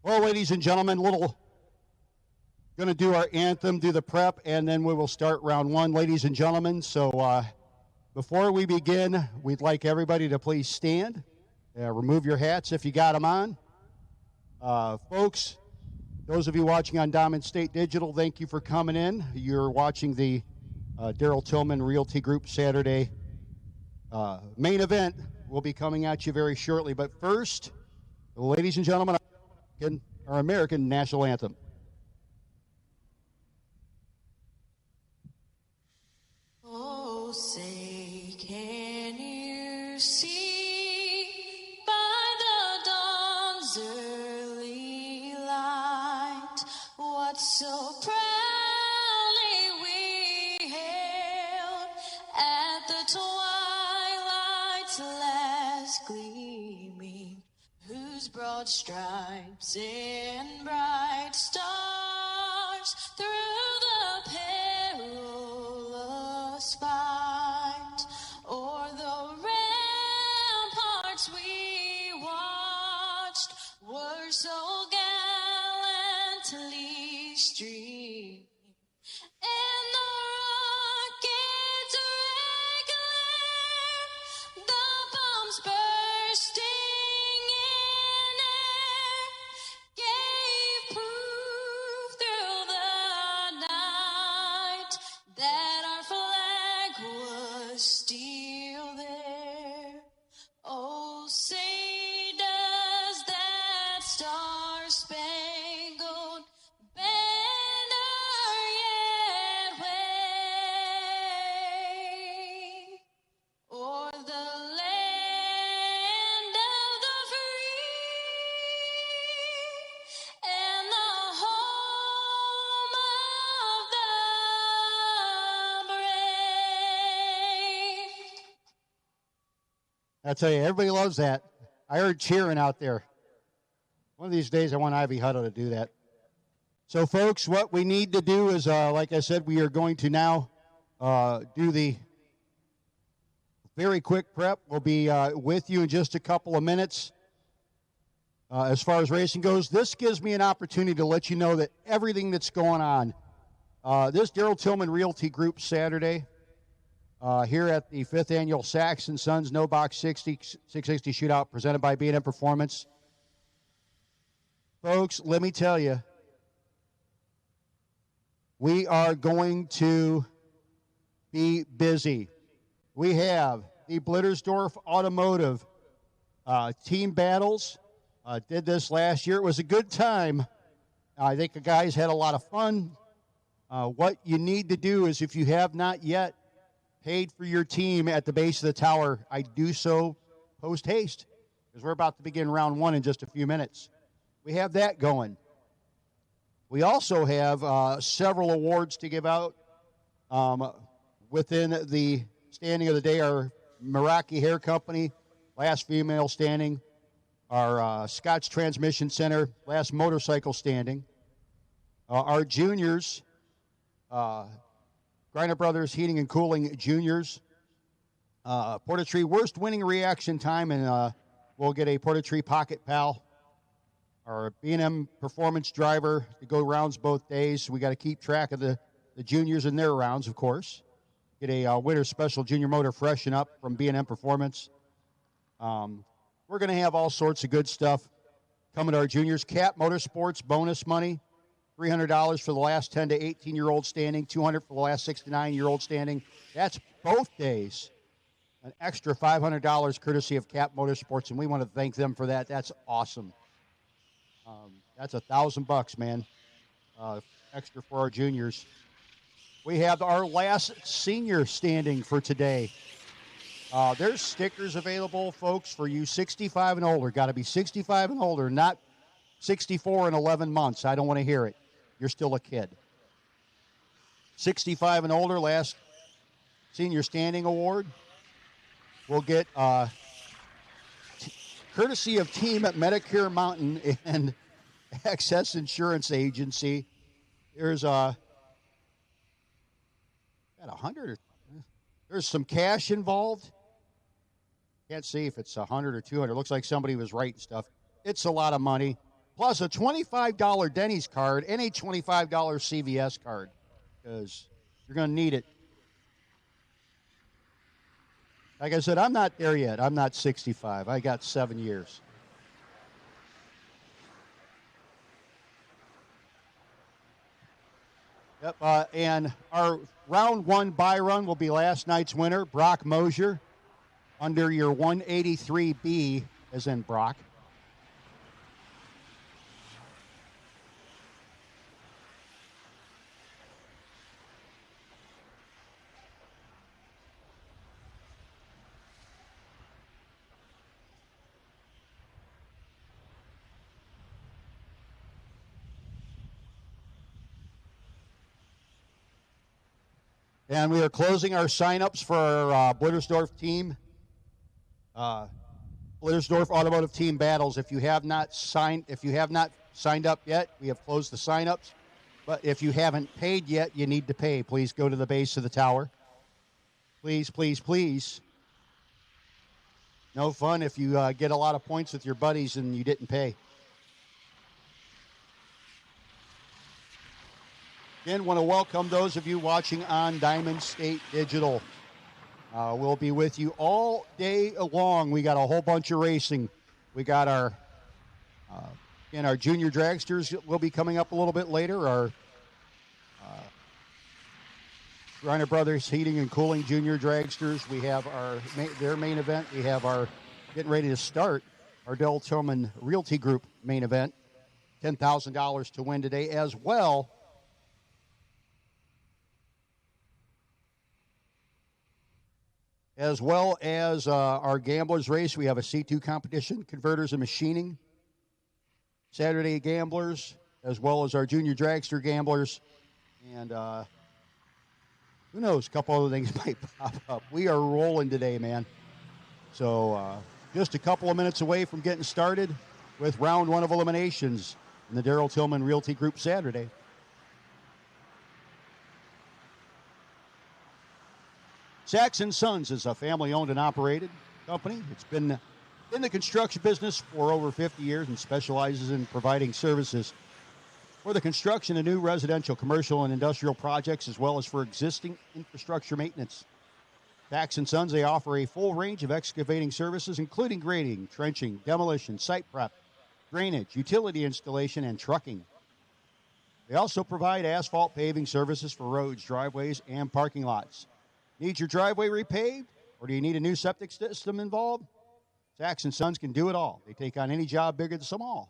Well, ladies and gentlemen, going to do our anthem, do the prep, and then we will start round one, ladies and gentlemen. So before we begin, we'd like everybody to please stand. Remove your hats if you got them on. Folks, those of you watching on Diamond State Digital, thank you for coming in. You're watching the Daryl Tillman Realty Group Saturday main event. Will be coming at you very shortly. But first, ladies and gentlemen, our American national anthem. Oh, say, can you see by the dawn's early light what so proudly we hailed at the twilight's last gleaming, whose broad stripes and bright stars through the perilous fight o'er the ramparts we watched were so gallantly streaming, and the rockets regular, the bombs bursting in air, gave proof through the night that our flag was still there. Oh, say does that star-spangled banner yet wave o'er the land of the free and the home of the brave? I tell you, everybody loves that. I heard cheering out there. One of these days, I want Ivy Huddle to do that. So, folks, what we need to do is, like I said, we are going to now do the very quick prep. We'll be with you in just a couple of minutes. As far as racing goes, this gives me an opportunity to let you know that everything that's going on, this Daryl Tillman Realty Group Saturday, here at the 5th Annual Saxon Sons No Box 660 Shootout presented by B&M Performance. Folks, let me tell you, we are going to be busy. We have the Blittersdorf Automotive team battles. Did this last year. It was a good time. I think the guys had a lot of fun. What you need to do is, if you have not yet paid for your team at the base of the tower, I do so post haste, because we're about to begin round one in just a few minutes. We have that going. We also have several awards to give out within the standing of the day. Our Meraki Hair Company, last female standing. Our Scotch Transmission Center, last motorcycle standing. Our juniors, Griner Brothers Heating and Cooling Juniors. Portatree worst winning reaction time, and we'll get a Portatree Pocket Pal. Our B&M Performance Driver to go rounds both days. We got to keep track of the juniors and their rounds, of course. Get a winter special junior motor freshen up from B&M Performance. We're going to have all sorts of good stuff coming to our juniors. Cat Motorsports bonus money, $300 for the last 10 to 18-year-old standing, $200 for the last 6 to 9-year-old standing. That's both days. An extra $500 courtesy of Cat Motorsports, and we want to thank them for that. That's awesome. That's $1,000, man, extra for our juniors. We have our last senior standing for today. There's stickers available, folks, for you 65 and older. Got to be 65 and older, not 64 and 11 months. I don't want to hear it. You're still a kid. 65 and older, last senior standing award. We'll get courtesy of team at Medicare Mountain and Access Insurance Agency. There's got 100. There's some cash involved. Can't see if it's 100 or 200. Looks like somebody was writing stuff. It's a lot of money. plus a $25 Denny's card and a $25 CVS card, because you're going to need it. Like I said, I'm not there yet. I'm not 65. I got 7 years. Yep, and our round one buy run will be last night's winner, Brock Mosier, under your 183B, as in Brock. And we are closing our sign-ups for our Blittersdorf team, Blittersdorf Automotive Team Battles. If you have not signed up yet, we have closed the sign-ups. But if you haven't paid yet, you need to pay. Please go to the base of the tower. Please, please, please. No fun if you get a lot of points with your buddies and you didn't pay. Again, want to welcome those of you watching on Diamond State Digital. We'll be with you all day long. We got a whole bunch of racing. We got our junior dragsters will be coming up a little bit later. Our Reiner Brothers Heating and Cooling junior dragsters. We have their main event. We have our getting ready to start our Del Tillman Realty Group main event. $10,000 to win today as well. As well as our Gamblers race. We have a C2 competition, converters and machining. Saturday Gamblers, as well as our junior dragster gamblers. And who knows, a couple other things might pop up. We are rolling today, man. So just a couple of minutes away from getting started with round one of eliminations in the Darrell Tillman Realty Group Saturday. Sachs & Sons is a family-owned and operated company. It's been in the construction business for over 50 years and specializes in providing services for the construction of new residential, commercial, and industrial projects, as well as for existing infrastructure maintenance. Sachs & Sons, they offer a full range of excavating services, including grading, trenching, demolition, site prep, drainage, utility installation, and trucking. They also provide asphalt paving services for roads, driveways, and parking lots. Need your driveway repaved, or do you need a new septic system involved? Sachs & Sons can do it all. They take on any job bigger than small.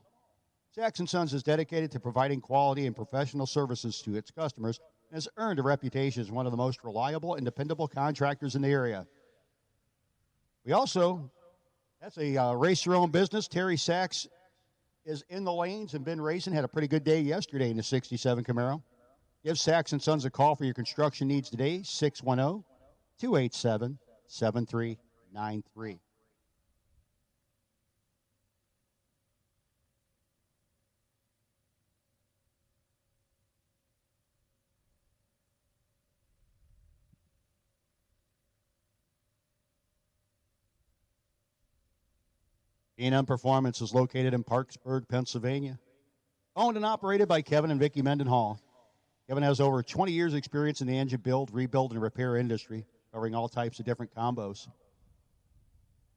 Sachs & Sons is dedicated to providing quality and professional services to its customers and has earned a reputation as one of the most reliable and dependable contractors in the area. That's a race-your-own business. Terry Sachs is in the lanes and been racing. Had a pretty good day yesterday in the 67 Camaro. Give Sachs & Sons a call for your construction needs today, 610-287-7393. B&M Performance is located in Parkersburg, Pennsylvania. Owned and operated by Kevin and Vicki Mendenhall. Kevin has over 20 years' experience in the engine build, rebuild, and repair industry, covering all types of different combos.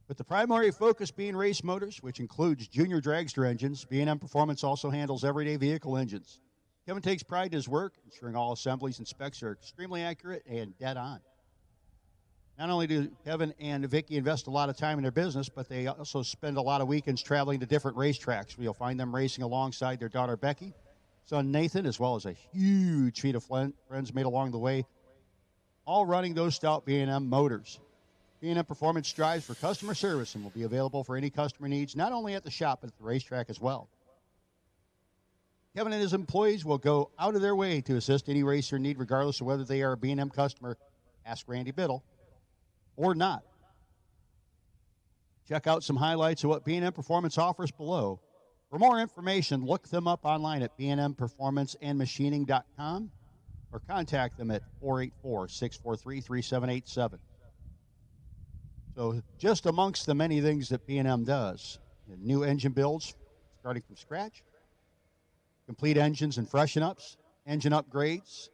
With the primary focus being race motors, which includes junior dragster engines, B&M Performance also handles everyday vehicle engines. Kevin takes pride in his work, ensuring all assemblies and specs are extremely accurate and dead on. Not only do Kevin and Vicki invest a lot of time in their business, but they also spend a lot of weekends traveling to different racetracks. You'll find them racing alongside their daughter Becky, son Nathan, as well as a huge fleet of friends made along the way, all running those stout B&M motors. B&M Performance strives for customer service and will be available for any customer needs, not only at the shop, but at the racetrack as well. Kevin and his employees will go out of their way to assist any racer in need, regardless of whether they are a B&M customer, ask Randy Biddle, or not. Check out some highlights of what B&M Performance offers below. For more information, look them up online at bnmperformanceandmachining.com or contact them at 484-643-3787. So just amongst the many things that B&M does, new engine builds starting from scratch, complete engines and freshen ups, engine upgrades,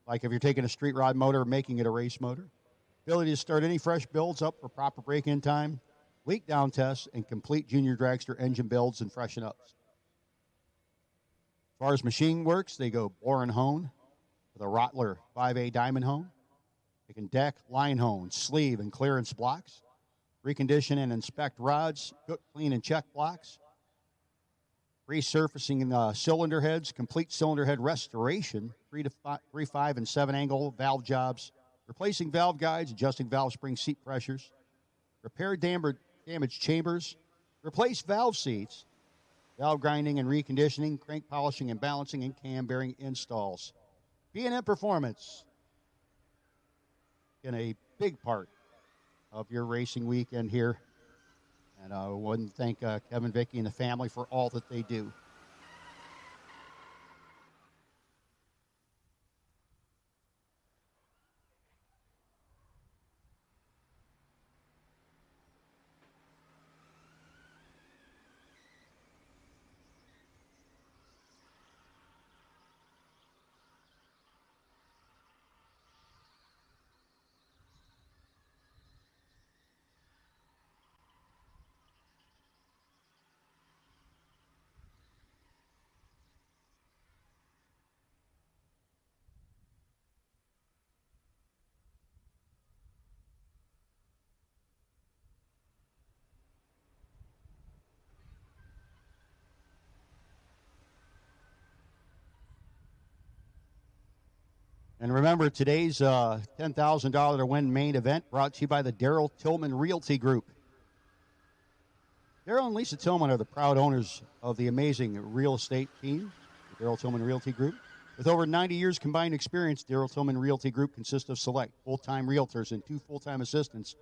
like if you're taking a street rod motor and making it a race motor. Ability to start any fresh builds up for proper break-in time, leak down tests, and complete junior dragster engine builds and freshen ups. As far as machine works, they go bore and hone with a Rottler 5A diamond hone. They can deck, line hone, sleeve, and clearance blocks, recondition and inspect rods, cook, clean, and check blocks, resurfacing cylinder heads, complete cylinder head restoration, 3, 5, and 7 angle valve jobs, replacing valve guides, adjusting valve spring seat pressures, repair damaged chambers, replace valve seats, valve grinding and reconditioning, crank polishing and balancing, and cam bearing installs. B&M Performance in a big part of your racing weekend here. And I want to thank Kevin, Vicky, and the family for all that they do. And remember, today's $10,000 to win main event brought to you by the Darrell Tillman Realty Group. Darrell and Lisa Tillman are the proud owners of the amazing real estate team, the Darrell Tillman Realty Group. With over 90 years combined experience, Darrell Tillman Realty Group consists of select full-time realtors and 2 full-time assistants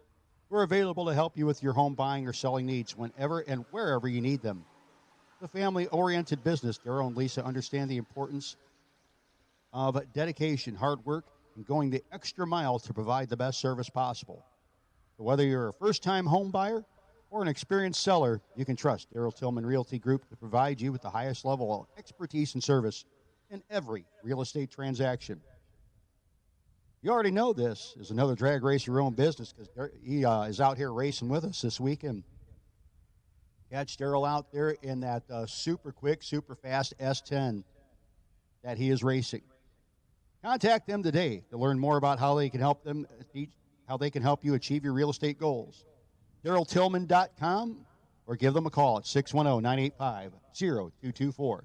who are available to help you with your home buying or selling needs whenever and wherever you need them. The family-oriented business, Darrell and Lisa understand the importance of dedication, hard work, and going the extra mile to provide the best service possible. So whether you're a first-time home buyer or an experienced seller, you can trust Darrell Tillman Realty Group to provide you with the highest level of expertise and service in every real estate transaction. You already know this is another drag race your own business because he is out here racing with us this weekend. Catch Darrell out there in that super quick, super fast S10 that he is racing. Contact them today to learn more about how they can help you achieve your real estate goals. DarrellTillman.com or give them a call at 610-985-0224.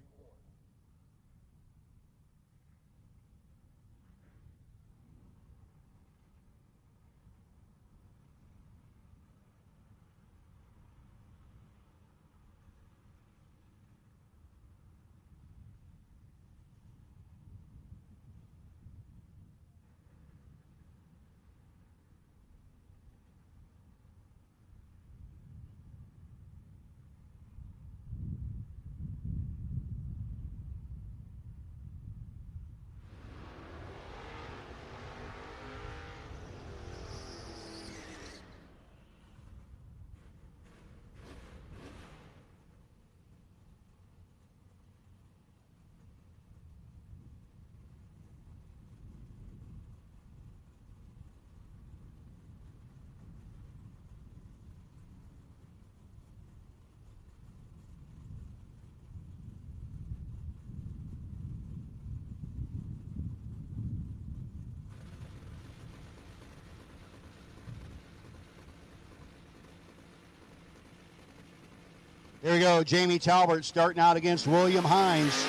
There we go. Jamie Talbert starting out against William Hines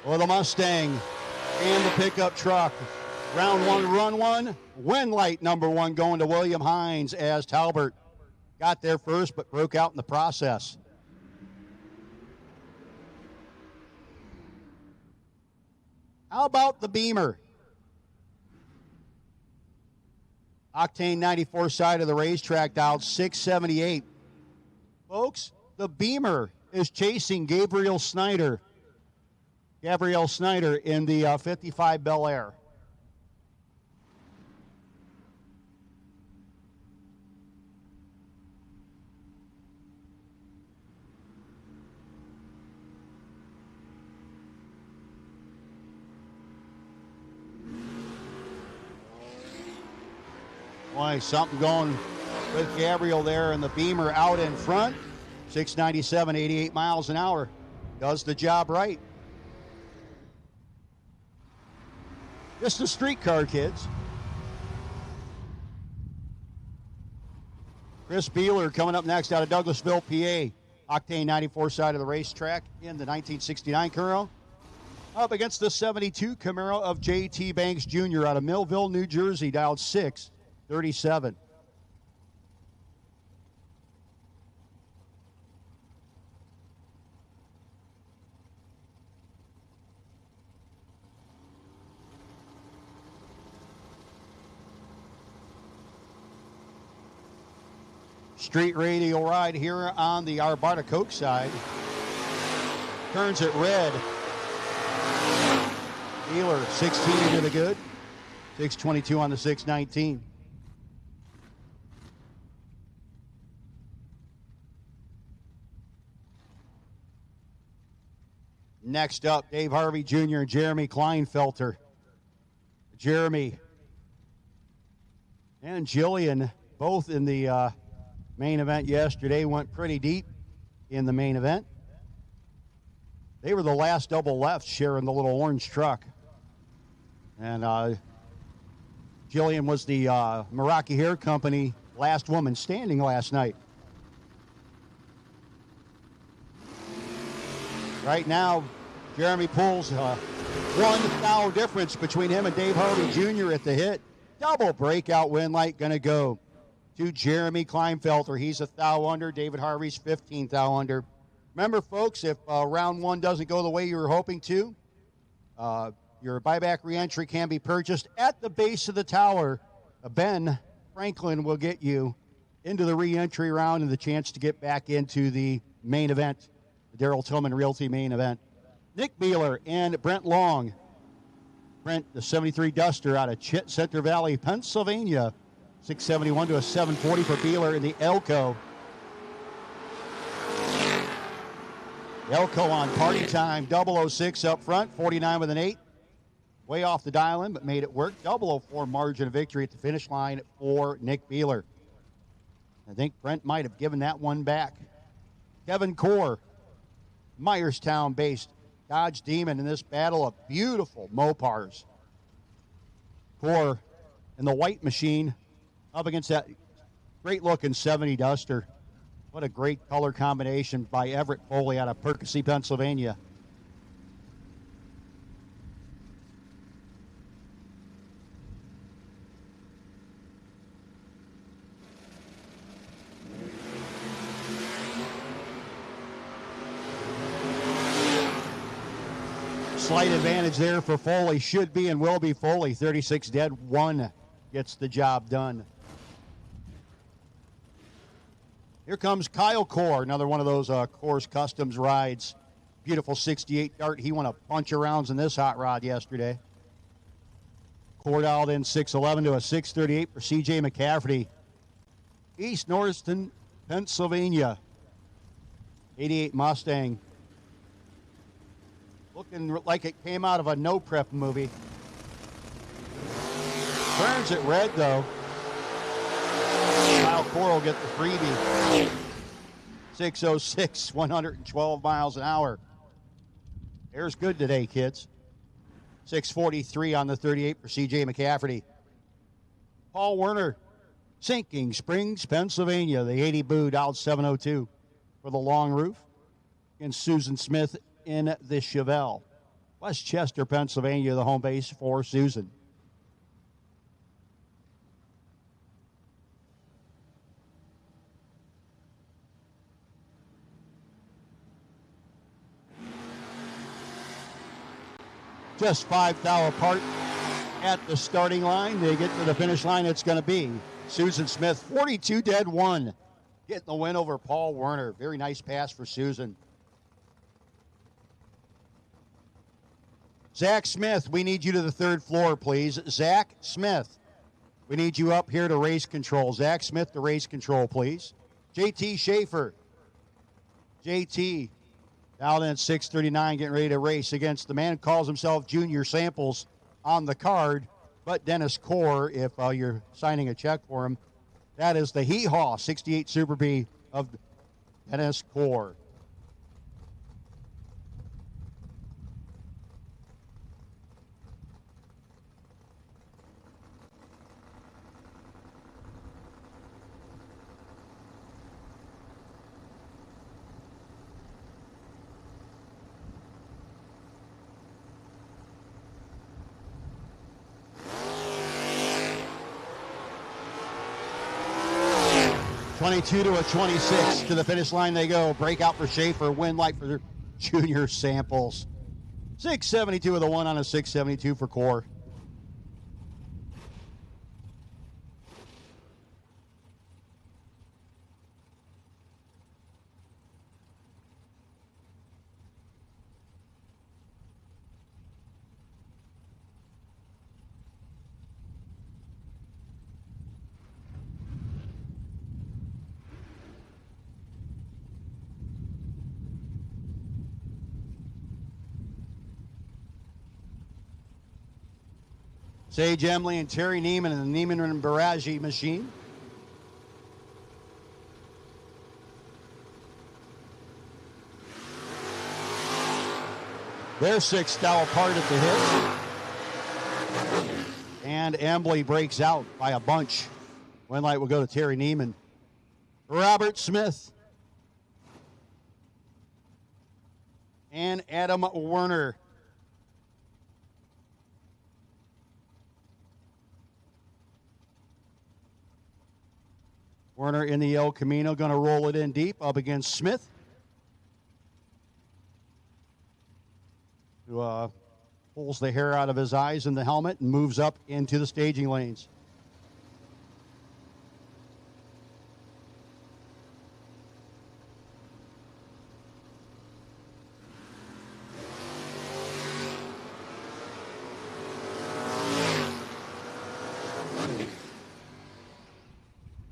with a Mustang and the pickup truck. Round 1, run 1. Win light number 1 going to William Hines as Talbert got there first but broke out in the process. How about the Beamer? Octane 94 side of the racetrack dialed 678. Folks, the Beamer is chasing Gabriel Snyder in the 55 Bel Air. Boy, something going with Gabriel there, and the Beamer out in front. 697, 88 miles an hour. Does the job right. Just a streetcar, kids. Chris Beeler coming up next out of Douglasville, PA. Octane 94 side of the racetrack in the 1969 Camaro. Up against the 72 Camaro of J.T. Banks Jr. out of Millville, New Jersey, dialed 637. Street radio ride here on the Arbarta Coke side. Turns it red. Beeler 16 into the good. 622 on the 619. Next up, Dave Harvey Jr. and Jeremy Kleinfelter. Jeremy and Jillian, both in the main event yesterday, went pretty deep in the main event. They were the last double left sharing the little orange truck. And Jillian was the Meraki Hair Company last woman standing last night. Right now, Jeremy pulls one thou difference between him and Dave Harvey Jr. at the hit. Double breakout win light going to go to Jeremy Kleinfelter. He's a thou under. David Harvey's 15 thou under. Remember, folks, if round one doesn't go the way you were hoping to, your buyback reentry can be purchased at the base of the tower. Ben Franklin will get you into the reentry round and the chance to get back into the main event, the Darrell Tillman Realty main event. Nick Beeler and Brent Long. Brent, the 73 Duster out of Center Valley, Pennsylvania. 671 to a 740 for Beeler in the Elko. Elko on party time. 006 up front. 49 with an 8. Way off the dial-in, but made it work. 004 margin of victory at the finish line for Nick Beeler. I think Brent might have given that one back. Kevin Core, Myerstown-based Dodge Demon in this battle of beautiful Mopars. Core in the white machine up against that great-looking 70 Duster. What a great color combination by Everett Foley out of Percy, Pennsylvania. Slight advantage there for Foley. Should be and will be Foley. 36 dead, 1 gets the job done. Here comes Kyle Core, another one of those Core's Customs rides. Beautiful 68 Dart. He won a bunch of rounds in this hot rod yesterday. Core dialed in 611 to a 638 for C.J. McCafferty. East Norristown, Pennsylvania. 88 Mustang. Looking like it came out of a No Prep movie. Turns it red, though. Kyle Core will get the freebie. 606, 112 miles an hour. Air's good today, kids. 643 on the 38 for C.J. McCafferty. Paul Werner, Sinking Springs, Pennsylvania. The 80 Boo dialed 702 for the long roof. And Susan Smith in the Chevelle. Westchester, Pennsylvania, the home base for Susan. Just 5 thou apart at the starting line. They get to the finish line. It's going to be Susan Smith, 42 dead, 1. Getting the win over Paul Werner. Very nice pass for Susan. Zach Smith, we need you to the 3rd floor, please. Zach Smith, we need you up here to race control. Zach Smith to race control, please. JT Schaefer. JT out in 639, getting ready to race against the man who calls himself Junior Samples on the card. but Dennis Core, if you're signing a check for him. That is the Hee Haw 68 Super B of Dennis Core. (22 to a 26) to the finish line they go. Breakout for Schaefer, win light for their junior samples. 672 with a 1 on a 672 for Core. Sage Emily and Terry Neiman in the Neiman and Barraggi machine. Their six fell apart at the hit. And Emily breaks out by a bunch. Win light will go to Terry Neiman. Robert Smith. And Adam Werner. Werner in the El Camino, going to roll it in deep up against Smith. Who pulls the hair out of his eyes in the helmet and moves up into the staging lanes.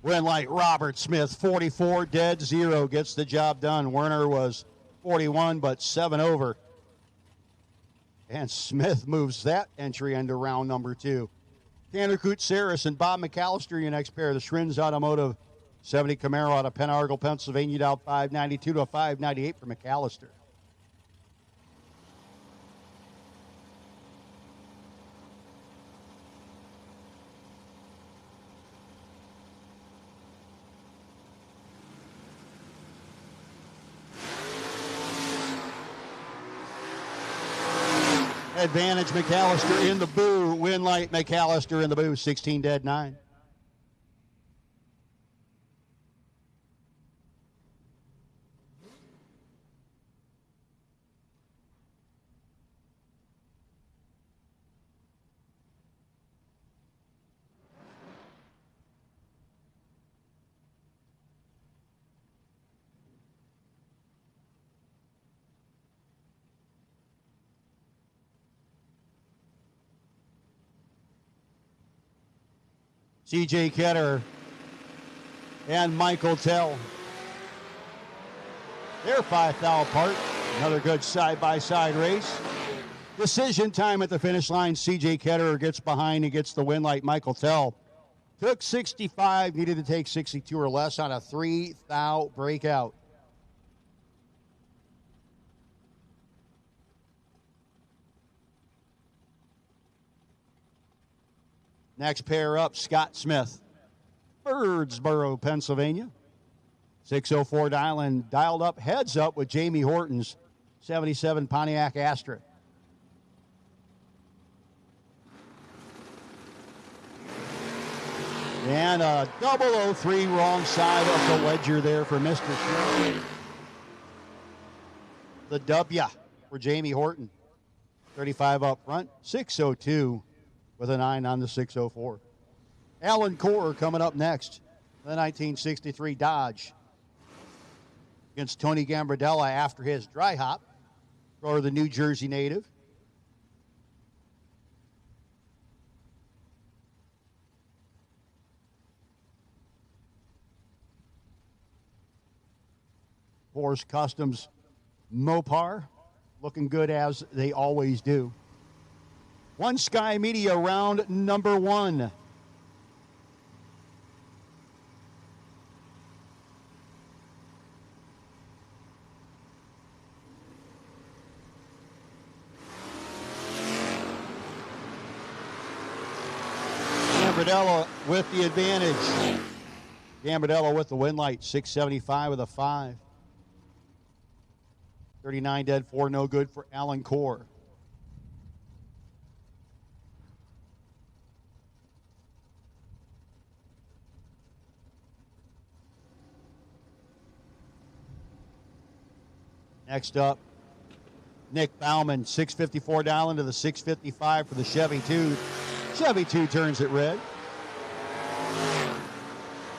Win light, Robert Smith, 44, dead, 0, gets the job done. Werner was 41, but 7 over. And Smith moves that entry into round number 2. Tanner Koutsaris and Bob McAllister, your next pair. The Shrins Automotive 70 Camaro out of Penn Argyl, Pennsylvania, down 592 to a 598 for McAllister. Advantage McAllister in the boo. Win light McAllister in the boo. 16 dead, 9. C.J. Ketter and Michael Tell. They're 5 thou apart. Another good side-by-side race. Decision time at the finish line. C.J. Ketter gets behind and gets the win light. Michael Tell took 65, needed to take 62 or less on a 3 thou breakout. Next pair up, Scott Smith, Birdsboro, Pennsylvania. 604 dialed up, heads up with Jamie Horton's 77 Pontiac Astra. And a 003 wrong side of the ledger there for Mr. Smith. The W for Jamie Horton. 35 up front, 602. With a 9 on the 604. Alan Core coming up next. The 1963 Dodge. Against Tony Gambardella after his dry hop. For the New Jersey native. Core's Customs Mopar. Looking good as they always do. One Sky Media, round number 1. Gambardella with the advantage. Gambardella with the win light, 675 with a 5. 39 dead, 4 no good for Alan Core. Next up, Nick Bauman, 654 down into the 655 for the Chevy 2. Chevy 2 turns it red.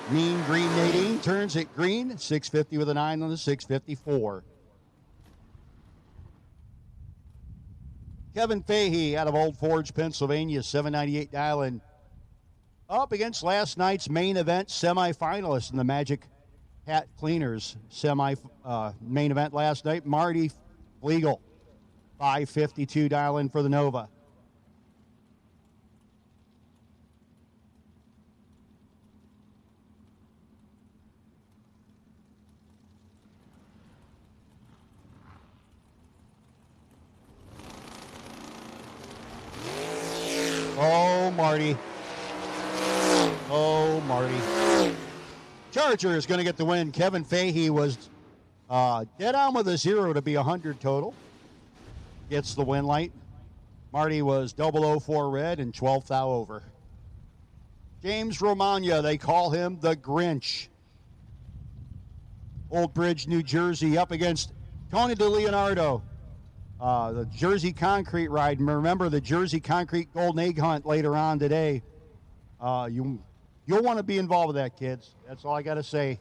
Mean Green Nadine turns it green, 650 with a 9 on the 654. Kevin Fahey out of Old Forge, Pennsylvania, 798 dialing. Up against last night's main event semifinalist in the Magic Hat Cleaners main event last night, Marty Flegel, 552 dialing for the Nova. Oh, Marty. Oh, Marty. Charger is going to get the win. Kevin Fahey was dead on with a 0 to be 100 total. Gets the win light. Marty was 004 red and 12 thou over. James Romagna, they call him the Grinch. Old Bridge, New Jersey, up against Tony DeLeonardo. The Jersey Concrete ride. Remember the Jersey Concrete Golden Egg Hunt later on today. You'll want to be involved with that, kids. That's all I got to say.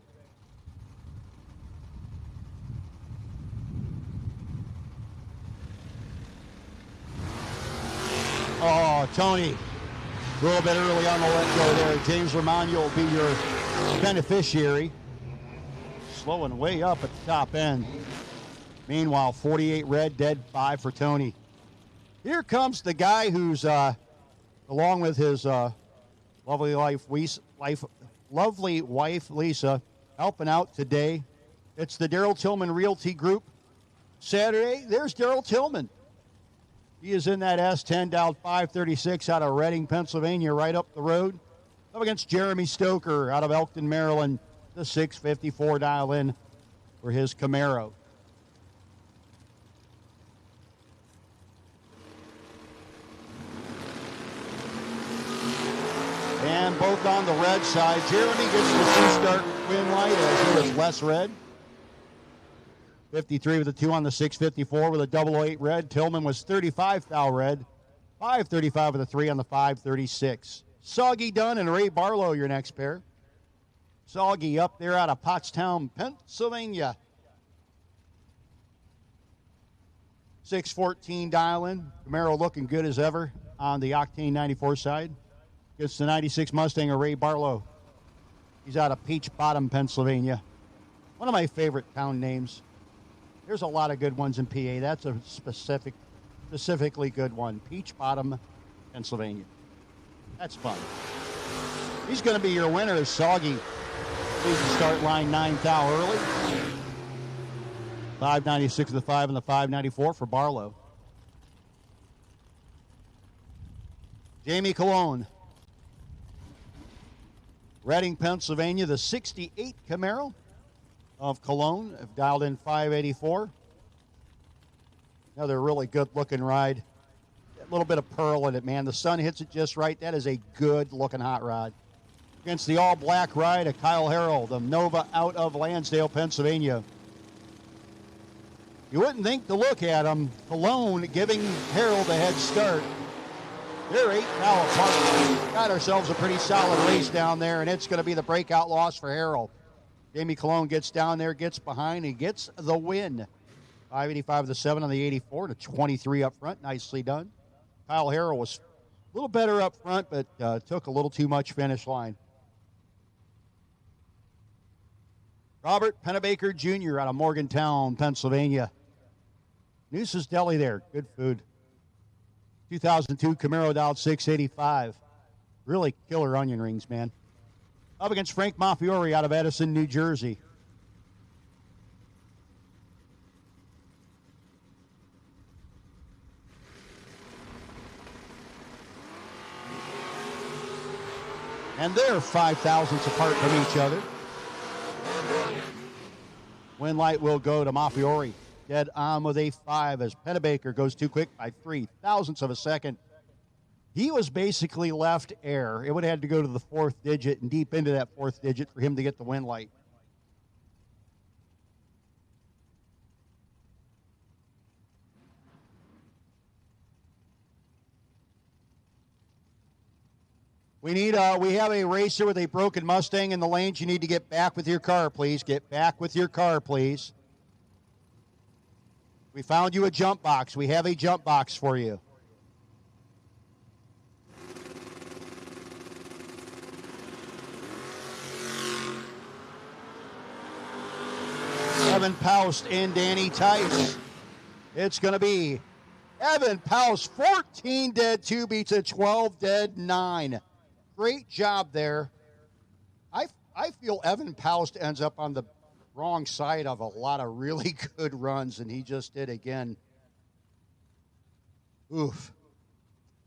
Oh, Tony, a little bit early on the let go there. James Romagna will be your beneficiary. Slowing way up at the top end. Meanwhile, 48 red, dead 5 for Tony. Here comes the guy who's, along with his lovely wife Lisa, helping out today. It's the Daryl Tillman Realty Group. Saturday, there's Daryl Tillman. He is in that S10 down 536 out of Reading, Pennsylvania, right up the road. Up against Jeremy Stoker out of Elkton, Maryland, the 654 dial in for his Camaro. And both on the red side. Jeremy gets the 2-start win light as he was less red. 53 with a 2 on the 654 with a 008 red. Tillman was 35 thou red. 535 with a 3 on the 536. Soggy Dunn and Ray Barlow, your next pair. Soggy up there out of Pottstown, Pennsylvania. 614 dial-in. Camaro looking good as ever on the Octane 94 side. Gets the 96 Mustang of Ray Barlow. He's out of Peach Bottom, Pennsylvania. One of my favorite town names. There's a lot of good ones in PA. That's a specifically good one. Peach Bottom, Pennsylvania. That's fun. He's going to be your winner. Soggy. Leads the start line 9 thou early. 596 with the 5 and the 594 for Barlow. Jamie Colon. Reading, Pennsylvania, the 68 Camaro of Cologne have dialed in 584. Another really good-looking ride. A little bit of pearl in it, man. The sun hits it just right. That is a good-looking hot rod. Against the all-black ride of Kyle Harrell, the Nova out of Lansdale, Pennsylvania. You wouldn't think to look at him. Cologne giving Harrell the head start. They're 8 now apart. Got ourselves a pretty solid race down there, and it's going to be the breakout loss for Harrell. Jamie Colon gets down there, gets behind, and gets the win. 585 to 7 on the 84 to 23 up front. Nicely done. Kyle Harrell was a little better up front, but took a little too much finish line. Robert Pennebaker Jr. out of Morgantown, Pennsylvania. Noose's Deli there. Good food. 2002 Camaro dialed 685. Really killer onion rings, man. Up against Frank Maffiori out of Edison, New Jersey. And they're 5 thousandths apart from each other. Win light will go to Maffiori. Dead on with a 5 as Pennebaker goes too quick by 3 thousandths of a second. He was basically left air. It would have had to go to the 4th digit and deep into that 4th digit for him to get the win light. We have a racer with a broken Mustang in the lanes. You need to get back with your car, please. Get back with your car, please. We found you a jump box. We have a jump box for you. Evan Paust and Danny Tice. It's going to be Evan Paust, 14 dead 2 beats a 12 dead 9. Great job there. I feel Evan Paust ends up on the wrong side of a lot of really good runs, and he just did again. Oof.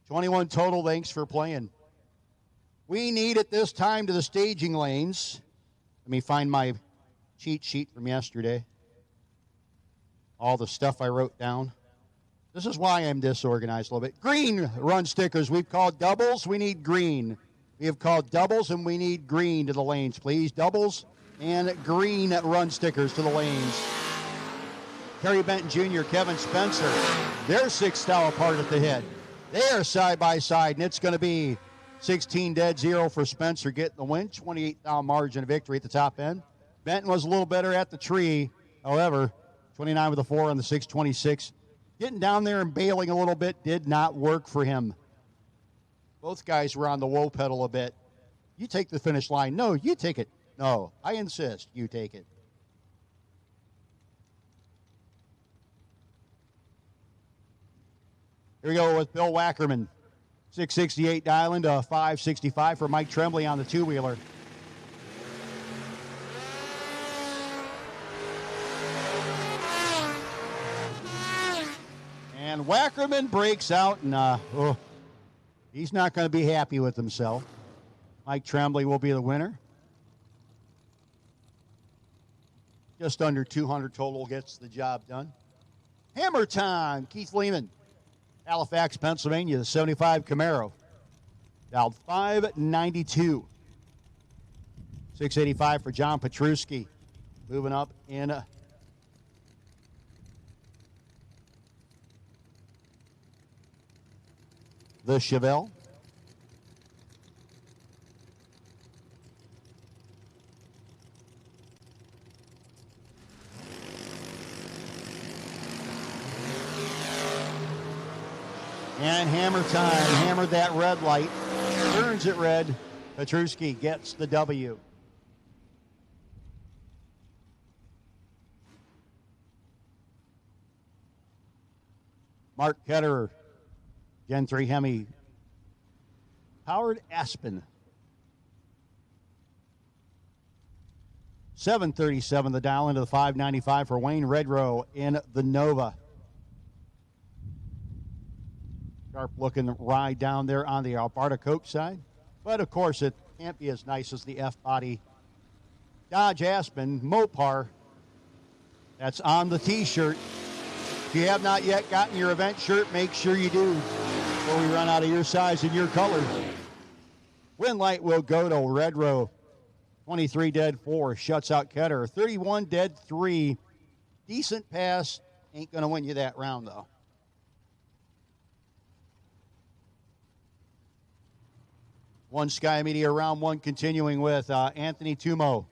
21 total, thanks for playing. We need at this time to the staging lanes. Let me find my cheat sheet from yesterday. All the stuff I wrote down. This is why I'm disorganized a little bit. Green run stickers. We've called doubles. We need green. We have called doubles, and we need green to the lanes, please. Doubles and green run stickers to the lanes. Kerry Benton Jr., Kevin Spencer. They're 6 thou apart at the head. They are side by side, and it's going to be 16 dead 0 for Spencer getting the win. 28 thou margin of victory at the top end. Benton was a little better at the tree. However, 29 with a 4 on the 626. Getting down there and bailing a little bit did not work for him. Both guys were on the whoa pedal a bit. You take the finish line. No, you take it. No, I insist. You take it. Here we go with Bill Wackerman. 668 dialing to 565 for Mike Tremblay on the two-wheeler. And Wackerman breaks out, and he's not going to be happy with himself. Mike Tremblay will be the winner. Just under 200 total gets the job done. Hammer time, Keith Lehman. Halifax, Pennsylvania, the 75 Camaro. Dialed 592. 685 for John Petruski. Moving up in the Chevelle. And hammer time. Hammered that red light. Turns it red. Petruski gets the W. Mark Ketterer, Gen 3 Hemi. Howard Aspen. 737 the dial into the 595 for Wayne Redrow in the Nova. Sharp looking ride down there on the Alberta Coke side. But of course it can't be as nice as the F-body Dodge Aspen Mopar that's on the t-shirt. If you have not yet gotten your event shirt, make sure you do before we run out of your size and your color. Win light will go to Redrow. 23 dead 4 shuts out Ketterer. 31 dead 3. Decent pass. Ain't going to win you that round though. One Sky Media round one continuing with Anthony Tumo.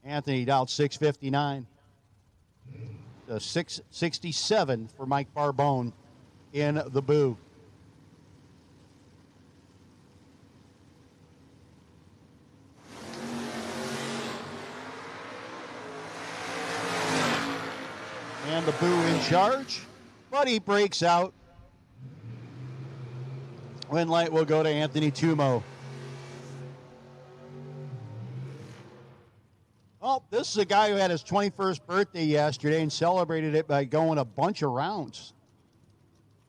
Anthony dialed 659. 667 for Mike Barbone in the Boo. And the Boo in charge. but he breaks out. Win light will go to Anthony Tumo. Oh, this is a guy who had his 21st birthday yesterday and celebrated it by going a bunch of rounds.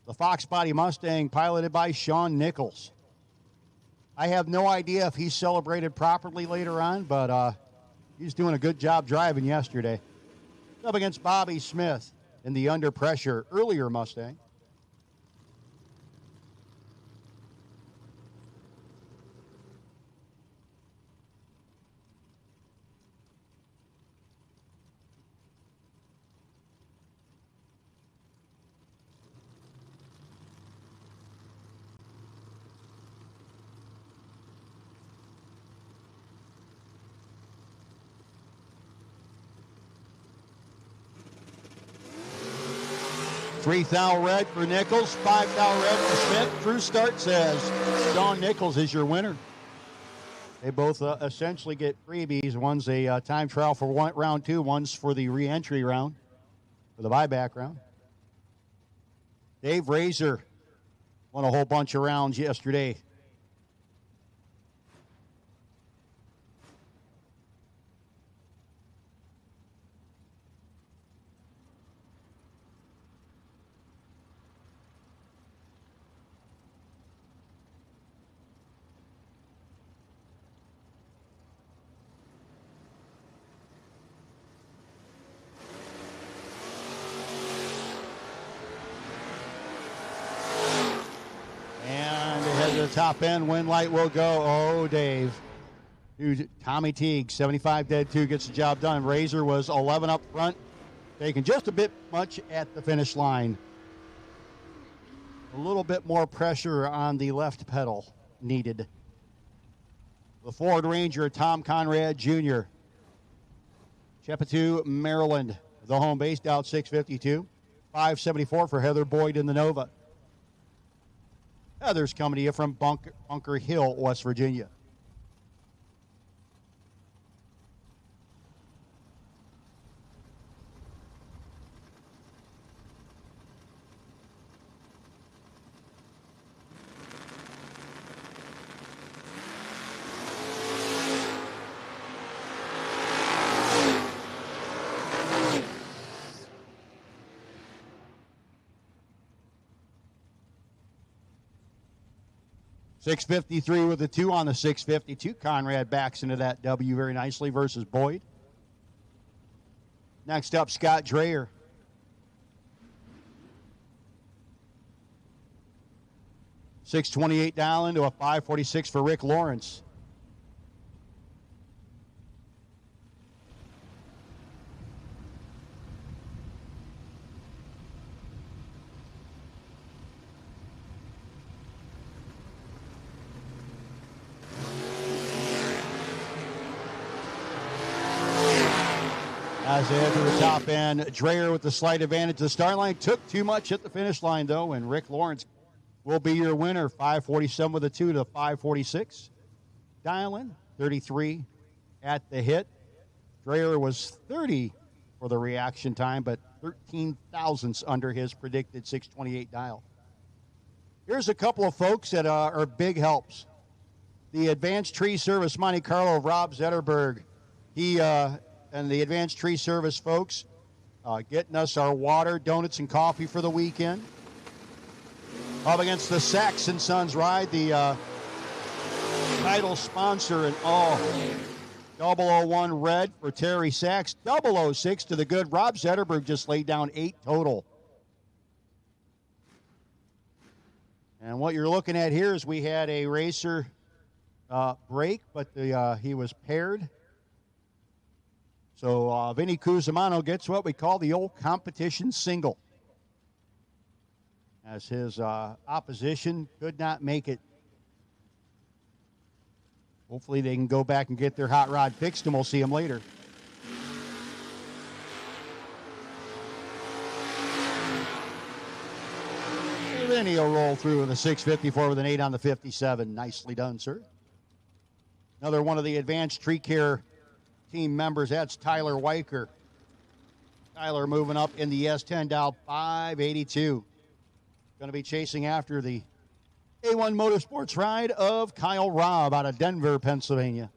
The Fox Body Mustang piloted by Shawn Nichols. I have no idea if he celebrated properly later on, but he's doing a good job driving yesterday. Up against Bobby Smith in the Under Pressure earlier Mustang. $3,000 red for Nichols, $5,000 red for Smith. True Start says Shawn Nichols is your winner. They both essentially get freebies. One's a time trial for round 2. One's for the re-entry round, for the buyback round. Dave Razor won a whole bunch of rounds yesterday. The top end, win light will go. Oh, Dave. Dude, Tommy Teague, 75 dead 2, gets the job done. Razor was 11 up front, taking just a bit much at the finish line. A little bit more pressure on the left pedal needed. The Ford Ranger, Tom Conrad Jr. Cheppewa, Maryland, the home base, Dow 652. 574 for Heather Boyd in the Nova. Heather's coming to you from Bunker Hill, West Virginia. .653 with a 2 on the 652. Conrad backs into that W very nicely versus Boyd. Next up, Scott Dreyer. .628 down into a 546 for Rick Lawrence. As they head to the top end, Dreyer with the slight advantage. The start line took too much at the finish line, though, and Rick Lawrence will be your winner. 547 with a 2 to 546. Dialing 33 at the hit. Dreyer was 30 for the reaction time, but 13 thousandths under his predicted 628 dial. Here's a couple of folks that are big helps. The Advanced Tree Service Monte Carlo of Rob Zetterberg. He and the Advanced Tree Service folks getting us our water, donuts, and coffee for the weekend. Up against the Saxon Sons ride, the title sponsor, and 001 red for Terry Sachs, 006 to the good. Rob Zetterberg just laid down 8 total. And what you're looking at here is we had a racer break, but he was paired. So Vinny Cusimano gets what we call the old competition single, as his opposition could not make it. Hopefully they can go back and get their hot rod fixed, and we'll see them later. Vinny will roll through with a 654 with an 8 on the 57. Nicely done, sir. Another one of the Advanced Tree Care team members, that's Tyler Weicker. Tyler moving up in the S10, dialed 582. Going to be chasing after the A1 Motorsports ride of Kyle Robb out of Denver, Pennsylvania.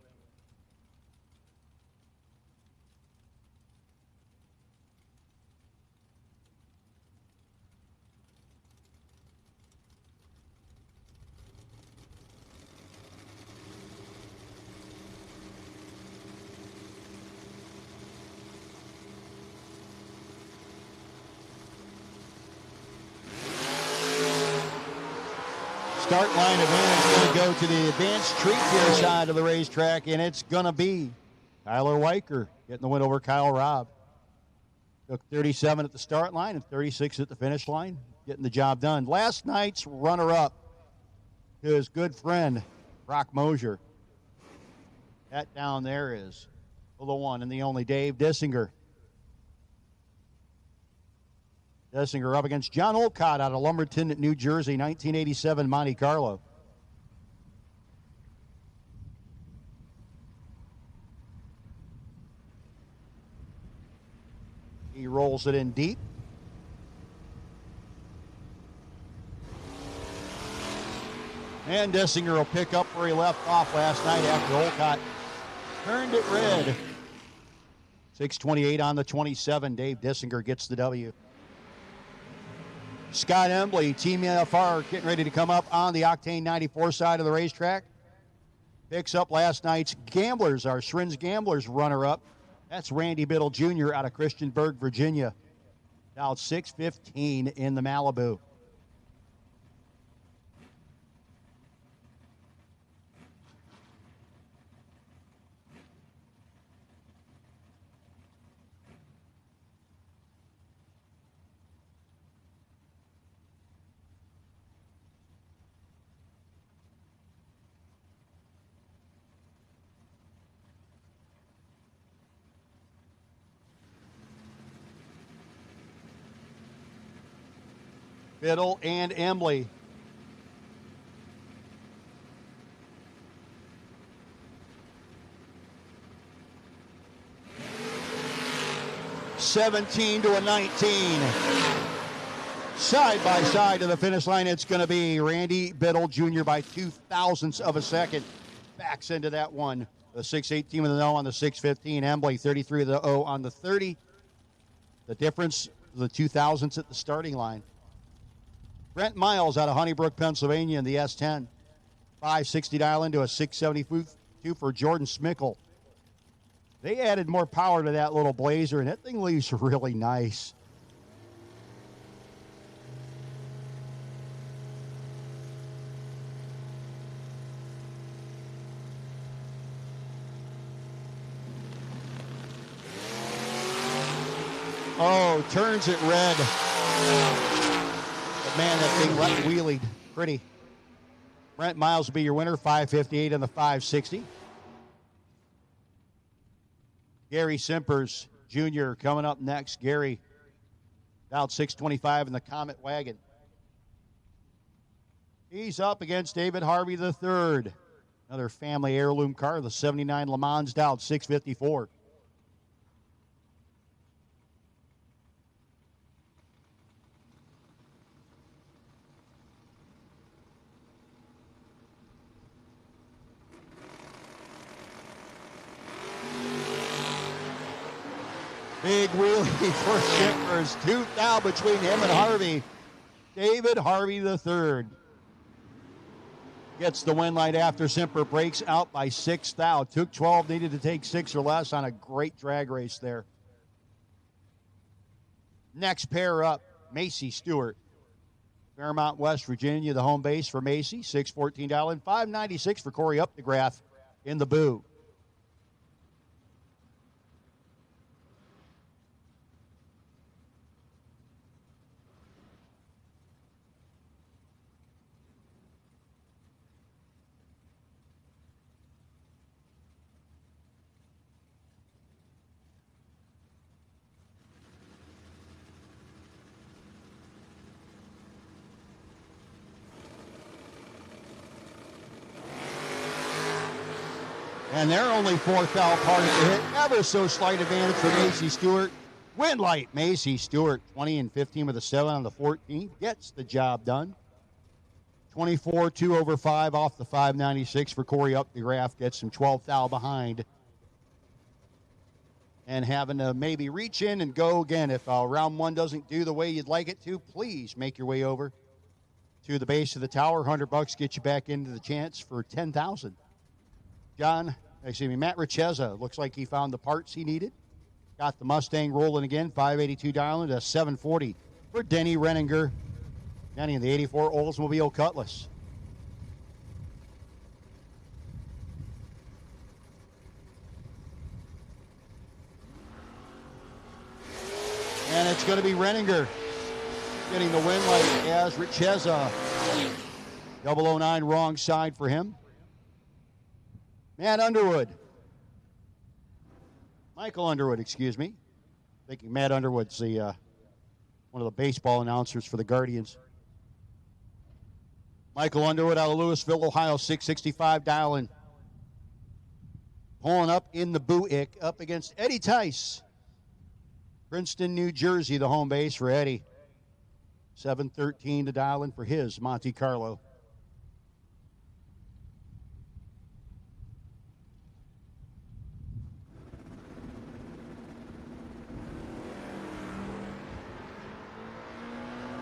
Start line advance going to go to the advanced treat tier side of the racetrack, and it's going to be Tyler Weicker getting the win over Kyle Robb. Took 37 at the start line and 36 at the finish line, getting the job done. Last night's runner-up, his good friend, Brock Mosier. That down there is the one and the only Dave Dissinger. Dissinger up against John Olcott out of Lumberton, New Jersey, 1987 Monte Carlo. He rolls it in deep. And Dissinger will pick up where he left off last night after Olcott turned it red. 6:28 on the 27. Dave Dissinger gets the W. Scott Embley, Team FR, getting ready to come up on the Octane 94 side of the racetrack. Picks up last night's Gamblers, our Shrins Gamblers runner-up. That's Randy Biddle Jr. out of Christiansburg, Virginia. Now 6:15 in the Malibu. Biddle and Embley. (17 to a 19). Side by side to the finish line, it's going to be Randy Biddle Jr. by 0.02 of a second. Backs into that one. The 6:18 with an O on the 6:15. Embley 33 with the O on the 30. The difference, the 0.02 at the starting line. Brent Miles out of Honeybrook, Pennsylvania in the S10. 560 dial into a 672 for Jordan Smickle. They added more power to that little Blazer, and that thing leaves really nice. Oh, turns it red. Man, that thing left wheelied. Pretty. Brent Miles will be your winner, 5:58 on the 560. Gary Simpers Jr. coming up next. Gary, about 6:25 in the Comet Wagon. He's up against David Harvey III. Another family heirloom car, the 79 Le Mans, dialed 6:54. Big wheelie for Simpers. 2 thou between him and Harvey. David Harvey III gets the win light after Simper breaks out by 6 thou. Took 12, needed to take 6 or less on a great drag race there. Next pair up, Macy Stewart. Fairmont, West Virginia, the home base for Macy. $614 and $596 for Corey Updegraff in the Boo. And they're only 4 thou apart at the hit. Ever so slight advantage for Macy Stewart. Wind light, Macy Stewart, 20 and 15 with a 7 on the 14th. Gets the job done. 24, 2 over 5 off the 596 for Corey up the graph. Gets him 12 thou behind. And having to maybe reach in and go again. If round one doesn't do the way you'd like it to, please make your way over to the base of the tower. $100 get you back into the chance for 10,000. Matt Richeza looks like he found the parts he needed. Got the Mustang rolling again, 582 dialing to 740 for Denny Renninger. Denny in the 84 Oldsmobile Cutlass. And it's going to be Renninger getting the win light as Richeza. 009 wrong side for him. Matt Underwood. Michael Underwood, excuse me. Thinking Matt Underwood's the one of the baseball announcers for the Guardians. Michael Underwood out of Louisville, Ohio, 665 dialing. Pulling up in the Buick up against Eddie Tice. Princeton, New Jersey, the home base for Eddie. 713 to dial in for his Monte Carlo.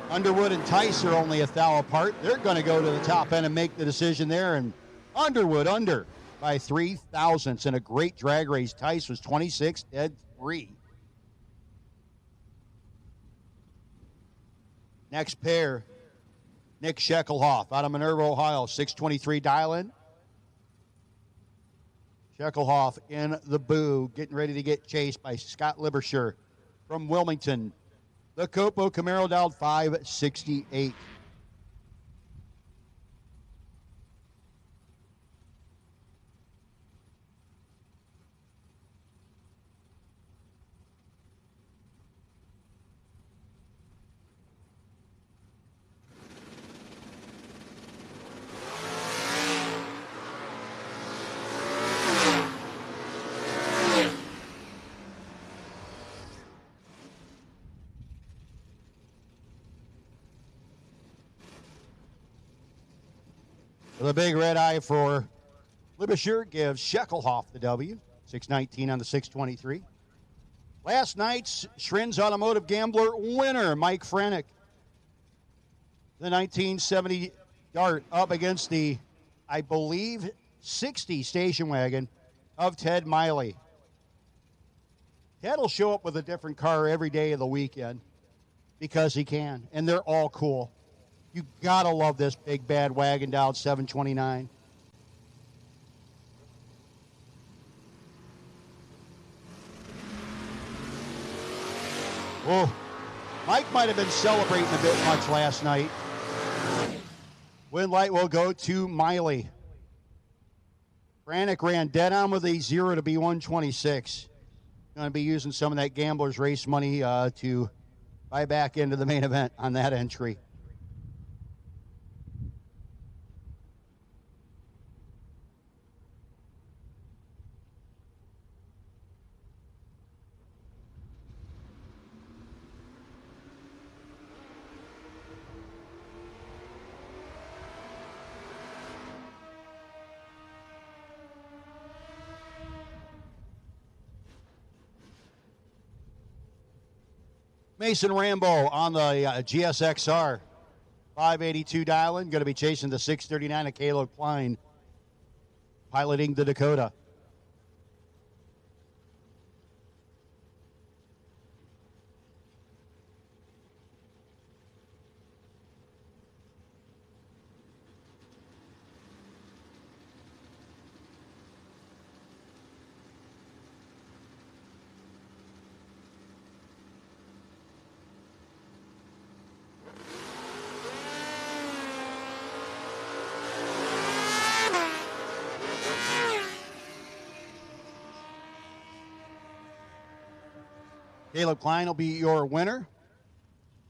Underwood and Tice are only a thou apart. They're going to go to the top end and make the decision there. And Underwood under by 3 thousandths in a great drag race. Tice was 26, dead 3. Next pair, Nick Sheckelhoff out of Minerva, Ohio, 623 dial-in. Sheckelhoff in the Boo, getting ready to get chased by Scott Libersher from Wilmington. The Copo Camaro dialed 568. The big red eye for Libersher gives Sheckelhoff the W. 619 on the 623. Last night's Schrin's Automotive Gambler winner, Mike Franick. The 1970 Dart up against the, I believe, 60 station wagon of Ted Miley. Ted will show up with a different car every day of the weekend because he can, and they're all cool. You gotta love this big bad wagon down 729. Oh, Mike might have been celebrating a bit much last night. Win light will go to Miley. Franick ran dead on with a 0 to be 126. Going to be using some of that gambler's race money to buy back into the main event on that entry. Mason Rambo on the GSXR. 582 dialing. Going to be chasing the 639 of Caleb Klein. Piloting the Dakota. Caleb Klein will be your winner.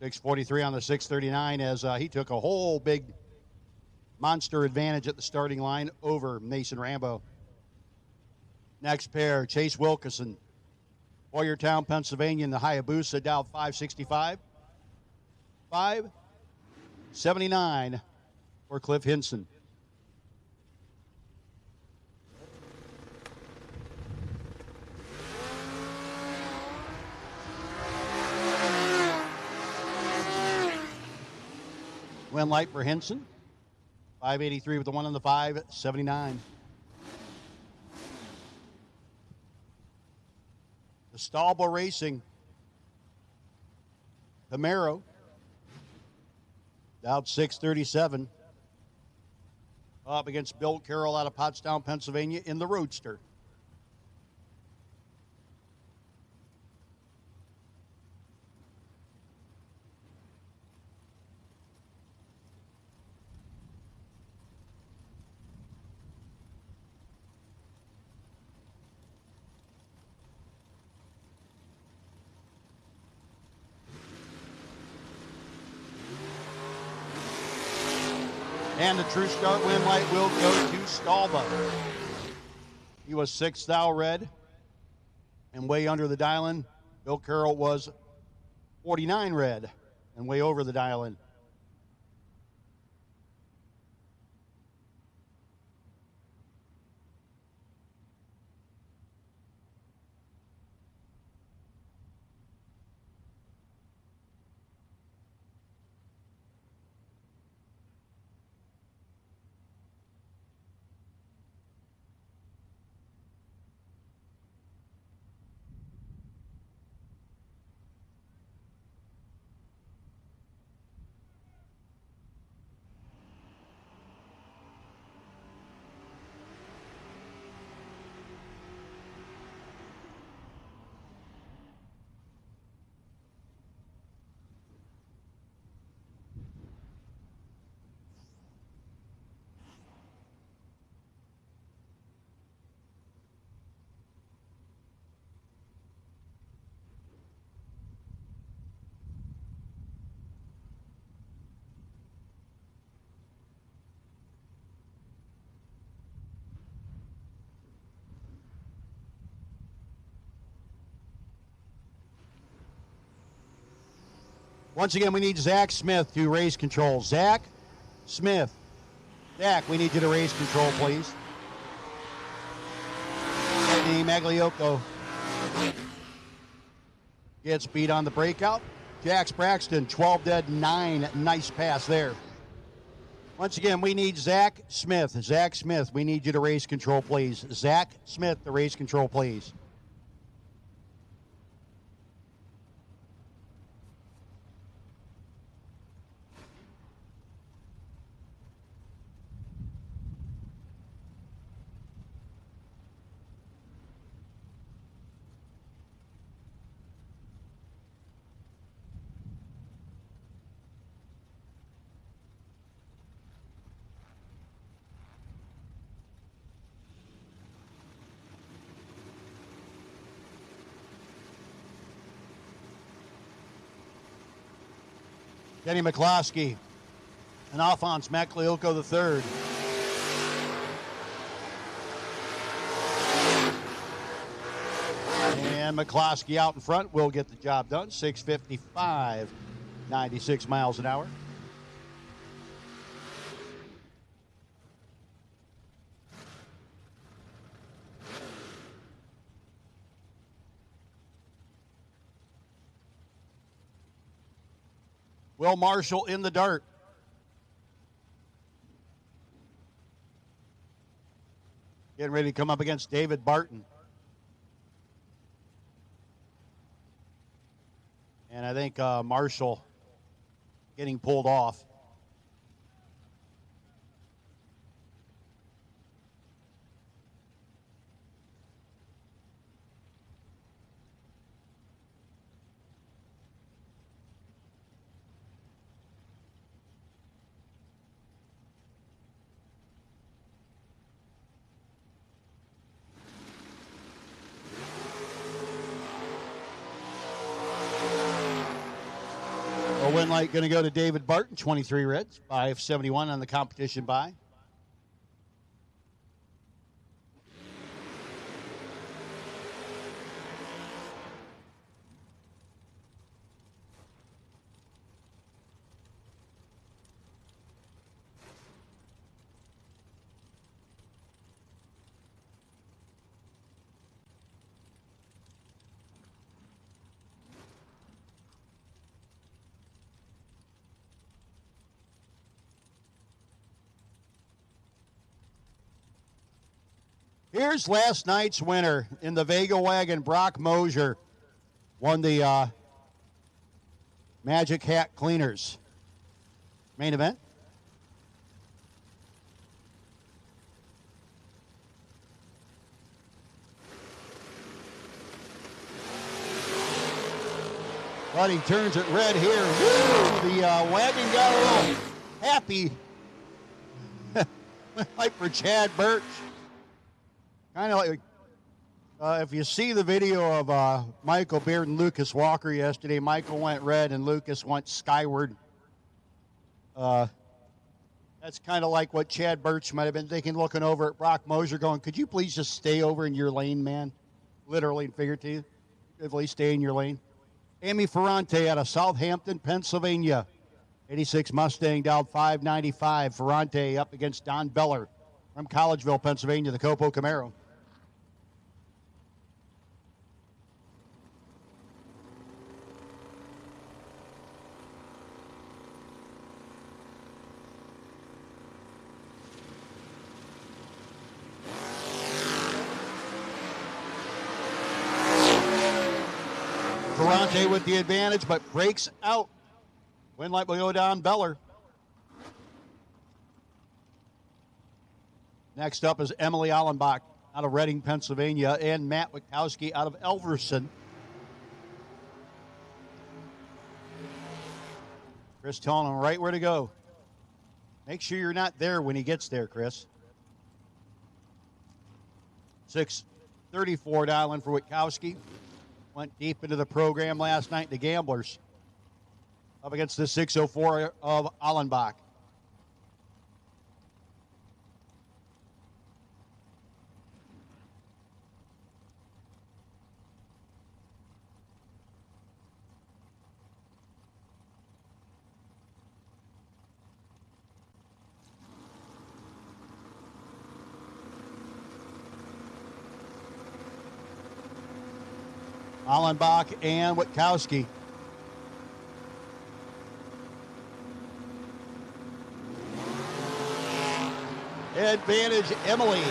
643 on the 639 as he took a whole big monster advantage at the starting line over Mason Rambo. Next pair, Chase Wilkerson Boyertown, Pennsylvania in the Hayabusa, Dow 565. 579 for Cliff Hinson. Win light for Hinson. 583 with the 1 on the 579. The Stahlba Racing Camaro. Out 637. Up against Bill Carroll out of Pottstown, Pennsylvania in the Roadster. And the True Start win light will go to Stahlba. He was 6th thou red and way under the dial-in. Bill Carroll was 49 red and way over the dial-in. Once again, we need Zach Smith to raise control. Zach Smith. Zach, we need you to raise control, please. Anthony Magliocco gets beat on the breakout. Jax Braxton, 12 dead, 9. Nice pass there. Once again, we need Zach Smith. Zach Smith, we need you to raise control, please. Zach Smith, to raise control, please. Kenny McCloskey and Alphonse Magliocco III. And McCloskey out in front will get the job done. 6:55, 96 miles an hour. Will Marshall in the dirt. Getting ready to come up against David Barton. And I think Marshall getting pulled off. Win light going to go to David Barton, 23 reds, 571 on the competition buy. Here's last night's winner in the Vega wagon. Brock Mosier won the Magic Hat Cleaners main event. But he turns it red here. Woo! The wagon got a little happy. Like for Chad Birch. Kind of like, if you see the video of Michael Beard and Lucas Walker yesterday, Michael went red and Lucas went skyward. That's kind of like what Chad Birch might have been thinking, looking over at Brock Mosier going, could you please just stay over in your lane, man? Literally and figuratively stay in your lane. Amy Ferrante out of Southampton, Pennsylvania. 86 Mustang down 595. Ferrante up against Don Beller from Collegeville, Pennsylvania, the Copo Camaro. Ferrante with the advantage, but breaks out. Win light will go down Beller. Next up is Emily Allenbach out of Reading, Pennsylvania, and Matt Wachowski out of Elverson. Chris telling him right where to go. Make sure you're not there when he gets there, Chris. 634 dialing for Wachowski. Went deep into the program last night, the Gamblers. Up against the 604 of Allenbach. Allenbach and Wachowski. Advantage, Emily.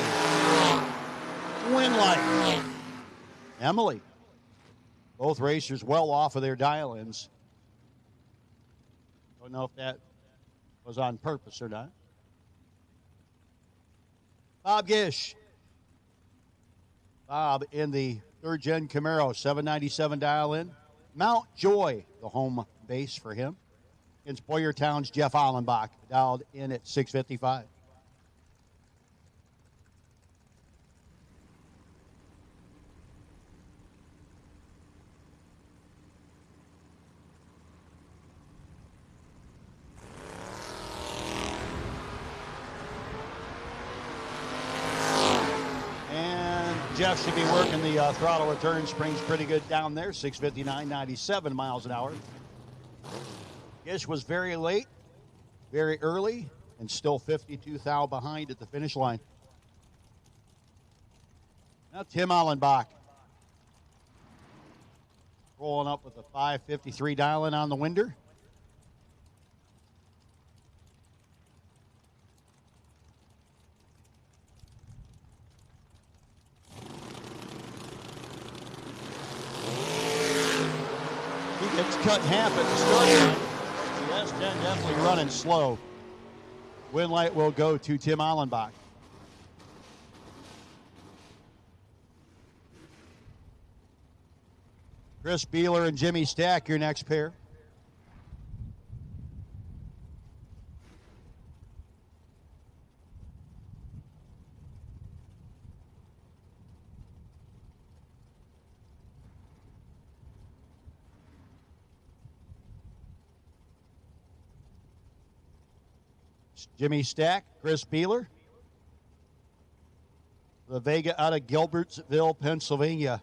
Win light. Emily. Both racers well off of their dial-ins. Don't know if that was on purpose or not. Bob Gish. Bob in the third-gen Camaro, 797 dial-in. Mount Joy, the home base for him. Against Boyertown's Jeff Allenbach, dialed in at 655. Jeff should be working the throttle return springs pretty good down there, 659, 97 miles an hour. Gish was very late, very early, and still 52 thou behind at the finish line. Now Tim Allenbach. Rolling up with a 553 dial-in on the winder. It's cut in half at the start. The S10 definitely running slow. Win light will go to Tim Allenbach. Chris Beeler and Jimmy Stack, your next pair. Jimmy Stack, Chris Beeler. The Vega out of Gilbertsville, Pennsylvania.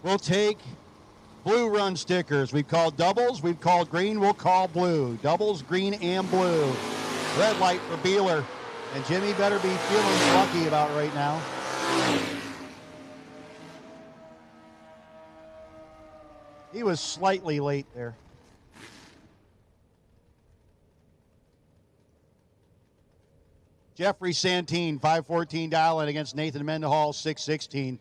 We'll take blue run stickers. We've called doubles, we've called green, we'll call blue. Doubles, green, and blue. Red light for Beeler. And Jimmy better be feeling lucky about right now. He was slightly late there. Jeffrey Santine, 514 dial in against Nathan Mendenhall, 616.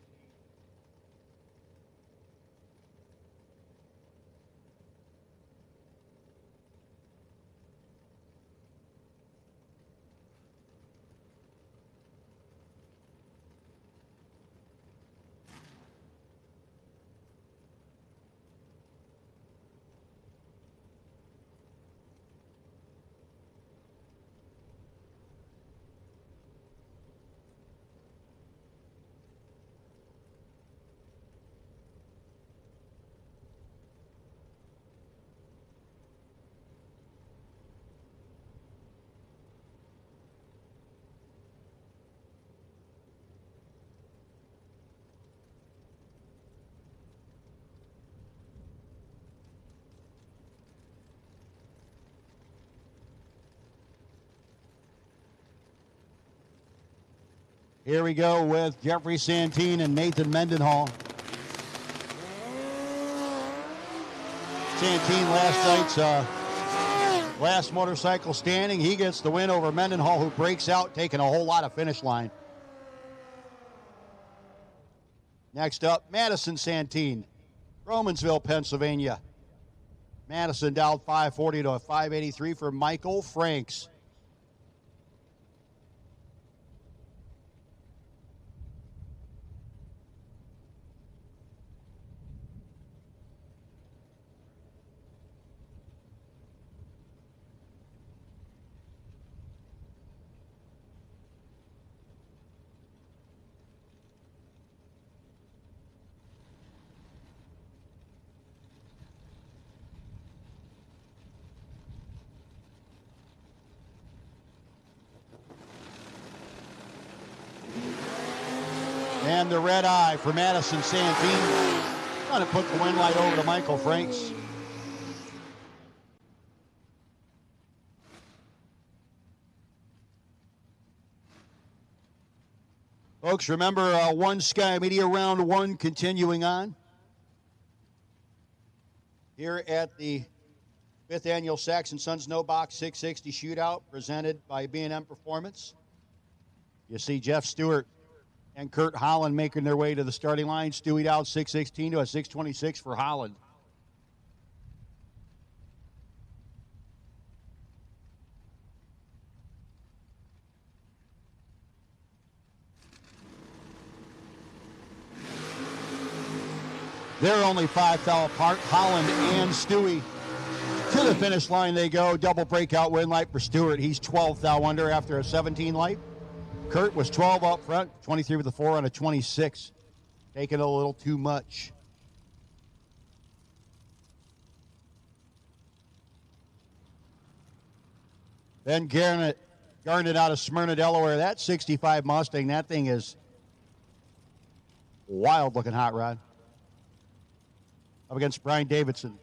Here we go with Jeffrey Santine and Nathan Mendenhall. Santine last night's last motorcycle standing. He gets the win over Mendenhall, who breaks out, taking a whole lot of finish line. Next up, Madison Santine, Romansville, Pennsylvania. Madison dialed 540 to a 583 for Michael Franks. And the red eye for Madison Santine. Trying to put the win light over to Michael Franks. Folks, remember One Sky Media Round 1 continuing on here at the 5th Annual Saxon Sons No Box 660 Shootout presented by B&M Performance. You see Jeff Stewart and Kurt Holland making their way to the starting line. Stewie down 616 to a 626 for Holland. They're only 5 thou apart. Holland and Stewie to the finish line they go. Double breakout win light for Stewart. He's 12 thou under after a 17 light. Kurt was 12 up front, 23 with a 4 on a 26. Taking a little too much. Then Garnett out of Smyrna, Delaware. That 65 Mustang, that thing is wild looking hot rod. Up against Brian Davidson.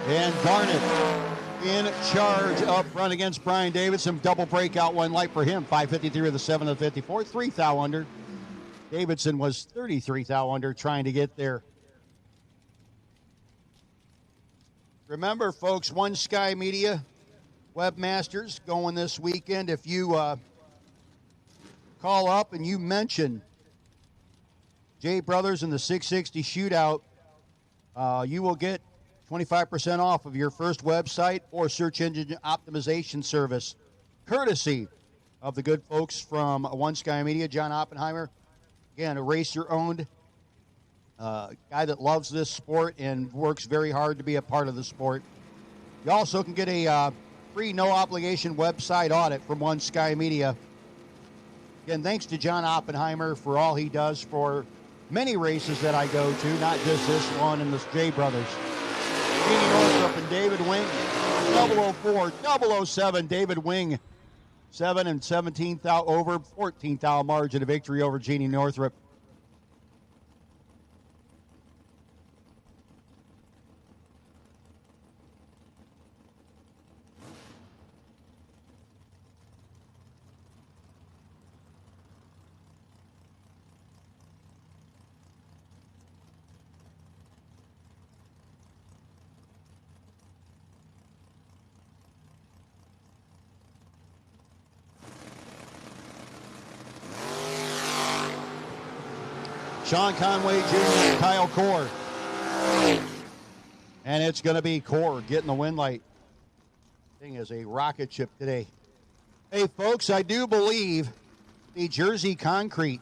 And Garnett in charge up front against Brian Davidson. Double breakout one light for him. 553 with a 7 to 54. 3 thou under. Davidson was 33 thou under trying to get there. Remember, folks, One Sky Media Webmasters going this weekend. If you call up and you mention Jay Brothers in the 660 Shootout, you will get 25% off of your first website or search engine optimization service, courtesy of the good folks from One Sky Media. John Oppenheimer, again, a racer-owned guy that loves this sport and works very hard to be a part of the sport. You also can get a free, no-obligation website audit from One Sky Media. Again, thanks to John Oppenheimer for all he does for many races that I go to, not just this one and the J Brothers. Jeannie Northrop and David Wing, 004, 007, David Wing, 7 and 17 thou over, 14 thou margin of victory over Jeannie Northrop. Sean Conway Jr., Kyle Core. And it's going to be Core getting the win light. Thing is a rocket ship today. Hey, folks, I do believe the Jersey Concrete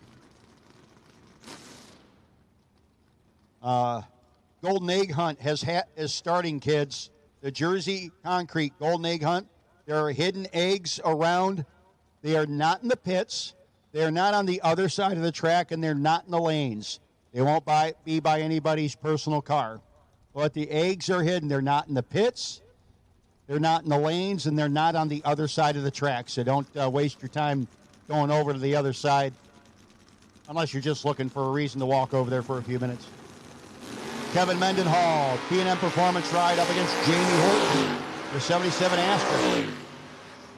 Golden Egg Hunt is starting, kids. The Jersey Concrete Golden Egg Hunt. There are hidden eggs around. They are not in the pits. They are not on the other side of the track, and they're not in the lanes. They won't be by anybody's personal car. But the eggs are hidden. They're not in the pits. They're not in the lanes, and they're not on the other side of the track. So don't waste your time going over to the other side unless you're just looking for a reason to walk over there for a few minutes. Kevin Mendenhall, P&M Performance Ride up against Jamie Horton, the 77 Astra.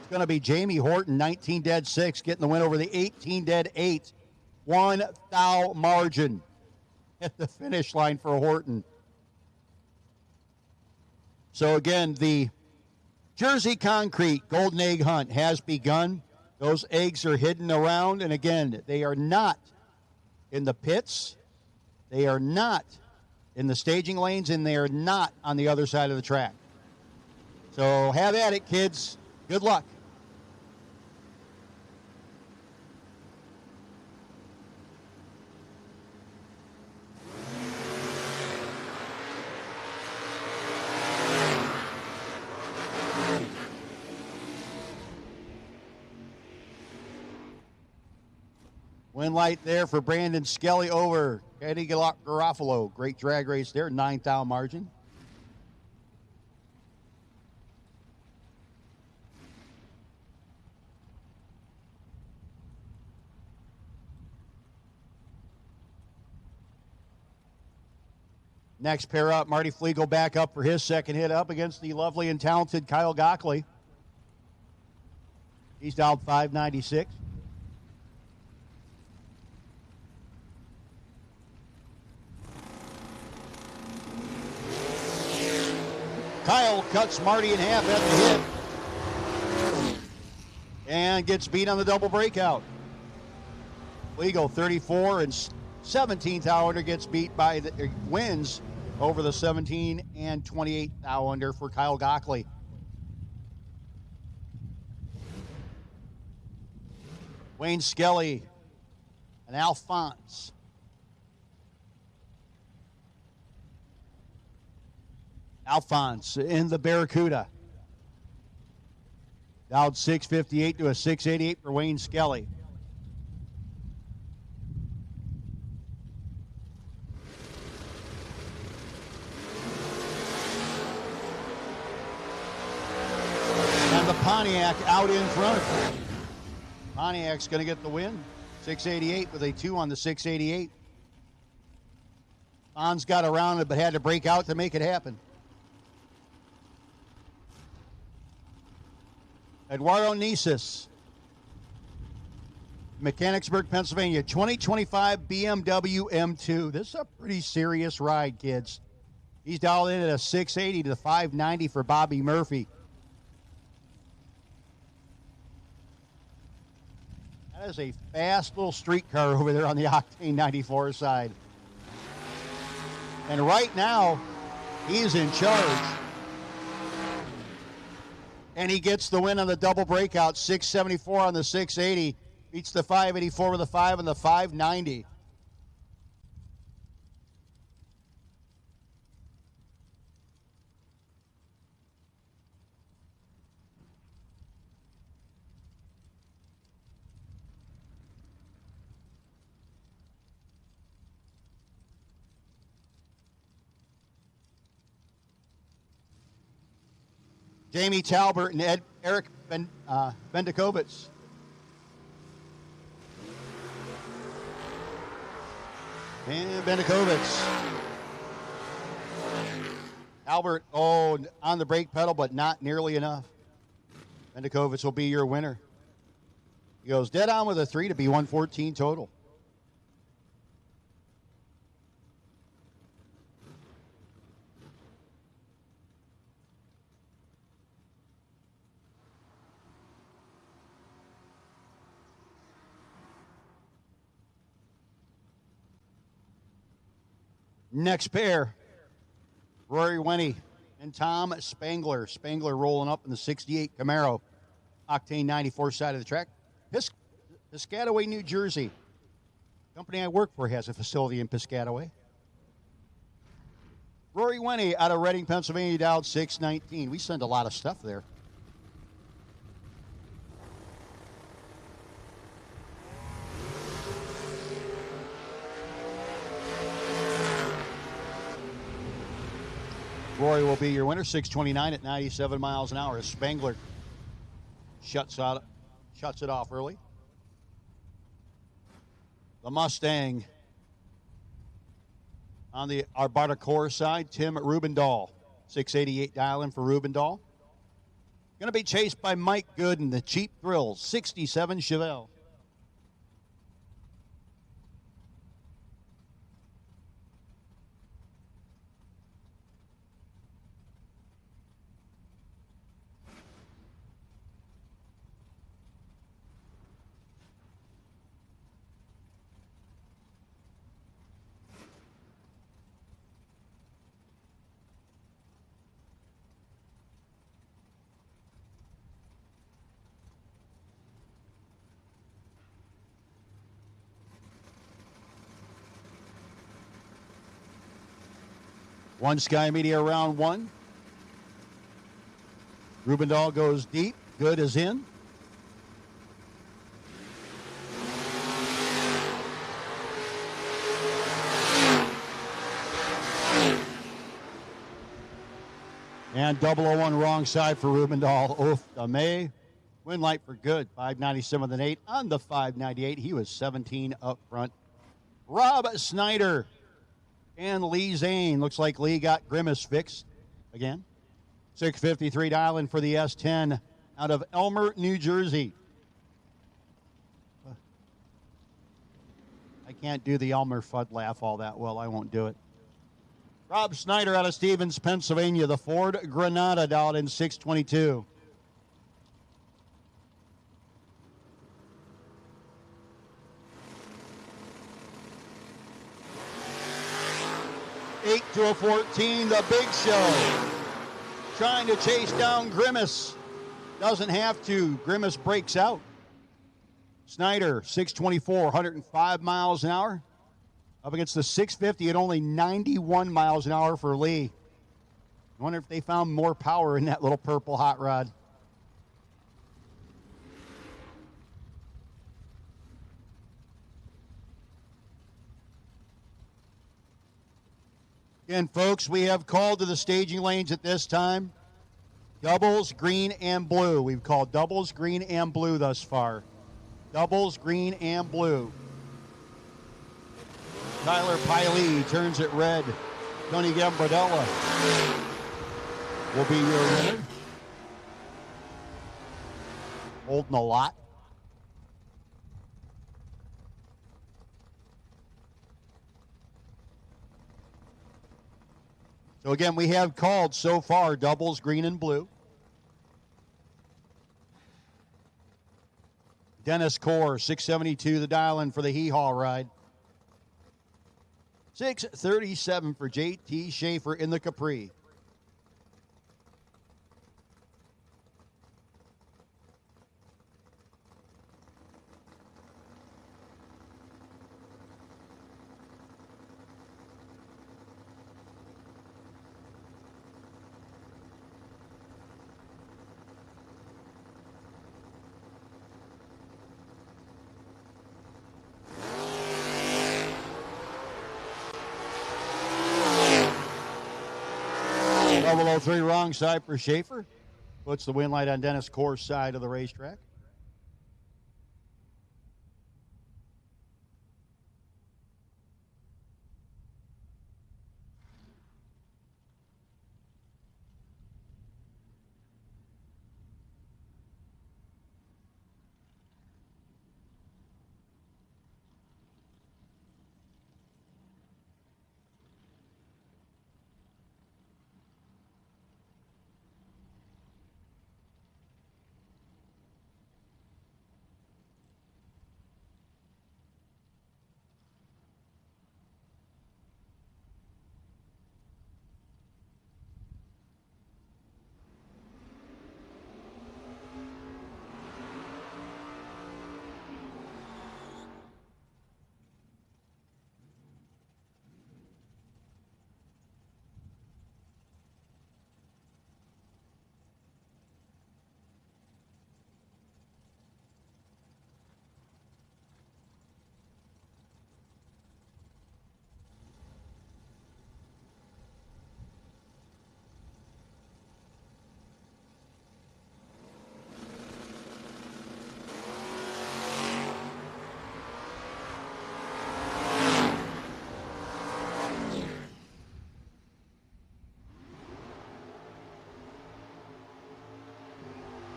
It's going to be Jamie Horton, 19 dead 6, getting the win over the 18 dead 8. 1 thou margin at the finish line for Horton. So again, the Jersey Concrete Golden Egg Hunt has begun. Those eggs are hidden around, and again, they are not in the pits. They are not in the staging lanes, and they are not on the other side of the track. So have at it, kids. Good luck. Win light there for Brandon Skelly over Eddie Garofalo. Great drag race there, 9th thou margin. Next pair up, Marty Flegel back up for his second hit up against the lovely and talented Kyle Gockley. He's down 596. Kyle cuts Marty in half at the hit and gets beat on the double breakout. Flegel 34 and 17th thou under gets beat by the wins over the 17 and 28th thou under for Kyle Gockley. Wayne Skelly and Alphonse. Alphonse in the Barracuda. Down 658 to a 688 for Wayne Skelly. And the Pontiac out in front. Pontiac's going to get the win. 688 with a 2 on the 688. Bonds got around it but had to break out to make it happen. Eduardo Nisis, Mechanicsburg, Pennsylvania, 2025 BMW M2. This is a pretty serious ride, kids. He's dialed in at a 680 to the 590 for Bobby Murphy. That is a fast little street car over there on the Octane 94 side. And right now, he's in charge. And he gets the win on the double breakout, 674 on the 680. Beats the 584 with the 5 and the 590. Jamie Talbert and Eric Bendikovitz. And Bendikovitz. Albert, on the brake pedal, but not nearly enough. Bendikovitz will be your winner. He goes dead on with a 3 to be 114 total. Next pair, Rory Wenny and Tom Spangler. Spangler rolling up in the 68 Camaro, Octane 94 side of the track. Piscataway, New Jersey. Company I work for has a facility in Piscataway. Rory Wenny out of Reading, Pennsylvania, dialed 619. We send a lot of stuff there. Rory will be your winner, 629 at 97 miles an hour as Spangler shuts it off early. The Mustang on the Arbarta Core side, Tim Rubendahl, 688 dial-in for Rubendahl. Going to be chased by Mike Gooden, the Cheap Thrills, 67 Chevelle. One Sky Media round one. Rubendahl goes deep. Good is in. And 001 wrong side for Rubendahl. Oof, May. Win light for good. 597.8 on the 598. He was 17 up front. Rob Snyder and Lee Zane. Looks like Lee got Grimace fixed again. 653 dial-in for the S10 out of Elmer, New Jersey. I can't do the Elmer Fudd laugh all that well. I won't do it. Rob Snyder out of Stevens, Pennsylvania. The Ford Granada dialed in 622. Eight to a 14, the Big Show. Trying to chase down Grimace. Doesn't have to. Grimace breaks out. Snyder, 624, 105 miles an hour. Up against the 650 at only 91 miles an hour for Lee. I wonder if they found more power in that little purple hot rod. Again, folks, we have called to the staging lanes at this time. Doubles, green, and blue. We've called doubles, green, and blue thus far. Doubles, green, and blue. Tyler Piley turns it red. Tony Gambardella will be your winner. Holding a lot. So again, we have called so far doubles, green, and blue. Dennis Core, 672 the dial-in for the hee-haw ride. 637 for J.T. Schaefer in the Capri. Double 03 wrong side for Schaefer. Puts the win light on Dennis Core's side of the racetrack.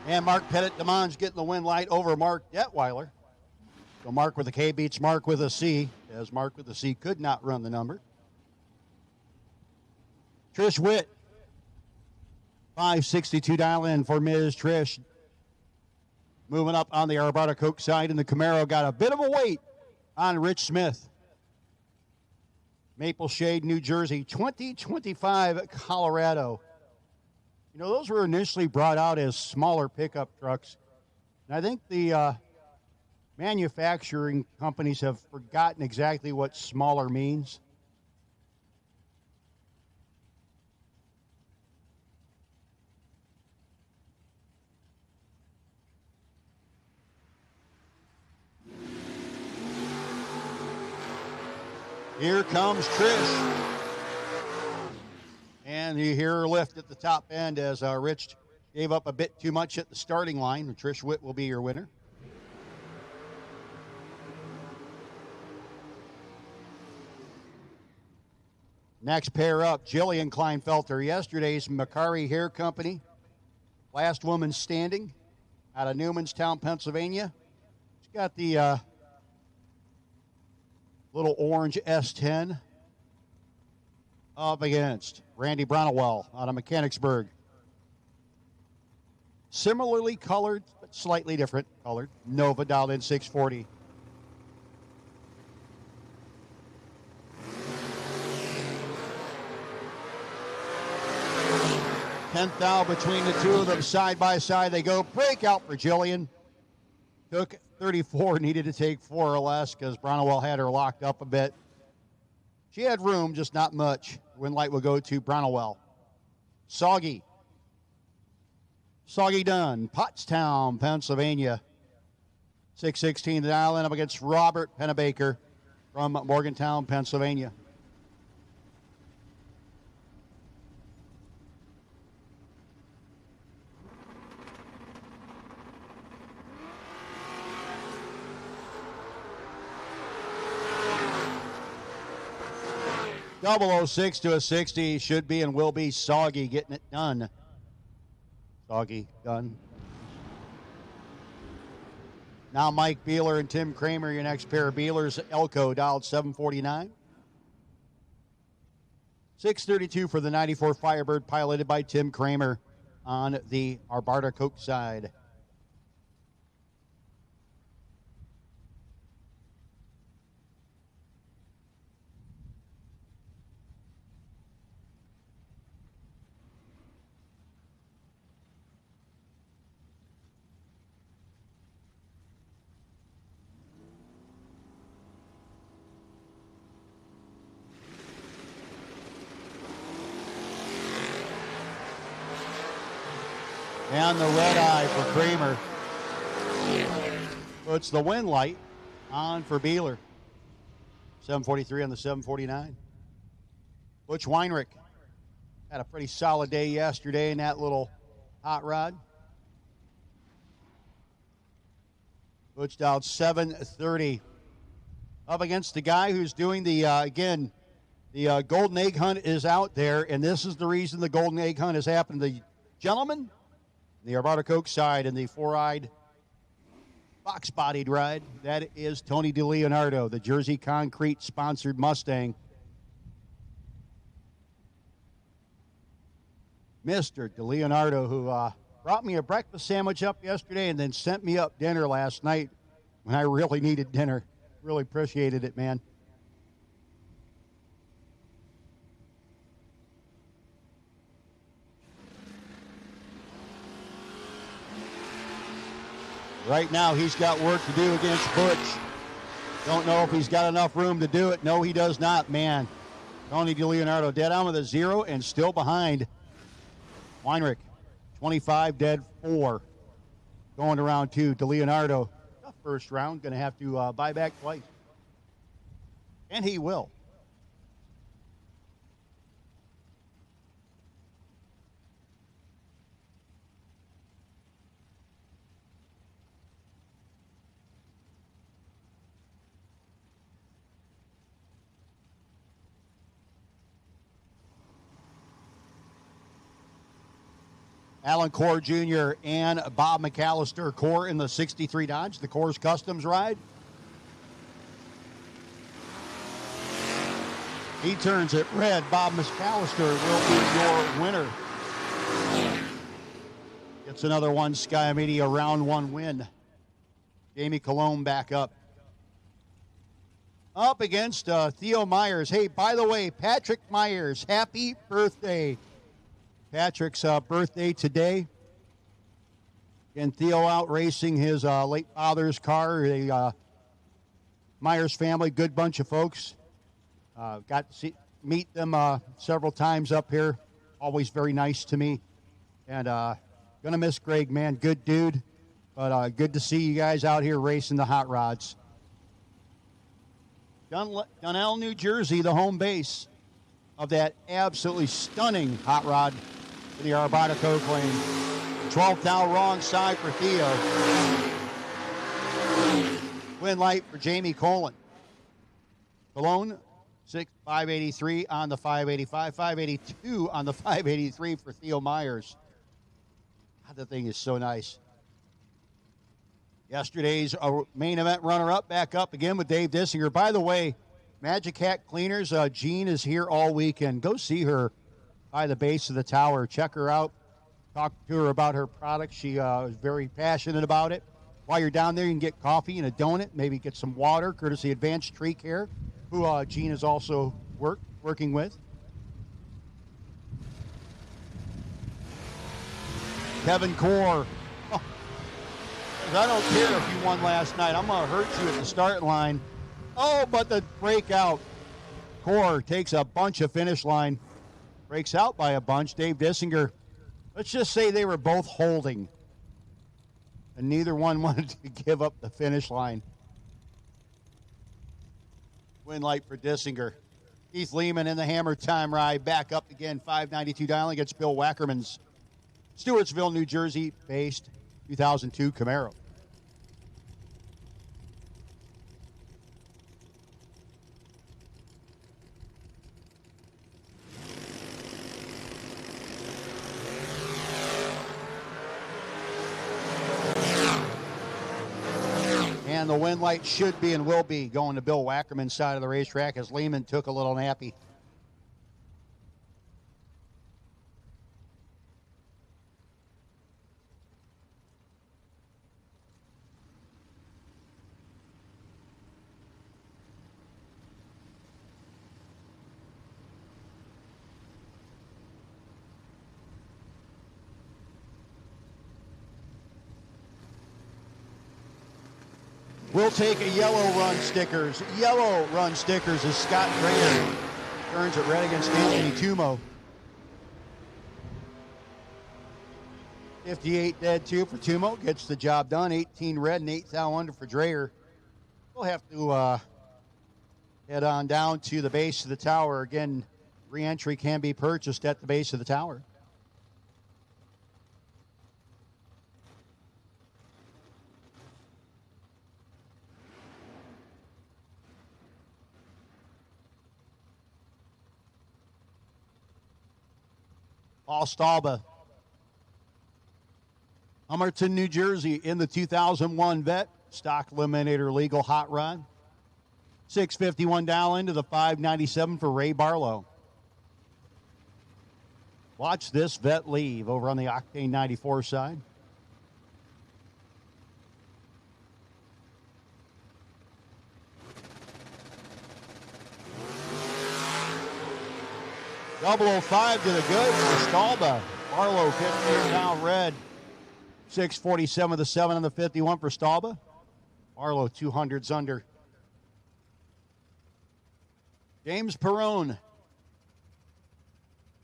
And Mark Pettit DeMon's getting the win light over Mark Detweiler. So Mark with a K beats Mark with a C, as Mark with a C could not run the number. Trish Witt, 562 dial in for Ms. Trish. Moving up on the Arvada Coke side, and the Camaro got a bit of a wait on Rich Smith. Maple Shade, New Jersey, 2025 Colorado. You know, those were initially brought out as smaller pickup trucks. And I think the manufacturing companies have forgotten exactly what smaller means. Here comes Trish. And you hear her lift at the top end as Rich gave up a bit too much at the starting line. Trish Witt will be your winner. Next pair up, Jillian Kleinfelter, yesterday's Macari Hair Company. Last woman standing out of Newmanstown, Pennsylvania. She's got the little orange S10 up against Randy Brownwell out of Mechanicsburg. Similarly colored, but slightly different colored. Nova dialed in 640. Tenth thou between the two of them side by side. They go breakout for Jillian. Took 34, needed to take 4 or less because Brownwell had her locked up a bit. She had room, just not much. Win light will go to Brownwell. Soggy Dunn, Pottstown, Pennsylvania. 616 to dial in up against Robert Pennebaker from Morgantown, Pennsylvania. .006 to a 60 should be and will be Soggy getting it done. Soggy done. Now Mike Beeler and Tim Kramer, your next pair of Beelers. Elko dialed 749. 632 for the 94 Firebird, piloted by Tim Kramer on the Arvada Coke side. And the red eye for Kramer. Puts the win light on for Beeler. 743 on the 749. Butch Weinrich had a pretty solid day yesterday in that little hot rod. Butch dialed 730. Up against the guy who's doing the, again, the Golden Egg Hunt is out there, and this is the reason the Golden Egg Hunt has happened. The gentleman, the Arvada Coke side, and the four-eyed, box-bodied ride, that is Tony DeLeonardo, the Jersey Concrete sponsored Mustang. Mr. DeLeonardo, who brought me a breakfast sandwich up yesterday and then sent me up dinner last night when I really needed dinner. Really appreciated it, man. Right now, he's got work to do against Butch. Don't know if he's got enough room to do it. No, he does not, man. Tony DeLeonardo dead on with a 0 and still behind Weinrich. 25 dead 4. Going to round 2. DeLeonardo, tough first round, going to have to buy back twice. And he will. Alan Core Jr. and Bob McAllister. Core in the 63 Dodge, the Core's Customs ride. He turns it red. Bob McAllister will be your winner. Gets another one Sky Media round one win. Jamie Cologne back up. Up against Theo Myers. Hey, by the way, Patrick Myers, happy birthday. Patrick's birthday today. And Theo out racing his late father's car. The Myers family, good bunch of folks. Got to meet them several times up here. Always very nice to me. And gonna miss Greg, man. Good dude. But good to see you guys out here racing the hot rods. Dunnell, New Jersey, the home base of that absolutely stunning hot rod for the Arbata Coke Lane. 12th now, wrong side for Theo. Win light for Jamie Cologne. 583 on the 585, 582 on the 583 for Theo Myers. God, the thing is so nice. Yesterday's main event runner-up back up again with Dave Dissinger. By the way, Magic Hat Cleaners, Jean is here all weekend. Go see her by the base of the tower. Check her out. Talk to her about her product. She is very passionate about it. While you're down there, you can get coffee and a donut, maybe get some water, courtesy Advanced Tree Care, who Jean is also working with. Kevin Core. I don't care if you won last night. I'm going to hurt you at the start line. Oh, but the breakout. Core takes a bunch of finish line. Breaks out by a bunch. Dave Dissinger, let's just say they were both holding. And neither one wanted to give up the finish line. Win light for Dissinger. Keith Lehman in the Hammer Time ride. Back up again. 592 dialing against Bill Wackerman's Stewartsville, New Jersey based 2002 Camaro. And the win light should be and will be going to Bill Wackerman's side of the racetrack as Lehman took a little nappy. We'll take a yellow run stickers. Yellow run stickers as Scott Grayer turns it red against Anthony Tumo. 58 dead 2 for Tumo. Gets the job done. 18 red and 8 thou under for Dreyer. We'll have to head on down to the base of the tower. Again, re-entry can be purchased at the base of the tower. Paul Stalba, Humerton, New Jersey, in the 2001 Vet Stock Eliminator Legal Hot Rod. 651 down into the 597 for Ray Barlow. Watch this Vet leave over on the Octane 94 side. .005 to the good for Stalba. Barlow 15 down red. 647 the 7 on the 51 for Stalba. Barlow 200s under. James Perrone.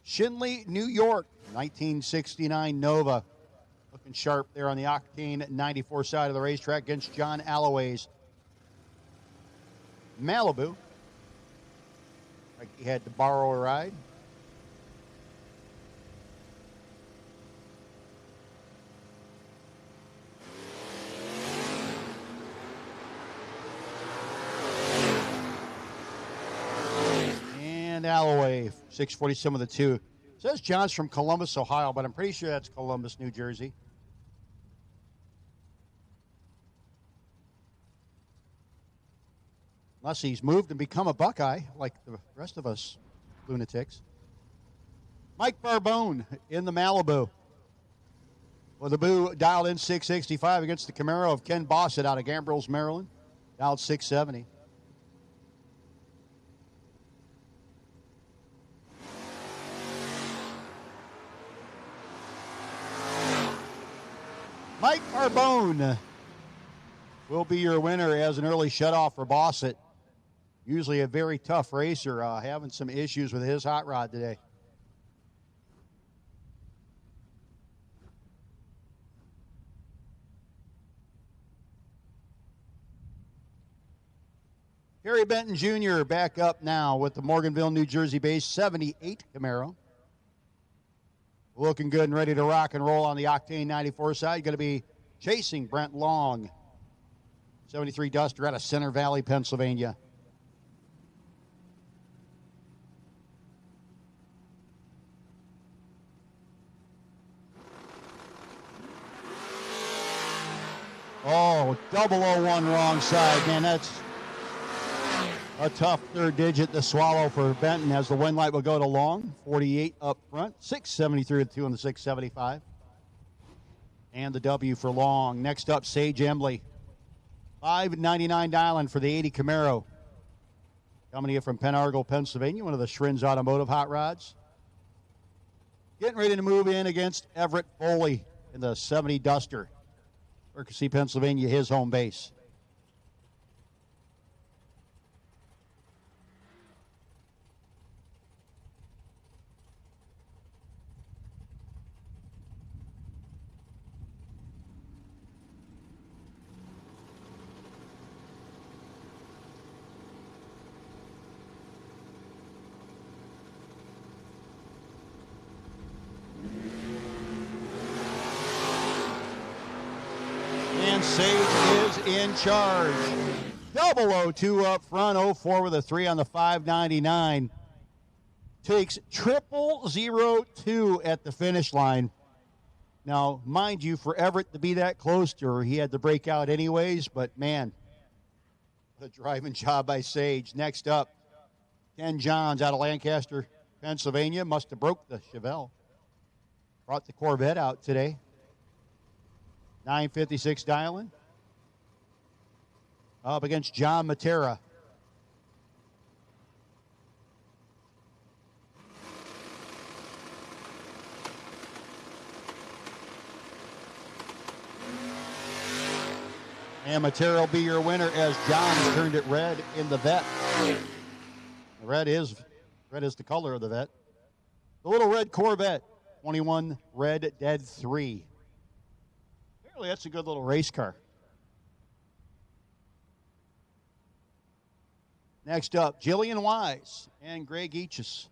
Shinley, New York. 1969 Nova. Looking sharp there on the Octane 94 side of the racetrack against John Alloway's Malibu. Like he had to borrow a ride. And Alloway, 647 of the 2. says John's from Columbus, Ohio, but I'm pretty sure that's Columbus, New Jersey. Unless he's moved and become a Buckeye, like the rest of us lunatics. Mike Barbone in the Malibu. With the Boo dialed in 665 against the Camaro of Ken Bossett out of Gambrills, Maryland. Dialed 670. Mike Barbone will be your winner as an early shutoff for Bossett. Usually a very tough racer, having some issues with his hot rod today. Harry Benton Jr. back up now with the Morganville, New Jersey-based 78 Camaro. Looking good and ready to rock and roll on the Octane 94 side. Going to be chasing Brent Long. 73 Duster out of Center Valley, Pennsylvania. Oh, 001 wrong side. Man, that's a tough third digit to swallow for Benton as the win light will go to Long. 48 up front. 673 to 2 on the 675. And the W for Long. Next up, Sage Embley. $5.99 dialing for the 80 Camaro. Coming here from Penargle, Pennsylvania, one of the Schrin's Automotive hot rods. Getting ready to move in against Everett Foley in the 70 Duster. Berkshire, Pennsylvania, his home base. Sage is in charge. 002 up front, 04 with a 3 on the 599. Takes 0002 at the finish line. Now, mind you, for Everett to be that close to her, he had to break out anyways, but man, what a driving job by Sage. Next up, Ken Johns out of Lancaster, Pennsylvania. Must have broke the Chevelle. Brought the Corvette out today. 956 dialing. Up against John Matera. And Matera will be your winner as John has turned it red in the Vet. The red is the color of the Vet. The little red Corvette, 21 red dead 3. That's a good little race car. Next up, Jillian Wise and Greg Eaches.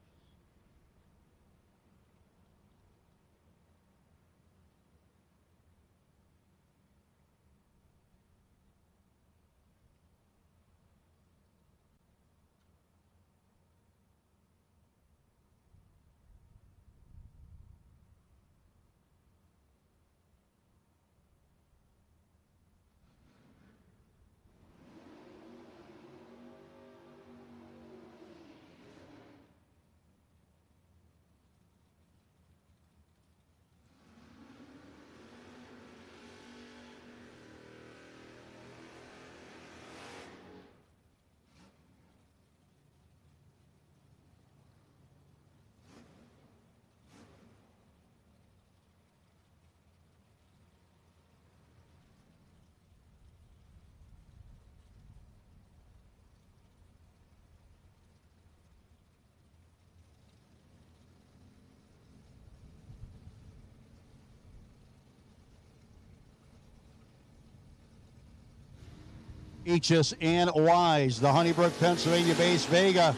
Eaches and Wise, the Honeybrook, Pennsylvania-based Vega.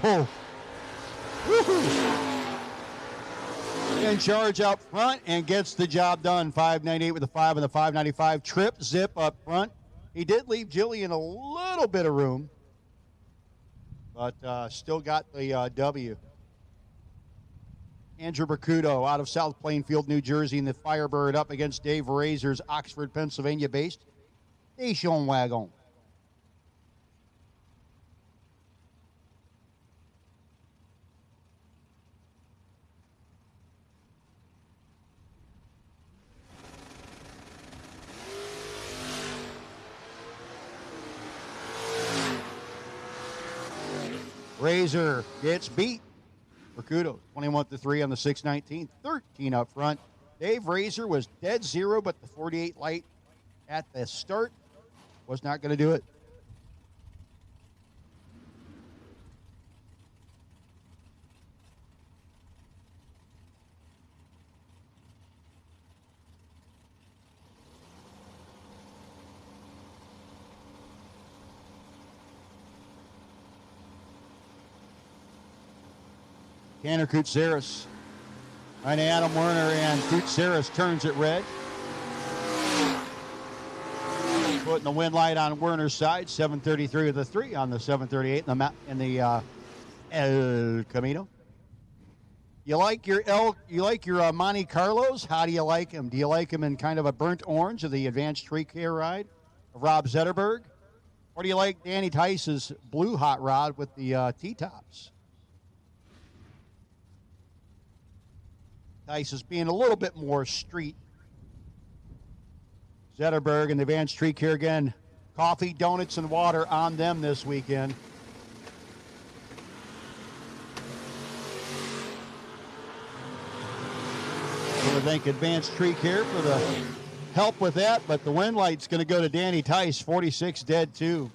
Oh, woo-hoo. In charge up front and gets the job done. 598 with the 5 and the 595. Trip zip up front. He did leave Jillian a little bit of room, but still got the W. Andrew Bercudo out of South Plainfield, New Jersey, and the Firebird up against Dave Razor's Oxford, Pennsylvania-based station wagon. Razor gets beat. Bercudo, 21-3 on the 619, 13 up front. Dave Razor was dead zero, but the 48 light at the start was not going to do it. Tanner Koutsaris. Right, Adam Werner and Koutsaris turns it red. Putting the win light on Werner's side. 733 with the 3 on the 738 in the El Camino. You like your Monte Carlos? How do you like them? Do you like them in kind of a burnt orange of the advanced tree care ride of Rob Zetterberg? Or do you like Danny Tice's blue hot rod with the T-tops? Tice is being a little bit more street. Zetterberg and the advanced tree care again. Coffee, donuts, and water on them this weekend. I thank Advanced Tree Care for the help with that, but the win light's going to go to Danny Tice, 46 dead 2.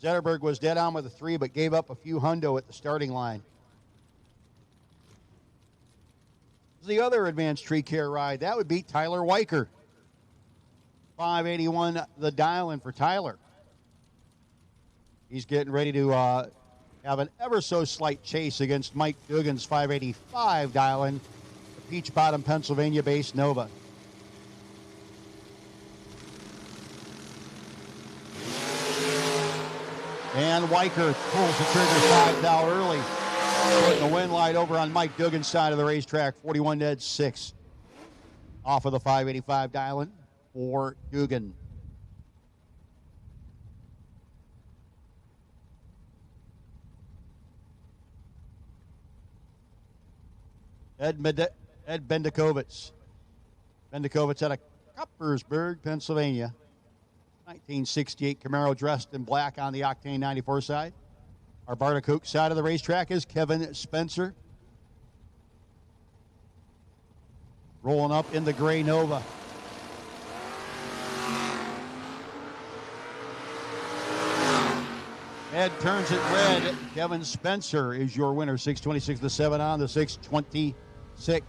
Zetterberg was dead on with a 3, but gave up a few hundo at the starting line. The other Advanced Tree Care ride, that would be Tyler Weicker. 581 the dial-in for Tyler. He's getting ready to have an ever so slight chase against Mike Dugan's 585 dial-in, the Peach Bottom, Pennsylvania-based Nova. And Weicker pulls the trigger 5 out early. Putting the win light over on Mike Dugan's side of the racetrack, 41 dead 6. Off of the 585 dial-in for Dugan. Ed Bendikovitz. Bendikovitz out of Coppersburg, Pennsylvania. 1968 Camaro dressed in black on the Octane 94 side. Our Barticook side of the racetrack is Kevin Spencer. Rolling up in the gray Nova. Ed turns it red. Kevin Spencer is your winner. 626 the 7 on the 626.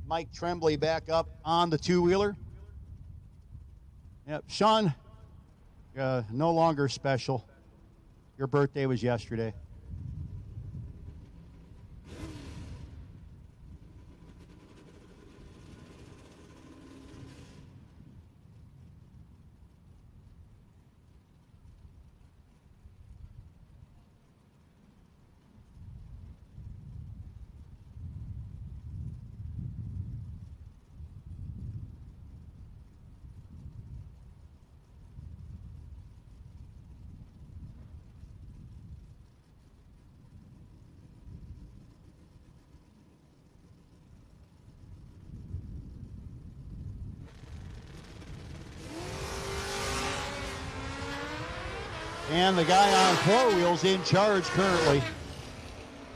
Mike Tremblay back up on the two-wheeler. Yep, Sean, no longer special. Your birthday was yesterday. And the guy on four wheels in charge currently.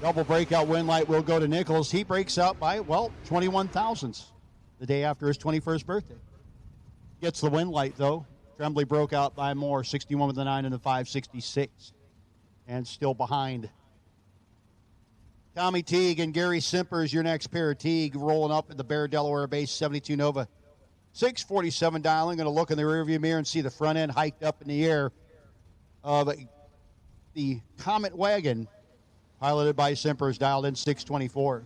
Double breakout win light will go to Nichols. He breaks out by, 21 thousandths the day after his 21st birthday. Gets the win light, though. Tremblay broke out by more, 61 with the 9 and the 566. And still behind. Tommy Teague and Gary Simpers, your next pair of Teague, rolling up at the Bear, Delaware base, 72 Nova. 647 dialing. Going to look in the rearview mirror and see the front end hiked up in the air of the Comet wagon, piloted by Simpers, dialed in 624.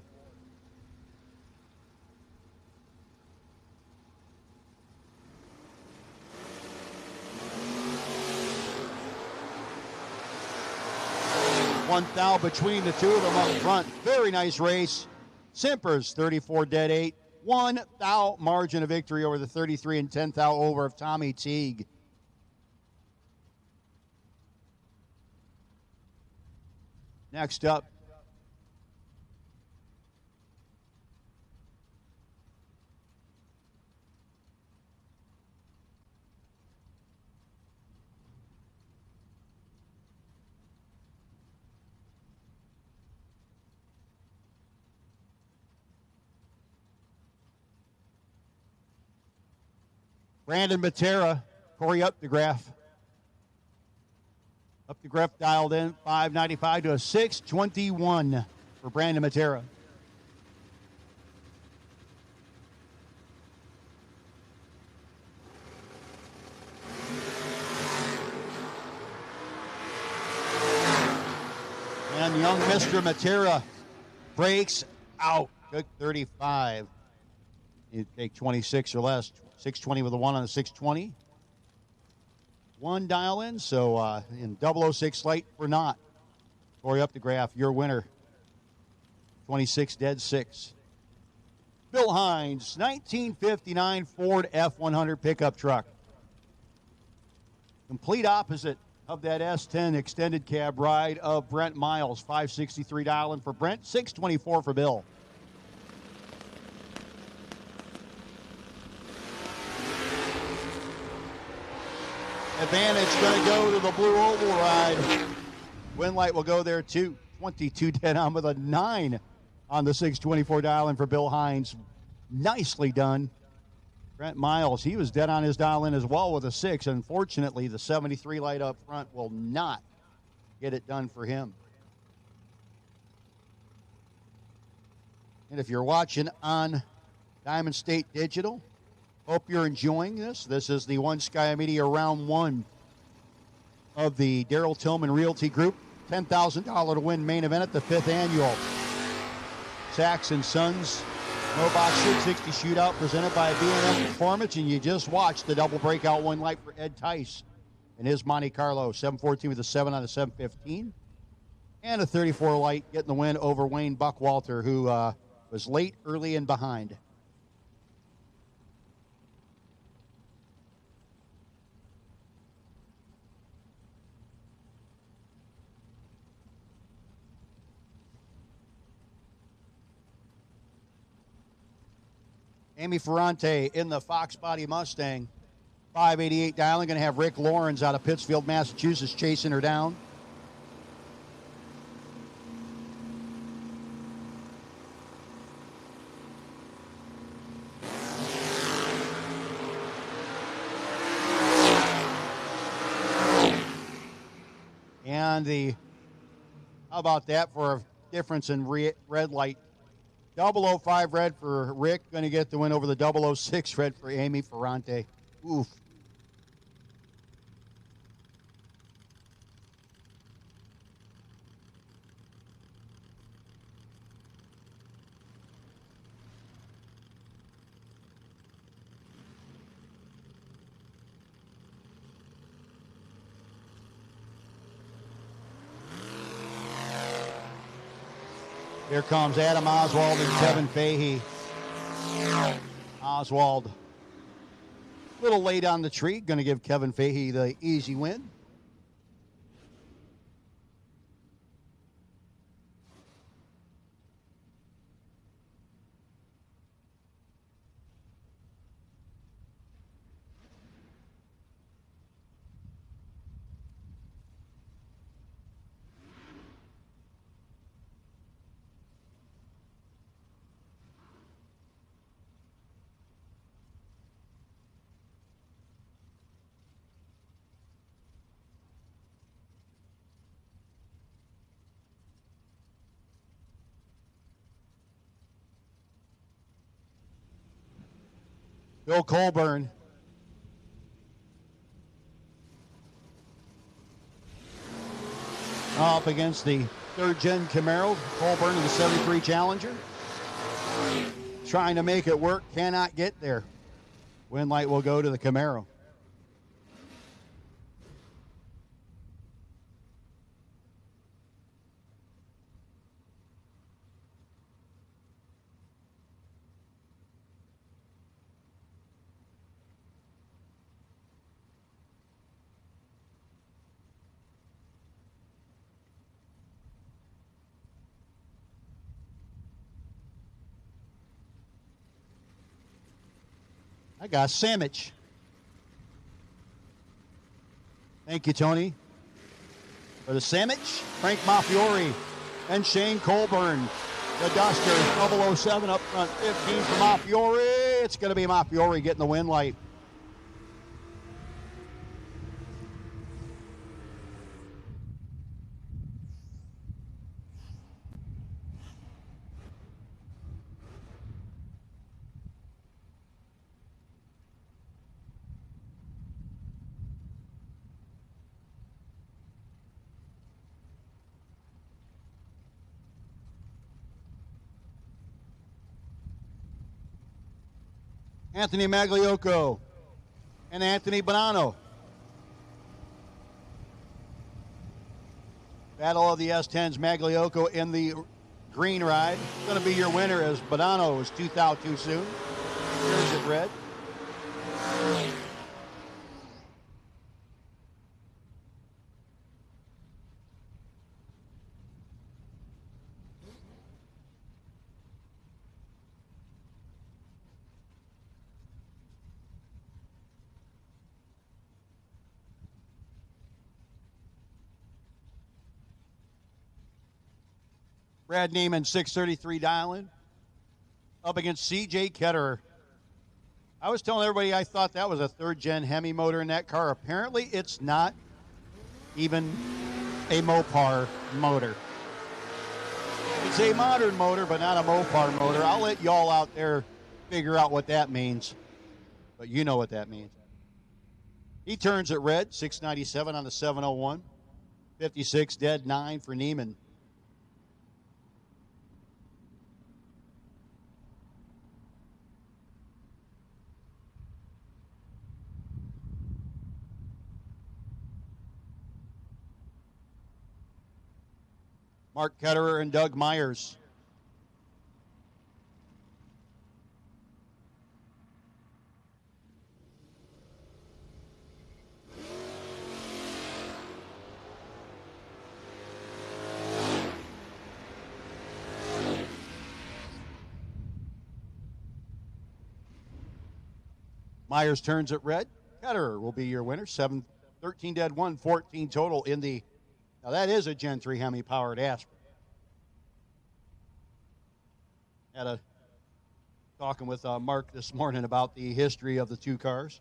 1 thou between the two of them up front. Very nice race. Simpers 34 dead 8. 1 thou margin of victory over the 33 and 10 thou over of Tommy Teague. Next up, Brandon Matera, Corey Updegraff. Updegraff dialed in 595 to a 621 for Brandon Matera. And young Mr. Matera breaks out. Good 35. You take 26 or less. 620 with a 1 on a 620. 1 dial in, so in 006 light for not. Corey Updegraff, your winner. 26 dead 6. Bill Hines, 1959 Ford F100 pickup truck. Complete opposite of that S10 extended cab ride of Brent Miles. 563 dial in for Brent, 624 for Bill. Advantage going to go to the Blue Oval ride. Win light will go there too. 22 dead on with a 9 on the 624 dial in for Bill Hines. Nicely done. Brent Miles, he was dead on his dial in as well with a 6. Unfortunately, the 73 light up front will not get it done for him. And if you're watching on Diamond State Digital, hope you're enjoying this. This is the One Sky Media Round 1 of the Darrell Tillman Realty Group. $10,000 to win main event at the 5th annual Sachs and Sons No Box 660 Shootout presented by B&M Performance. And you just watched the double breakout one light for Ed Tice and his Monte Carlo. 714 with a 7 on a 715. And a 34 light getting the win over Wayne Buckwalter, who was late, early, and behind. Amy Ferrante in the Fox Body Mustang. 588 dialing. Going to have Rick Lawrence out of Pittsfield, Massachusetts, chasing her down. And how about that for a difference in red light? 005 red for Rick, going to get the win over the 006 red for Amy Ferrante. Oof. Here comes Adam Oswald and Kevin Fahey. Oswald, a little late on the tree. Going to give Kevin Fahey the easy win. Bill Colburn. Up against the third-gen Camaro. Colburn in the 73 Challenger. Trying to make it work. Cannot get there. Win light will go to the Camaro. I got a sandwich. Thank you, Tony. For the sandwich, Frank Maffiori and Shane Colburn. The Duster, 007 up front, 15 for Maffiori. It's going to be Maffiori getting the win light. Anthony Magliocco and Anthony Bonanno. Battle of the S10s, Magliocco in the green ride. Going to be your winner as Bonanno was tooth out too soon. There's it red. Brad Neiman, 633 dialing. Up against C.J. Ketterer. I was telling everybody I thought that was a third-gen Hemi motor in that car. Apparently, it's not even a Mopar motor. It's a modern motor, but not a Mopar motor. I'll let y'all out there figure out what that means. But you know what that means. He turns it red, 697 on the 701. 56 dead, 9 for Neiman. Mark Ketterer and Doug Myers. Myers turns it red. Ketterer will be your winner. 13 dead, 114 total in the. Now that is a Gen 3 Hemi powered Aspen. Had a talking with Mark this morning about the history of the two cars.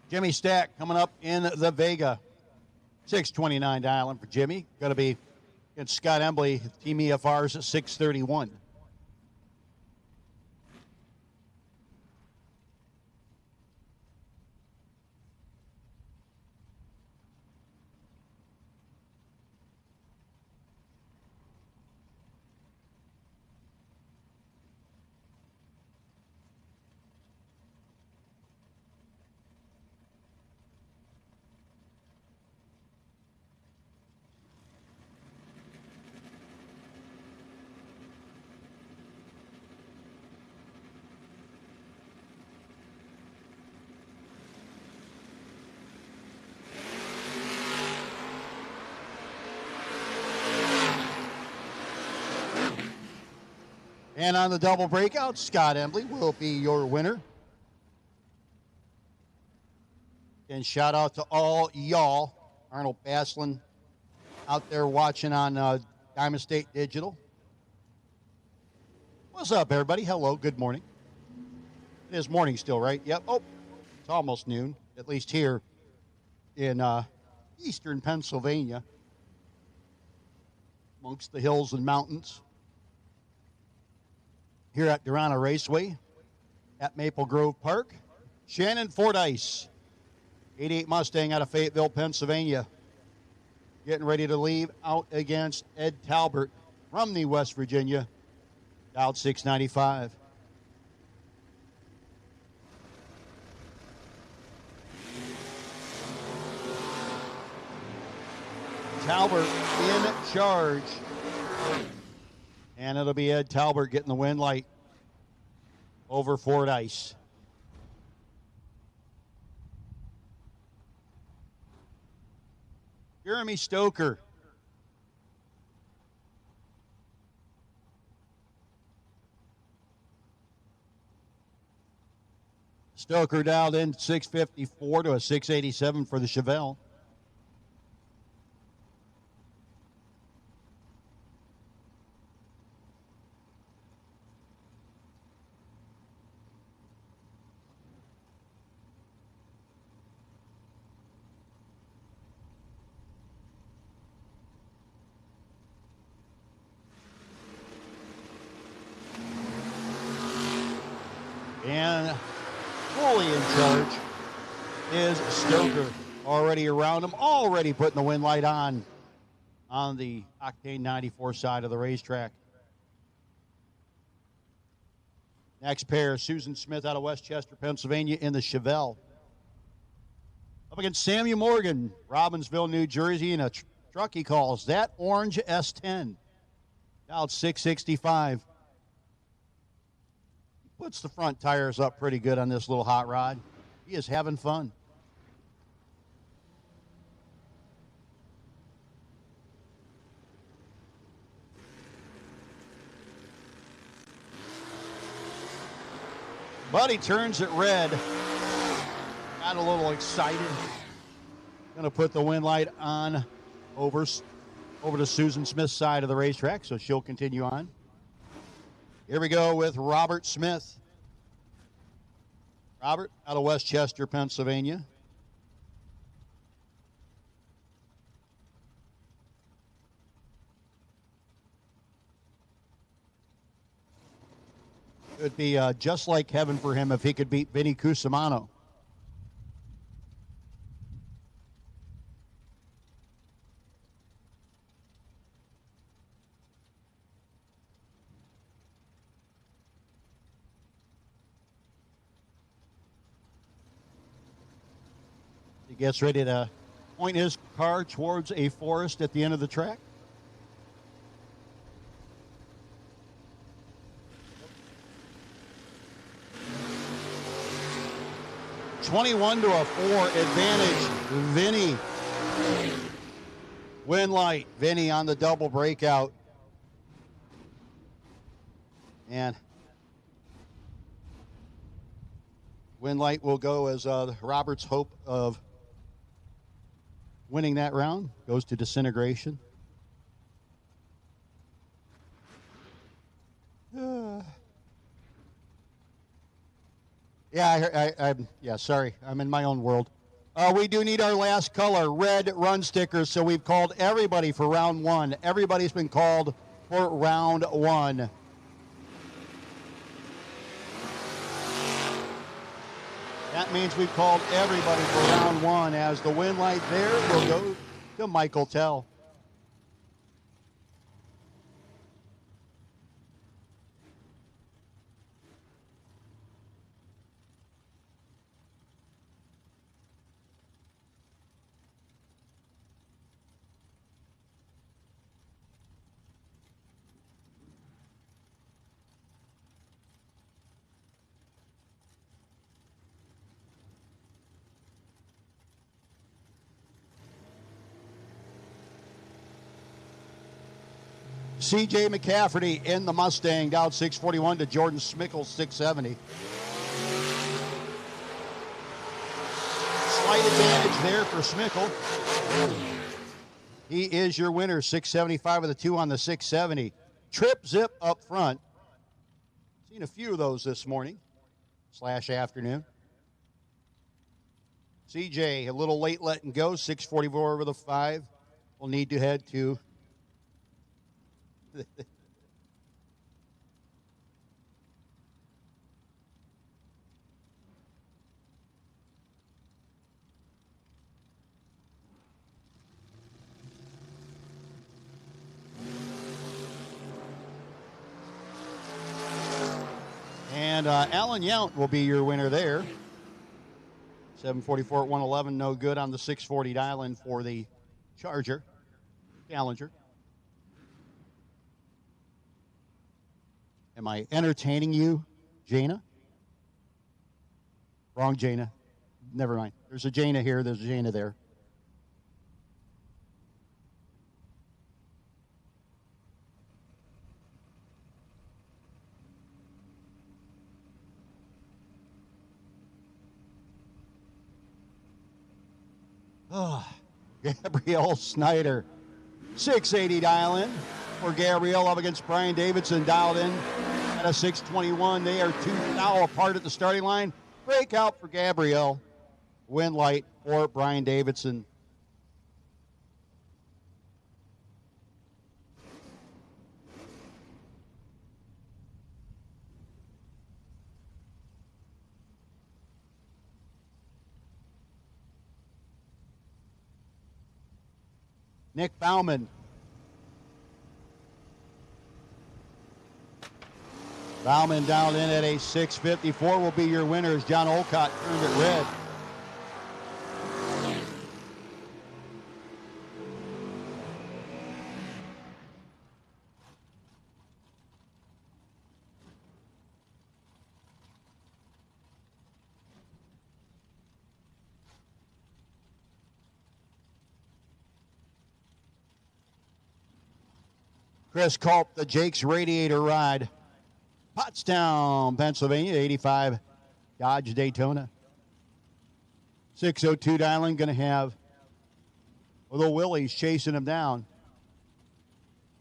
Jimmy Stack coming up in the Vega. 629 dialing for Jimmy. Going to be against Scott Embley, Team EFR's at 631. And on the double breakout, Scott Embley will be your winner. And shout out to all y'all. Arnold Baslin out there watching on Diamond State Digital. What's up, everybody? Hello, good morning. It is morning still, right? Yep. Oh, it's almost noon, at least here in eastern Pennsylvania, amongst the hills and mountains. Here at Darana Raceway at Maple Grove Park. Shannon Fordyce, 88 Mustang out of Fayetteville, Pennsylvania, getting ready to leave out against Ed Talbert from the West Virginia, dialed 695. Talbert in charge. And it'll be Ed Talbert getting the win light over Fordyce. Jeremy Stoker. Stoker dialed in 654 to a 687 for the Chevelle. And fully in charge is Stoker. Already around him, already putting the win light on the Octane 94 side of the racetrack. Next pair, Susan Smith out of Westchester, Pennsylvania in the Chevelle. Up against Samuel Morgan, Robbinsville, New Jersey, in a truck he calls that orange S10. Dialed 665. Puts the front tires up pretty good on this little hot rod. He is having fun. But he turns it red. Got a little excited. Going to put the win light on over to Susan Smith's side of the racetrack, so she'll continue on. Here we go with Robert Smith. Robert out of Westchester, Pennsylvania. It would be just like heaven for him if he could beat Vinny Cusimano. He gets ready to point his car towards a forest at the end of the track. (21 to a 4) advantage. Vinny. Win light. Vinny on the double breakout. And win light will go as Robert's hope of winning that round goes to disintegration. Yeah, sorry. I'm in my own world. We do need our last color, red run stickers, so we've called everybody for round one. Everybody's been called for round one. That means we've called everybody for round one, as the win light there will go to Michael Tell. C.J. McCafferty in the Mustang, down 641 to Jordan Smickles, 670. Slight advantage there for Smickle. He is your winner, 675 with a 2 on the 670. Trip zip up front. Seen a few of those this morning / afternoon. CJ, a little late letting go, 644 over the 5. We'll need to head to and Alan Yount will be your winner there. 744 at 111, no good on the 640 dial-in for the Challenger. Am I entertaining you, Jana? Wrong Jana. Never mind. There's a Jana here, there's a Jana there. Oh, Gabrielle Snyder, 680 dial-in for Gabrielle up against Brian Davidson, dialed in at a 621. They are 2 now apart at the starting line. Breakout for Gabrielle. Win light for Brian Davidson. Nick Bauman. Bauman down in at a 654 will be your winner as John Olcott turned it red. Chris Culp, the Jake's Radiator Ride. Pottstown, Pennsylvania, 85 Dodge Daytona. 602 dialing, going to have little Willie's chasing him down.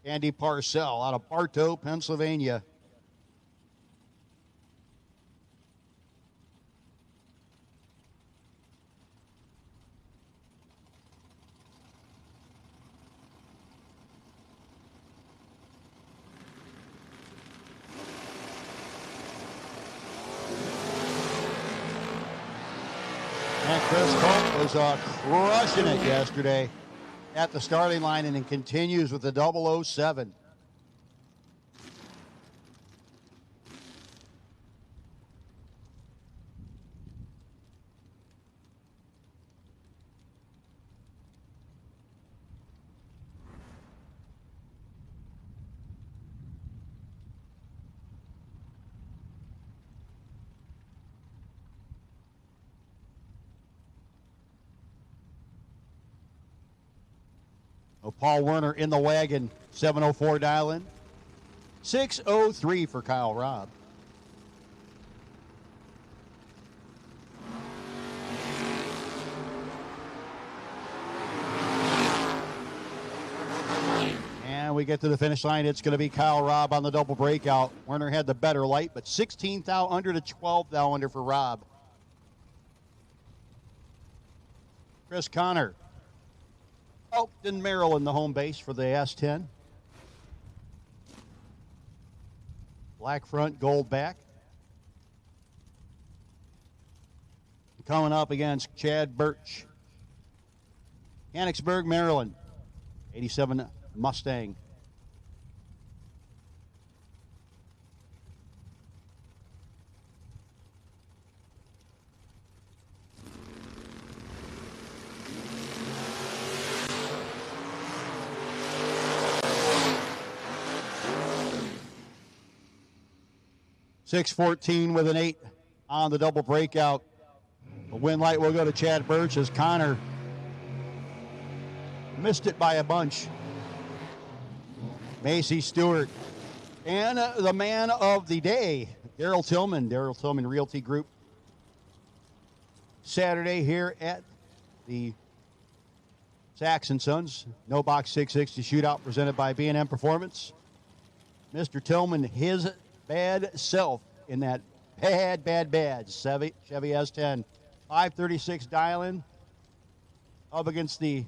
Andy Parcell out of Bartow, Pennsylvania. And Chris Culp was crushing it yesterday at the starting line and then continues with the 007. Paul Werner in the wagon, 704 dial in. 603 for Kyle Robb. And we get to the finish line. It's going to be Kyle Robb on the double breakout. Werner had the better light, but 16 thou under to 12 thou under for Robb. Chris Connor. Elkton, Maryland, the home base for the S10. Black front, gold back. Coming up against Chad Birch. Mechanicsburg, Maryland. 87 Mustang. .614 with an 8 on the double breakout. The win light will go to Chad Birch as Connor missed it by a bunch. Macy Stewart. And the man of the day, Daryl Tillman Realty Group. Saturday here at the Saxon Sons No Box 660 Shootout presented by B&M Performance. Mr. Tillman, his bad self in that bad Chevy S10 536 dial-in up against the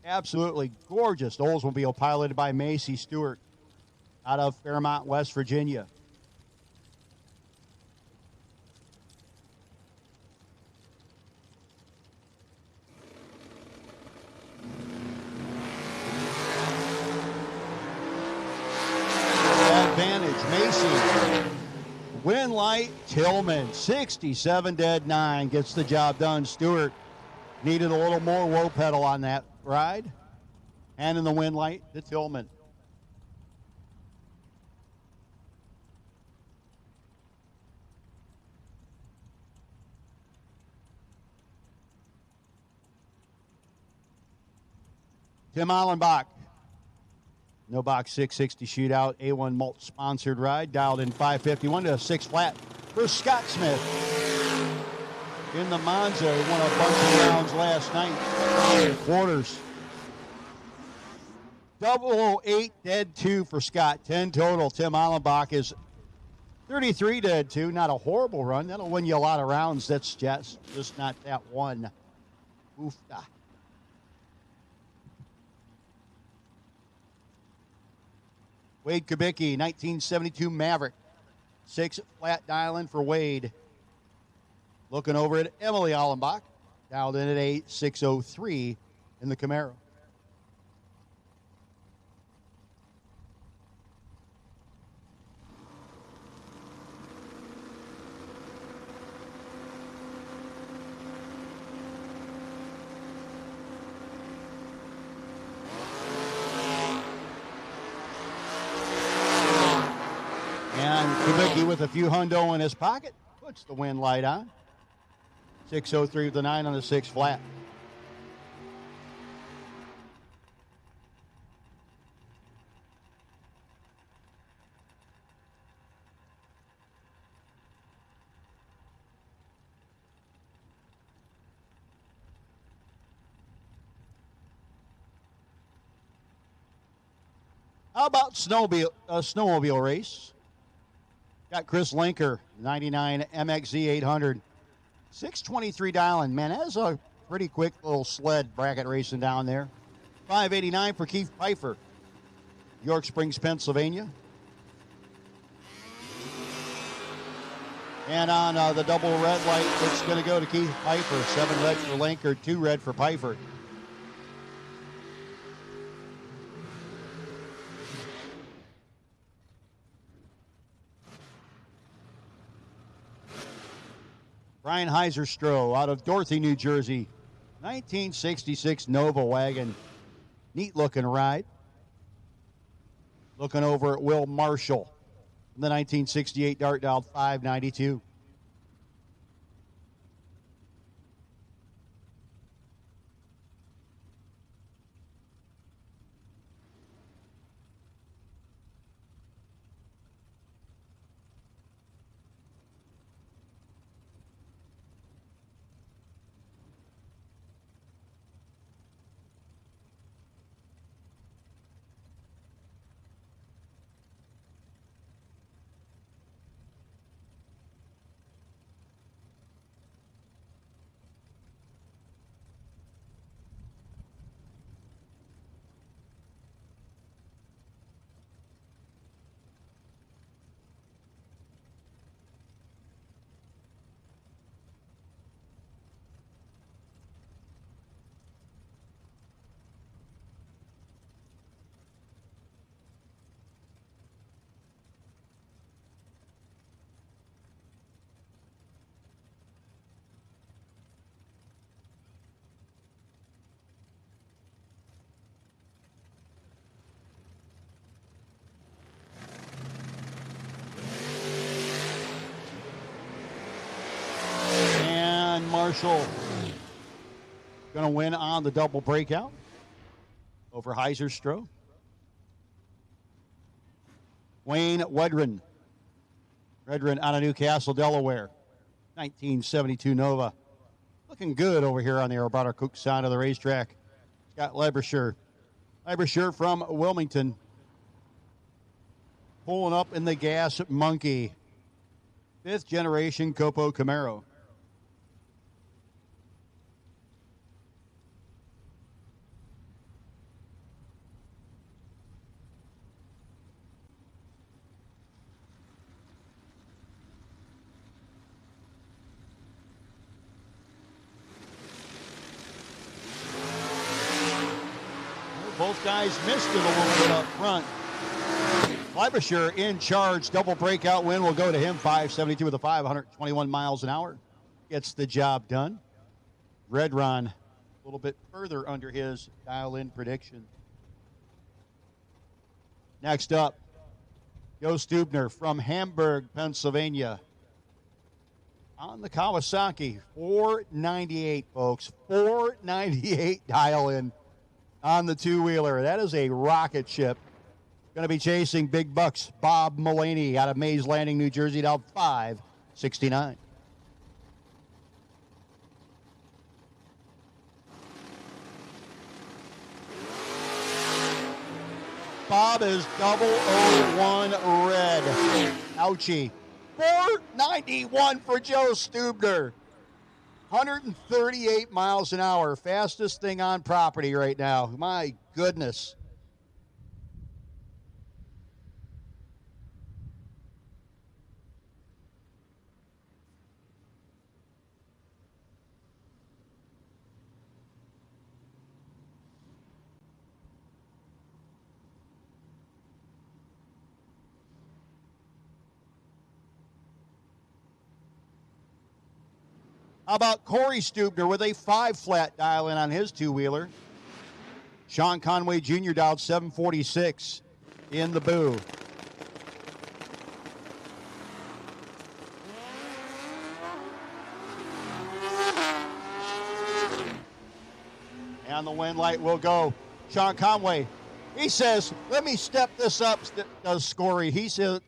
absolutely gorgeous Oldsmobile piloted by Macy Stewart out of Fairmont, West Virginia. Advantage, Macy. Win light, Tillman. 67 dead 9 gets the job done. Stewart needed a little more whoa pedal on that ride. And in the win light to Tillman. Tim Allenbach, No Box 660 Shootout, A1 Malt sponsored ride, dialed in 551 to a 6 flat for Scott Smith. In the Monza, won a bunch of rounds last night. Quarters. 008 dead 2 for Scott, 10 total. Tim Allenbach is 33 dead 2, not a horrible run. That'll win you a lot of rounds. That's just not that one. Oofda. Wade Kubicki, 1972 Maverick. 6 flat dial-in for Wade. Looking over at Emily Allenbach, dialed in at a 603 in the Camaro. Kubicki with a few hundo in his pocket, puts the wind light on. 603 with the 9 on the 6 flat. How about snowmobile race? Got Chris Linker, 99 MXZ 800. 623 dial-in. Man, that is a pretty quick little sled bracket racing down there. 589 for Keith Pfeiffer, York Springs, Pennsylvania. And on the double red light, it's going to go to Keith Pfeiffer. 7 red for Linker, 2 red for Pfeiffer. Brian Heiserstro out of Dorothy, New Jersey. 1966 Nova wagon. Neat looking ride. Looking over at Will Marshall. The 1968 Dart Dial 592. Marshall going to win on the double breakout over Heiserstro. Wayne Wedren. Wedren out of Newcastle, Delaware. 1972 Nova. Looking good over here on the Roboto Cook side of the racetrack. Scott Leberscher. Leberscher from Wilmington. Pulling up in the Gas Monkey. 5th generation Copo Camaro. Both guys missed it a little bit up front. Leibischer in charge. Double breakout win will go to him. 572 with a 121 miles an hour. Gets the job done. Redron a little bit further under his dial-in prediction. Next up, Joe Stubner from Hamburg, Pennsylvania. On the Kawasaki, 498, folks. 498 dial-in on the two-wheeler. That is a rocket ship. Going to be chasing big bucks. Bob Mullaney out of Mays Landing, New Jersey, down 569. Bob is 001 red. Ouchie. 491 for Joe Stubner. 138 miles an hour. Fastest thing on property right now. My goodness. How about Corey Stubner with a 5-flat dial-in on his two-wheeler? Sean Conway Jr. dialed 746 in the boo. And the wind light will go. Sean Conway, he says, let me step this up, does Scory. He says,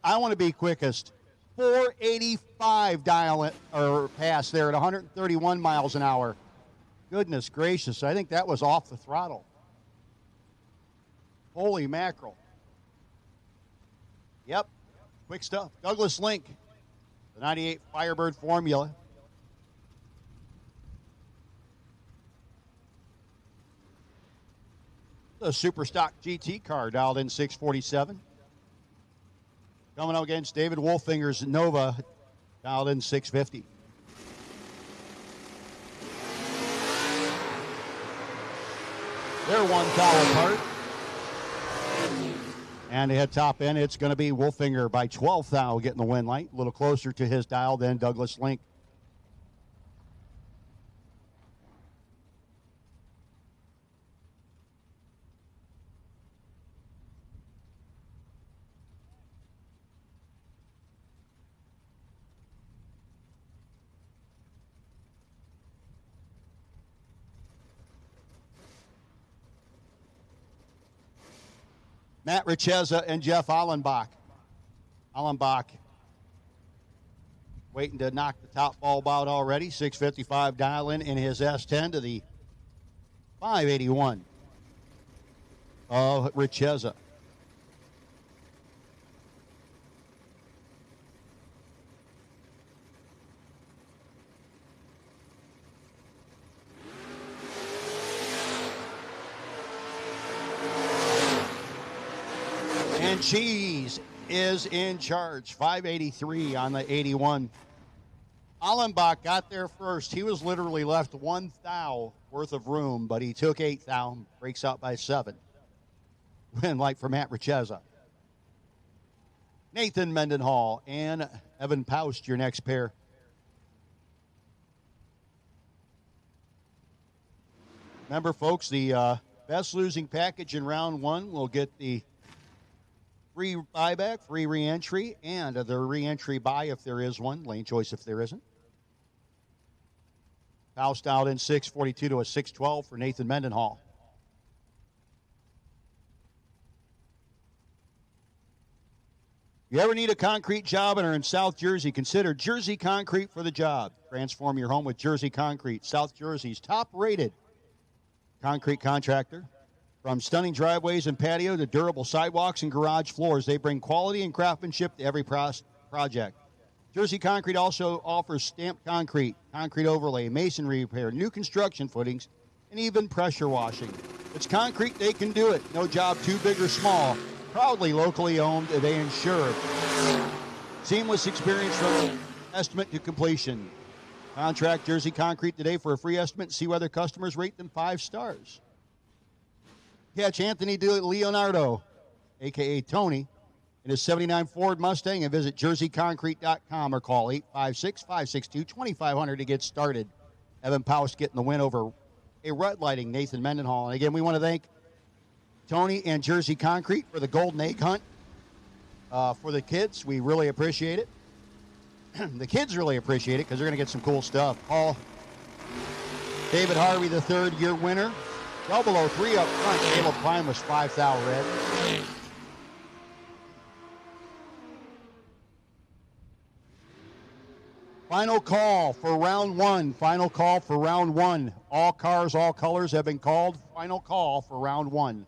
I want to be quickest. 485 dial or pass there at 131 miles an hour. Goodness gracious, I think that was off the throttle. Holy mackerel. Yep, quick stuff. Douglas Link, the 98 Firebird Formula. The Super Stock GT car dialed in 647. Coming up against David Wolfinger's Nova, dialed in 650. They're one foul apart. And at top end, it's going to be Wolfinger by 12 thou getting the win light. A little closer to his dial than Douglas Link. Matt Richeza and Jeff Allenbach. Allenbach waiting to knock the top bulb out already. 655 dial-in his S10 to the 581 of Richeza. And Cheese is in charge. 583 on the 81. Allenbach got there first. He was literally left 1 thou worth of room, but he took 8 thou, breaks out by 7. Win light for Matt Richeza. Nathan Mendenhall and Evan Paust, your next pair. Remember, folks, the best losing package in round 1 will get the free buyback, free re-entry, and the re-entry buy if there is one, lane choice if there isn't. Faust out in 642 to a 612 for Nathan Mendenhall. you ever need a concrete job and are in South Jersey, consider Jersey Concrete for the job. Transform your home with Jersey Concrete, South Jersey's top-rated concrete contractor. From stunning driveways and patio to durable sidewalks and garage floors, they bring quality and craftsmanship to every project. Jersey Concrete also offers stamped concrete, concrete overlay, masonry repair, new construction footings, and even pressure washing. It's concrete, they can do it. No job too big or small. Proudly locally owned, they ensure seamless experience from estimate to completion. Contract Jersey Concrete today for a free estimate and see whether customers rate them 5 stars. Catch Anthony Leonardo, a.k.a. Tony, in his 79 Ford Mustang and visit jerseyconcrete.com or call 856-562-2500 to get started. Evan Paus getting the win over a red lighting Nathan Mendenhall. And again, we want to thank Tony and Jersey Concrete for the Golden Egg Hunt for the kids. We really appreciate it. The kids really appreciate it because they're going to get some cool stuff. Paul David Harvey, the third-year winner. 003 up front. Caleb Klein was 5,000 red. Final call for round one. Final call for round one. All cars, all colors have been called. Final call for round one.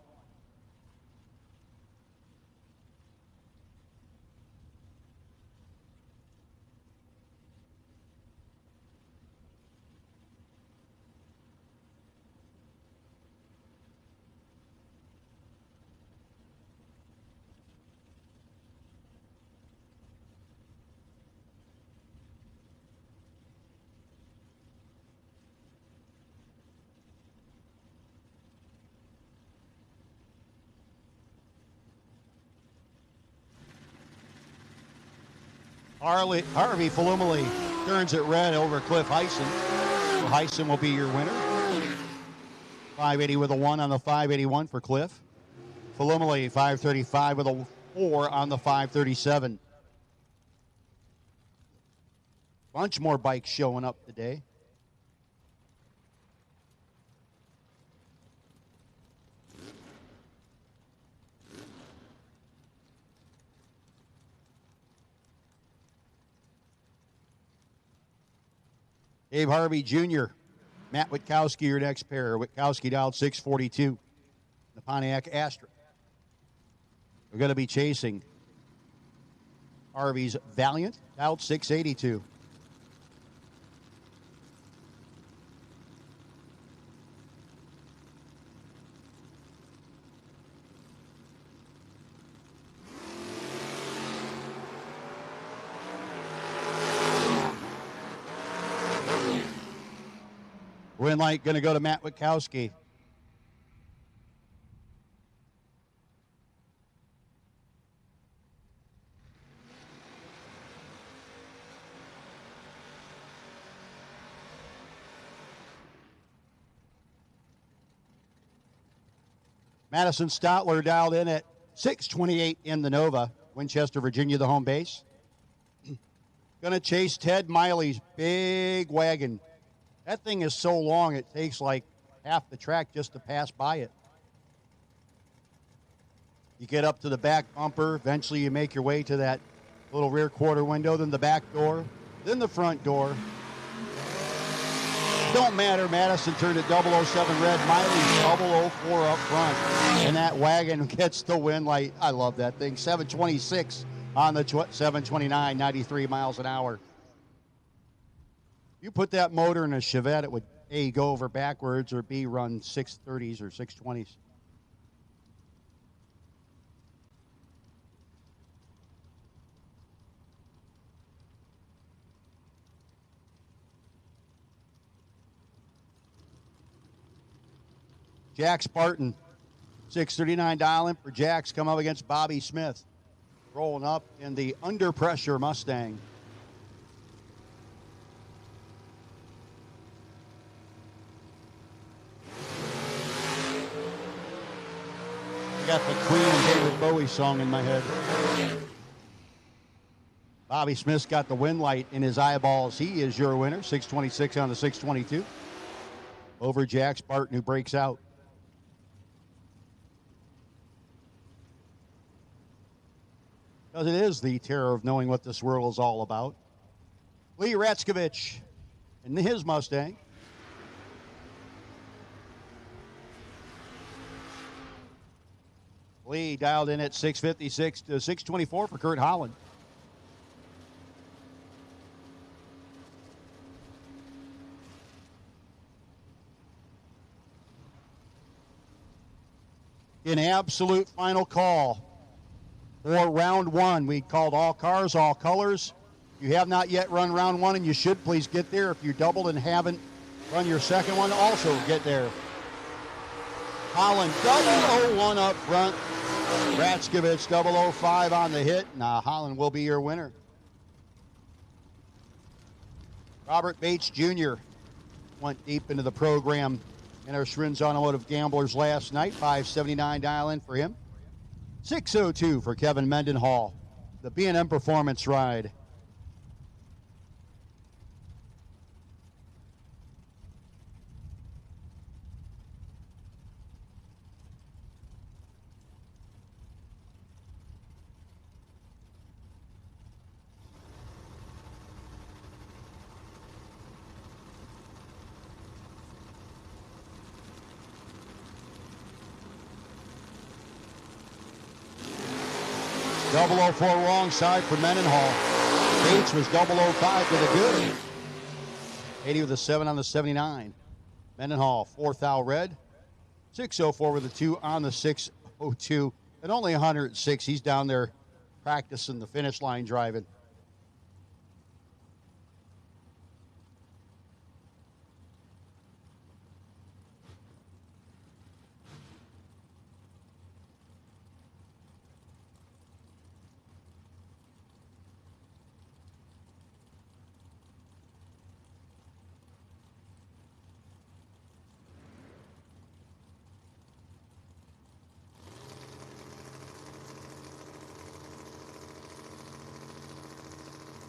Harvey Falumali turns it red over Cliff Heisen. So Heisen will be your winner. 580 with a 1 on the 581 for Cliff. Falumali 535 with a 4 on the 537. Bunch more bikes showing up today. Dave Harvey Jr., Matt Witkowski, your next pair. Witkowski dialed 642. The Pontiac Astra. We're going to be chasing Harvey's Valiant, dialed 682. Win light going to go to Matt Witkowski. Madison Stotler dialed in at 628 in the Nova. Winchester, Virginia, the home base. Going to chase Ted Miley's big wagon. That thing is so long, it takes like half the track just to pass by it. You get up to the back bumper. Eventually, you make your way to that little rear quarter window, then the back door, then the front door. Don't matter. Madison turned it 007 red. Miley's 004 up front. And that wagon gets the win light. I love that thing. 726 on the 729, 93 miles an hour. You put that motor in a Chevette, it would A, go over backwards, or B, run 630s or 620s. Jack Spartan, 639 dial-in for Jack's come up against Bobby Smith. Rolling up in the Under Pressure Mustang. Got the Queen and David Bowie song in my head. Bobby Smith's got the win light in his eyeballs. He is your winner, 626 on the 622. Over Jack Spartan, who breaks out. Because it is the terror of knowing what this world is all about. Lee Ratzkovich and his Mustang. Lee dialed in at 656 to 624 for Kurt Holland. An absolute final call for round one. We called all cars, all colors. If you have not yet run round one, and you should, please get there. If you doubled and haven't run your second one, also get there. Holland 001 up front. Ratzkovich 005 on the hit. Now Holland will be your winner. Robert Bates Jr. went deep into the program in our Schrin's Automotive Gamblers last night. 579 dial in for him. 602 for Kevin Mendenhall. The B&M Performance Ride. Double 004 wrong side for Mendenhall. Bates was 005 to the good. 80 with a 7 on the 79. Mendenhall, 4th thou red. 604 with a 2 on the 602. And only 106. He's down there practicing the finish line driving.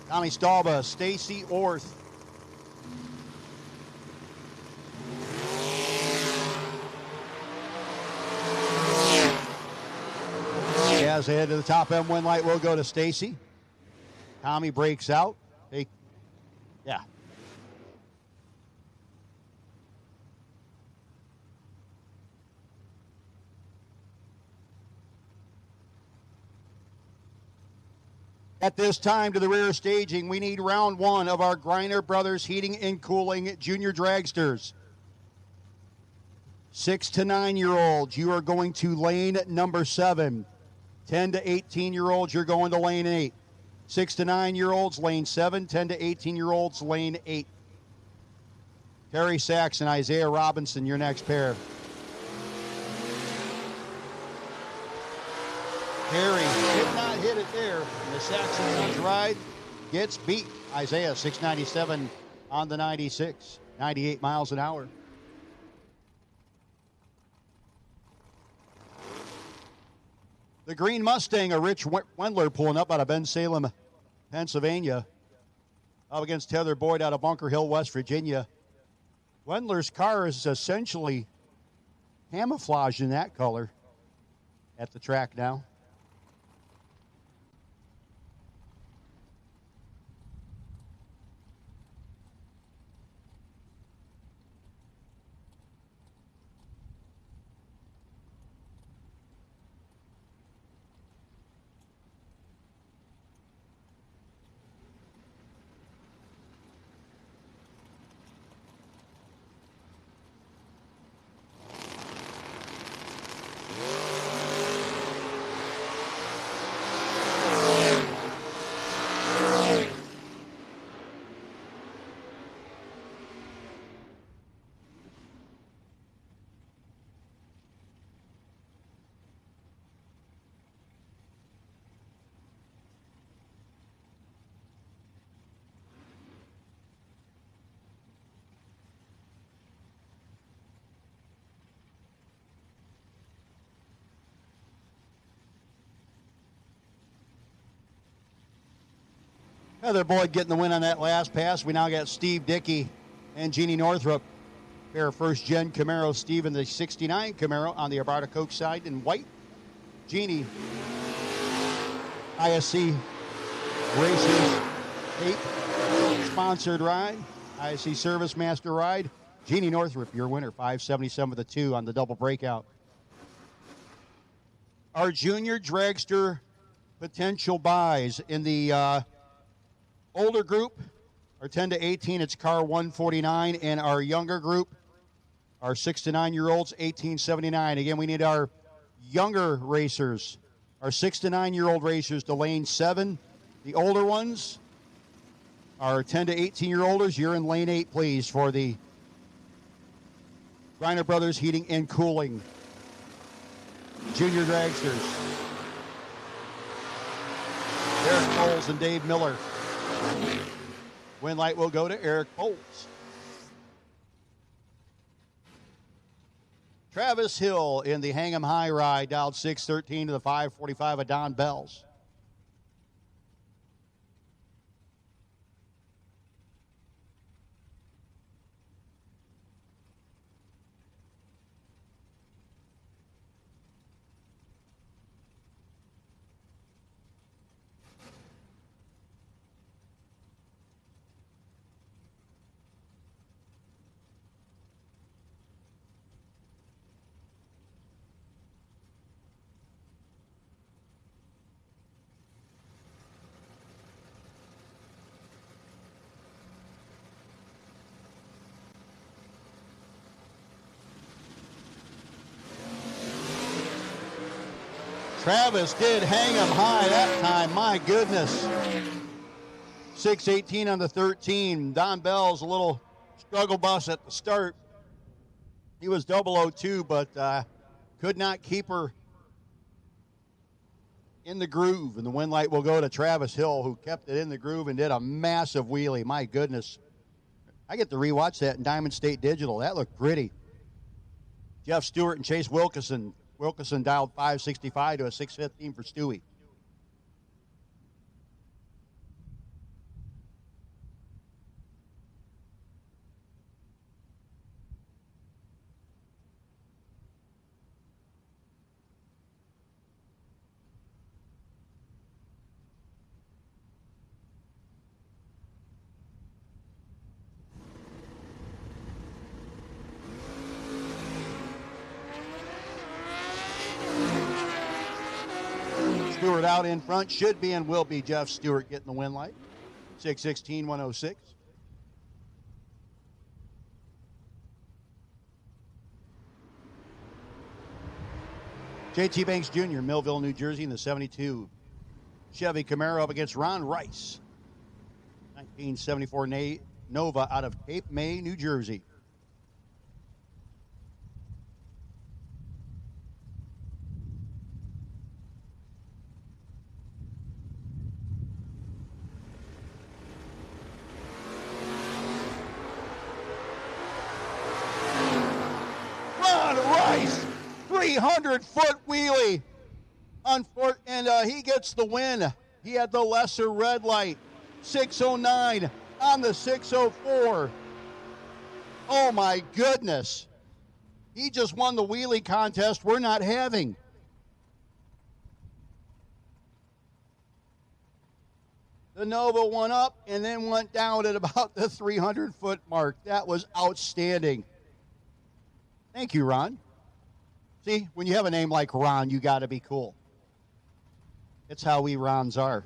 Tommy Stalba, Stacy Orth. As ahead to the top end win light will go to Stacy. Tommy breaks out. Yeah. At this time, to the rear staging, we need round one of our Griner Brothers Heating and Cooling Junior Dragsters. 6 to 9-year-olds, you are going to lane number 7. 10 to 18-year-olds, you're going to lane 8. 6 to 9-year-olds, lane 7. 10 to 18-year-olds, lane 8. Terry Sachs and Isaiah Robinson, your next pair. Terry did not hit it there. The Saxon's ride gets beat. Isaiah, 697 on the 96. 98 miles an hour. The green Mustang, a Rich Wendler pulling up out of Bensalem, Pennsylvania. Up against Heather Boyd out of Bunker Hill, West Virginia. Wendler's car is essentially camouflaged in that color at the track now. Heather Boyd getting the win on that last pass. We now got Steve Dickey and Jeannie Northrup. Pair of first-gen Camaro. Steve in the 69 Camaro on the Abarta Coke side in white. Jeannie ISC Racers tape sponsored ride. ISC Service Master ride. Jeannie Northrup, your winner, 577 with a 2 on the double breakout. Our junior dragster potential buys in the older group are 10 to 18. It's car 149. And our younger group, our 6 to 9 year olds, 1879. Again, we need our younger racers, our 6 to 9 year old racers to lane 7. The older ones, our 10 to 18 year olders, you're in lane 8, please, for the Griner Brothers Heating and Cooling Junior Dragsters. Eric Bowles and Dave Miller. Win light will go to Eric Bowles. Travis Hill in the Hang 'em High ride, dialed 613 to the 545 of Don Bells. Travis did hang him high that time. My goodness. 618 on the 13. Don Bell's a little struggle bus at the start. He was 002, but could not keep her in the groove. And the win light will go to Travis Hill, who kept it in the groove and did a massive wheelie. My goodness. I get to rewatch that in Diamond State Digital. That looked pretty. Jeff Stewart and Chase Wilkinson. Wilkinson dialed 565 to a 615 for Stewie. Stewart out in front, should be and will be Jeff Stewart getting the win light. 616, 106. JT Banks Jr., Millville, New Jersey in the 72. Chevy Camaro up against Ron Rice. 1974 Nova out of Cape May, New Jersey. Ron Rice, 300-foot wheelie. And he gets the win. He had the lesser red light. 609 on the 604. Oh my goodness. He just won the wheelie contest we're not having. The Nova went up and then went down at about the 300-foot mark. That was outstanding. Thank you, Ron. See, when you have a name like Ron, you got to be cool. It's how we Rons are.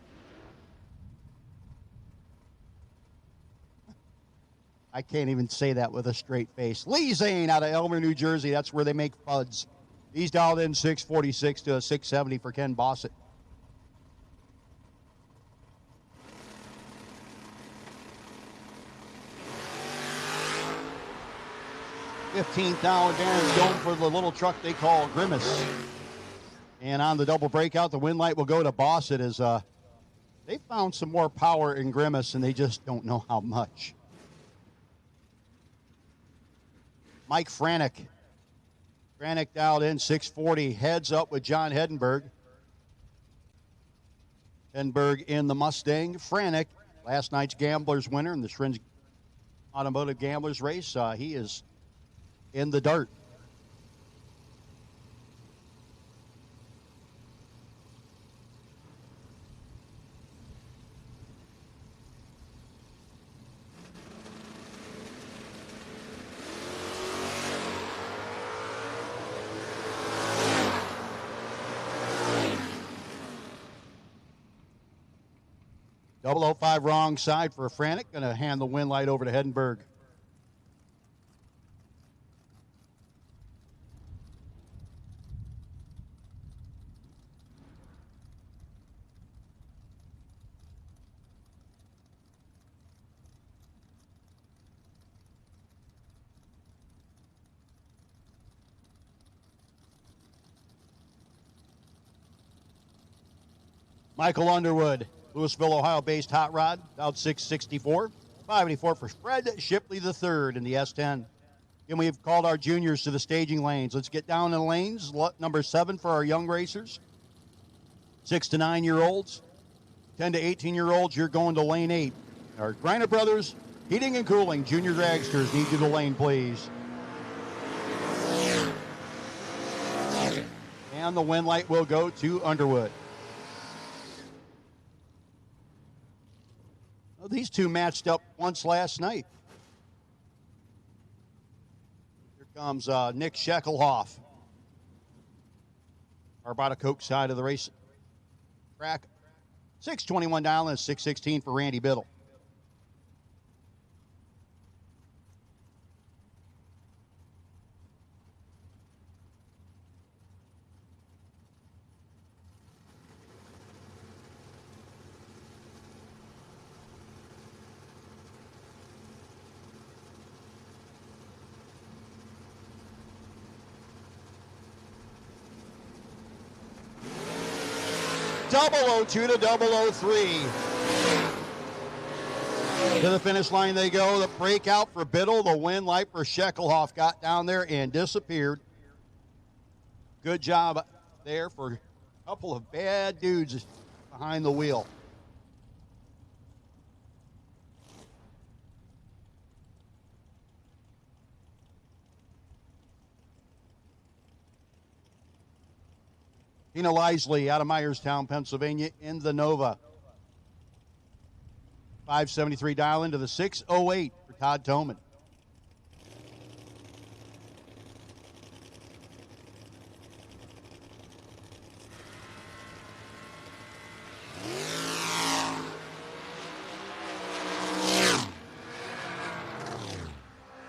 I can't even say that with a straight face. Lee Zane out of Elmer, New Jersey. That's where they make fuds. He's dialed in 646 to a 670 for Ken Bossett. $15,000 Darren's going for the little truck they call Grimace. And on the double breakout, the win light will go to Bossett as they found some more power in Grimace and they just don't know how much. Mike Franek. Franek dialed in 640, heads up with John Hedenberg. Hedenberg in the Mustang. Franek, last night's Gamblers winner in the Shrins Automotive Gamblers race. He is in the Dart. 005 wrong side for a Frantic. Going to hand the win light over to Hedenberg. Michael Underwood, Louisville, Ohio-based hot rod, out 664. 584 for Fred Shipley III in the S10. And we've called our juniors to the staging lanes. Let's get down in the lanes. Number 7 for our young racers. 6 to 9-year-olds. 10 to 18-year-olds, you're going to lane 8. Our Griner Brothers, Heating and Cooling, Junior Dragsters, need you to lane, please. And the win light will go to Underwood. Well, these two matched up once last night. Here comes Nick Sheckelhoff. Our Coke side of the race track. 621 down and 616 for Randy Biddle. .002 to 003. To the finish line they go. The breakout for Biddle. The win light for Sheckelhoff got down there and disappeared. Good job there for a couple of bad dudes behind the wheel. Tina Lisley out of Myerstown, Pennsylvania, in the Nova. 573 dial into the 608 for Todd Toman.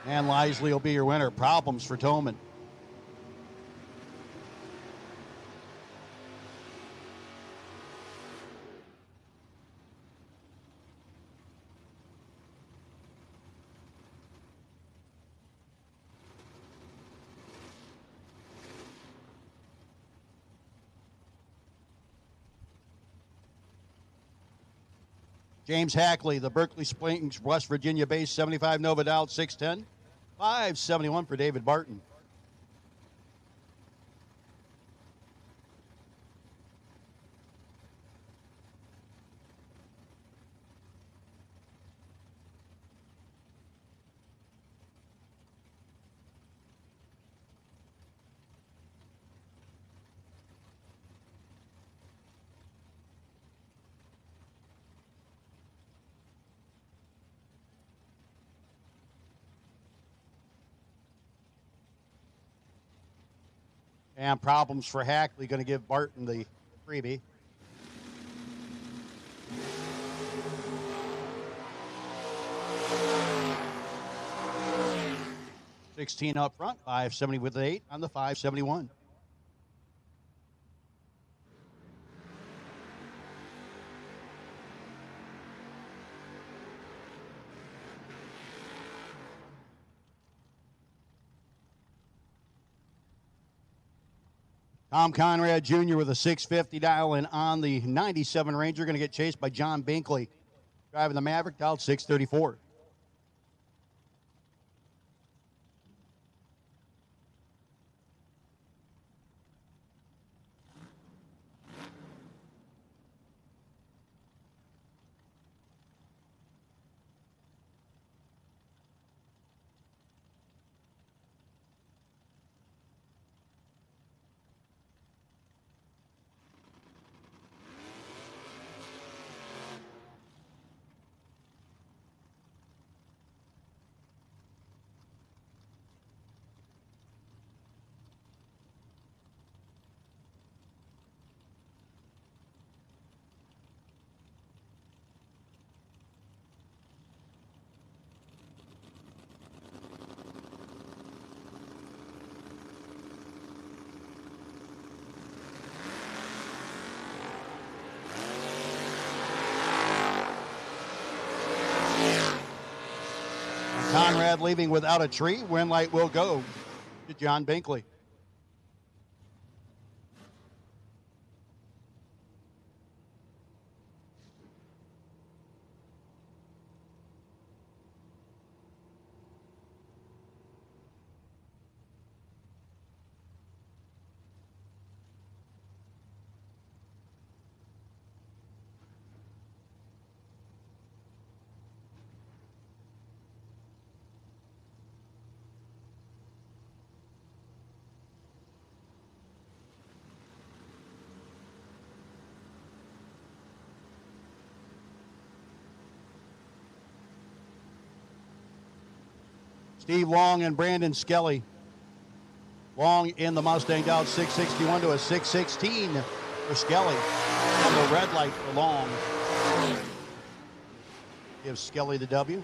And Lisley will be your winner. Problems for Toman. James Hackley, the Berkeley Springs, West Virginia base, 75 Nova dialed 610. 571 for David Barton. And problems for Hackley, going to give Barton the freebie. $16 up front, 570 with an 8 on the 571. Tom Conrad Jr. with a 650 dial in on the 97 Ranger. Going to get chased by John Binkley. Driving the Maverick, dialed 634. Conrad leaving without a tree. Win light will go to John Binkley. Steve Long and Brandon Skelly. Long in the Mustang down 661 to a 616 for Skelly. On the red light for Long. Gives Skelly the W.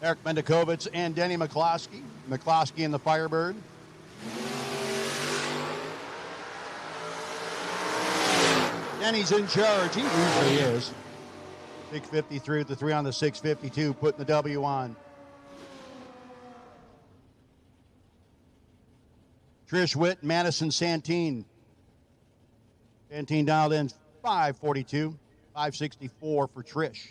Eric Mendikovich and Denny McCloskey. McCloskey in the Firebird. Denny's in charge. He usually is. 653 with the 3 on the 652, putting the W on. Trish Witt, Madison Santine. Santine dialed in 542, 564 for Trish.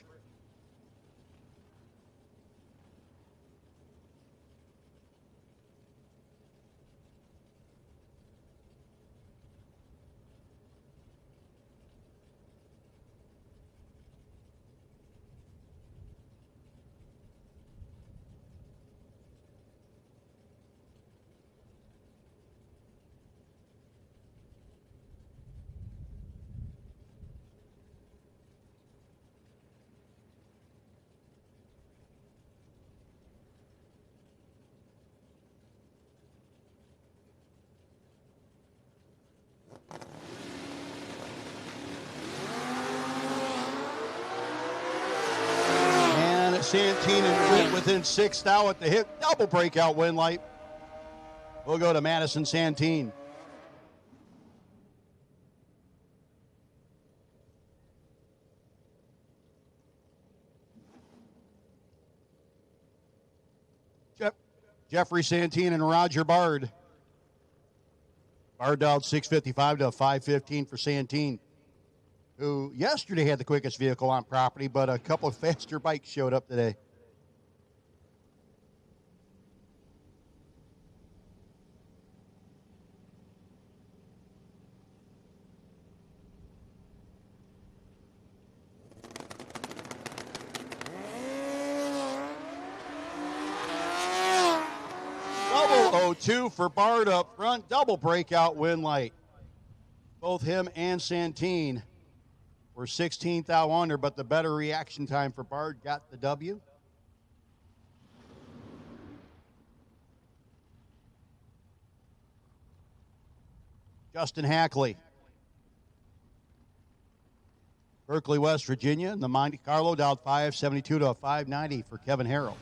Santine and Witt within 6 now at the hit. Double breakout win light. We'll go to Madison Santine. Jeffrey Santine and Roger Bard. Bard dialed 655 to 515 for Santine, who yesterday had the quickest vehicle on property, but a couple of faster bikes showed up today. Double 02 for Bard up front, double breakout win light. Both him and Santine were 16th thou under, but the better reaction time for Bard got the W. Justin Hackley. Berkeley, West Virginia, and the Monte Carlo dialed 572 to a 590 for Kevin Harrell.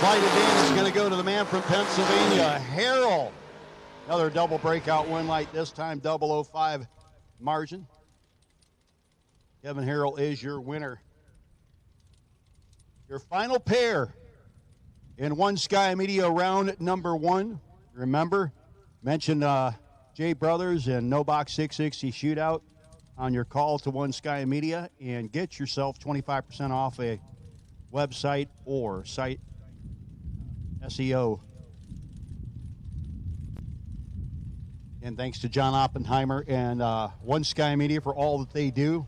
Slighted in is going to go to the man from Pennsylvania, Harrell. Another double breakout win light, this time 005 margin. Kevin Harrell is your winner. Your final pair in One Sky Media round number 1. Remember, mention Jay Brothers and No Box 660 Shootout on your call to One Sky Media and get yourself 25% off a website or site SEO. And thanks to John Oppenheimer and One Sky Media for all that they do.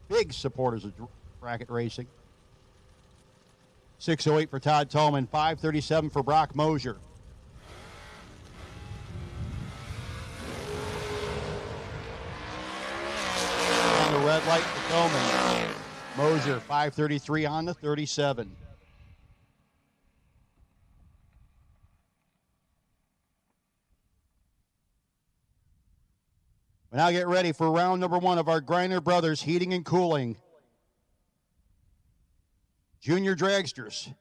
Big supporters of bracket racing. 608 for Todd Tolman, 537 for Brock Mosier. On the red light for Tolman. Mosier, 533 on the 37. We now get ready for round number 1 of our Griner Brothers Heating and Cooling Junior Dragsters.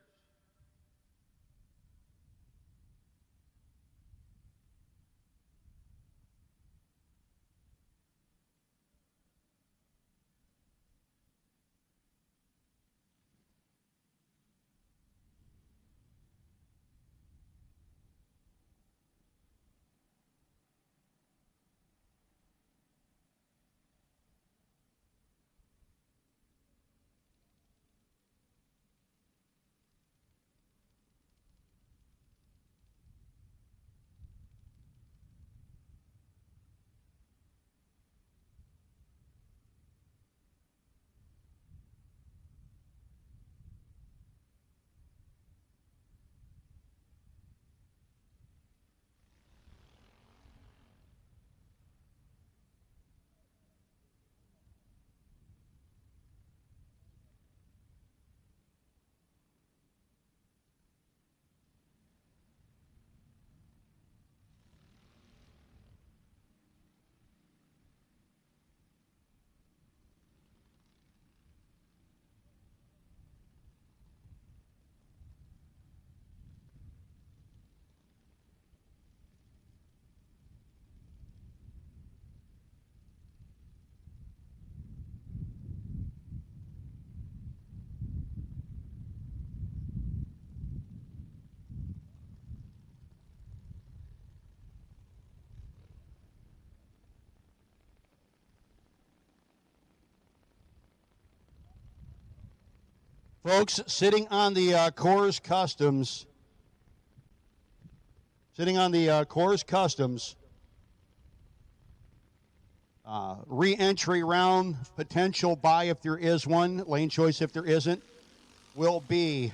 Folks, sitting on the Coors Customs, re-entry round, potential buy if there is one, lane choice if there isn't, will be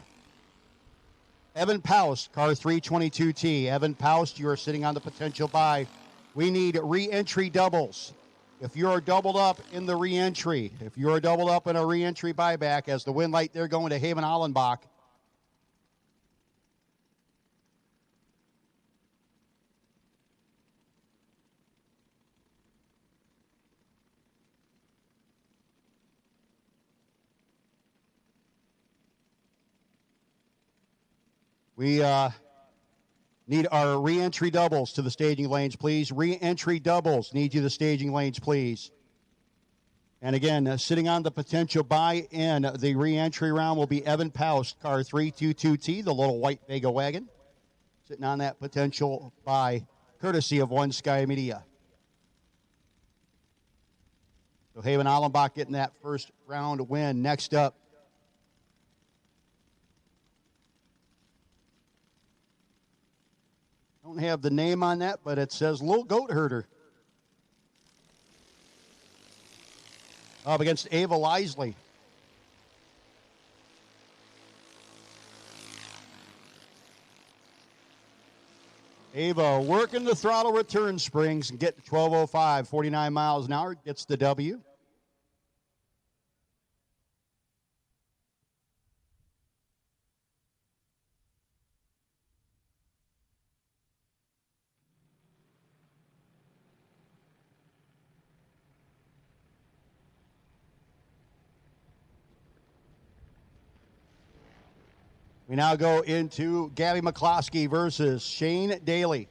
Evan Paust, car 322T. Evan Paust, you are sitting on the potential buy. We need re-entry doubles. If you're doubled up in the re-entry, if you're doubled up in a re-entry buyback, as the win light, they're going to Haven Allenbach. We need our re-entry doubles to the staging lanes, please. Re-entry doubles need you to the staging lanes, please. And again, sitting on the potential buy in the re-entry round will be Evan Paust, car 322T, the little white Vega wagon. Sitting on that potential buy, courtesy of One Sky Media. So Haven Allenbach getting that first round win. Next up, don't have the name on that, but it says Little Goat Herder. Up against Ava Lisley. Ava working the throttle return springs and get to 1205, 49 miles an hour, gets the W. We now go into Gabby McCloskey versus Shane Daly.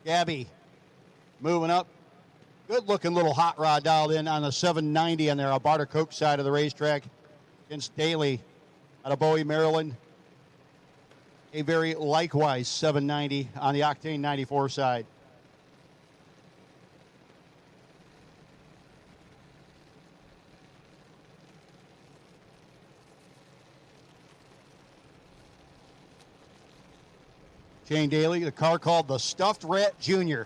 Gabby moving up. Good looking little hot rod dialed in on the 790 on their Alberta Coke side of the racetrack against Daly out of Bowie, Maryland. A very likewise 790 on the Octane 94 side. Shane Daly, the car called the Stuffed Rat Jr.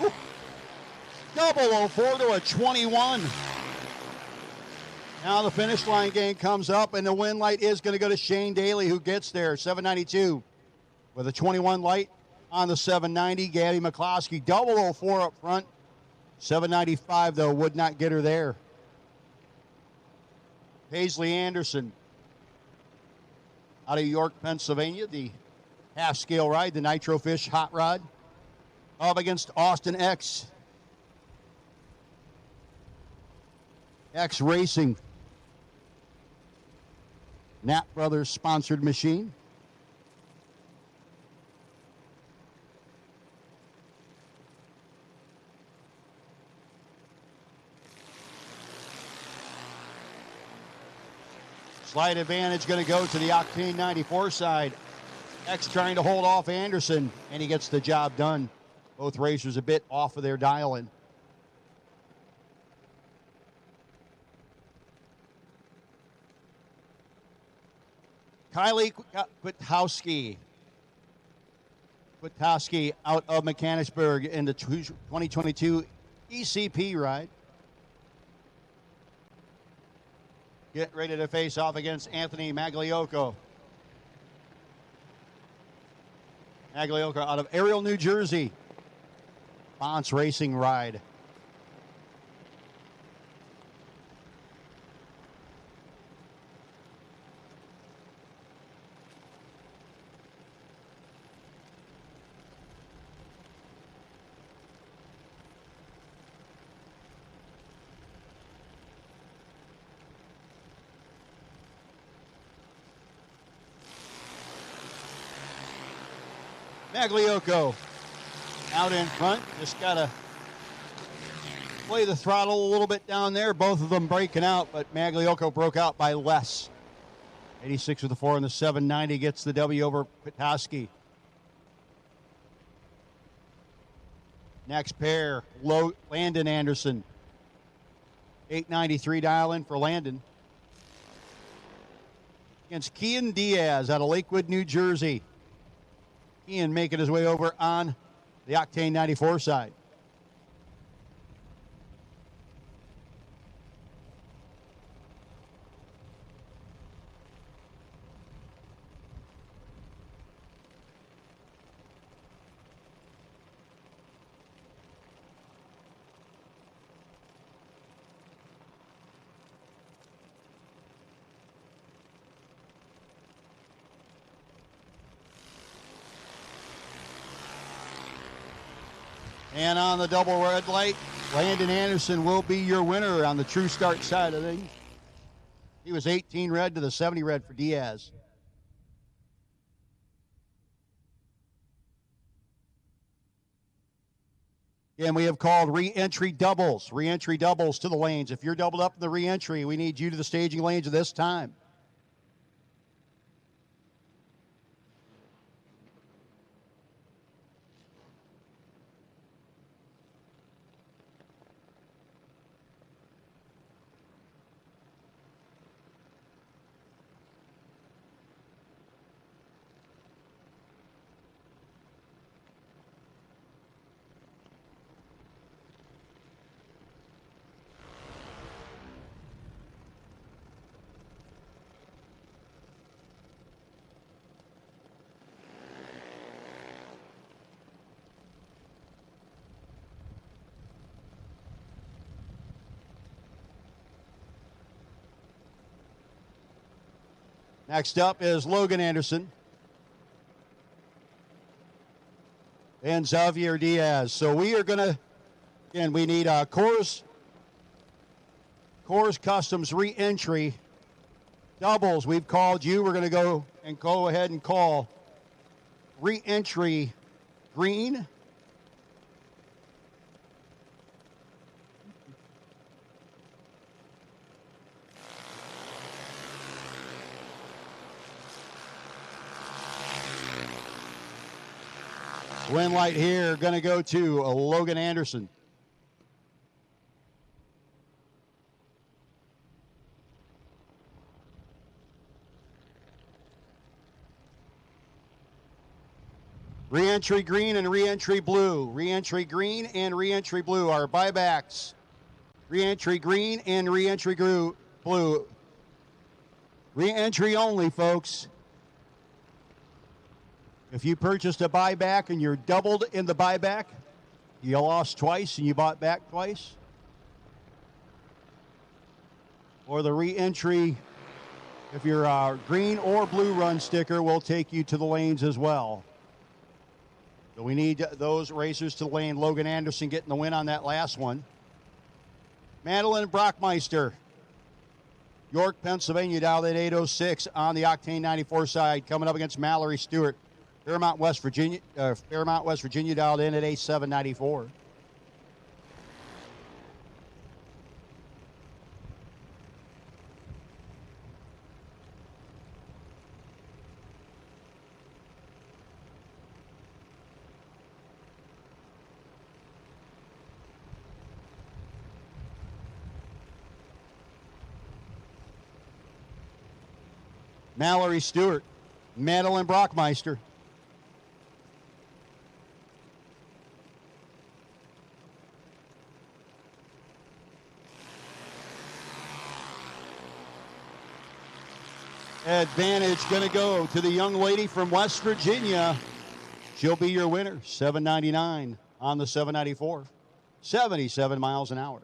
Ooh. Double 04 to a 21. Now the finish line gain comes up, and the win light is going to go to Shane Daly, who gets there, 792 with a 21 light on the 790. Gabby McCloskey, double 04 up front. 795, though, would not get her there. Paisley Anderson out of York, Pennsylvania, the half-scale ride, the Nitro Fish hot rod, up against Austin X. X Racing, Knapp Brothers sponsored machine. Slight advantage going to go to the Octane 94 side. X trying to hold off Anderson, and he gets the job done. Both racers a bit off of their dial-in. Kylie Kwiatkowski out of Mechanicsburg in the 2022 ECP ride. Get ready to face off against Anthony Magliocco. Magliocco out of Ariel, New Jersey. Bonds Racing ride. Magliocco out in front. Just got to play the throttle a little bit down there. Both of them breaking out, but Magliocco broke out by less. 86 with the 4 and the 790 gets the W over Kwiatkowski. Next pair, Landon Anderson. 893 dial in for Landon. Against Kian Diaz out of Lakewood, New Jersey. Ian making his way over on the Octane 94 side. And on the double red light, Landon Anderson will be your winner on the True Start side of things. He was 18 red to the 70 red for Diaz. Again, we have called re-entry doubles. Re-entry doubles to the lanes. If you're doubled up in the re-entry, we need you to the staging lanes at this time. Next up is Logan Anderson and Xavier Diaz. So we are going to, again, we need Coors Customs re-entry doubles. We've called you. We're going to go ahead and call re-entry green. Win light here, going to go to Logan Anderson. Re-entry green and re-entry blue. Re-entry green and re-entry blue are buybacks. Re-entry green and re-entry blue. Re-entry only, folks. If you purchased a buyback and you're doubled in the buyback, you lost twice and you bought back twice. Or the re-entry, if you're a green or blue run sticker, will take you to the lanes as well. So we need those racers to lane. Logan Anderson getting the win on that last one. Madeline Brockmeister, York, Pennsylvania, dialed at 806 on the Octane 94 side, coming up against Mallory Stewart. Fairmont, West Virginia, dialed in at 8794. Mallory Stewart, Madeline Brockmeister. Advantage going to go to the young lady from West Virginia. She'll be your winner. $7.99 on the 794. 77 miles an hour.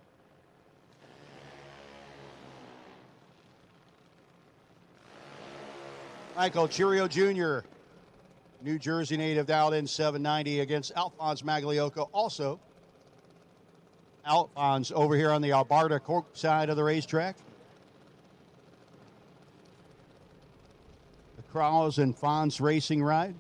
Michael Chirio Jr., New Jersey native, dialed in 790 against Alphonse Magliocco. Also, Alphonse over here on the Alberta Cork side of the racetrack. Krause and Fonz racing ride.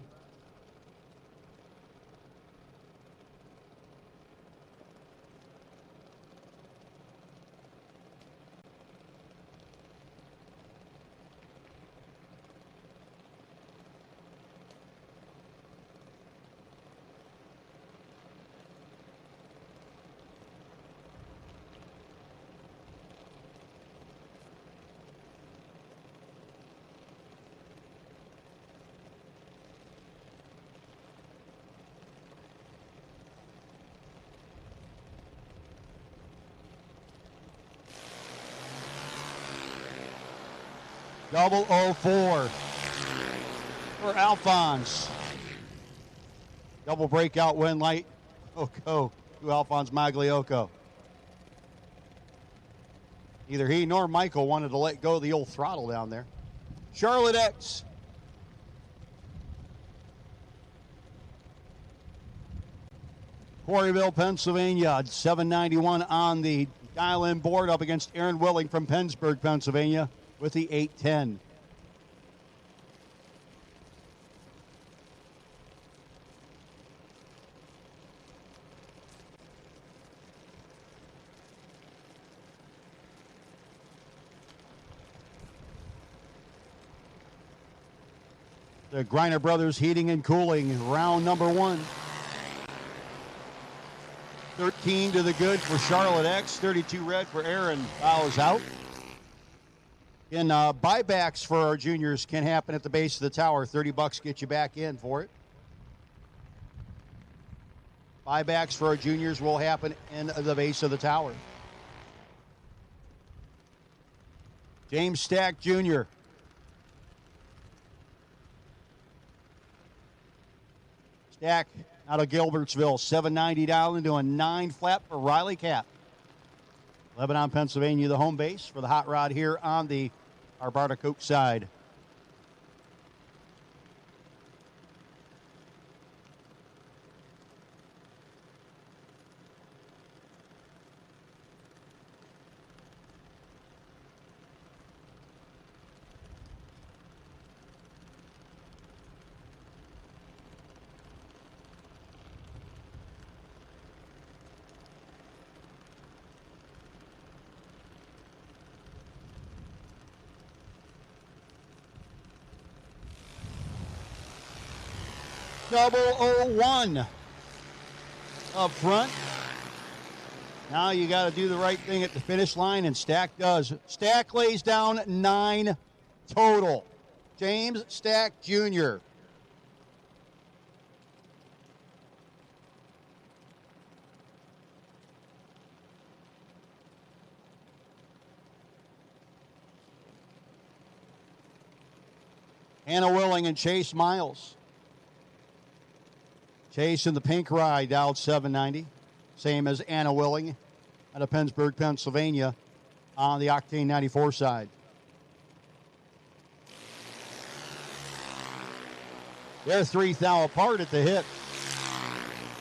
Double 04 for Alphonse. Double breakout win light. Go to Alphonse Magliocco. Neither he nor Michael wanted to let go of the old throttle down there. Charlotte X. Quarryville, Pennsylvania, 791 on the dial-in board up against Aaron Willing from Pennsburg, Pennsylvania, with the 810. The Griner Brothers Heating and Cooling, round number 1. 13 to the good for Charlotte X, 32 red for Aaron. Bows out. And buybacks for our juniors can happen at the base of the tower. $30 get you back in for it. Buybacks for our juniors will happen in the base of the tower. James Stack Jr. Stack out of Gilbertsville, $790 down into a 9 flat for Riley Cap. Lebanon, Pennsylvania, the home base for the hot rod here on the Arbarta Coke side. Double 0-1 up front. Now you got to do the right thing at the finish line, and Stack does. Stack lays down 9 total. James Stack Jr. Hannah Willing and Chase Miles. Chase in the pink ride, dialed $790. Same as Anna Willing out of Pennsburg, Pennsylvania on the Octane 94 side. They're 3 thou apart at the hit.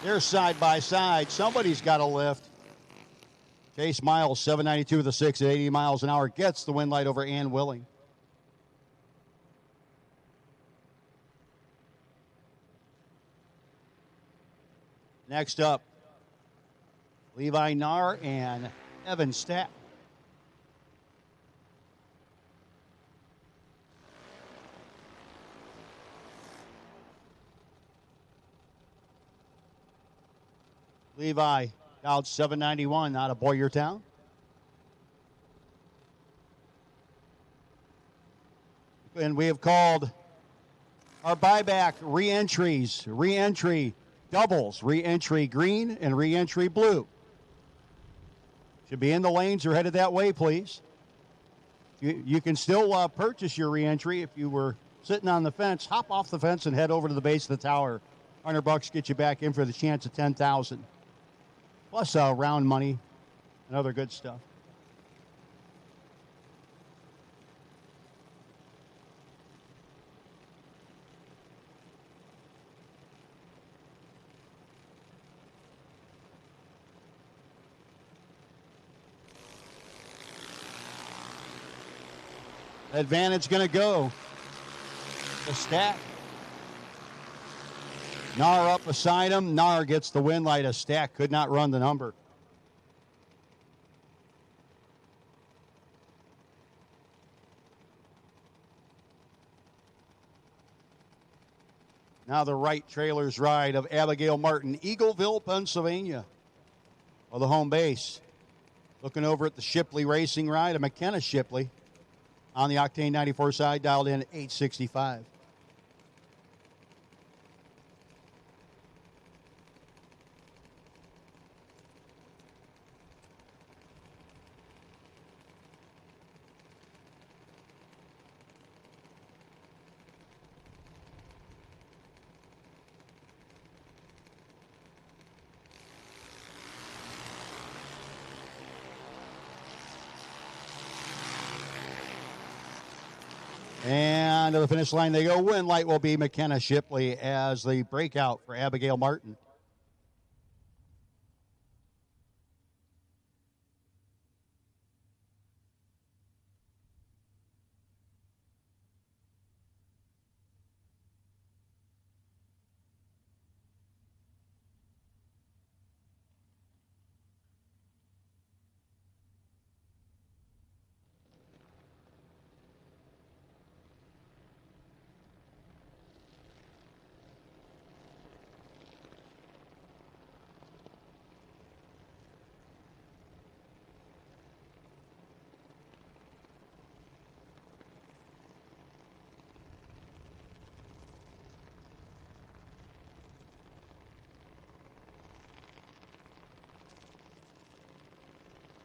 They're side by side. Somebody's got to lift. Chase Miles, 792 with a 6 at 80 miles an hour, gets the win light over Ann Willing. Next up, Levi Nahr and Evan Stack. Levi, dialed 791 out of Boyertown. And we have called our buyback re-entries, re-entry doubles, re-entry green and re-entry blue. Should be in the lanes or headed that way, please. You can still purchase your re-entry if you were sitting on the fence. Hop off the fence and head over to the base of the tower. $100 get you back in for the chance of $10,000. Plus round money and other good stuff. Advantage going to go to Stack. Nahr up beside him. Nahr gets the win light. A Stack could not run the number. Now the right trailer's ride of Abigail Martin, Eagleville, Pennsylvania, for the home base. Looking over at the Shipley Racing ride of McKenna Shipley. On the Octane 94 side, dialed in 865. And to the finish line they go. Win light will be McKenna Shipley as the breakout for Abigail Martin.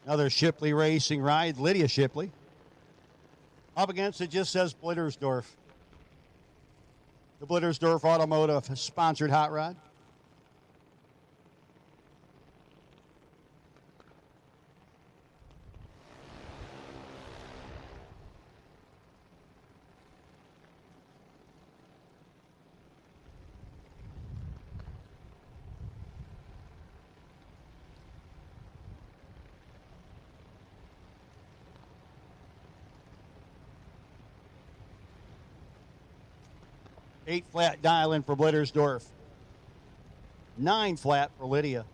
Another Shipley Racing ride, Lydia Shipley. Up against it just says Blittersdorf. The Blittersdorf Automotive sponsored hot rod. Eight flat dial-in for Blittersdorf. 9 flat for Lydia.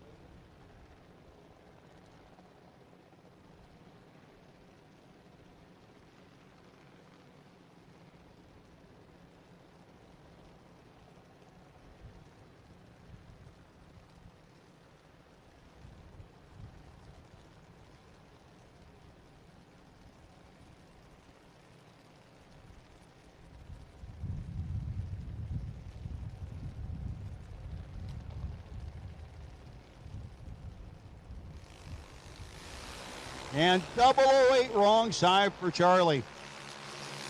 And 008 wrong side for Charlie.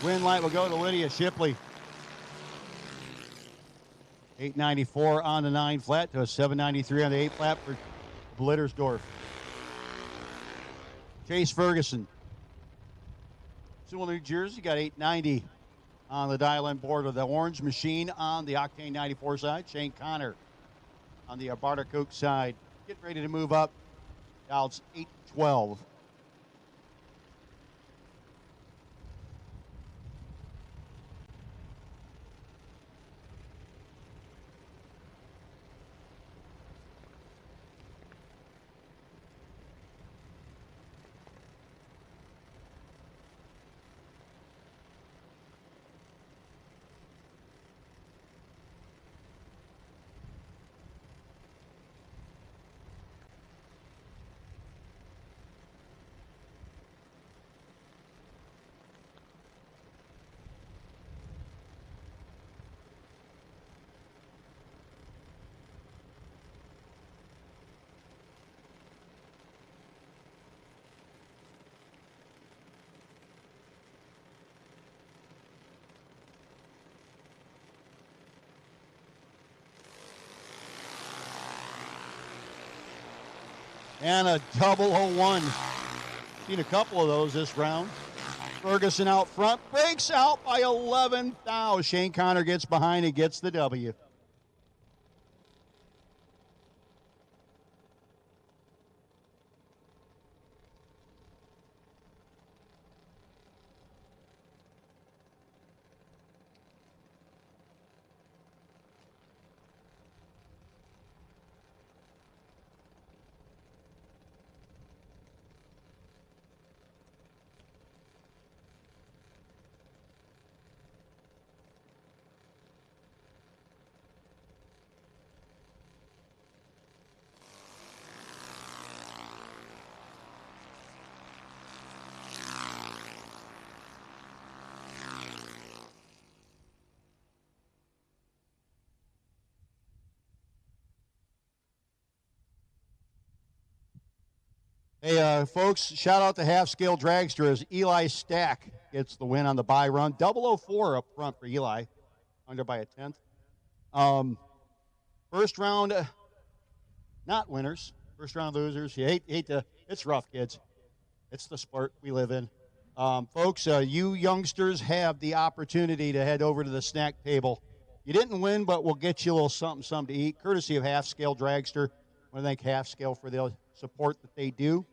Win light will go to Lydia Shipley. 894 on the 9 flat to a 793 on the 8 flat for Blittersdorf. Chase Ferguson. Sewell, New Jersey got 890 on the dial-in board with the orange machine on the Octane 94 side. Shane Connor on the Bartacook side. Getting ready to move up. Dials 812. And a 001. Seen a couple of those this round. Ferguson out front, breaks out by 11 thou. Shane Connor gets behind and gets the W. Hey, folks, shout out to half-scale dragsters. Eli Stack gets the win on the bye run. 004 up front for Eli, under by a 10th. First round, not winners. First round losers. You hate to, it's rough, kids. It's the sport we live in. Folks, you youngsters have the opportunity to head over to the snack table. You didn't win, but we'll get you a little something to eat, courtesy of half-scale dragster. I want to thank half-scale for the support that they do.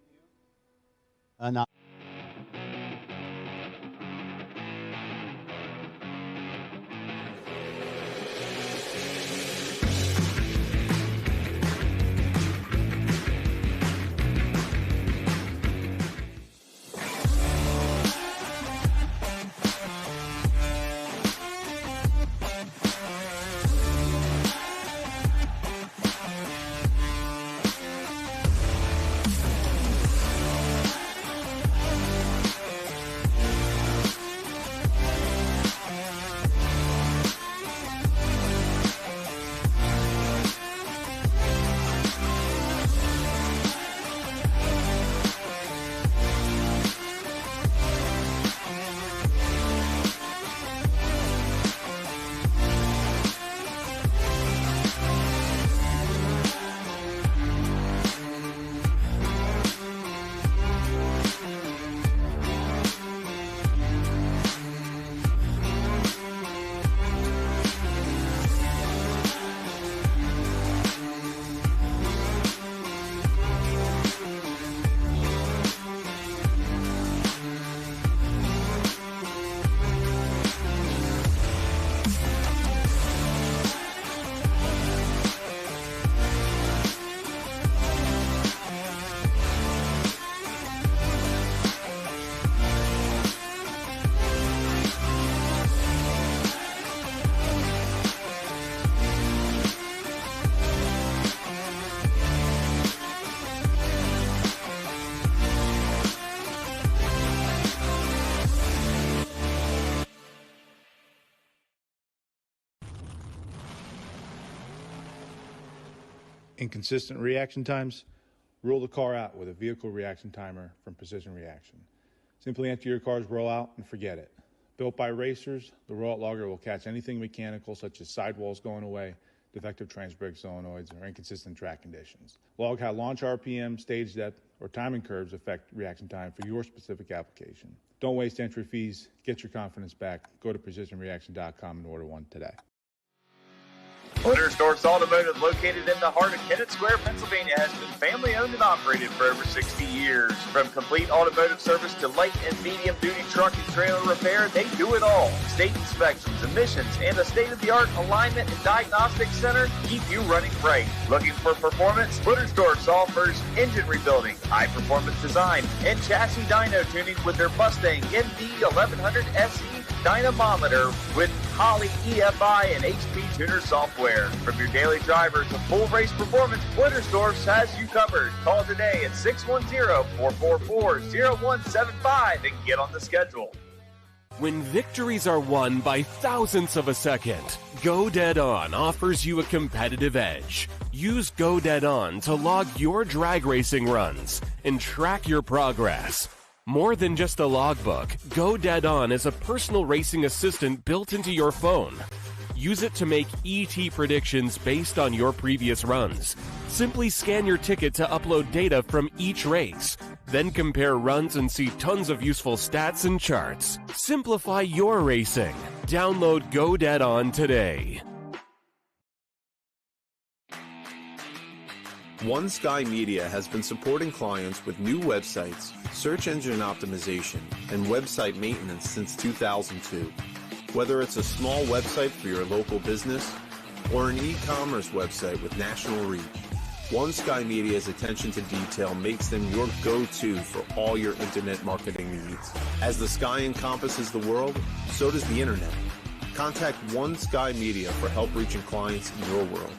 Inconsistent reaction times? Rule the car out with a vehicle reaction timer from Precision Reaction. Simply enter your car's rollout and forget it. Built by racers, the rollout logger will catch anything mechanical such as sidewalls going away, defective trans-brake solenoids, or inconsistent track conditions. Log how launch RPM, stage depth, or timing curves affect reaction time for your specific application. Don't waste entry fees. Get your confidence back. Go to precisionreaction.com and order one today. Motorsports Automotive, located in the heart of Kennett Square, Pennsylvania, has been family-owned and operated for over 60 years. From complete automotive service to light and medium-duty truck and trailer repair, they do it all. State inspections, emissions, and a state-of-the-art alignment and diagnostic center keep you running right. Looking for performance? Motorsports offers engine rebuilding, high-performance design, and chassis dyno tuning with their Mustang MD 1100 SE dynamometer with Holley EFI and HP Tuner software. From your daily driver to full race performance, Motorsports has you covered. Call today at 610-444-0175 and get on the schedule. When victories are won by thousandths of a second, Go Dead On offers you a competitive edge. Use Go Dead On to log your drag racing runs and track your progress. More than just a logbook, Go Dead On is a personal racing assistant built into your phone. Use it to make ET predictions based on your previous runs. Simply scan your ticket to upload data from each race. Then compare runs and see tons of useful stats and charts. Simplify your racing. Download Go Dead On today. One Sky Media has been supporting clients with new websites, search engine optimization, and website maintenance since 2002. Whether it's a small website for your local business or an e-commerce website with national reach, One Sky Media's attention to detail makes them your go-to for all your internet marketing needs. As the sky encompasses the world, so does the internet. Contact One Sky Media for help reaching clients in your world.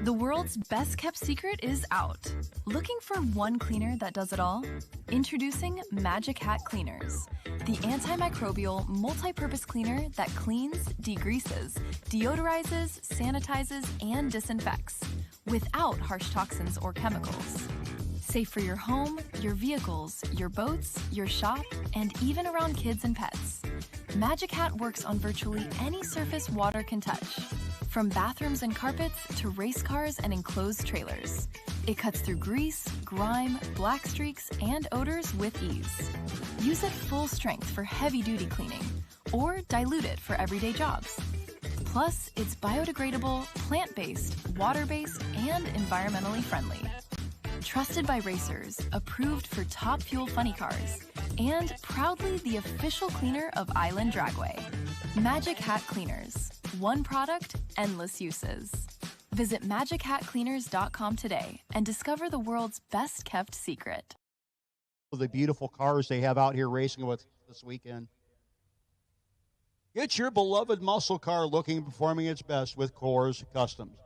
The world's best-kept secret is out. Looking for one cleaner that does it all? Introducing Magic Hat Cleaners, the antimicrobial multi-purpose cleaner that cleans, degreases, deodorizes, sanitizes, and disinfects without harsh toxins or chemicals. Safe for your home, your vehicles, your boats, your shop, and even around kids and pets. Magic Hat works on virtually any surface water can touch. From bathrooms and carpets to race cars and enclosed trailers. It cuts through grease, grime, black streaks, and odors with ease. Use it full strength for heavy-duty cleaning, or dilute it for everyday jobs. Plus, it's biodegradable, plant-based, water-based, and environmentally friendly. Trusted by racers, approved for top fuel funny cars, and proudly the official cleaner of Island Dragway. Magic Hat Cleaners. One product, endless uses. Visit MagicHatCleaners.com today and discover the world's best-kept secret. The beautiful cars they have out here racing with this weekend. Get your beloved muscle car looking and performing its best with Coors Customs.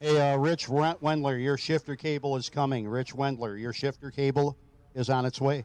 Hey, Rich Wendler, your shifter cable is coming. Rich Wendler, your shifter cable is on its way.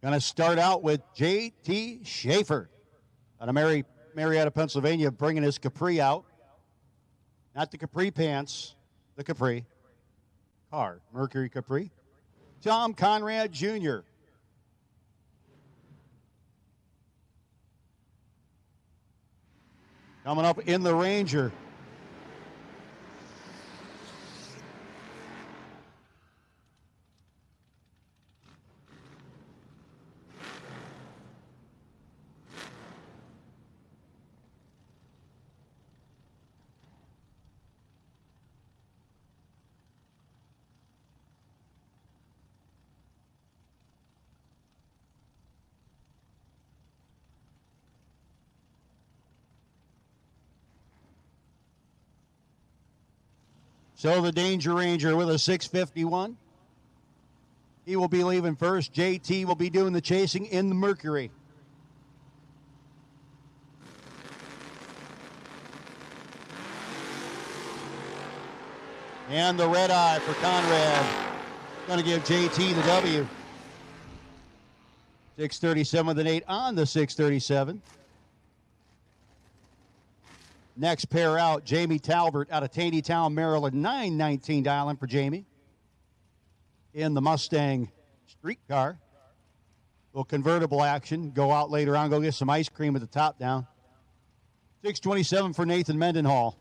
Going to start out with J.T. Schaefer out of Marietta, Pennsylvania, bringing his Capri out. Not the Capri pants, the Capri car, Mercury Capri. Tom Conrad Jr. coming up in the Ranger. So the Danger Ranger with a 651. He will be leaving first. JT will be doing the chasing in the Mercury. And the red eye for Conrad. Going to give JT the W. 637 with an 8 on the 637. Next pair out, Jamie Talbert out of Taneytown, Maryland. 919 dialing for Jamie. In the Mustang street car. Little convertible action. Go out later on, go get some ice cream with the top down. 627 for Nathan Mendenhall.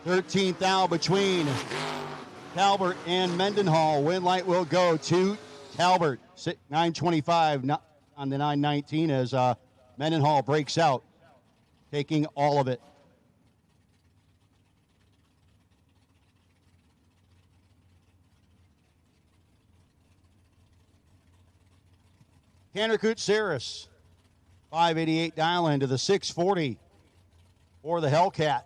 Thirteenth out between Talbert and Mendenhall. Win light will go to Talbert. 925 on the 919 as Mendenhall breaks out, taking all of it. Tanner Koutsaris 588 dial into the 640 for the Hellcat.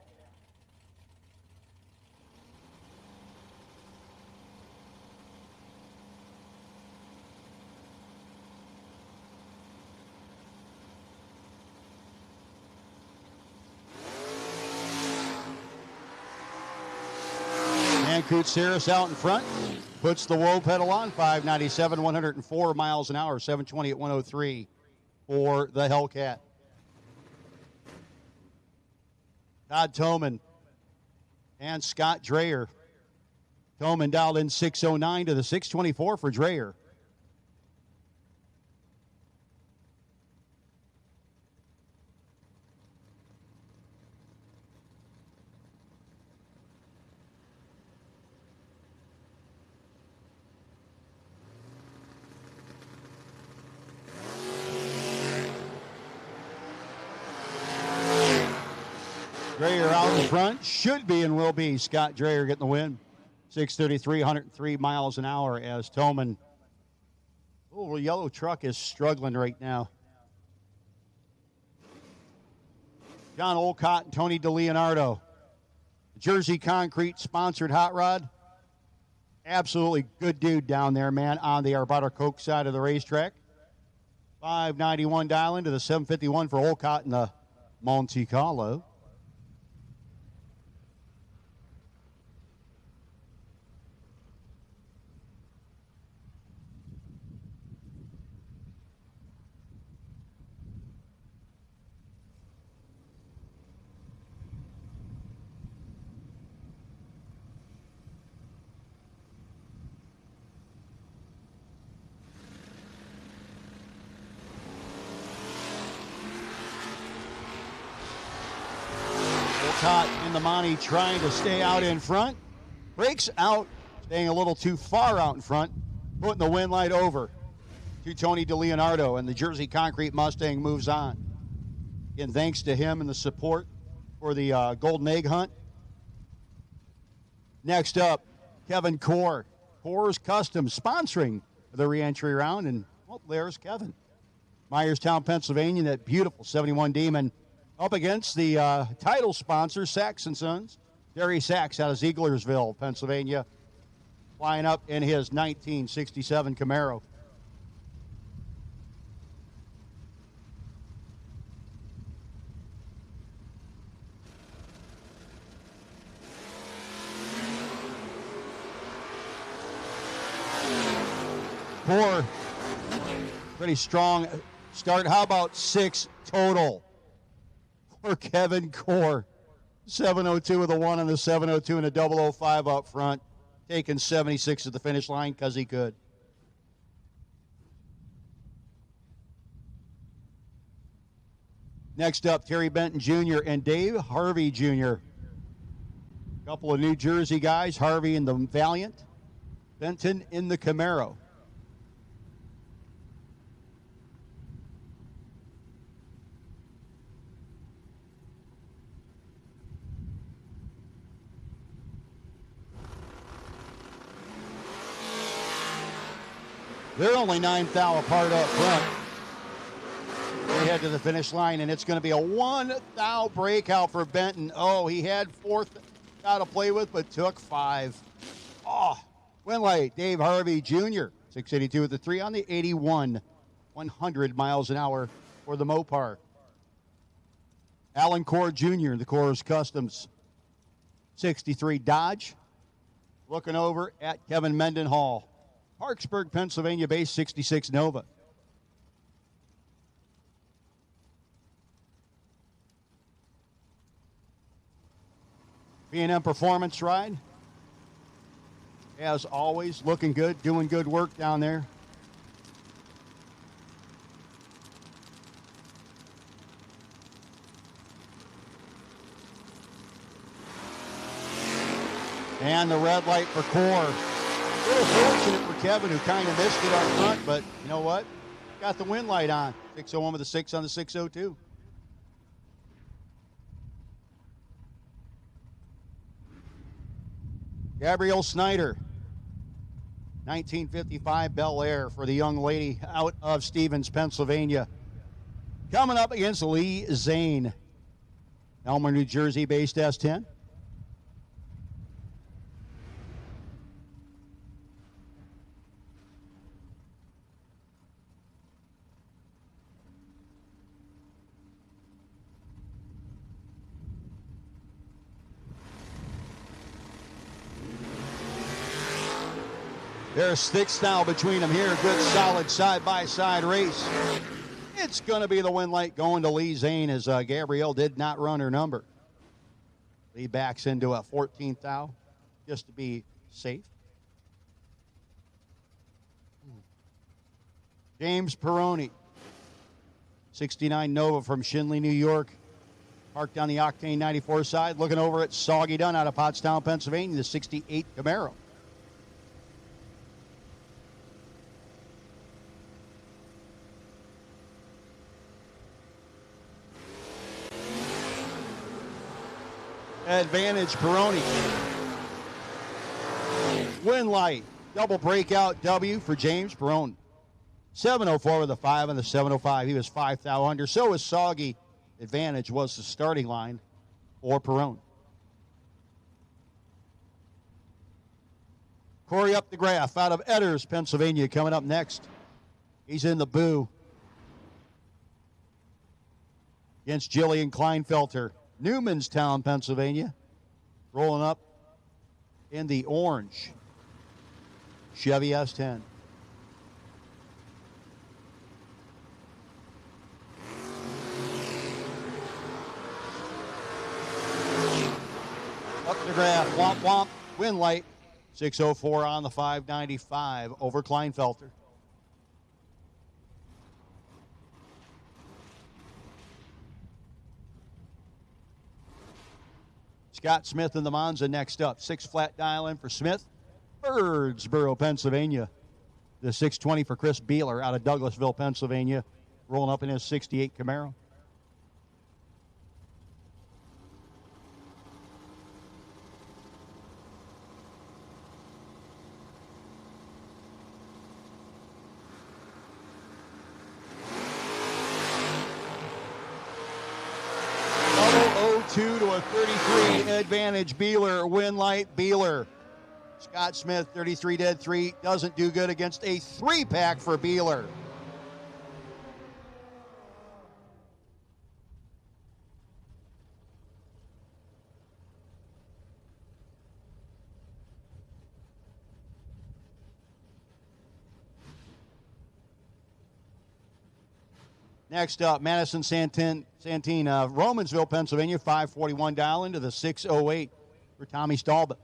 And Koutsaris out in front. Puts the whoa pedal on. 597, 104 miles an hour. 720 at 103 for the Hellcat. Todd Toman and Scott Dreyer. Toman dialed in 609 to the 624 for Dreyer. Dreyer out in front, should be and will be. Scott Dreyer getting the win. 633, 103 miles an hour as Toman. Oh, the yellow truck is struggling right now. John Olcott and Tony DeLeonardo. Jersey Concrete sponsored hot rod. Absolutely good dude down there, man, on the Arvada Coke side of the racetrack. 591 dial into the 751 for Olcott in the Monte Carlo. In the Monte trying to stay out in front. Breaks out, staying a little too far out in front. Putting the wind light over to Tony DeLeonardo, and the Jersey Concrete Mustang moves on. Again, thanks to him and the support for the Golden Egg Hunt. Next up, Kevin Core. Core's Custom sponsoring the re-entry round, and well, there's Kevin. Myerstown, Pennsylvania, that beautiful 71 Demon. Up against the title sponsor, Sachs & Sons. Jerry Sachs out of Zieglersville, Pennsylvania, flying up in his 1967 Camaro. Core, pretty strong start. How about 6 total for Kevin Core? 702 with a 1 on the 702 and a 005 up front. Taking 76 at the finish line because he could. Next up, Terry Benton Jr. and Dave Harvey Jr. A couple of New Jersey guys, Harvey in the Valiant, Benton in the Camaro. They're only 9 thou apart up front. They head to the finish line, and it's going to be a 1 thou breakout for Benton. Oh, he had 4th thou to play with, but took 5. Oh, win late. Dave Harvey Jr., 682 with the 3 on the 81, 100 miles an hour for the Mopar. Alan Core Jr., the Core's Customs, 63 Dodge. Looking over at Kevin Mendenhall. Parksburg, Pennsylvania based 66 Nova. B&M Performance Ride. As always, looking good, doing good work down there. And the red light for Core. A little fortunate for Kevin, who kind of missed it up front, but you know what? Got the wind light on. 601 with a 6 on the 602. Gabrielle Snyder, 1955 Bel Air for the young lady out of Stevens, Pennsylvania. coming up against Lee Zane. Elmer, New Jersey based S10. There's sticks now between them here. Good, solid side-by-side race. It's going to be the win light going to Lee Zane as Gabrielle did not run her number. Lee backs into a 14th thou just to be safe. James Peroni, 69 Nova from Shinley, New York. Parked on the Octane 94 side, looking over at Soggy Dunn out of Pottstown, Pennsylvania, the 68 Camaro. Advantage Peroni. Win light. Double breakout W for James Peroni. 704 with a 5 and the 705. He was 5 thou under. So was Soggy. Advantage was the starting line for Peroni. Corey Up the Graph out of Edders, Pennsylvania, coming up next. He's in the boo against Jillian Kleinfelter. Newmanstown, Pennsylvania, rolling up in the orange Chevy S10. Up the graph, womp womp, win light, 604 on the 595 over Kleinfelter. Scott Smith in the Monza next up. 6 flat dial in for Smith. Birdsboro, Pennsylvania. The 620 for Chris Beeler out of Douglasville, Pennsylvania. Rolling up in his 68 Camaro. To a 33 advantage. Beeler, win light, Beeler. Scott Smith, 33 dead 3. Doesn't do good against a 3-pack for Beeler. Next up, Madison Santine, Romansville, Pennsylvania, 541 dial into the 608 for Tommy Stahlbeck.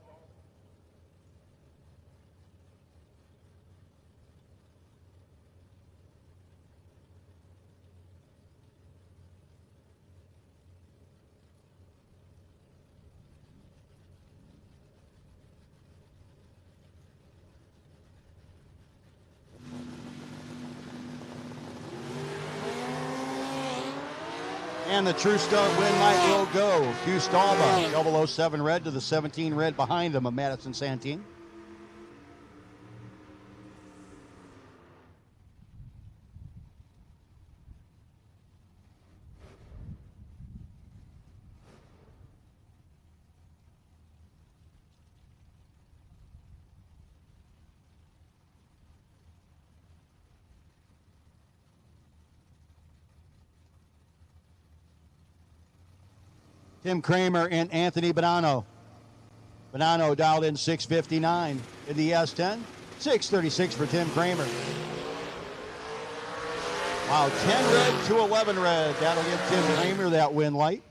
And the True Start win light will go to Stahlbeck. 007 red to the 17 red behind him of Madison Santine. Tim Kramer and Anthony Bonanno. Bonanno dialed in 659 in the S10. 636 for Tim Kramer. Wow, 10 red to 11 red. That'll give Tim Kramer that win light.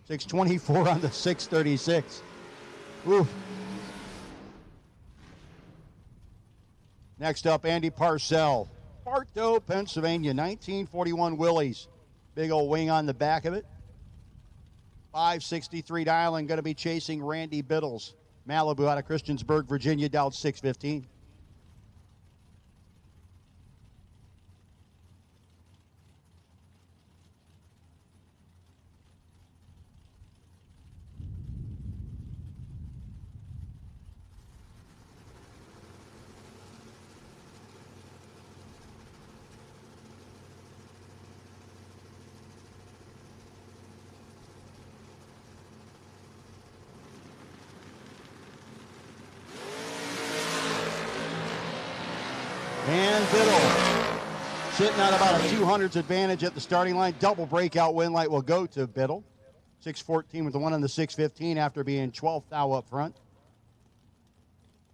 624 on the 636. Woo. Next up, Andy Parcell. Bartow, Pennsylvania, 1941 Willys. Big old wing on the back of it. 563 dialing, going to be chasing Randy Biddles. Malibu out of Christiansburg, Virginia, dialed 615. Biddle sitting at about a 200s advantage at the starting line. Double breakout win light will go to Biddle. 6:14 with the one on the 6:15 after being 12th thou up front.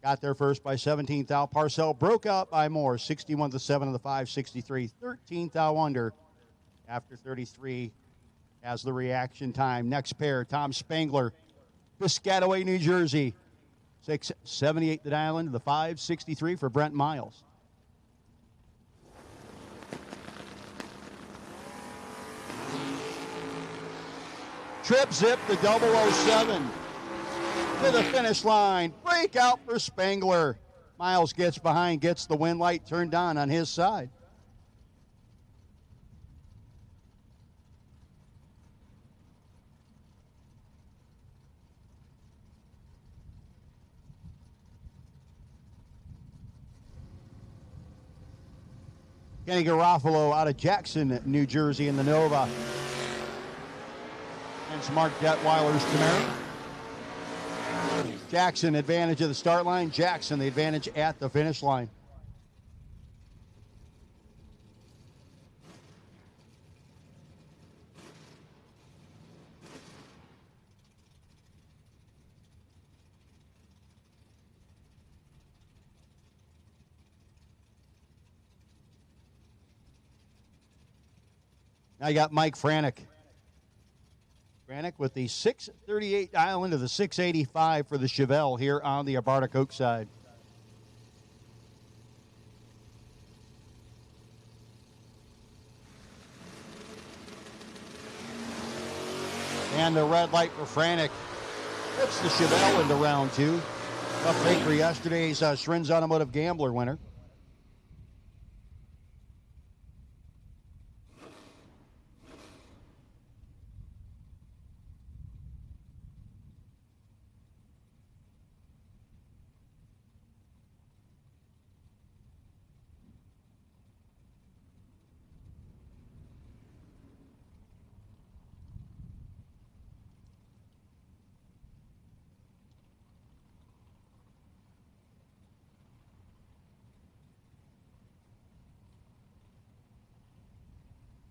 Got there first by 17th thou. Parcell broke out by more. 61 to 7 of the 563. 13th thou under after 33 as the reaction time. Next pair, Tom Spangler, Piscataway, New Jersey. 6:78 the dial into the 563 for Brent Miles. Trip zip the 007 to the finish line. Breakout for Spangler. Miles gets behind, gets the win light turned on his side. Kenny Garofalo out of Jackson, New Jersey in the Nova. And Mark Detweiler's Camaro. Jackson advantage of the start line. Jackson the advantage at the finish line. Now you got Mike Franek. Franek with the 638 dial into the 685 for the Chevelle here on the Abarta Coke side. And the red light for Franek. Puts the Chevelle into round two. Tough break for yesterday's Shrins Automotive Gambler winner.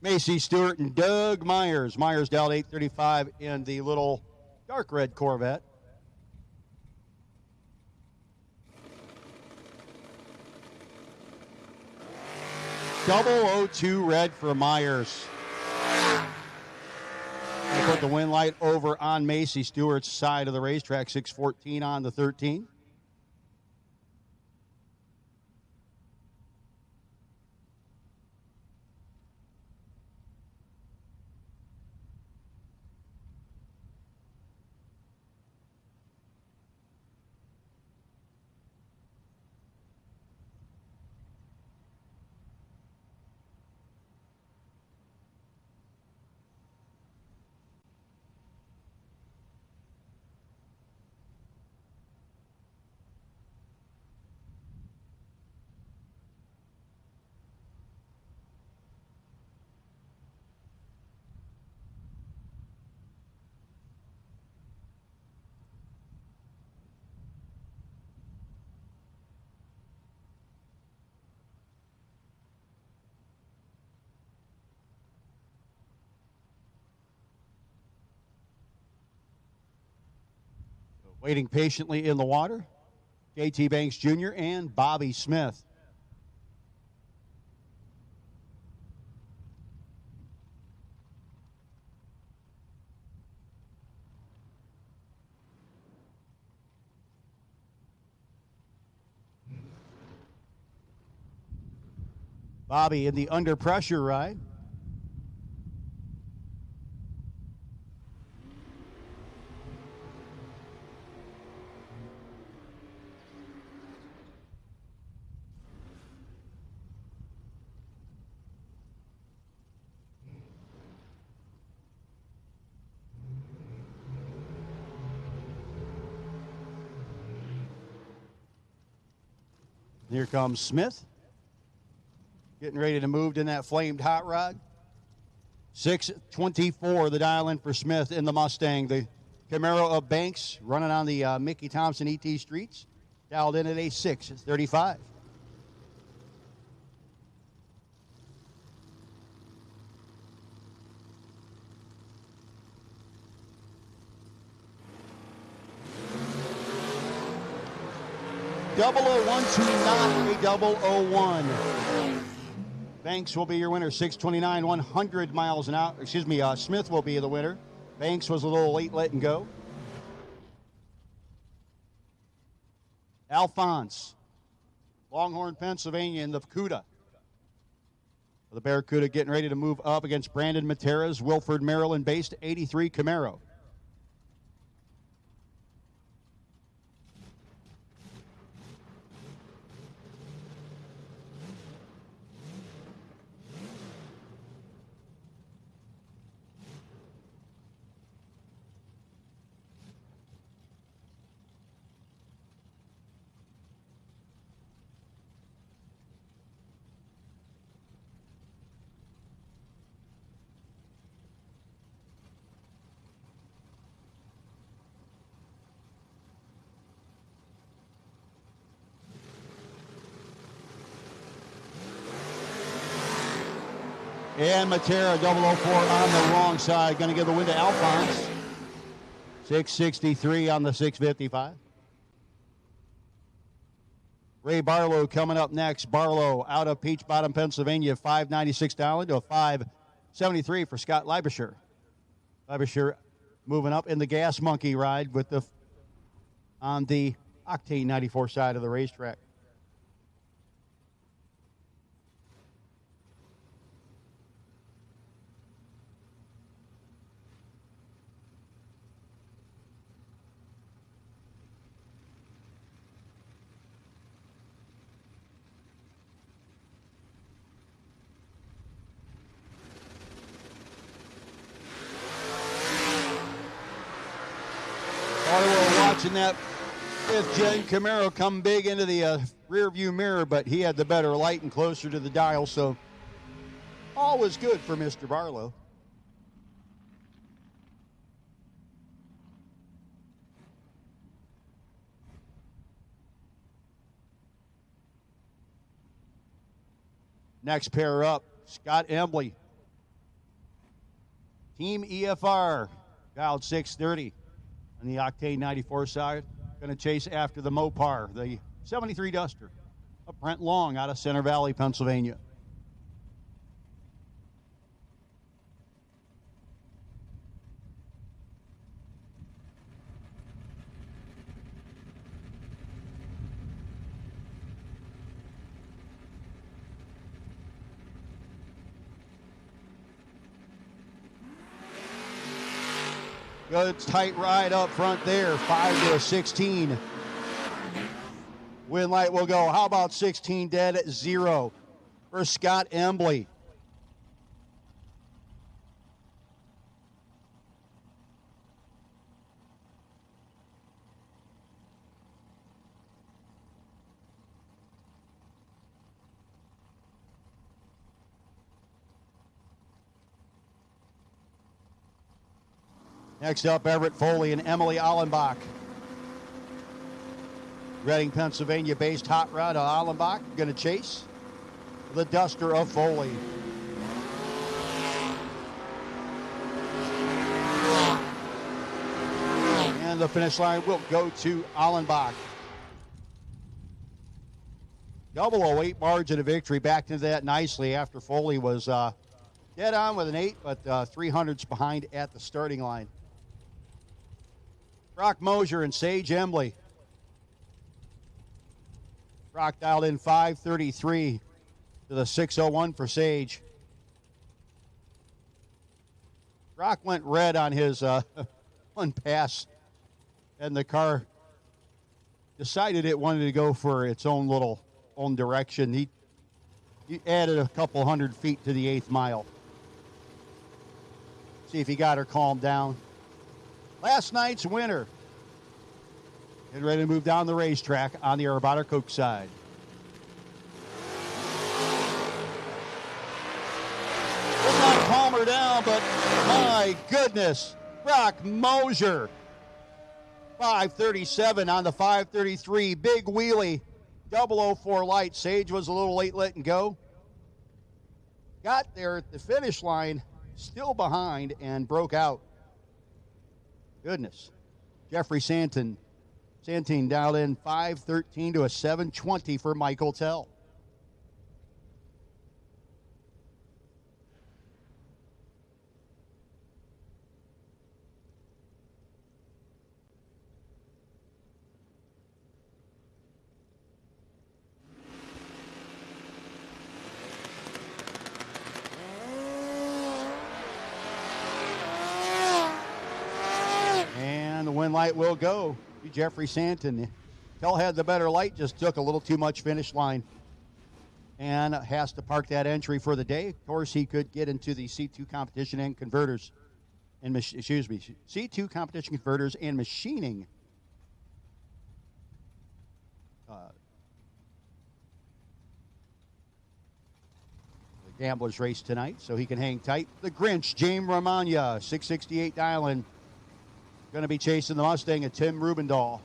Macy Stewart and Doug Myers. Myers dialed 835 in the little dark red Corvette. .002 red for Myers. They put the win light over on Macy Stewart's side of the racetrack. 6:14 on the 13. Waiting patiently in the water, J.T. Banks Jr. and Bobby Smith. Bobby in the under pressure ride. Here comes Smith. Getting ready to move in that flamed hot rod. 6:24 the dial in for Smith in the Mustang. The Camaro of Banks running on the Mickey Thompson ET streets. Dialed in at a 6:35. 001 to not a 001. Banks will be your winner, 629, 100 miles an hour. Excuse me, Smith will be the winner. Banks was a little late letting go. Alphonse, Longhorn, Pennsylvania in the CUDA. The Barracuda getting ready to move up against Brandon Matera's Wilford, Maryland-based 83 Camaro. And Matera, 004 on the wrong side. Going to give the win to Alphonse. 663 on the 655. Ray Barlow coming up next. Barlow out of Peach Bottom, Pennsylvania, $596 down to a $573 for Scott Leibischer. Leibischer moving up in the Gas Monkey ride with the on the Octane 94 side of the racetrack. Watching that fifth-gen Camaro come big into the rear view mirror, but he had the better light and closer to the dial, so all was good for Mr. Barlow. Next pair up, Scott Embley. Team EFR, dialed 630. On the Octane 94 side, going to chase after the Mopar, the 73 Duster of Brent Long out of Center Valley, Pennsylvania. Good tight ride up front there, 5 to a 16. Win light will go. How about 16 dead at 0 for Scott Embley? Next up, Everett Foley and Emily Allenbach. Reading, Pennsylvania-based hot rod of Allenbach. Going to chase the Duster of Foley. And the finish line will go to Allenbach. 008 margin of victory. Back into that nicely after Foley was dead on with an 8, but 300s behind at the starting line. Brock Mosier and Sage Embley. Brock dialed in 533 to the 601 for Sage. Brock went red on his one pass, and the car decided it wanted to go for its own direction. He added a couple 100 feet to the 8th mile. See if he got her calmed down. Last night's winner. Getting ready to move down the racetrack on the Arabada Coke side. Will not calm her down, but my goodness. Brock Mosier. 537 on the 533. Big wheelie. 004 light. Sage was a little late letting go. Got there at the finish line, still behind, and broke out. Goodness. Jeffrey Santon Santine dialed in 513 to a 720 for Michael Tell. And the win light will go to Jeffrey Santon. Tell had the better light, just took a little too much finish line and has to park that entry for the day. Of course, he could get into the C2 competition and converters, and C2 competition converters and machining. The Gamblers race tonight, so he can hang tight. The Grinch, James Romagna, 668 dialing. Going to be chasing the Mustang of Tim Rubendahl.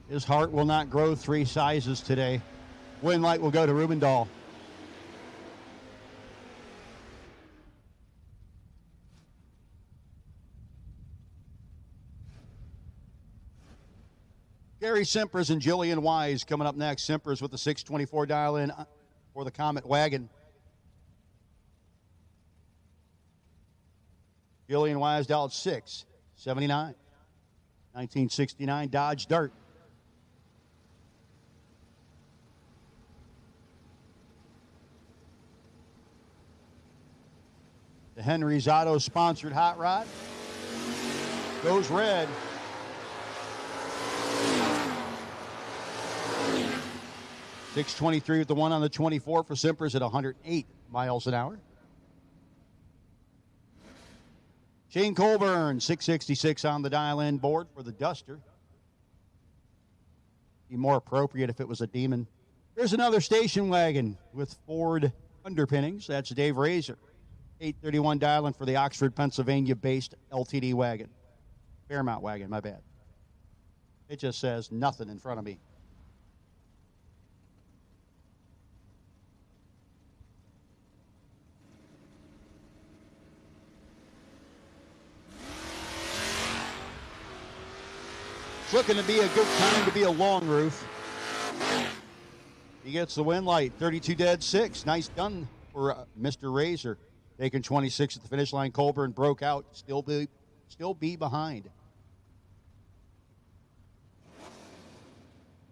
His heart will not grow 3 sizes today. Win light will go to Rubendahl. Gary Simpers and Jillian Wise coming up next. Simpers with the 624 dial in for the Comet Wagon. Jillian Wise dialed 679. 1969 Dodge Dart. The Henry's Auto sponsored hot rod goes red. .623 with the 1 on the 24 for Simpers at 108 miles an hour. Shane Colburn, 666 on the dial-in board for the Duster. Be more appropriate if it was a Demon. Here's another station wagon with Ford underpinnings. That's Dave Razor. 831 dial-in for the Oxford, Pennsylvania-based LTD wagon. Fairmount wagon, my bad. It just says nothing in front of me. It's looking to be a good time to be a long roof. He gets the win light, 32 dead 6. Nice done for Mr. Razor. Taking 26 at the finish line. Colburn broke out, still be behind.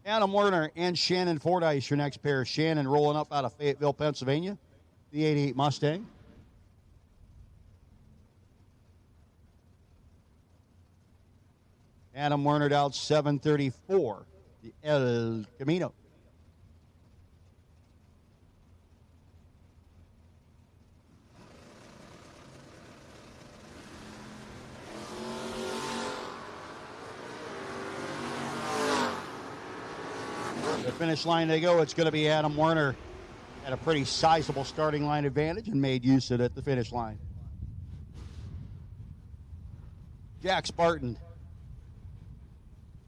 Adam Werner and Shannon Fordyce, your next pair. Shannon rolling up out of Fayetteville, Pennsylvania. The 88 Mustang. Adam Werner out 734, the El Camino. The finish line they go, it's going to be Adam Werner. Had a pretty sizable starting line advantage and made use of it at the finish line. Jack Spartan.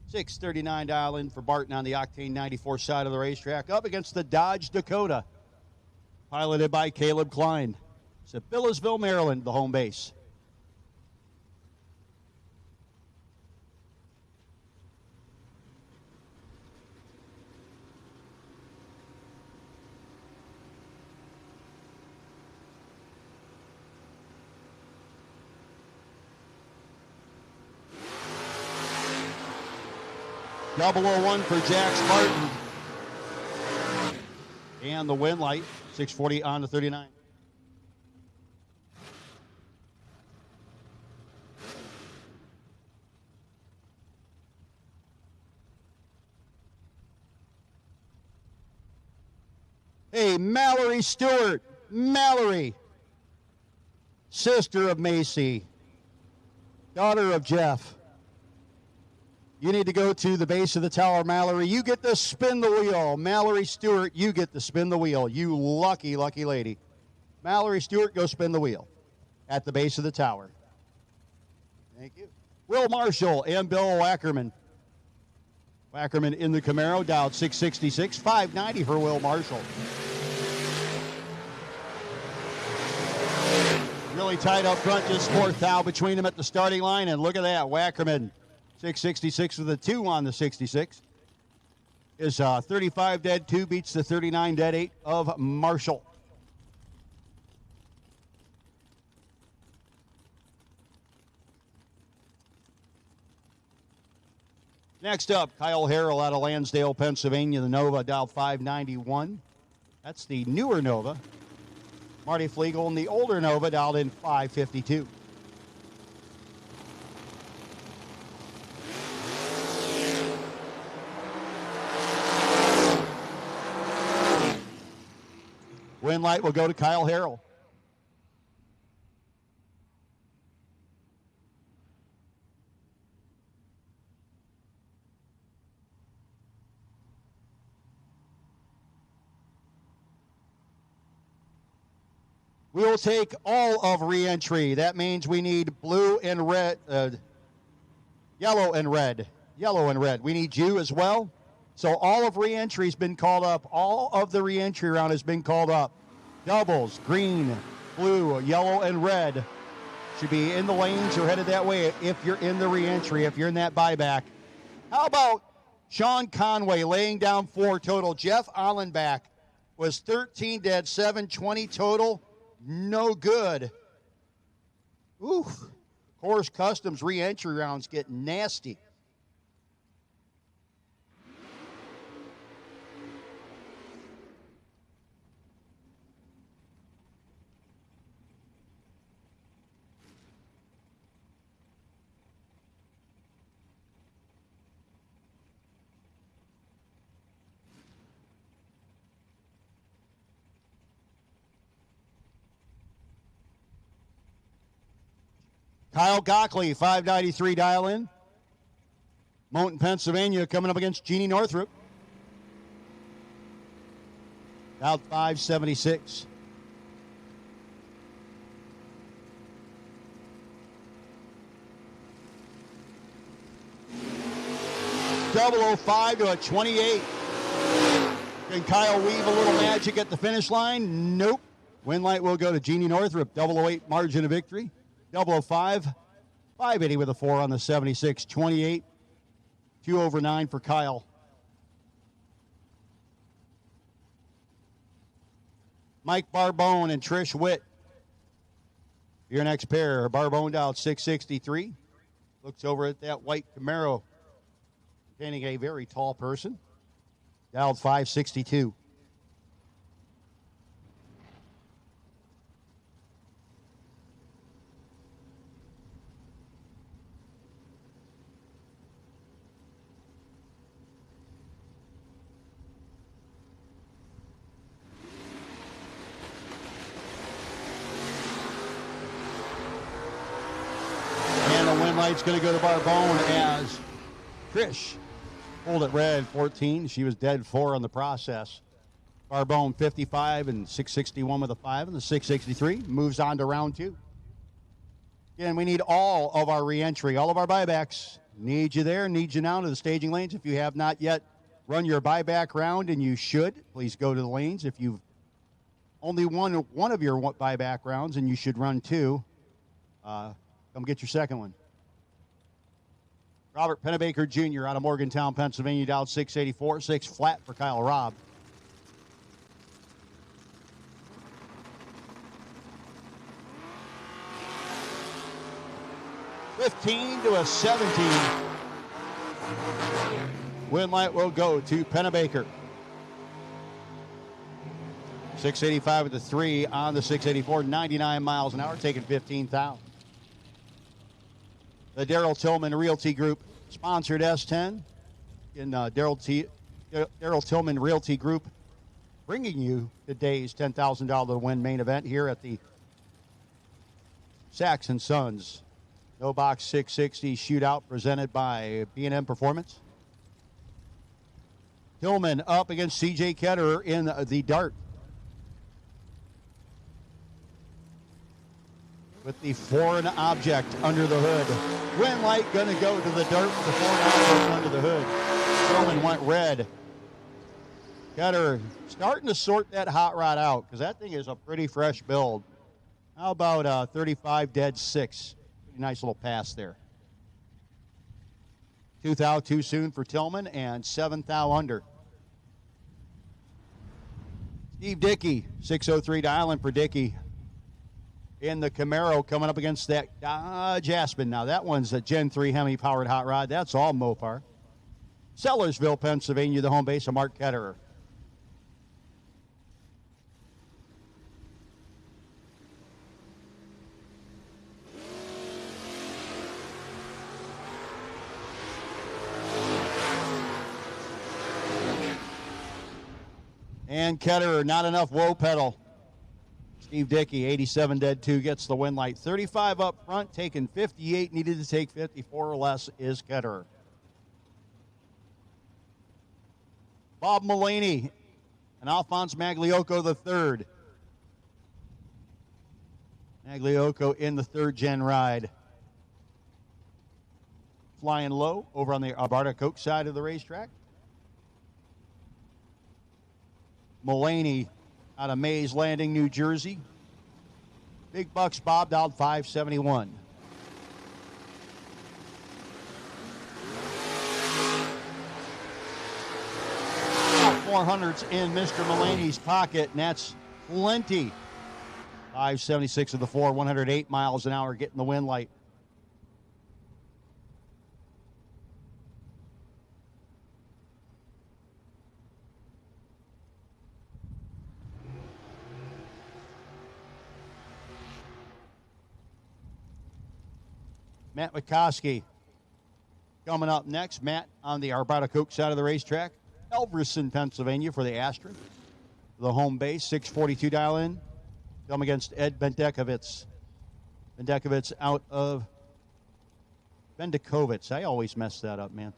639 dial in for Barton on the Octane 94 side of the racetrack. Up against the Dodge Dakota. Piloted by Caleb Klein. It's at Millersville, Maryland, the home base. .001 for Jack Spartan. And the win light, 640 on to 39. Hey, Mallory Stewart. Mallory, sister of Macy, daughter of Jeff. You need to go to the base of the tower, Mallory. You get to spin the wheel. Mallory Stewart, you get to spin the wheel. You lucky, lucky lady. Mallory Stewart, go spin the wheel at the base of the tower. Thank you. Will Marshall and Bill Wackerman. Wackerman in the Camaro, dialed 666, 590 for Will Marshall. Really tight up front, just 4th thou between them at the starting line. And look at that, Wackerman, 666 with a 2 on the 66. Is 35 dead 2, beats the 39 dead 8 of Marshall. Next up, Kyle Harrell out of Lansdale, Pennsylvania, the Nova, dial 591. That's the newer Nova. Marty Flegel in the older Nova, dialed in 552. Win light will go to Kyle Harrell. We will take all of re-entry. That means we need blue and red, yellow and red. Yellow and red. We need you as well. So all of re-entry has been called up. All of the re-entry round has been called up. Doubles, green, blue, yellow, and red should be in the lanes or headed that way if you're in the re-entry, if you're in that buyback. How about Sean Conway laying down 4 total? Jeff Allenbach was 13 dead, 720 total. No good. Ooh. Coors Customs re-entry rounds get nasty. Kyle Gockley, 593 dial in. Mohnton, Pennsylvania, coming up against Jeannie Northrup. Dialed 576. .005 to a 28. Can Kyle weave a little magic at the finish line? Nope. Win light will go to Jeannie Northrup. 008 margin of victory. 005, 580 with a 4 on the 76, 28, 2 over 9 for Kyle. Mike Barbone and Trish Witt. Your next pair. Barbone dialed 663. Looks over at that white Camaro, containing a very tall person. Dialed 562. Light's going to go to Barbone as Trish pulled it red 14. She was dead 4 on the process. Barbone 55 and 661 with a 5 and the 663 moves on to round 2. Again, we need all of our re-entry, all of our buybacks. Need you there, need you now to the staging lanes. If you have not yet run your buyback round, and you should, please go to the lanes. If you've only won one of your buyback rounds, and you should run 2, come get your second one. Robert Pennebaker Jr. out of Morgantown, Pennsylvania, dialed 684, 6 flat for Kyle Robb. $15 to a 17. Win light will go to Pennebaker. 685 with the 3 on the 684, 99 miles an hour, taking 15,000. The Darrell Tillman Realty Group sponsored S10 in Darrell Tillman Realty Group, bringing you today's $10,000 to win main event here at the Saxon Sons No Box 660 Shootout presented by B&M Performance. Tillman up against C.J. Ketterer in the dart. With the foreign object under the hood. Win light going to go to the dirt with the foreign object under the hood. Tillman went red. Ketterer starting to sort that hot rod out because that thing is a pretty fresh build. How about 35 dead 6? Pretty nice little pass there. 2 thou too soon for Tillman and 7 thou under. Steve Dickey, 603 dialing for Dickey in the Camaro coming up against that Dodge Aspen. Now that one's a Gen 3 Hemi powered hot rod. That's all Mopar. Sellersville, Pennsylvania, the home base of Mark Ketterer. And Ketterer, not enough whoa pedal. Steve Dickey, 87 dead 2, gets the win light. 35 up front, taking 58, needed to take 54 or less is Ketterer. Bob Mulaney and Alphonse Magliocco the third. Magliocco in the third gen ride. Flying low over on the Alberta Coke side of the racetrack. Mulaney out of Mays Landing, New Jersey. Big Bucks Bob dialed 571. $400s in Mr. Mulaney's pocket, and that's plenty. 576 of the 4, 108 miles an hour, getting the win light. Matt McCoskey coming up next. Matt on the Arvada Coke side of the racetrack. Elverson, Pennsylvania for the Astra. The home base, 642 dial in. Come against Ed Bendekovitz. Bendekovitz out of Bendekovitz. I always mess that up, man.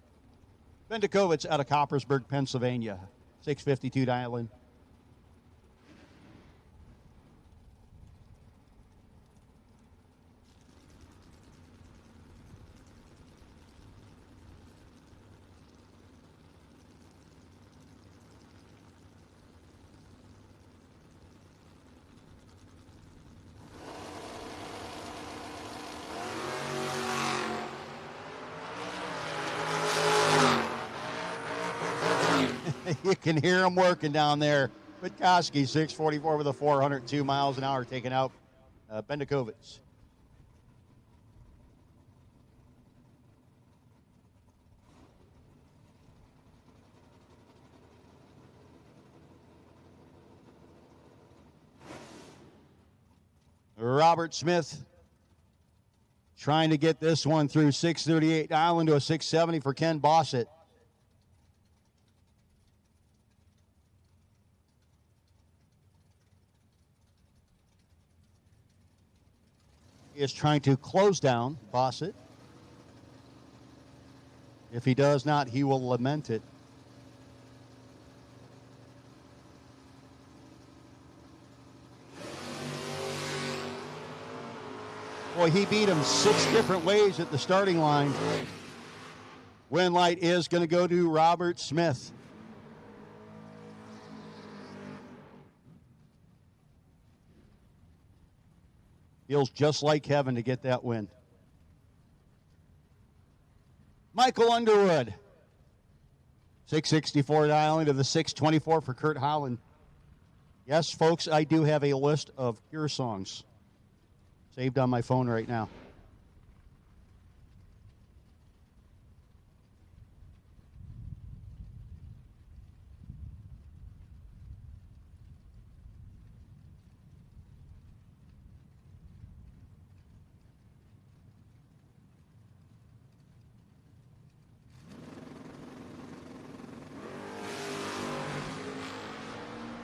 Bendekovitz out of Coppersburg, Pennsylvania. 652 dial in. You can hear him working down there. Witkowski, 644 with a 402 miles an hour, taking out Bendekovitz. Robert Smith trying to get this one through 638 dial into a 670 for Ken Bossett. He is trying to close down Bossett. If he does not, he will lament it. Boy, he beat him 6 different ways at the starting line. Win light is going to go to Robert Smith. Feels just like heaven to get that win. Michael Underwood. 664 dialing to the 624 for Kurt Holland. Yes, folks, I do have a list of Cure songs saved on my phone right now.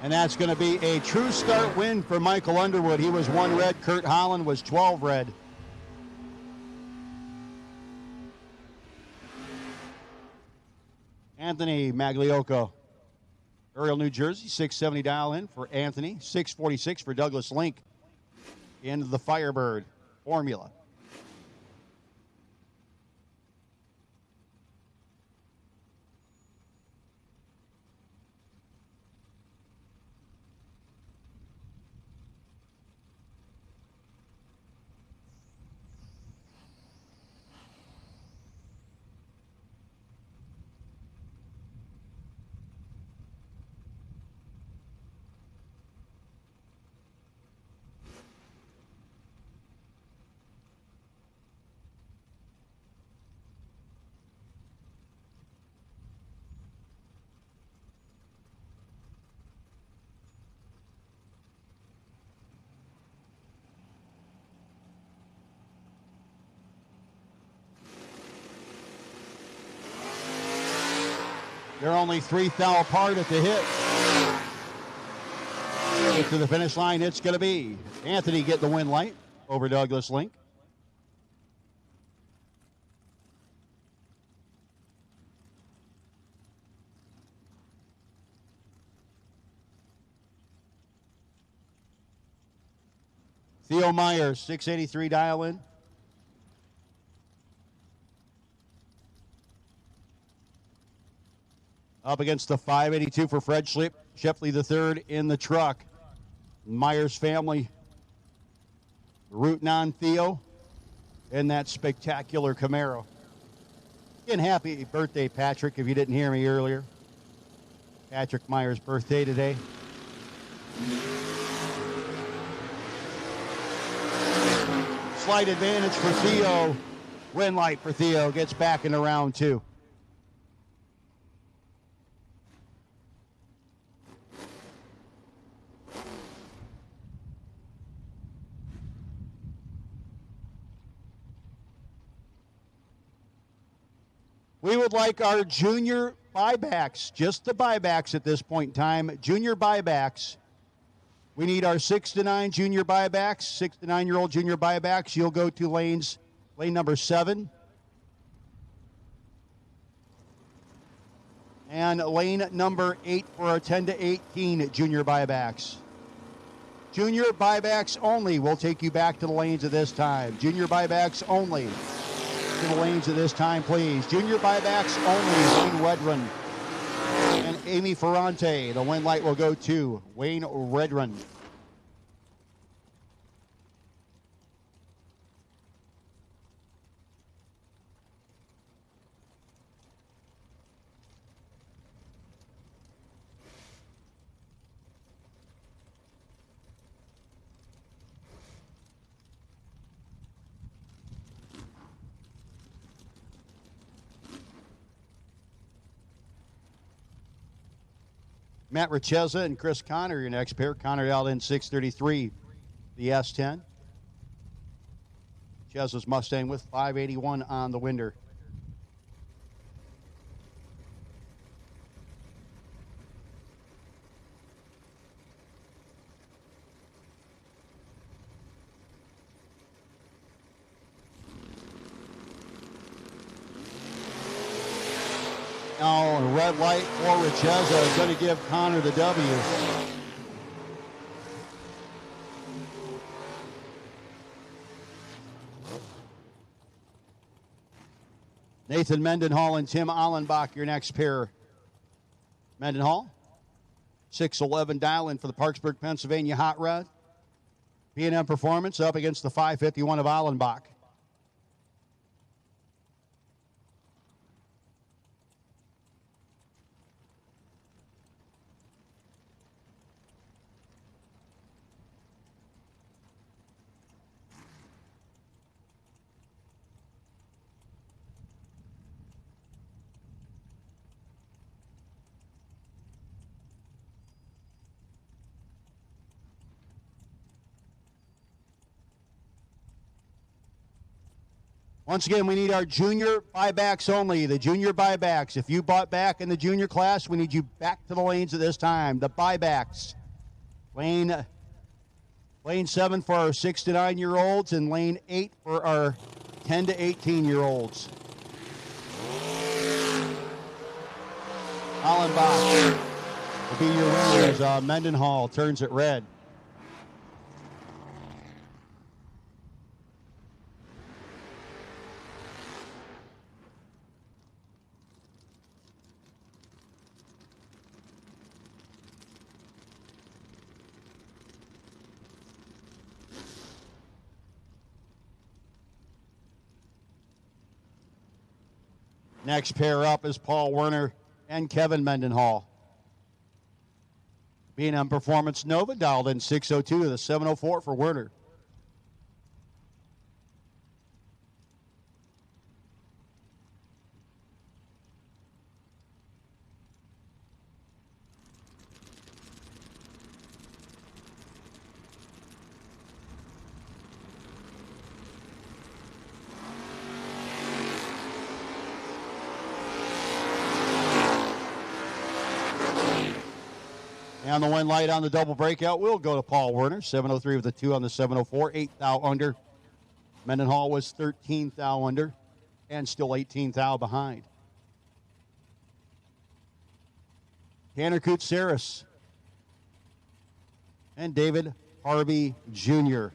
And that's going to be a true start win for Michael Underwood. He was 1 red. Kurt Holland was 12 red. Anthony Magliocco, Ariel, New Jersey, 670 dial in for Anthony. 646 for Douglas Link in the Firebird Formula. They're only 3 thou apart at the hit. Get to the finish line, it's going to be Anthony getting the win light over Douglas Link. Theo Myers, 683 dial in. Up against the 582 for Fred Shepley III in the truck. Myers family rooting on Theo in that spectacular Camaro. Again, happy birthday, Patrick, if you didn't hear me earlier. Patrick Myers' birthday today. Slight advantage for Theo. Win light for Theo. Gets back into round 2. We would like our junior buybacks, just the buybacks at this point in time. Junior buybacks. We need our 6 to 9 junior buybacks, 6 to 9-year-old junior buybacks. You'll go to lane number 7. And lane number 8 for our 10 to 18 junior buybacks. Junior buybacks only. We'll take you back to the lanes at this time. Junior buybacks only. To the lanes at this time, please. Junior buybacks only. Wayne Redrun and Amy Ferrante. The win light will go to Wayne Redrun. Matt Richeza and Chris Connor, your next pair. Connor out in 633, the S10. Richeza's Mustang with 581 on the winder. Now, red light for Richeza is going to give Connor the W. Nathan Mendenhall and Tim Allenbach, your next pair. Mendenhall, 611 dial-in for the Parksburg, Pennsylvania Hot Rod. P&M Performance up against the 551 of Allenbach. Once again, we need our junior buybacks only. The junior buybacks. If you bought back in the junior class, we need you back to the lanes at this time. The buybacks. Lane 7 for our 6 to 9-year-olds and lane 8 for our 10 to 18-year-olds. Allenbach will be your winner as Mendenhall turns it red. Next pair up is Paul Werner and Kevin Mendenhall. B&M Performance Nova dialed in 602 to the 704 for Werner. And the one light on the double breakout will go to Paul Werner. 703 with a 2 on the 704. 8 thou under. Mendenhall was 13 thou under and still 18 thou behind. Tanner Koutsaris and David Harvey Jr.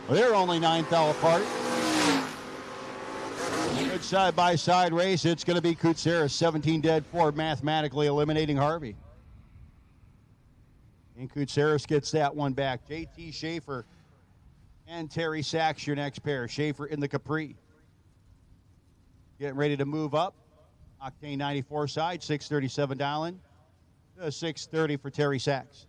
They're only 9 thou apart. Good side-by-side race. It's going to be Koutsaris, 17 dead, 4 mathematically eliminating Harvey. And Koutsaris gets that one back. JT Schaefer and Terry Sachs, your next pair. Schaefer in the Capri. Getting ready to move up. Octane 94 side, 637 Dowling. 630 for Terry Sachs.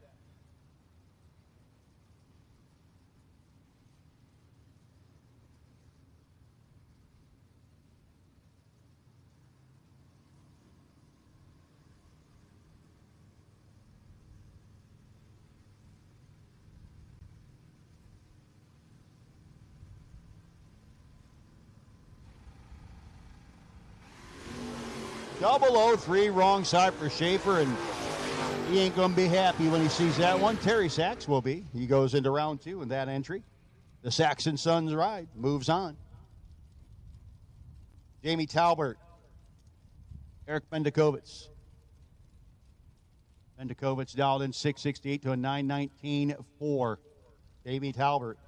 Double 03, wrong side for Schaefer, and he ain't going to be happy when he sees that one. Terry Sachs will be. He goes into round 2 in that entry. The Saxon Sons ride moves on. Jamie Talbert, Eric Bendakovitz. Bendakovitz dialed in 668 to a 919.4. Jamie Talbert.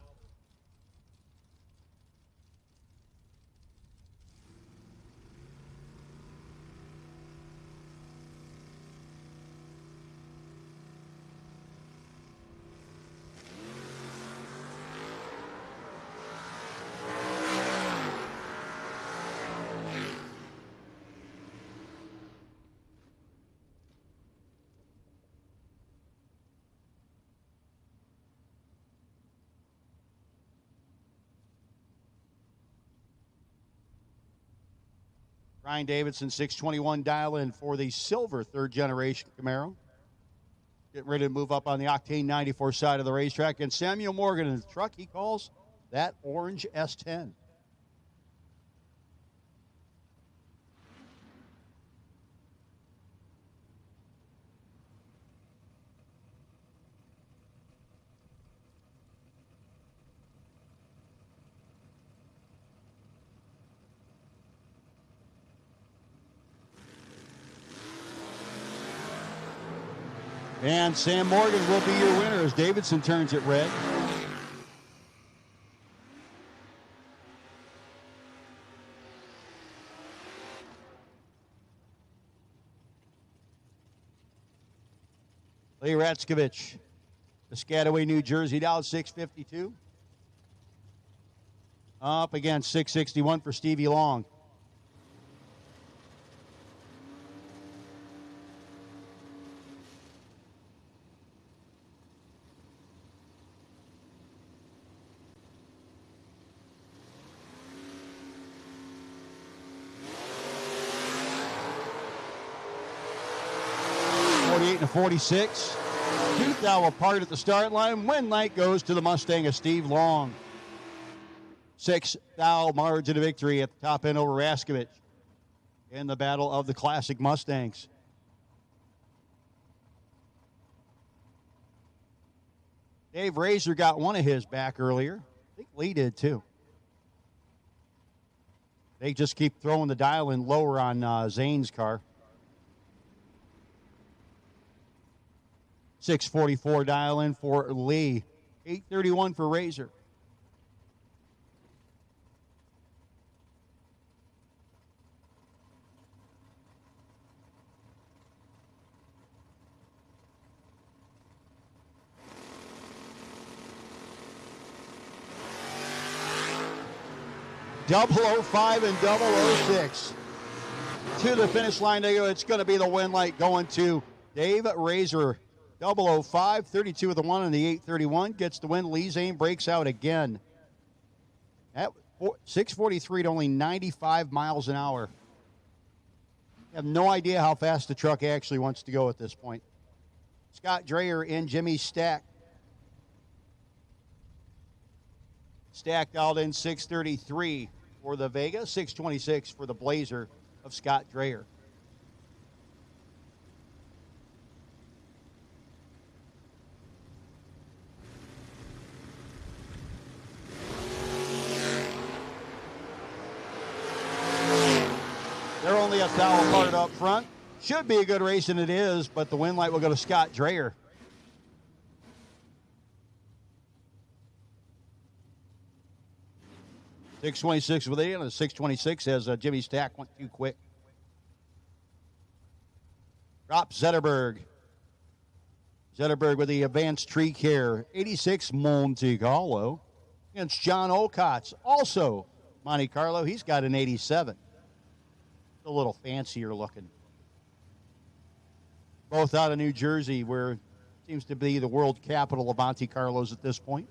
Ryan Davidson, 621 dial in for the silver third generation Camaro. Getting ready to move up on the Octane 94 side of the racetrack. And Samuel Morgan in the truck, he calls that orange S10. And Sam Morgan will be your winner as Davidson turns it red. Lee Ratzkovich, Piscataway, New Jersey, down 652. Up against 661 for Stevie Long. To 46. 2 thou apart at the start line. Win light goes to the Mustang of Steve Long. 6 thou margin of victory at the top end over Raskovich in the battle of the classic Mustangs. Dave Razor got one of his back earlier. I think Lee did too. They just keep throwing the dial in lower on Zane's car. 644 dial in for Lee. 831 for Razor. Double 05 and 006. To the finish line they go. It's going to be the win light going to Dave Razor. 005, 32 with the 1 and the 831 gets the win. Lee Zane breaks out again. At 643 to only 95 miles an hour. I have no idea how fast the truck actually wants to go at this point. Scott Dreyer in Jimmy Stack. Stack dialed in 633 for the Vega, 626 for the Blazer of Scott Dreyer. They're only a thou apart up front. Should be a good race, and it is, but the win light will go to Scott Dreyer. .626 with it, and a 626 as Jimmy Stack went too quick. Drop Zetterberg. Zetterberg with the advanced tree care. 86 Monte Carlo against John Olcotts. Also Monte Carlo, he's got an 87. A little fancier looking. Both out of New Jersey, where it seems to be the world capital of Monte Carlos at this point.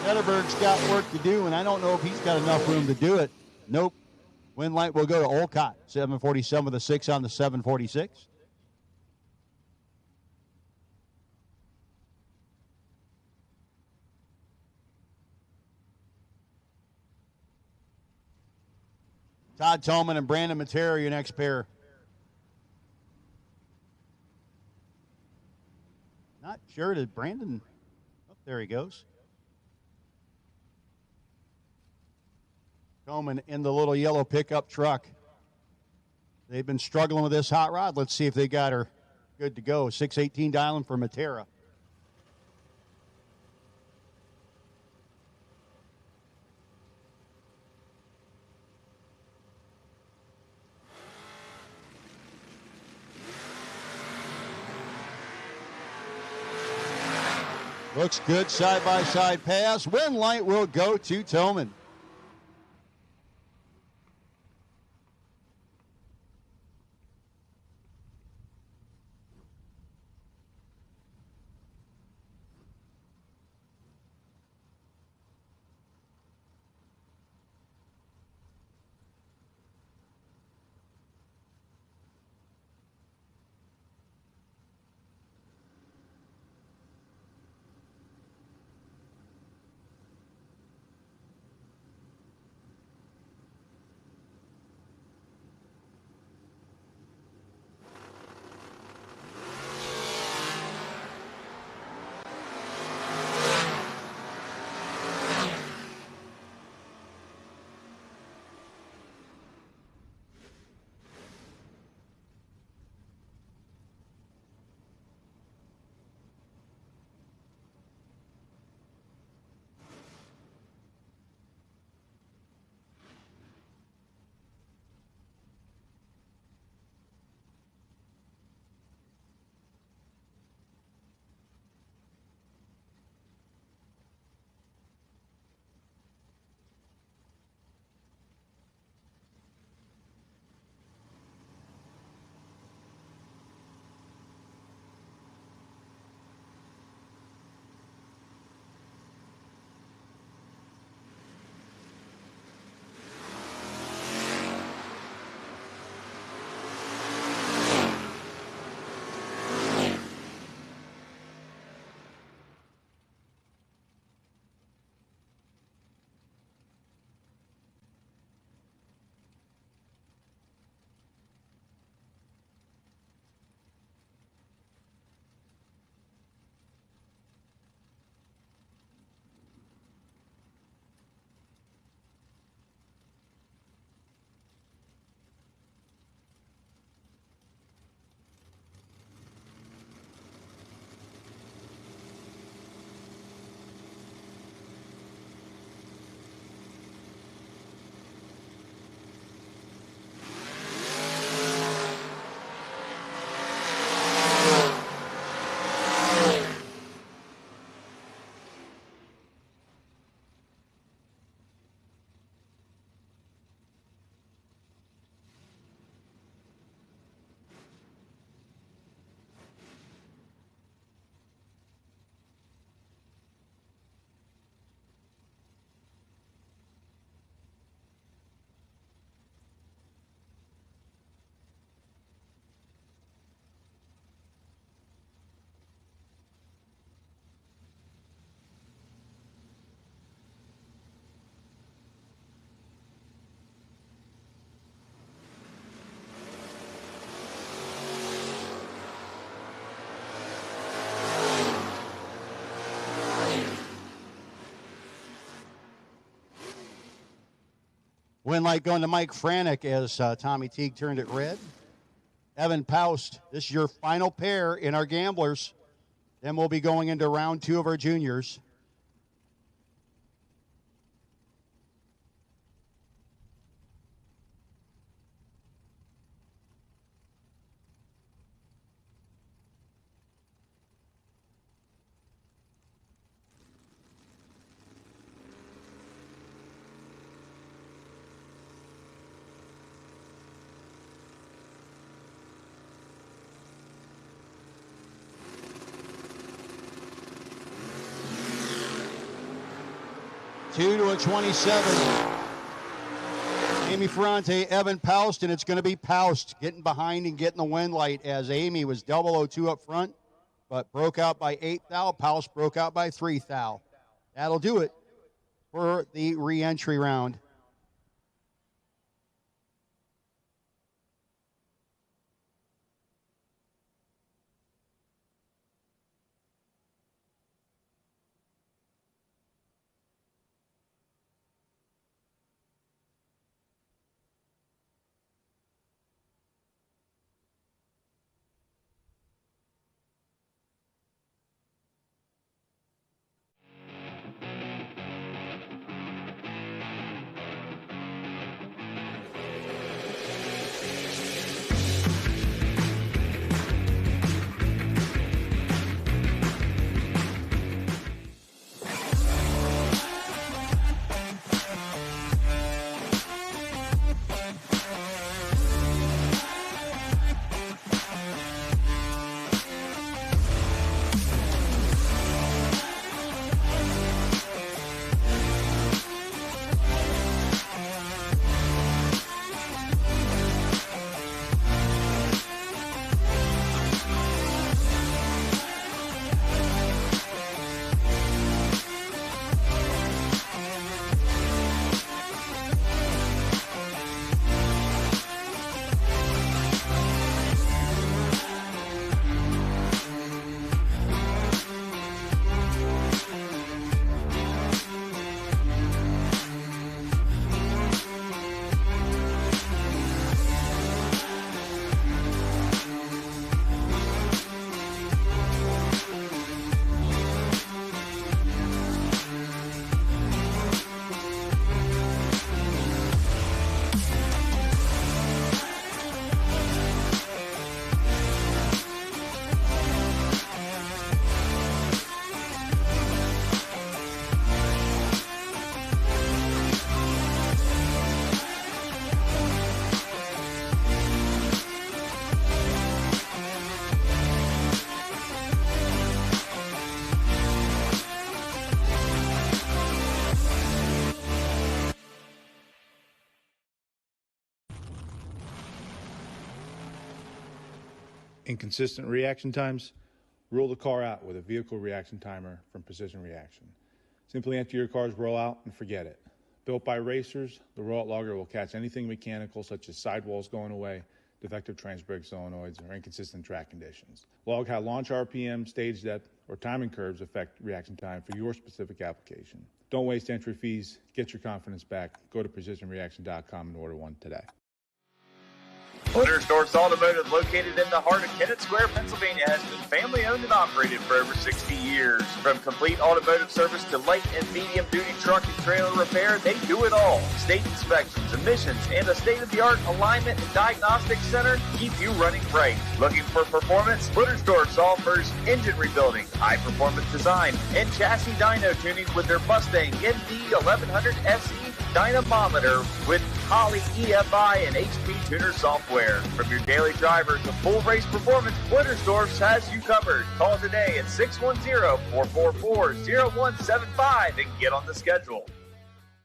Zetterberg's got work to do, and I don't know if he's got enough room to do it. Nope. Win light will go to Olcott. 747 with a 6 on the 746. Todd Tolman and Brandon Matera, your next pair. Not sure that Brandon. Oh, there he goes. Tolman in the little yellow pickup truck. They've been struggling with this hot rod. Let's see if they got her good to go. 618 dialing for Matera. Looks good, side-by-side pass. Win light will go to Tillman. Win light going to Mike Franick as Tommy Teague turned it red. Evan Paust, this is your final pair in our gamblers. Then we'll be going into round 2 of our juniors. Two to a 27. Amy Ferrante, Evan Paust, and it's going to be Paust getting behind and getting the win light as Amy was 002 up front, but broke out by 8 thou. Paust broke out by 3 thou. That'll do it for the re-entry round. Inconsistent reaction times, rule the car out with a vehicle reaction timer from Precision Reaction. Simply enter your car's rollout and forget it. Built by racers, the rollout logger will catch anything mechanical such as sidewalls going away, defective transbrake solenoids, or inconsistent track conditions. Log how launch RPM, stage depth, or timing curves affect reaction time for your specific application. Don't waste entry fees. Get your confidence back. Go to precisionreaction.com and order one today. Motorsports Automotive, located in the heart of Kennett Square, Pennsylvania, has been family-owned and operated for over 60 years. From complete automotive service to light and medium-duty truck and trailer repair, they do it all. State inspections, emissions, and a state-of-the-art alignment and diagnostic center keep you running right. Looking for performance? Motorsports offers engine rebuilding, high-performance design, and chassis dyno tuning with their Mustang ND 1100 SE dynamometer with Holley EFI and HP Tuner software. From your daily driver to full race performance, Motorsports has you covered. Call today at 610-444-0175 and get on the schedule.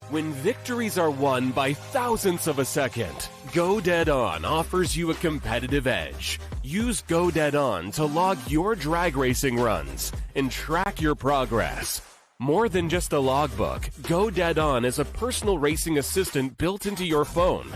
When victories are won by thousandths of a second, Go Dead On offers you a competitive edge. Use Go Dead On to log your drag racing runs and track your progress. More than just a logbook, Go Dead On is a personal racing assistant built into your phone.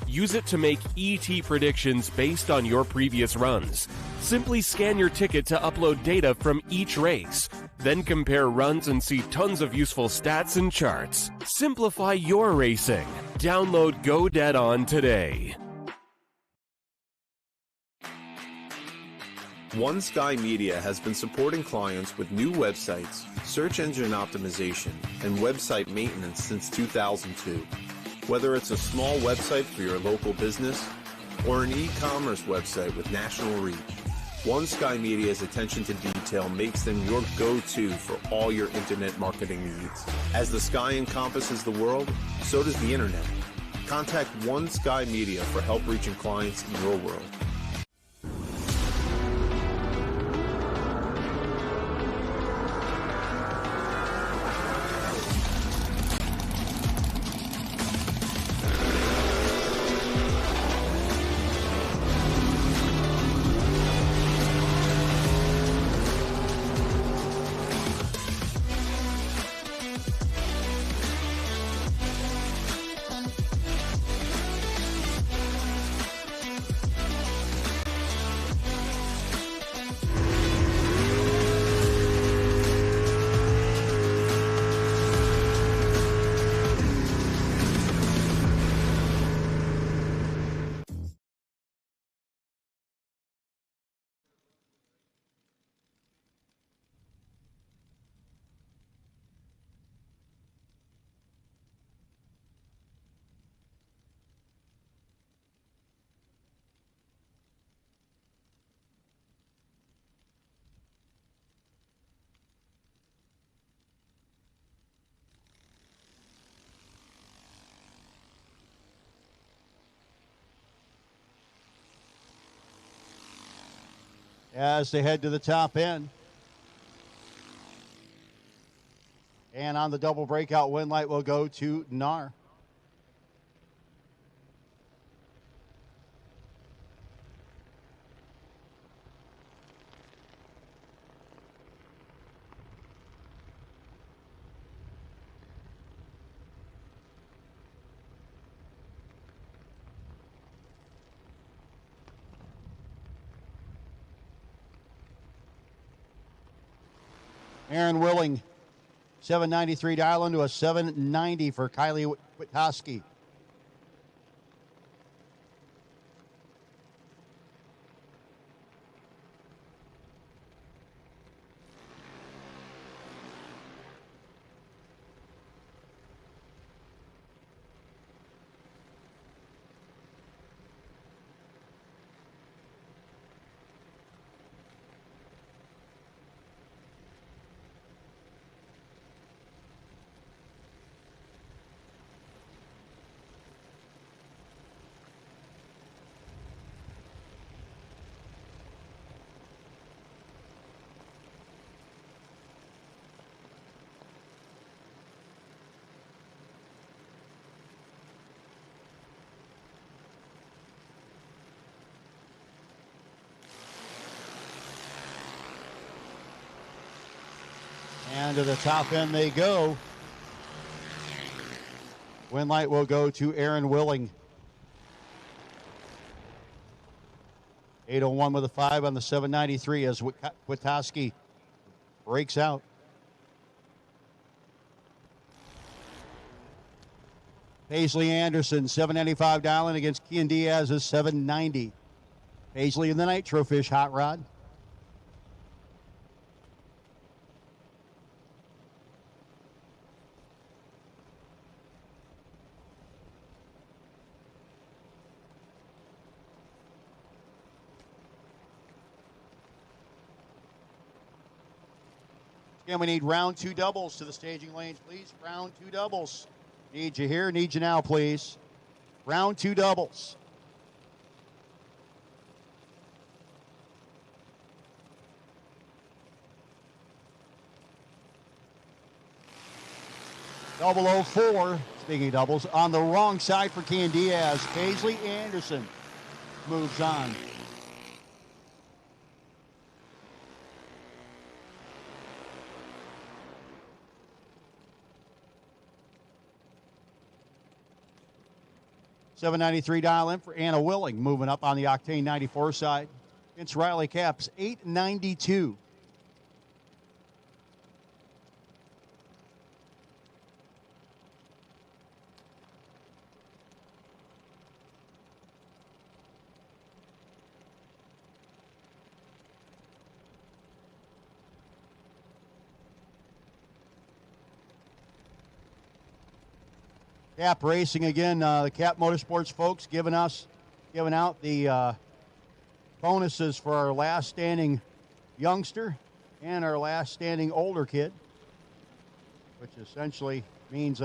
Use it to make ET predictions based on your previous runs. Simply scan your ticket to upload data from each race. Then compare runs and see tons of useful stats and charts. Simplify your racing. Download Go Dead On today. One Sky Media has been supporting clients with new websites, search engine optimization, and website maintenance since 2002. Whether it's a small website for your local business or an e-commerce website with national reach, One Sky Media's attention to detail makes them your go-to for all your internet marketing needs. As the sky encompasses the world, so does the internet. Contact One Sky Media for help reaching clients in your world. As they head to the top end. And on the double breakout win light will go to Nar. Aaron Willing, 793 dial into a 790 for Kylie Witoski. And to the top end they go. Win light will go to Aaron Willing. 801 with a 5 on the 793 as Witoski breaks out. Paisley Anderson, 795 dialing against Kian Diaz is 790. Paisley in the Nitro Fish hot rod. Again, we need round 2 doubles to the staging lanes, please. Round 2 doubles. Need you here, need you now, please. Round 2 doubles. Double 04, speaking of doubles, on the wrong side for Kian Diaz. Paisley Anderson moves on. $793 dial in for Anna Willing, moving up on the Octane 94 side. Vince Riley caps $892. Cap Racing again. The Cap Motorsports folks giving out the bonuses for our last standing youngster and our last standing older kid, which essentially means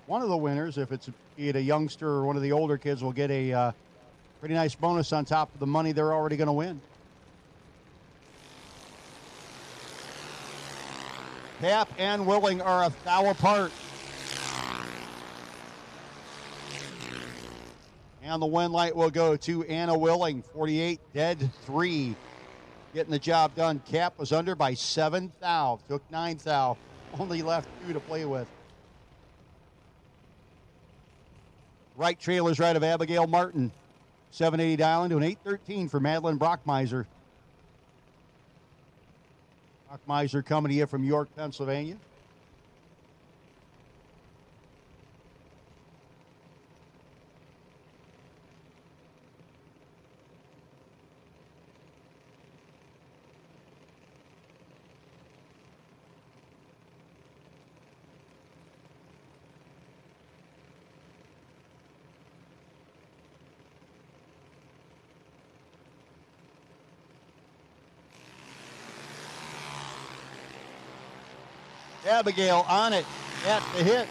one of the winners, if it's be it a youngster or one of the older kids, will get a pretty nice bonus on top of the money they're already going to win. Cap and Willing are a thou apart. And the win light will go to Anna Willing, 48, dead 3. Getting the job done. Cap was under by 7 thou. Took 9 thou. Only left 2 to play with. Right trailer's right of Abigail Martin. 780 dial into an 813 for Madeline Brockmeiser. Brockmeiser coming to you from York, Pennsylvania. Abigail on it at the hit.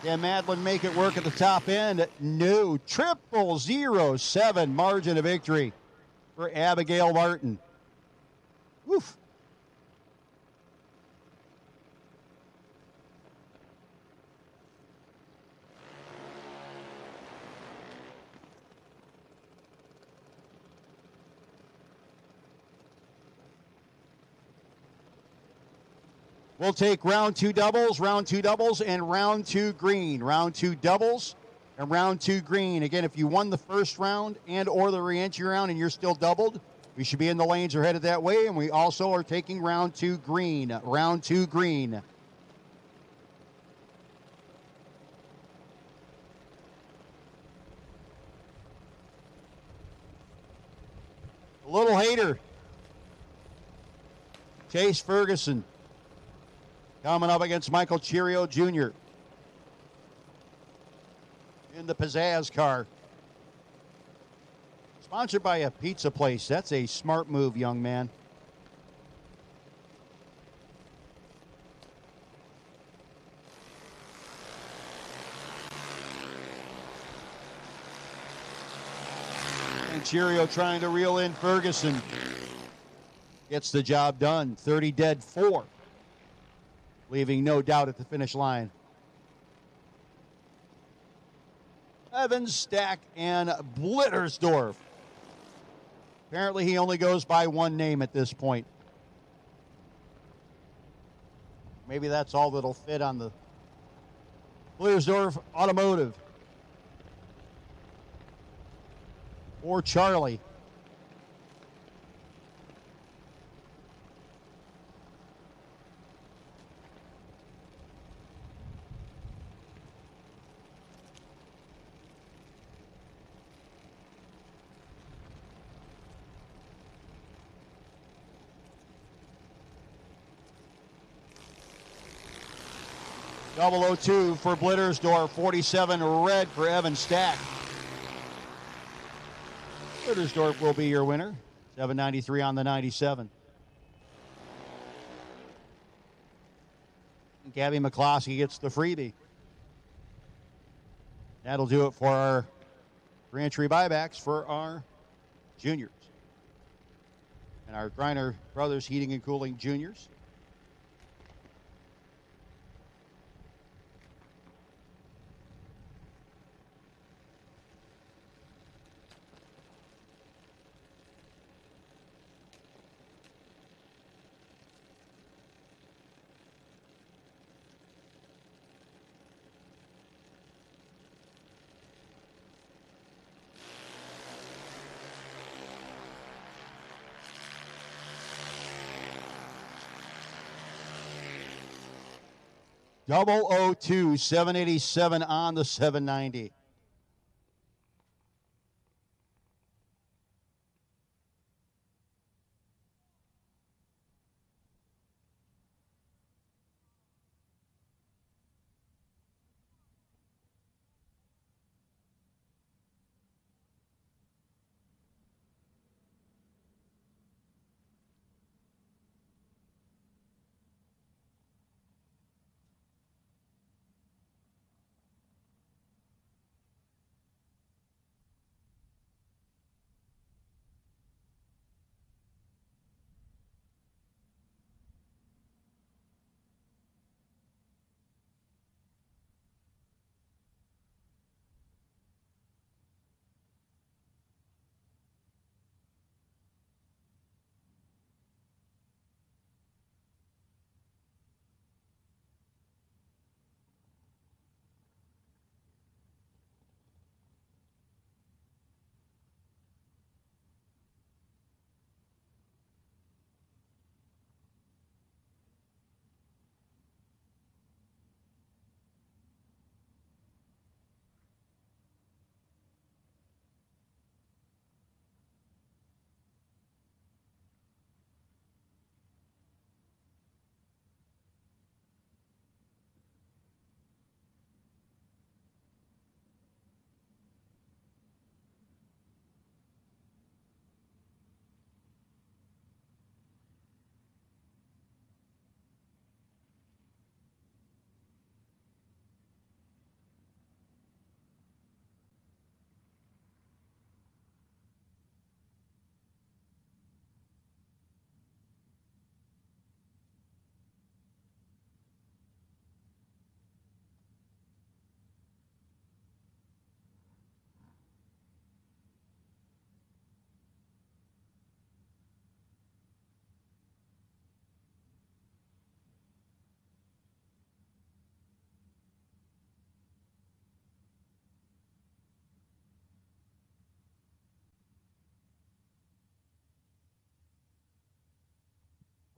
Can Madeline make it work at the top end? No. 0007 margin of victory for Abigail Martin. Woof. We'll take round 2 doubles, and round 2 green. Round 2 doubles and round 2 green. Again, if you won the first round and or the re-entry round and you're still doubled, we should be in the lanes or headed that way. And we also are taking round 2 green. Round 2 green. A little hater. Chase Ferguson. Coming up against Michael Cheerio Jr. in the Pizzazz car. Sponsored by a pizza place. That's a smart move, young man. And Cheerio trying to reel in Ferguson. Gets the job done. 30 dead, 4. Leaving no doubt at the finish line. Evans, Stack, and Blittersdorf. Apparently he only goes by one name at this point. Maybe that's all that'll fit on the Blittersdorf Automotive. Or Charlie. 002 for Blittersdorf, 47 red for Evan Stack. Blittersdorf will be your winner. 793 on the 97. And Gabby McCloskey gets the freebie. That'll do it for our re-entry buybacks for our juniors. And our Griner Brothers Heating and Cooling juniors. Double 02, 787 on the 790.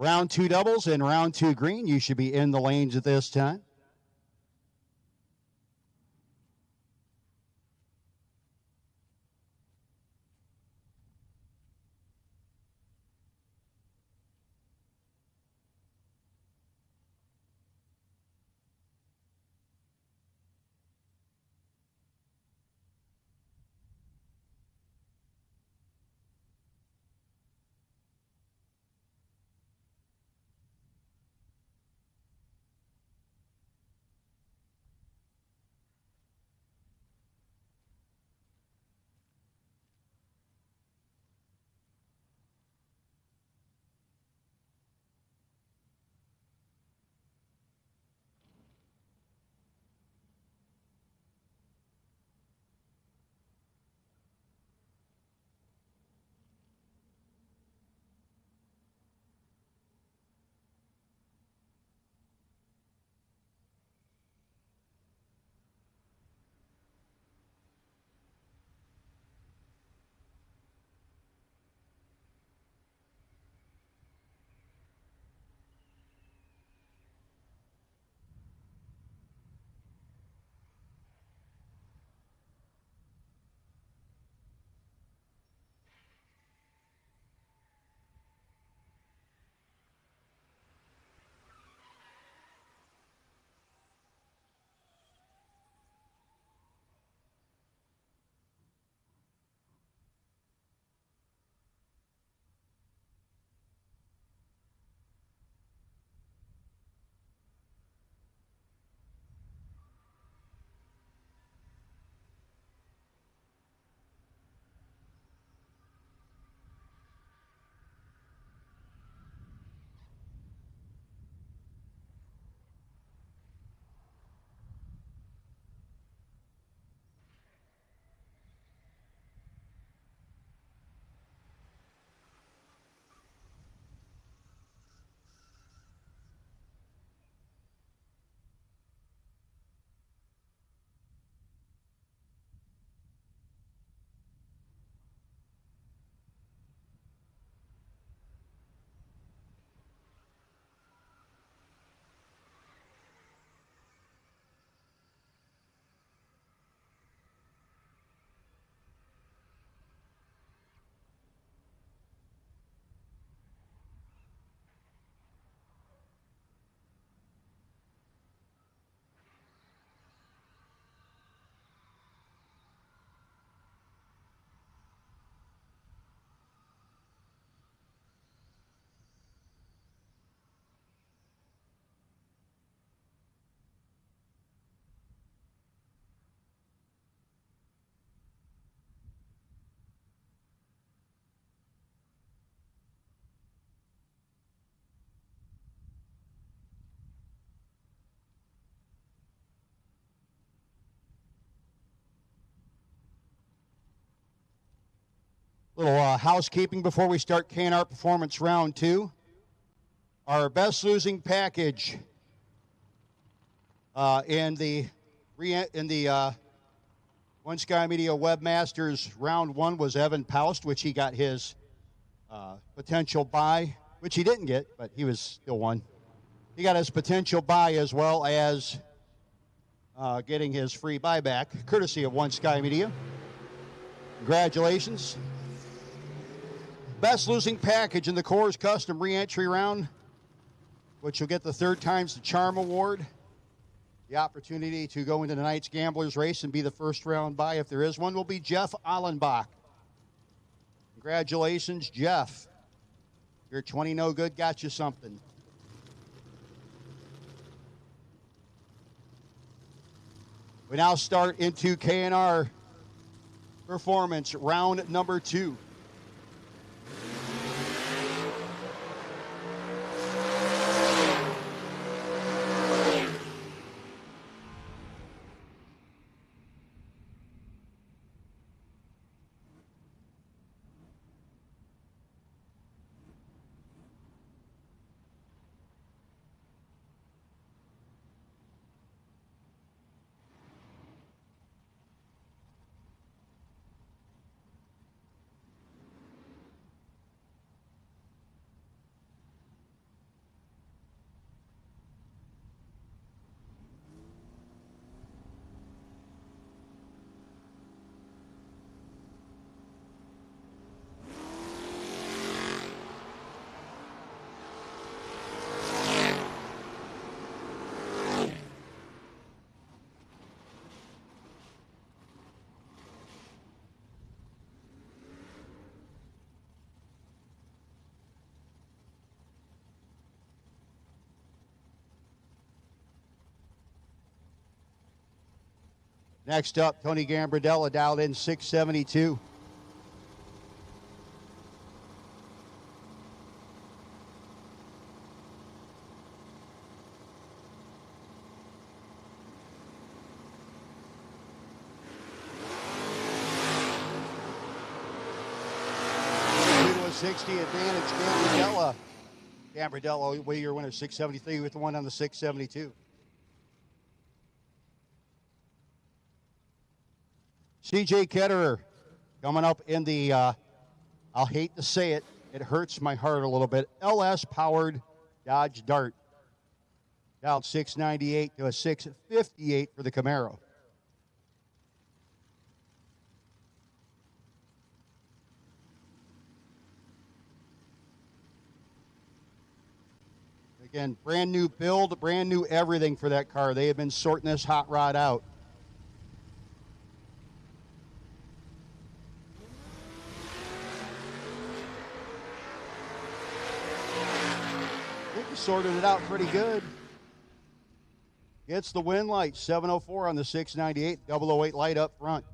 Round 2 doubles and round 2 green. You should be in the lanes at this time. Little housekeeping before we start K&R Performance Round 2. Our best losing package in the One Sky Media Webmasters Round 1 was Evan Paust, which he got his potential buy, which he didn't get, but he was still one. He got his potential buy as well as getting his free buyback, courtesy of One Sky Media. Congratulations. Best losing package in the Coors Custom Re-Entry Round, which will get the 3rd times the Charm Award, the opportunity to go into tonight's Gamblers Race and be the first round buy, if there is one, will be Jeff Allenbach. Congratulations, Jeff. Your 20 no good got you something. We now start into K&R Performance Round number 2. Next up, Tony Gambardella dialed in 672. Lead was 60 advantage, Gambardella. Gambardella, way your winner, 673 with the one on the 672. CJ Ketterer coming up in the, I'll hate to say it, it hurts my heart a little bit, LS powered Dodge Dart. Down 698 to a 658 for the Camaro. Again, brand new build, brand new everything for that car. They have been sorting this hot rod out. Sorted it out pretty good. Gets the win light, 704 on the 698, 008 light up front.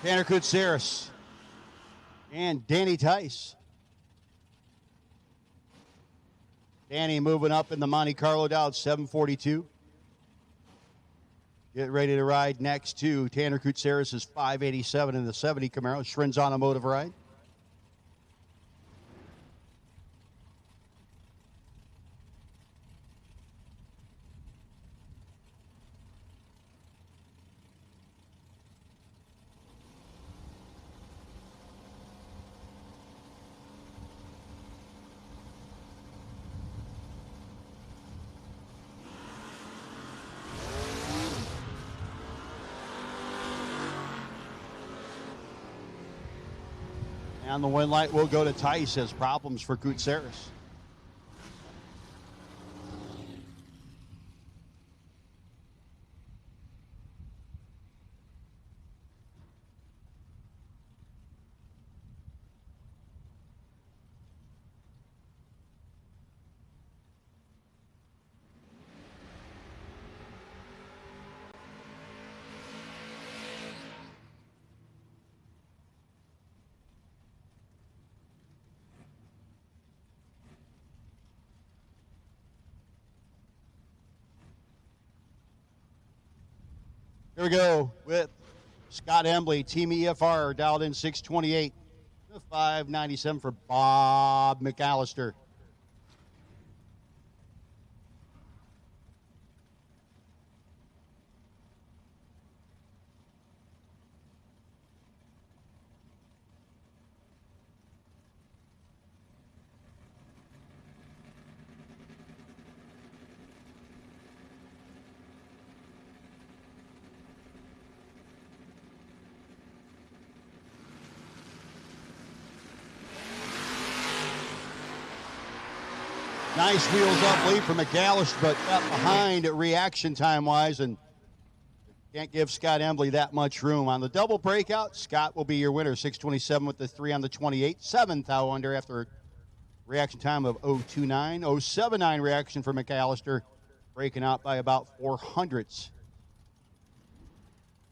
Tanner Kutsaris and Danny Tice. Danny moving up in the Monte Carlo Dow, 742. Get ready to ride next to Tanner Kutsaris' 587 in the 70 Camaro. Schrin's Automotive ride. And the win light will go to Tice as problems for Kutsaris. Here we go with Scott Embley, Team EFR, dialed in 628, 597 for Bob McAllister. Nice wheels up lead for McAllister, but up behind reaction time-wise, and can't give Scott Embley that much room. On the double breakout, Scott will be your winner. 6:27 with the 3 on the 28. 7th out under after reaction time of 0.29. 0.79 reaction for McAllister, breaking out by about 400ths.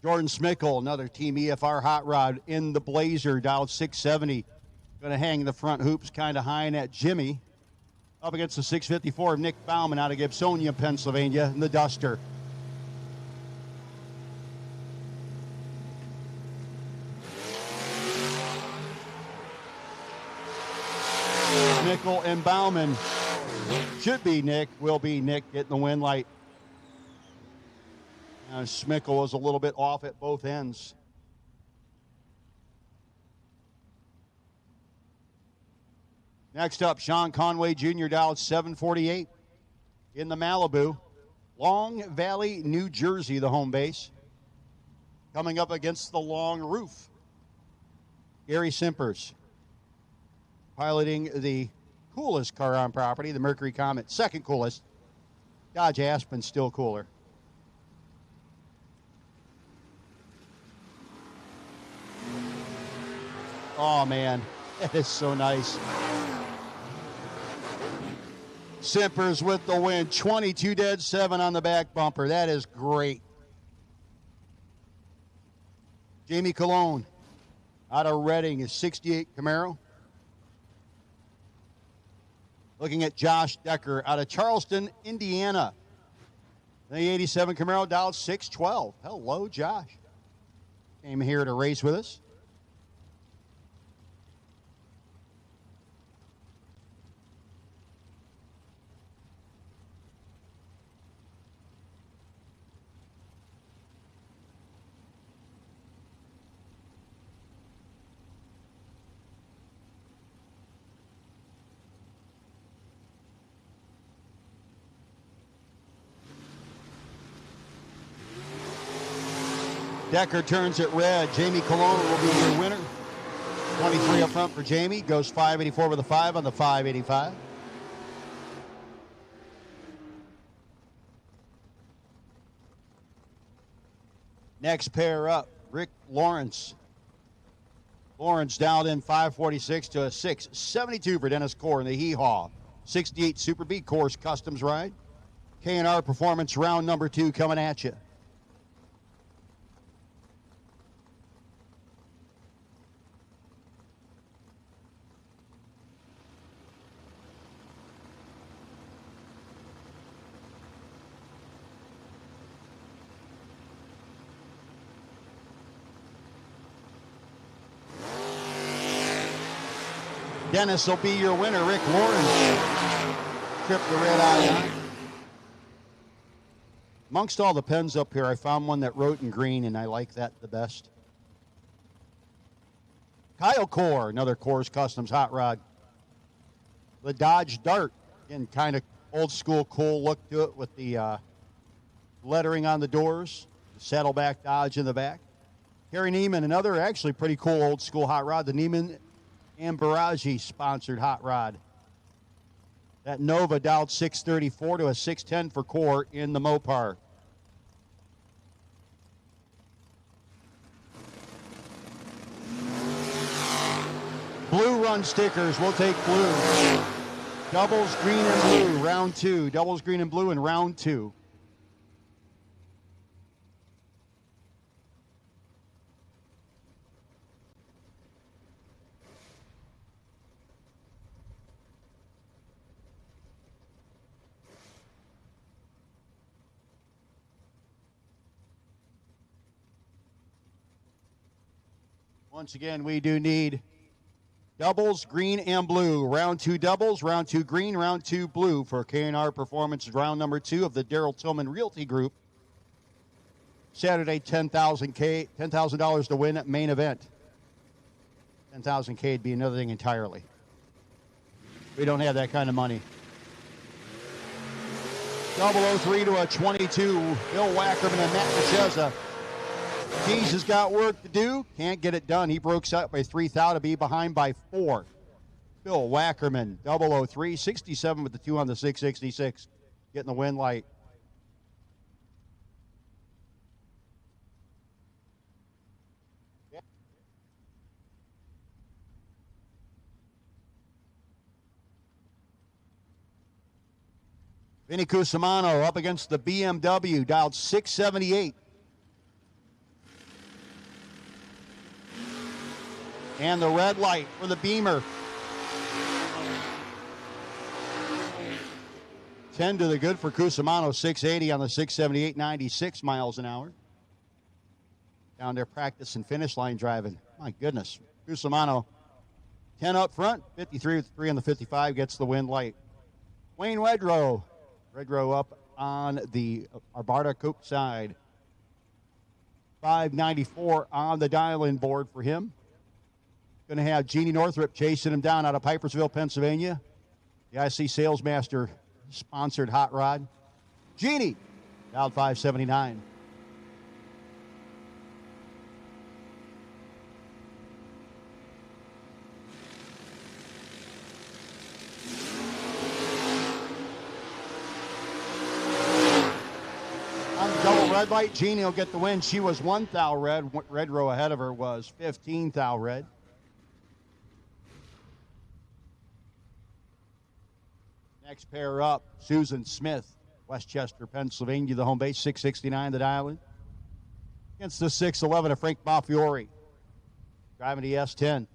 Jordan Smickle, another Team EFR hot rod in the Blazer, dialed 670. Going to hang the front hoops kind of high in that Jimmy. Up against the 654 of Nick Bauman out of Gibsonia, Pennsylvania, in the Duster. Smickle and Bauman. Should be Nick, will be Nick getting the win light. Smickle was a little bit off at both ends. Next up, Sean Conway Jr. dialed 748 in the Malibu. Long Valley, New Jersey, the home base. Coming up against the Long Roof. Gary Simpers piloting the coolest car on property, the Mercury Comet. Second coolest. Dodge Aspen still cooler. Oh, man, that is so nice. Simpers with the win. 22 dead, 7 on the back bumper. That is great. Jamie Colon out of Reading is 68 Camaro. Looking at Josh Decker out of Charleston, Indiana. The 87 Camaro dialed 612. Hello, Josh. Came here to race with us. Decker turns it red. Jamie Colon will be your winner. 23 up front for Jamie. Goes 584 with a 5 on the 585. Next pair up, Rick Lawrence. Lawrence dialed in 546 to a 672 for Dennis Core in the Hee-Haw. 68 Super B Course Customs ride. K&R Performance round number 2 coming at you. Dennis will be your winner. Rick Lawrence tripped the red eye on. Amongst all the pens up here, I found one that wrote in green, and I like that the best. Kyle Core, another Coors Customs hot rod. The Dodge Dart, again, kind of old school, cool look to it with the lettering on the doors, the saddleback Dodge in the back. Harry Neiman, another actually pretty cool old school hot rod, the Neiman and Barraggi sponsored hot rod. That Nova dialed 634 to a 610 for Core in the Mopar. Blue run stickers, we'll take blue. Doubles green and blue, round 2. Doubles green and blue in round 2. Once again, we do need doubles, green and blue. Round 2 doubles, round 2 green, round 2 blue for K&R Performance round number 2 of the Darrell Tillman Realty Group. Saturday, $10,000 to win at main event. $10,000 would be another thing entirely. We don't have that kind of money. 003 to a 22. Bill Wackerman and Matt Macheza. Keys has got work to do. Can't get it done. He broke out by 3 thou to be behind by 4. Bill Wackerman, 003, 67 with the 2 on the 666, getting the win light. Vinny Cusimano up against the BMW, dialed 678. And the red light for the Beamer. 10 to the good for Cusimano, 680 on the 678, 96 miles an hour. Down there practicing finish line driving. My goodness. Cusimano, 10 up front, 53 with 3 on the 55, gets the win light. Wayne Redrow. Redrow up on the Arbarda Coupe side. 594 on the dial-in board for him. Going to have Jeannie Northrup chasing him down out of Pipersville, Pennsylvania. The IC Salesmaster sponsored hot rod. Jeannie, dialed 579. Red light, Jeannie will get the win. She was 1 thou red. Red row ahead of her was 15 thou red. Next pair up, Susan Smith, Westchester, Pennsylvania, the home base, 669 the dial-in. Against the 611 of Frank Maffiori, driving the S10.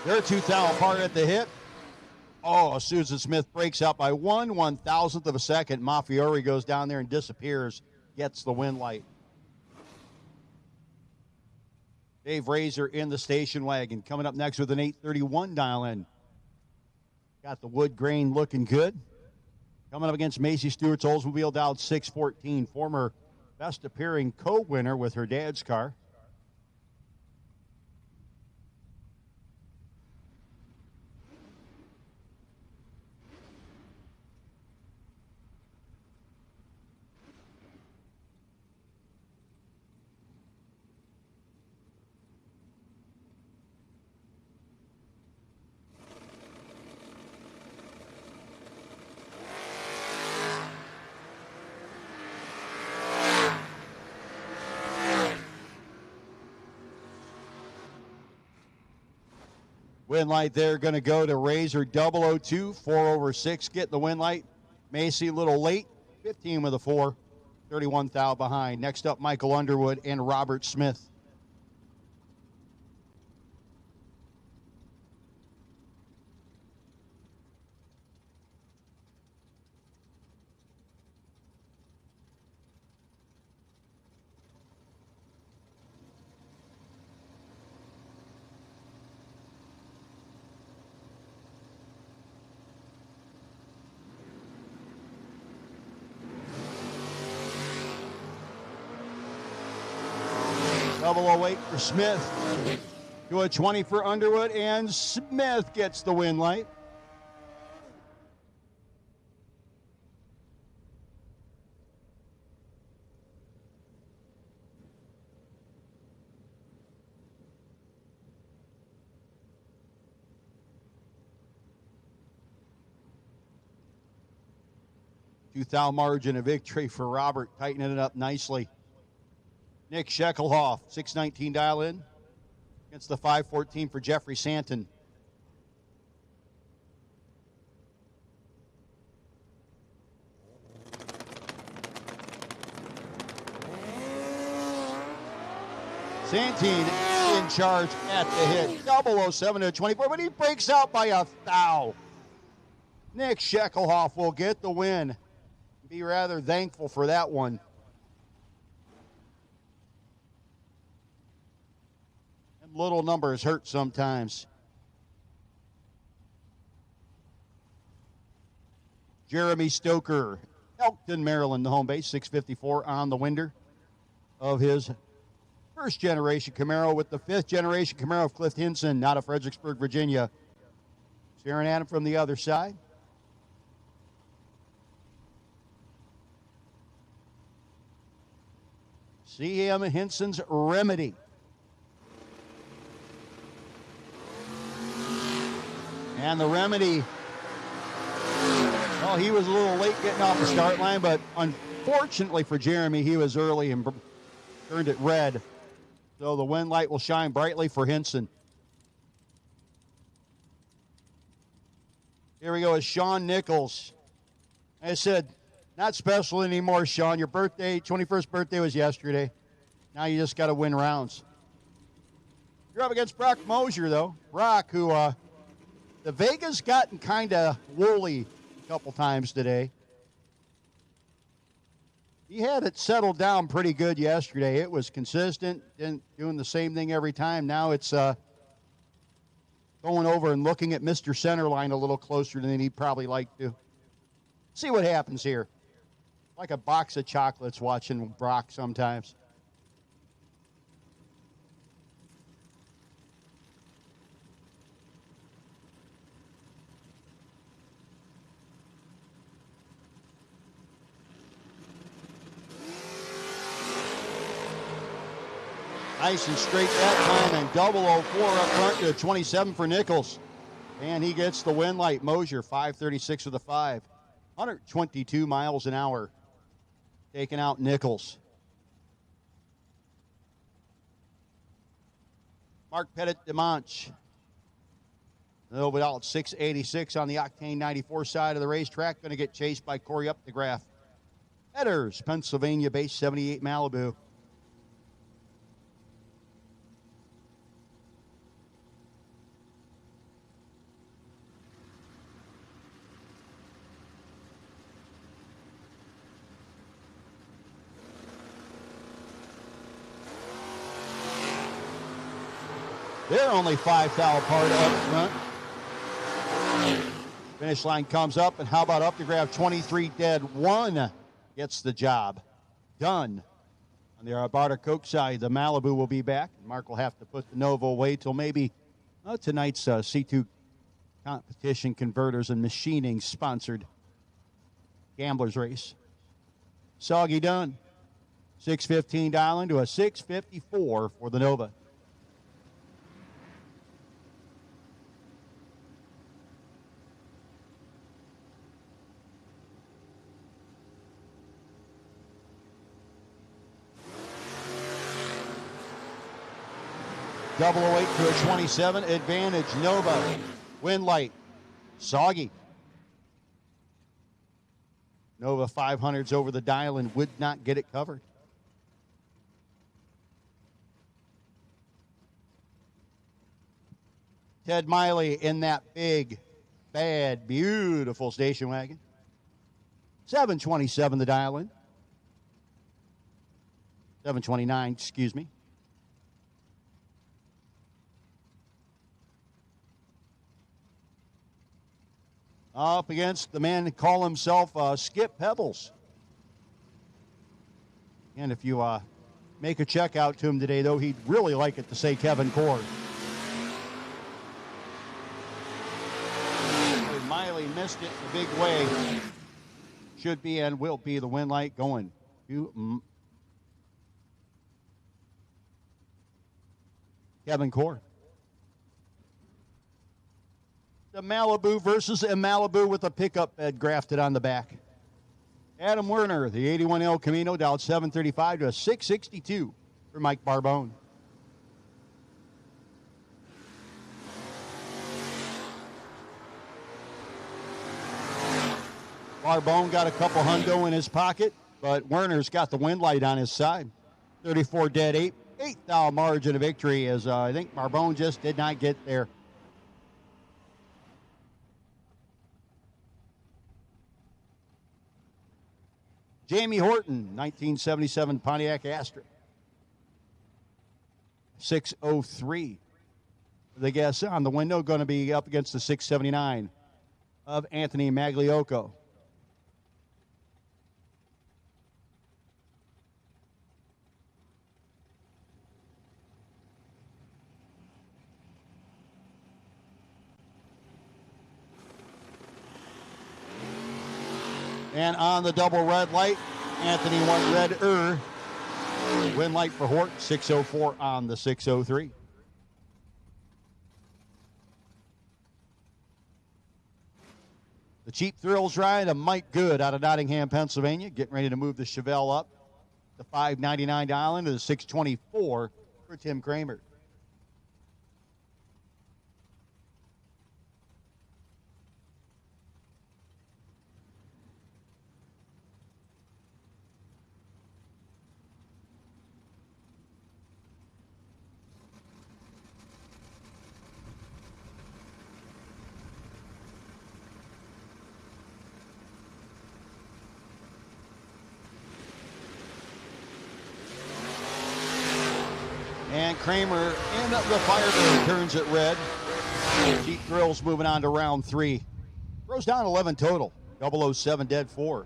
They're 2 thou apart at the hit. Oh, Susan Smith breaks out by 1/1000th of a second. Maffiori goes down there and disappears, gets the win light. Dave Razor in the station wagon. Coming up next with an 831 dial-in. Got the wood grain looking good. Coming up against Macy Stewart's Oldsmobile, dialed 614. Former best appearing co-winner with her dad's car. Win light there going to go to Razor 002, 4/6, getting the win light. Macy a little late, 15 with a 4, 31 thou behind. Next up, Michael Underwood and Robert Smith. Double 08 for Smith. To a 20 for Underwood, and Smith gets the win light. Two thou margin of victory for Robert, tightening it up nicely. Nick Sheckelhoff, 619 dial-in. Against the 514 for Jeffrey Santon. Santin in charge at the hit. 007 to 24, but he breaks out by a thou. Nick Sheckelhoff will get the win. Be rather thankful for that one. Little numbers hurt sometimes. Jeremy Stoker Elkton, Maryland, the home base, 654 on the winder of his first-generation Camaro with the fifth-generation Camaro of Cliff Hinson out of Fredericksburg, Virginia. Staring at him from the other side. C.M. Hinson's Remedy. And the Remedy, well, he was a little late getting off the start line, but unfortunately for Jeremy, he was early and turned it red. So the wind light will shine brightly for Hinson. Here we go with Sean Nichols. I said, not special anymore, Sean. Your birthday, 21st birthday was yesterday. Now you just got to win rounds. You're up against Brock Mosier, though. Brock, who the Vega's gotten kind of woolly a couple times today. He had it settled down pretty good yesterday. It was consistent, doing the same thing every time. Now it's going over and looking at Mr. Centerline a little closer than he'd probably like to. See what happens here. Like a box of chocolates watching Brock sometimes. Nice and straight that time, and 004 up front to 27 for Nichols. And he gets the win light. Mosier, 536 with the 5. 122 miles an hour. Taking out Nichols. Mark Pettit DeMonch. A little bit out, 686 on the Octane 94 side of the racetrack. Going to get chased by Corey Updegraff. Headers, Pennsylvania base 78 Malibu. They're only 5 thou apart up front. Finish line comes up, and how about Updegraff? 23 dead. 1 gets the job done. On the Arbarta Coke side, the Malibu will be back. Mark will have to put the Nova away till maybe tonight's C2 competition converters and machining sponsored gamblers race. Soggy done. 615 dialing to a 654 for the Nova. Double 08 to a 27. Advantage Nova. Wind light. Soggy. Nova 500s over the dial and would not get it covered. Ted Miley in that big, bad, beautiful station wagon. 727 the dial in. 729, excuse me. Up against the man who call himself Skip Pebbles. And if you make a check out to him today, though, he'd really like it to say Kevin Cord. Miley missed it in a big way. Should be and will be the win light going to Kevin Cord. The Malibu versus a Malibu with a pickup bed grafted on the back. Adam Werner, the 81 El Camino, dialed 735 to a 662 for Mike Barbone. Barbone got a couple hundo in his pocket, but Werner's got the wind light on his side. 34 dead, 8 thou margin of victory as I think Barbone just did not get there. Jamie Horton, 1977 Pontiac Astra. 603. The guess on the window going to be up against the 679 of Anthony Magliocco. And on the double red light, Anthony won red. Win light for Hort, 6:04 on the 6:03. The Cheap Thrills ride of Mike Good out of Nottingham, Pennsylvania, getting ready to move the Chevelle up to $599 to the $624 for Tim Kramer. And Kramer in the Firebird turns it red. Cheap Thrills moving on to round 3. Throws down 11 total. 007 dead 4.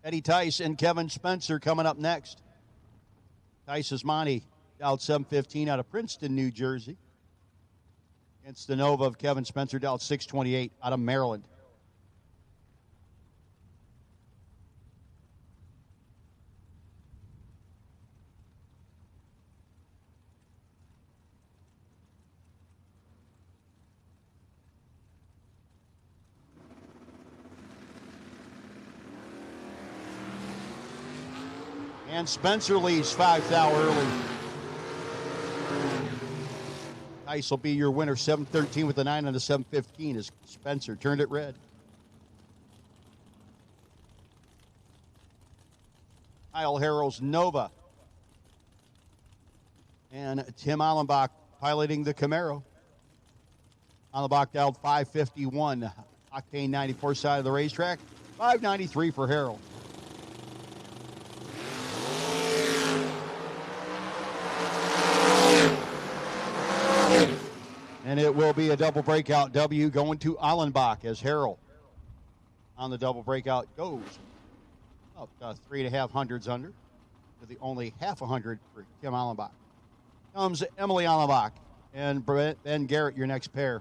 Eddie Tice and Kevin Spencer coming up next. Tice's Monty Dowd 715 out of Princeton, New Jersey. Against the Nova of Kevin Spencer Dowd 628 out of Maryland. And Spencer leads 5 thou early. Tice will be your winner, 713 with the 9 on the 715 as Spencer turned it red. Kyle Harrell's Nova. And Tim Allenbach piloting the Camaro. Allenbach dialed 551. Octane 94 side of the racetrack. 593 for Harrell. And it will be a double breakout W going to Allenbach as Harrell on the double breakout goes up 3.5 hundredths under to the only 0.5 hundred for Tim Allenbach. Comes Emily Allenbach and Ben Garrett, your next pair.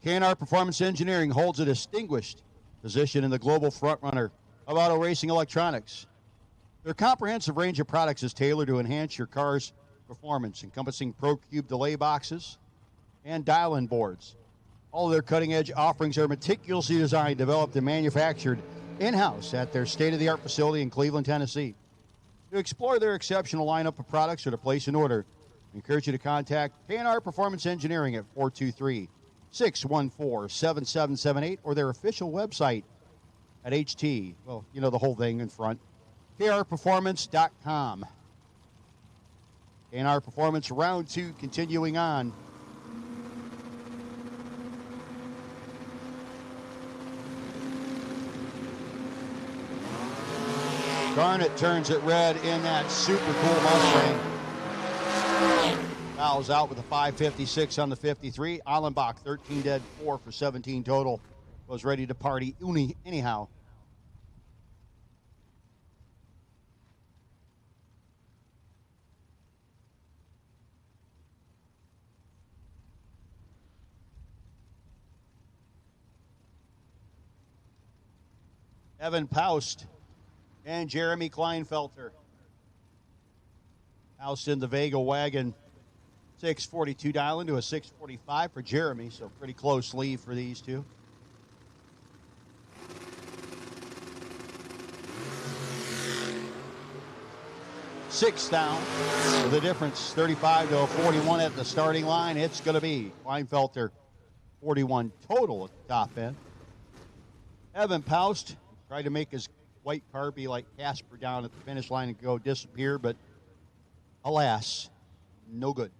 K&R Performance Engineering holds a distinguished position in the global frontrunner of auto racing electronics. Their comprehensive range of products is tailored to enhance your car's performance, encompassing ProCube delay boxes and dial-in boards. All of their cutting-edge offerings are meticulously designed, developed, and manufactured in-house at their state-of-the-art facility in Cleveland, Tennessee. To explore their exceptional lineup of products or to place an order, we encourage you to contact K&R Performance Engineering at 423-614-7778 or their official website at HT, well, you know the whole thing in front, krperformance.com. K&R Performance round 2 continuing on. Garnett turns it red in that super cool Mustang. Fouls out with a 556 on the 53. Allenbach 13 dead 4 for 17 total. Was ready to party anyhow. Evan Paust and Jeremy Kleinfelter. Paust in the Vega wagon. 642 dial into a 645 for Jeremy, so pretty close lead for these two. Six down. So the difference, 35 to a 41 at the starting line. It's going to be Kleinfelter, 41 total at the top end. Evan Paust tried to make his white car be like Casper down at the finish line and go disappear, but alas, no good.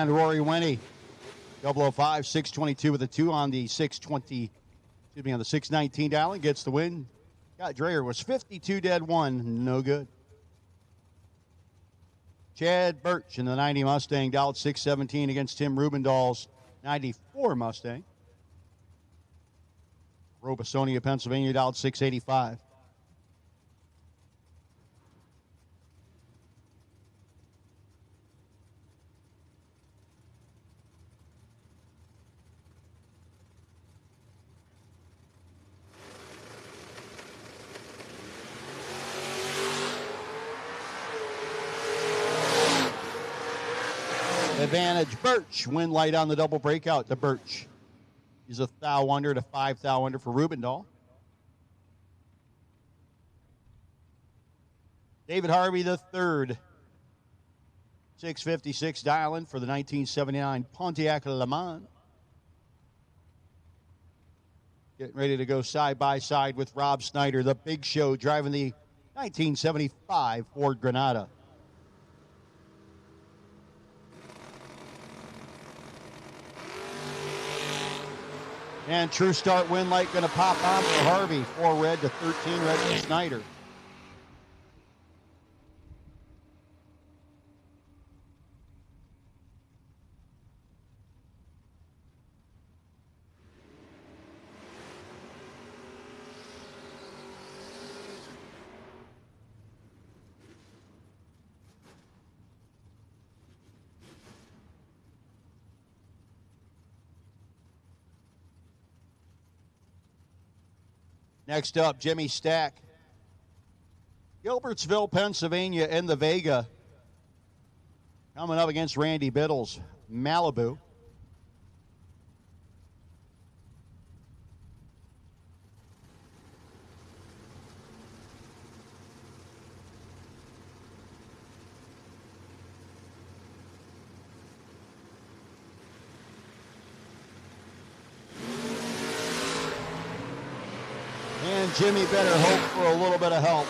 And Rory Winnie, 005, 622 with a 2 on the 620, excuse me, on the 619 dial, gets the win. Scott Dreyer was 52 dead 1, no good. Chad Birch in the 90 Mustang dialed 617 against Tim Rubendahl's 94 Mustang. Robesonia, Pennsylvania dialed 685. Advantage Birch. Win light on the double breakout to Birch. He's a thou under to 5 thou under for Rubendahl. David Harvey the third. 656 dialing for the 1979 Pontiac Le Mans. Getting ready to go side by side with Rob Snyder, the big show, driving the 1975 Ford Granada. And True Start win light going to pop on for Harvey. 4 red to 13 red for Snyder. Next up, Jimmy Stack. Gilbertsville, Pennsylvania in the Vega. Coming up against Randy Biddles, Malibu. And Jimmy better hope for a little bit of help.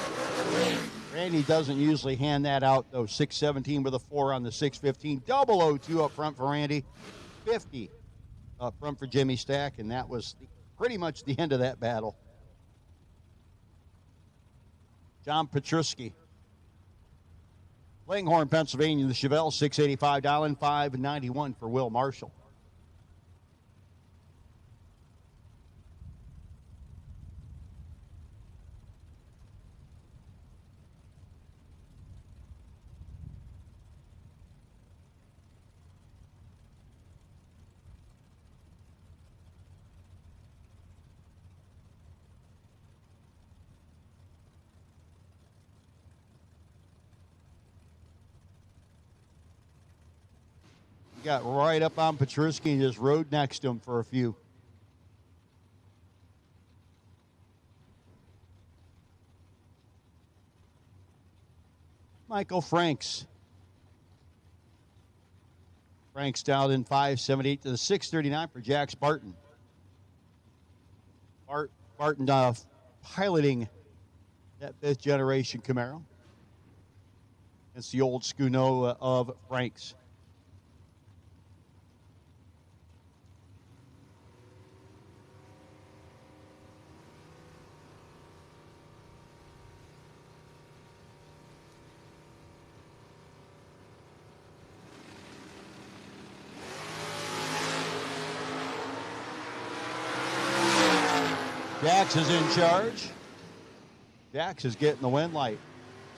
Randy doesn't usually hand that out, though. 617 with a 4 on the 615. 002 up front for Randy. 50 up front for Jimmy Stack, and that was pretty much the end of that battle. John Petruski. Langhorne, Pennsylvania, the Chevelle, 685 dialing, 591 for Will Marshall. Got right up on Petruski and just rode next to him for a few. Michael Franks. Franks down in 578 to the 639 for Jax Barton. Barton piloting that 5th generation Camaro. It's the old Schoonoa of Franks. Jax is in charge. Jax is getting the win light.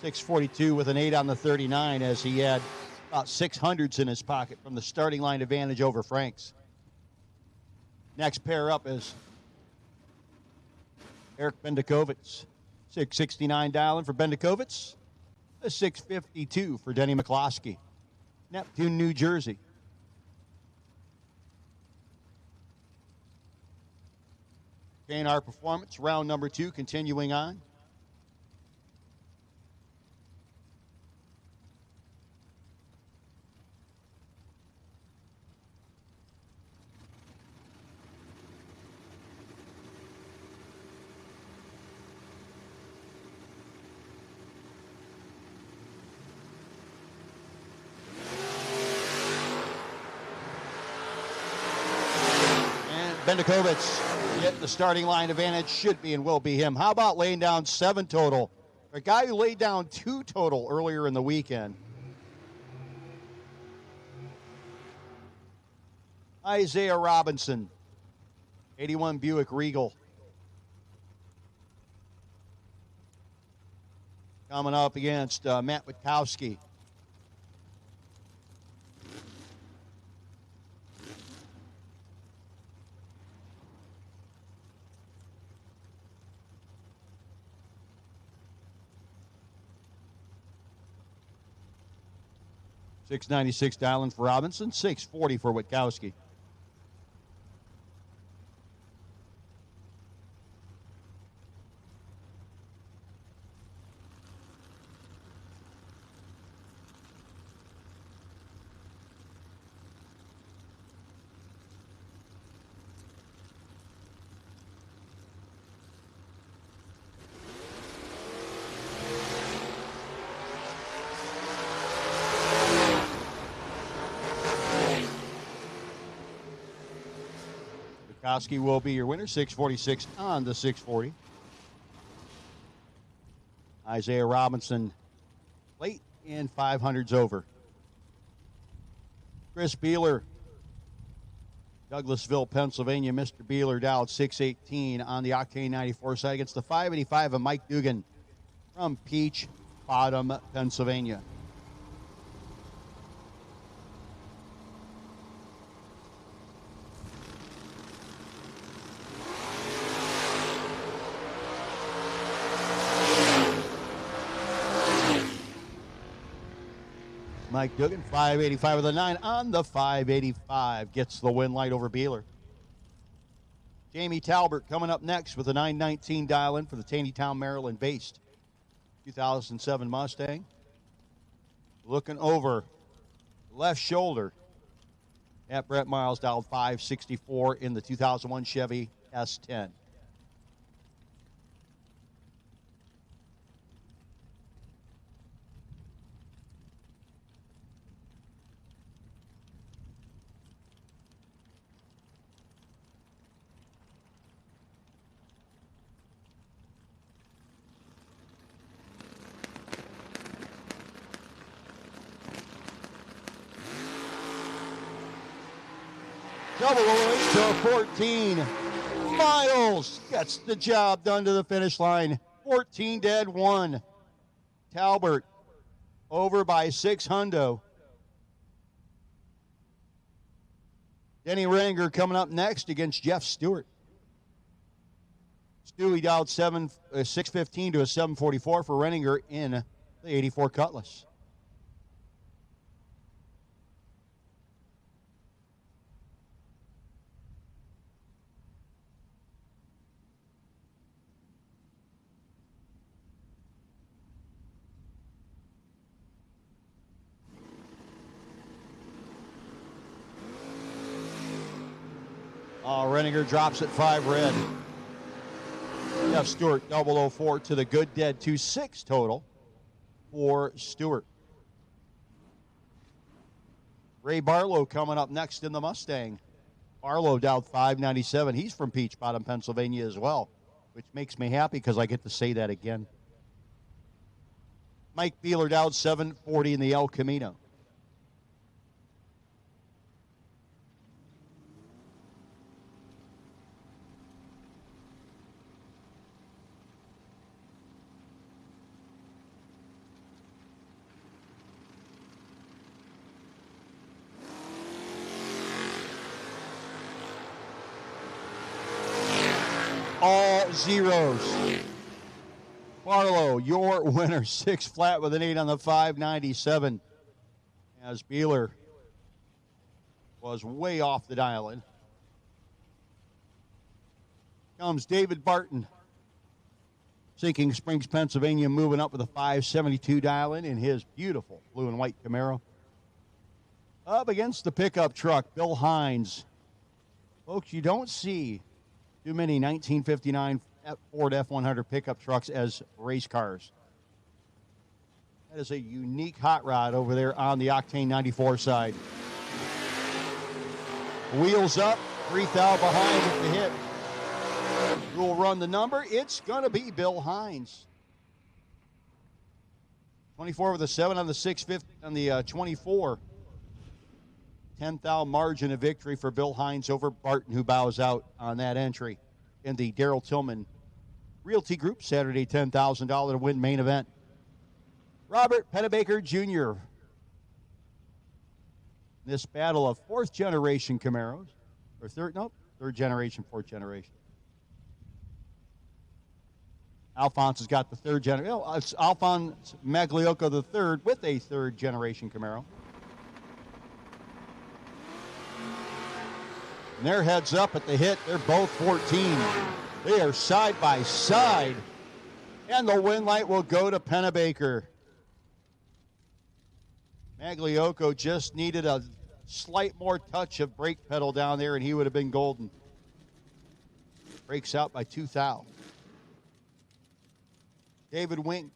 642 with an 8 on the 39 as he had about 600s in his pocket from the starting line advantage over Franks. Next pair up is Eric Bendikovitz. 669 dialing for Bendikovitz. The 652 for Denny McCloskey. Neptune, New Jersey. K&R Performance, round number 2, continuing on. Bendikovich getting the starting line advantage. Should be and will be him. How about laying down 7 total? A guy who laid down 2 total earlier in the weekend. Isaiah Robinson, 81 Buick Regal. Coming up against Matt Witkowski. $696 dialing for Robinson, $640 for Witkowski. Witkowski will be your winner, 646 on the 640. Isaiah Robinson late in 500s over. Chris Beeler, Douglasville, Pennsylvania. Mr. Beeler dialed 618 on the Octane 94 side against the 585 of Mike Dugan from Peach Bottom, Pennsylvania. Mike Dugan, 585 with a 9 on the 585. Gets the win light over Beeler. Jamie Talbert coming up next with a 919 dial-in for the Taneytown, Maryland-based 2007 Mustang. Looking over left shoulder at Brett Miles, dialed 564 in the 2001 Chevy S10. Double to 14. Miles gets the job done to the finish line. 14 dead, 1. Talbert over by 6 hundo. Denny Renninger coming up next against Jeff Stewart. Stewie dialed 615 to a 744 for Renninger in the 84 Cutlass. Renninger drops at 5 red. Jeff Stewart, 004 to the good dead 2-6 total for Stewart. Ray Barlow coming up next in the Mustang. Barlow dialed 597. He's from Peach Bottom, Pennsylvania as well, which makes me happy because I get to say that again. Mike Beeler dialed 740 in the El Camino. All zeros. Barlow, your winner, 6 flat with an 8 on the 597. As Beeler was way off the dial-in. Comes David Barton. Sinking Springs, Pennsylvania, moving up with a 572 dial-in in his beautiful blue and white Camaro. Up against the pickup truck, Bill Hines. Folks, you don't see too many 1959 Ford F-100 pickup trucks as race cars. That is a unique hot rod over there on the Octane 94 side. Wheels up, 3 thou behind at the hit. Who will run the number? It's going to be Bill Hines. 24 with a 7 on the 650 on the 24. 10 thou margin of victory for Bill Hines over Barton, who bows out on that entry in the Darrell Tillman Realty Group Saturday $10,000 to win main event. Robert Pennebaker Jr. This battle of fourth generation Camaros, or third generation, fourth generation. Alphonse has got the third generation. Oh, it's Alphonse Magliocco the third with a third generation Camaro. And their heads up at the hit. They're both 14. They are side by side. And the win light will go to Pennebaker. Magliocco just needed a slight more touch of brake pedal down there, and he would have been golden. Breaks out by 2 thou. David Wing,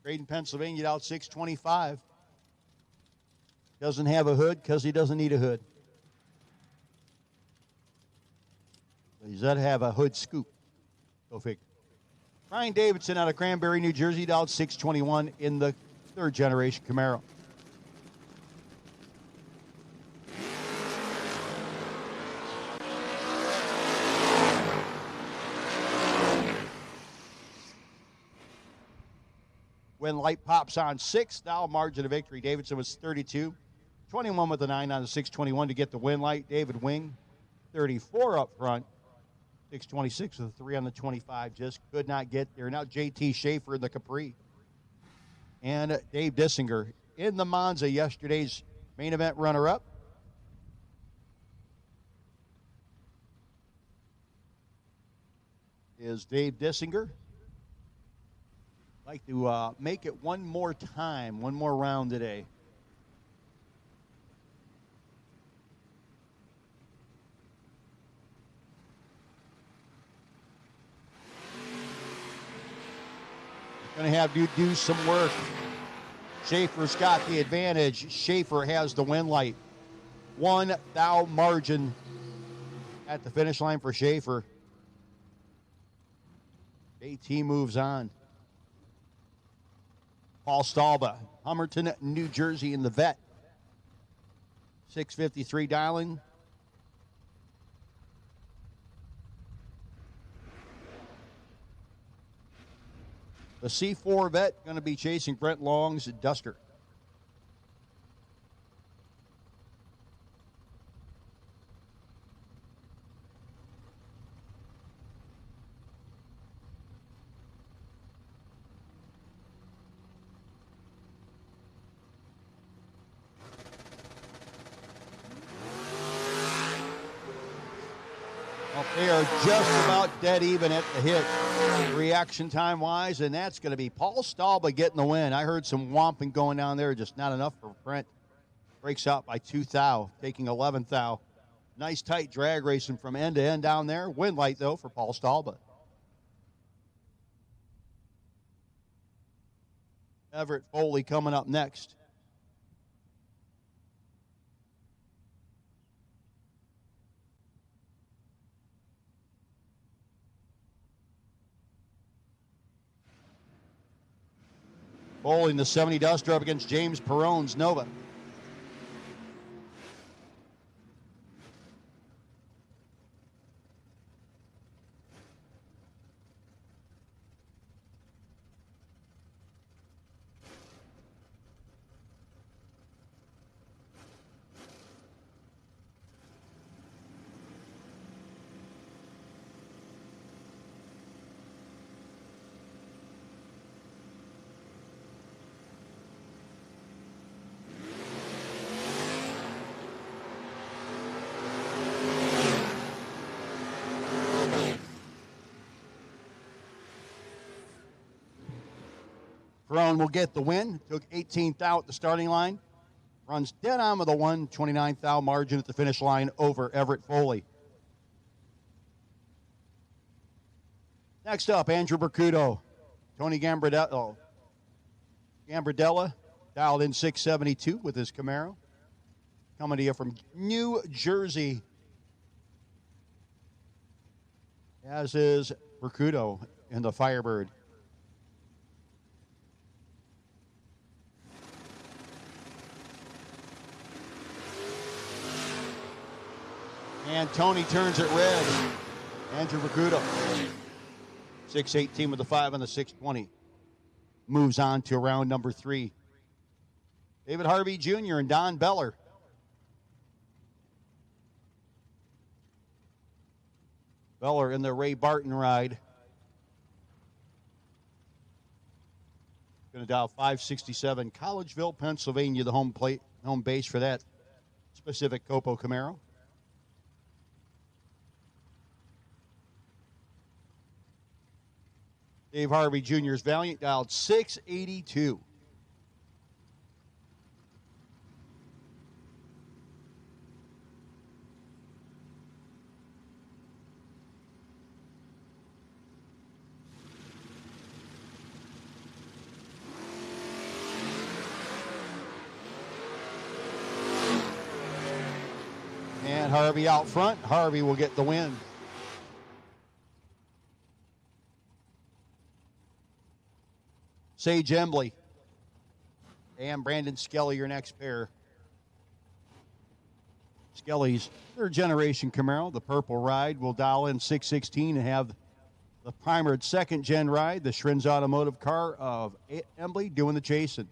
Graydon, Pennsylvania, out 625. Doesn't have a hood because he doesn't need a hood. But he does have a hood scoop. Go figure. Brian Davidson out of Cranberry, New Jersey, out 621 in the third generation Camaro. When light pops on 6 thou margin of victory. Davidson was 32. 21 with the 9 on the 621 to get the win light. David Wing, 34 up front. 626 with a 3 on the 25. Just could not get there. Now JT Schaefer in the Capri. And Dave Dissinger in the Monza, yesterday's main event runner-up. Is Dave Dissinger. Like to make it one more time, one more round today. Going to have you do some work. Schaefer's got the advantage. Schaefer has the win light. 1 thou margin at the finish line for Schaefer. AT moves on. Paul Stalba, Hummerton, New Jersey in the vet. 653 dialing. The C4 vet going to be chasing Brent Long's Duster. They are just about dead even at the hit, reaction time-wise, and that's going to be Paul Stalba getting the win. I heard some whomping going down there, just not enough for Brent. Breaks out by 2 thou, taking 11 thou. Nice tight drag racing from end to end down there. Win light, though, for Paul Stalba. Everett Foley coming up next. Bowling the 70 Duster up against James Perone's Nova. Perone will get the win. Took 18th out at the starting line. Runs dead on with a 129th thou margin at the finish line over Everett Foley. Next up, Andrew Bercudo. Tony Gambardella dialed in 672 with his Camaro. Coming to you from New Jersey. as is Bercudo in the Firebird. And Tony turns it red. Andrew Bercudo. 618 with the 5 on the 620. Moves on to round number 3. David Harvey Jr. and Don Beller. Beller in the Ray Barton ride. Going to dial 567 Collegeville, Pennsylvania, the home base for that specific Copo Camaro. Dave Harvey Jr.'s Valiant dialed 682. And Harvey out front. Harvey will get the win. Sage Embley and Brandon Skelly, your next pair. Skelly's third generation Camaro, the purple ride, will dial in 616 and have the primered second gen ride, the Shrins Automotive car of Embley doing the chasing.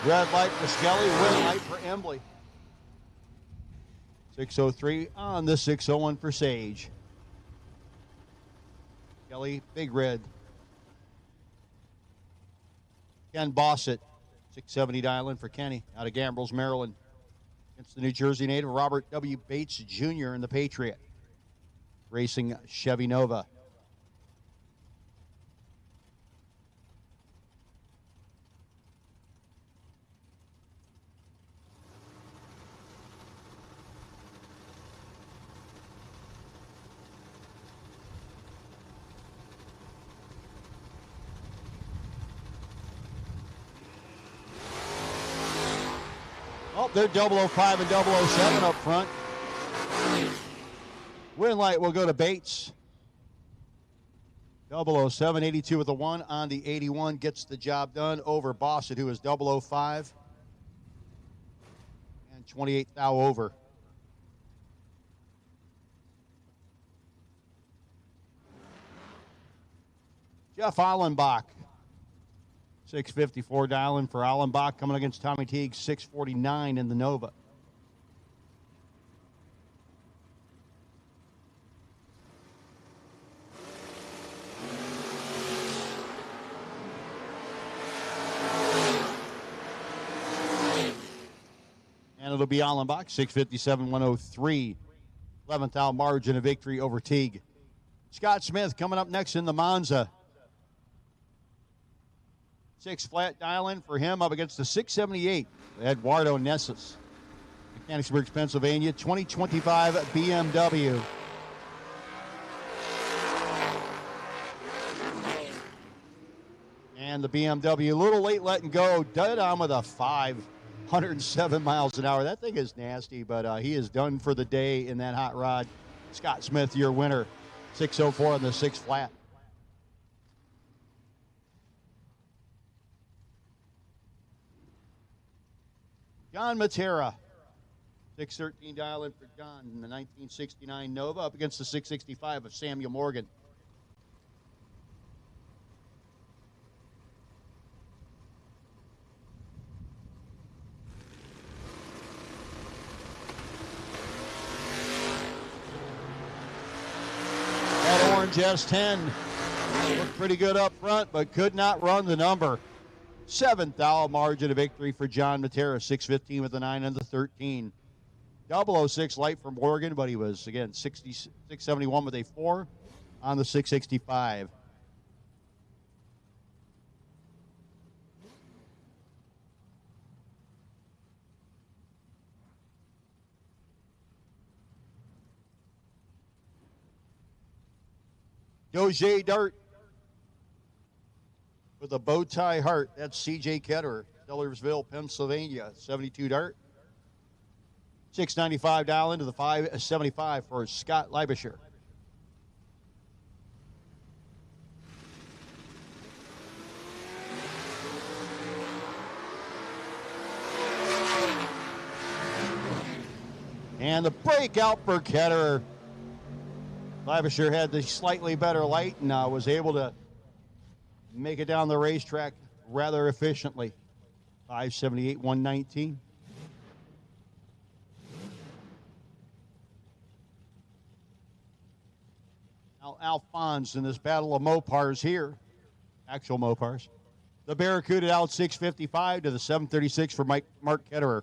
Red light for Skelly, red light for Embley. 603 on the 601 for Sage. Skelly, big red. Ken Bossett, 670 dial in for Kenny out of Gambrills, Maryland. Against the New Jersey native Robert W. Bates Jr. in the Patriot. Racing Chevy Nova. Oh, they're 005 and 007 up front. Win light will go to Bates. 007, 82 with the 1 on the 81. Gets the job done over Bossett, who is 005. And 28 thou over. Jeff Allenbach. 654 dialing for Allenbach, coming against Tommy Teague, 649 in the Nova. And it'll be Allenbach, 657, 103. 11th out margin of victory over Teague. Scott Smith coming up next in the Monza. 6 flat dial-in for him up against the 678, Eduardo Nessus. Mechanicsburg, Pennsylvania, 2025 BMW. And the BMW, a little late letting go, dead on with a 507 miles an hour. That thing is nasty, but he is done for the day in that hot rod. Scott Smith, your winner, 604 on the 6 flat. John Matera, 613 dial-in for John in the 1969 Nova up against the 665 of Samuel Morgan. orange S10 looked pretty good up front, but could not run the number. 7th margin of victory for John Matera, 6:15 with the 9 and the 13. 006 light from Morgan, but he was, again, 671 with a 4 on the 665. Doge Dart with a bow tie heart. That's C.J. Ketterer, Sellersville, Pennsylvania. 72 Dart. $695 dial into the 575 for Scott Leibischer. And the breakout for Ketterer. Leibischer had the slightly better light and was able to make it down the racetrack rather efficiently. 578, 119. Alphonse in this battle of Mopars here. Actual Mopars. The Barracuda out 655 to the 736 for Mark Ketterer.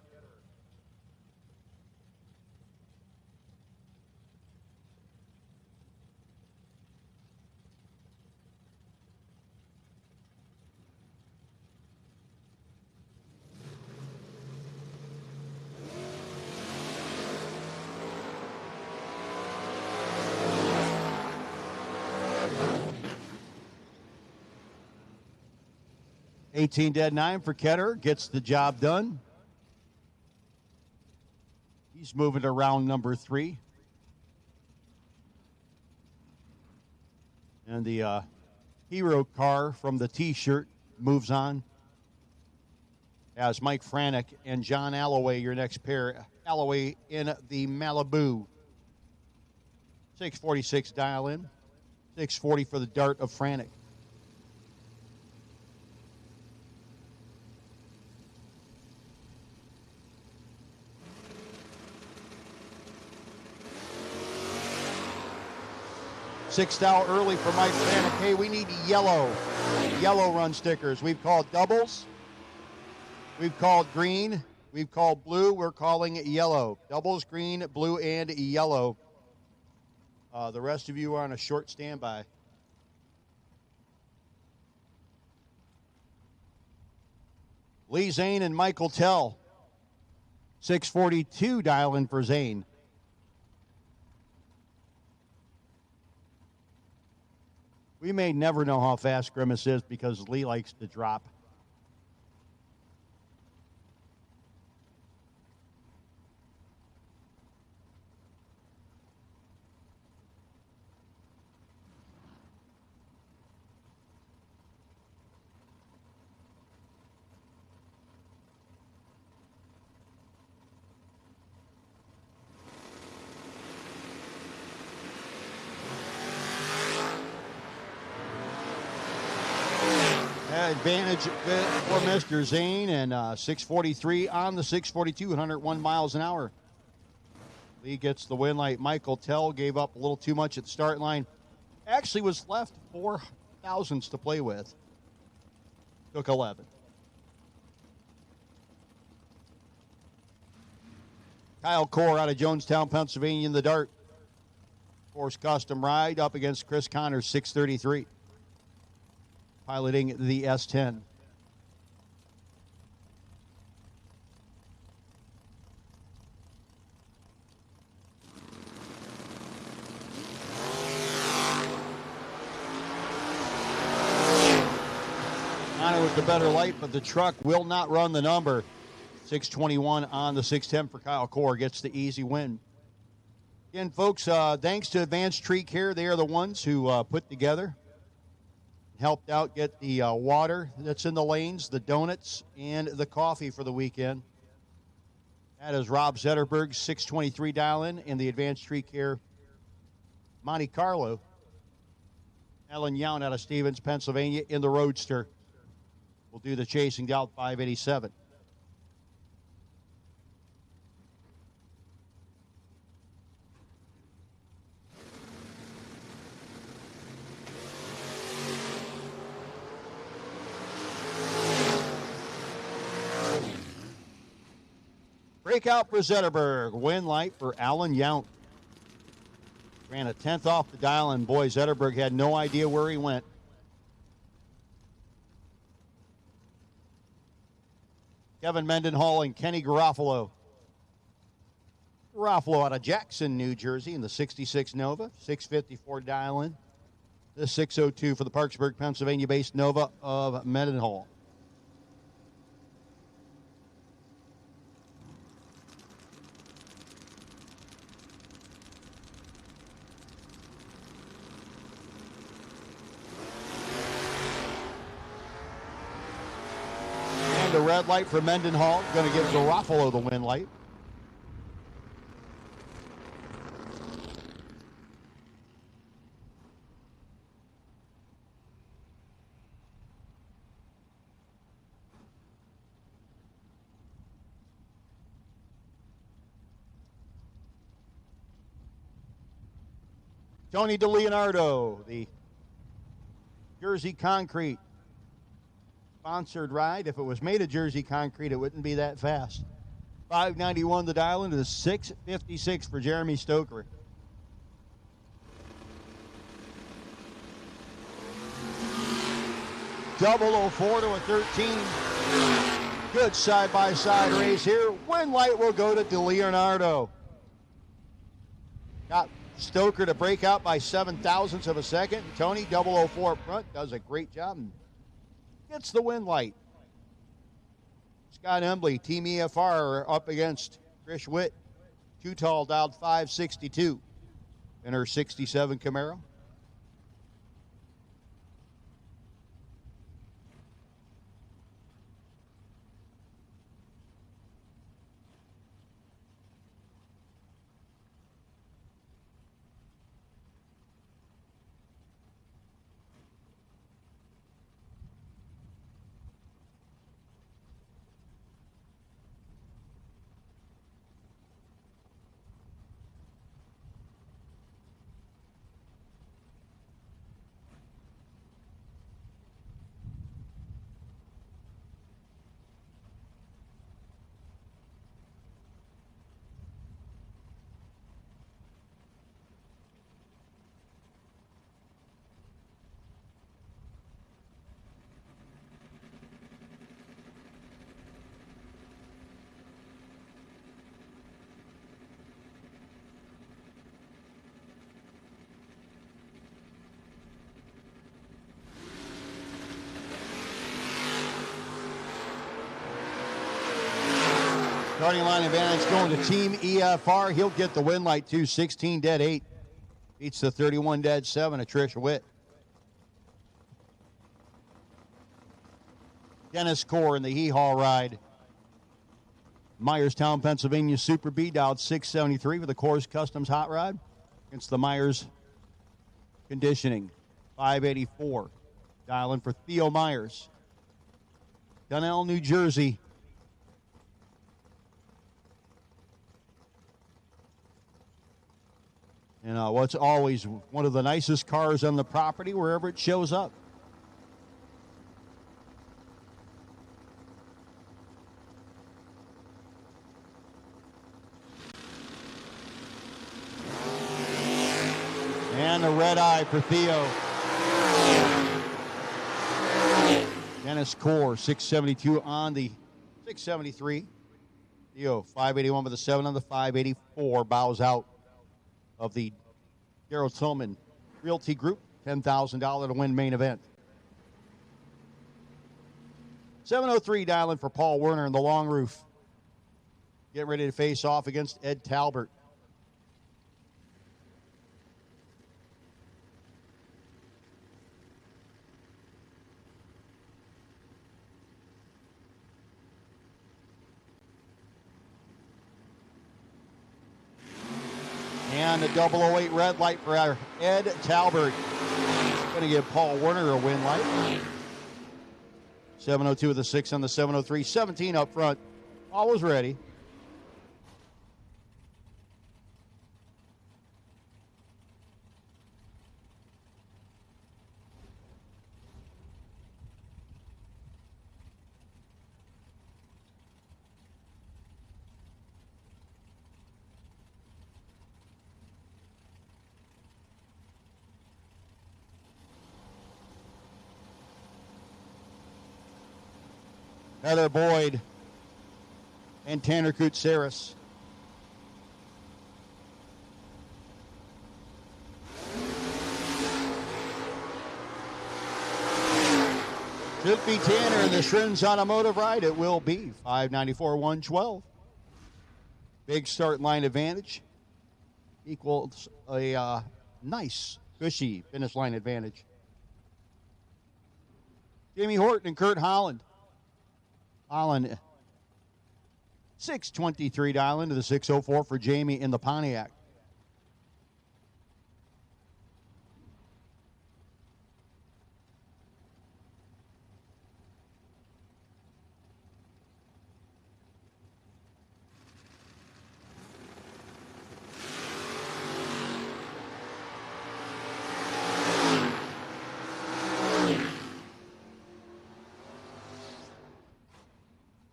$18 dead 9 for Ketterer, gets the job done. He's moving to round number 3. And the hero car from the T-shirt moves on. As Mike Franek and John Alloway, your next pair. Alloway in the Malibu. 646 dial in. 640 for the Dart of Franek. $6 early for Mike Franek. Hey, we need yellow run stickers. We've called doubles. We've called green. We've called blue. We're calling it yellow. Doubles, green, blue, and yellow. The rest of you are on a short standby. Lee Zane and Michael Tell. 642 dial in for Zane. We may never know how fast Grimace is because Lee likes to drop. Advantage for Mr. Zane, and 643 on the 642, 101 miles an hour. Lee gets the win light. Michael Tell gave up a little too much at the start line. Actually was left 4 thousandths to play with. Took 11. Kyle Core out of Jonestown, Pennsylvania in the Dart. Force custom ride up against Chris Connors, 633. Piloting the S10. Connor with the better light, but the truck will not run the number. 621 on the 610 for Kyle Core, gets the easy win. Again, folks, thanks to Advanced Tree Care. They are the ones who put together, helped out get the water that's in the lanes, the donuts, and the coffee for the weekend. That is Rob Zetterberg, 623 dial-in, and the Advanced Tree Care Monte Carlo. Alan Yount out of Stevens, Pennsylvania, in the Roadster. We'll do the chasing out 587. breakout for Zetterberg. Win light for Alan Yount. Ran a 10th off the dial, and boy, Zetterberg had no idea where he went. Kevin Mendenhall and Kenny Garofalo. Garofalo out of Jackson, New Jersey in the 66 Nova. 654 dial-in. The 602 for the Parksburg, Pennsylvania-based Nova of Mendenhall. And the red light for Mendenhall. Going to give Garofalo the win light. Tony DeLeonardo, the Jersey Concrete sponsored ride. If it was made of Jersey Concrete, it wouldn't be that fast. 591 the dial into the 656 for Jeremy Stoker. Double 04 to a 13. Good side-by-side race here. Win light will go to DeLeonardo. Got Stoker to break out by 7,000ths of a second. Tony, 004 up front, does a great job and gets the win light. Scott Embley, Team EFR, up against Trish Witt. Too Tall dialed 562 in her 67 Camaro. Starting line advantage going to Team EFR. He'll get the win light too. 16 dead 8. Beats the 31 dead 7 of Trish Witt. Dennis Core in the Hee-Haw ride. Myerstown, Pennsylvania Super B dialed 673 with the Coors Customs Hot Rod against the Myers Conditioning. 584. Dialing for Theo Myers. Dunnell, New Jersey. And what's always one of the nicest cars on the property wherever it shows up. And a red eye for Theo. Dennis Core, 672 on the 673. Theo, 581 with a 7 on the 584. Bows out of the Darryl Tillman Realty Group. $10,000 to win main event. 703 dialing for Paul Werner in the long roof. Get ready to face off against Ed Talbert. And a 008 red light for our Ed Talbert. Going to give Paul Werner a win light. 702 with a 6 on the 703. 17 up front. Paul was ready. Heather Boyd, and Tanner Koutsaris. Should be Tanner in the Shrins Automotive ride. It will be 594-112. Big start line advantage equals a nice, cushy finish line advantage. Jamie Horton and Kurt Holland. Holland, 623 dial into the 604 for Jamie in the Pontiac.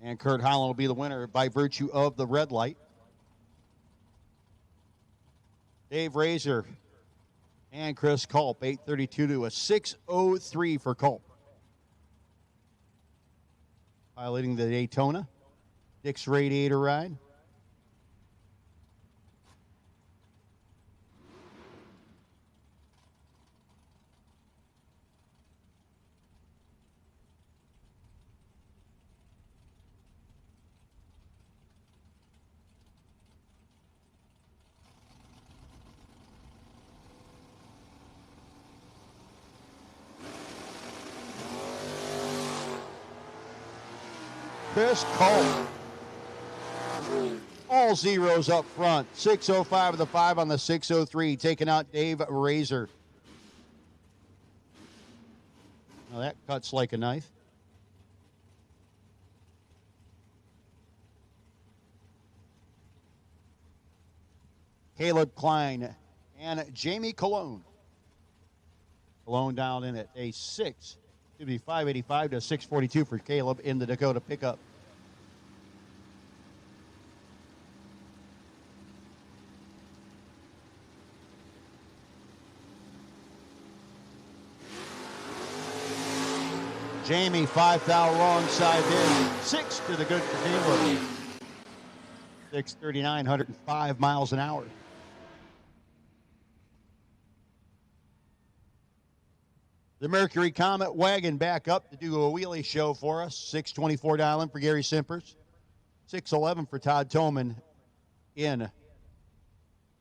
And Kurt Holland will be the winner by virtue of the red light. Dave Razor and Chris Culp, 832 to a 603 for Culp. Piloting the Daytona. Dick's Radiator ride. Chris Culp. All zeros up front. 605 of the 5 on the 603, taking out Dave Razor. Now that cuts like a knife. Caleb Klein and Jamie Cologne. Cologne down in at a 6. Should be 585 to 642 for Caleb in the Dakota pickup. Jamie, 5 thou wrong side there. 6 to the good for Caleb. 639, 105 miles an hour. The Mercury Comet wagon back up to do a wheelie show for us. 624 dialing for Gary Simpers. 611 for Todd Toman in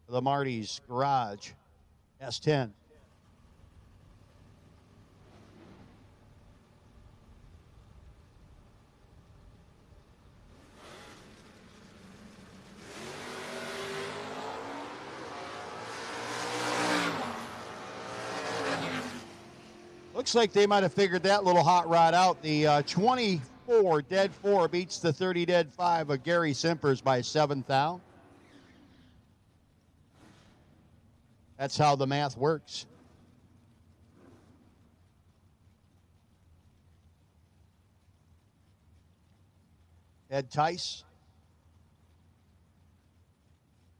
the Marty's Garage S10. Looks like they might have figured that little hot rod out. The 24 dead 4 beats the 30 dead 5 of Gary Simpers by 7 thou. That's how the math works. Ed Tice.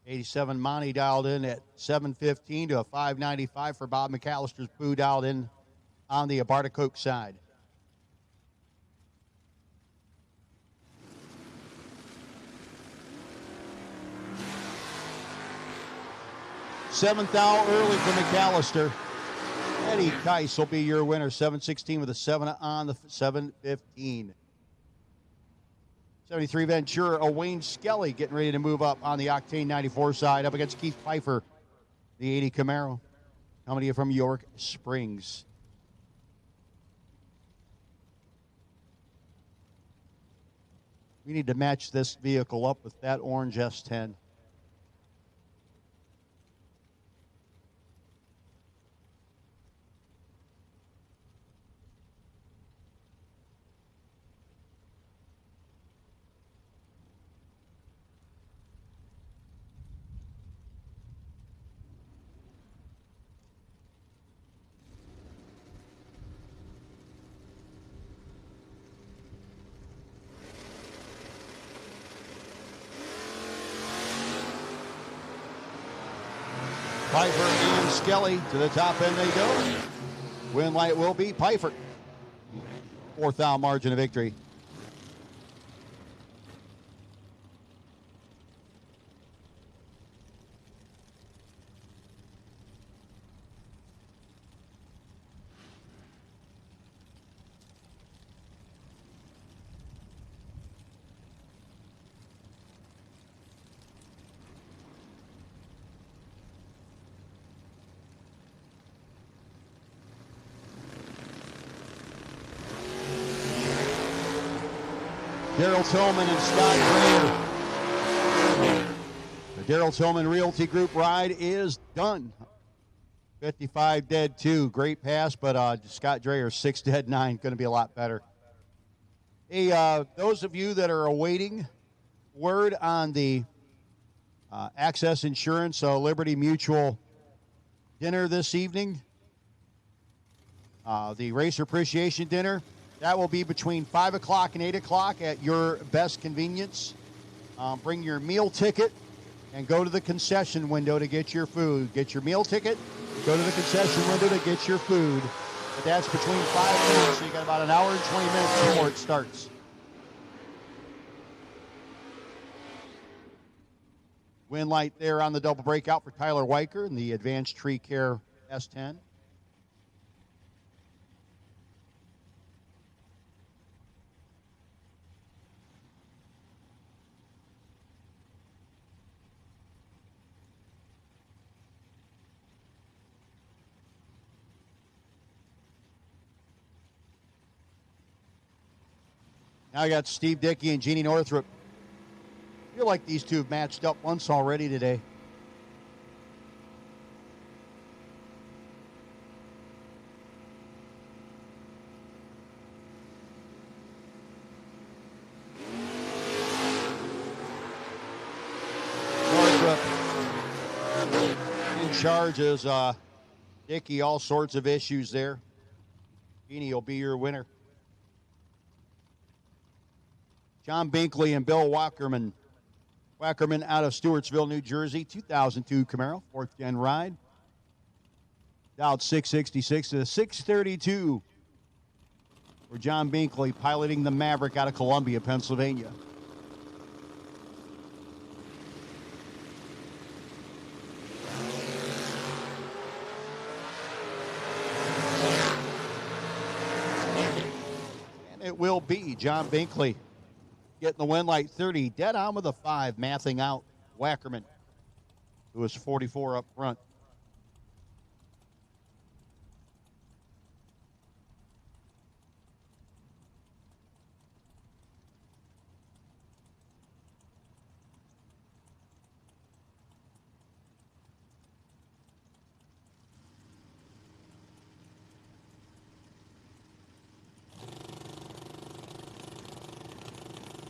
87 Monty dialed in at 715 to a 595 for Bob McAllister's Pooh dialed in on the Barticoke side. Seventh hour early for McAllister. Eddie Tice will be your winner. 716 with a 7 on the 715. 73 Ventura, Wayne Skelly getting ready to move up on the Octane 94 side up against Keith Pfeiffer, the 80 Camaro. Coming to you from York Springs. We need to match this vehicle up with that orange S10. Pfeiffer and Skelly to the top end they go. Win light will be Pfeiffer. 4th thou margin of victory. Daryl Tillman and Scott Greer. The Daryl Tillman Realty Group ride is done. 55 dead, 2. Great pass, but Scott Dreyer, 6 dead, 9. Going to be a lot better. Hey, those of you that are awaiting word on the Access Insurance Liberty Mutual dinner this evening, the Racer Appreciation Dinner, that will be between 5 o'clock and 8 o'clock at your best convenience. Bring your meal ticket and go to the concession window to get your food. Get your meal ticket, go to the concession window to get your food. But that's between 5 and 8, so you got about an hour and 20 minutes before it starts. Win light there on the double breakout for Tyler Weicker in the Advanced Tree Care S10. Now I got Steve Dickey and Jeannie Northrup. I feel like these two have matched up once already today. Northrup in charge is Dickey, all sorts of issues there. Jeannie will be your winner. John Binkley and Bill Wackerman. Wackerman out of Stewartsville, New Jersey, 2002 Camaro, 4th gen ride. Dialed 666 to 632 for John Binkley, piloting the Maverick out of Columbia, Pennsylvania. And it will be John Binkley getting the win light 30, dead on with a 5, mathing out Wackerman, who was 44 up front.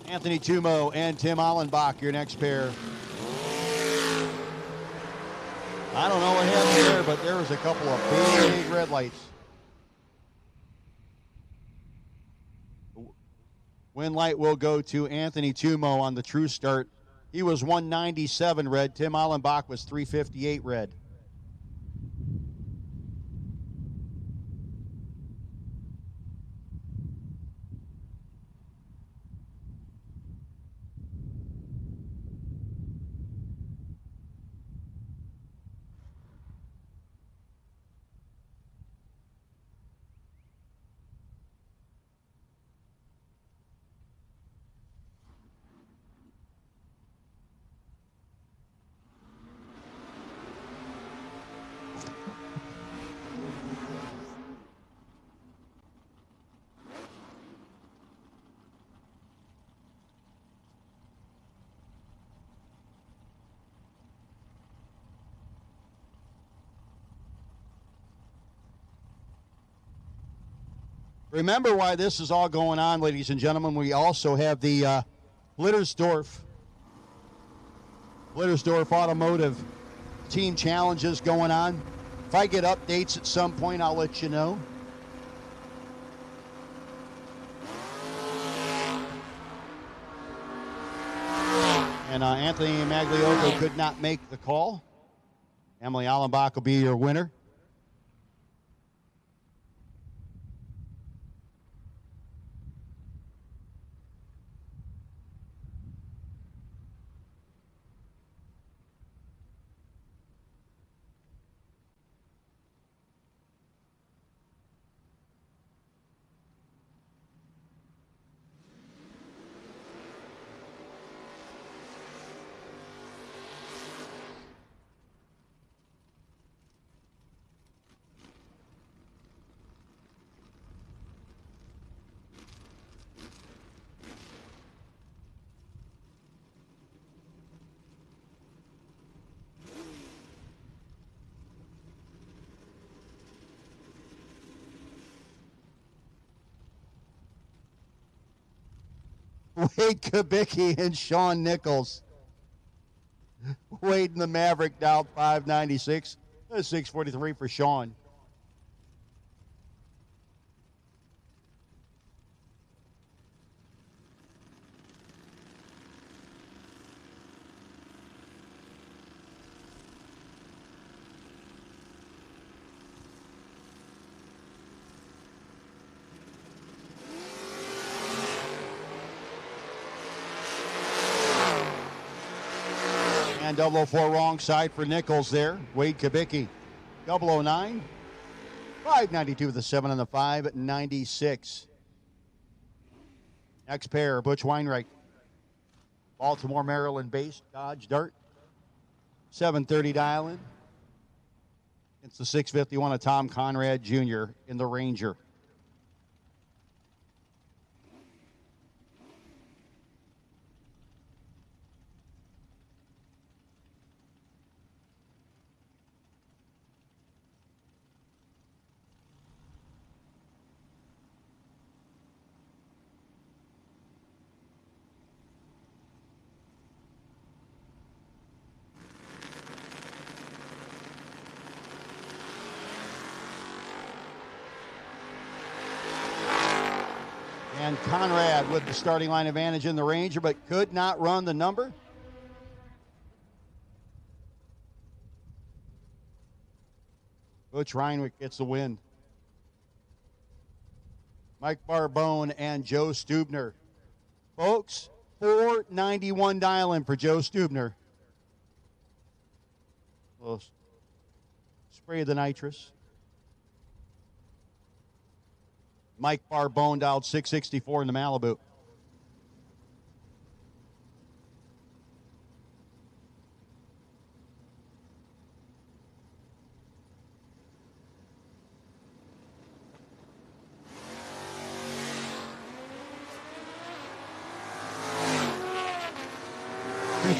Anthony Tumo and Tim Allenbach, your next pair. I don't know what happened there, but there was a couple of big red lights. Win light will go to Anthony Tumo on the true start. He was 197 red. Tim Allenbach was 358 red. Remember why this is all going on, ladies and gentlemen. We also have the Blittersdorf Automotive Team Challenges going on. If I get updates at some point, I'll let you know. And Anthony Magliocco could not make the call. Emily Allenbach will be your winner. Wade Kubicki and Sean Nichols. Wade and the Maverick down 596. 643 for Sean. And 004 wrong side for Nichols there. Wade Kubicki. 009. 592 with the 7 and the 5 at 96. Next pair, Butch Weinreich. Baltimore, Maryland based Dodge Dart. 730 dial-in. It's the 651 of Tom Conrad Jr. in the Ranger. And Conrad with the starting line advantage in the Ranger, but could not run the number. Butch Reinwick gets the win. Mike Barbone and Joe Stubner. Folks, 491 dial-in for Joe Stubner. We'll spray the nitrous. Mike Barbone dialed 664 in the Malibu.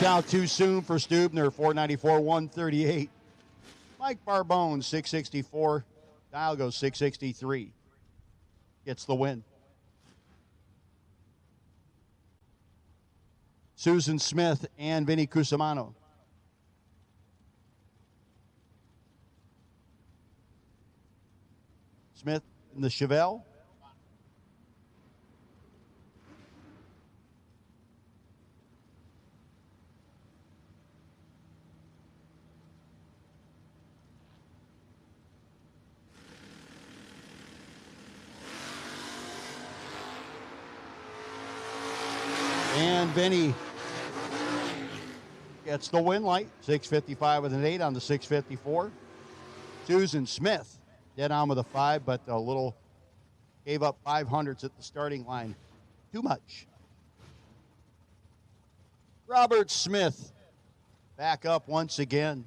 Out too soon for Stubner, 494, 138. Mike Barbone, 664. Dial goes 663. Gets the win. Susan Smith and Vinny Cusimano. Smith in the Chevelle. And Vinny gets the win light. 655 with an 8 on the 654. Susan Smith dead on with a 5, but a little gave up 500s at the starting line. Too much. Robert Smith back up once again.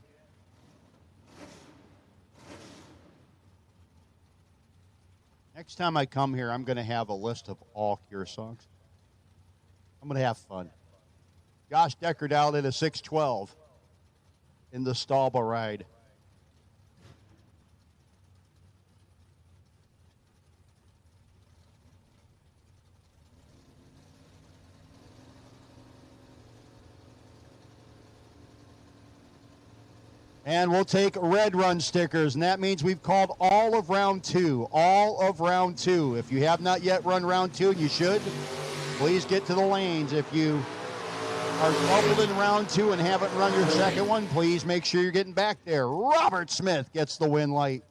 Next time I come here, I'm going to have a list of all Cure songs. I'm going to have fun. Josh Decker dialed in a 612 in the Stalba ride. And we'll take red run stickers, and that means we've called all of round 2. All of round 2. If you have not yet run round 2, and you should, please get to the lanes. If you are doubled in round 2 and haven't run your second one, please make sure you're getting back there. Robert Smith gets the win light.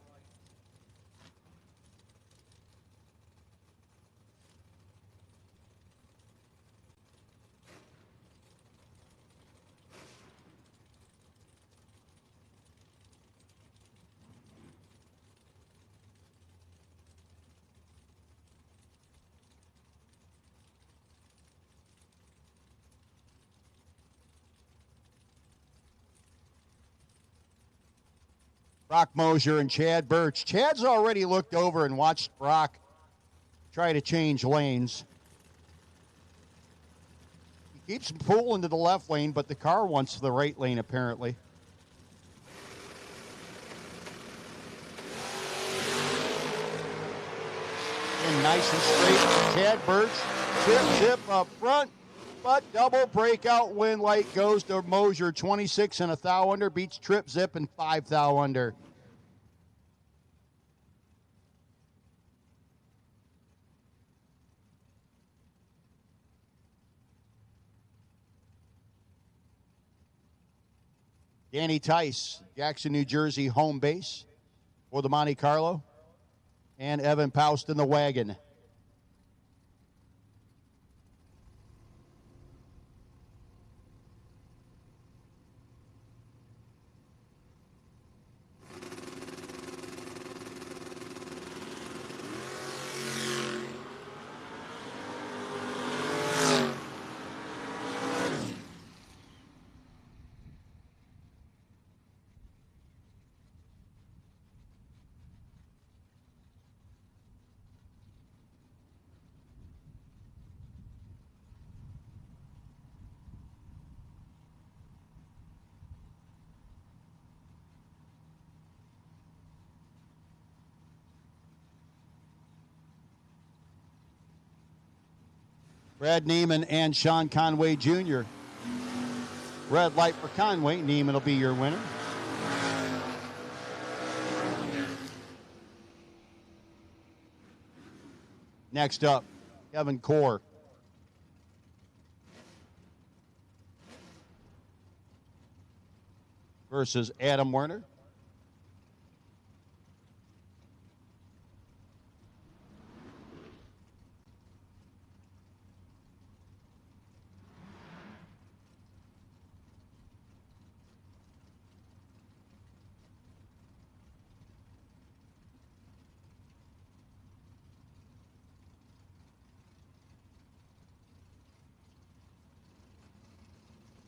Brock Mosier and Chad Birch. Chad's already looked over and watched Brock try to change lanes. He keeps pulling to the left lane, but the car wants the right lane, apparently. And nice and straight. Chad Birch Trip zip up front, but double breakout win light goes to Mosier. 26 and a thou under, beats Trip Zip and 5 thou under. Danny Tice, Jackson, New Jersey, home base for the Monte Carlo. And Evan Paust in the wagon. Brad Neiman and Sean Conway Jr. Red light for Conway. Neiman will be your winner. Next up, Kevin Core. Versus Adam Werner.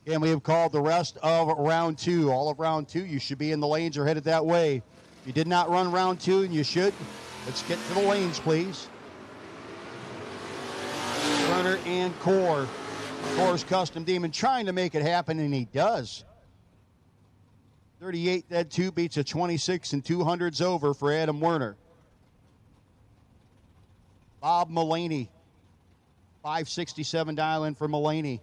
And we have called the rest of round two. All of round two, you should be in the lanes or headed that way. You did not run round two, and you should. Let's get to the lanes, please. Runner and Core. Core's Custom Demon trying to make it happen, and he does. 38 dead 2 beats a 26 and 200s over for Adam Werner. Bob Mulaney. 567 dial in for Mulaney.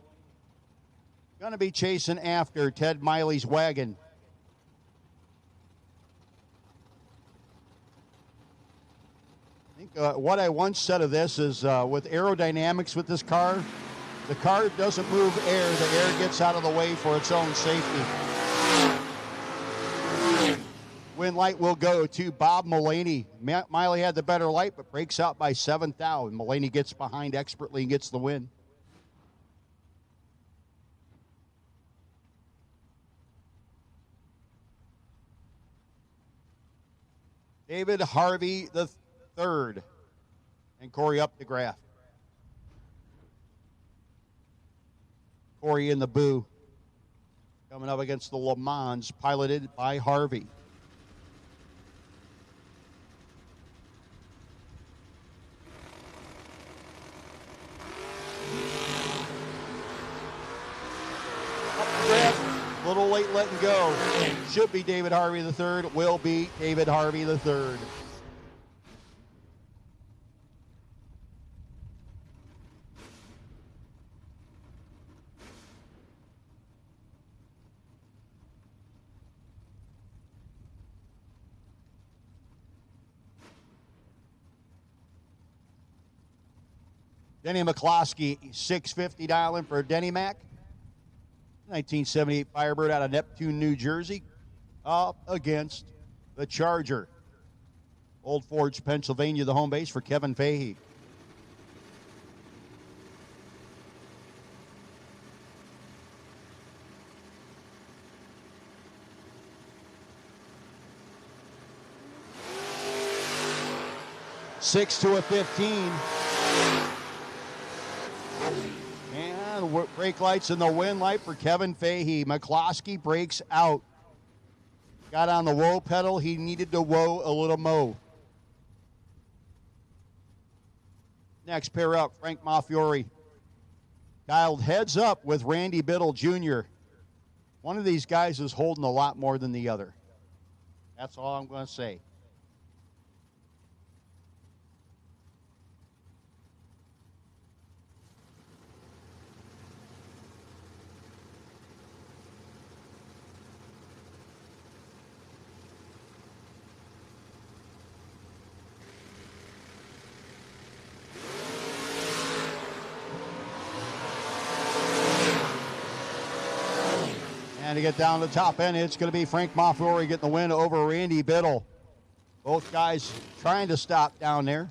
Going to be chasing after Ted Miley's wagon. I think what I once said of this is with aerodynamics with this car, the car doesn't move air. The air gets out of the way for its own safety. Win light will go to Bob Mulaney. Miley had the better light, but breaks out by 7 thou. Mulaney gets behind expertly and gets the win. David Harvey the third, and Corey up the graph. Corey in the boo, coming up against the Le Mans, piloted by Harvey. Up the graph. A little late letting go. Should be David Harvey the third. Will be David Harvey the third. Denny McCloskey, 650 dial in for Denny Mac. 1978 Firebird out of Neptune, New Jersey, up against the Charger. Old Forge, Pennsylvania, the home base for Kevin Fahey. Six to a 15. Brake lights in the win light for Kevin Fahey. McCloskey breaks out. Got on the whoa pedal. He needed to whoa a little mo. Next pair up, Frank Maffiori. Dialed heads up with Randy Biddle Jr. One of these guys is holding a lot more than the other. That's all I'm going to say. Trying to get down to the top end. It's going to be Frank Monfiore getting the win over Randy Biddle. Both guys trying to stop down there.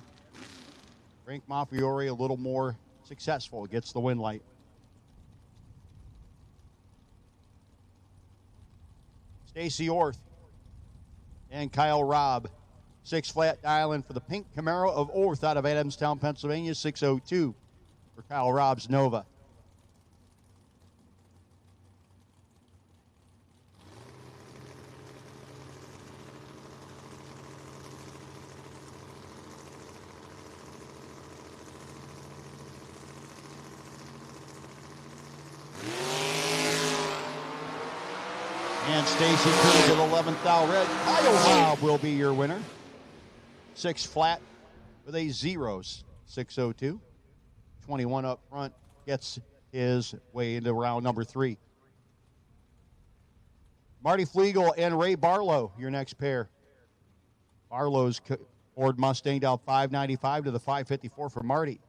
Frank Monfiore a little more successful. Gets the win light. Stacy Orth and Kyle Robb. 6 flat dialing for the pink Camaro of Orth out of Adamstown, Pennsylvania. 602 for Kyle Robb's Nova. And Stacy Cruz at 11th thou red. Kyle Robb will be your winner. 6 flat with a zeros. 602. 21 up front gets his way into round number 3. Marty Flegel and Ray Barlow, your next pair. Barlow's Ford Mustang down 595 to the 554 for Marty.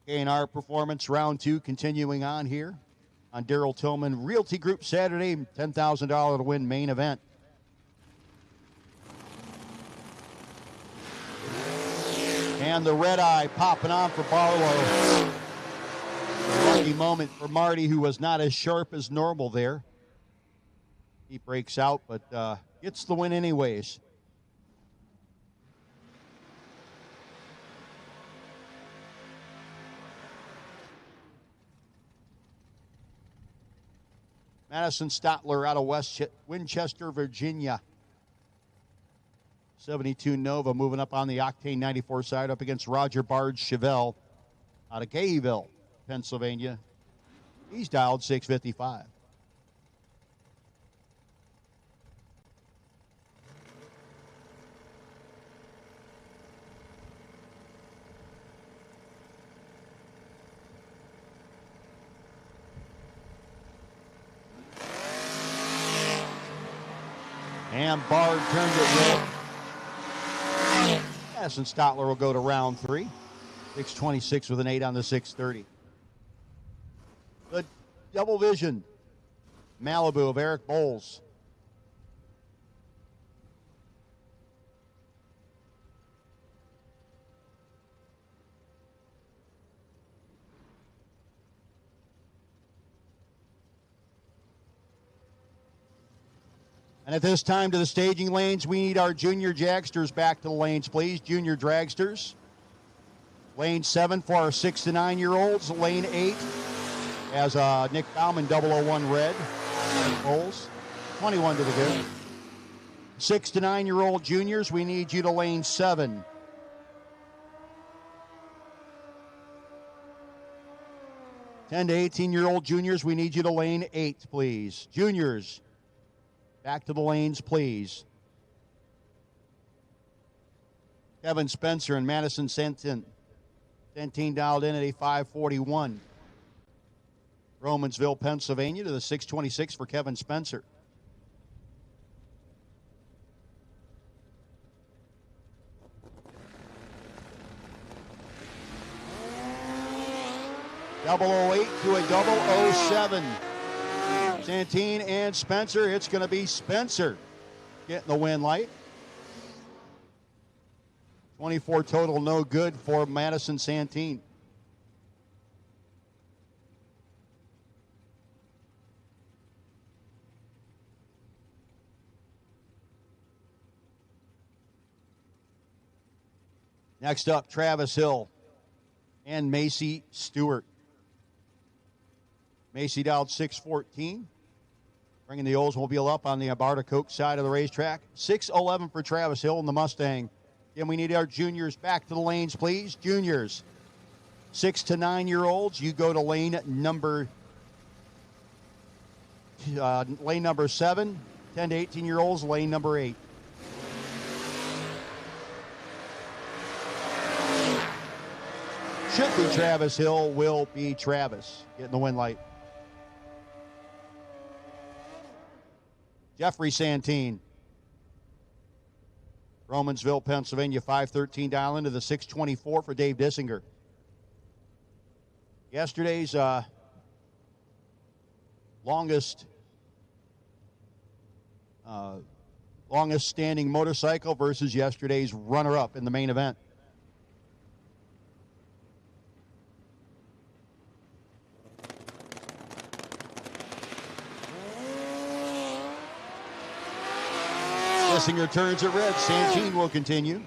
K&R Performance round 2 continuing on here on Darrell Tillman Realty Group Saturday, $10,000 to win main event. And the red eye popping on for Barlow. Lucky moment for Marty, who was not as sharp as normal there. He breaks out, but gets the win anyways. Madison Stotler out of Winchester, Virginia. 72 Nova moving up on the Octane 94 side up against Roger Bard Chevelle out of Gayville, Pennsylvania. He's dialed 655. And Bard turned it red. Madison Stotler will go to round 3. 626 with an 8 on the 630. The double vision Malibu of Eric Bowles. And at this time to the staging lanes, we need our junior Dragsters back to the lanes, please. Junior Dragsters. Lane 7 for our 6 to 9-year-olds. Lane 8 as Nick Bauman 001 red. Bowles. 21 to the good. 6 to 9-year-old juniors, we need you to lane 7. Ten to 18-year-old juniors, we need you to lane 8, please. Juniors, back to the lanes, please. Kevin Spencer and Madison Santine dialed in at a 541. Romansville, Pennsylvania to the 626 for Kevin Spencer. .008 to a 007. Santine and Spencer. It's going to be Spencer getting the win light. 24 total, no good for Madison Santine. Next up, Travis Hill and Macy Stewart. Macy dialed 614. Bringing the Oldsmobile up on the Alberta Coke side of the racetrack. 611 for Travis Hill in the Mustang. Again, we need our juniors back to the lanes, please. Juniors, 6 to 9-year-olds, you go to lane number 7. 10 to 18-year-olds, lane number 8. Should be Travis Hill, will be Travis getting the win light. Jeffrey Santine. Romansville, Pennsylvania, 513 dial into the 624 for Dave Dissinger. Yesterday's longest standing motorcycle versus yesterday's runner-up in the main event. Kissinger turns it red. Santine will continue.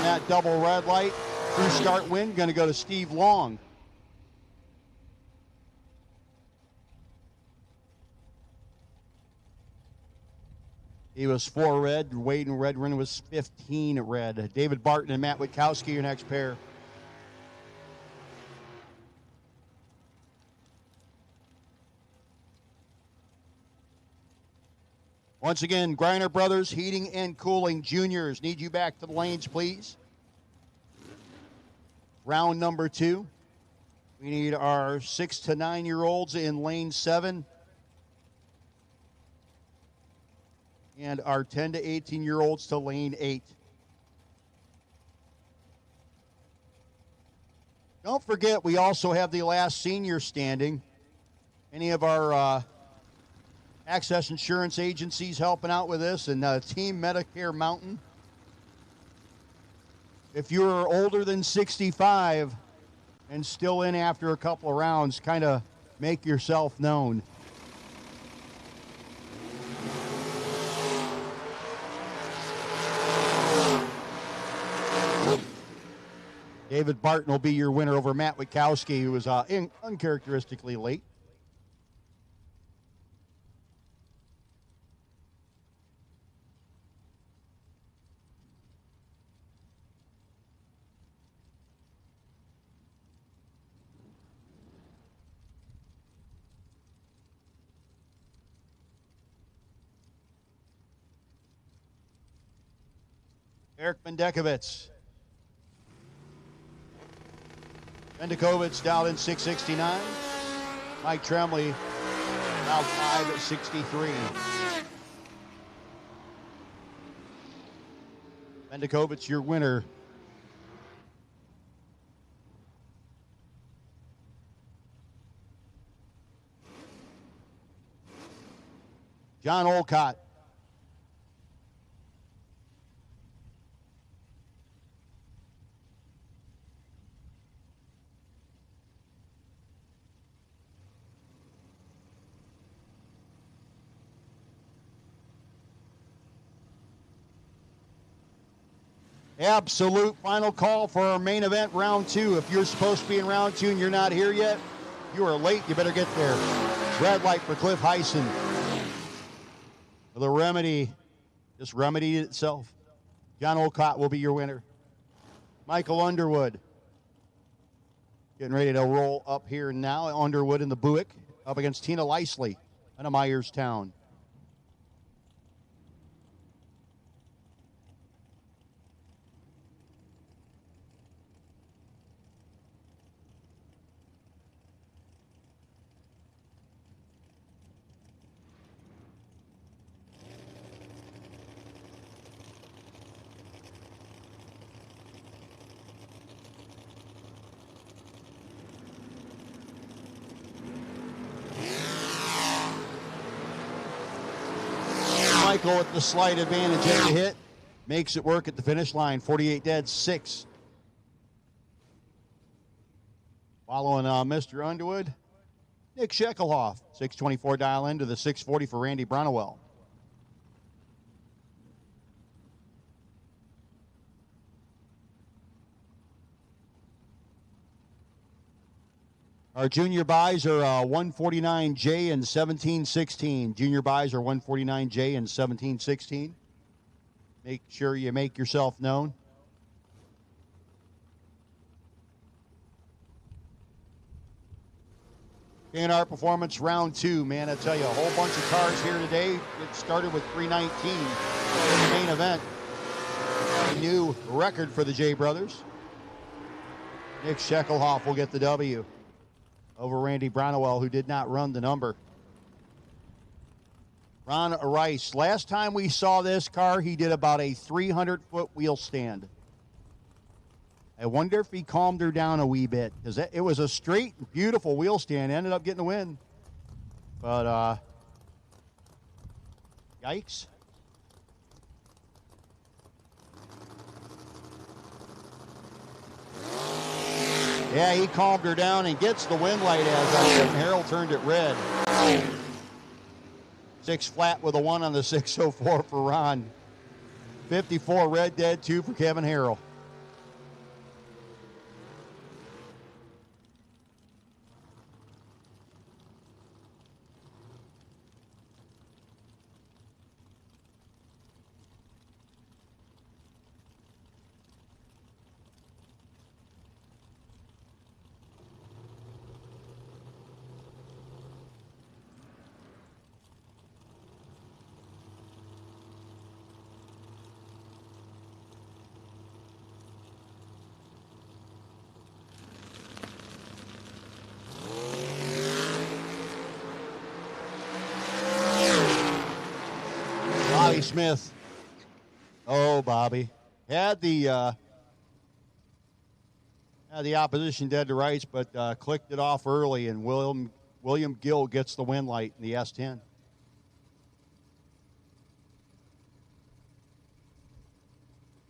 That double red light, through start win, going to go to Steve Long. He was 4 red. Wade and Redrin was 15 red. David Barton and Matt Witkowski, your next pair. Once again, Griner Brothers Heating and Cooling Juniors. Need you back to the lanes, please. Round number 2. We need our 6 to 9-year-olds in lane 7. And our 10 to 18-year-olds to lane 8. Don't forget, we also have the last senior standing. Any of our Access Insurance agencies helping out with this, and Team Medicare Mountain. If you're older than 65 and still in after a couple of rounds, kind of make yourself known. David Barton will be your winner over Matt Witkowski, who was uncharacteristically late. Eric Mendekovitz. Mendekovitz down in 669. Mike Tremblay down 5 at 63. Mendekovitz, your winner. John Olcott. Absolute final call for our main event, round 2. If you're supposed to be in round 2 and you're not here yet, you are late. You better get there. Red light for Cliff Heisen. The remedy just remedied itself. John Olcott will be your winner. Michael Underwood getting ready to roll up here now. Underwood in the Buick up against Tina Leisley out of Myerstown. Michael with the slight advantage at the hit. Makes it work at the finish line. 48 dead, 6. Following Mr. Underwood, Nick Shekelhoff. 624 dial into the 640 for Randy Brownwell. Our junior buys are 149J and 1716. Junior buys are 149J and 1716. Make sure you make yourself known. K&R Performance round 2, man. I tell you, a whole bunch of cars here today. It started with 319 in the main event. A new record for the J brothers. Nick Scheckelhoff will get the W over Randy Brownwell, who did not run the number. Ron Rice, last time we saw this car, he did about a 300-foot wheel stand. I wonder if he calmed her down a wee bit, because it was a straight, beautiful wheel stand. Ended up getting the win. But, yikes. Yeah, he calmed her down and gets the win light as Kevin Harrell turned it red. 6 flat with a 1 on the 604 for Ron. 54 red dead, 2 for Kevin Harrell. Bobby Smith. Oh, Bobby. Had the opposition dead to rights, but clicked it off early, and William Gill gets the win light in the S10.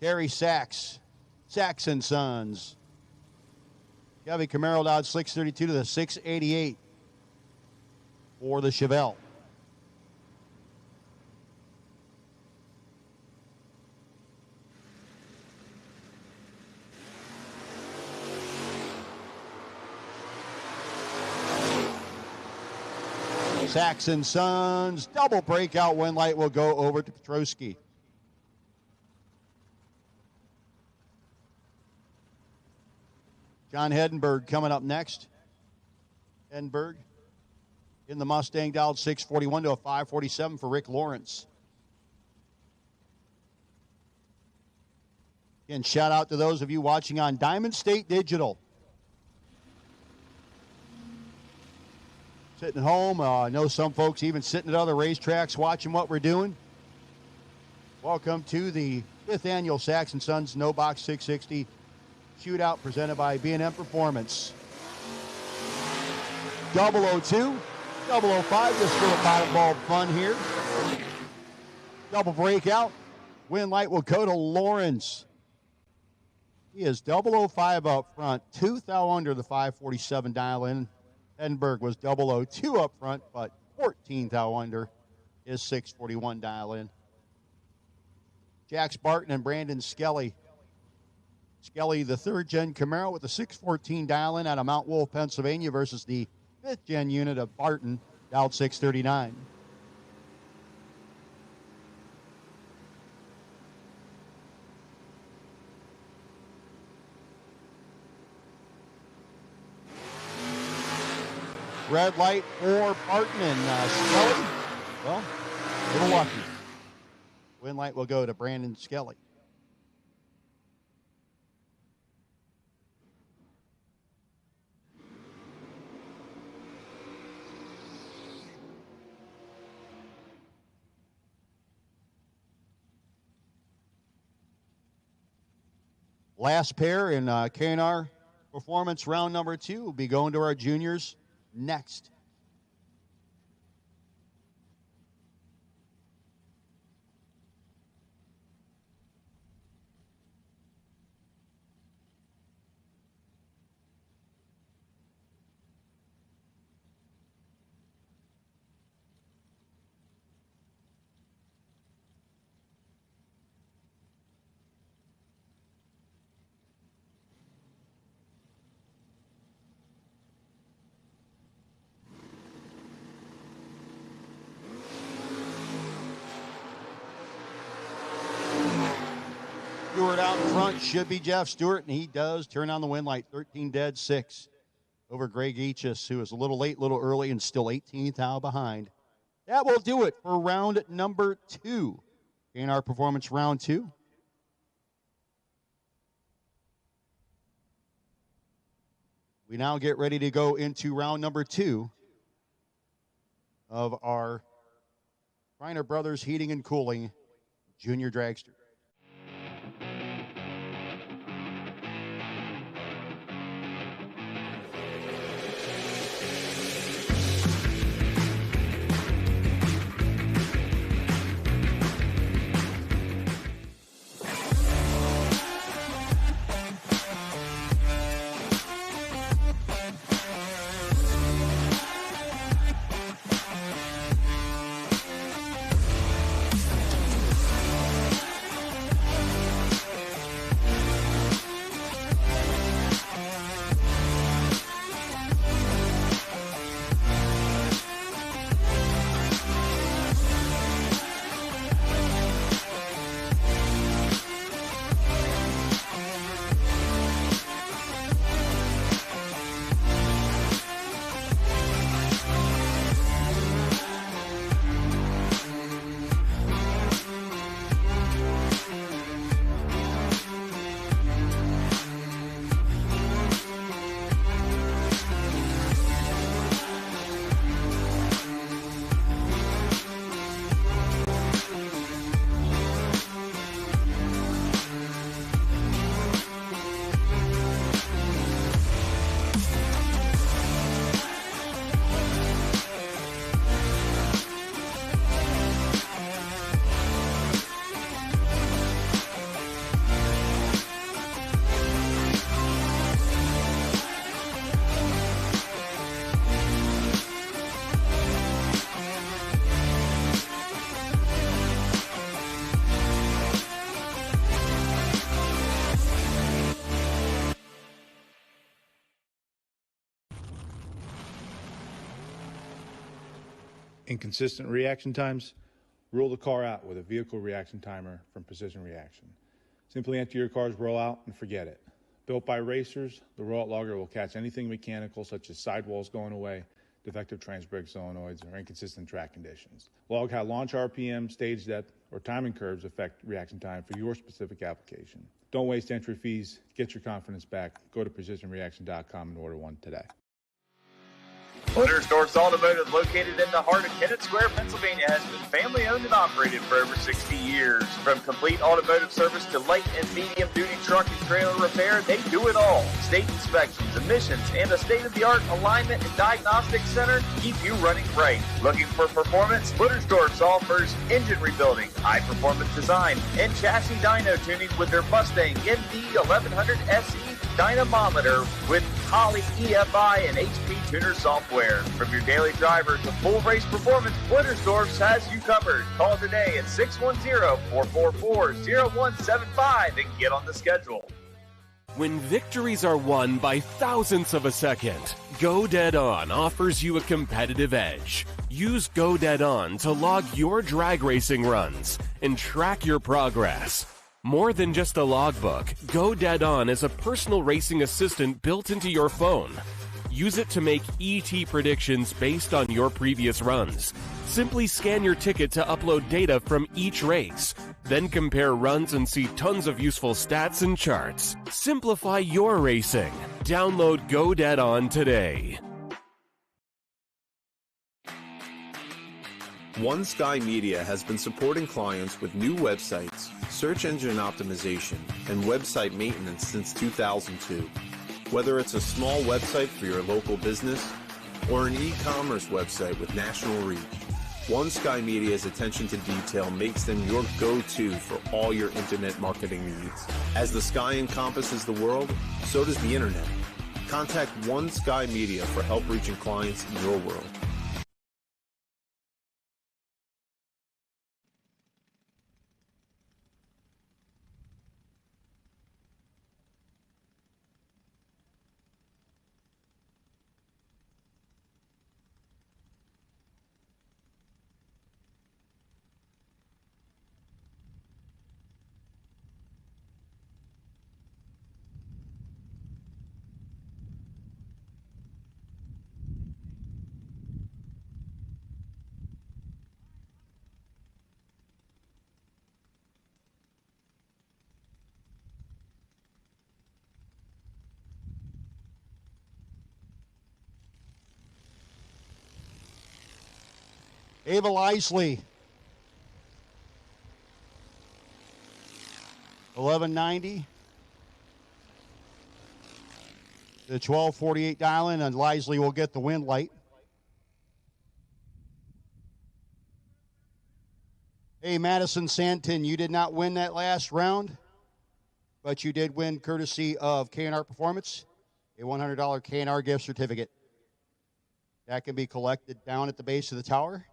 Kerry Sachs, Sachs & Sons. Chevy Camaro Dodge 632 to the 688 for the Chevelle. Sachs & Sons, double breakout win light will go over to Petrosky. John Hedenberg coming up next. Hedenberg in the Mustang Dodge 641 to a 547 for Rick Lawrence. Again, shout out to those of you watching on Diamond State Digital. Sitting at home, I know some folks even sitting at other racetracks watching what we're doing. Welcome to the 5th annual Sachs & Sons No Box 660 Shootout presented by B&M Performance. 002, 005, just for a bottom ball fun here. Double breakout. Win light will go to Lawrence. He is 005 up front, 2 thou under the 547 dial in. Edinburgh was 002 up front, but 14 thou under is 641 dial in. Jax Barton and Brandon Skelly. Skelly, the 3rd gen Camaro with the 614 dial in out of Mount Wolf, Pennsylvania versus the 5th gen unit of Barton, Dowd 639. Red light for Barton and Skelly. Well, a little lucky. Win light will go to Brandon Skelly. Last pair in K&R Performance round number 2 will be going to our juniors next. Stewart out in front. Should be Jeff Stewart, and he does turn on the win light. 13 dead, 6 over Greg Eachus, who is a little late, a little early, and still 18th out behind. That will do it for round number 2 in our performance round 2. We now get ready to go into round number 2 of our Reiner Brothers Heating and Cooling Junior Dragster. Inconsistent reaction times? Rule the car out with a vehicle reaction timer from Precision Reaction. Simply enter your car's rollout and forget it. Built by racers, the rollout logger will catch anything mechanical such as sidewalls going away, defective trans-brake solenoids, or inconsistent track conditions. Log how launch RPM, stage depth, or timing curves affect reaction time for your specific application. Don't waste entry fees. Get your confidence back. Go to precisionreaction.com and order one today. Motorsports Automotive, located in the heart of Kennett Square, Pennsylvania, has been family-owned and operated for over 60 years. From complete automotive service to light and medium-duty truck and trailer repair, they do it all. State inspections, emissions, and a state-of-the-art alignment and diagnostic center keep you running right. Looking for performance? Motorsports offers engine rebuilding, high-performance design, and chassis dyno tuning with their Mustang MD 1100 SE dynamometer with Holley EFI and HP Tuner software. From your daily driver to full race performance, Blittersdorf's has you covered. Call today at 610-444-0175 and get on the schedule. When victories are won by thousandths of a second, Go Dead On offers you a competitive edge. Use Go Dead On to log your drag racing runs and track your progress. More than just a logbook, Go Dead On is a personal racing assistant built into your phone. Use it to make ET predictions based on your previous runs. Simply scan your ticket to upload data from each race. Then compare runs and see tons of useful stats and charts. Simplify your racing. Download Go Dead On today. One Sky Media has been supporting clients with new websites, search engine optimization, and website maintenance since 2002. Whether it's a small website for your local business or an e-commerce website with national reach, One Sky Media's attention to detail makes them your go-to for all your internet marketing needs. As the sky encompasses the world, so does the internet. Contact One Sky Media for help reaching clients in your world. Ava Lisley, 1190. The 1248 dial-in, and Lisley will get the win light. Hey, Madison Santon, you did not win that last round, but you did win courtesy of K&R Performance, a $100 K&R gift certificate. That can be collected down at the base of the tower.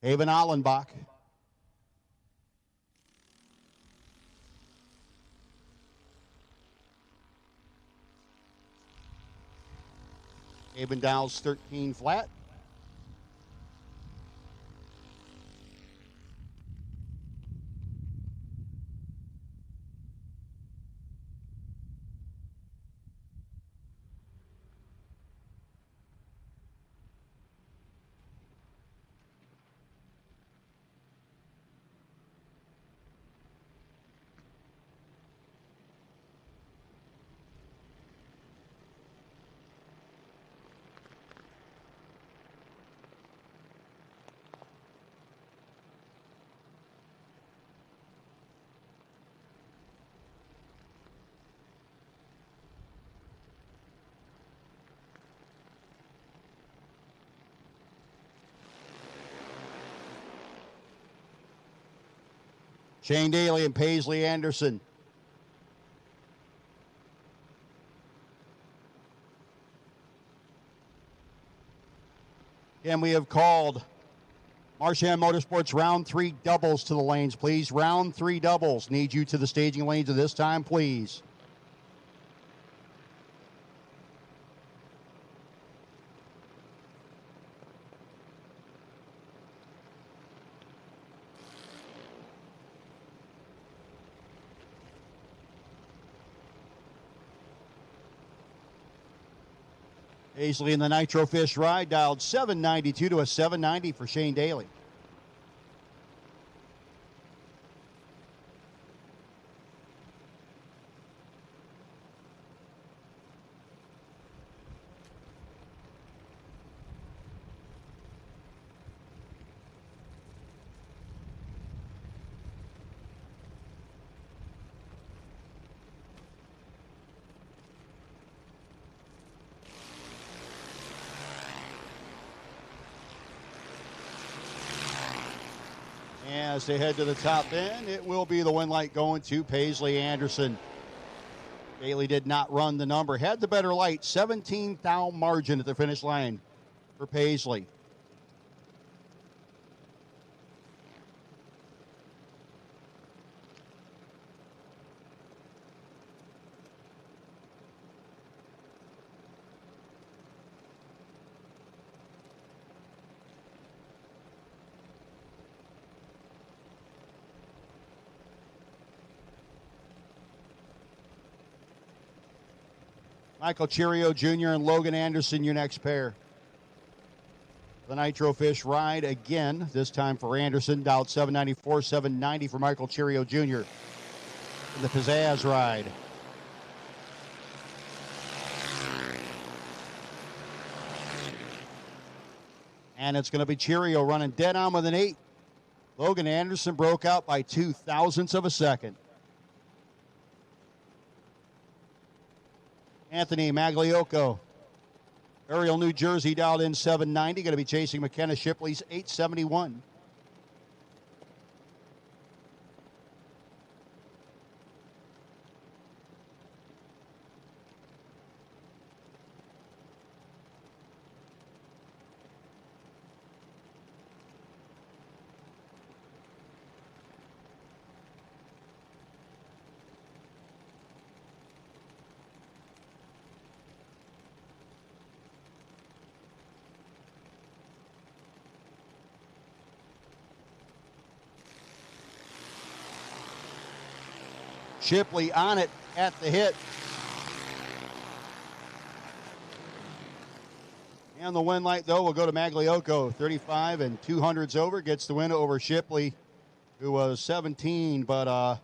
Haven Allenbach. Haven dials 13 flat. Shane Daly and Paisley Anderson. Again, we have called Marchand Motorsports round 3 doubles to the lanes, please. Round 3 doubles. Need you to the staging lanes at this time, please. Paisley in the Nitro Fish ride dialed 792 to a 790 for Shane Daly. As they head to the top end, it will be the win light going to Paisley Anderson. Daly did not run the number, had the better light, 17 thou margin at the finish line for Paisley. Michael Cheerio Jr. and Logan Anderson, your next pair. The Nitro Fish ride again, this time for Anderson, dialed 794, 790 for Michael Cheerio Jr. In the Pizzazz ride. And it's going to be Cheerio running dead on with an 8. Logan Anderson broke out by 2 thousandths of a second. Anthony Magliocco, Ariel, New Jersey, dialed in 790. Going to be chasing McKenna Shipley's 871. Shipley on it at the hit. And the win light, though, will go to Magliocco. 35 and 200s over. Gets the win over Shipley, who was 17, but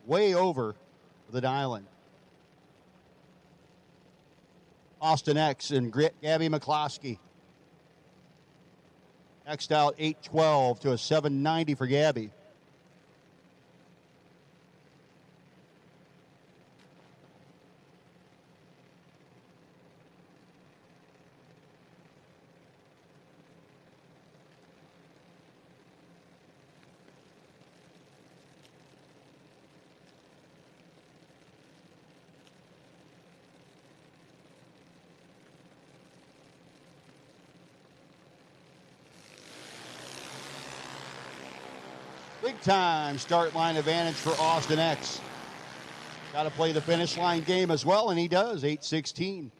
way over the dial-in. Austin X and Gabby McCloskey. Next out, 812 to a 790 for Gabby. Big time start line advantage for Austin X. Got to play the finish line game as well, and he does, 8:16.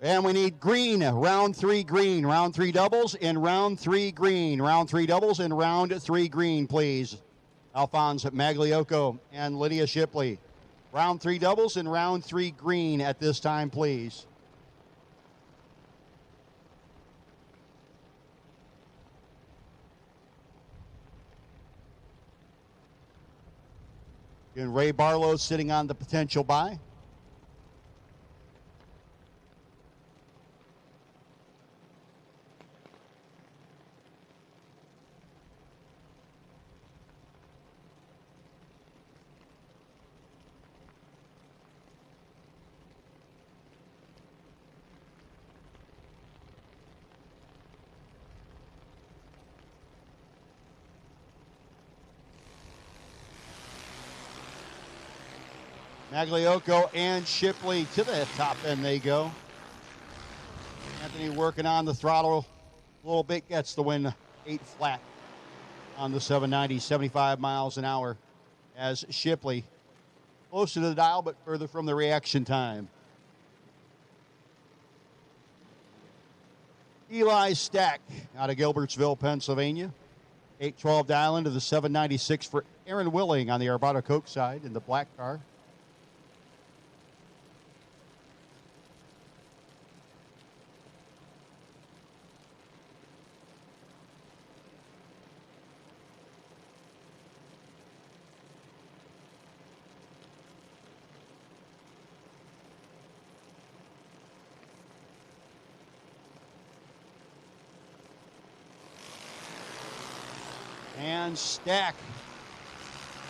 And we need green, round 3 green, round 3 doubles, and round 3 green, round 3 doubles, and round 3 green, please. Alphonse Magliocco and Lydia Shipley. Round 3 doubles and round 3 green at this time, please. And Ray Barlow sitting on the potential buy. Magliocco and Shipley to the top end they go. Anthony working on the throttle a little bit, gets the win 8 flat on the 790, 75 miles an hour as Shipley close to the dial but further from the reaction time. Eli Stack out of Gilbertsville, Pennsylvania. 812 dial into the 796 for Aaron Willing on the Arvada Coke side in the black car. And Stack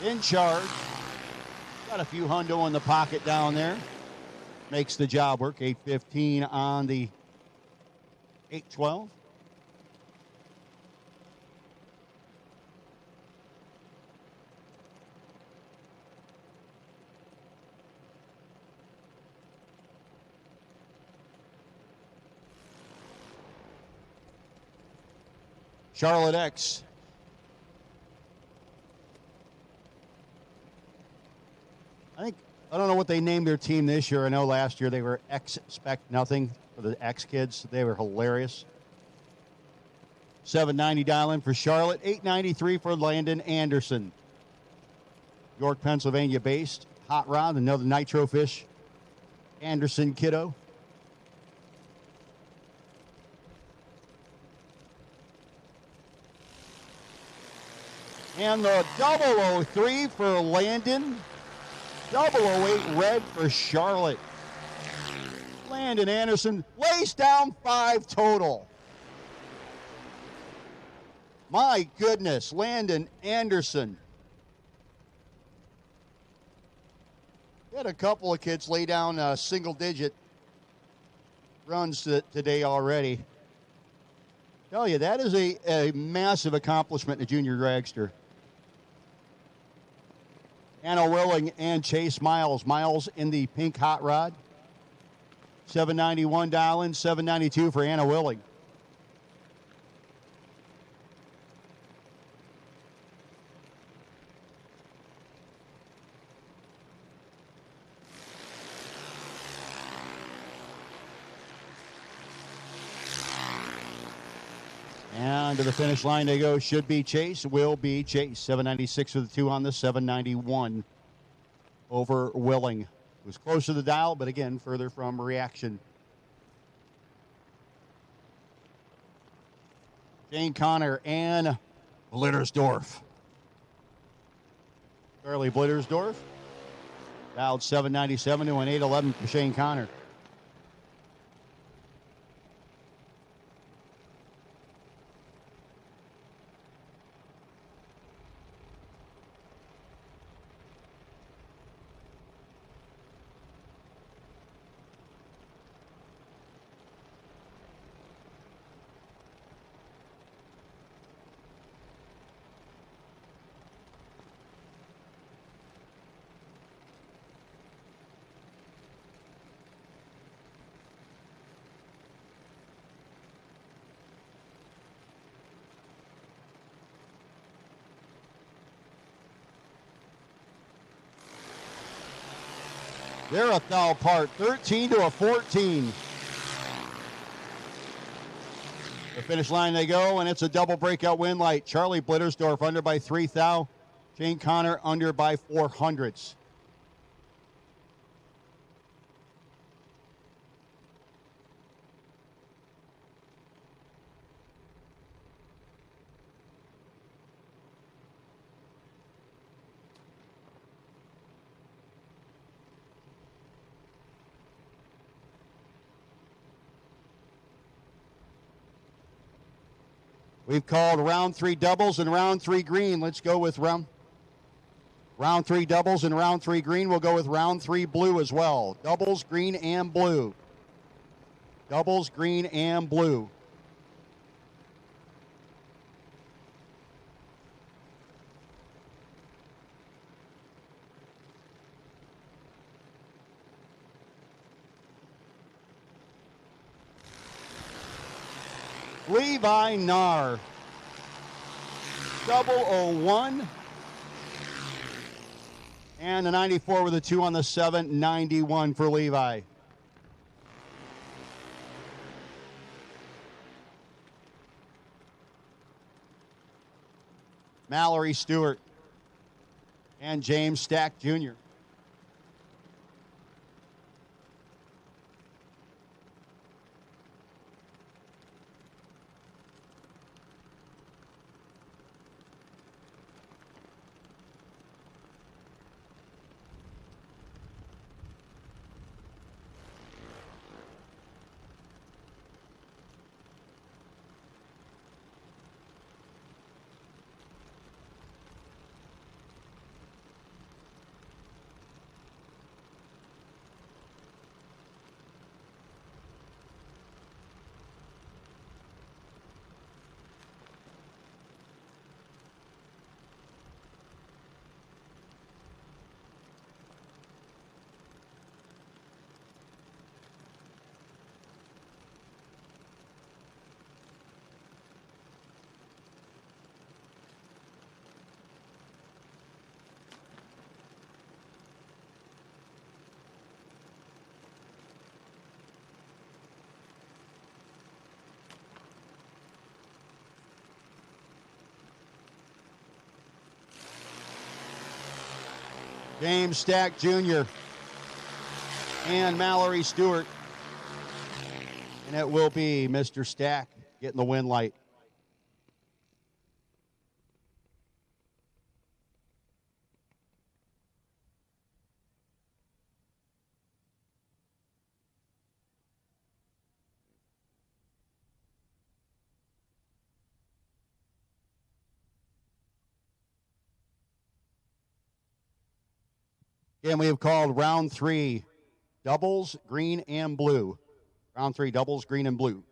in charge. Got a few hundo in the pocket down there. Makes the job work. 8:15 on the 812. Charlotte X. I don't know what they named their team this year. I know last year they were Expect Nothing for the X kids. They were hilarious. 790 dial in for Charlotte. 893 for Landon Anderson. York, Pennsylvania based. Hot Rod, another Nitro Fish. Anderson kiddo. And the 003 for Landon. 008 red for Charlotte. Landon Anderson lays down 5 total. My goodness, Landon Anderson. We had a couple of kids lay down single-digit runs today already. Tell you, that is a massive accomplishment in a junior dragster. Anna Willing and Chase Miles. Miles in the pink hot rod. 791 dial in, 792 for Anna Willing. And to the finish line they go. Should be Chase, will be Chase. 796 for the 2 on the 791 over Willing. It was close to the dial, but again, further from reaction. Shane Connor and Blittersdorf. Charlie Blittersdorf. Dialed 797 to an 811 for Shane Connor. They're a thou apart, 13 to a 14. The finish line they go, and it's a double breakout win light. Charlie Blittersdorf under by 3 thou. Shane Connor under by 400s. We've called round 3 doubles and round 3 green. Let's go with round 3 doubles and round 3 green. We'll go with round 3 blue as well. Doubles, green, and blue. Doubles, green, and blue. Levi Nar. 001. And the 94 with a 2 on the 791 for Levi. Mallory Stewart and James Stack Jr. James Stack Jr. and Mallory Stewart. And it will be Mr. Stack getting the win light. Again, we have called round 3 doubles, green and blue. Round 3 doubles, green and blue.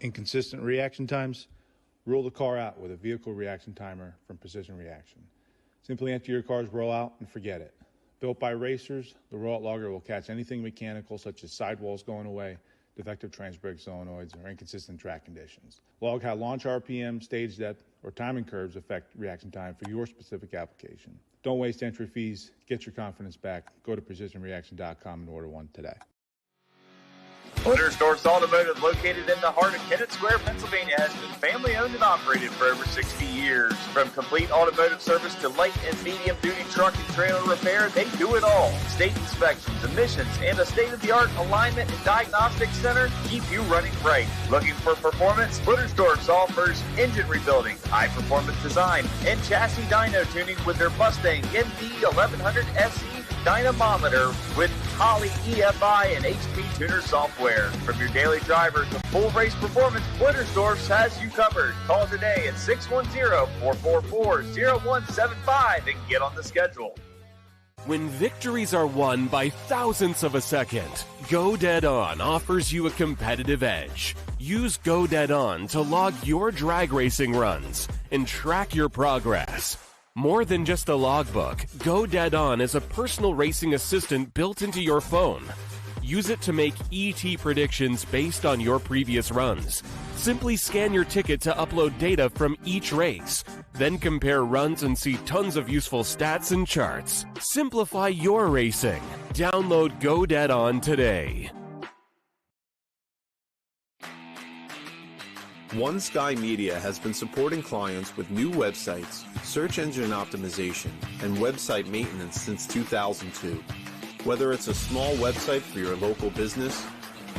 Inconsistent reaction times? Rule the car out with a vehicle reaction timer from Precision Reaction. Simply enter your car's rollout and forget it. Built by racers, the rollout logger will catch anything mechanical such as sidewalls going away, defective transbrake solenoids, or inconsistent track conditions. Log how launch RPM, stage depth, or timing curves affect reaction time for your specific application. Don't waste entry fees. Get your confidence back. Go to precisionreaction.com and order one today. Motorsports Automotive, located in the heart of Kennett Square, Pennsylvania, has been family owned and operated for over 60 years. From complete automotive service to light and medium duty truck and trailer repair, they do it all. State inspections, emissions, and a state-of-the-art alignment and diagnostic center keep you running right. Looking for performance? Motorsports offers engine rebuilding, high-performance design, and chassis dyno tuning with their Mustang MD 1100 SE dynamometer with Holley EFI and HP Tuner software. From your daily driver to full race performance, Motorsports has you covered. Call today at 610-444-0175 and get on the schedule. When victories are won by thousandths of a second, Go Dead On offers you a competitive edge. Use Go Dead On to log your drag racing runs and track your progress. More than just a logbook, Go Dead On is a personal racing assistant built into your phone. Use it to make ET predictions based on your previous runs. Simply scan your ticket to upload data from each race. Then compare runs and see tons of useful stats and charts. Simplify your racing. Download Go Dead On today. One Sky Media has been supporting clients with new websites, search engine optimization, and website maintenance since 2002. Whether it's a small website for your local business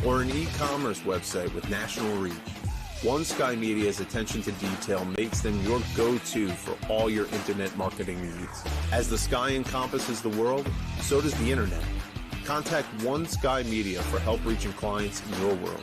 or an e-commerce website with national reach, One Sky Media's attention to detail makes them your go-to for all your internet marketing needs. As the sky encompasses the world, so does the internet. Contact One Sky Media for help reaching clients in your world.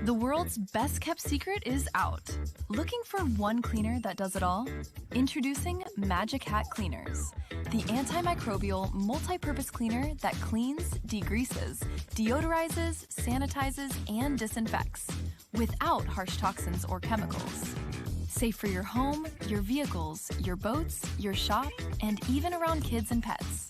The world's best kept secret is out. Looking for one cleaner that does it all? Introducing Magic Hat Cleaners, the antimicrobial multi-purpose cleaner that cleans, degreases, deodorizes, sanitizes, and disinfects without harsh toxins or chemicals. Safe for your home, your vehicles, your boats, your shop, and even around kids and pets.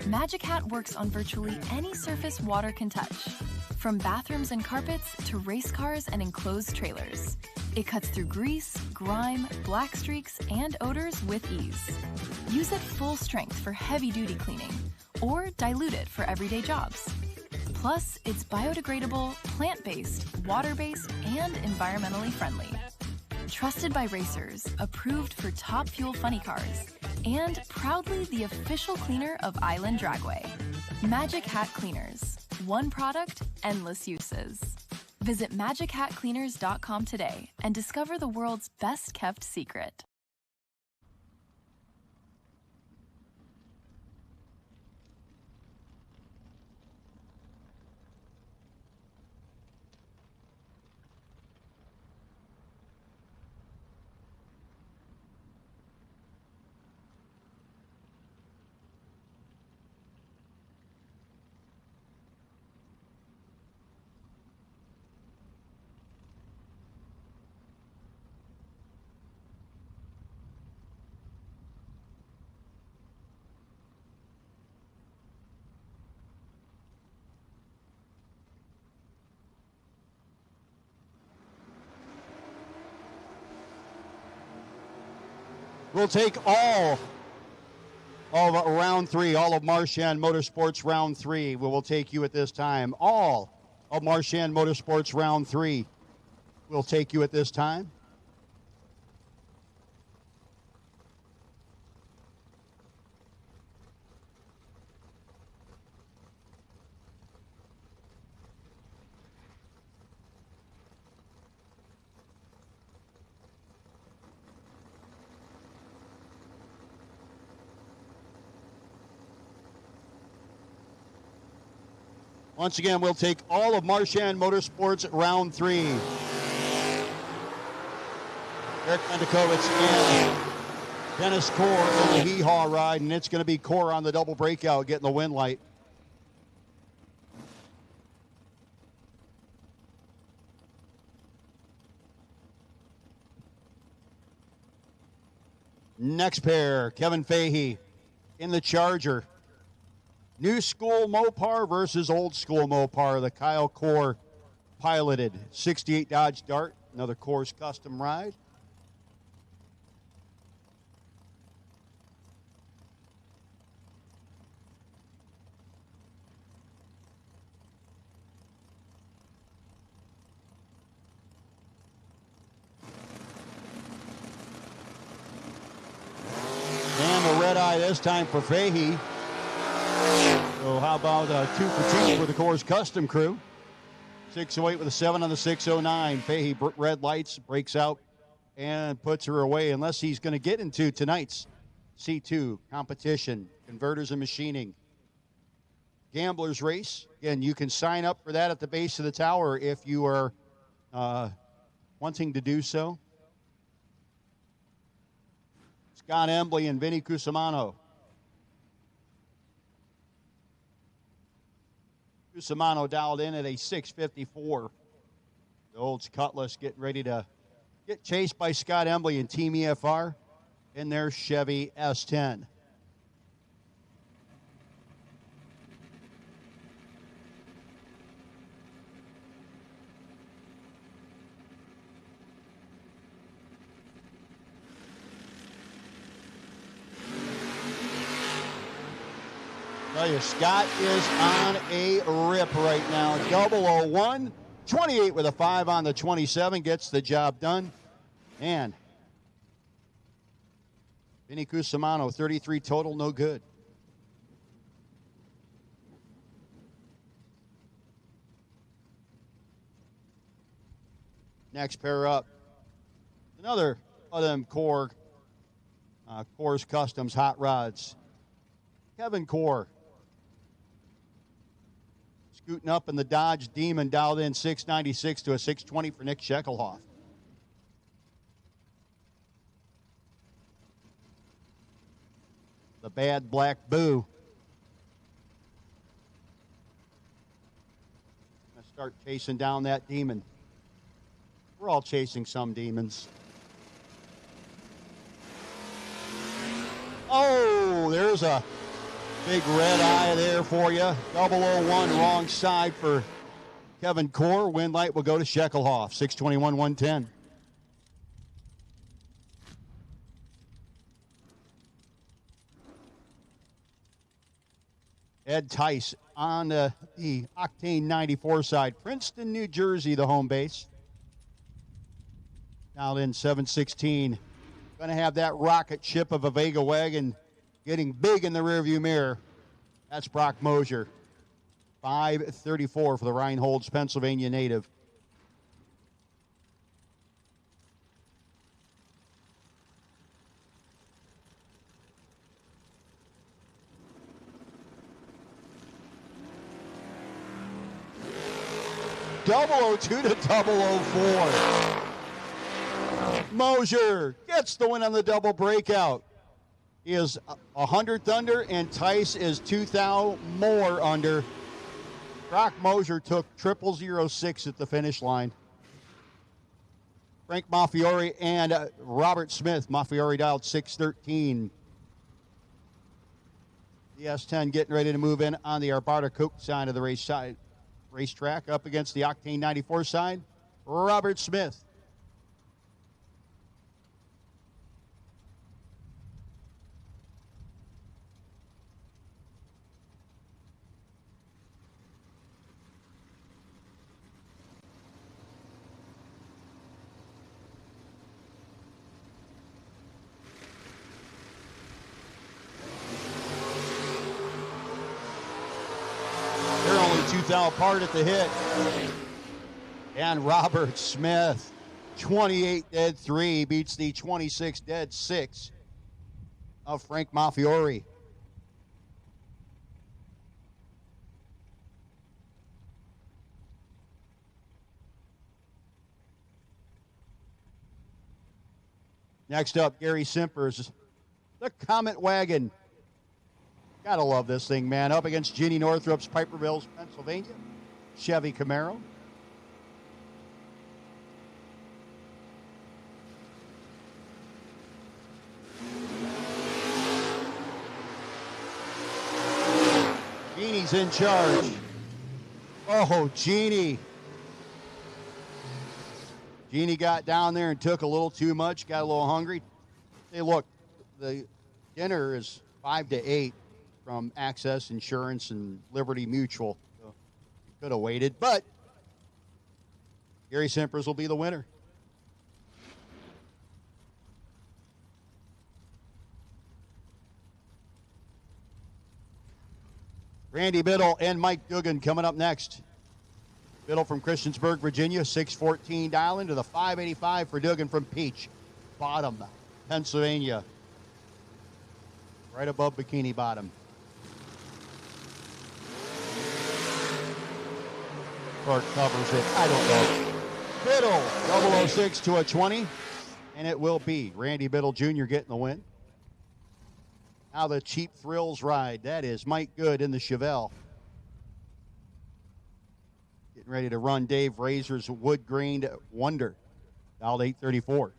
Magic Hat works on virtually any surface water can touch. From bathrooms and carpets to race cars and enclosed trailers. It cuts through grease, grime, black streaks, and odors with ease. Use it full strength for heavy-duty cleaning, or dilute it for everyday jobs. Plus, it's biodegradable, plant-based, water-based, and environmentally friendly. Trusted by racers, approved for top fuel funny cars, and proudly the official cleaner of Island Dragway. Magic Hat Cleaners. One product, endless uses. Visit magichatcleaners.com today and discover the world's best kept secret. We'll take all of round three, all of Marchand Motorsports round three. We will take you at this time. All of Marchand Motorsports round three will take you at this time. Once again, we'll take all of Marchand Motorsports round 3. Eric Mendikovich and Dennis Core in the hee-haw ride, and it's going to be Core on the double breakout getting the win light. Next pair, Kevin Fahey in the Charger. New school Mopar versus old school Mopar. The Kyle Core piloted 68 Dodge Dart, another Core's custom ride. And the red eye this time for Fahey. So how about 2 for 2 for the Core's custom crew? 608 with a 7 on the 609. Fahey red lights, breaks out and puts her away unless he's going to get into tonight's C2 competition, converters and machining. Gamblers race. Again, you can sign up for that at the base of the tower if you are wanting to do so. Scott Embley and Vinny Cusimano. Cusimano dialed in at a 654. The old Cutlass getting ready to get chased by Scott Embley and Team EFR in their Chevy S10. Tell you, Scott is on a rip right now. 001, 28 with a 5 on the 27, gets the job done. And Vinny Cusimano, 33 total, no good. Next pair up, another of them Core's Customs hot rods. Kevin Core. Scooting up in the Dodge Demon, dialed in 696 to a 620 for Nick Shekelhoff. The Bad Black Boo. Gonna start chasing down that demon. We're all chasing some demons. Oh, there's a big red eye there for you. 001, wrong side for Kevin Core. Win light will go to Shekelhoff, 621, 110. Ed Tice on the Octane 94 side. Princeton, New Jersey, the home base. Now in 716. Going to have that rocket ship of a Vega wagon getting big in the rearview mirror. That's Brock Mosier. 534 for the Reinholds, Pennsylvania native. Double 02 to 004. Mosier gets the win on the double breakout. He is 100th under, and Tice is 2,000 more under. Brock Mosier took 0006 at the finish line. Frank Maffiori and Robert Smith. Maffiori dialed 613. The S10 getting ready to move in on the Arbarta Coke side of the racetrack. Up against the Octane 94 side, Robert Smith. They're only 2,000 apart at the hit. And Robert Smith, 28 dead 3, beats the 26 dead 6 of Frank Maffiori. Next up, Gary Simpers, the Comet Wagon. Gotta love this thing, man. Up against Ginny Northrup's Piperville's Pennsylvania Chevy Camaro. Jeannie's in charge. Oh, Jeannie. Jeannie got down there and took a little too much, got a little hungry. Hey, look, the dinner is 5 to 8 from Access Insurance and Liberty Mutual. So could have waited, but Gary Simpers will be the winner. Randy Biddle and Mike Dugan coming up next. Biddle from Christiansburg, Virginia, 614 dialing to the 585 for Dugan from Peach Bottom, Pennsylvania. Right above Bikini Bottom. Or covers it. I don't know. Biddle, 006 to a 20. And it will be Randy Biddle Jr. getting the win. Now the Cheap Thrills ride. That is Mike Good in the Chevelle. Getting ready to run Dave Razor's Wood Grained Wonder. Dialed 834.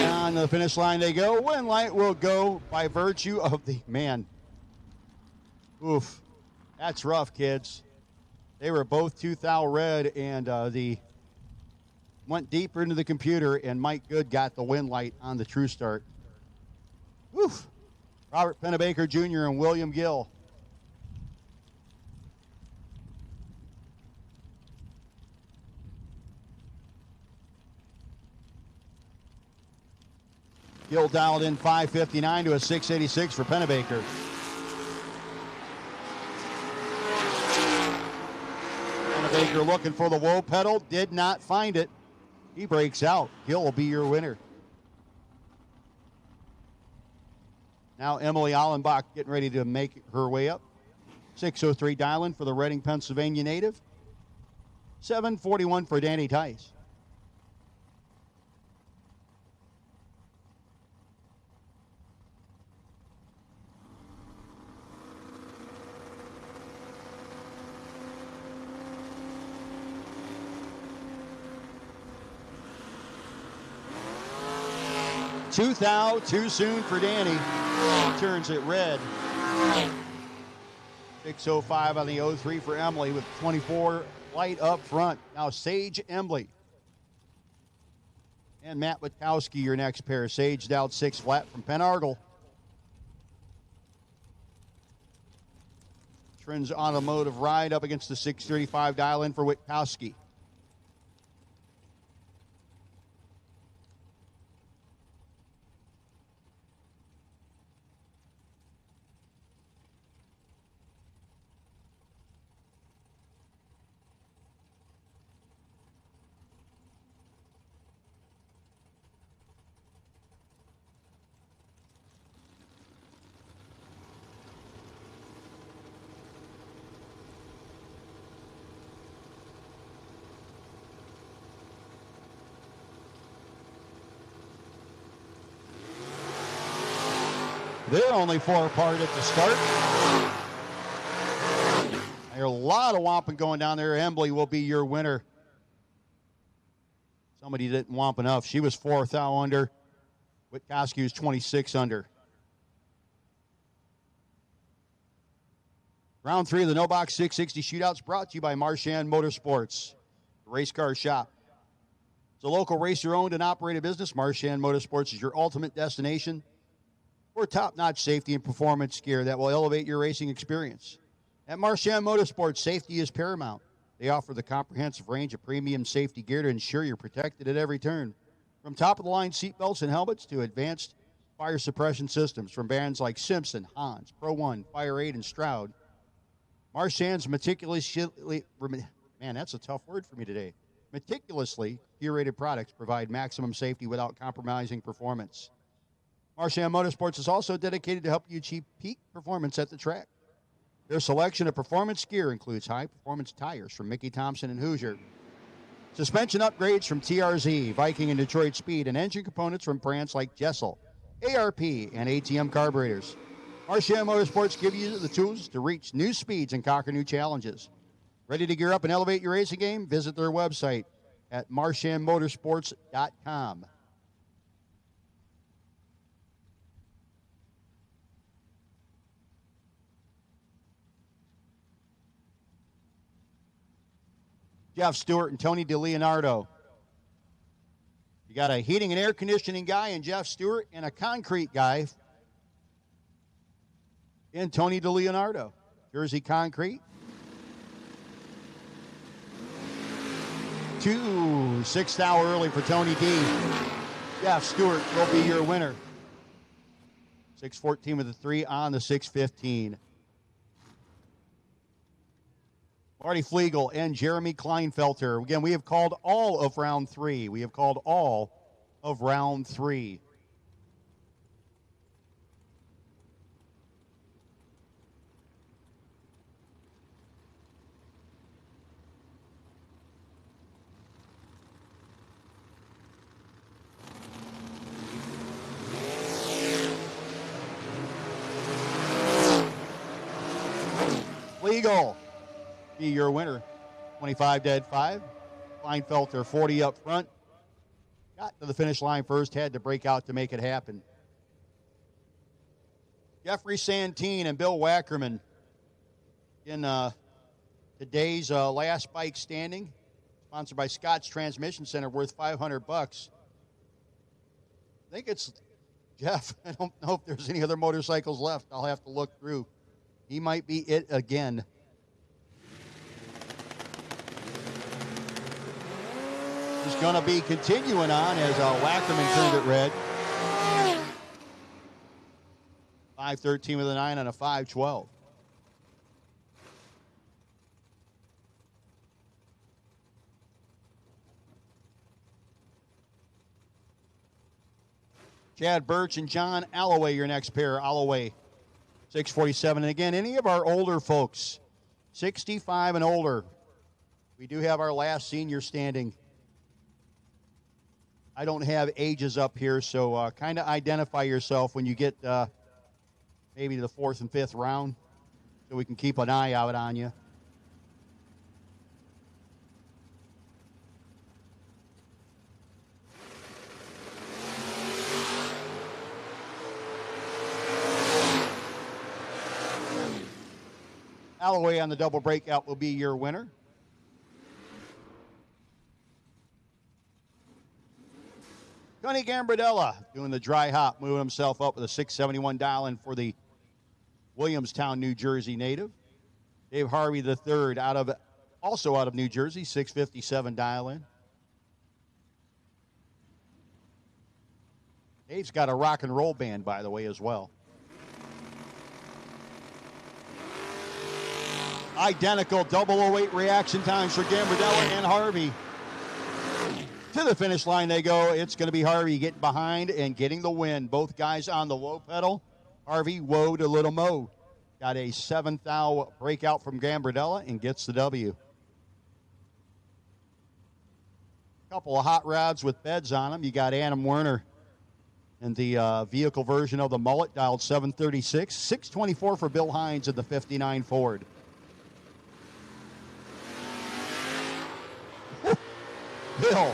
On the finish line they go. Win light will go by virtue of the man. Oof. That's rough, kids. They were both 2 thou red, and the went deeper into the computer, and Mike Good got the win light on the true start. Oof. Robert Pennebaker Jr. and William Gill. Gill dialed in 559 to a 686 for Pennebaker. Pennebaker looking for the whoa pedal, did not find it. He breaks out. Gill will be your winner. Now Emily Allenbach getting ready to make her way up. 603 dialing for the Reading, Pennsylvania native. 741 for Danny Tice. Two thou, too soon for Danny. Turns it red. 605 on the 03 for Emily with 24 light up front. Now Sage Embley. And Matt Witkowski, your next pair. Sage dialed 6 flat from Penargle. Trends Automotive ride up against the 635 dial in for Witkowski. They're only 4 apart at the start. There's a lot of whomping going down there. Embley will be your winner. Somebody didn't whomp enough. She was 4 thou under. Witkowski was 26 under. Round 3 of the No Box 660 Shootouts brought to you by Marchand Motorsports, the race car shop. It's a local racer-owned and operated business. Marchand Motorsports is your ultimate destination for top-notch safety and performance gear that will elevate your racing experience. At Marchand Motorsports, safety is paramount. They offer the comprehensive range of premium safety gear to ensure you're protected at every turn. From top-of-the-line seatbelts and helmets to advanced fire suppression systems from brands like Simpson, Hans, Pro One, Fire Aid, and Stroud, Marchand's meticulously, man, that's a tough word for me today, meticulously curated products provide maximum safety without compromising performance. Marchand Motorsports is also dedicated to help you achieve peak performance at the track. Their selection of performance gear includes high-performance tires from Mickey Thompson and Hoosier, suspension upgrades from TRZ, Viking and Detroit Speed, and engine components from brands like Jessel, ARP, and ATM carburetors. Marchand Motorsports give you the tools to reach new speeds and conquer new challenges. Ready to gear up and elevate your racing game? Visit their website at marchandmotorsports.com. Jeff Stewart and Tony DeLeonardo. You got a heating and air conditioning guy in Jeff Stewart and a concrete guy in Tony DeLeonardo. Jersey Concrete. 6th hour early for Tony D. Jeff Stewart will be your winner. 6:14 with the 3 on the 6:15. Marty Flegel and Jeremy Kleinfelter. Again, we have called all of round 3. We have called all of round 3. Flegel be your winner. 25 dead 5. Kleinfelter 40 up front. Got to the finish line first, had to break out to make it happen. Jeffrey Santine and Bill Wackerman in today's last bike standing, sponsored by Scott's Transmission Center, worth $500. I think it's Jeff. I don't know if there's any other motorcycles left. I'll have to look through. He might be it again. He's going to be continuing on as Wackerman turned it red. 5:13 with a 9 on a 5:12. Chad Birch and John Alloway, your next pair. Alloway, 6:47. And again, any of our older folks, 65 and older, we do have our last senior standing. I don't have ages up here, so kind of identify yourself when you get maybe to the 4th and 5th round so we can keep an eye out on you. Alloway on the double breakout will be your winner. Tony Gambardella doing the dry hop, moving himself up with a 671 dial-in for the Williamstown, New Jersey native. Dave Harvey III, also out of New Jersey, 657 dial-in. Dave's got a rock and roll band, by the way, as well. Identical 008 reaction times for Gambardella and Harvey. To the finish line they go. It's going to be Harvey getting behind and getting the win. Both guys on the low pedal. Harvey woe to Little Mo. Got a 7th thou breakout from Gambardella and gets the W. Couple of hot rods with beds on them. You got Adam Werner in the vehicle version of the Mullet, dialed 736. 624 for Bill Hines in the 59 Ford. Bill.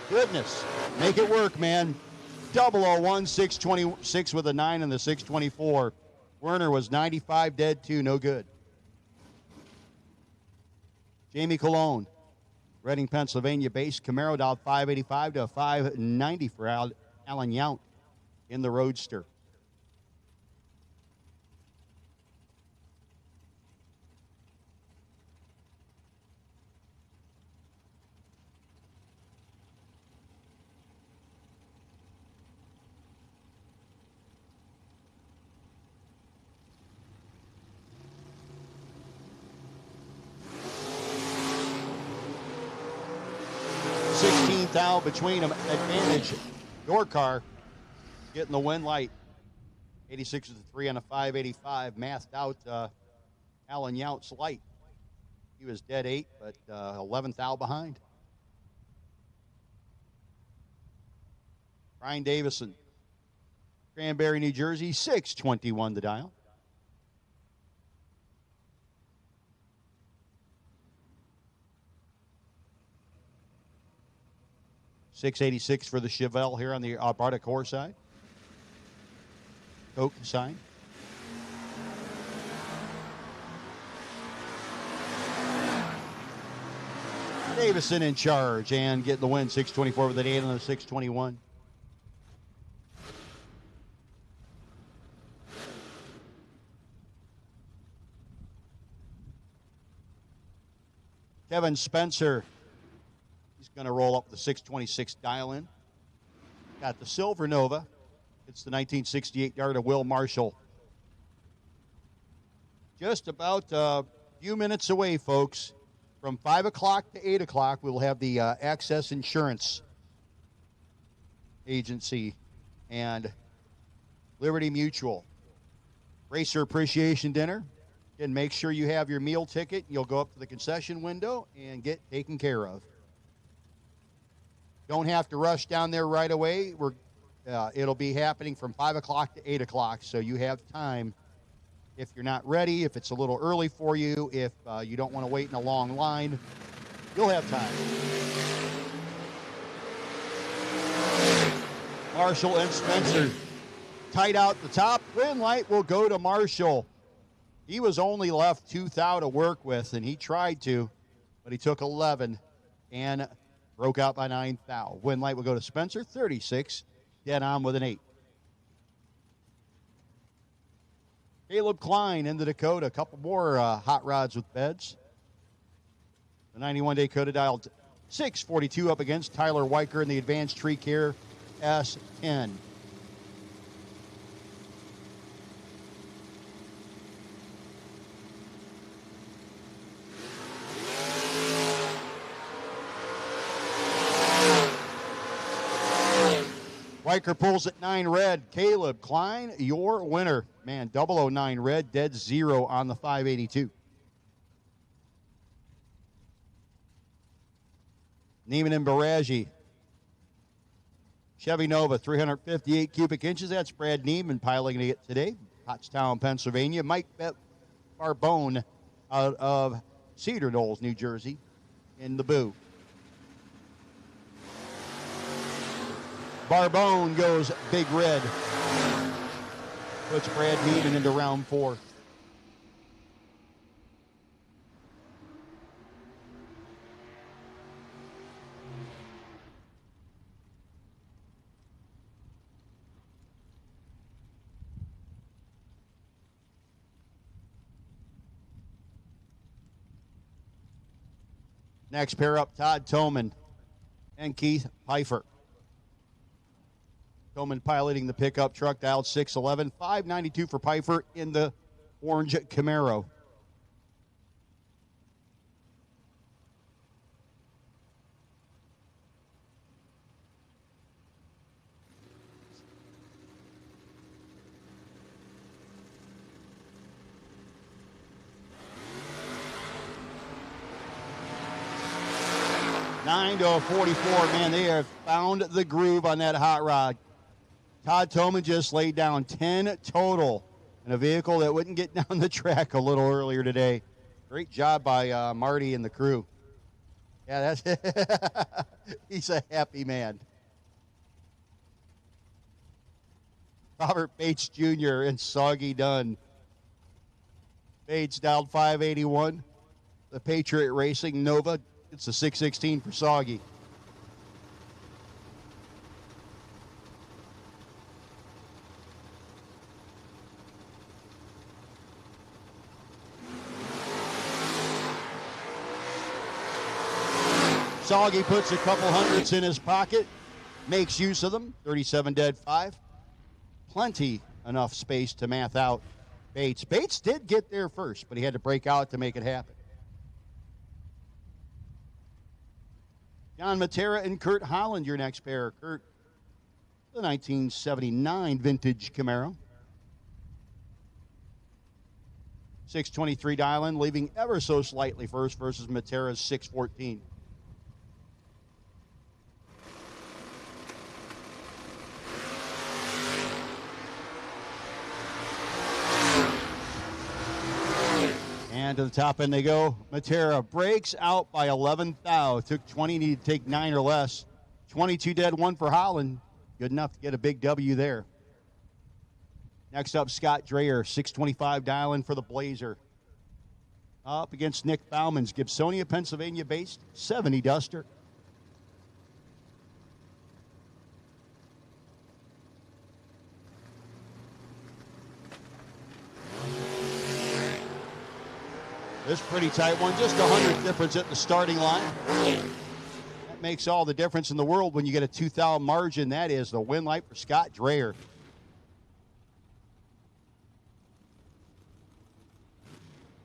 Goodness. Make it work, man. 001, 626 with a 9 in the 624. Werner was 95 dead, 2, no good. Jamie Colon, Reading, Pennsylvania based Camaro, dialed 585 to 590 for Alan Yount in the Roadster. thou between them. Advantage. Your car getting the win light. 86 is the 3 on a 585. Mathed out Alan Yount's light. He was dead 8, but 11th thou behind. Brian Davison, Cranberry, New Jersey, 621 the dial. $686 for the Chevelle here on the Barta Core side. Coke sign. Davison in charge and getting the win, 624 with an 8 on the 621. Kevin Spencer, he's going to roll up the 626 dial in. Got the Silver Nova. It's the 1968 Darana Will Marshall. Just about a few minutes away, folks. From 5 o'clock to 8 o'clock, we'll have the Access Insurance Agency and Liberty Mutual Racer Appreciation Dinner. And make sure you have your meal ticket. You'll go up to the concession window and get taken care of. Don't have to rush down there right away. It'll be happening from 5 o'clock to 8 o'clock, so you have time. If you're not ready, if it's a little early for you, if you don't want to wait in a long line, you'll have time. Marshall and Spencer tight out the top. Win light will go to Marshall. He was only left 2 thou to work with, and he tried to, but he took 11 and broke out by 9 thou. Win light will go to Spencer, 36, dead on with an 8. Caleb Klein in the Dakota, a couple more hot rods with beds. The 91 Dakota dialed 642 up against Tyler Weicker in the Advanced Tree Care S10. Weicker pulls at 9 red. Caleb Klein, your winner. Man, 009 red, dead 0 on the 582. Neiman and Baraggi. Chevy Nova, 358 cubic inches. That's Brad Neiman piloting it today. Pottstown, Pennsylvania. Mike Barbone out of Cedar Knolls, New Jersey, in the boo. Barbone goes big red. Puts Brad Neiman into round 4. Next pair up, Todd Toman and Keith Pfeiffer. Toman piloting the pickup truck, dialed 611, 592 for Pfeiffer in the orange Camaro. Nine to a 44, man, they have found the groove on that hot rod. Todd Toman just laid down 10 total in a vehicle that wouldn't get down the track a little earlier today. Great job by Marty and the crew. Yeah, that's he's a happy man. Robert Bates Jr. and Soggy Dunn. Bates dialed 581. The Patriot Racing Nova. It's a 616 for Soggy. Soggy puts a couple hundreds in his pocket, makes use of them, 37 dead 5. Plenty enough space to math out Bates. Bates did get there first, but he had to break out to make it happen. John Matera and Kurt Holland, your next pair. Kurt, the 1979 vintage Camaro. 623 dial-in, leaving ever so slightly first versus Matera's 614. And to the top end they go. Matera breaks out by 11 thou. Took 20, needed to take 9 or less. 22 dead, 1 for Holland. Good enough to get a big W there. Next up, Scott Dreyer, 625 dial-in for the Blazer. Up against Nick Bauman's Gibsonia, Pennsylvania-based 70 Duster. This pretty tight one, just 100 difference at the starting line. That makes all the difference in the world when you get a 2 thou margin. That is the win light for Scott Dreyer.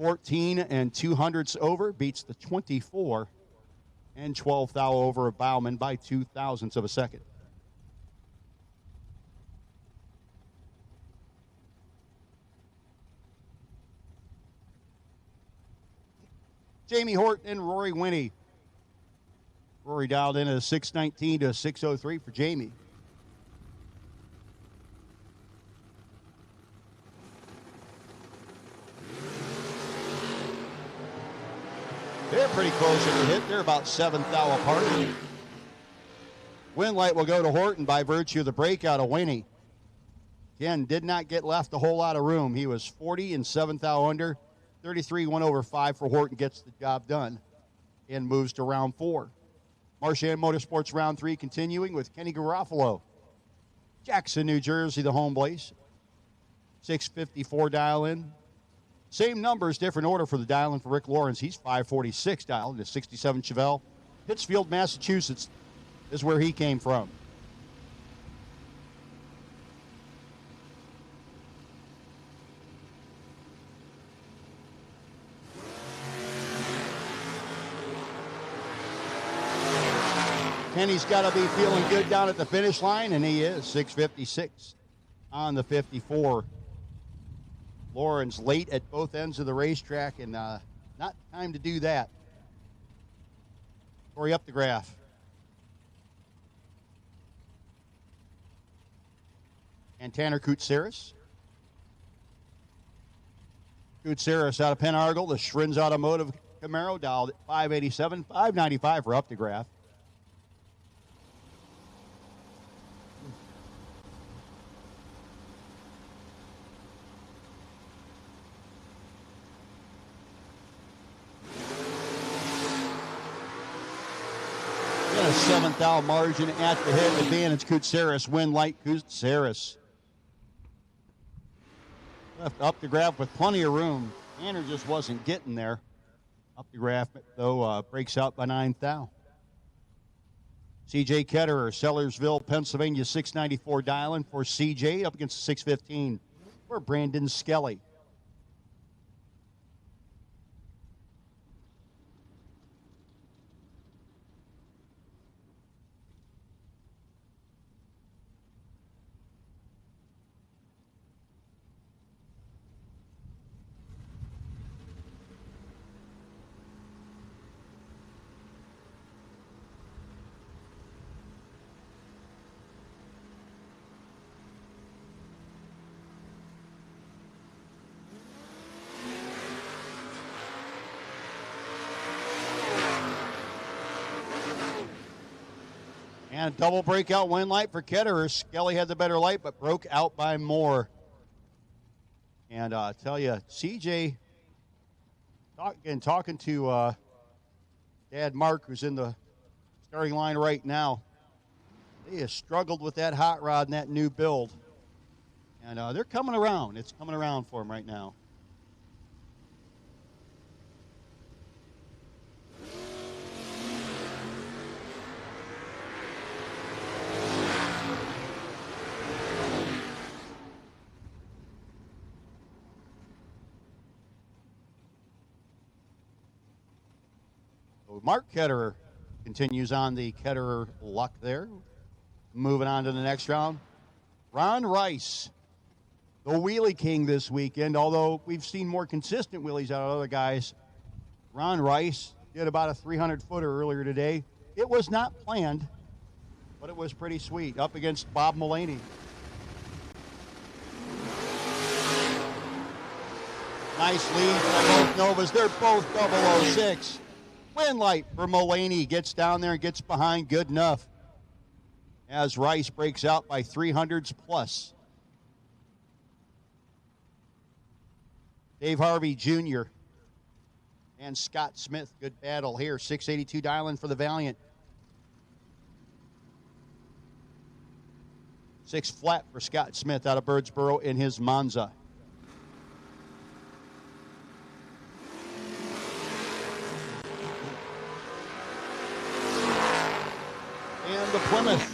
$14 and 2/100 over beats the 24 and 12 thou over of Bauman by 0.02 of a second. Jamie Horton and Rory Winnie. Rory dialed in at a 619 to a 603 for Jamie. They're pretty close at the hit. They're about 7 thou apart. Win light will go to Horton by virtue of the breakout of Winnie. Again, did not get left a whole lot of room. He was 40 and 7 thou under. 33, 1 over 5 for Horton, gets the job done and moves to round 4. Marchand Motorsports round 3 continuing with Kenny Garofalo. Jackson, New Jersey, the home place. 654 dial-in. Same numbers, different order for the dial-in for Rick Lawrence. He's 546 dial-in to 67 Chevelle. Pittsfield, Massachusetts is where he came from. Kenny's got to be feeling good down at the finish line, and he is. 656 on the 54. Lawrence late at both ends of the racetrack, and not time to do that. Corey, up the graph. And Tanner Koutsaris. Koutsaris out of Penargle. The Shrins Automotive Camaro dialed at 587, 595 for up the graph. A 7 thou margin at the hit. Advantage Koutsaris. Win light Koutsaris. Left up the graph with plenty of room. Tanner just wasn't getting there. Up the graph, though, breaks out by 9 thou. CJ Ketterer, Sellersville, Pennsylvania, 694 dial-in for CJ, up against 615 for Brandon Skelly. And a double breakout win light for Ketterer. Skelly had the better light, but broke out by more. And I tell you, CJ, talking to Dad Mark, who's in the starting line right now, they have struggled with that hot rod and that new build. And they're coming around. It's coming around for them right now. Mark Ketterer continues on the Ketterer luck there. Moving on to the next round. Ron Rice, the wheelie king this weekend, although we've seen more consistent wheelies out of other guys. Ron Rice did about a 300-footer earlier today. It was not planned, but it was pretty sweet. Up against Bob Mulaney. Nice lead for both Novas. They're both 006. Win light for Mulaney. Gets down there and gets behind good enough as Rice breaks out by 300s plus. Dave Harvey Jr. and Scott Smith. Good battle here. 682 dialing for the Valiant. 6 flat for Scott Smith out of Birdsboro in his Monza. And the Plymouth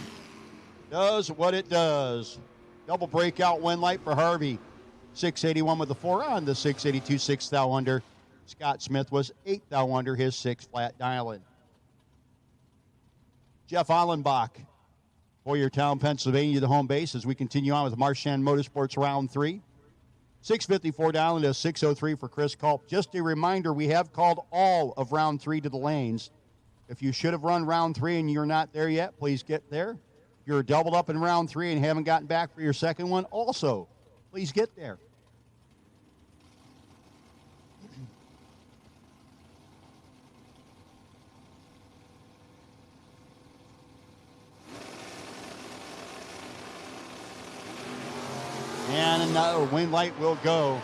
does what it does. Double breakout win light for Harvey. 681 with the 4 on the 682, 6 thou under. Scott Smith was 8 thou under his 6 flat dial-in. Jeff Allenbach, Boyertown, Pennsylvania, the home base as we continue on with Marchand Motorsports round 3. 654 dial-in to 603 for Chris Culp. Just a reminder, we have called all of round 3 to the lanes. If you should have run round 3 and you're not there yet, please get there. If you're doubled up in round 3 and haven't gotten back for your second one, also, please get there. And another win light will go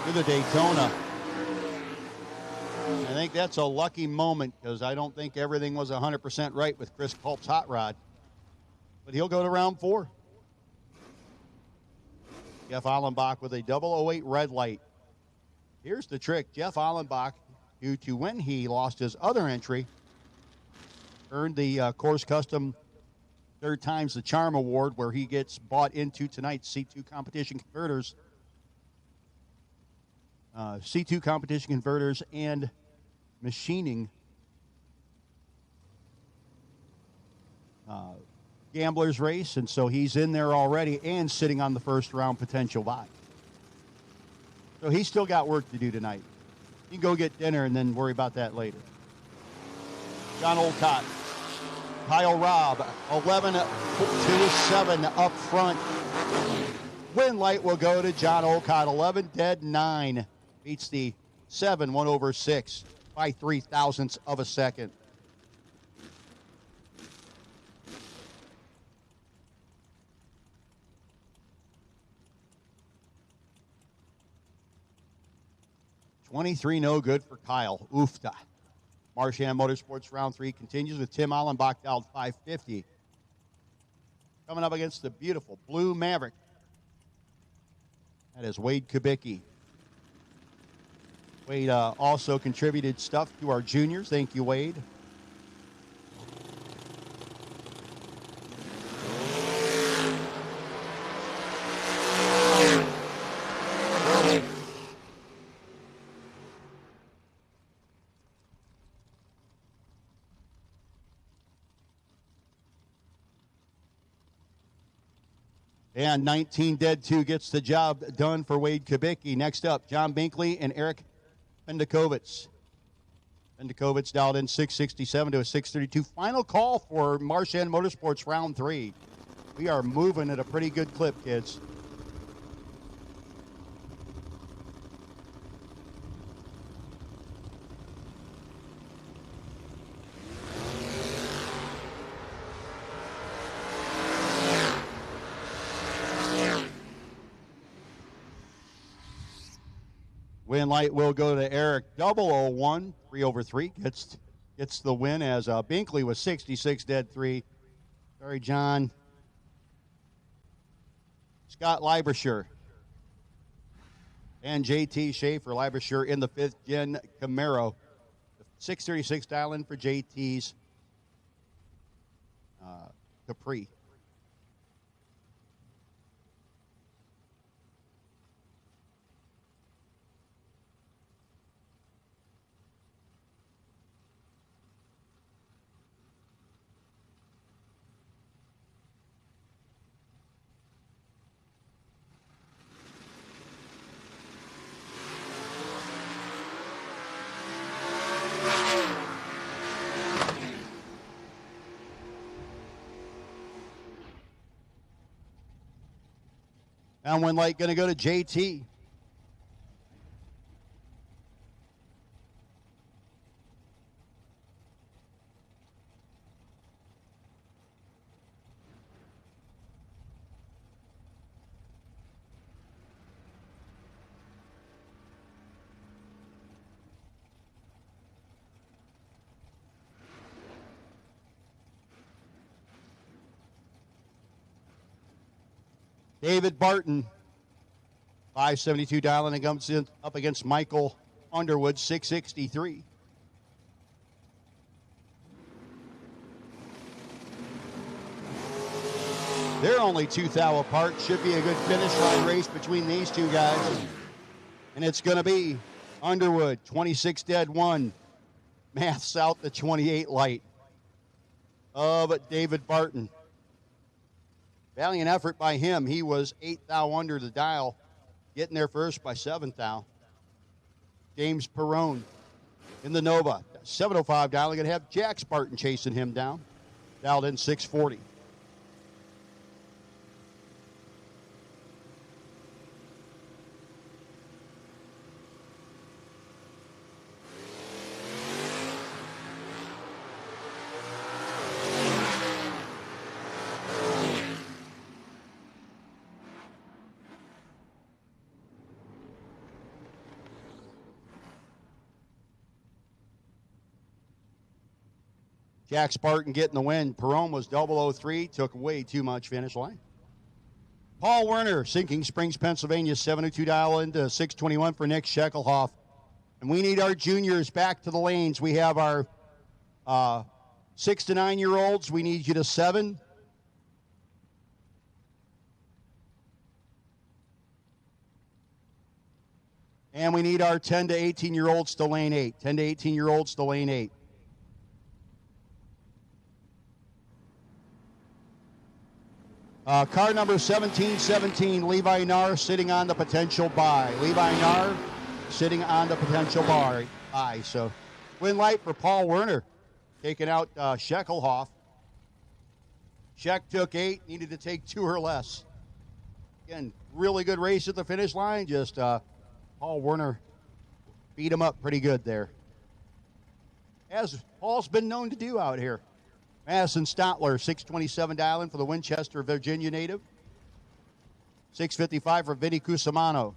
to the Daytona. I think that's a lucky moment because I don't think everything was 100% right with Chris Culp's hot rod. But he'll go to round 4. Jeff Allenbach with a 008 red light. Here's the trick. Jeff Allenbach, due to when he lost his other entry, earned the Course Custom Third Times the Charm Award, where he gets bought into tonight's C2 Competition Converters. C2 Competition Converters and Machining Gamblers race, and so he's in there already and sitting on the first round potential buy. So he's still got work to do tonight. You can go get dinner and then worry about that later. John Olcott, Kyle Robb, 11 to 7 up front. Win light will go to John Olcott, 11 dead 9. Beats the 7 1/6 by 0.03 of a second. $23 no good for Kyle. Oofta. Marchand Motorsports round 3 continues with Tim Allenbach dialed 550. Coming up against the beautiful Blue Maverick. That is Wade Kubicki. Wade also contributed stuff to our juniors. Thank you, Wade. And 19 dead 2 gets the job done for Wade Kubicki. Next up, John Binkley and Eric Bendikovitz. Bendikovitz dialed in 667 to a 632. Final call for Marchand Motorsports round 3. We are moving at a pretty good clip, kids. Win light will go to Eric 001, 3/3. Gets the win as Binkley was 66 dead 3. Sorry, John. Scott Leiberscher and JT Schaefer. Leiberscher in the 5th gen Camaro. 636 dial in for JT's Capri. Downwind light going to go to JT. David Barton, 572 dialing and comes in up against Michael Underwood, 663. They're only 2 thou apart. Should be a good finish line race between these two guys. And it's going to be Underwood, 26 dead 1. Maths out the 28 light of David Barton. Valiant effort by him. He was 8 thou under the dial, getting there first by 7 thou. James Perrone in the Nova, 705 dial. Going to have Jack Spartan chasing him down. Dialed in 640. Jack Spartan getting the win. Perrone was 003, took way too much finish line. Paul Werner, Sinking Springs, Pennsylvania, 702 dial into 621 for Nick Sheckelhoff. And we need our juniors back to the lanes. We have our 6 to 9 year olds. We need you to 7. And we need our 10 to 18 year olds to lane 8. 10 to 18 year olds to lane 8. Car number 1717, Levi Narr sitting on the potential bye. Levi Narr sitting on the potential bye. So win light for Paul Werner, taking out Sheckelhoff. Sheck took 8, needed to take 2 or less. Again, really good race at the finish line. Just Paul Werner beat him up pretty good there, as Paul's been known to do out here. Madison Stotler, 627 dialing for the Winchester, Virginia native. 655 for Vinny Cusimano.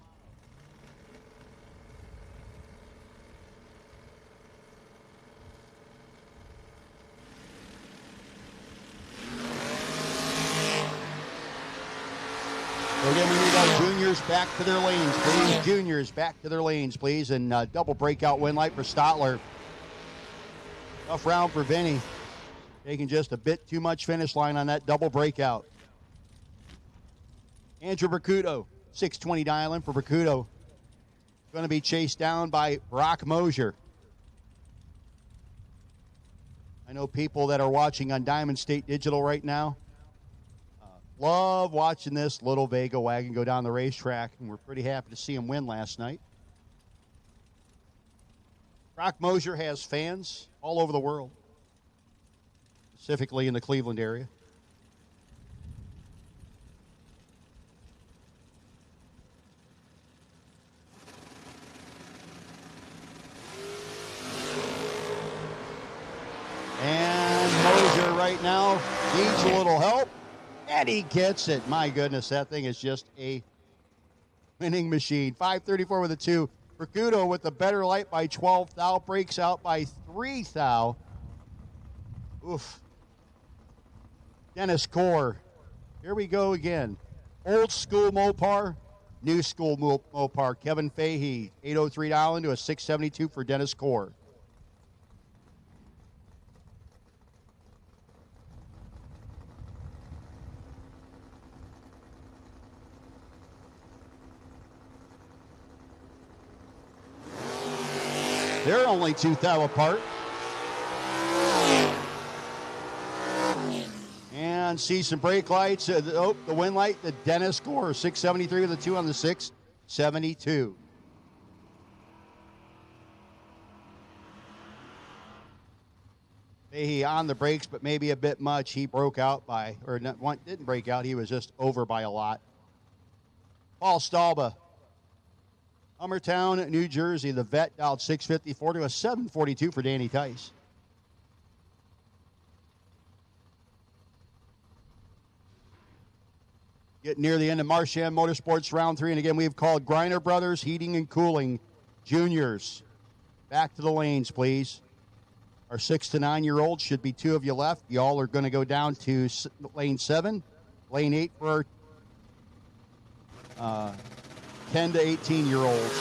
So again, we need our juniors back to their lanes, please. Juniors back to their lanes, please. And double breakout win light for Stotler. Tough round for Vinny. Taking just a bit too much finish line on that double breakout. Andrew Bercuto, 620 dialing for Bercuto. Going to be chased down by Brock Mosier. I know people that are watching on Diamond State Digital right now love watching this little Vega wagon go down the racetrack, and we're pretty happy to see him win last night. Brock Mosier has fans all over the world, specifically in the Cleveland area. And Mosier right now needs a little help, and he gets it. My goodness, that thing is just a winning machine. 534 with a 2. Bercuto with the better light by 12 thou, breaks out by 3 thou. Oof. Dennis Core. Here we go again. Old school Mopar, new school Mopar. Kevin Fahey, 803 dial into a 672 for Dennis Core. They're only 2 thou apart. And see some brake lights. The win light, the Dennis Core, 673 with a 2 on the 672. He on the brakes, but maybe a bit much. He broke out by, or not, didn't break out. He was just over by a lot. Paul Stalba. Hummertown, New Jersey. The vet dialed 654 to a 742 for Danny Tice. Getting near the end of Marchand Motorsports Round 3. And again, we've called Griner Brothers Heating and Cooling Juniors. Back to the lanes, please. Our 6 to 9-year-olds, should be 2 of you left. Y'all are going to go down to lane 7. Lane 8 for our 10 to 18-year-olds.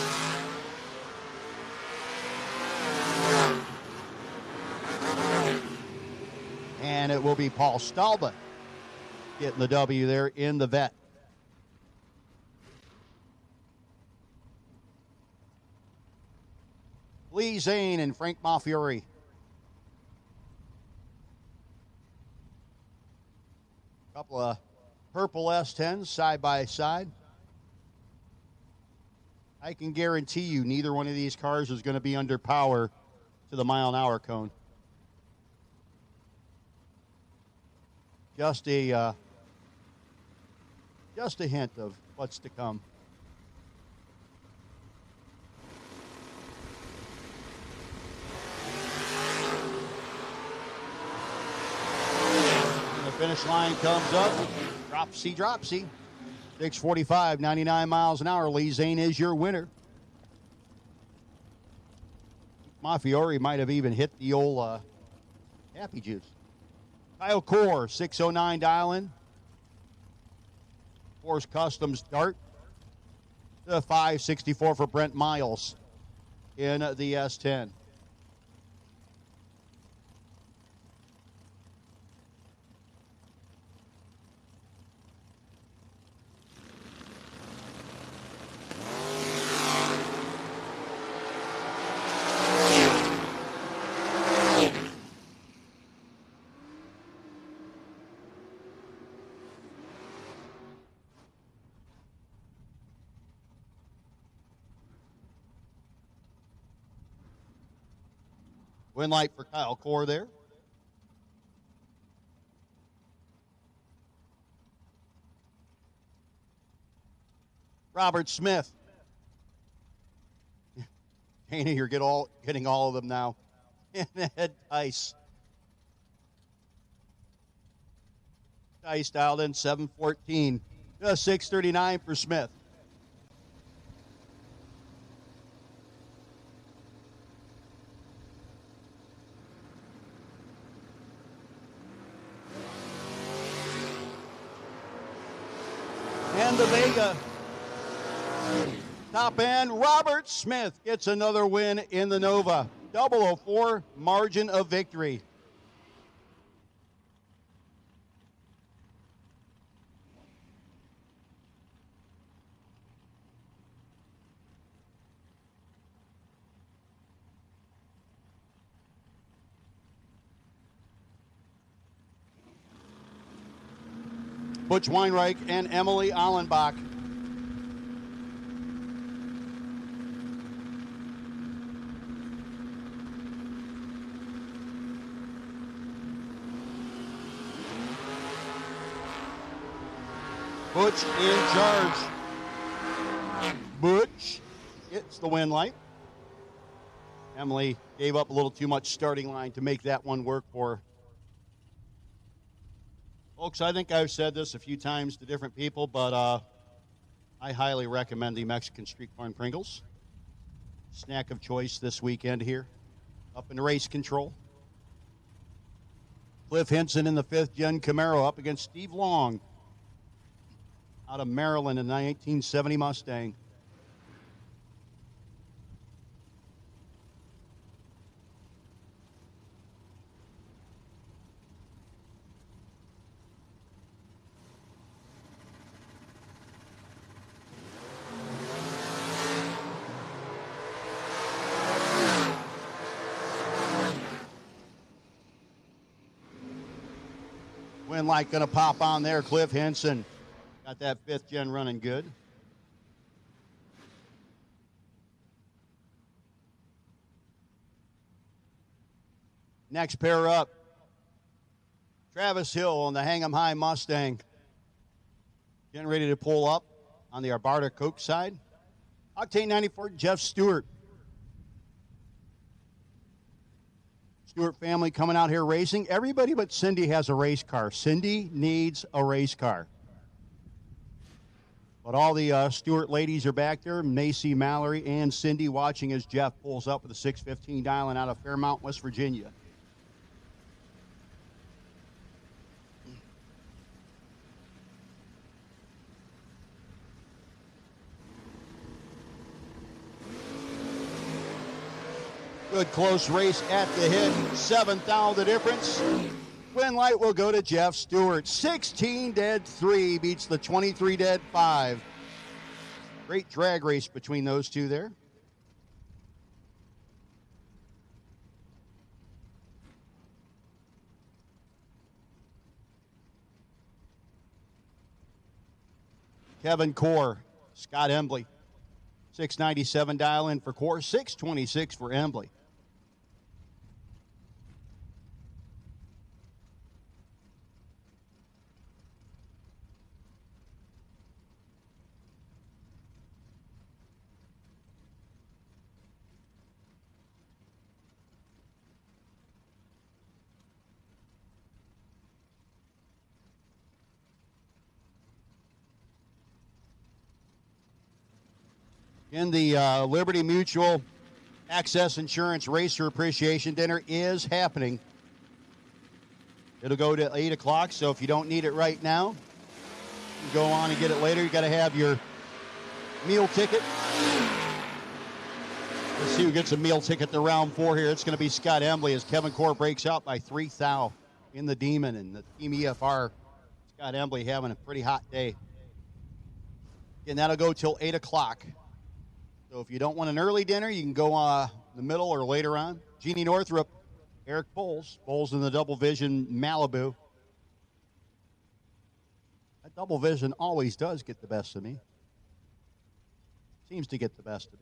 And it will be Paul Stalba getting the W there in the vet. Lee Zane and Frank Malfiore. Couple of purple S10s side by side. I can guarantee you neither one of these cars is going to be under power to the mile-an-hour cone. Just a hint of what's to come. And the finish line comes up. Dropsy. 6:45, 99 miles an hour. Lee Zane is your winner. Malfiore might have even hit the old Happy Juice. Kyle Core, 609 dial-in. Core's Customs Dart. The 564 for Brent Miles in the S10. Win light for Kyle Core there. Robert Smith. Dana, you're getting all of them now. And Ed Tice. Tice dialed in 714. 639 for Smith. And the Vega top end, Robert Smith gets another win in the Nova. 004 margin of victory. Butch Weinreich and Emily Allenbach. Butch in charge. Butch gets the win light. Emily gave up a little too much starting line to make that one work for her. Folks, I think I've said this a few times to different people, but I highly recommend the Mexican Street Corn Pringles. Snack of choice this weekend here. Up in race control. Cliff Hinson in the 5th Gen Camaro up against Steve Long out of Maryland in the 1970 Mustang. Win light going to pop on there. Cliff Hinson got that 5th gen running good. Next pair up. Travis Hill on the Hang 'em High Mustang. Getting ready to pull up. on the Arbarta Coke side. Octane 94, Jeff Stewart. Stewart family coming out here racing. Everybody but Cindy has a race car. Cindy needs a race car. But all the Stewart ladies are back there. Macy, Mallory, and Cindy watching as Jeff pulls up with a 615 dialing out of Fairmount, West Virginia. Good close race at the hit. 7th the difference. Win light will go to Jeff Stewart. 16 dead 3 beats the 23 dead 5. Great drag race between those two there. Kevin Core, Scott Embley. 697 dial in for Core, 626 for Embley. In the Liberty Mutual Access Insurance Racer Appreciation Dinner is happening. It'll go to 8 o'clock, so if you don't need it right now, you go on and get it later. You got to have your meal ticket. Let's see who gets a meal ticket to round 4 here. It's going to be Scott Embley as Kevin Core breaks out by 3 thou in the Demon, and the Team EFR. Scott Embley having a pretty hot day. And that'll go till 8 o'clock. So if you don't want an early dinner, you can go in the middle or later on. Jeannie Northrup, Eric Bowles. Bowles in the Double Vision Malibu. That Double Vision always does get the best of me. Seems to get the best of me.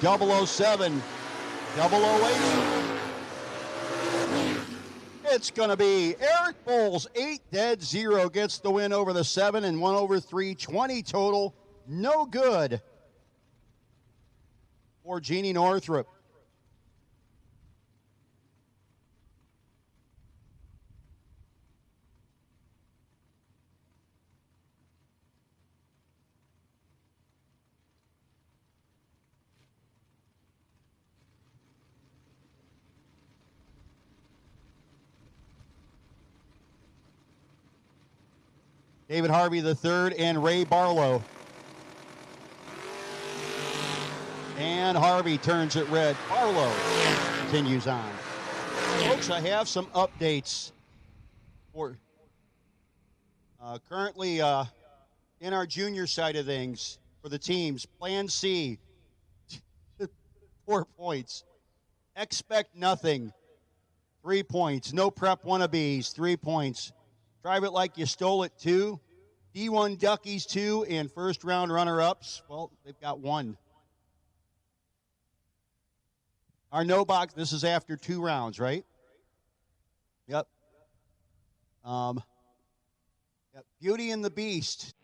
.007, 008. It's going to be Eric Bowles, 8 dead 0, gets the win over the 7 and 1 over 3, 20 total. No good for Jeannie Northrup. David Harvey III and Ray Barlow. And Harvey turns it red. Barlow continues on. Folks, I have some updates for currently in our junior side of things for the teams. Plan C, 4 points. Expect nothing, 3 points. No prep wannabes, 3 points. Drive it like you stole it, 2. D1 Duckies, 2. And first round runner-ups, well, they've got 1. Our no box, this is after 2 rounds, right? Yep. Yep. Beauty and the Beast.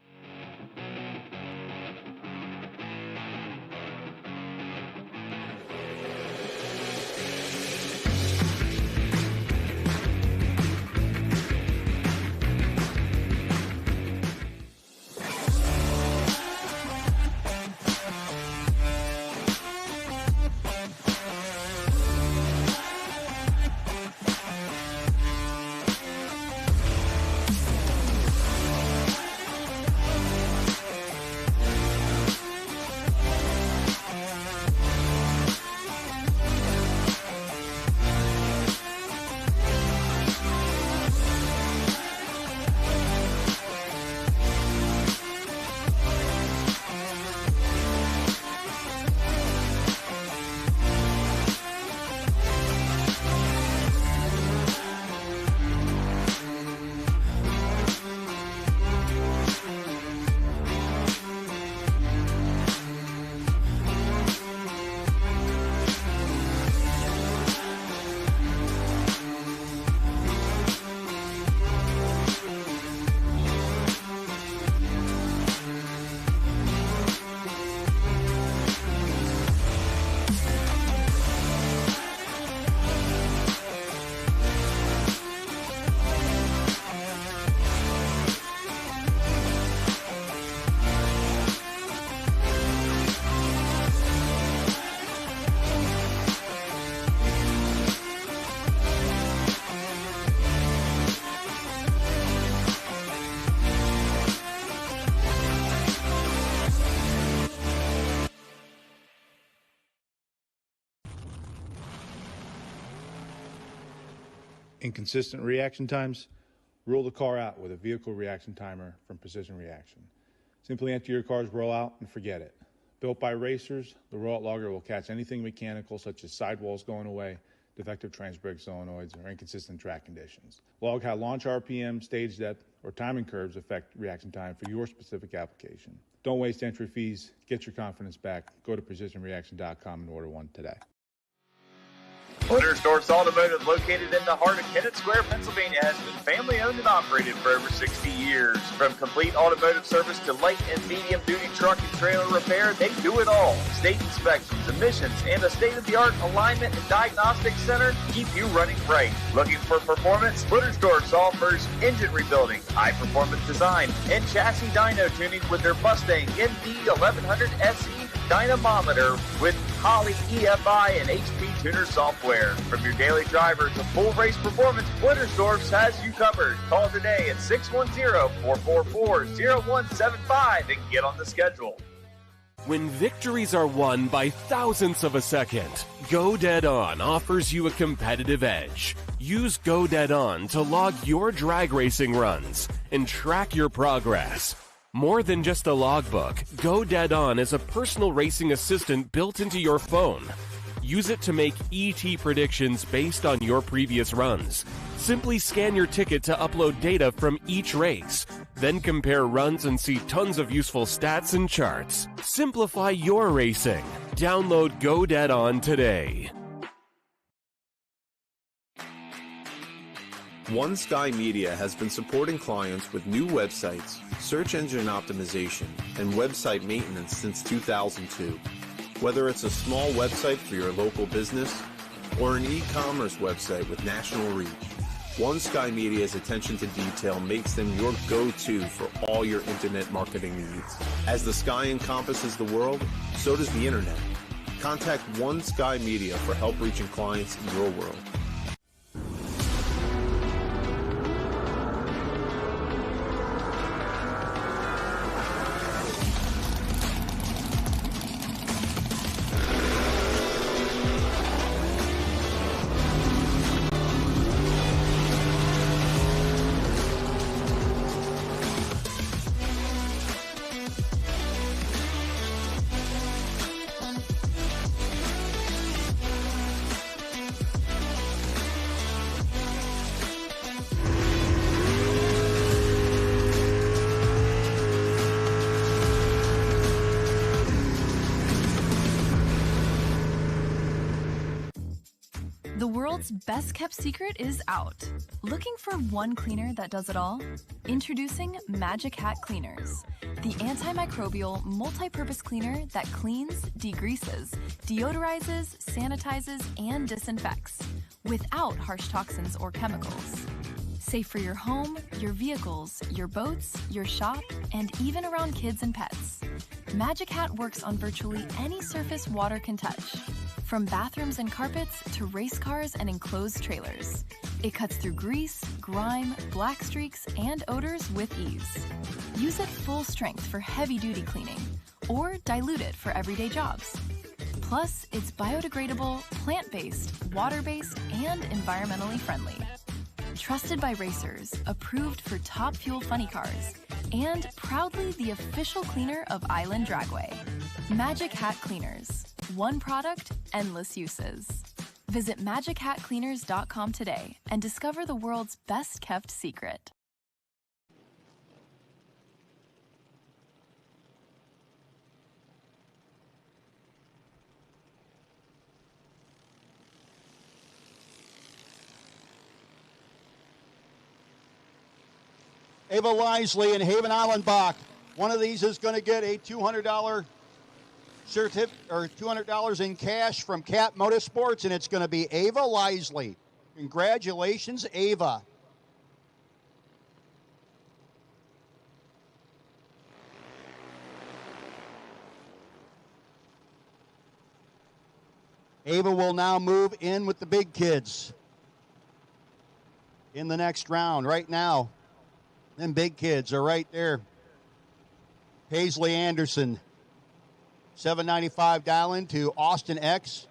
Inconsistent reaction times? Rule the car out with a vehicle reaction timer from Precision Reaction. Simply enter your car's rollout and forget it. Built by racers, the rollout logger will catch anything mechanical such as sidewalls going away, defective trans-brake solenoids, or inconsistent track conditions. Log how launch RPM, stage depth, or timing curves affect reaction time for your specific application. Don't waste entry fees. Get your confidence back. Go to precisionreaction.com and order one today. Motorsports Automotive, located in the heart of Kennett Square, Pennsylvania, has been family owned and operated for over 60 years. From complete automotive service to light and medium duty truck and trailer repair, they do it all. State inspections, emissions, and a state-of-the-art alignment and diagnostics center keep you running right. Looking for performance? Motorsports offers engine rebuilding, high-performance design, and chassis dyno tuning with their Mustang ND 1100 SE dynamometer with Holley EFI and HP Tuner software. From your daily driver to full race performance, Blittersdorf's has you covered. Call today at 610-444-0175 and get on the schedule. When victories are won by thousandths of a second, Go Dead On offers you a competitive edge. Use Go Dead On to log your drag racing runs and track your progress. More than just a logbook, Go Dead On is a personal racing assistant built into your phone. Use it to make ET predictions based on your previous runs. Simply scan your ticket to upload data from each race. Then compare runs and see tons of useful stats and charts. Simplify your racing. Download Go Dead On today. One Sky Media has been supporting clients with new websites, search engine optimization, and website maintenance since 2002. Whether it's a small website for your local business or an e-commerce website with national reach, One Sky Media's attention to detail makes them your go-to for all your internet marketing needs. As the sky encompasses the world, so does the internet. Contact One Sky Media for help reaching clients in your world. The world's best kept secret is out. Looking for one cleaner that does it all? Introducing Magic Hat Cleaners, the antimicrobial multi-purpose cleaner that cleans, degreases, deodorizes, sanitizes, and disinfects without harsh toxins or chemicals. Safe for your home, your vehicles, your boats, your shop, and even around kids and pets. Magic Hat works on virtually any surface water can touch, from bathrooms and carpets to race cars and enclosed trailers. It cuts through grease, grime, black streaks, and odors with ease. Use it full strength for heavy-duty cleaning, or dilute it for everyday jobs. Plus, it's biodegradable, plant-based, water-based, and environmentally friendly. Trusted by racers, approved for top fuel funny cars, and proudly the official cleaner of Island Dragway. Magic Hat Cleaners. One product, endless uses. Visit MagicHatCleaners.com today and discover the world's best kept secret. Ava Lisley and Haven Islandbach. One of these is going to get a $200 certificate or $200 in cash from Cat Motorsports, and it's going to be Ava Lisley. Congratulations, Ava. Ava will now move in with the big kids in the next round. Right now, them big kids are right there. Paisley Anderson, $7.95 gallon to Austin X.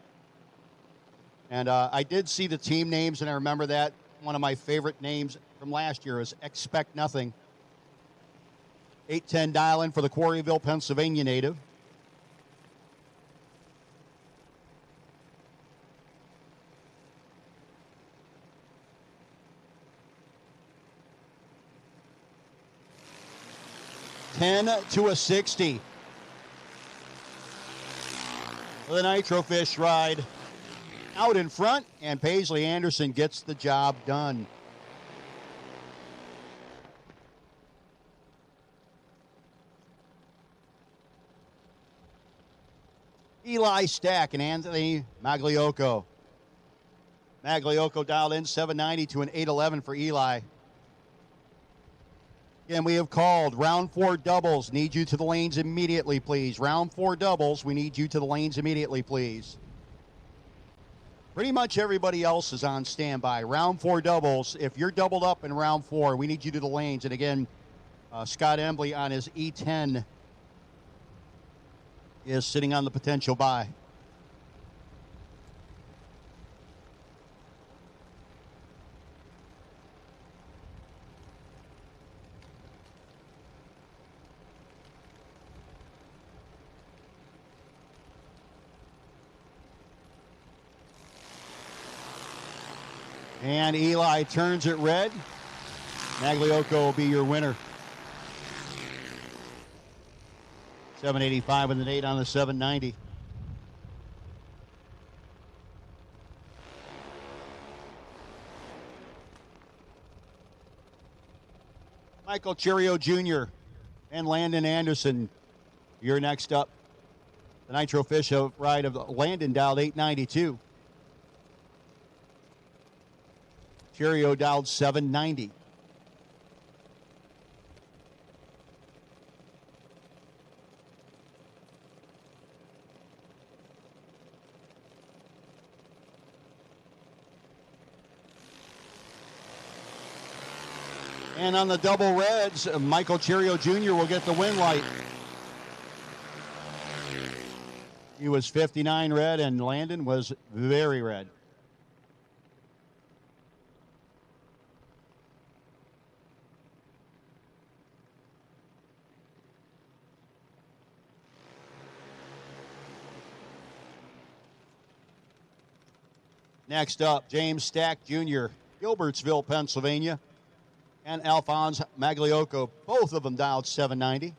And I did see the team names, and I remember that. one of my favorite names from last year is Expect Nothing. 810 dial-in for the Quarryville, Pennsylvania native. $10-60. The Nitro Fish ride out in front, and Paisley Anderson gets the job done. Eli Stack and Anthony Magliocco. Magliocco dialed in 790 to an 811 for Eli. Again, we have called round 4 doubles. Need you to the lanes immediately, please. Round 4 doubles. We need you to the lanes immediately, please. Pretty much everybody else is on standby. Round 4 doubles. If you're doubled up in round 4, we need you to the lanes. And again, Scott Embley on his E10 is sitting on the potential buy. And Eli turns it red. Magliocco will be your winner. 785 with an 8 on the 790. Michael Cheerio Jr. and Landon Anderson, you're next up. The Nitro Fish ride of Landon dialed 892. Cheerio dialed 790. And on the double reds, Michael Cheerio Jr. will get the win light. He was 59 red, and Landon was very red. Next up, James Stack Jr., Gilbertsville, Pennsylvania, and Alphonse Magliocco. Both of them dialed 790.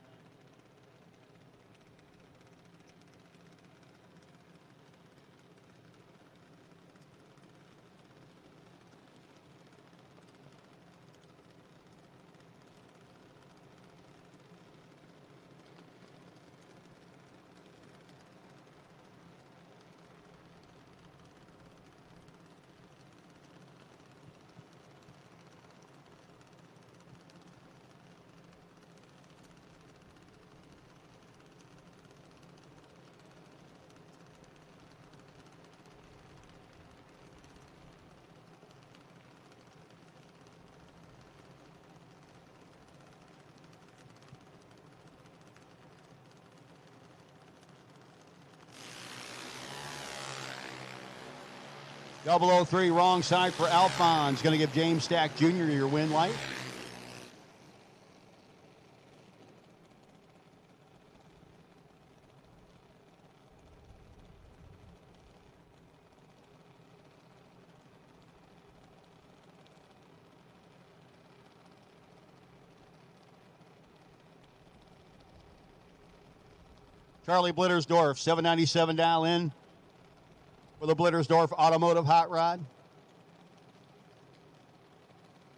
.003 wrong side for Alphonse. Going to give James Stack Jr. your win light. Charlie Blittersdorf, 797 dial in for the Blittersdorf Automotive Hot Rod.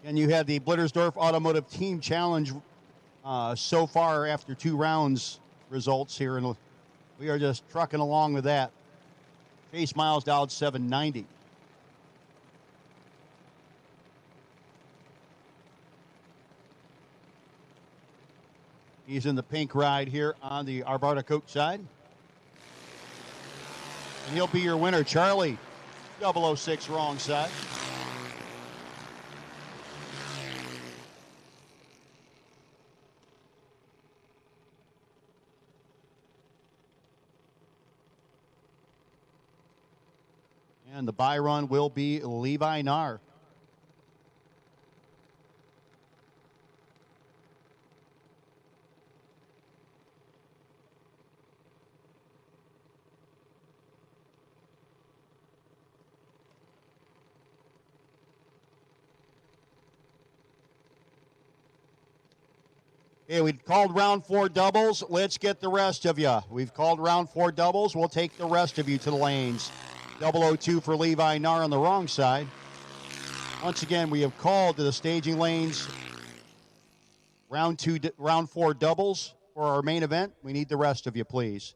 And you had the Blittersdorf Automotive Team Challenge so far after 2 rounds results here. And we are just trucking along with that. Chase Miles dialed 790. He's in the pink ride here on the Arbarta Coach side. And he'll be your winner, Charlie. 006 wrong side. And the buy run will be Levi Narr. Okay, we called round 4 doubles. Let's get the rest of you. We've called round 4 doubles. We'll take the rest of you to the lanes. 002 for Levi Nar on the wrong side. Once again, we have called to the staging lanes round 4 doubles for our main event. We need the rest of you, please.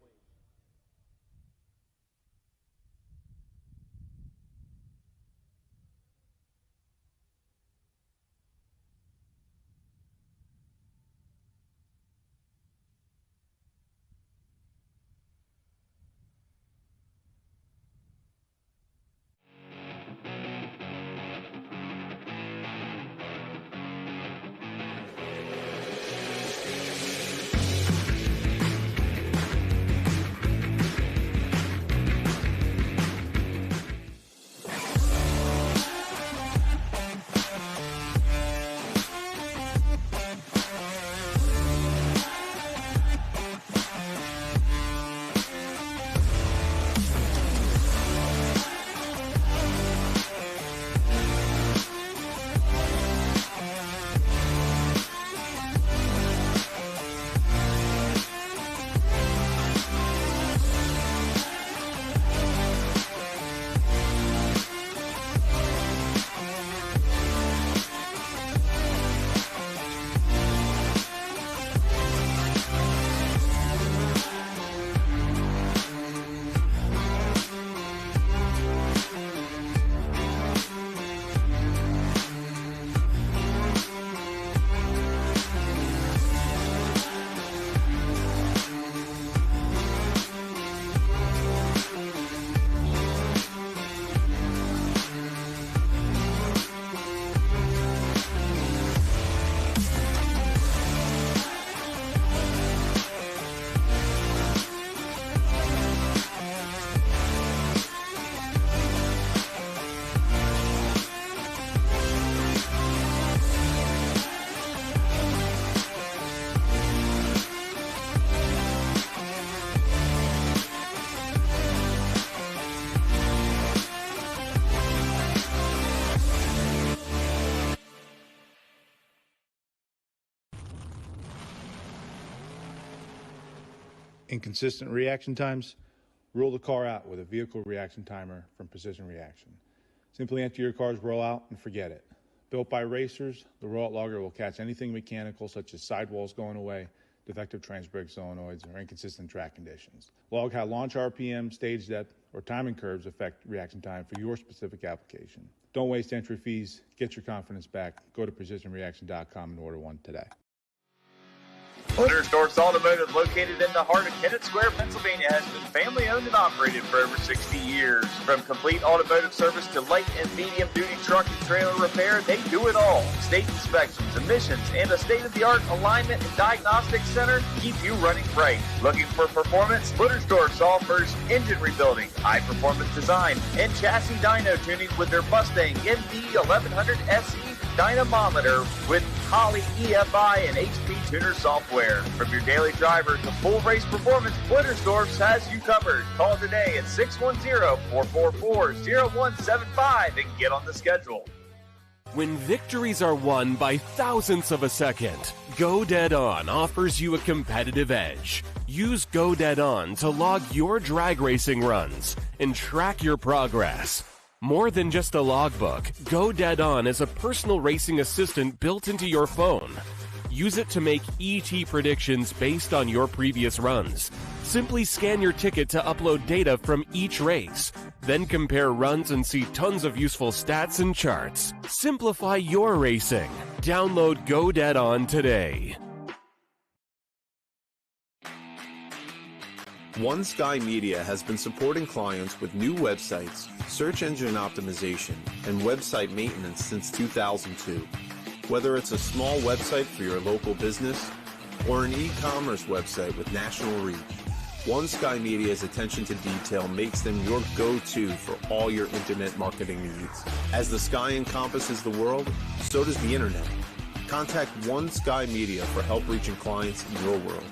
Inconsistent reaction times? Rule the car out with a vehicle reaction timer from Precision Reaction. Simply enter your car's rollout and forget it. Built by racers, the rollout logger will catch anything mechanical such as sidewalls going away, defective trans-brake solenoids, or inconsistent track conditions. Log how launch RPM, stage depth, or timing curves affect reaction time for your specific application. Don't waste entry fees. Get your confidence back. Go to precisionreaction.com and order one today. Dragsters Automotive, located in the heart of Kennett Square, Pennsylvania, has been family-owned and operated for over 60 years. From complete automotive service to light and medium-duty truck and trailer repair, they do it all. State inspections, emissions, and a state-of-the-art alignment and diagnostics center keep you running bright. Looking for performance? Dragsters offers engine rebuilding, high-performance design, and chassis dyno tuning with their Mustang MD 1100 SE dynamometer with Holley EFI and HP Tuner software. From your daily driver to full race performance, Blittersdorf has you covered. Call today at 610-444-0175 and get on the schedule. When victories are won by thousandths of a second, Go Dead On offers you a competitive edge. Use Go Dead On to log your drag racing runs and track your progress. More than just a logbook, Go Dead On is a personal racing assistant built into your phone. Use it to make ET predictions based on your previous runs. Simply scan your ticket to upload data from each race. Then compare runs and see tons of useful stats and charts. Simplify your racing. Download Go Dead On today. One Sky Media has been supporting clients with new websites, search engine optimization, and website maintenance since 2002. Whether it's a small website for your local business or an e-commerce website with national reach, One Sky Media's attention to detail makes them your go-to for all your internet marketing needs. As the sky encompasses the world, so does the internet. Contact One Sky Media for help reaching clients in your world.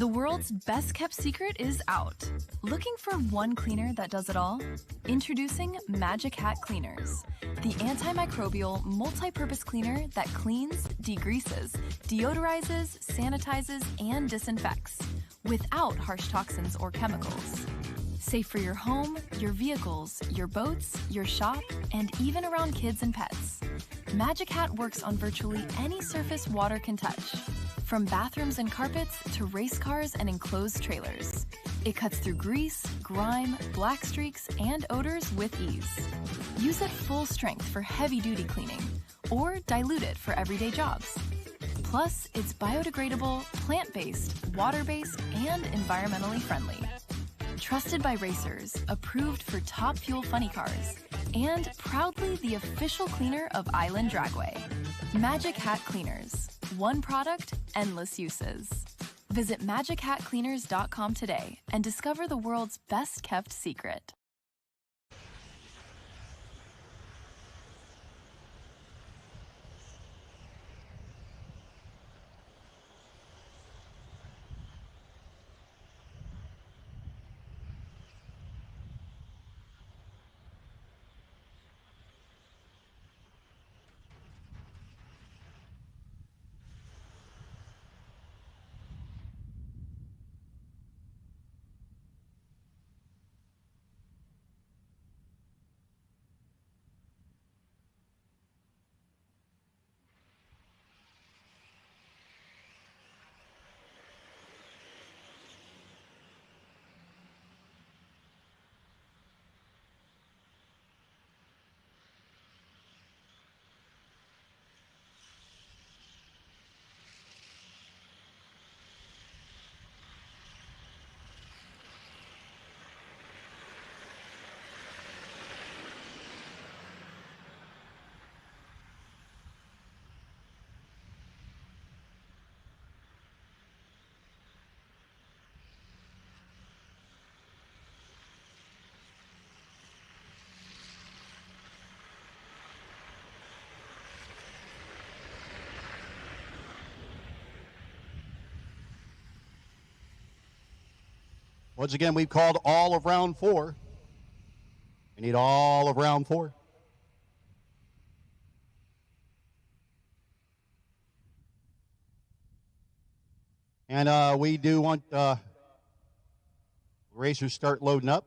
The world's best kept secret is out. Looking for one cleaner that does it all? Introducing Magic Hat Cleaners, the antimicrobial multi-purpose cleaner that cleans, degreases, deodorizes, sanitizes, and disinfects without harsh toxins or chemicals. Safe for your home, your vehicles, your boats, your shop, and even around kids and pets. Magic Hat works on virtually any surface water can touch, from bathrooms and carpets to race cars and enclosed trailers. It cuts through grease, grime, black streaks, and odors with ease. Use it full strength for heavy-duty cleaning, or dilute it for everyday jobs. Plus, it's biodegradable, plant-based, water-based, and environmentally friendly. Trusted by racers, approved for top fuel funny cars, and proudly the official cleaner of Island Dragway. Magic Hat Cleaners. One product, endless uses. Visit magichatcleaners.com today and discover the world's best kept secret. Once again, we've called all of round 4. We need all of round 4. And we do want racers start loading up.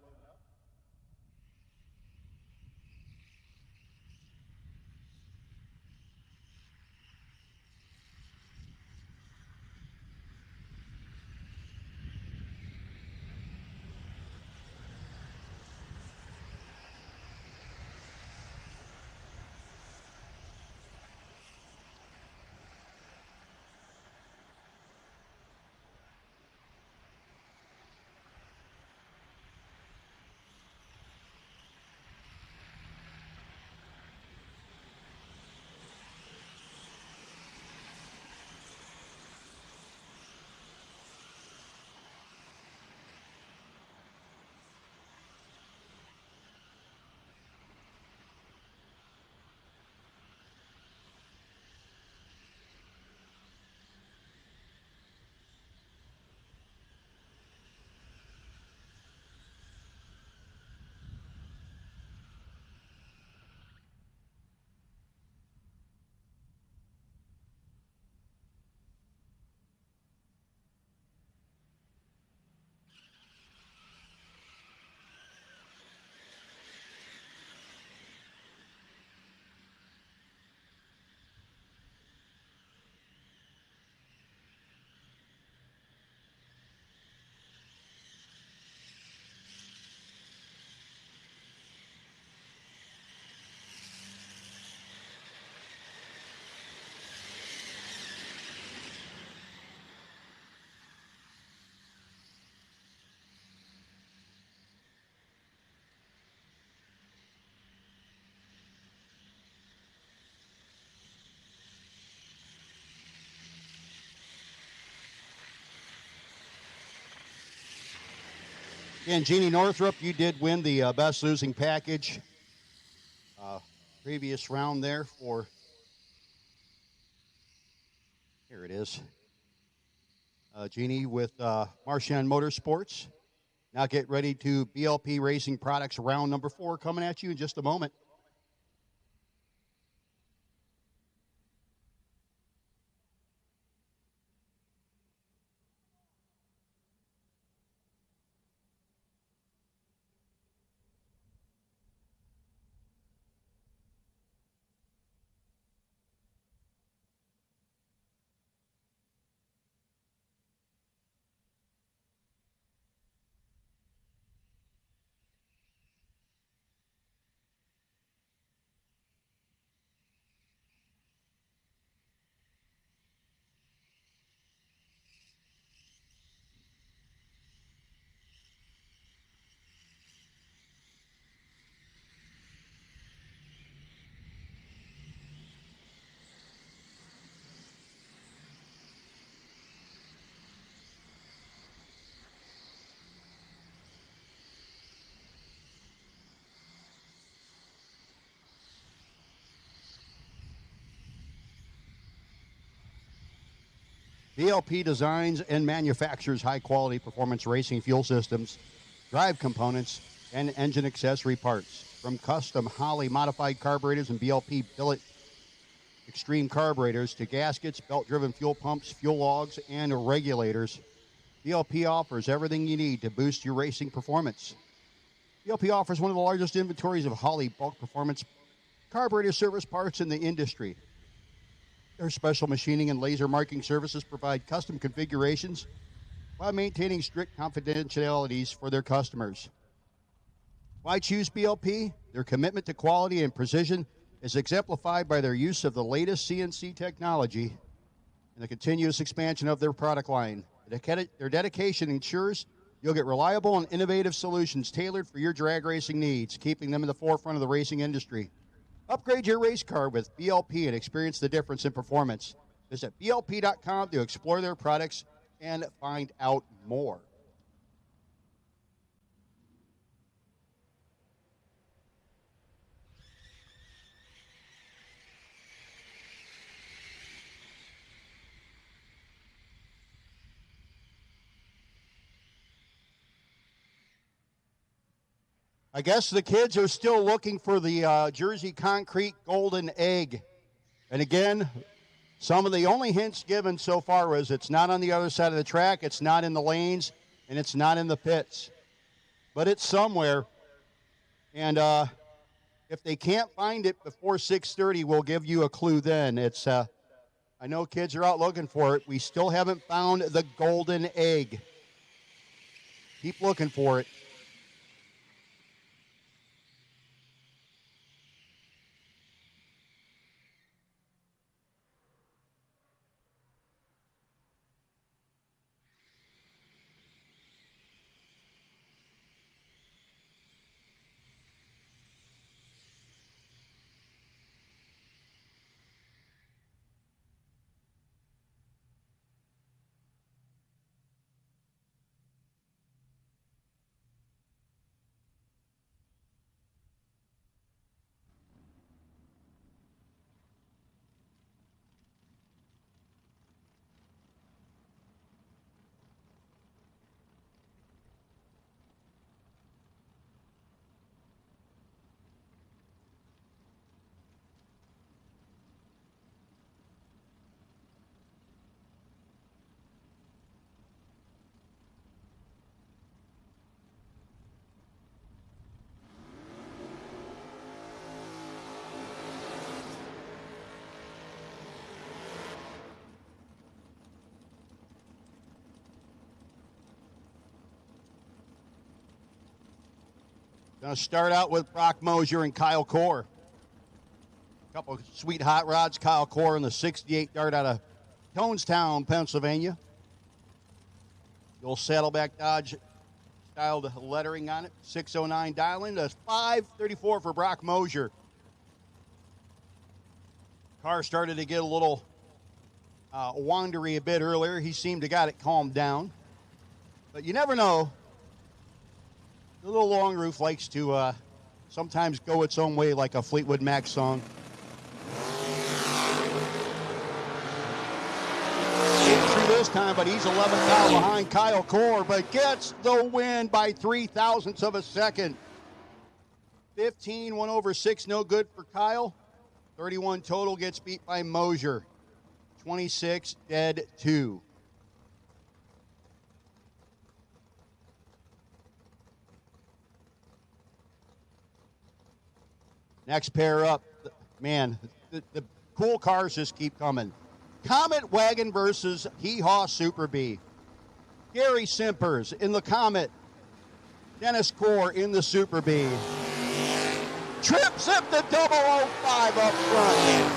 And Jeannie Northrup, you did win the best losing package previous round there for, here it is, Jeannie with Marchand Motorsports. Now get ready to BLP Racing Products round number 4 coming at you in just a moment. BLP designs and manufactures high-quality performance racing fuel systems, drive components, and engine accessory parts. From custom Holley modified carburetors and BLP billet extreme carburetors to gaskets, belt-driven fuel pumps, fuel logs, and regulators, BLP offers everything you need to boost your racing performance. BLP offers one of the largest inventories of Holley bulk performance carburetor service parts in the industry. Their special machining and laser marking services provide custom configurations while maintaining strict confidentialities for their customers. Why choose BLP? Their commitment to quality and precision is exemplified by their use of the latest CNC technology and the continuous expansion of their product line. Their dedication ensures you'll get reliable and innovative solutions tailored for your drag racing needs, keeping them in the forefront of the racing industry. Upgrade your race car with BLP and experience the difference in performance. Visit BLP.com to explore their products and find out more. I guess the kids are still looking for the Jersey Concrete Golden Egg. And again, some of the only hints given so far was it's not on the other side of the track, it's not in the lanes, and it's not in the pits. But it's somewhere. And if they can't find it before 6:30, we'll give you a clue then. It's I know kids are out looking for it. We still haven't found the golden egg. Keep looking for it. Going to start out with Brock Mosier and Kyle Core. A couple of sweet hot rods. Kyle Core in the 68 Dart out of Tonestown, Pennsylvania. The old Saddleback Dodge styled lettering on it. 609 dialing. That's 534 for Brock Mosier. Car started to get a little wandery a bit earlier. He seemed to got it calmed down. But you never know. The little long roof likes to sometimes go its own way like a Fleetwood Mac song. Getting through this time, but he's 11th out behind Kyle Core, but gets the win by 0.03 of a second. 15, 1/6, no good for Kyle. 31 total, gets beat by Mosier. 26, dead 2. Next pair up, man, the cool cars just keep coming. Comet Wagon versus Hee-Haw Super Bee. Gary Simpers in the Comet. Dennis Core in the Super Bee. Trip zip the 005 up front.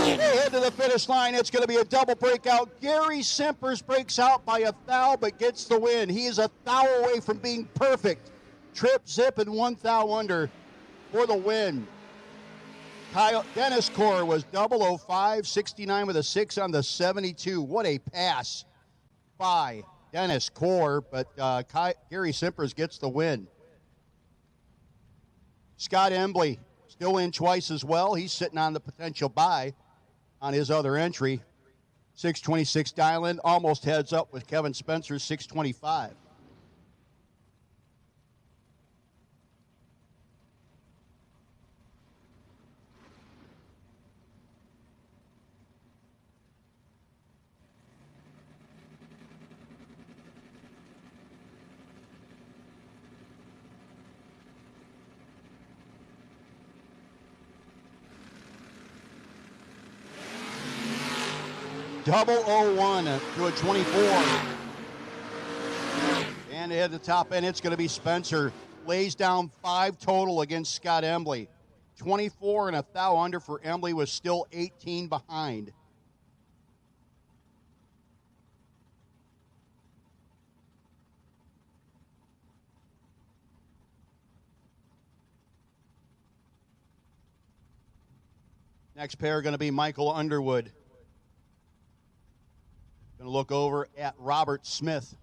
They head to the finish line. It's going to be a double breakout. Gary Simpers breaks out by a thou, but gets the win. He is a thou away from being perfect. Trip zip and 1 thou under for the win. Dennis Core was 005, 69 with a 6 on the 72. What a pass by Dennis Core, but Gary Simpers gets the win. Scott Embley still in twice as well. He's sitting on the potential bye on his other entry. 626 Dylan almost heads up with Kevin Spencer's 625. Double 01 to a 24. And at the top end, it's going to be Spencer. Lays down 5 total against Scott Embley. 24 and a thou under for Embley, was still 18 behind. Next pair going to be Michael Underwood. Going to look over at Robert Smith.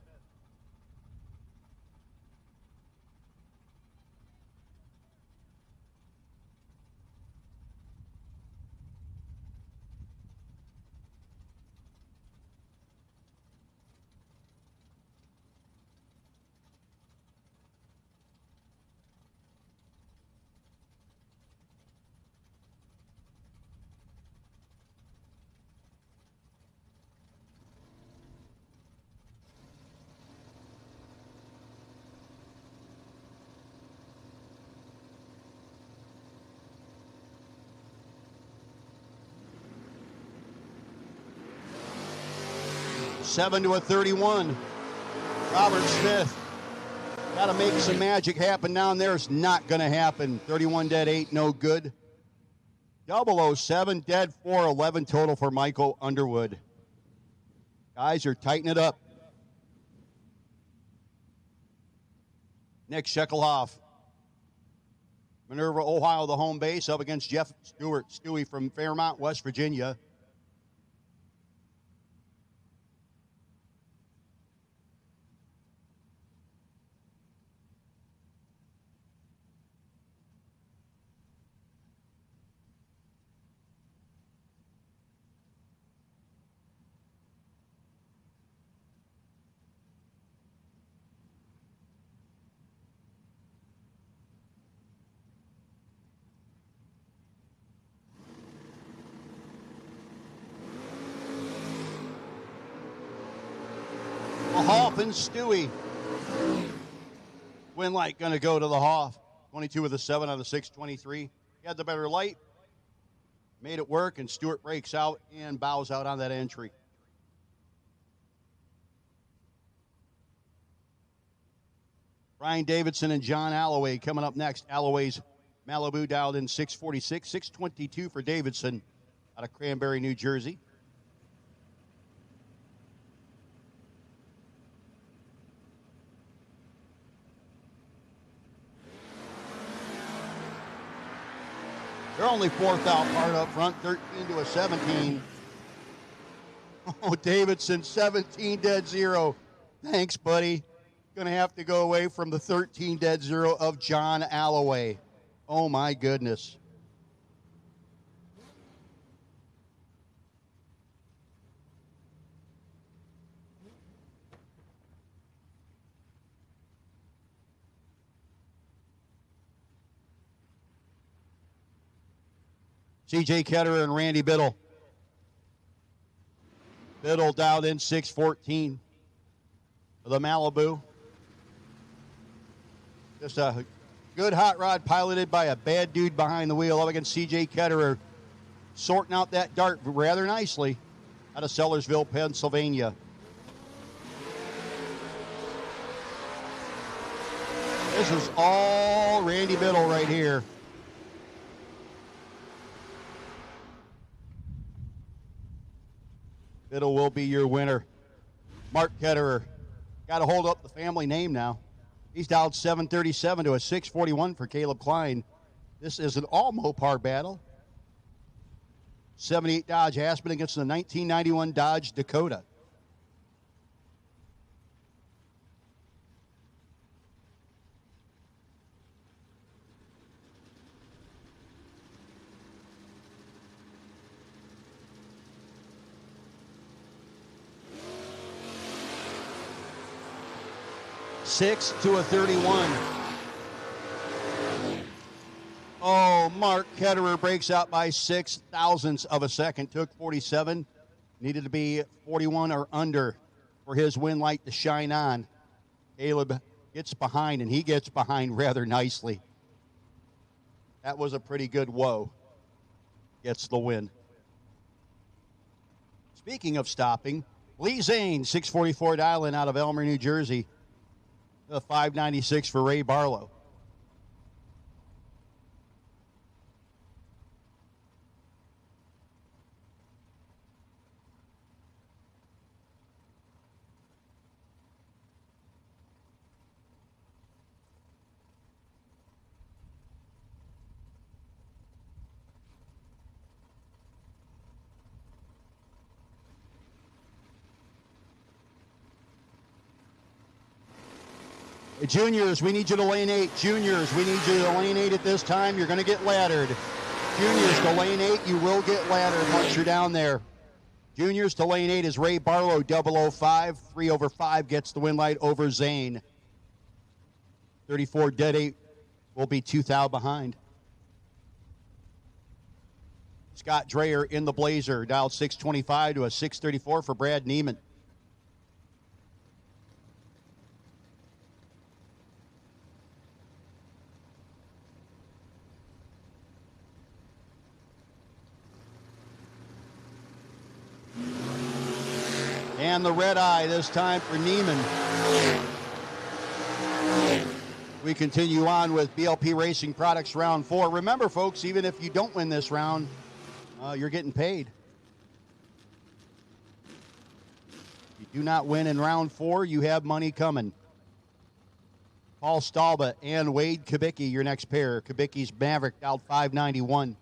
Seven to a 31. Robert Smith. Got to make some magic happen down there. It's not going to happen. 31 dead, 8 no good. 007 dead, 4, 11 total for Michael Underwood. Guys are tightening it up. Nick Shekelhoff. Minerva, Ohio, the home base, up against Jeff Stewart. Stewie from Fairmont, West Virginia. Hoff and Stewie. Winlight going to go to the Hoff. 22 with a 7 on the 623. He had the better light. Made it work, and Stewart breaks out and bows out on that entry. Brian Davidson and John Alloway coming up next. Alloway's Malibu dialed in 646, 622 for Davidson out of Cranberry, New Jersey. They're only 4th out hard up front, 13 to a 17. Oh, Davidson, 17 dead 0. Thanks, buddy. Going to have to go away from the 13 dead 0 of John Alloway. Oh, my goodness. C.J. Ketterer and Randy Biddle. Biddle dialed in 614 for the Malibu. Just a good hot rod piloted by a bad dude behind the wheel up against C.J. Ketterer, sorting out that dart rather nicely out of Sellersville, Pennsylvania. This is all Randy Biddle right here. Biddle will be your winner. Mark Ketterer. Got to hold up the family name now. He's dialed 737 to a 641 for Caleb Klein. This is an all Mopar battle. 78 Dodge Aspen against the 1991 Dodge Dakota. Six to a 31. Oh, Mark Ketterer breaks out by 6 thousandths of a second. Took 47. Needed to be 41 or under for his win light to shine on. Caleb gets behind, and he gets behind rather nicely. That was a pretty good whoa. Gets the win. Speaking of stopping, Lee Zane, 644 dial-in out of Elmer, New Jersey. The 596 for Ray Barlow. Juniors, we need you to lane 8. Juniors, we need you to lane 8 at this time. You're going to get laddered. Juniors to lane 8, you will get laddered once you're down there. Juniors to lane 8 is Ray Barlow, 005. 3 over 5 gets the win light over Zane. 34 dead 8 will be 2 thou behind. Scott Dreyer in the Blazer, dialed 625 to a 634 for Brad Neiman. And the red eye this time for Neiman. We continue on with BLP Racing Products Round 4. Remember, folks, even if you don't win this round, you're getting paid. If you do not win in Round 4, you have money coming. Paul Stalba and Wade Kubicki, your next pair. Kubicki's Maverick, dialed 591.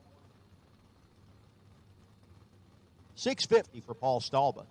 $650 for Paul Stalba.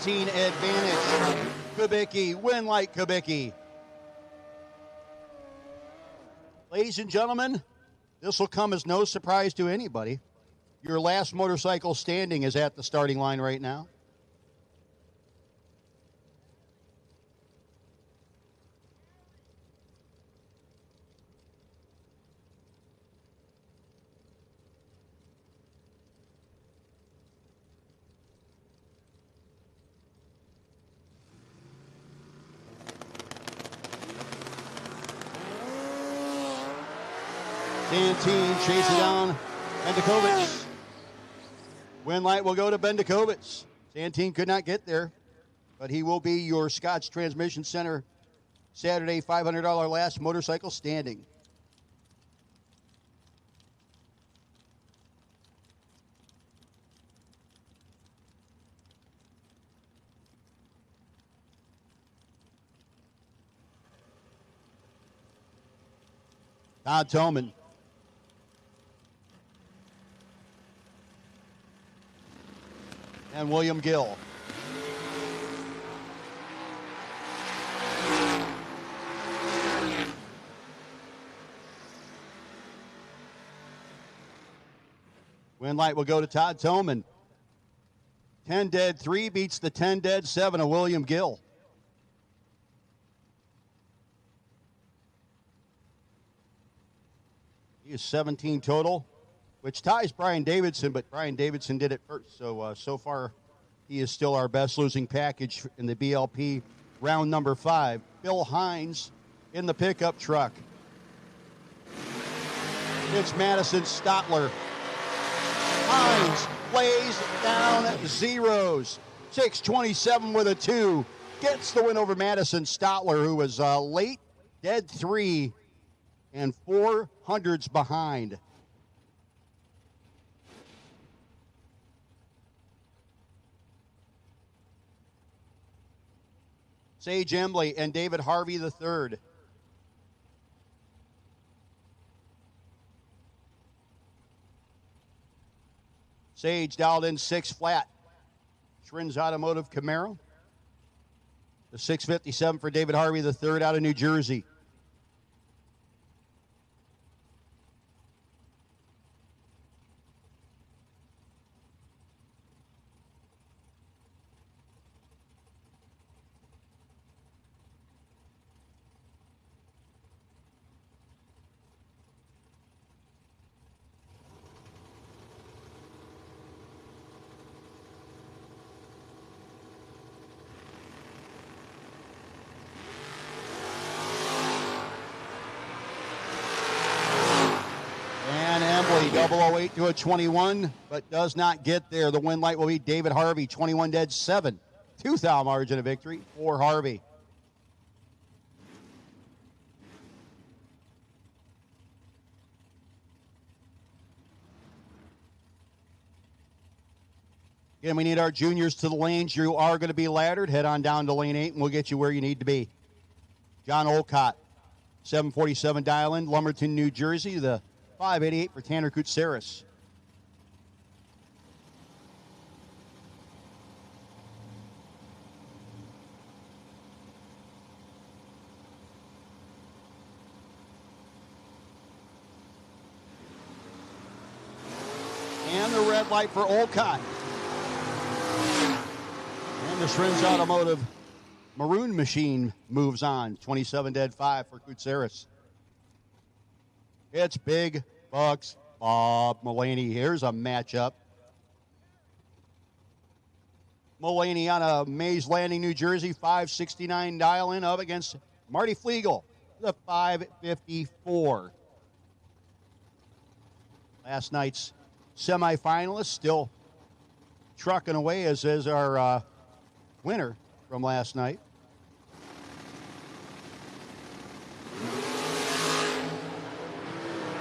Advantage. Kubicki, win like Kubicki. Ladies and gentlemen, this will come as no surprise to anybody. Your last motorcycle standing is at the starting line right now. Santine chasing down Bendikovich. Win light will go to Bendikovich. Santine could not get there, but he will be your Scotch Transmission Center Saturday $500 last motorcycle standing. Todd Toman. And William Gill. Win light will go to Todd Toman. 10 dead 3 beats the 10 dead 7 of William Gill. He is 17 total, which ties Brian Davidson, but Brian Davidson did it first. So far, he is still our best losing package in the BLP round number 5. Bill Hines in the pickup truck. It's Madison Stotler. Hines lays down zeros. 6:27 with a 2. Gets the win over Madison Stotler, who was late, dead 3, and 400s behind. Sage Embley and David Harvey III. Sage dialed in 6 flat. Schrin's Automotive Camaro. The 657 for David Harvey III out of New Jersey. Double 08 to a 21, but does not get there. The win light will be David Harvey, 21 dead 7. 2-thou margin of victory for Harvey. Again, we need our juniors to the lanes. You are going to be laddered. Head on down to lane 8, and we'll get you where you need to be. John Olcott, 747 dial-in, Lumberton, New Jersey. The 588 for Tanner Koutsaris. And the red light for Olcott. And the Schrin's Automotive Maroon Machine moves on. 27 dead 5 for Koutsaris. It's Big Bucks Bob Mullaney. Here's a matchup. Mullaney on a Mays Landing, New Jersey, 569 dial-in up against Marty Flegel, the 554. Last night's semifinalist, still trucking away, as is our winner from last night.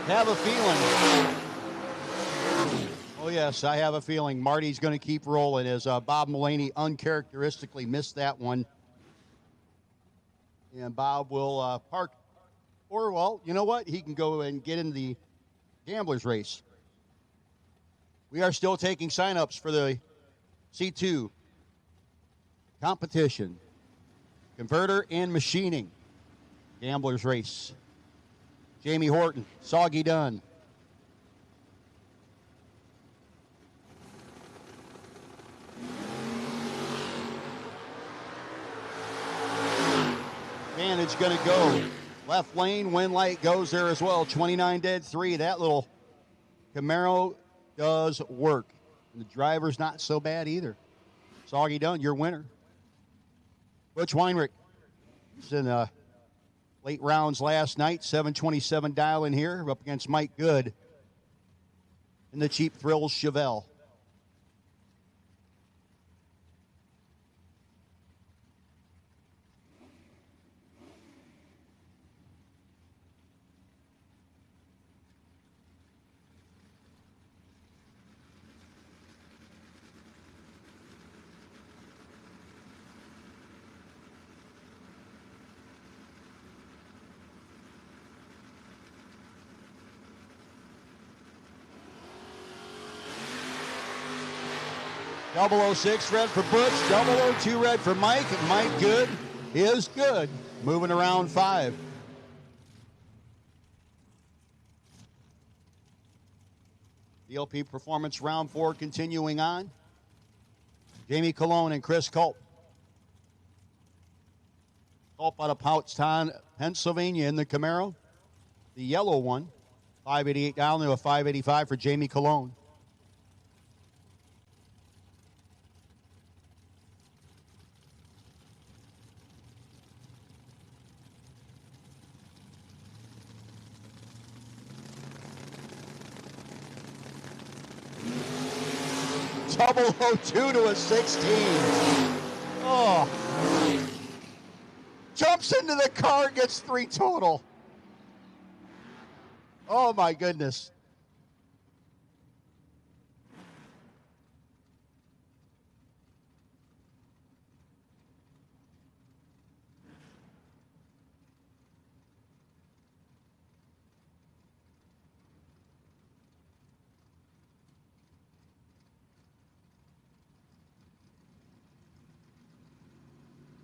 Have a feeling. Oh, yes, I have a feeling Marty's going to keep rolling as Bob Mullaney uncharacteristically missed that one. And Bob will park. Or, well, you know what? He can go and get in the gambler's race. We are still taking sign-ups for the C2 competition. Converter and machining. Gambler's race. Jamie Horton, Soggy Dunn. Advantage going to go. Left lane, win light goes there as well. 29 dead 3. That little Camaro does work. And the driver's not so bad either. Soggy Dunn, your winner. Butch Weinrich. He's in late rounds last night, 727 dial in here, up against Mike Good in the Cheap Thrills Chevelle. 006 red for Butch. 002 red for Mike. Mike good is good. Moving around 5. DLP Performance round 4 continuing on. Jamie Colon and Chris Culp. Culp out of Pottstown, Pennsylvania in the Camaro. The yellow one. 588 down to a 585 for Jamie Colon. Double 02 to a 16. Oh. Jumps into the car, gets 3 total. Oh my goodness.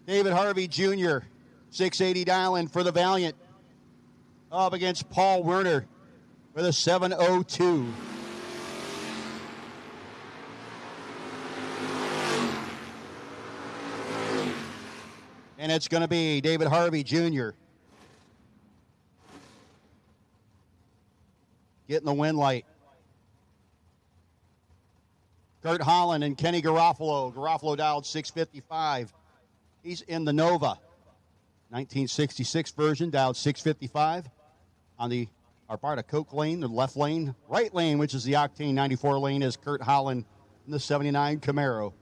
David Harvey Jr., 680 dialing for the Valiant. Up against Paul Werner for the 702. And it's going to be David Harvey Jr. getting the win light. Kurt Holland and Kenny Garofalo. Garofalo dialed 655. He's in the Nova. 1966 version, dialed 655. On the Arbarta Coke lane, the left lane. Right lane, which is the Octane 94 lane, is Kurt Holland in the 79 Camaro.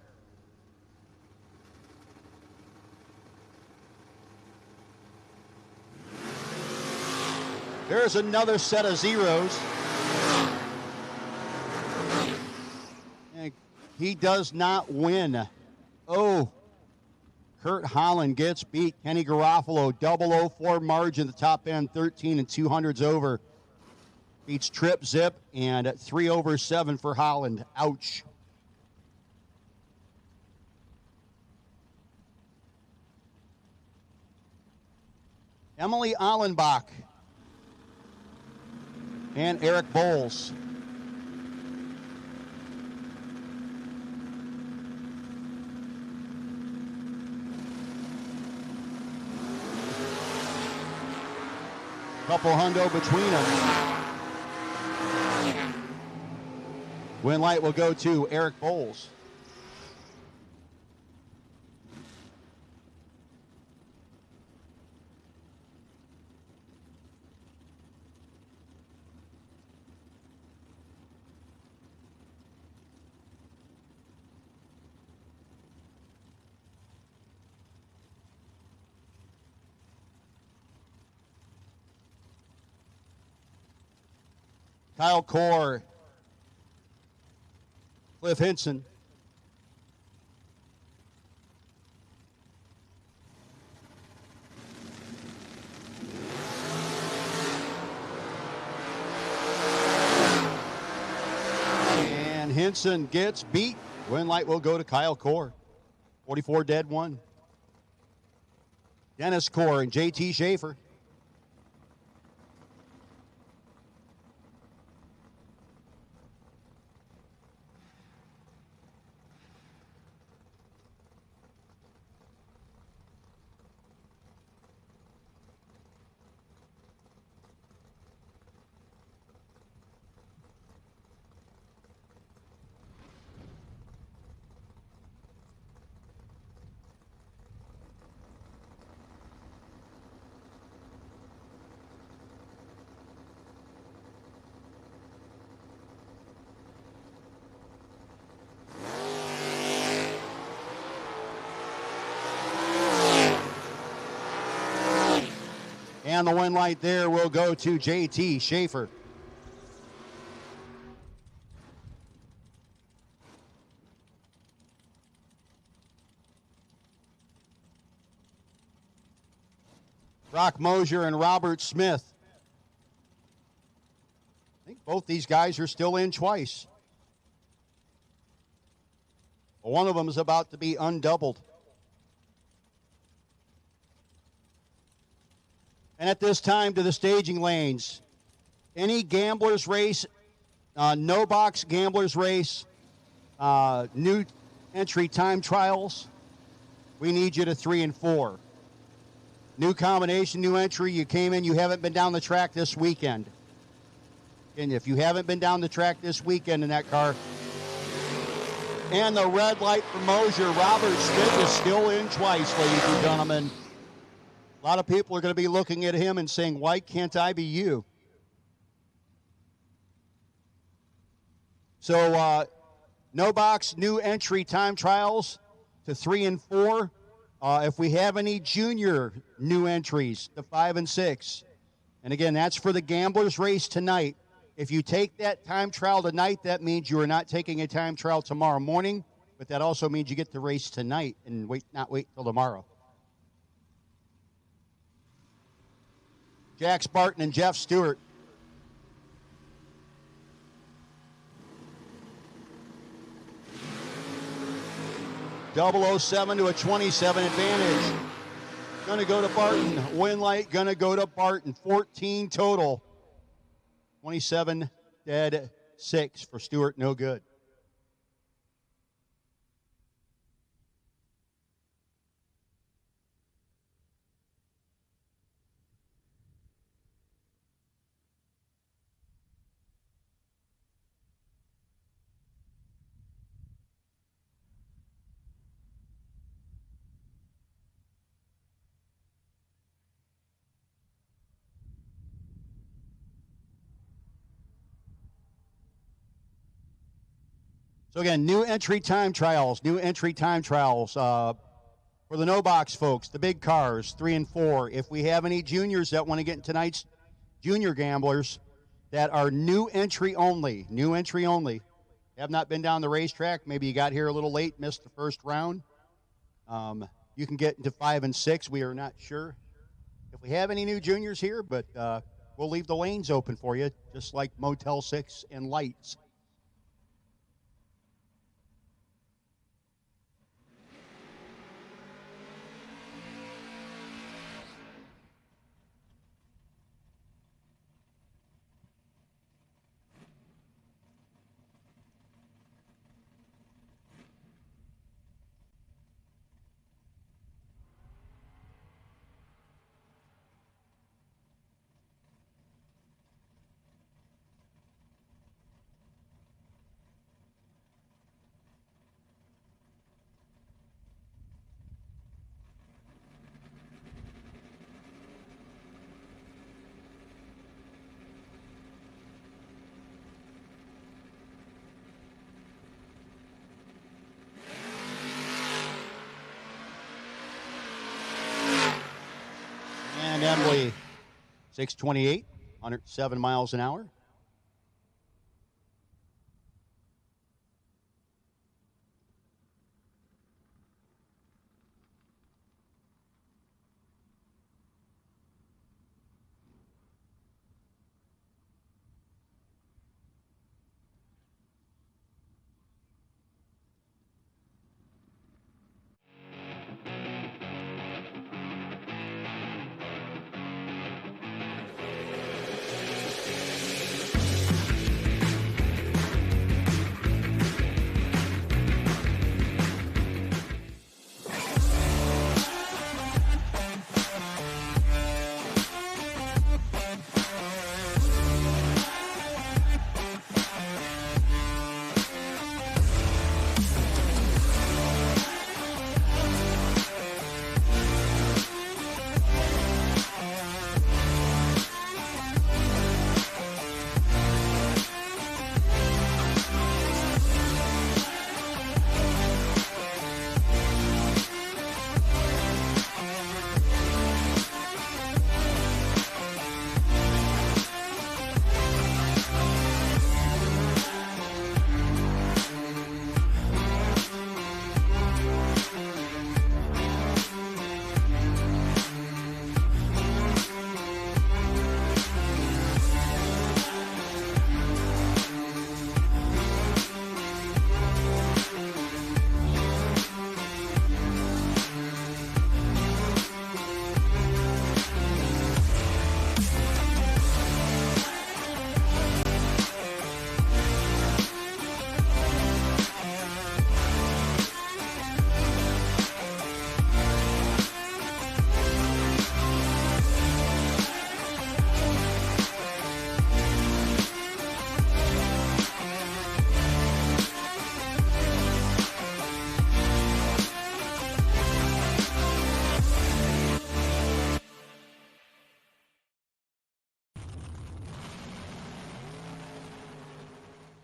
There's another set of zeros. And he does not win. Oh. Kurt Holland gets beat. Kenny Garofalo, 004 margin, the top end, 13 and 200s over. Beats Trip Zip and 3 over 7 for Holland. Ouch. Emily Allenbach and Eric Bowles. Couple hundo between them. Win light will go to Eric Bowles. Kyle Core, Cliff Hinson. And Hinson gets beat. Win light will go to Kyle Core. 44 dead 1. Dennis Core and JT Schaefer. And the win light there will go to JT Schaefer. Brock Mosier and Robert Smith. I think both these guys are still in twice. One of them is about to be undoubled. And at this time, to the staging lanes. Any gamblers race, no box gamblers race, new entry time trials, we need you to 3 and 4. New combination, new entry, you came in, you haven't been down the track this weekend. And if you haven't been down the track this weekend in that car, and the red light for Mosier, Robert Smith is still in twice, ladies and gentlemen. A lot of people are going to be looking at him and saying, why can't I be you? So, no box, new entry time trials to 3 and 4. If we have any junior new entries to 5 and 6. And again, that's for the Gamblers race tonight. If you take that time trial tonight, that means you are not taking a time trial tomorrow morning, but that also means you get to race tonight and not wait till tomorrow. Jack Spartan and Jeff Stewart. .007 to a 27 advantage. Going to go to Barton. Win light going to go to Barton. 14 total. 27 dead, 6 for Stewart, no good. So again, new entry time trials. For the no box folks, the big cars, 3 and 4. If we have any juniors that want to get in tonight's junior gamblers that are new entry only, have not been down the racetrack, maybe you got here a little late, missed the first round, you can get into 5 and 6. We are not sure if we have any new juniors here, but we'll leave the lanes open for you, just like Motel 6 and Lights. And Emily, 628, 107 miles an hour.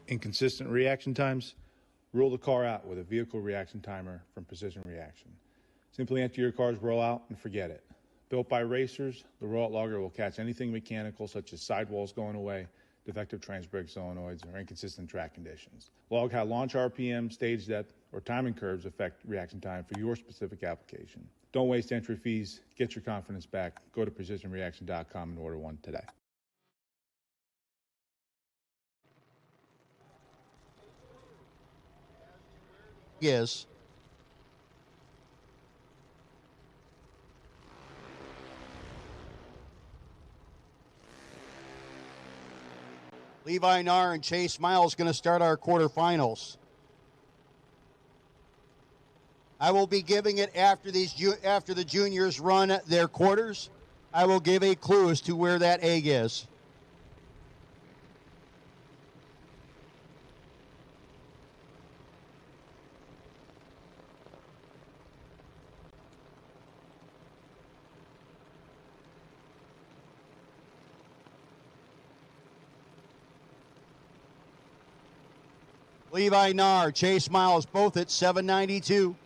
Inconsistent reaction times? Rule the car out with a vehicle reaction timer from Precision Reaction. Simply enter your car's rollout and forget it. Built by racers, the rollout logger will catch anything mechanical such as sidewalls going away, defective trans-brake solenoids, or inconsistent track conditions. Log how launch RPM, stage depth, or timing curves affect reaction time for your specific application. Don't waste entry fees. Get your confidence back. Go to precisionreaction.com and order one today. Yes. Levi Narr and Chase Miles going to start our quarterfinals. I will be giving it after the juniors run their quarters. I will give a clue as to where that egg is. Levi Narr, Chase Miles, both at 792.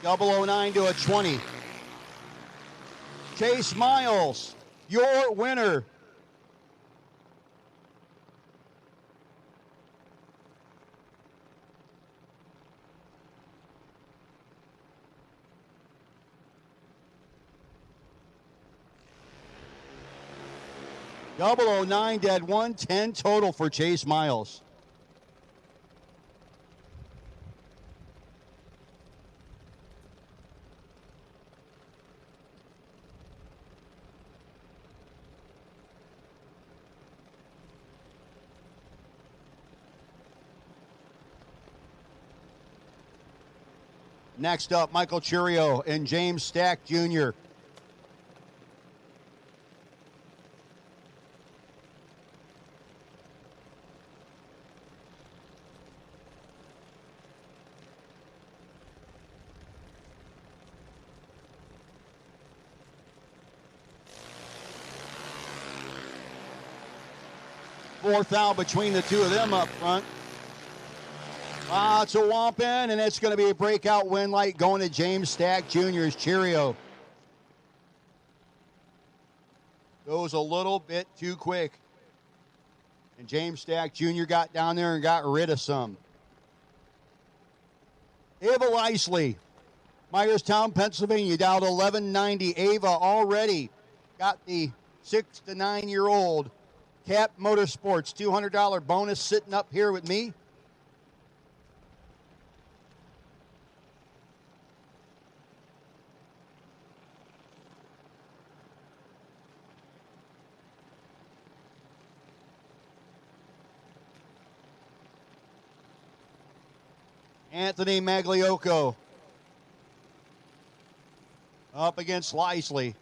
.009 to a 20. Chase Miles, your winner. .009 dead 110 total for Chase Miles. Next up, Michael Churio and James Stack Jr. Fourth out between the two of them up front. It's a whomp in, and it's going to be a breakout win light going to James Stack Jr.'s Cheerio. Goes a little bit too quick. And James Stack Jr. got down there and got rid of some. Ava Lisley, Myerstown, Pennsylvania, down 1190. Ava already got the 6 to 9 year old Cap Motorsports $200 bonus sitting up here with me. Anthony Magliocco up against Lisley.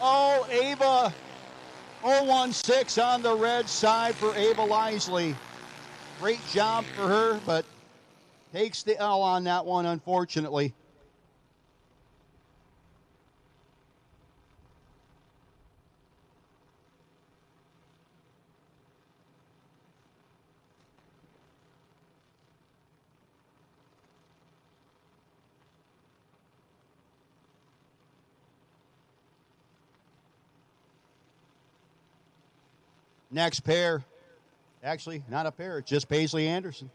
Oh, Ava, 016 on the red side for Ava Lisley. Great job for her, but takes the L on that one, unfortunately. Next pair, actually not a pair, it's just Paisley Anderson.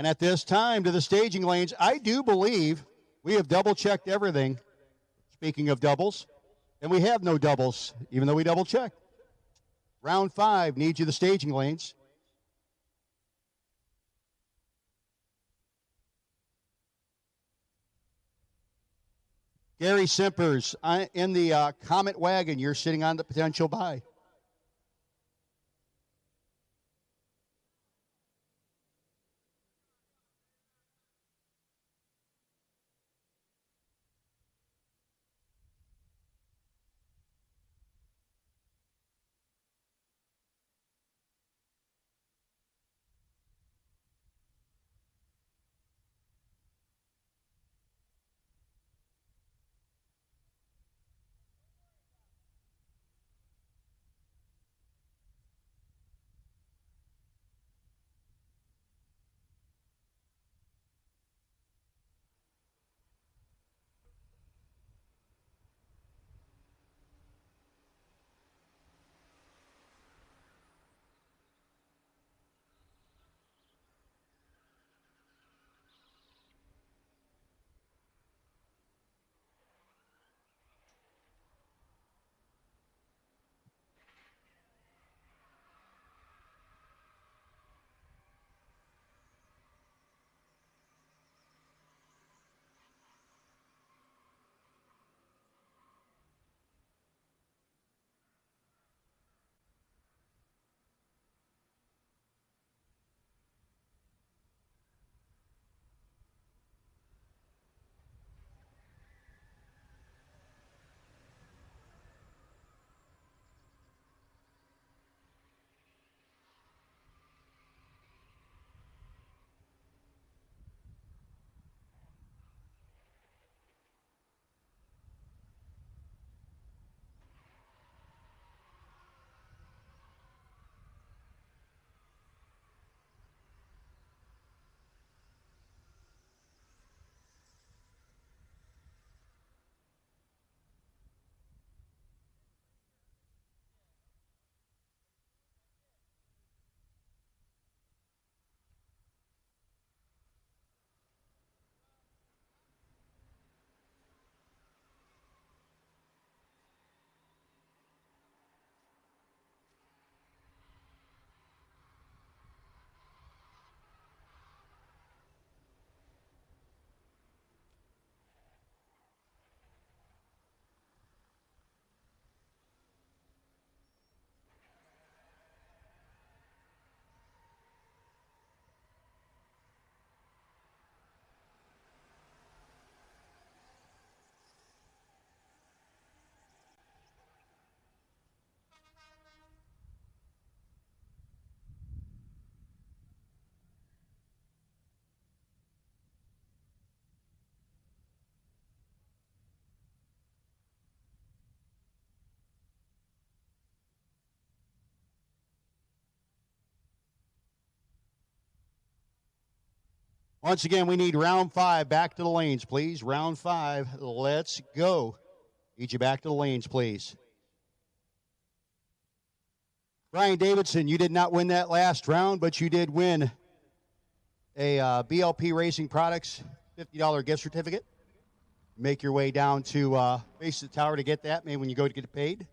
And at this time, to the staging lanes, I do believe we have double-checked everything, speaking of doubles, and we have no doubles, even though we double-checked. Round 5 needs you the staging lanes. Gary Simpers, in the Comet wagon, you're sitting on the potential bye. Once again, we need round 5. Back to the lanes, please. Round 5. Let's go. Need you back to the lanes, please. Brian Davidson, you did not win that last round, but you did win a BLP Racing Products $50 gift certificate. Make your way down to face the tower to get that, maybe when you go to get it paid.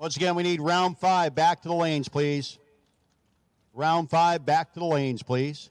Once again, we need round 5 back to the lanes, please. Round 5 back to the lanes, please.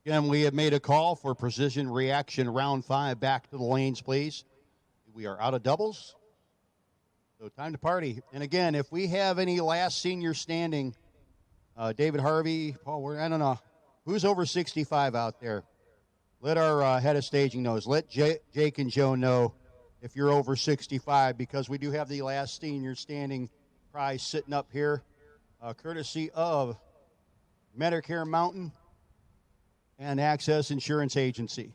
Again, we have made a call for precision reaction round 5 back to the lanes, please. We are out of doubles, so time to party. And again, if we have any last senior standing, David Harvey, Paul, I don't know, who's over 65 out there? Let our head of staging know. Let Jake and Joe know if you're over 65, because we do have the last senior standing prize sitting up here, courtesy of Medicare Mountain and Access Insurance Agency.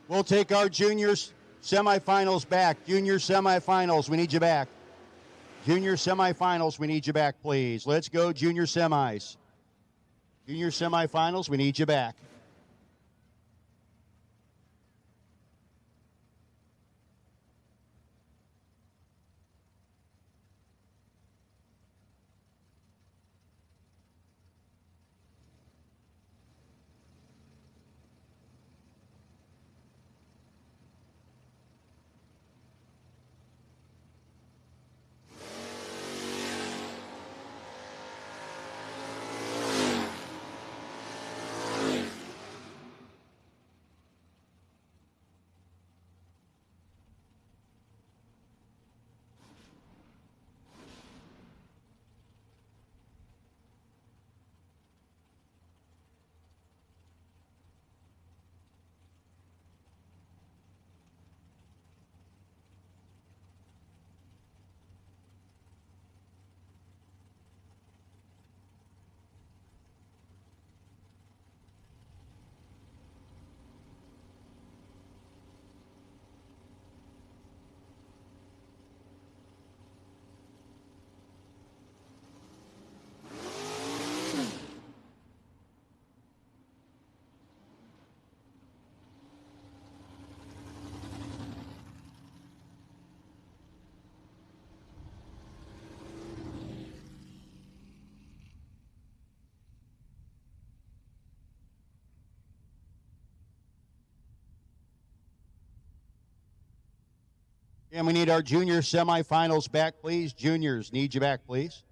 We'll take our juniors semifinals back. Junior semifinals, we need you back. Junior semifinals, we need you back, please. Let's go, junior semis. Junior semifinals, we need you back. And we need our junior semifinals back, please. Juniors, need you back, please.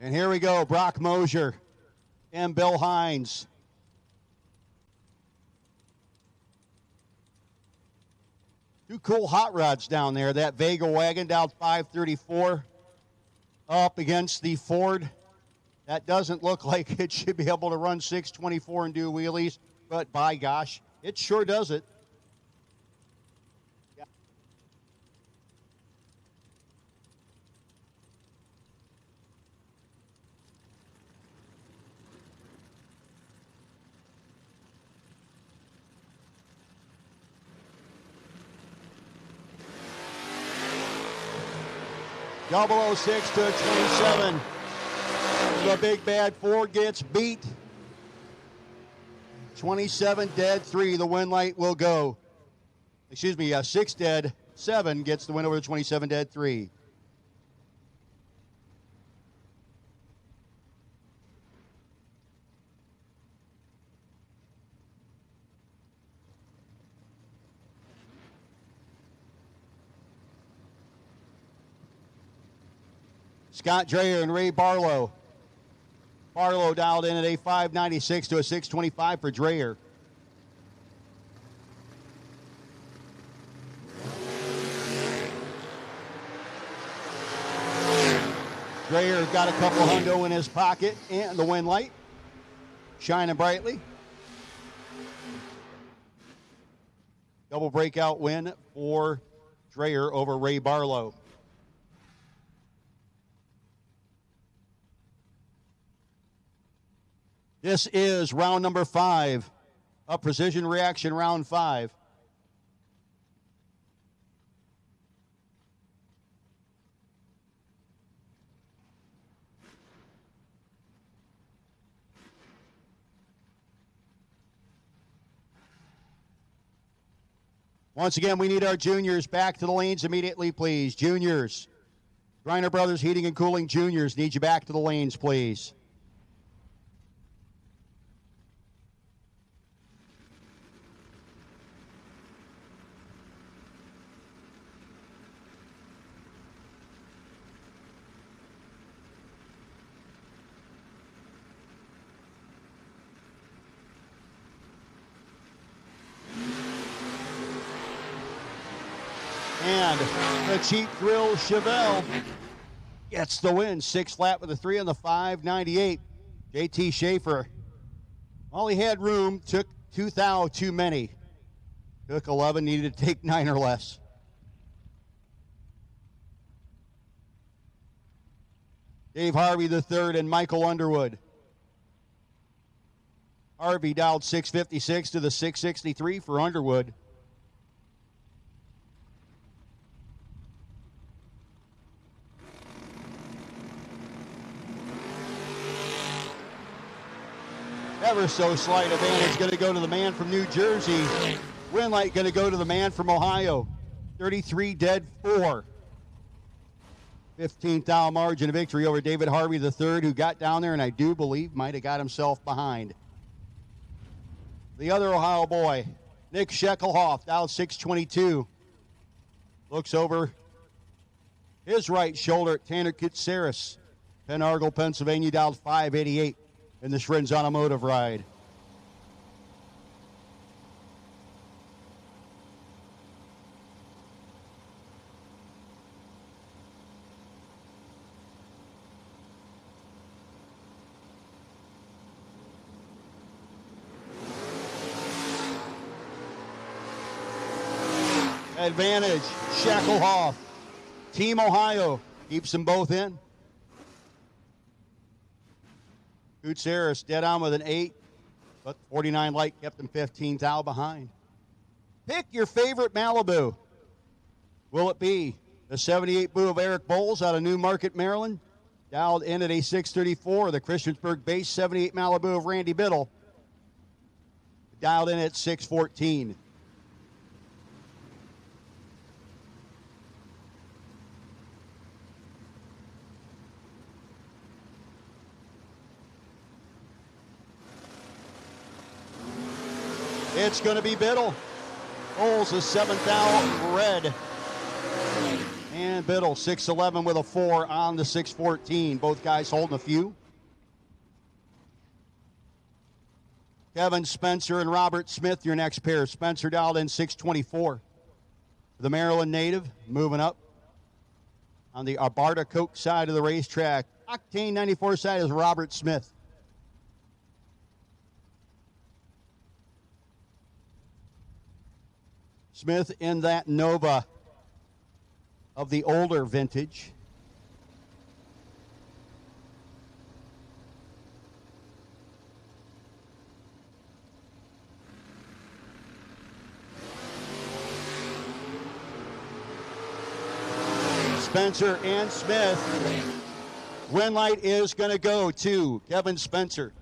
And here we go, Brock Mosier and Bill Hines. Two cool hot rods down there. That Vega wagon down 534 up against the Ford. That doesn't look like it should be able to run 624 and do wheelies, but by gosh, it sure does it. Double 06 to 27. The big bad Ford gets beat. 27 dead, 3. The win light will go. Excuse me, 6 dead, 7 gets the win over the 27 dead, 3. Scott Dreyer and Ray Barlow. Barlow dialed in at a 596 to a 625 for Dreyer. Dreyer got a couple hundo in his pocket and the win light shining brightly. Double breakout win for Dreyer over Ray Barlow. This is round number 5 of Precision Reaction round 5. Once again, we need our juniors back to the lanes immediately, please. Juniors. Griner Brothers Heating and Cooling Juniors need you back to the lanes, please. And the Cheap Thrill Chevelle gets the win. 6 flat with a 3 on the 598. JT Schaefer, well, he had room, took 2 thou too many. Took 11, needed to take 9 or less. Dave Harvey III and Michael Underwood. Harvey dialed 656 to the 663 for Underwood. Ever so slight advantage going to go to the man from New Jersey. Win light going to go to the man from Ohio. 33 dead, 4. 15th thou margin of victory over David Harvey III, who got down there and I do believe might have got himself behind. The other Ohio boy, Nick Sheckelhoff, dialed 622. Looks over his right shoulder at Tanner Kitsaris. Penn Argyll, Pennsylvania, dialed 588. In the Shrins Automotive ride. advantage. Shacklehoff. Team Ohio keeps them both in. Gutierrez dead on with an 8, but 49 light kept him 15 thou behind. Pick your favorite Malibu. Will it be the 78 Boo of Eric Bowles out of Newmarket, Maryland? Dialed in at a 634. The Christiansburg base 78 Malibu of Randy Biddle. Dialed in at 614. It's going to be Biddle. Bowles is 7th out, red. And Biddle, 6'11 with a 4 on the 614. Both guys holding a few. Kevin Spencer and Robert Smith, your next pair. Spencer dialed in 624. The Maryland native moving up. On the Arbarta Coke side of the racetrack. Octane 94 side is Robert Smith. Smith in that Nova of the older vintage. Spencer and Smith. Win light is going to go to Kevin Spencer.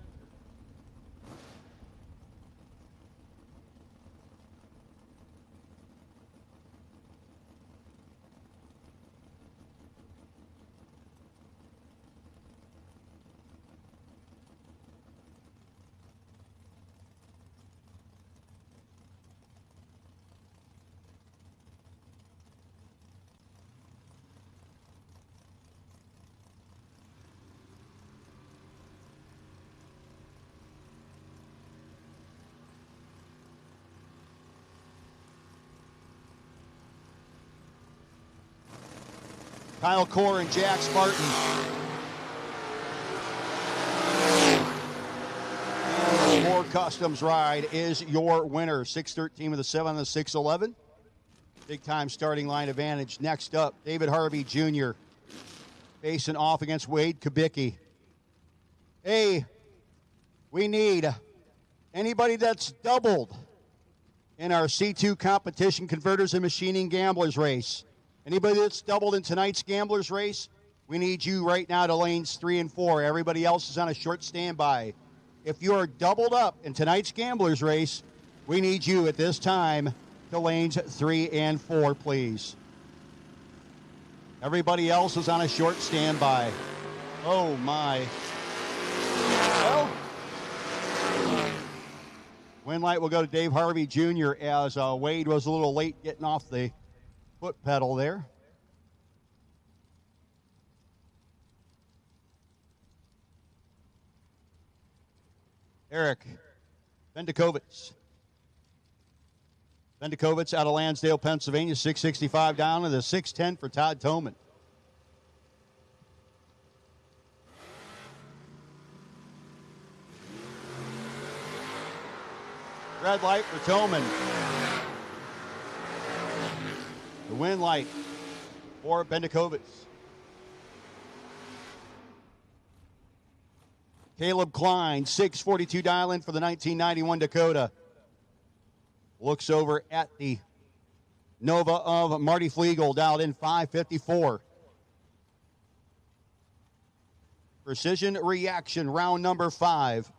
Kyle Core and Jack Spartan. And the Core Customs ride is your winner. 613 with a 7 on the 611. Big time starting line advantage. Next up, David Harvey Jr. facing off against Wade Kubicki. Hey, we need anybody that's doubled in our C2 competition converters and machining gamblers race. Anybody that's doubled in tonight's gamblers race, we need you right now to lanes 3 and 4. Everybody else is on a short standby. If you are doubled up in tonight's gamblers race, we need you at this time to lanes 3 and 4, please. Everybody else is on a short standby. Oh, my. Well, win light will go to Dave Harvey Jr. as Wade was a little late getting off the foot pedal there. Eric Bendikovitz. Bendikovitz out of Lansdale, Pennsylvania, 665 down to the 610 for Todd Toman. Red light for Toman. The win light for Bendikovitz. Caleb Klein, 642 dial in for the 1991 Dakota. Looks over at the Nova of Marty Flegel, dialed in 554. Precision reaction, round number 5.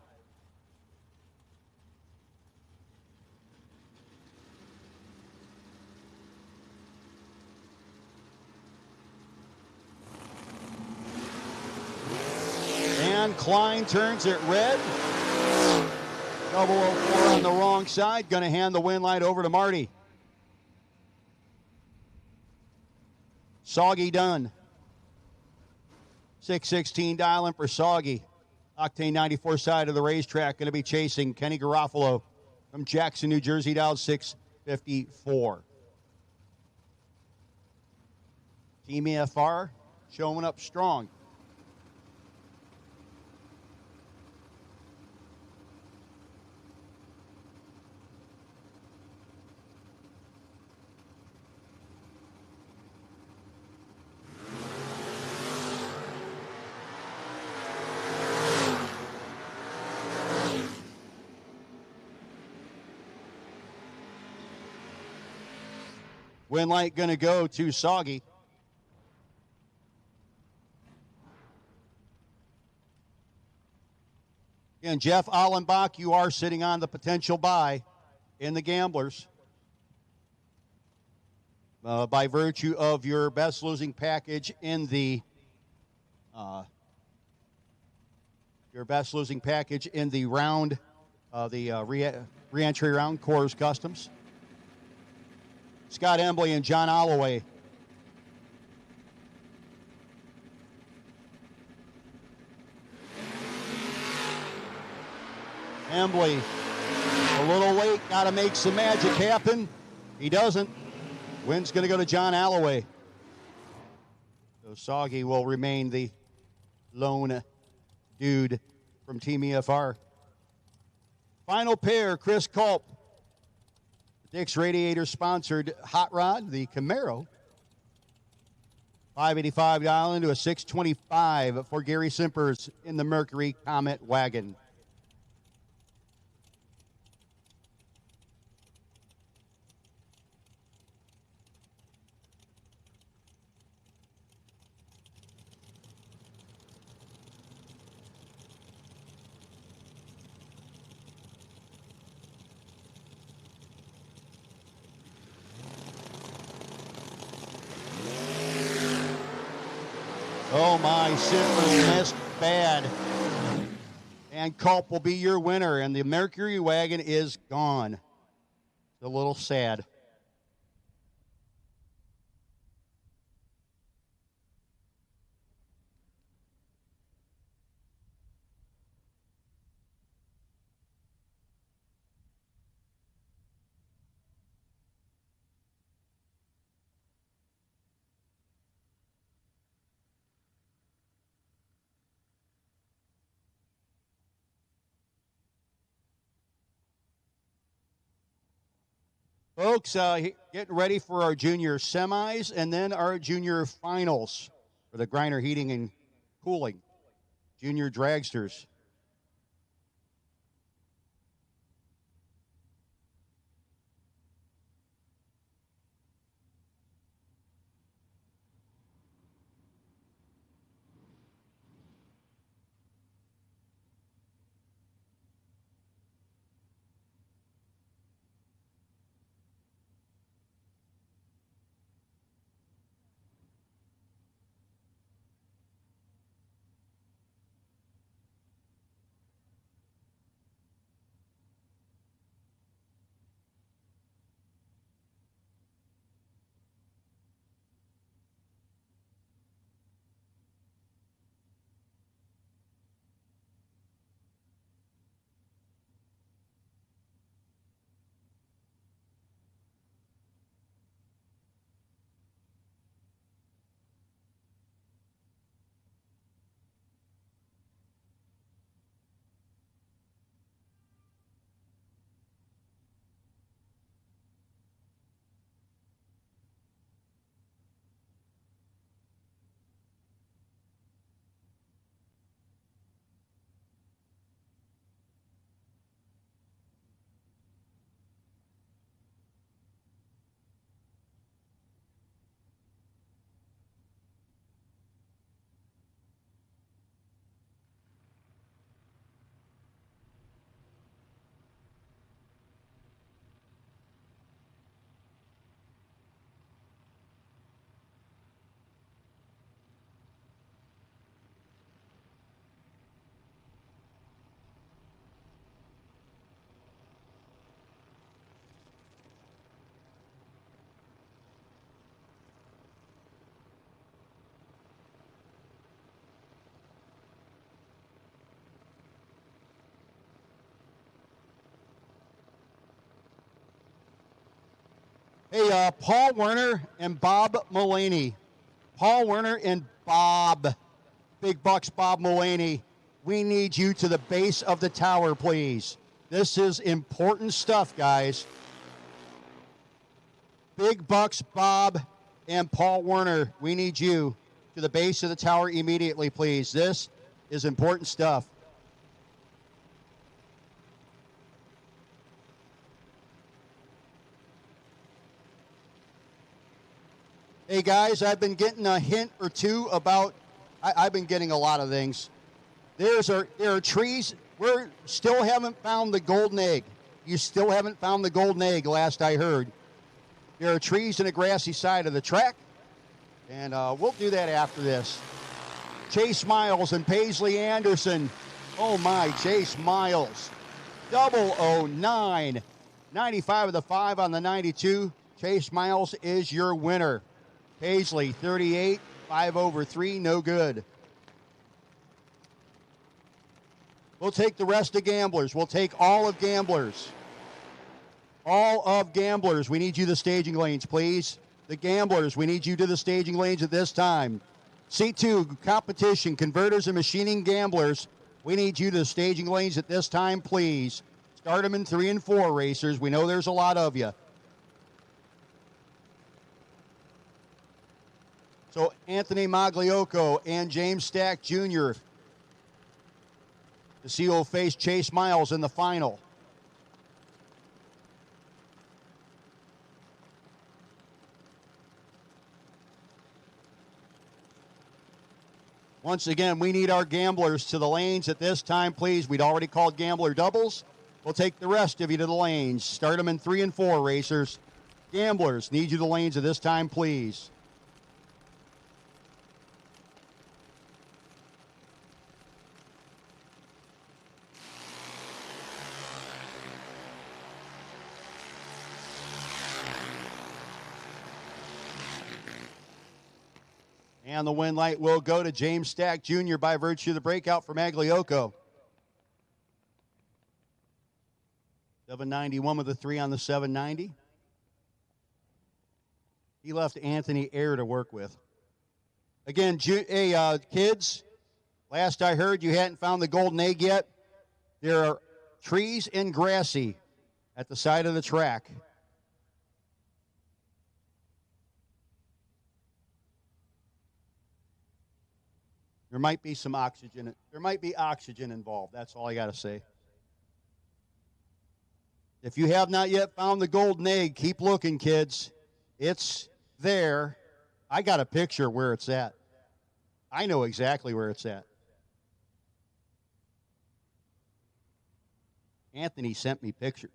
And Klein turns it red. 004 on the wrong side. Going to hand the win light over to Marty. Soggy done. 616 dialing for Soggy. Octane 94 side of the racetrack. Going to be chasing Kenny Garofalo from Jackson, New Jersey, dialed 654. Team EFR showing up strong. Win light going to go to Soggy. And Jeff Allenbach, you are sitting on the potential buy in the Gamblers by virtue of your best losing package in the round, the re-entry round, Coors Customs. Scott Embley and John Holloway. Embley, a little late, got to make some magic happen. He doesn't. Win's going to go to John Alloway. So Soggy will remain the lone dude from Team EFR. Final pair, Chris Culp. Dick's Radiator sponsored Hot Rod, the Camaro. $585 dial into a $625 for Gary Simpers in the Mercury Comet wagon. Oh my, Simpers missed bad. And Culp will be your winner, and the Mercury wagon is gone. It's a little sad. Folks, getting ready for our junior semis and then our junior finals for the Griner Heating and Cooling. Junior Dragsters. Hey, Paul Werner and Bob Mulaney. Paul Werner and Bob, Big Bucks Bob Mulaney, we need you to the base of the tower, please. This is important stuff, guys. Big Bucks Bob and Paul Werner, we need you to the base of the tower immediately, please. This is important stuff. Hey guys, I've been getting a hint or two about. I've been getting a lot of things. There are trees. We still haven't found the golden egg. You still haven't found the golden egg, last I heard. There are trees in the grassy side of the track, and we'll do that after this. Chase Miles and Paisley Anderson. Oh my, Chase Miles. 009. 95 of the 5 on the 92. Chase Miles is your winner. Paisley, 38. 5 over 3, no good. We'll take the rest of Gamblers. We'll take all of Gamblers. All of Gamblers. We need you to the staging lanes, please. The Gamblers, we need you to the staging lanes at this time. C2, competition, converters and machining Gamblers. We need you to the staging lanes at this time, please. Start them in 3 and 4 racers. We know there's a lot of you. So Anthony Magliocco and James Stack Jr. to see who will face Chase Miles in the final. Once again, we need our Gamblers to the lanes at this time, please. We'd already called Gambler doubles. We'll take the rest of you to the lanes. Start them in 3 and 4 racers. Gamblers, need you to the lanes at this time, please. And the win light will go to James Stack Jr. by virtue of the breakout for Magliocco. 791 with a 3 on the 790. He left Anthony Air to work with. Again, hey, kids, last I heard you hadn't found the golden egg yet. There are trees and grassy at the side of the track. There might be some oxygen. There might be oxygen involved. That's all I got to say. If you have not yet found the golden egg, keep looking, kids. It's there. I got a picture where it's at. I know exactly where it's at. Anthony sent me pictures.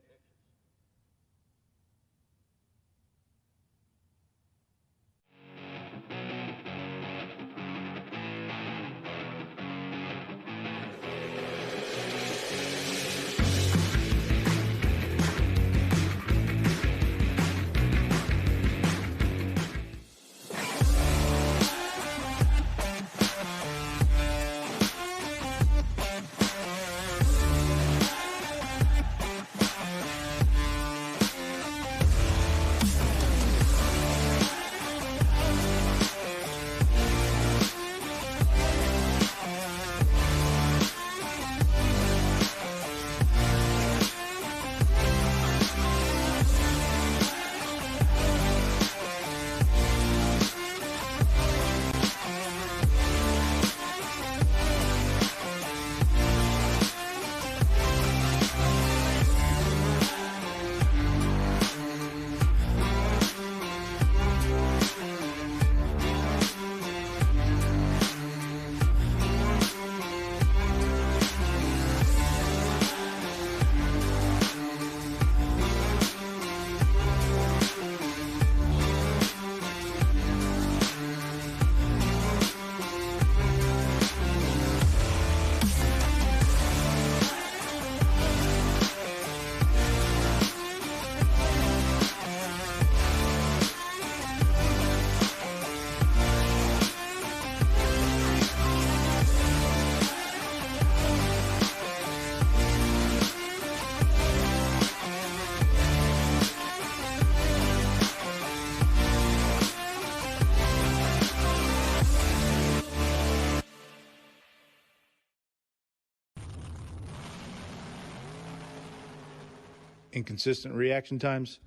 Inconsistent reaction times?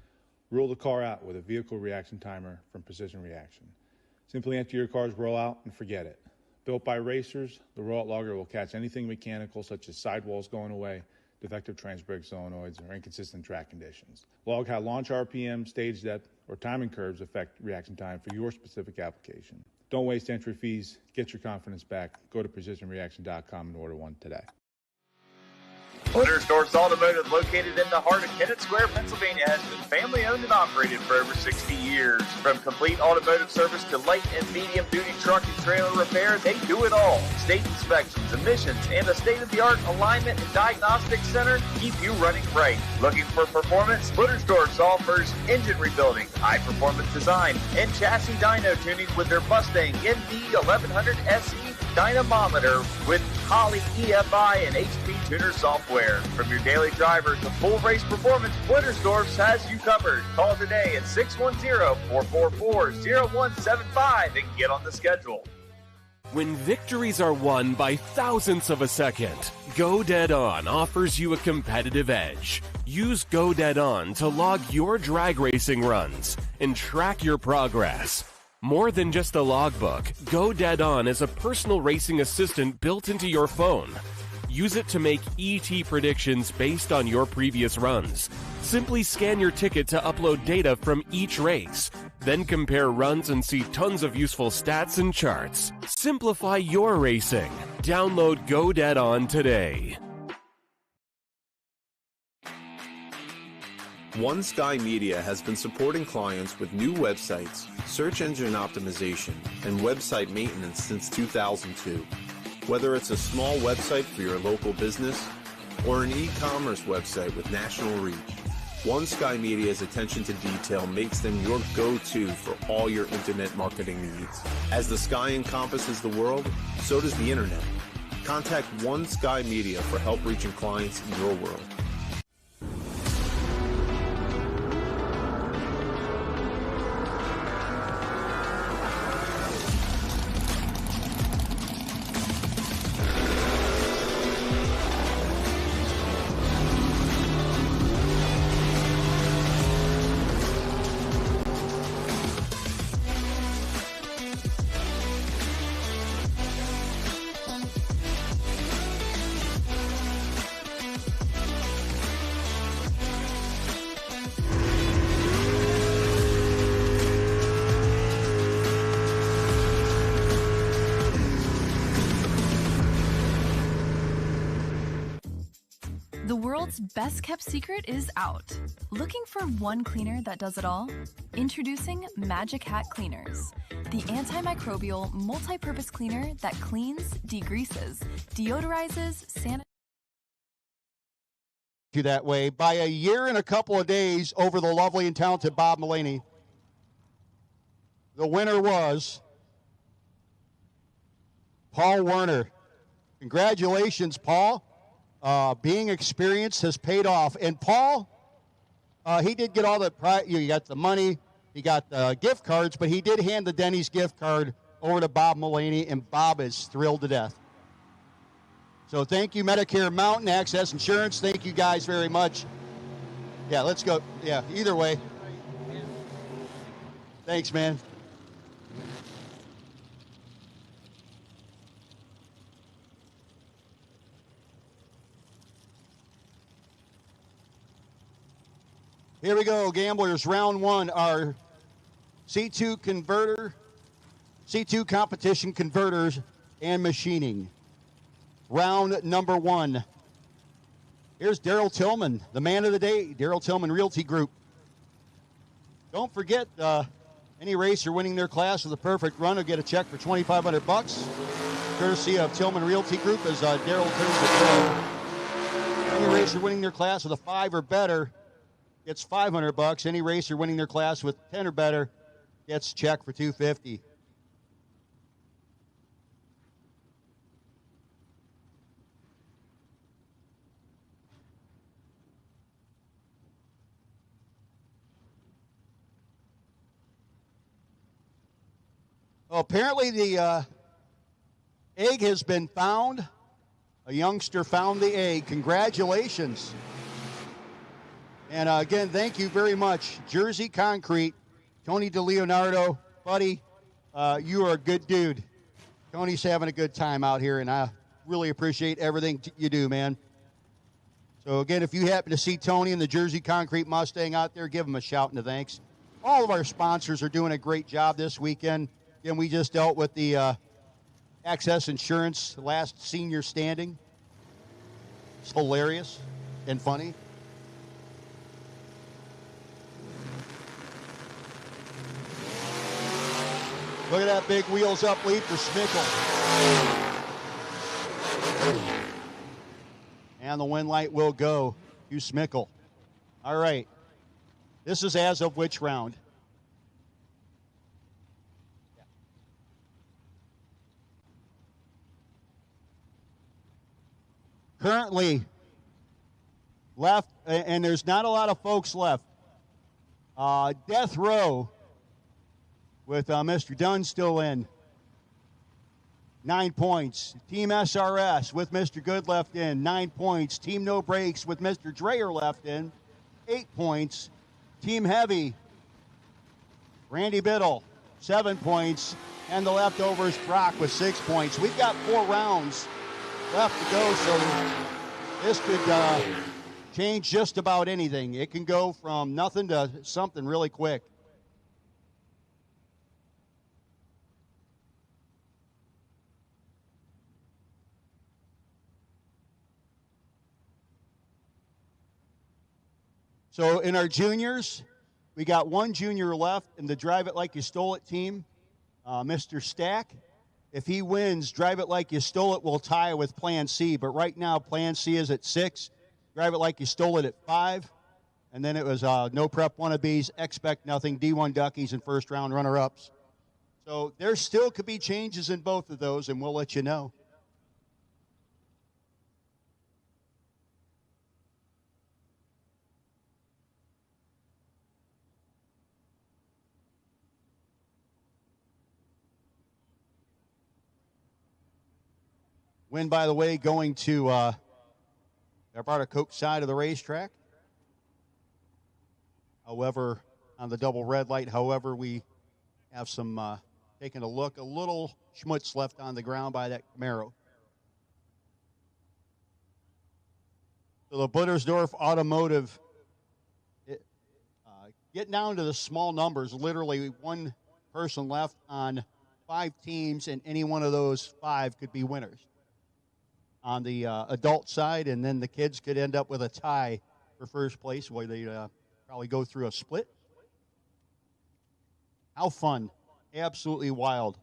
Rule the car out with a vehicle reaction timer from Precision Reaction. Simply enter your car's rollout and forget it. Built by racers, the rollout logger will catch anything mechanical such as sidewalls going away, defective transbrake solenoids, or inconsistent track conditions. Log how launch RPM, stage depth, or timing curves affect reaction time for your specific application. Don't waste entry fees. Get your confidence back. Go to precisionreaction.com and order one today. Dragsters Automotive, located in the heart of Kennett Square, Pennsylvania, has been family owned and operated for over 60 years. From complete automotive service to light and medium duty truck and trailer repair, they do it all. State inspections, emissions, and a state-of-the-art alignment and diagnostic center keep you running right. Looking for performance? Dragsters offers engine rebuilding, high-performance design, and chassis dyno tuning with their Mustang ND 1100 SE dynamometer with Holley EFI and HP Tuner software. From your daily driver to full race performance, Blittersdorf's has you covered. Call today at 610-444-0175 and get on the schedule. When victories are won by thousandths of a second, Go Dead On offers you a competitive edge. Use Go Dead On to log your drag racing runs and track your progress. More than just a logbook, Go Dead On is a personal racing assistant built into your phone. Use it to make ET predictions based on your previous runs. Simply scan your ticket to upload data from each race. Then compare runs and see tons of useful stats and charts. Simplify your racing. Download Go Dead On today. One Sky Media has been supporting clients with new websites, search engine optimization, and website maintenance since 2002. Whether it's a small website for your local business or an e-commerce website with national reach, One Sky Media's attention to detail makes them your go-to for all your internet marketing needs. As the sky encompasses the world, so does the internet. Contact One Sky Media for help reaching clients in your world. The world's best kept secret is out. Looking for one cleaner that does it all? Introducing Magic Hat Cleaners, the antimicrobial multi-purpose cleaner that cleans, degreases, deodorizes, sanitizes. You that way by a year and a couple of days over the lovely and talented Bob Mulaney. The winner was Paul Werner. Congratulations, Paul. Being experienced has paid off. And Paul, he did get all the, you got the money, he got the gift cards, but he did hand the Denny's gift card over to Bob Mulaney, and Bob is thrilled to death. So thank you, Medicare Mountain Access Insurance. Thank you guys very much. Yeah, let's go. Yeah, either way. Thanks, man. Here we go, gamblers. Round one, our C2 converter, C2 competition converters and machining. Round number one. Here's Daryl Tillman, the man of the day, Daryl Tillman Realty Group. Don't forget, any racer winning their class with a perfect run will get a check for $2,500, courtesy of Tillman Realty Group, as Daryl turns the pro. Any racer winning their class with a 5 or better gets $500. Any racer winning their class with 10 or better gets a check for $250. Well, apparently the egg has been found. A youngster found the egg. Congratulations. And again, thank you very much. Jersey Concrete, Tony DeLeonardo, buddy, you are a good dude. Tony's having a good time out here, and I really appreciate everything you do, man. So, again, if you happen to see Tony and the Jersey Concrete Mustang out there, give him a shout and a thanks. All of our sponsors are doing a great job this weekend. Again, we just dealt with the Access Insurance last senior standing. It's hilarious and funny. Look at that big wheels up lead for Smickle. And the win light will go to Smickle. All right. This is as of which round? Currently left, and there's not a lot of folks left. Death Row with Mr. Dunn still in. 9 points. Team SRS with Mr. Good left in. 9 points. Team No Brakes with Mr. Dreyer left in. 8 points. Team Heavy, Randy Biddle, 7 points. And the leftovers, Brock with 6 points. We've got 4 rounds left to go, so this could change just about anything. It can go from nothing to something really quick. So in our juniors, we got 1 junior left in the Drive It Like You Stole It team, Mr. Stack. If he wins, Drive It Like You Stole It will tie with Plan C. But right now, Plan C is at 6. Drive It Like You Stole It at 5. And then it was No Prep Wannabes, Expect Nothing, D1 Duckies, and first round runner-ups. So there still could be changes in both of those, and we'll let you know. Win, by the way, going to the Alberta Coke side of the racetrack. However, on the double red light, however, we have some, taking a look, a little schmutz left on the ground by that Camaro. So the Buttersdorf Automotive, getting down to the small numbers, literally 1 person left on 5 teams, and any one of those 5 could be winners on the adult side, and then the kids could end up with a tie for first place where they probably go through a split. How fun. Absolutely wild.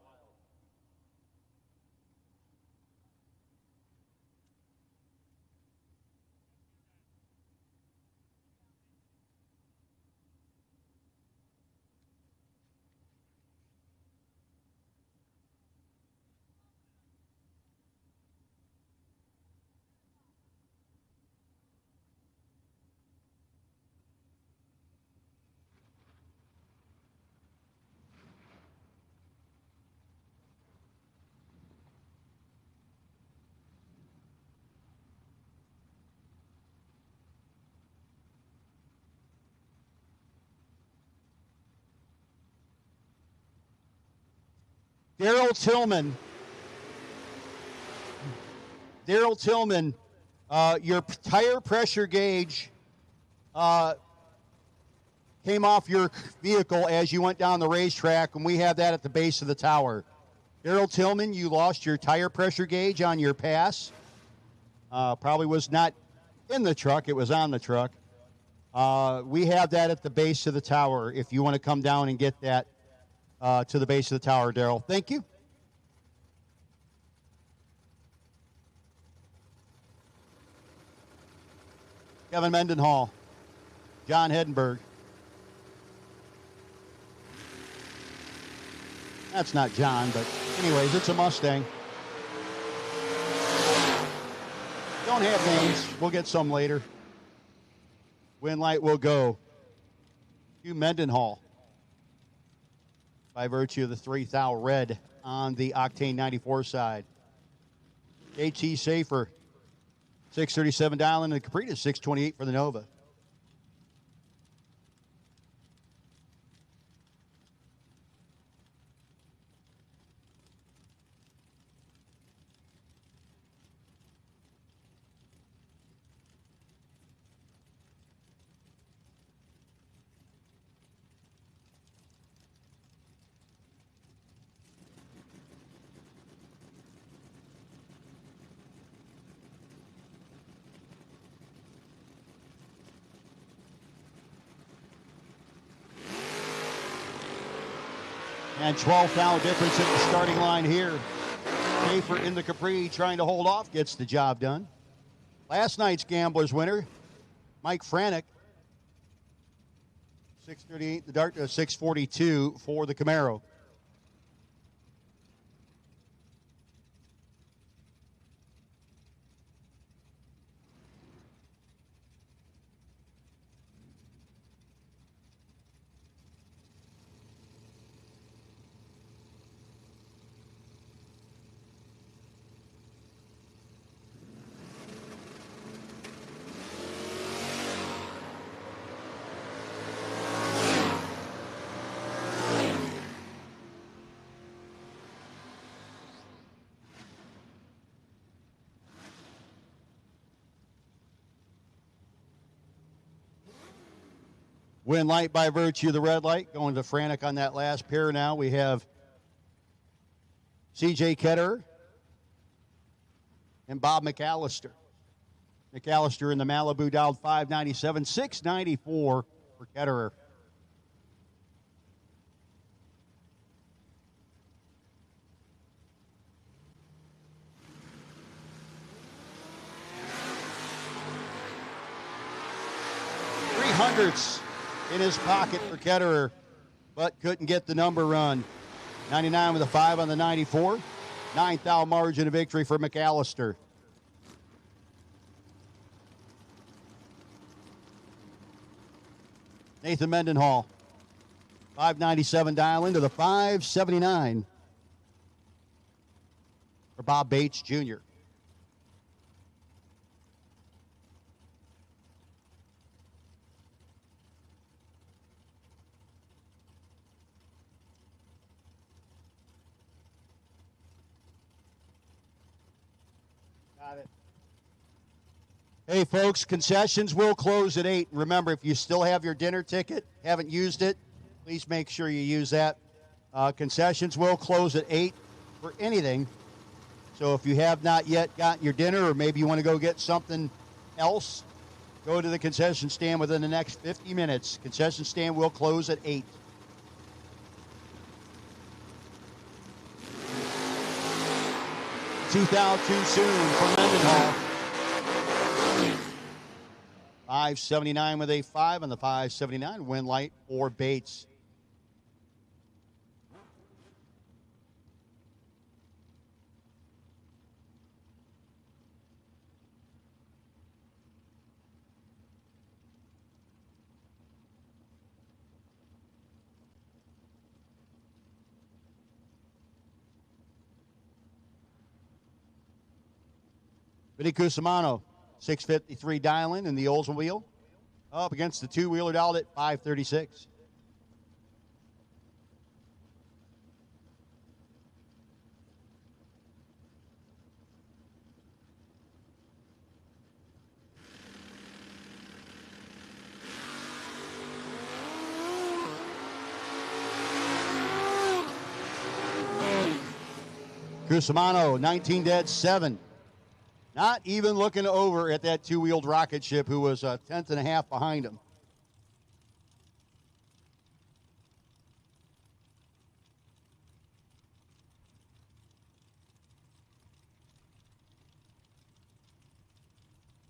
Daryl Tillman, your tire pressure gauge came off your vehicle as you went down the racetrack, and we have that at the base of the tower. Daryl Tillman, you lost your tire pressure gauge on your pass. Probably was not in the truck. It was on the truck. We have that at the base of the tower if you want to come down and get that to the base of the tower, Daryl. Thank you. Kevin Mendenhall, John Hedenberg. That's not John, but anyways, it's a Mustang. Don't have names. We'll get some later. Win light will go to Mendenhall by virtue of the 3,000 red on the Octane 94 side. JT Safer, 637 dialing, and the Caprita, 628 for the Nova. And 12-foul difference at the starting line here. Schaefer in the Capri trying to hold off, gets the job done. Last night's Gamblers winner, Mike Franek. 638 the dart, 642 for the Camaro. Win light by virtue of the red light. Going to Franek on that last pair now. We have C.J. Ketterer and Bob McAllister. McAllister in the Malibu dialed 597, 694 for Ketterer. Hundreds in his pocket for Ketterer, but couldn't get the number run. 99 with a 5 on the 94. 9th margin of victory for McAllister. Nathan Mendenhall. 597 dial into the 579 for Bob Bates Jr. Hey, folks, concessions will close at 8. Remember, if you still have your dinner ticket, haven't used it, please make sure you use that. Concessions will close at 8 for anything. So if you have not yet gotten your dinner, or maybe you want to go get something else, go to the concession stand within the next 50 minutes. Concession stand will close at 8. Tooth out too soon for Mendenhall. 579 with a 5 on the 579. Win light for Bates. Vinny Cusimano, 653 dial-in the Oldsmobile. Up against the two-wheeler dialed at 536. Cusimano, 19 dead, 7. Not even looking over at that two-wheeled rocket ship who was a tenth and a half behind him.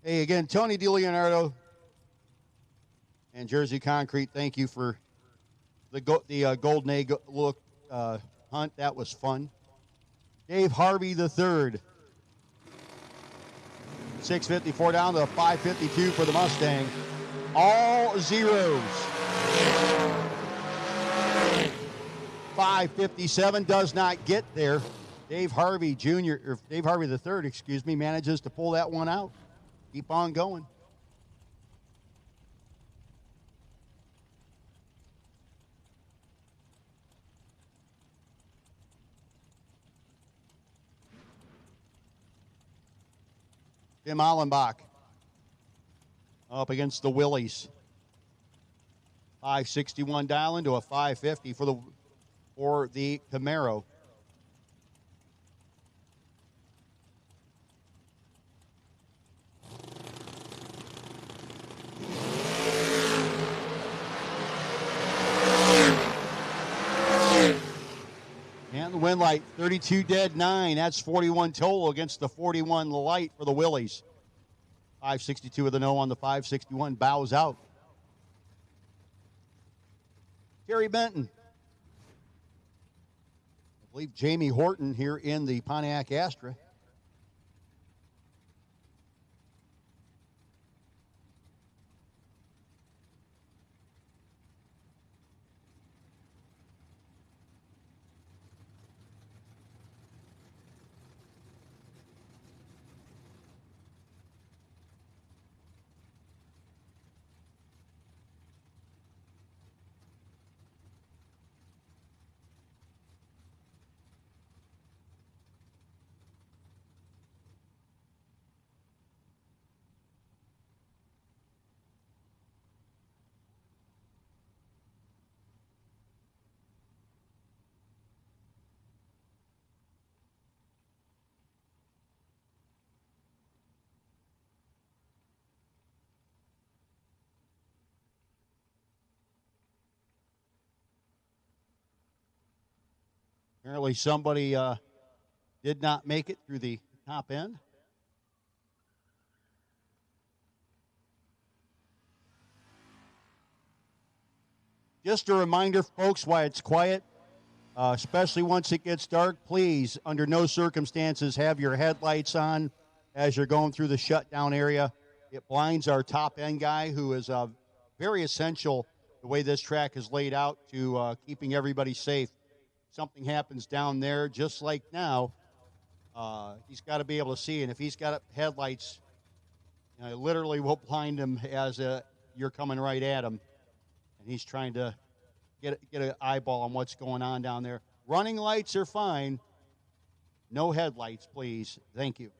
Hey, again, Tony DiLeonardo and Jersey Concrete, thank you for the Golden Egg look hunt. That was fun. Dave Harvey III. 654 down to 552 for the Mustang. All zeros. 557 does not get there. Dave Harvey Jr., or Dave Harvey III, excuse me, manages to pull that one out. Keep on going. Tim Allenbach up against the Willies. 561 dial into a 550 for the Camaro. Mohnton win light, 32 dead, 9. That's 41 total against the 41 light for the Willies. 562 with a no on the 561, bows out. Terry Benton. I believe Jamie Horton here in the Pontiac Astra. Apparently somebody did not make it through the top end. Just a reminder, folks, why it's quiet, especially once it gets dark, please, under no circumstances, have your headlights on as you're going through the shutdown area. It blinds our top end guy, who is very essential, the way this track is laid out, to keeping everybody safe. Something happens down there, just like now, he's got to be able to see. And if he's got headlights, it literally will blind him as you're coming right at him. And he's trying to get an eyeball on what's going on down there. Running lights are fine. No headlights, please. Thank you.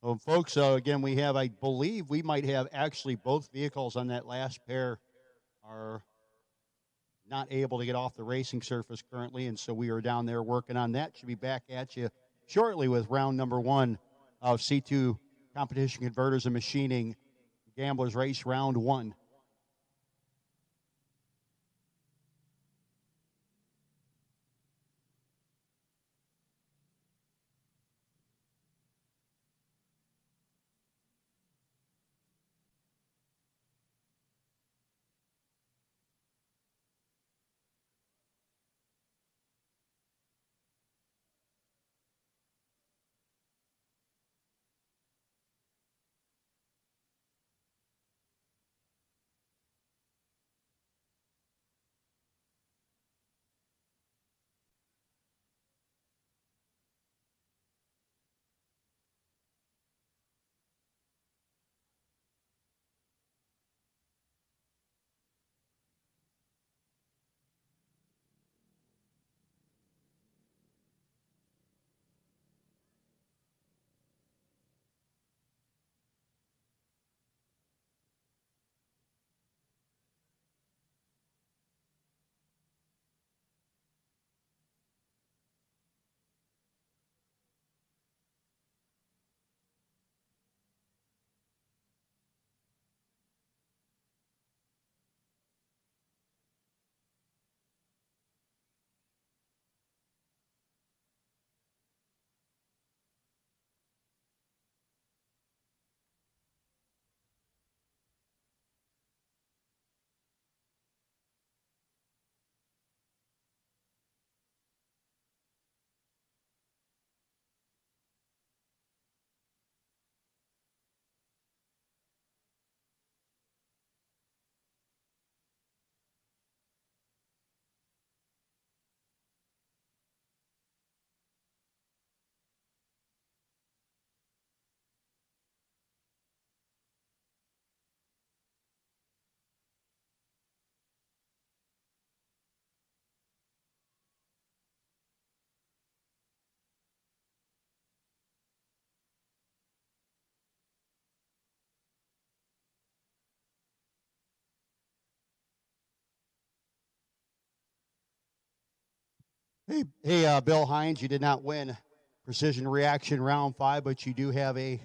Well, folks, again, we have, I believe we might have actually both vehicles on that last pair are not able to get off the racing surface currently, and so we are down there working on that. Should be back at you shortly with round number 1 of C2 Competition Converters and Machining Gamblers Race Round 1. Hey, Bill Hines, you did not win Precision Reaction Round 5, but you do have a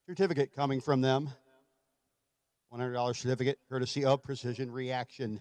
certificate coming from them. $100 certificate, courtesy of Precision Reaction.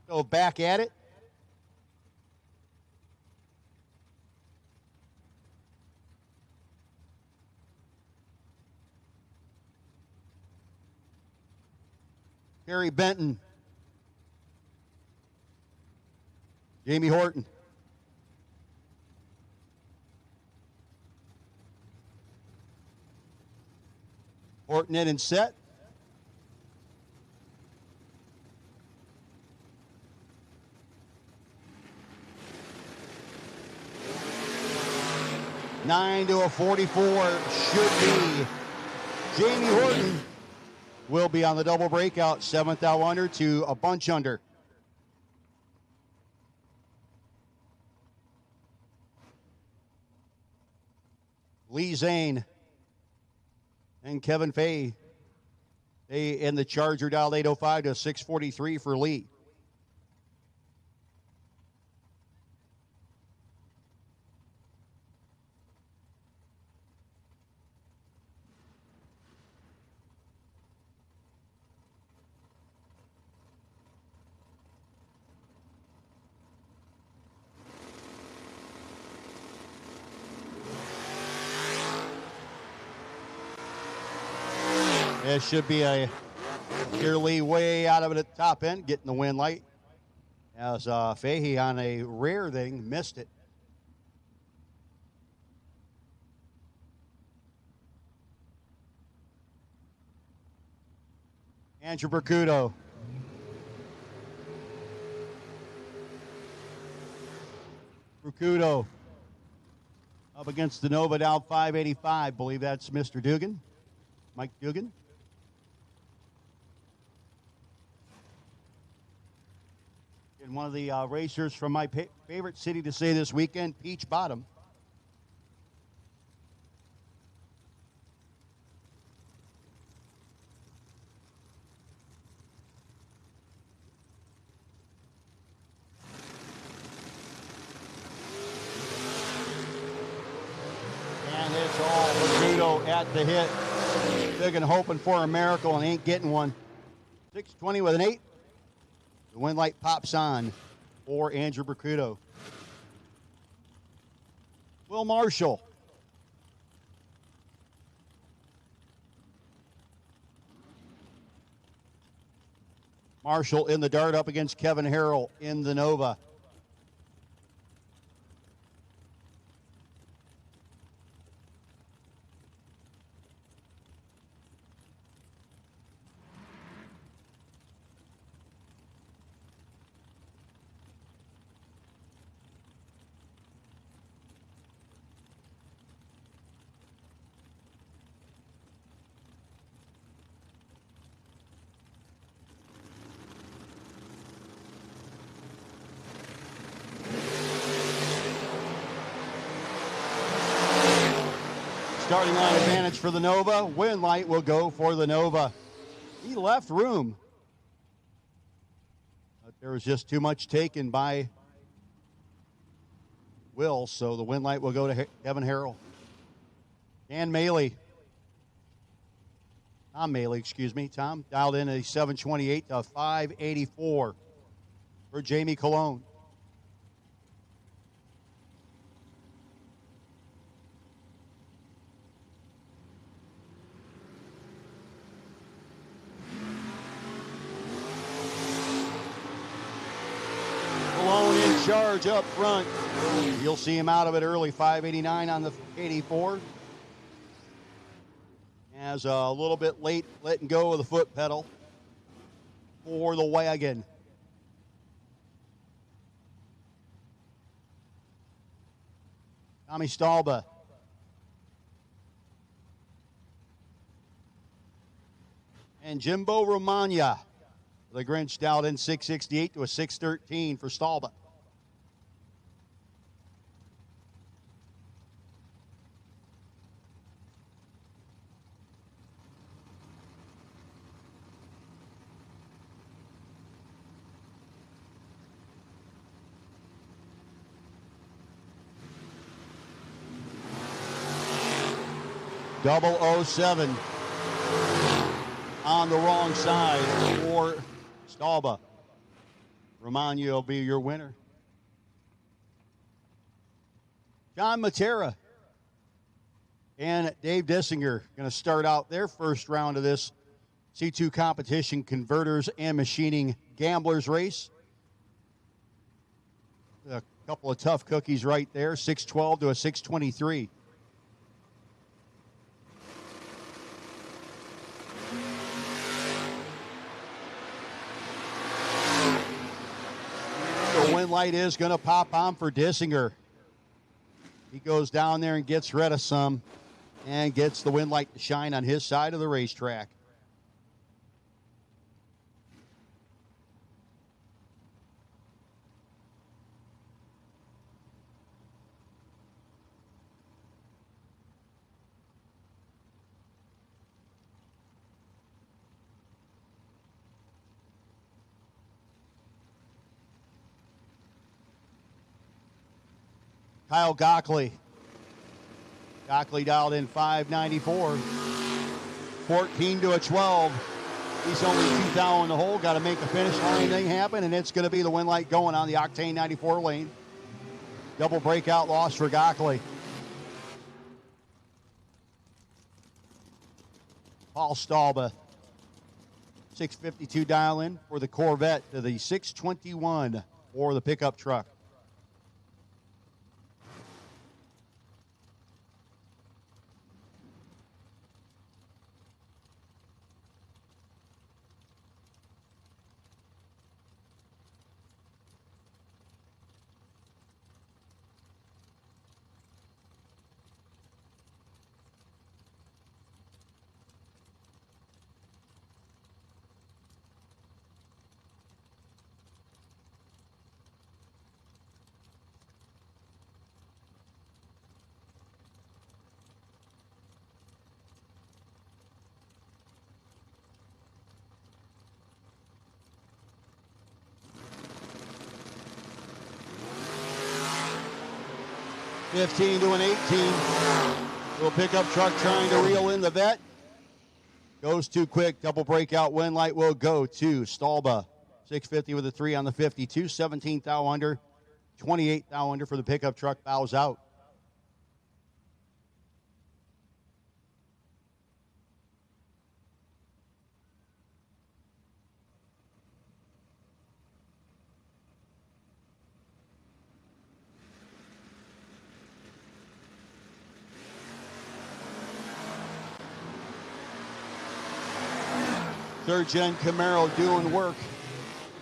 So back at it. Harry Benton. Jamie Horton. Horton in and set. Nine to a 44 should be. Jamie Horton will be on the double breakout, seventh out under to a bunch under. Lee Zane and Kevin Fay. They in the Charger dialed 805 to 643 for Lee. It should be a Lee way out of it at the top end, getting the win light. As Fahey on a rare thing missed it. Andrew Bercudo. Bercudo up against the Nova down 585. Believe that's Mr. Dugan, Mike Dugan. And one of the racers from my favorite city to say this weekend, Peach Bottom. And it's all Bakudo at the hit. Big and hoping for a miracle and ain't getting one. 620 with an 8. The wind light pops on for Andrew Bakudo. Will Marshall. Marshall in the dart up against Kevin Harrell in the Nova. Starting line advantage for the Nova. Wind light will go for the Nova. He left room. But there was just too much taken by Will, so the wind light will go to Kevin Harrell. Dan Maley. Tom Maley, excuse me. Tom dialed in a 728 to 584 for Jamie Colon. In charge up front. You'll see him out of it early. 589 on the 84. As a little bit late letting go of the foot pedal for the wagon. Tommy Stalba. And Jimbo Romagna. The Grinch dialed in 668 to a 613 for Stalba. .007 on the wrong side for Stalba. Romagna will be your winner. John Matera and Dave Dissinger going to start out their first round of this C2 competition converters and machining gamblers race. A couple of tough cookies right there, 612 to a 623. The wind light is going to pop on for Dissinger. He goes down there and gets rid of some and gets the wind light to shine on his side of the racetrack. Kyle Gockley. Gockley dialed in 594. 14 to a 12. He's only 2 down in the hole. Got to make the finish line thing happen, and it's going to be the wind light going on the Octane 94 lane. Double breakout loss for Gockley. Paul Stalba. 652 dial in for the Corvette to the 621 for the pickup truck. 15 to an 18. Little pickup truck trying to reel in the vet. Goes too quick. Double breakout win light will go to Stalba. 650 with a 3 on the 52. 17 thou under. 28 thou under for the pickup truck. Bows out. Third gen Camaro doing work,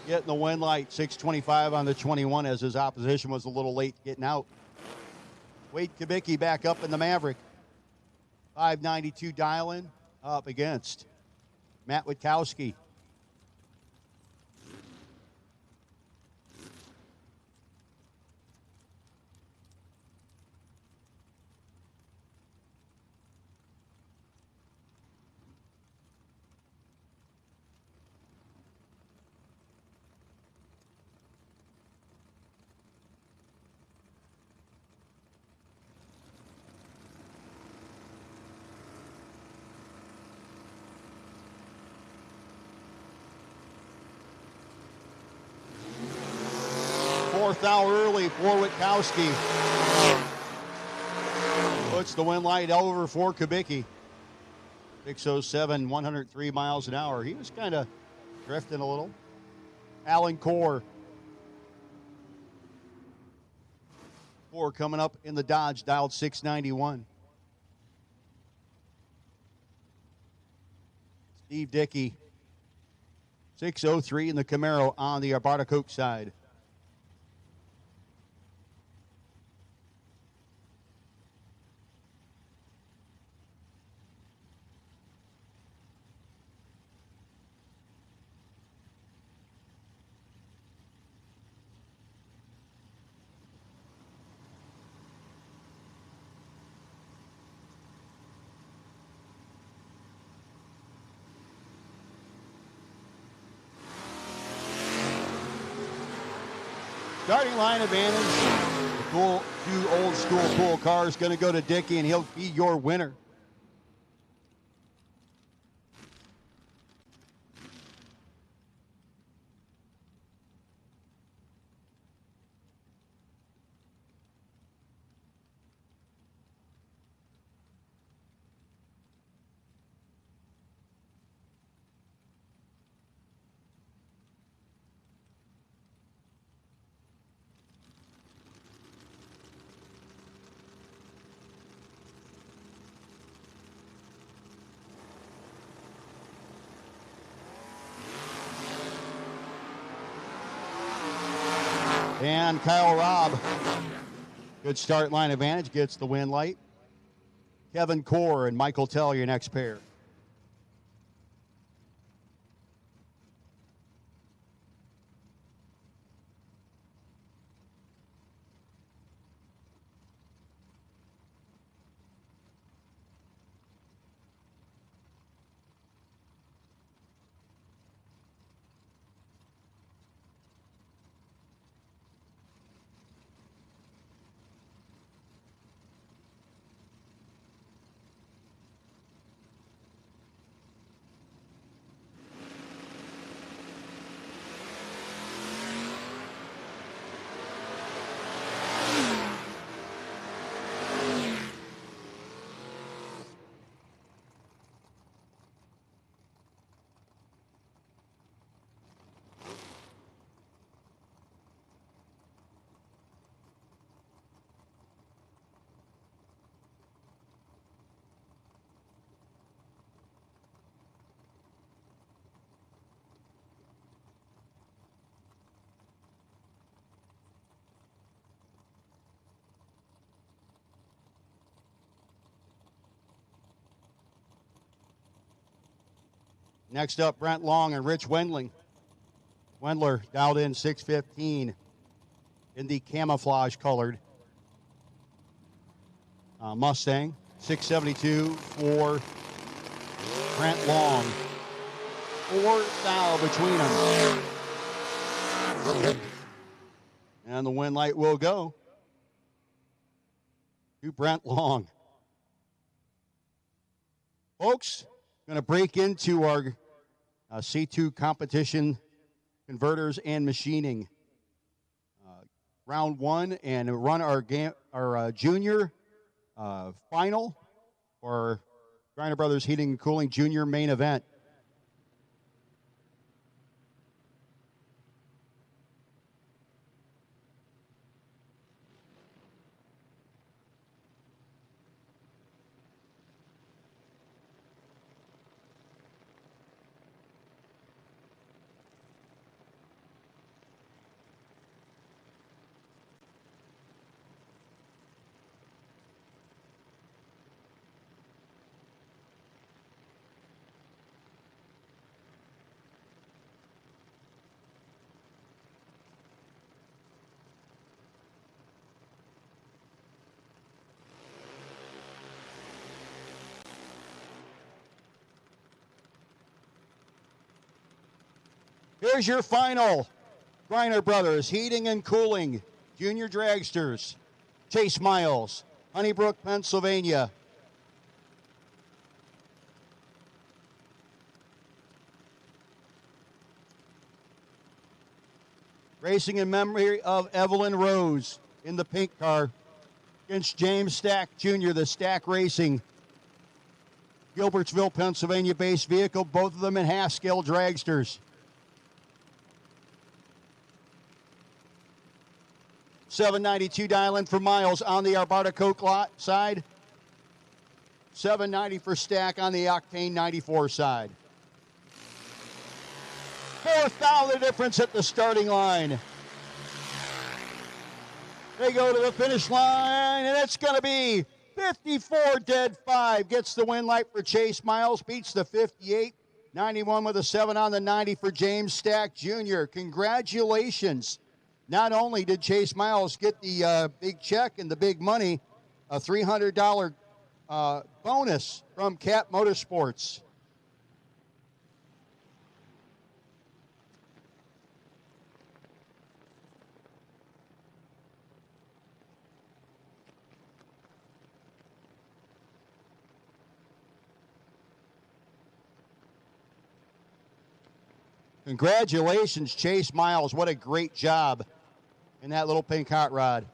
getting the win light. 625 on the 21 as his opposition was a little late getting out. Wade Kubicki back up in the Maverick. 592 dial-in up against Matt Witkowski. Fourth thou early for Witkowski. Puts the win light over for Kubicki. 607, 103 miles an hour. He was kind of drifting a little. Alan Core. Core coming up in the Dodge, dialed 691. Steve Dickey. 603 in the Camaro on the Arbarta Coke side. Starting line advantage. The cool, two old school cool cars going to go to Dickey, and he'll be your winner. And Kyle Robb, good start line advantage, gets the win light. Kevin Core and Michael Tell, your next pair. Next up, Brent Long and Rich Wendling. Wendler dialed in 615 in the camouflage colored Mustang. 672 for Brent Long. 4 thou between them. And the win light will go. to Brent Long. Folks, going to break into our C2 competition, converters and machining. Round one, and run our junior final for Griner Brothers Heating and Cooling Junior main event. Here's your final. Griner Brothers Heating and Cooling Junior Dragsters. Chase Miles, Honeybrook, Pennsylvania. Racing in memory of Evelyn Rose in the pink car against James Stack Jr., the Stack Racing. Gilbertsville, Pennsylvania-based vehicle, both of them in half-scale dragsters. $792 dialing for Miles on the Arbarta Coke lot side. $790 for Stack on the Octane 94 side. $4,000 difference at the starting line. They go to the finish line, and it's going to be 54 dead 5. Gets the win light for Chase Miles, beats the 58. 91 with a 7 on the 90 for James Stack Jr. Congratulations. Not only did Chase Miles get the big check and the big money, a $300 bonus from Cat Motorsports. Congratulations, Chase Miles. What a great job in that little pink hot rod.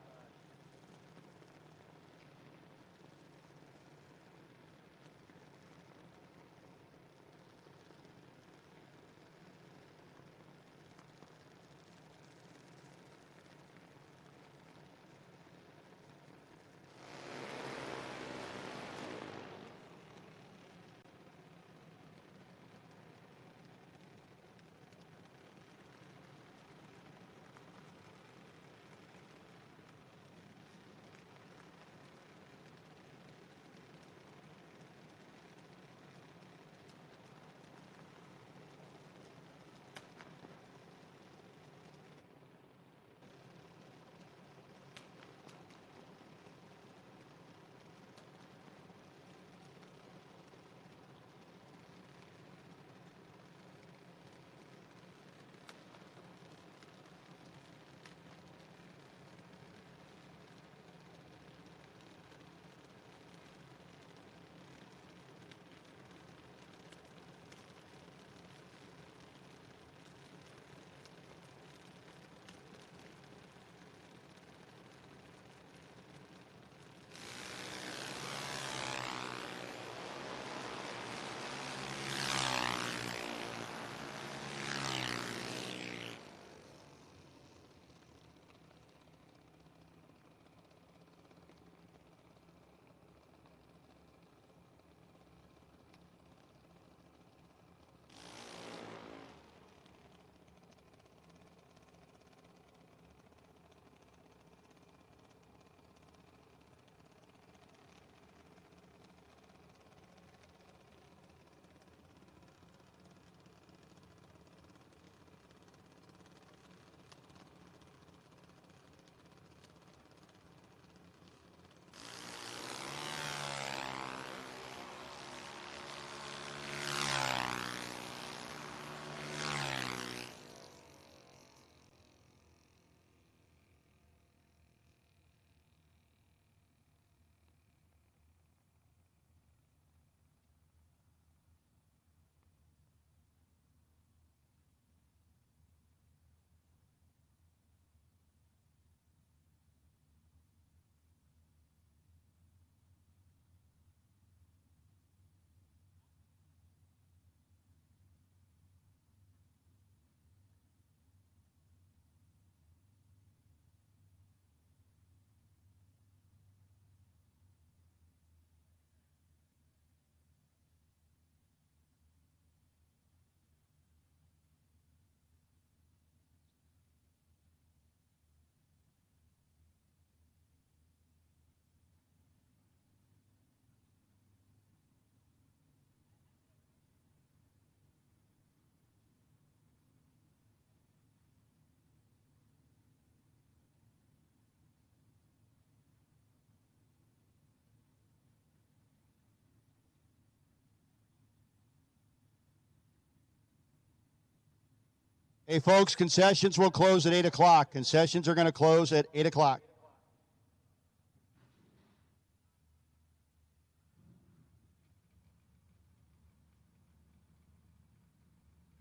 Hey, folks, concessions will close at 8 o'clock. Concessions are going to close at 8 o'clock.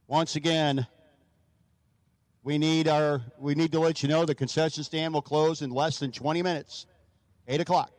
Once again, we need to let you know the concession stand will close in less than 20 minutes. 8 o'clock.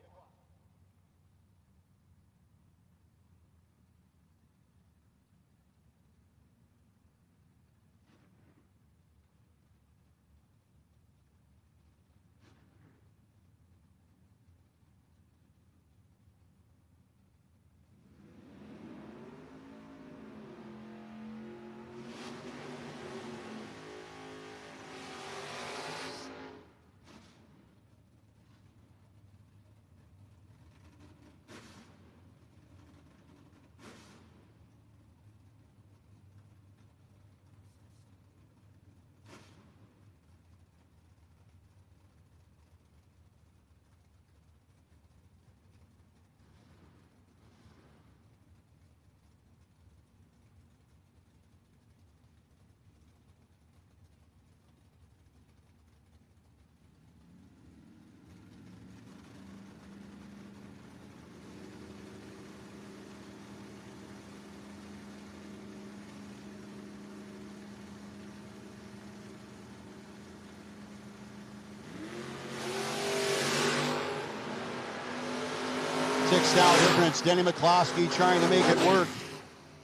Six-thou difference. Denny McCloskey trying to make it work.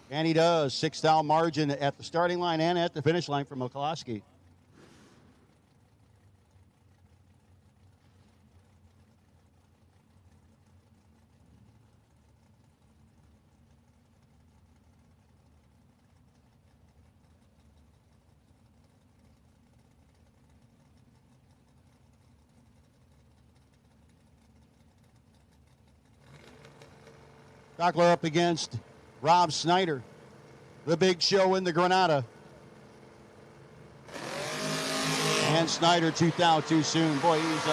And he does. Six-thou margin at the starting line and at the finish line for McCloskey. Dockler up against Rob Snyder. The big show in the Granada. And Snyder 2,000 too soon. Boy, he's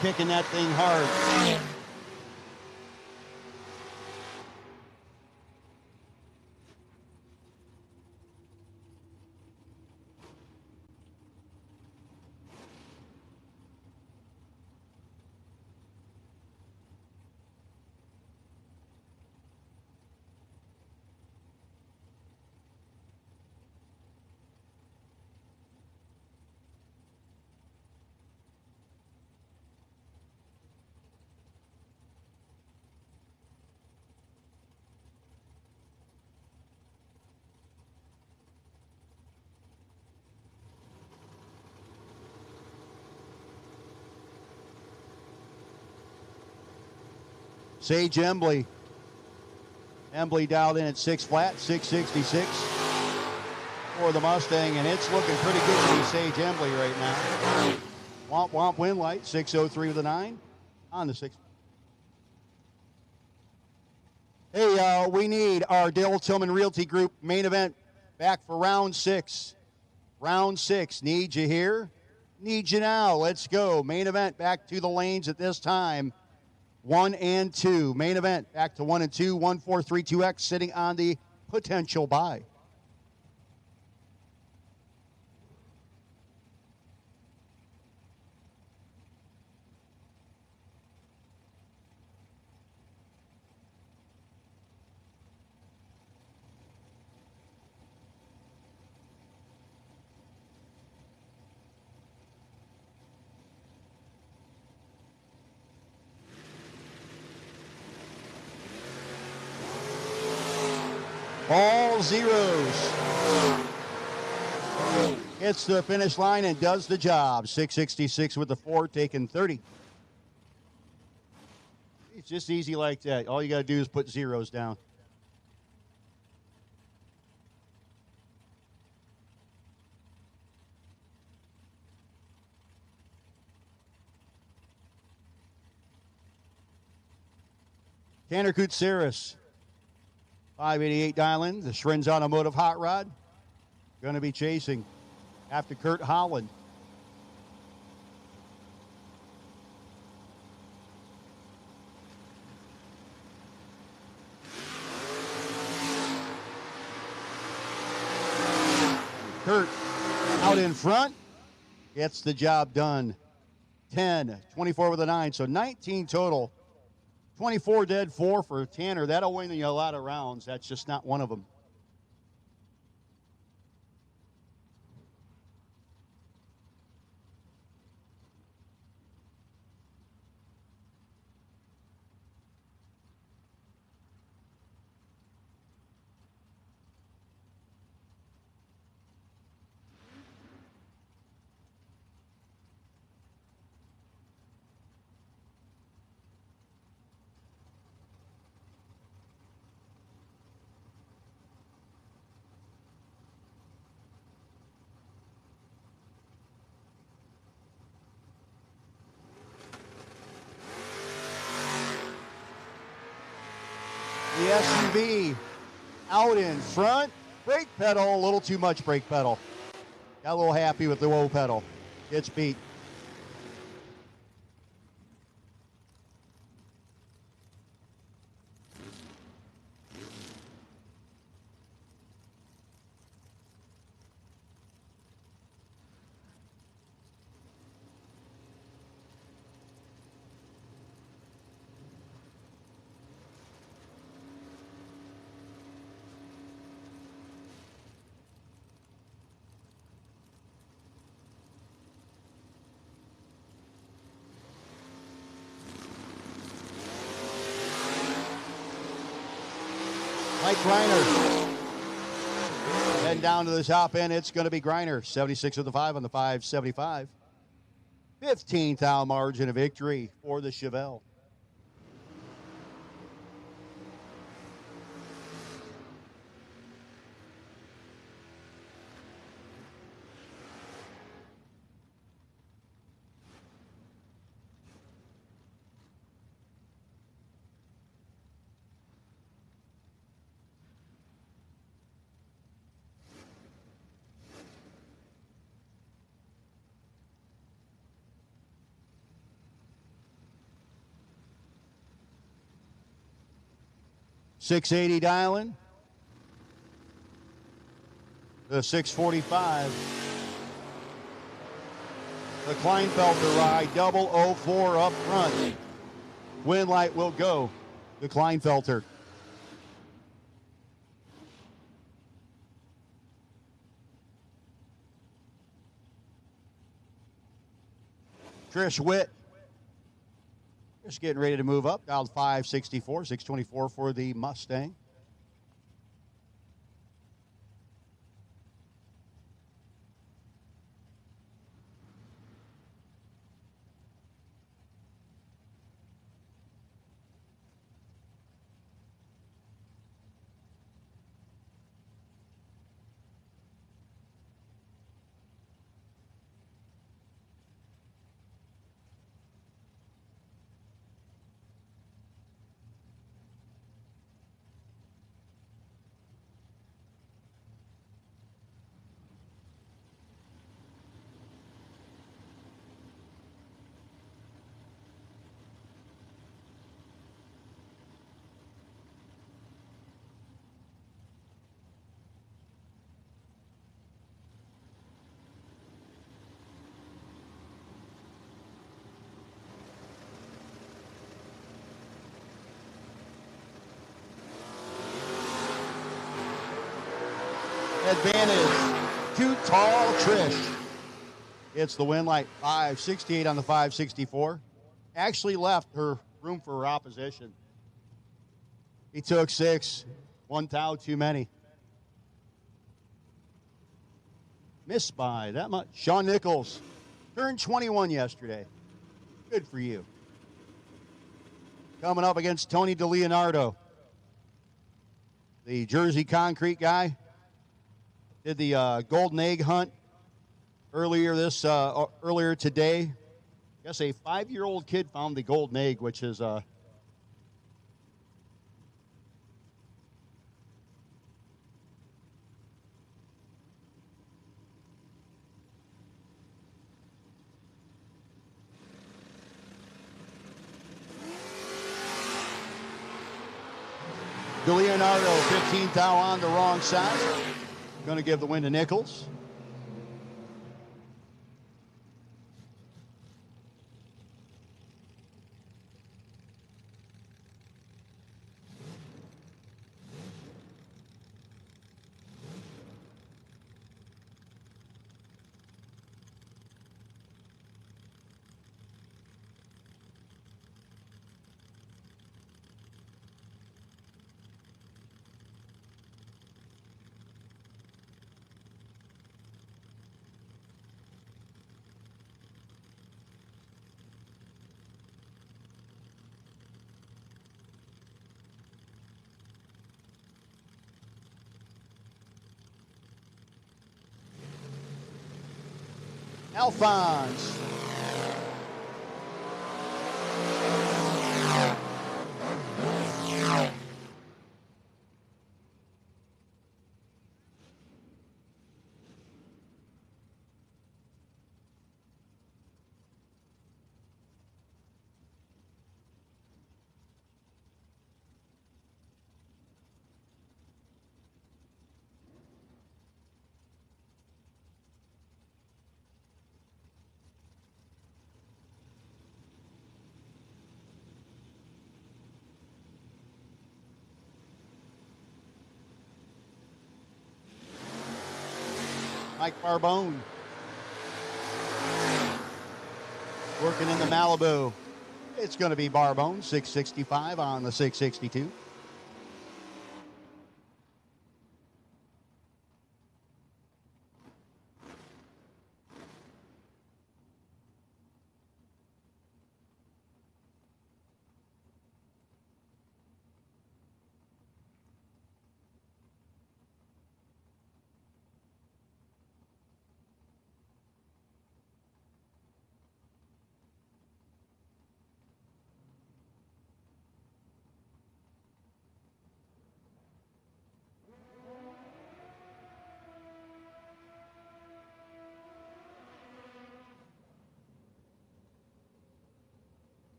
kicking that thing hard. Sage Embley. Embley dialed in at 6 flat, 666 for the Mustang, and it's looking pretty good to be Sage Embley right now. Womp Womp win light, 603 with a 9 on the 6. Hey, we need our Dale Tillman Realty Group main event back for round 6. Round 6. Need you here? Need you now. Let's go. Main event back to the lanes at this time. 1 and 2. Main event back to 1 and 2. 1432X sitting on the potential buy. All zeros. Hits the finish line and does the job. 666 with the 4, taking 30. It's just easy like that. All you got to do is put zeros down. Tanner Koutsaris. 588 dial-in, the Shrins Automotive Hot Rod. Going to be chasing after Kurt Holland. Kurt out in front. Gets the job done. 10, 24 with a 9, so 19 total. 24 dead, 4 for Tanner. That'll win you a lot of rounds. That's just not one of them. The SUV out in front. Brake pedal, a little too much brake pedal. Got a little happy with the whoa pedal. Gets beat. Mike Greiner. Heading down to the top end, it's going to be Greiner. 76 of the 5 on the 575. 15th margin of victory for the Chevelle. .680 dialing. The 645. The Kleinfelter ride, 004 up front. Wind light will go. The Kleinfelter. Trish Witt. Just getting ready to move up. Dialed 564, 624 for the Mustang. Advantage. Too tall, Trish. It's the win light. 568 on the 564. Actually left her room for her opposition. He took 6. 1 towel too many. Missed by that much. Sean Nichols turned 21 yesterday. Good for you. Coming up against Tony DeLeonardo. The Jersey Concrete guy. Did the golden egg hunt earlier today. I guess a 5-year-old kid found the golden egg, which is DeLeonardo, 15th out on the wrong side. Going to give the win to Nichols. Alphonse. Mike Barbone working in the Malibu. It's going to be Barbone, 665 on the 662.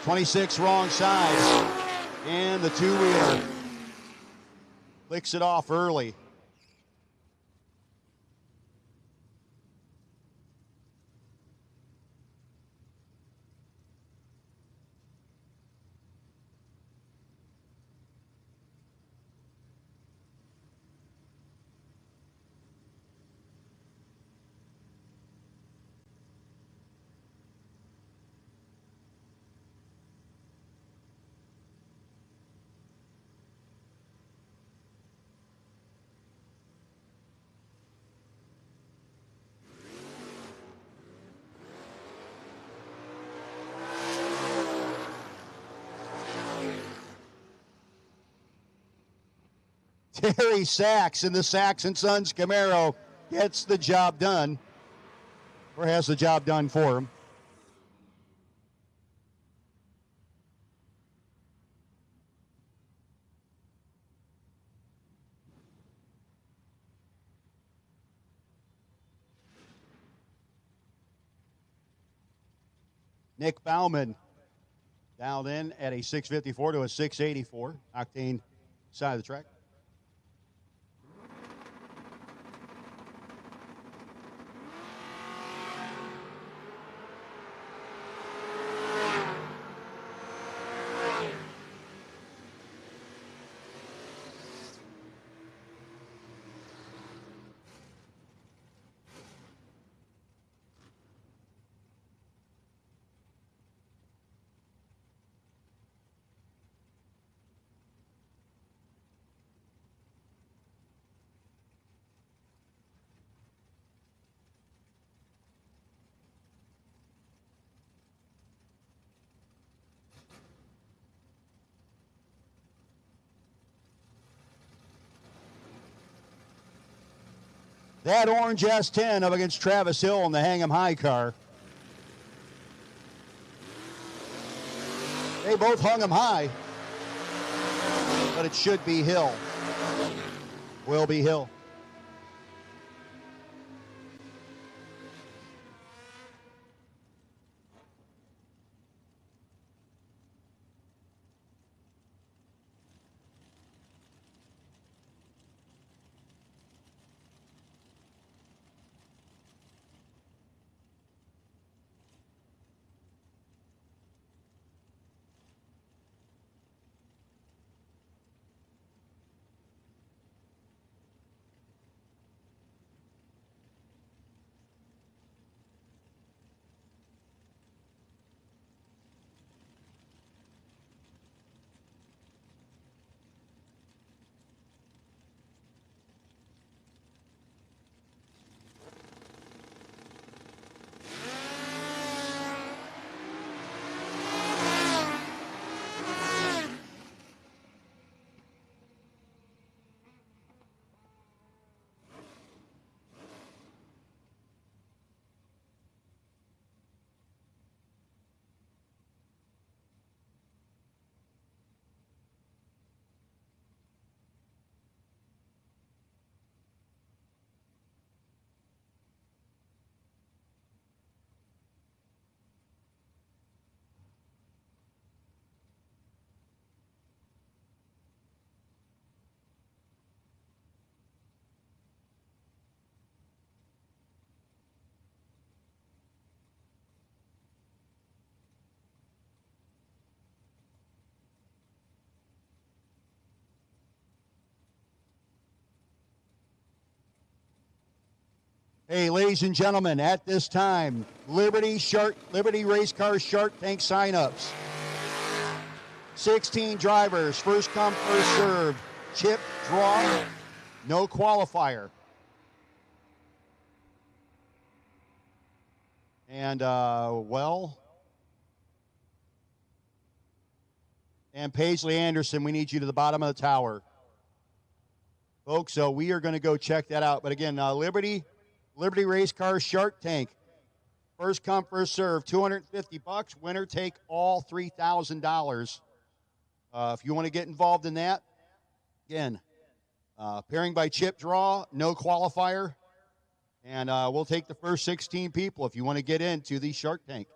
.26 wrong side. And the two-wheeler licks it off early. Terry Sachs in the Sachs & Sons Camaro gets the job done, or has the job done for him. Nick Bauman down in at a 654 to a 684, octane side of the track. That orange S10 up against Travis Hill in the Hang 'em High car. They both hung him high, but it should be Hill. Will be Hill. Hey, ladies and gentlemen, at this time, Liberty Race Car Shark Tank signups. 16 drivers, first come, first served. Chip, draw, no qualifier. And, and Paisley Anderson, we need you to the bottom of the tower. Folks, so we are going to go check that out. But again, Liberty Race Car Shark Tank. First come, first serve, $250. Winner take all $3,000. If you want to get involved in that, again, pairing by chip draw, no qualifier. And we'll take the first 16 people if you want to get into the Shark Tank.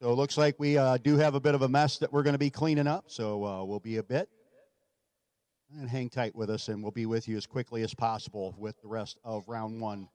So it looks like we do have a bit of a mess that we're going to be cleaning up. So we'll be a bit. And hang tight with us, and we'll be with you as quickly as possible with the rest of round one.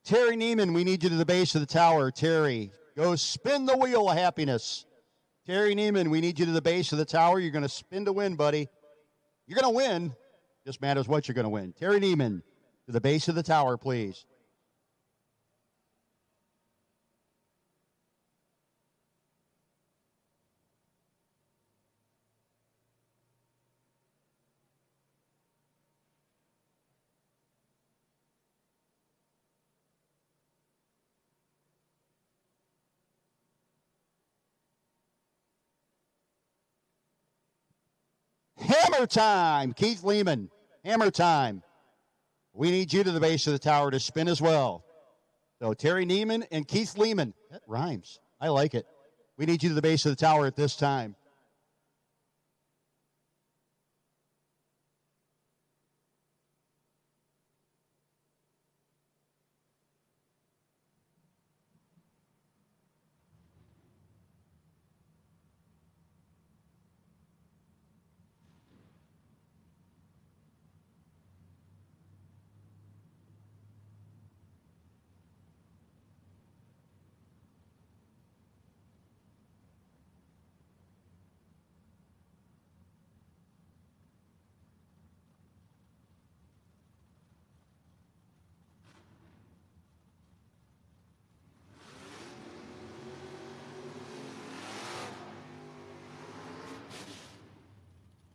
Terry Neiman, we need you to the base of the tower. Terry, go spin the wheel of happiness. Terry Neiman, we need you to the base of the tower. You're going to spin to win, buddy. You're going to win. Just matters what you're going to win. Terry Neiman, to the base of the tower, please. Hammer time, Keith Lehman. Hammer time. We need you to the base of the tower to spin as well. So Terry Neiman and Keith Lehman. That rhymes. I like it. We need you to the base of the tower at this time.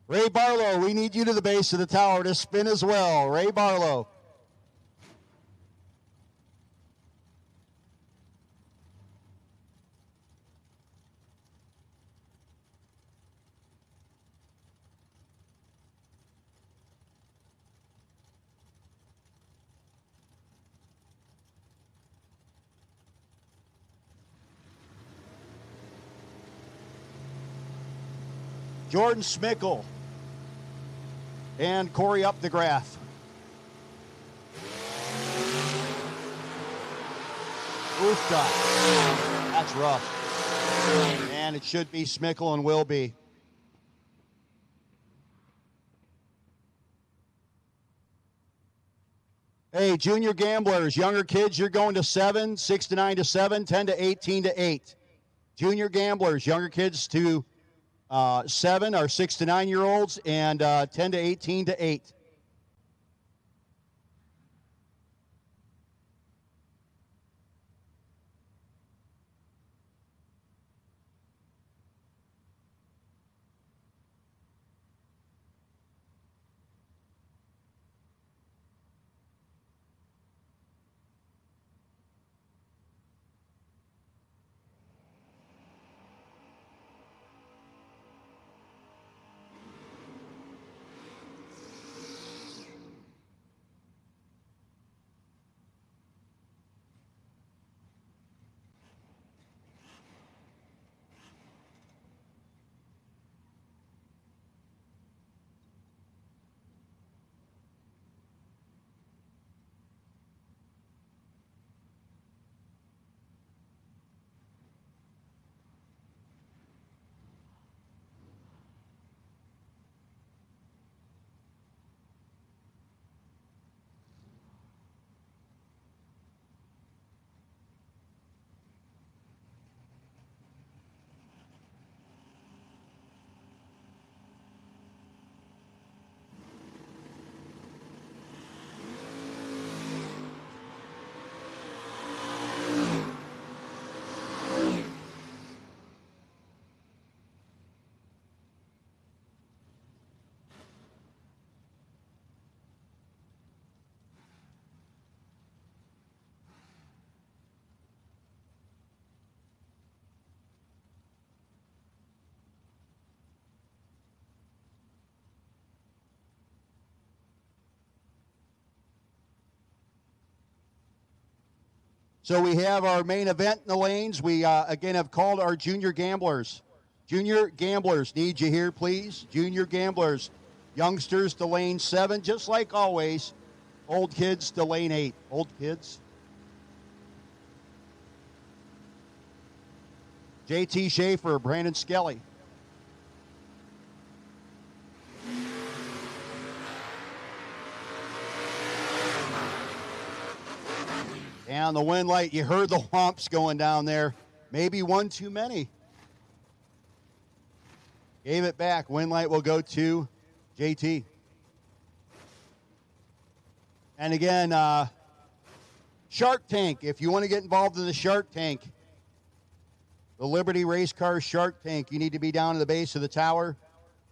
Ray Barlow, we need you to the base of the tower to spin as well. Ray Barlow. Jordan Smickle and Corey up the graph. Oofda. That's rough. And it should be Smickle and will be. Hey, junior gamblers, younger kids, you're going to 7, 6 to 9 to 7, 10 to 18 to 8. Junior gamblers, younger kids to 7 or 6 to 9 year olds, and 10 to 18 to 8. So we have our main event in the lanes. We, again, have called our junior gamblers. Junior gamblers, need you here, please. Junior gamblers, youngsters to lane 7, just like always. Old kids to lane 8. Old kids. J.T. Schaefer, Brandon Skelly. Down on the wind light. You heard the whomps going down there. Maybe one too many. Gave it back. Wind light will go to JT. And again, Shark Tank. If you want to get involved in the Shark Tank, the Liberty Race Car Shark Tank, you need to be down at the base of the tower.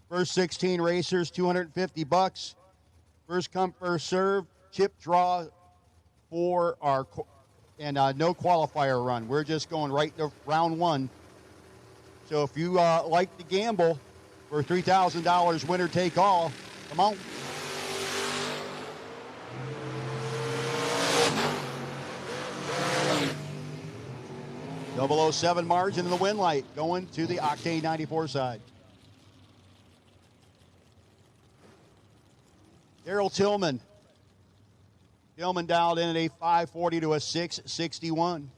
First 16 racers, $250. First come, first serve. Chip draw for our no qualifier run. We're just going right to round one. So if you like to gamble for $3,000 winner take all, come on. .007 margin in the wind light going to the Octane 94 side. Daryl Tillman. Tillman dialed in at a 540 to a 661.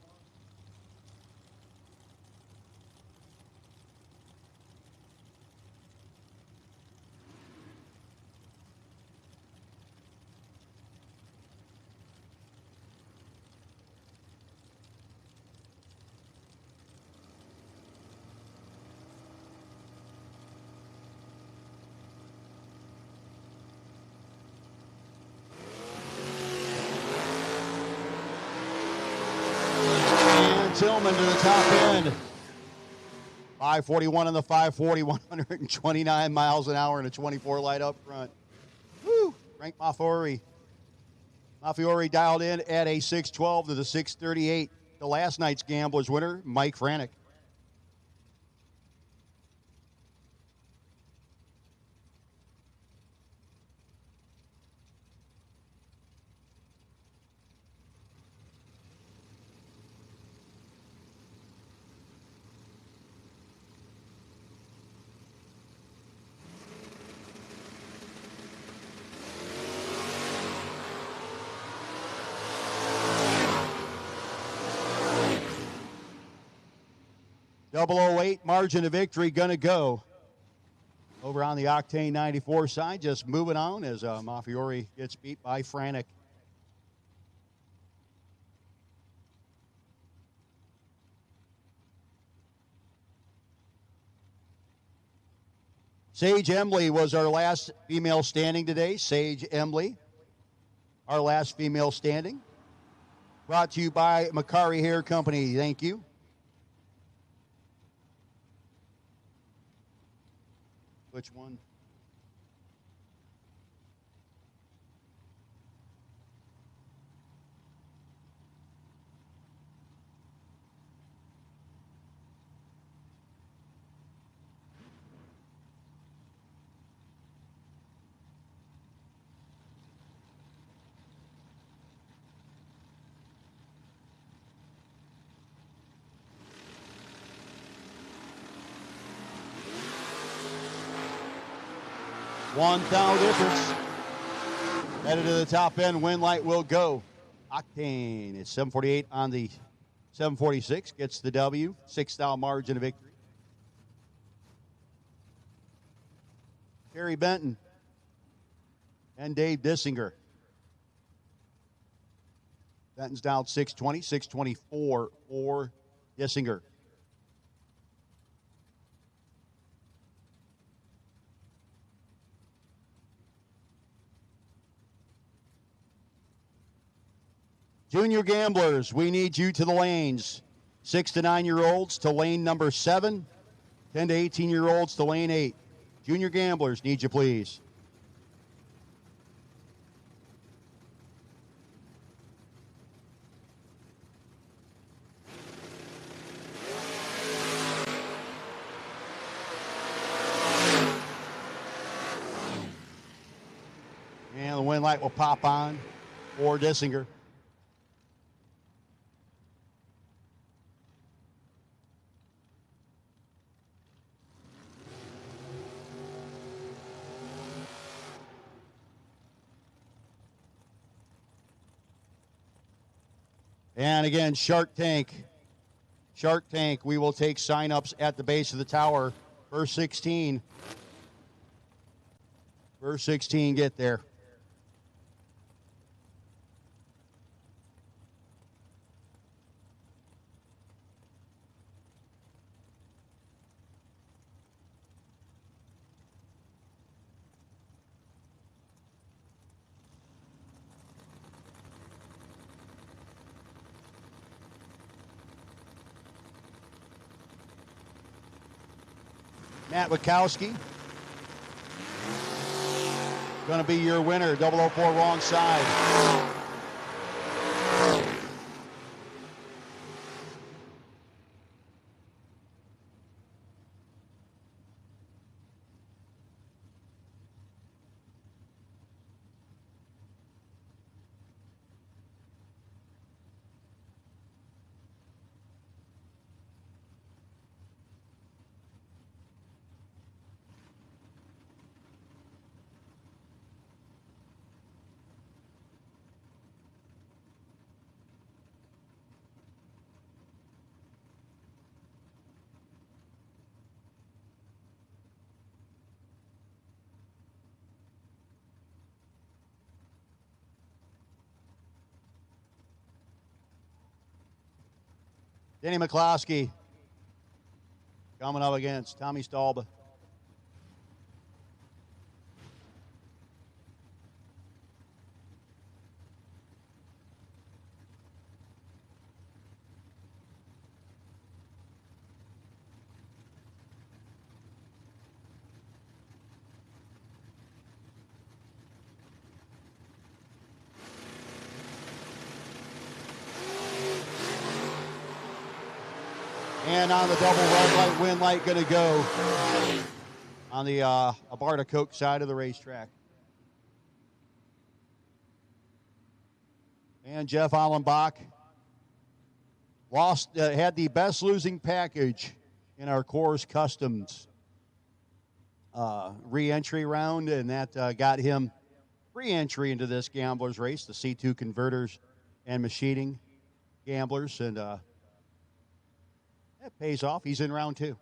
Tillman to the top end. 541 on the 540, 129 miles an hour and a 24 light up front. Woo! Frank Maffiori. Maffiori dialed in at a 612 to the 638. The last night's Gamblers winner, Mike Franick. .008 margin of victory gonna go over on the Octane 94 side. Just moving on as Maffiori gets beat by Franick. Sage Emily was our last female standing today. Sage Emily, our last female standing. Brought to you by Macari Hair Company. Thank you. Which one? $1,000 difference. Headed to the top end. Wind light will go. Octane is 748 on the 746. Gets the W. $6,000 margin of victory. Terry Benton and Dave Dissinger. Benton's down 620, 624 for Dissinger. Junior gamblers, we need you to the lanes. 6 to 9-year-olds to lane number 7. 10 to 18-year-olds to lane 8. Junior gamblers, need you please. And the wind light will pop on for Dissinger. And again, Shark Tank. Shark Tank, we will take sign-ups at the base of the tower. First 16. First 16 get there. Matt Wachowski. Going to be your winner. 004 wrong side. Danny McCloskey coming up against Tommy Stalba. And on the double red light, win light going to go on the Abarta Coke side of the racetrack. And Jeff Allenbach had the best losing package in our Coors Customs re-entry round, and that got him re-entry into this gamblers race, the C2 converters and machining gamblers, and that pays off. He's in round 2.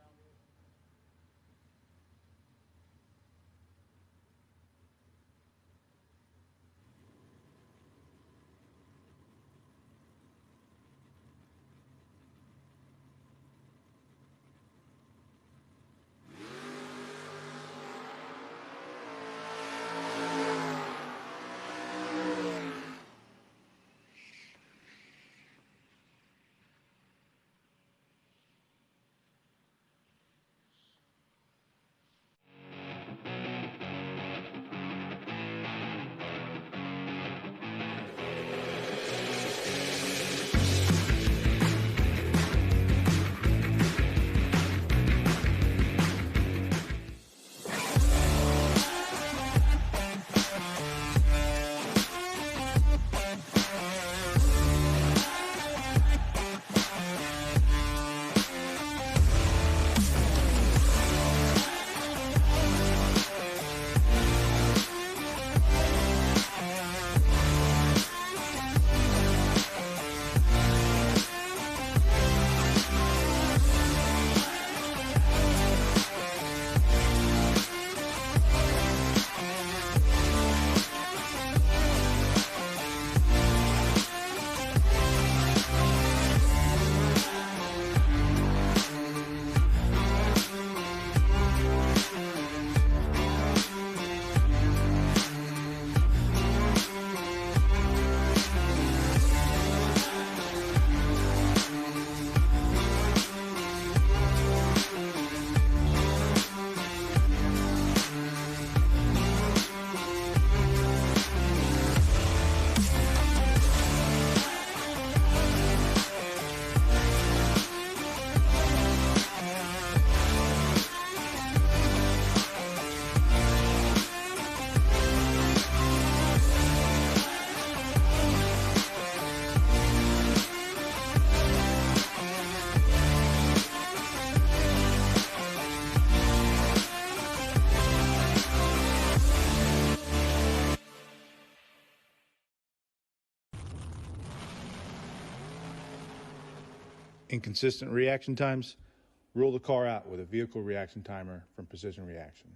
Inconsistent reaction times? Rule the car out with a vehicle reaction timer from Precision Reaction.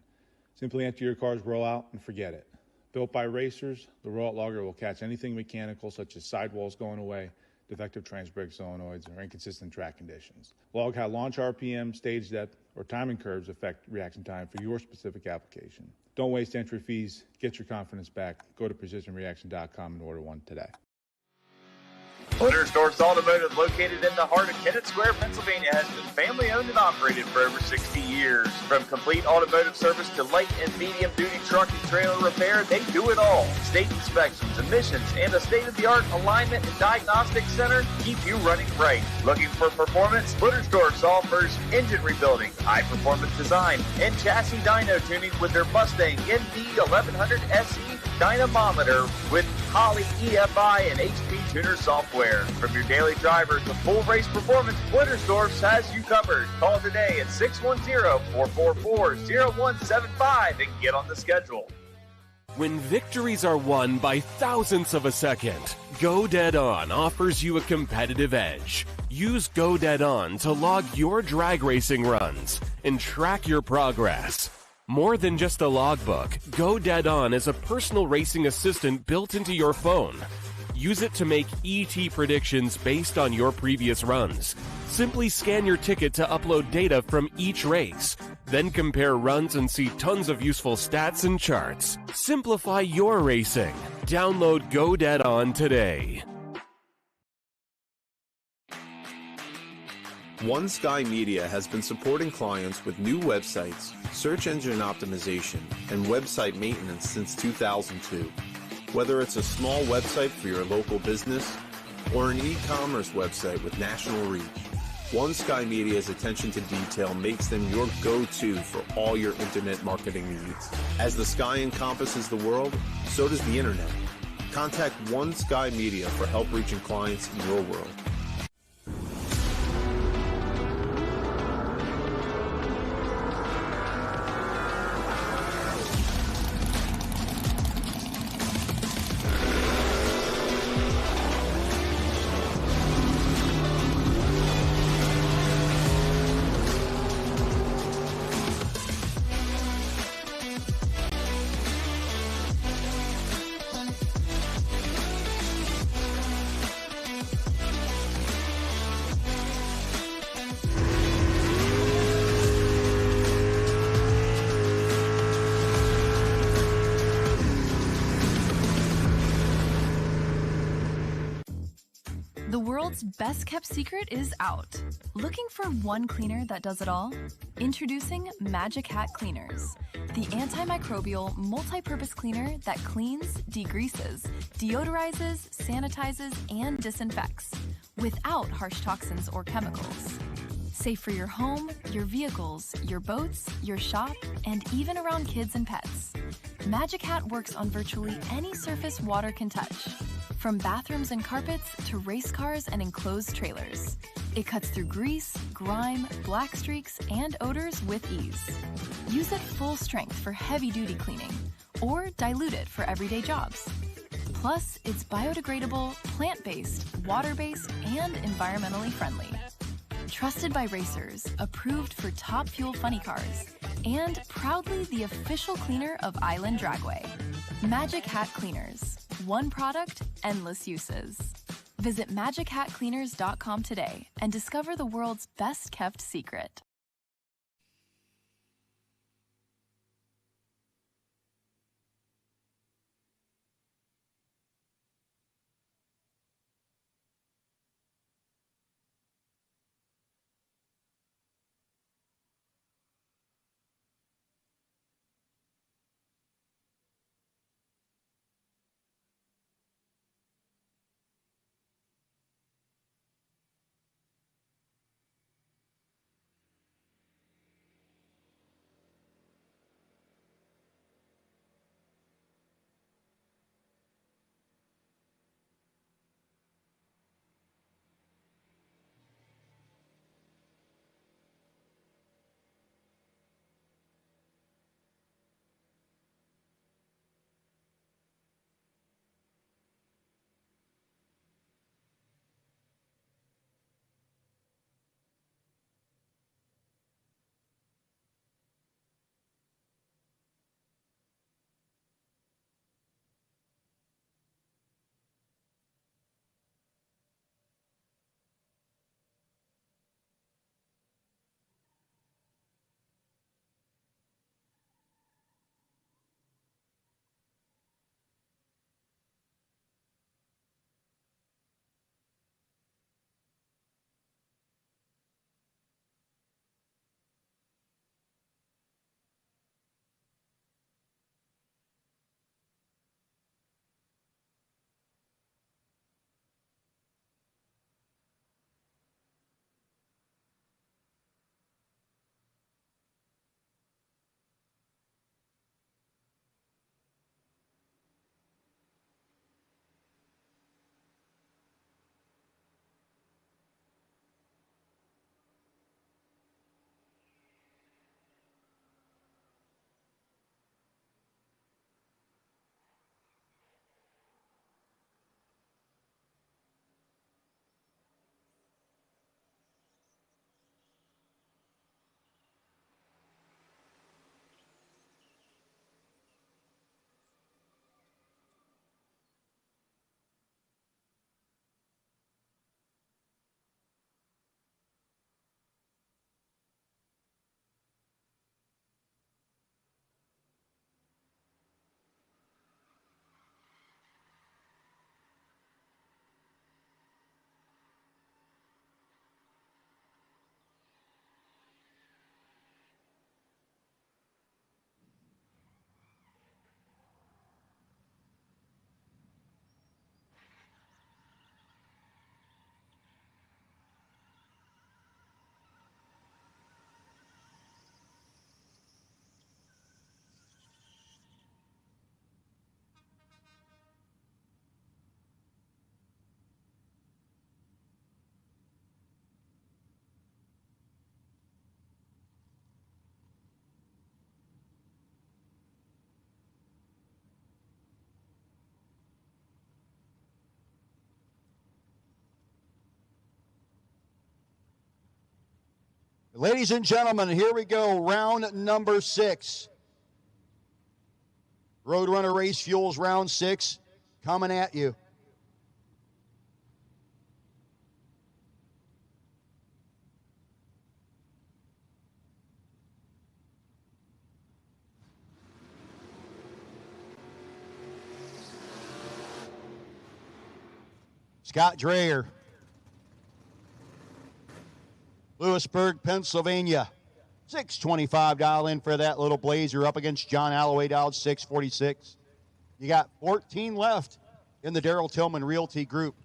Simply enter your car's rollout and forget it. Built by racers, the rollout logger will catch anything mechanical such as sidewalls going away, defective trans-brake solenoids, or inconsistent track conditions. Log how launch RPM, stage depth, or timing curves affect reaction time for your specific application. Don't waste entry fees. Get your confidence back. Go to precisionreaction.com and order one today. Motorsports Automotive, located in the heart of Kennett Square, Pennsylvania, has been family owned and operated for over 60 years. From complete automotive service to light and medium duty truck and trailer repair, they do it all. State inspections, emissions, and a state-of-the-art alignment and diagnostic center keep you running right. Looking for performance? Motorsports offers engine rebuilding, high-performance design, and chassis dyno tuning with their Mustang ND 1100 SE dynamometer with Holley EFI and HP Tuner software. From your daily driver to full race performance, Blittersdorf's has you covered. Call today at 610-444-0175 and get on the schedule. When victories are won by thousandths of a second, Go Dead On offers you a competitive edge. Use Go Dead On to log your drag racing runs and track your progress. More than just a logbook, Go Dead On is a personal racing assistant built into your phone. Use it to make ET predictions based on your previous runs. Simply scan your ticket to upload data from each race. Then compare runs and see tons of useful stats and charts. Simplify your racing. Download Go Dead On today. One Sky Media has been supporting clients with new websites, search engine optimization, and website maintenance since 2002. Whether it's a small website for your local business or an e-commerce website with national reach, One Sky Media's attention to detail makes them your go-to for all your internet marketing needs. As the sky encompasses the world, so does the internet. Contact One Sky Media for help reaching clients in your world. The world's best kept secret is out. Looking for one cleaner that does it all? Introducing Magic Hat Cleaners, the antimicrobial multi-purpose cleaner that cleans, degreases, deodorizes, sanitizes, and disinfects without harsh toxins or chemicals. Safe for your home, your vehicles, your boats, your shop, and even around kids and pets. Magic Hat works on virtually any surface water can touch. From bathrooms and carpets to race cars and enclosed trailers. It cuts through grease, grime, black streaks, and odors with ease. Use it full strength for heavy-duty cleaning, or dilute it for everyday jobs. Plus, it's biodegradable, plant-based, water-based, and environmentally friendly. Trusted by racers, approved for top fuel funny cars, and proudly the official cleaner of Island Dragway. Magic Hat Cleaners. One product, endless uses. Visit magichatcleaners.com today and discover the world's best kept secret. Ladies and gentlemen, here we go. Round number 6. Roadrunner Race Fuels round 6 coming at you. Scott Dreyer, Lewisburg, Pennsylvania. $625 dial in for that little blazer up against John Alloway down $646. You got 14 left in the Darrell Tillman Realty Group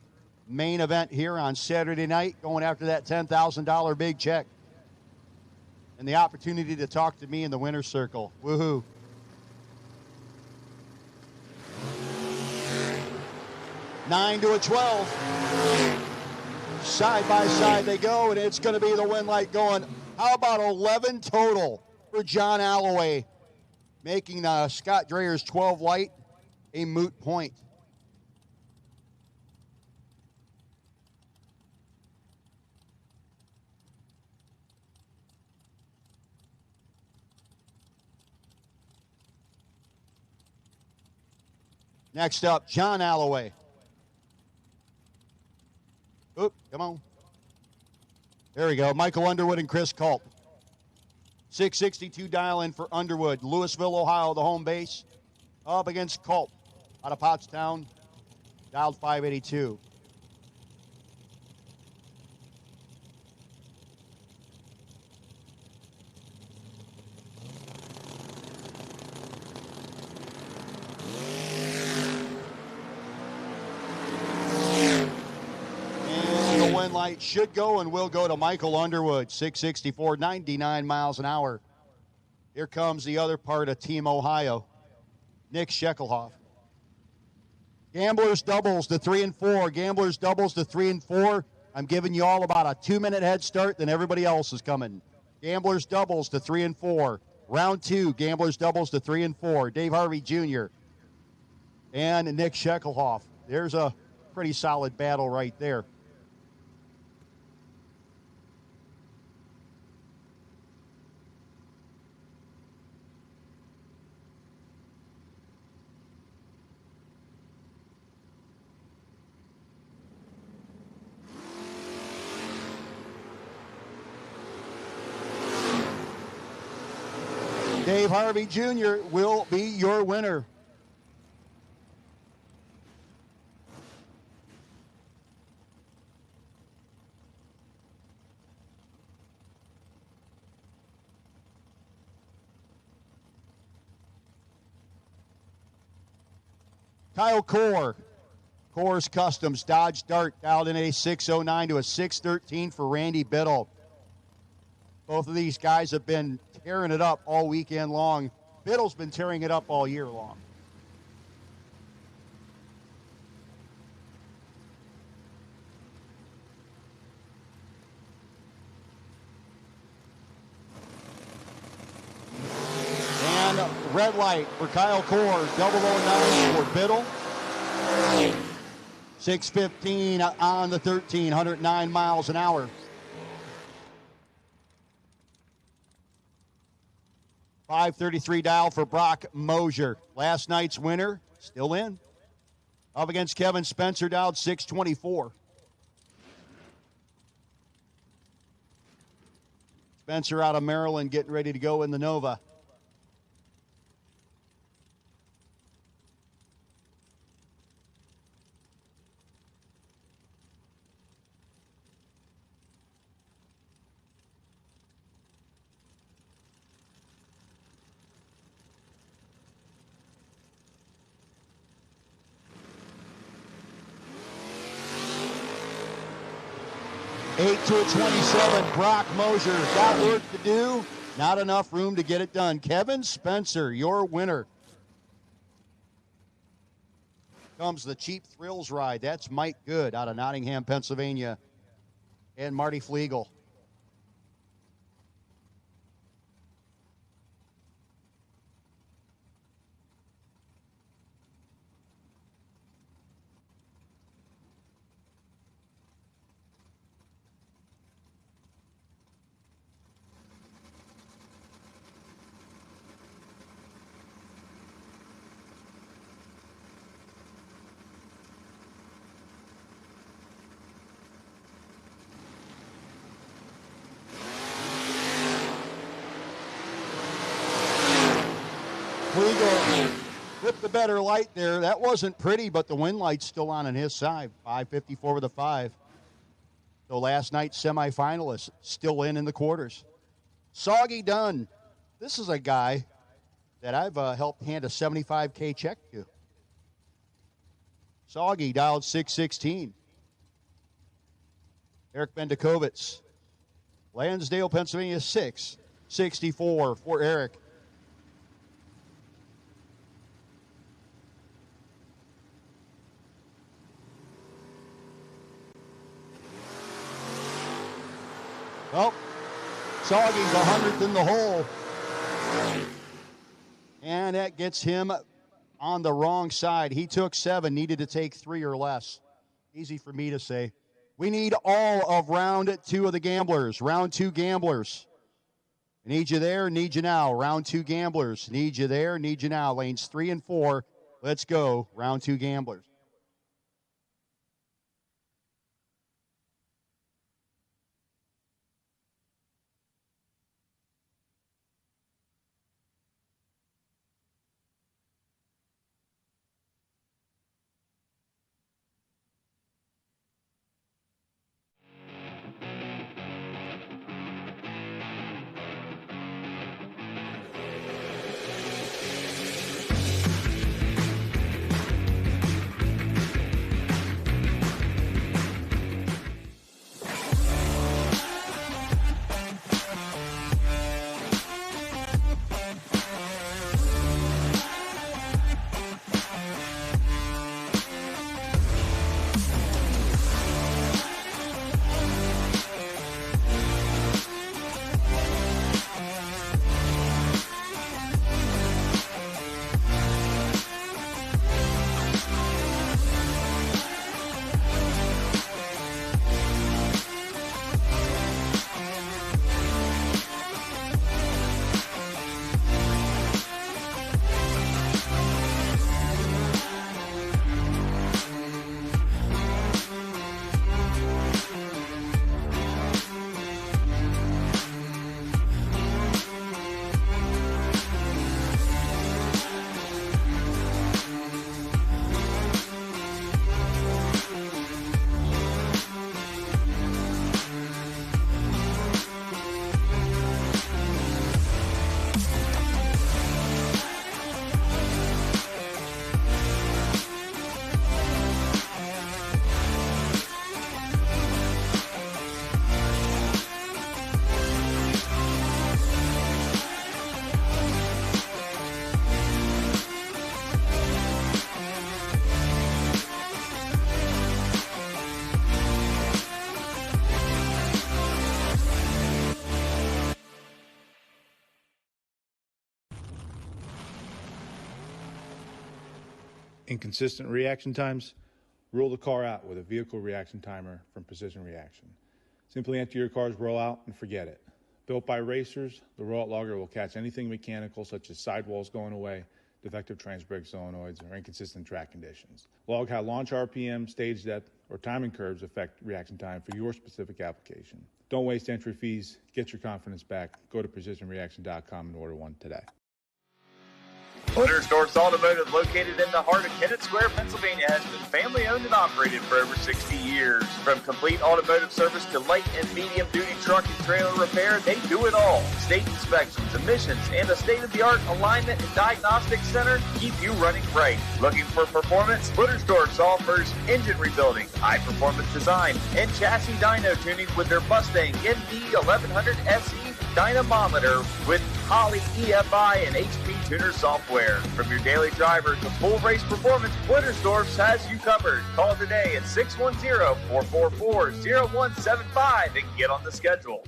main event here on Saturday night, going after that $10,000 big check. And the opportunity to talk to me in the winner's circle. Woohoo. Nine to a 12. Side by side they go, and it's going to be the win light going. How about 11 total for John Alloway, making Scott Dreyer's 12 light a moot point. Next up, John Alloway. Oop, come on. There we go. Michael Underwood and Chris Culp. 662 dial in for Underwood. Louisville, Ohio, the home base. Up against Culp out of Pottstown. Dialed 582. Light should go and will go to Michael Underwood, 664, 99 miles an hour. Here comes the other part of Team Ohio, Nick Shekelhoff. Gamblers doubles to 3 and 4. Gamblers doubles to 3 and 4. I'm giving you all about a 2-minute head start, then everybody else is coming. Gamblers doubles to 3 and 4. Round 2, Gamblers doubles to 3 and 4. Dave Harvey Jr. and Nick Shekelhoff. There's a pretty solid battle right there. Dave Harvey Jr. will be your winner. Kyle Coors Customs, Dodge Dart, dialed in a 609 to a 613 for Randy Biddle. Both of these guys have been tearing it up all weekend long. Biddle's been tearing it up all year long. And red light for Kyle Coors, 009 for Biddle. 615 on the 13, 109 miles an hour. 533 dial for Brock Mosier. Last night's winner, still in. Up against Kevin Spencer, dialed 624. Spencer out of Maryland getting ready to go in the Nova. Eight to a 27, Brock Mosier got work to do. Not enough room to get it done. Kevin Spencer, your winner. Comes the Cheap Thrills ride. That's Mike Good out of Nottingham, Pennsylvania. And Marty Flegel. Frigo with the better light there. That wasn't pretty, but the wind light's still on his side. 5:54 with a 5. So last night's semifinalist still in the quarters. Soggy Dunn. This is a guy that I've helped hand a $75K check to. Soggy dialed 616. Eric Bendakovitz. Lansdale, Pennsylvania, 664 for Eric. Well, Soggy's 100th in the hole. And that gets him on the wrong side. He took 7, needed to take 3 or less. Easy for me to say. We need all of round 2 of the gamblers. Round 2 gamblers. Need you there, need you now. Round 2 gamblers. Need you there, need you now. Lanes 3 and 4. Let's go. Round 2 gamblers. Inconsistent reaction times? Rule the car out with a vehicle reaction timer from Precision Reaction. Simply enter your car's rollout and forget it. Built by racers, the rollout logger will catch anything mechanical such as sidewalls going away, defective trans-brake solenoids, or inconsistent track conditions. Log how launch RPM, stage depth, or timing curves affect reaction time for your specific application. Don't waste entry fees. Get your confidence back. Go to precisionreaction.com and order one today. Wintersdorf's Automotive, located in the heart of Kennett Square, Pennsylvania, has been family owned and operated for over 60 years. From complete automotive service to light and medium duty truck and trailer repair, they do it all. State inspections, emissions, and a state-of-the-art alignment and diagnostic center keep you running right. Looking for performance? Wintersdorf's offers engine rebuilding, high-performance design, and chassis dyno tuning with their Mustang MD 1100 SE dynamometer with Holley EFI and HP Tuner software. From your daily driver to full race performance, Wintersdorf's has you covered. Call today at 610-444-0175 and get on the schedule.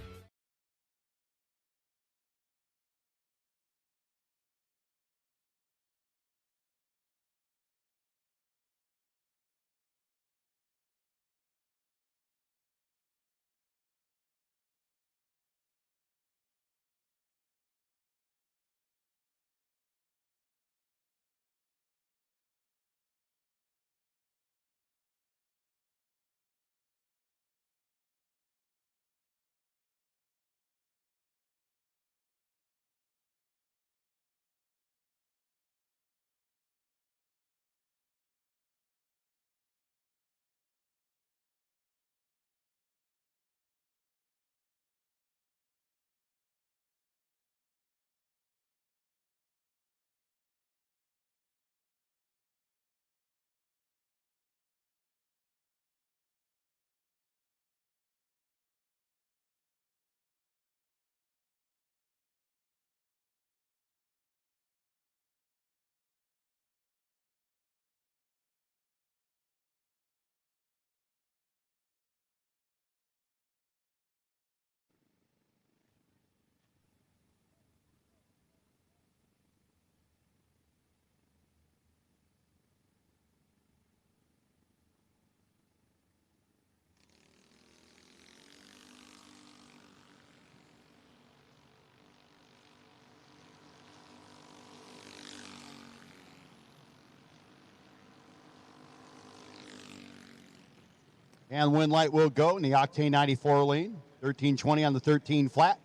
And wind light will go in the Octane 94 lane. 1320 on the 13 flat.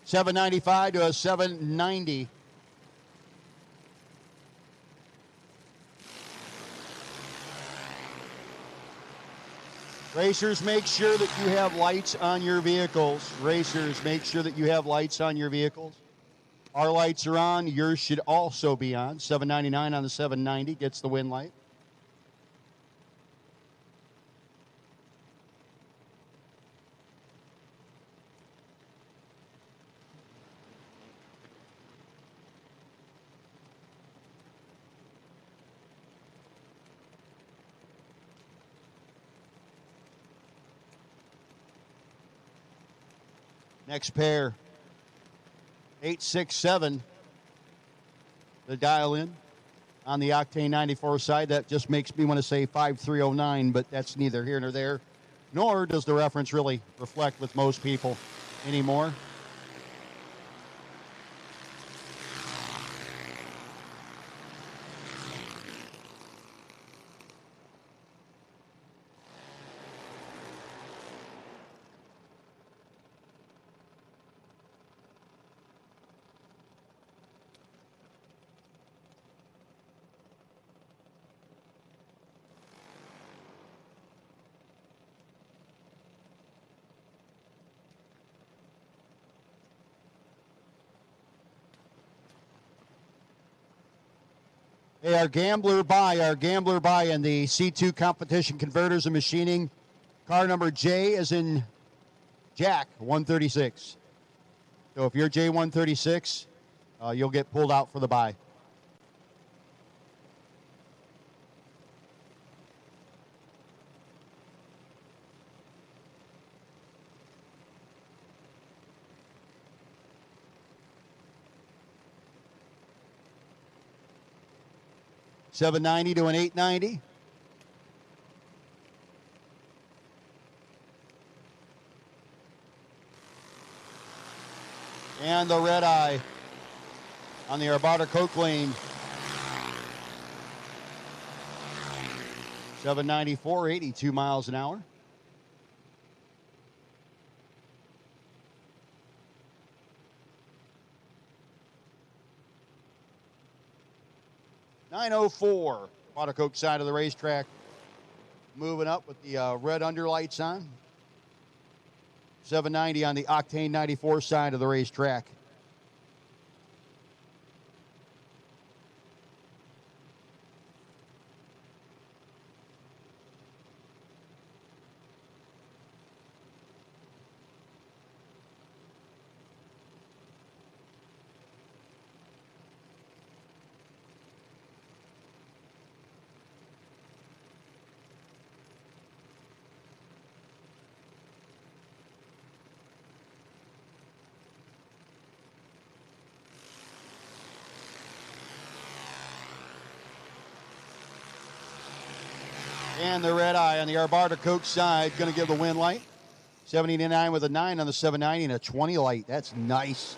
$795 to a $790. Racers, make sure that you have lights on your vehicles. Racers, make sure that you have lights on your vehicles. Our lights are on. Yours should also be on. $799 on the 790 gets the wind light. Next pair, 867, the dial in on the Octane 94 side. That just makes me want to say 5309, but that's neither here nor there, nor does the reference really reflect with most people anymore. Hey, our gambler buy in the C2 competition converters and machining. Car number J is in Jack 136. So if you're J136, you'll get pulled out for the buy. $790 to an $890. And the red eye on the Arvada Coke lane. 794, 82 miles an hour. $904, Arvada Coke side of the racetrack. Moving up with the red underlights on. 790 on the Octane 94 side of the racetrack. And the red eye on the Arvada Coke side, going to give the win light. 79 with a 9 on the 790 and a 20 light. That's nice.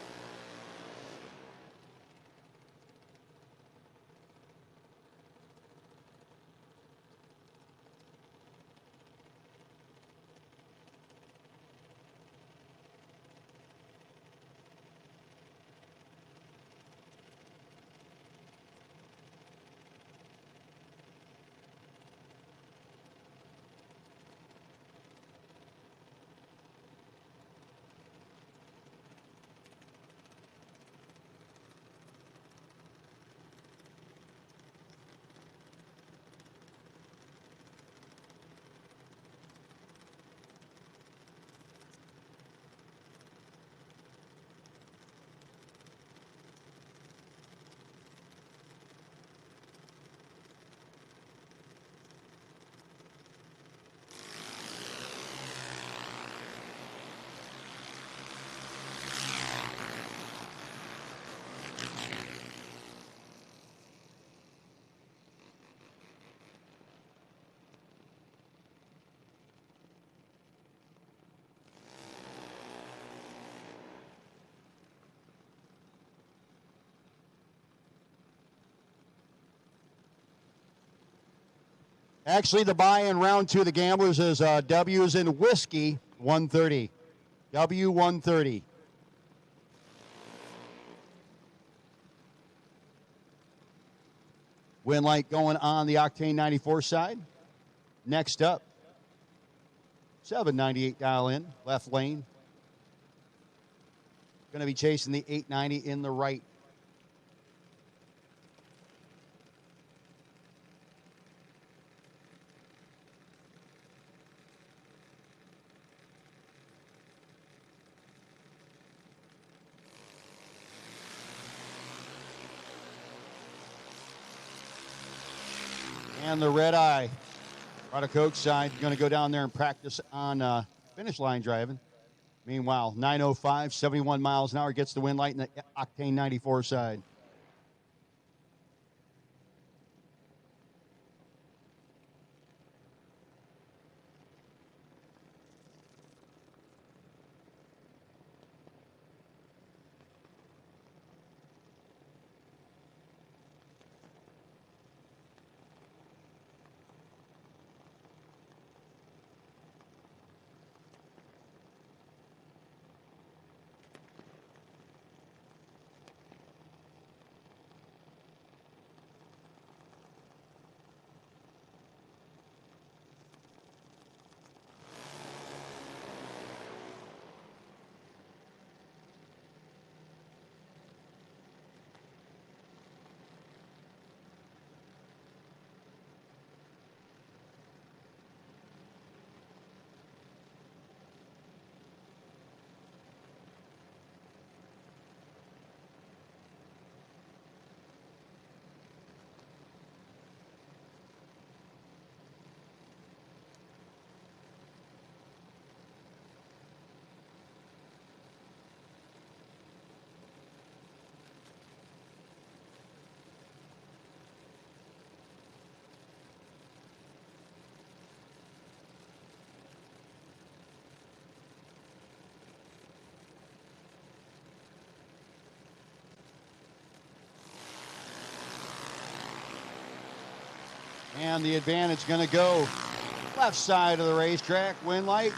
Actually, the buy in round 2 of the Gamblers is W's in Whiskey 130. W 130. Win light going on the Octane 94 side. Next up, 798 dial in, left lane. Going to be chasing the 890 in the right. And the red eye, Product Oak side, going to go down there and practice on finish line driving. Meanwhile, 905, 71 miles an hour gets the win light in the Octane 94 side. And the advantage going to go left side of the racetrack. Win light.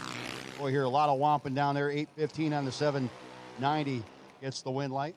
Boy, here a lot of whomping down there. 815 on the 790 gets the win light.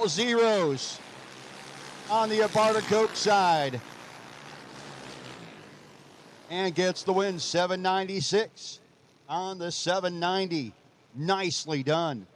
all zeros on the Abarta Coke side. And gets the win, 796 on the 790. Nicely done.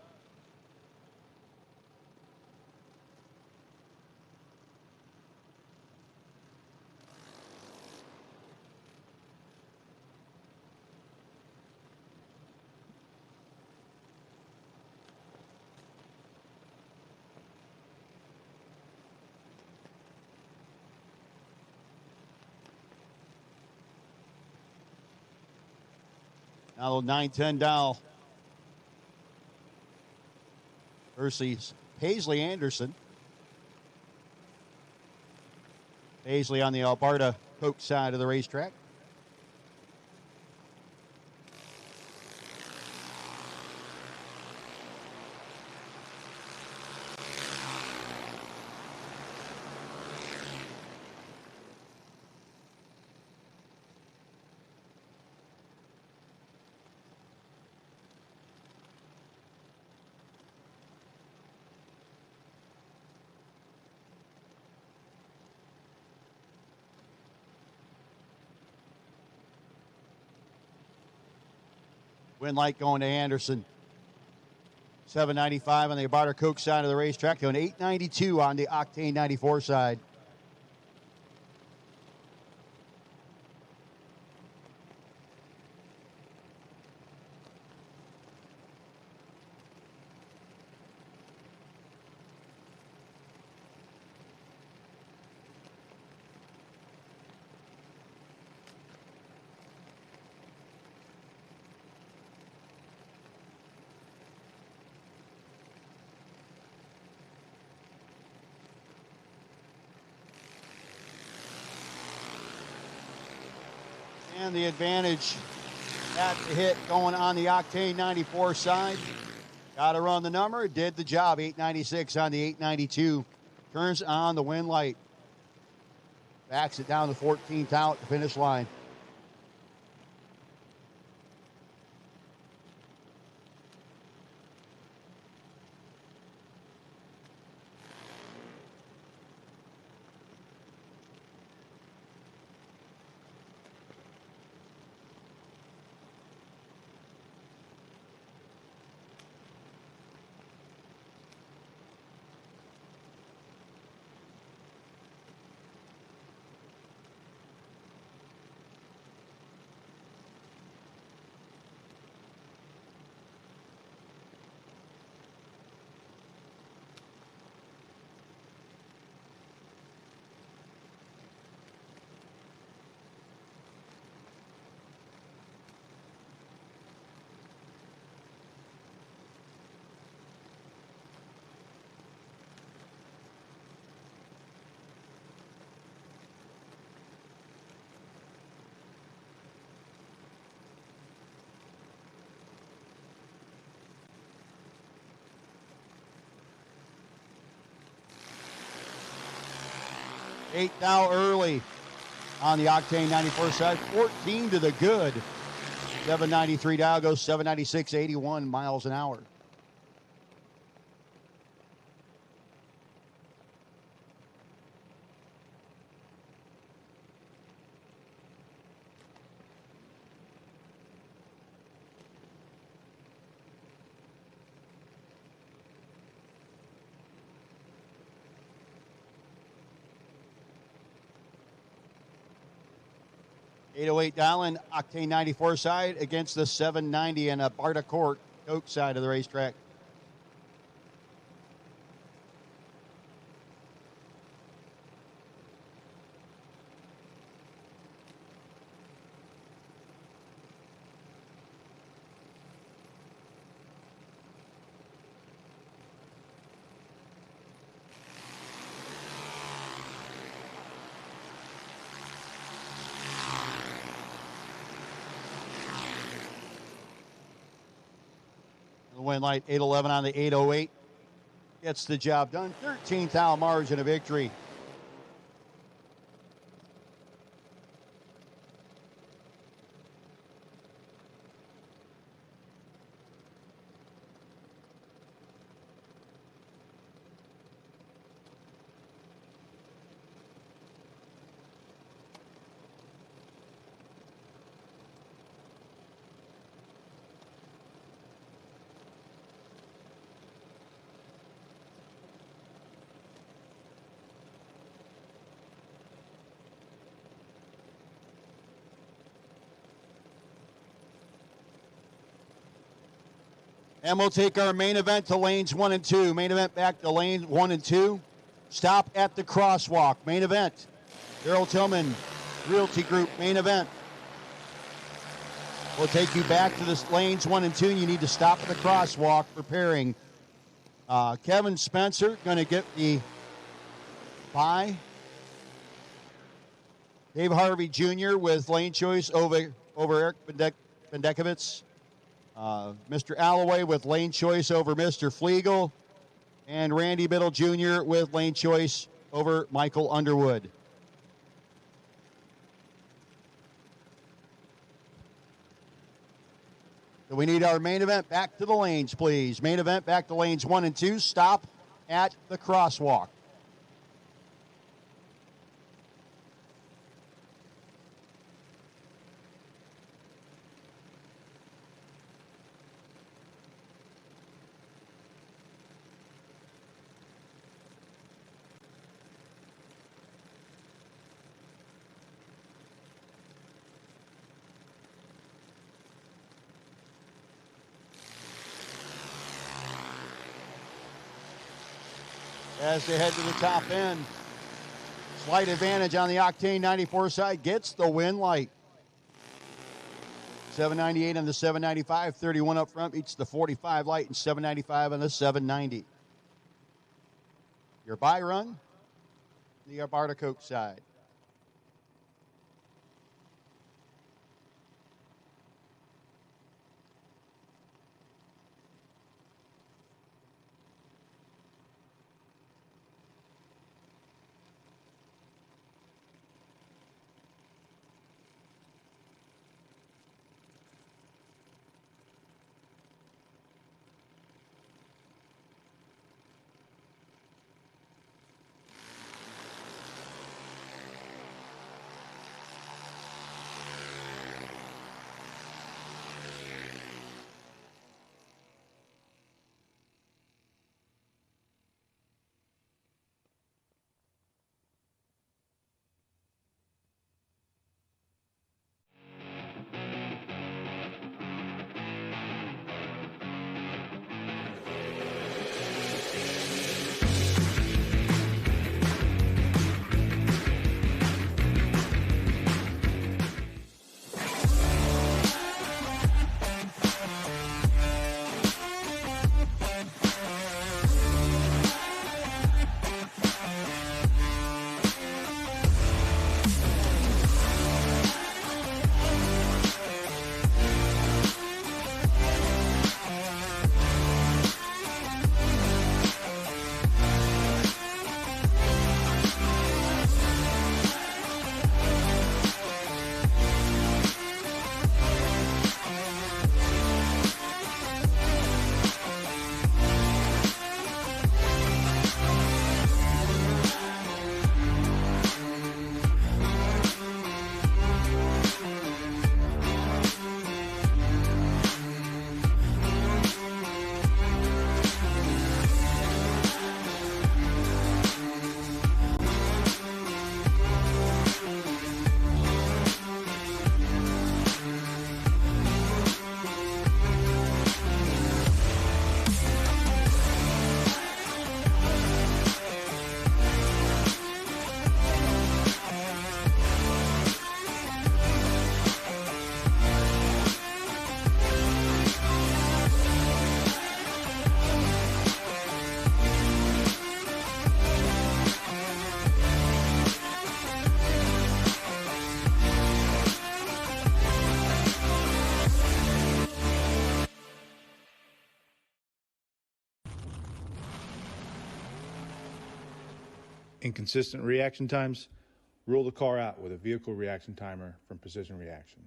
Now 910 Dow versus Paisley Anderson. Paisley on the Alberta Coke side of the racetrack. Win light going to Anderson. 795 on the Abarta Coke side of the racetrack, going 892 on the Octane 94 side. And the advantage at the hit going on the Octane 94 side. Got to run the number. Did the job. 896 on the 892. Turns on the win light. Backs it down to 14th out the finish line. Eight thou early on the Octane 94 side. 14 to the good. 793 Dow goes 796, 81 miles an hour. .808 Dallin, Octane 94 side against the 790 and a Barta Court Coke side of the racetrack. Win light 811 on the 808. Gets the job done. 13th out margin of victory. And we'll take our main event to lanes 1 and 2. Main event back to lanes 1 and 2. Stop at the crosswalk. Main event. Daryl Tillman, Realty Group, main event. We'll take you back to the lanes 1 and 2. You need to stop at the crosswalk, preparing. Kevin Spencer going to get the bye. Dave Harvey Jr. with lane choice over Eric Bendekovitz. Mr. Alloway with lane choice over Mr. Flegel. And Randy Biddle Jr. with lane choice over Michael Underwood. So we need our main event back to the lanes, please. Main event back to lanes 1 and 2. Stop at the crosswalk. As they head to the top end. Slight advantage on the Octane 94 side. Gets the win light. 798 on the 795. 31 up front. Beats the 45 light and 795 on the 790. Your buy run. The Alberta Coke side. Inconsistent reaction times? Rule the car out with a vehicle reaction timer from Precision Reaction.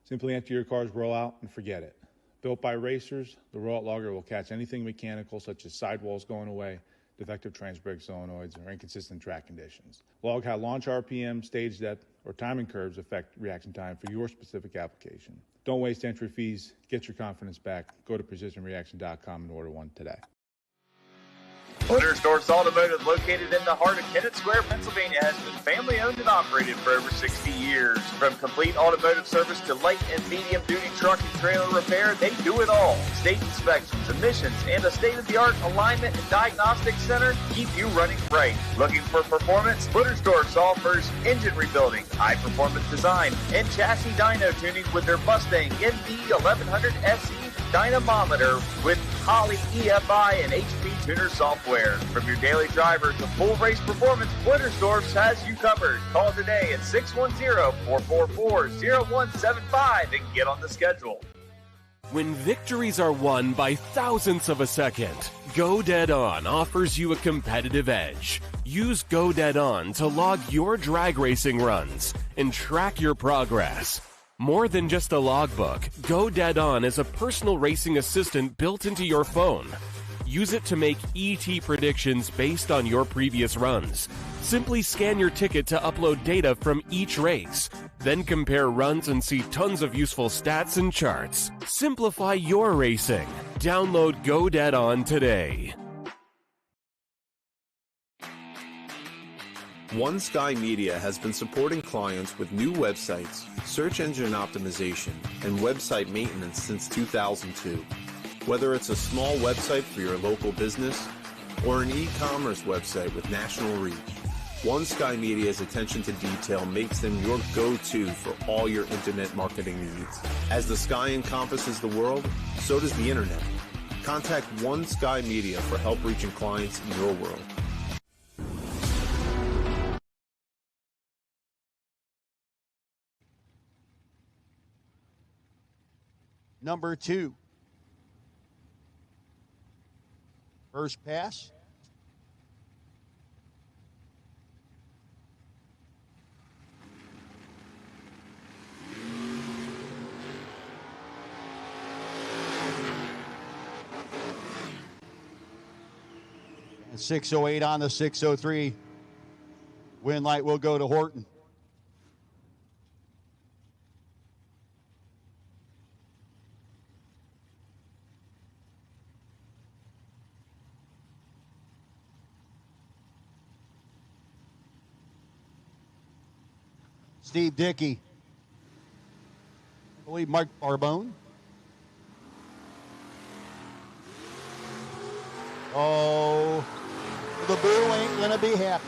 Simply enter your car's rollout and forget it. Built by racers, the rollout logger will catch anything mechanical such as sidewalls going away, defective transbrake solenoids, or inconsistent track conditions. Log how launch RPM, stage depth, or timing curves affect reaction time for your specific application. Don't waste entry fees. Get your confidence back. Go to precisionreaction.com and order one today. Motorsports Automotive, located in the heart of Kennett Square, Pennsylvania, has been family owned and operated for over 60 years. From complete automotive service to light and medium duty truck and trailer repair, they do it all. State inspections, emissions, and a state-of-the-art alignment and diagnostic center keep you running right. Looking for performance? Motorsports offers engine rebuilding, high-performance design, and chassis dyno tuning with their Mustang ND 1100 SE dynamometer with Holley EFI and HP Tuner software. From your daily driver to full race performance, Motorsports has you covered. Call today at 610-444-0175 and get on the schedule. When victories are won by thousandths of a second, Go Dead On offers you a competitive edge. Use Go Dead On to log your drag racing runs and track your progress. More than just a logbook, Go Dead On is a personal racing assistant built into your phone. Use it to make ET predictions based on your previous runs. Simply scan your ticket to upload data from each race. Then compare runs and see tons of useful stats and charts. Simplify your racing. Download Go Dead On today. One Sky Media has been supporting clients with new websites, search engine optimization, and website maintenance since 2002. Whether it's a small website for your local business or an e-commerce website with national reach, One Sky Media's attention to detail makes them your go-to for all your internet marketing needs. As the sky encompasses the world, so does the internet. Contact One Sky Media for help reaching clients in your world. Number 2. First pass. And 608 on the 603. Win light will go to Horton. Steve Dickey. I believe Mike Barbone. Oh, the boo ain't going to be happy.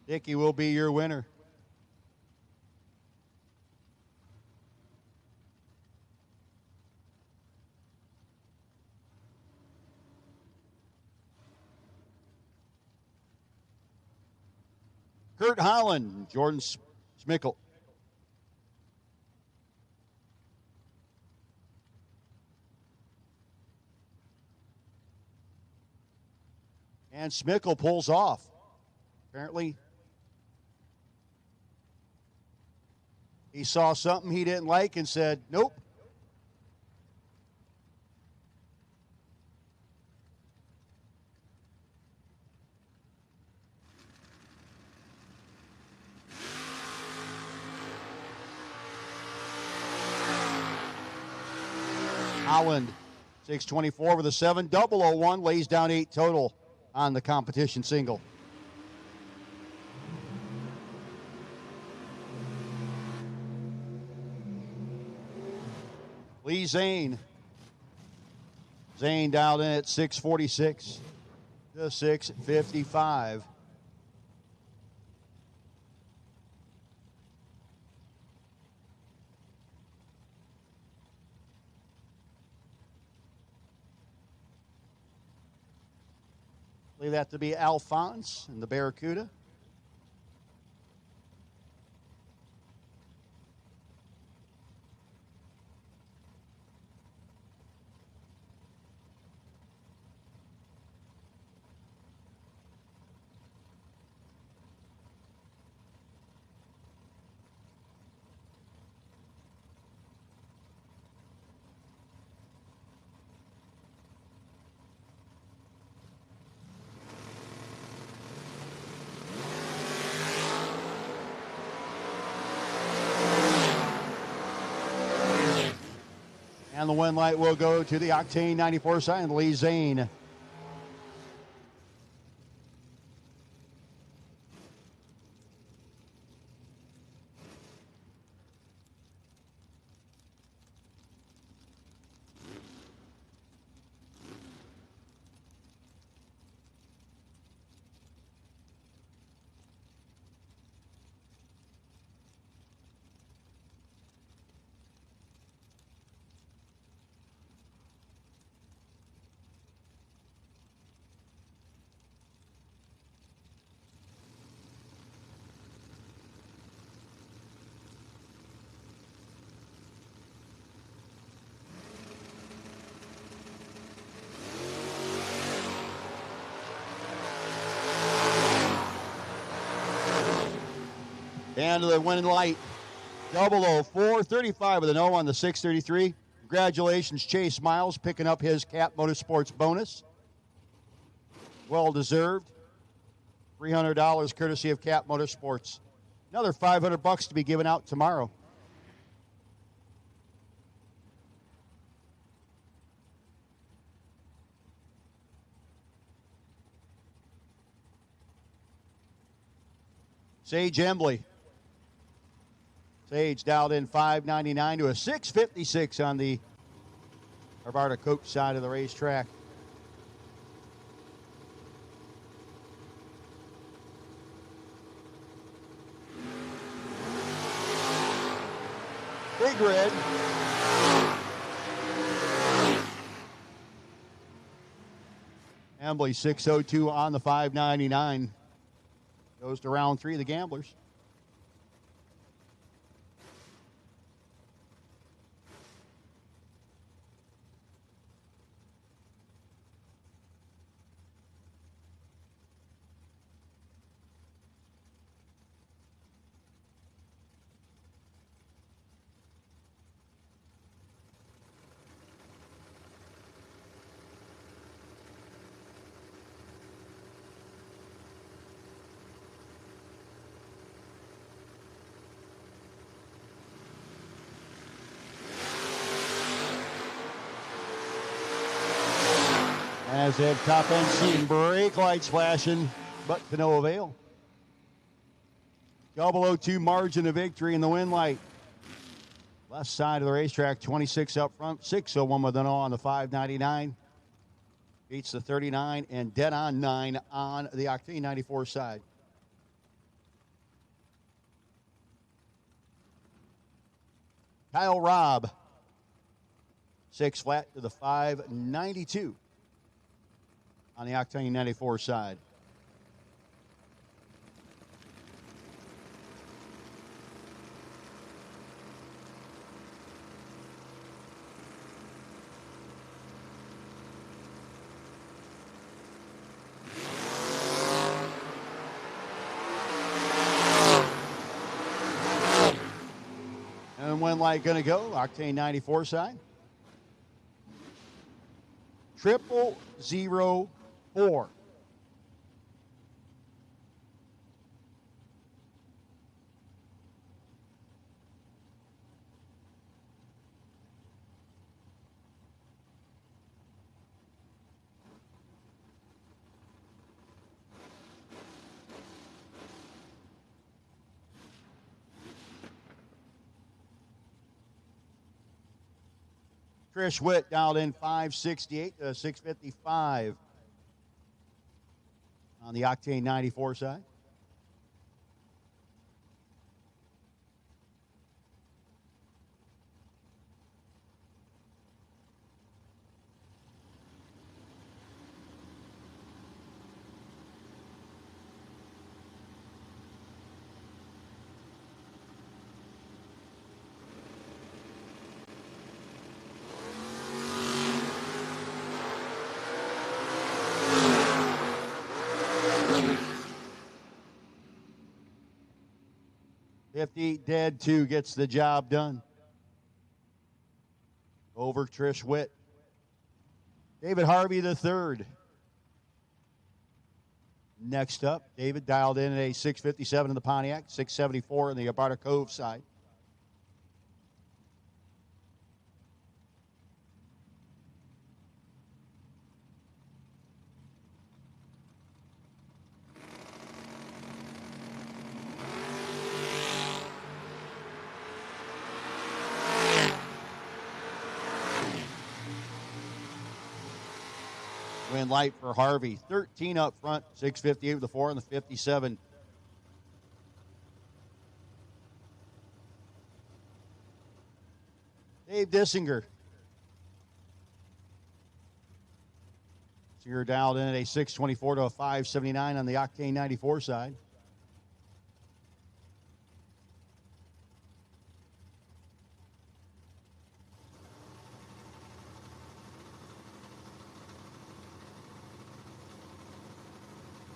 Dickey will be your winner. Kurt Holland, Jordan Schmickel. And Schmickel pulls off. Apparently, he saw something he didn't like and said, nope. Holland, 624 with a 7.001, lays down 8 total on the competition single. Lee Zane. Zane dialed in at 646 to 655. Believe that to be Alphonse and the Barracuda. And the win light will go to the Octane 94 side, Lee Zane. And the winning light, 00435 with an O on the 633. Congratulations, Chase Miles, picking up his Cap Motorsports bonus. Well deserved. $300 courtesy of Cap Motorsports. Another $500 to be given out tomorrow. Sage Embley. Sage dialed in $5.99 to a $6.56 on the Arvada Coach side of the racetrack. Big Red. Embley 602 on the $5.99. Goes to round 3 of the Gamblers. As that top end scene, brake lights flashing, but to no avail. 002 margin of victory in the win light. Left side of the racetrack, 26 up front, 601 with an O on the 599. Beats the 39 and dead on 9 on the Octane 94 side. Kyle Robb, 6 flat to the 592. On the Octane 94 side. And when light gonna go, Octane 94 side. 0004. Trish Witt dialed in 568 to 655 on the Octane 94 side. Dead 2 gets the job done. Over Trish Witt. David Harvey the third. Next up, David dialed in at a 657 in the Pontiac, 674 in the Arvada Cove side. win light for Harvey. 13 up front, 658 with the 4 and the 57. Dave Dissinger. So you're dialed in at a 624 to a 579 on the Octane 94 side.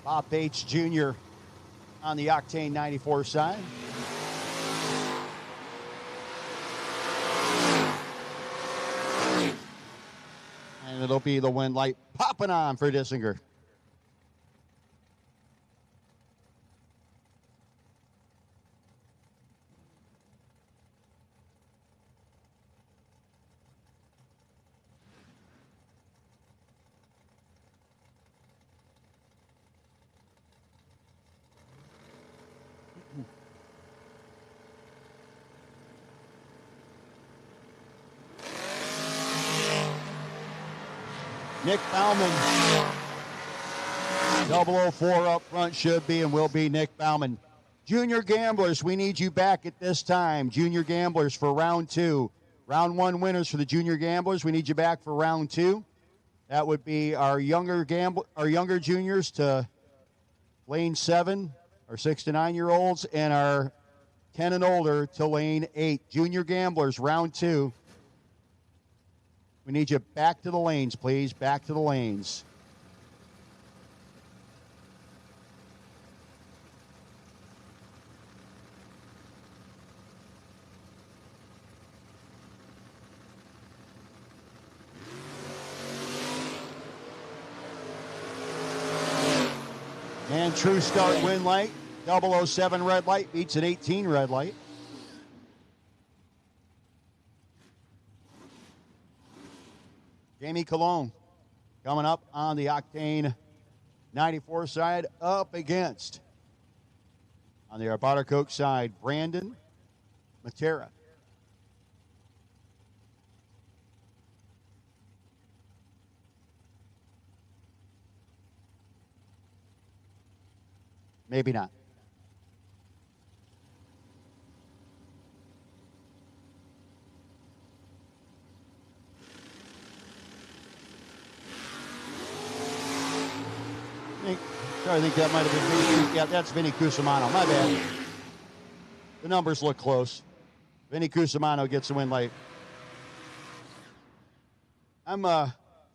Bob Bates Jr. on the Octane 94 side. And it'll be the win light popping on for Dissinger. Nick Bauman. 004 up front should be and will be Nick Bauman. Junior Gamblers, we need you back at this time. Junior Gamblers for round 2. Round 1 winners for the Junior Gamblers. We need you back for round 2. That would be our younger juniors to lane 7, our 6 to 9 year olds, and our 10 and older to lane 8. Junior Gamblers, round 2. We need you back to the lanes, please. Back to the lanes. And true start win light. 007 red light beats an 18 red light. Jamie Cologne coming up on the Octane 94 side up against, on the Arvada Coke side, Brandon Matera. Maybe not. I think that might have been Vinny. Yeah, that's Vinny Cusimano. My bad. The numbers look close. Vinny Cusimano gets the win late. I'm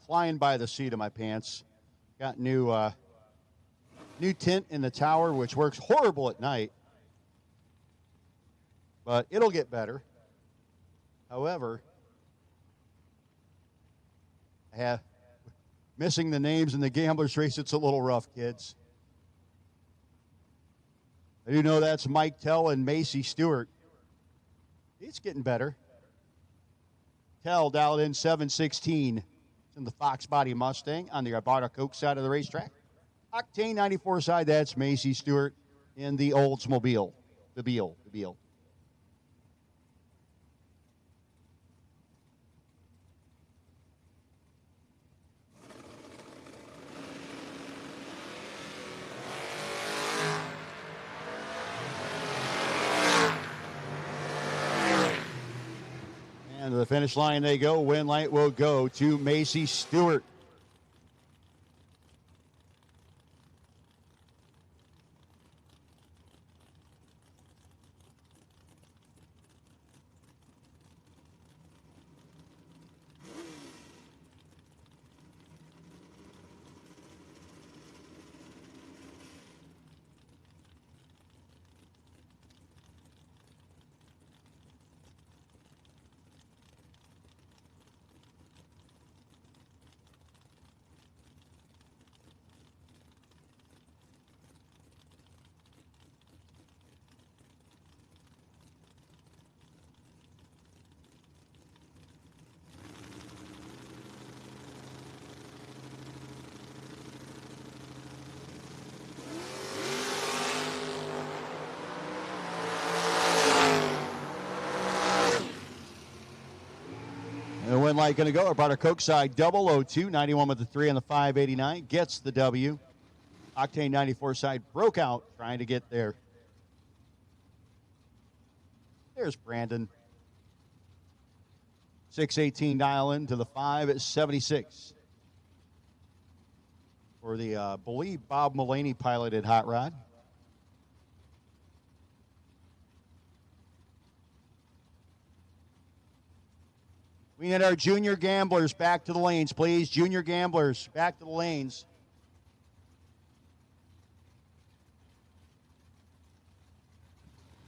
flying by the seat of my pants. Got new tint in the tower, which works horrible at night. But it'll get better. However, I have missing the names in the Gamblers race. It's a little rough, kids. I do know that's Mike Tell and Macy Stewart. It's getting better. Tell dialed in 716. It's in the Fox Body Mustang on the Arvada Coke side of the racetrack. Octane 94 side, that's Macy Stewart in the Oldsmobile. The Beal. And to the finish line they go. Win light will go to Macy Stewart. light going to go. About a Coke side double 02, 91 with the 3 on the 589. Gets the W. Octane 94 side broke out trying to get there. There's Brandon. 618 dial in to the 5 at 76. For the, believe Bob Mullaney piloted Hot Rod. We need our junior gamblers back to the lanes, please. Junior gamblers, back to the lanes.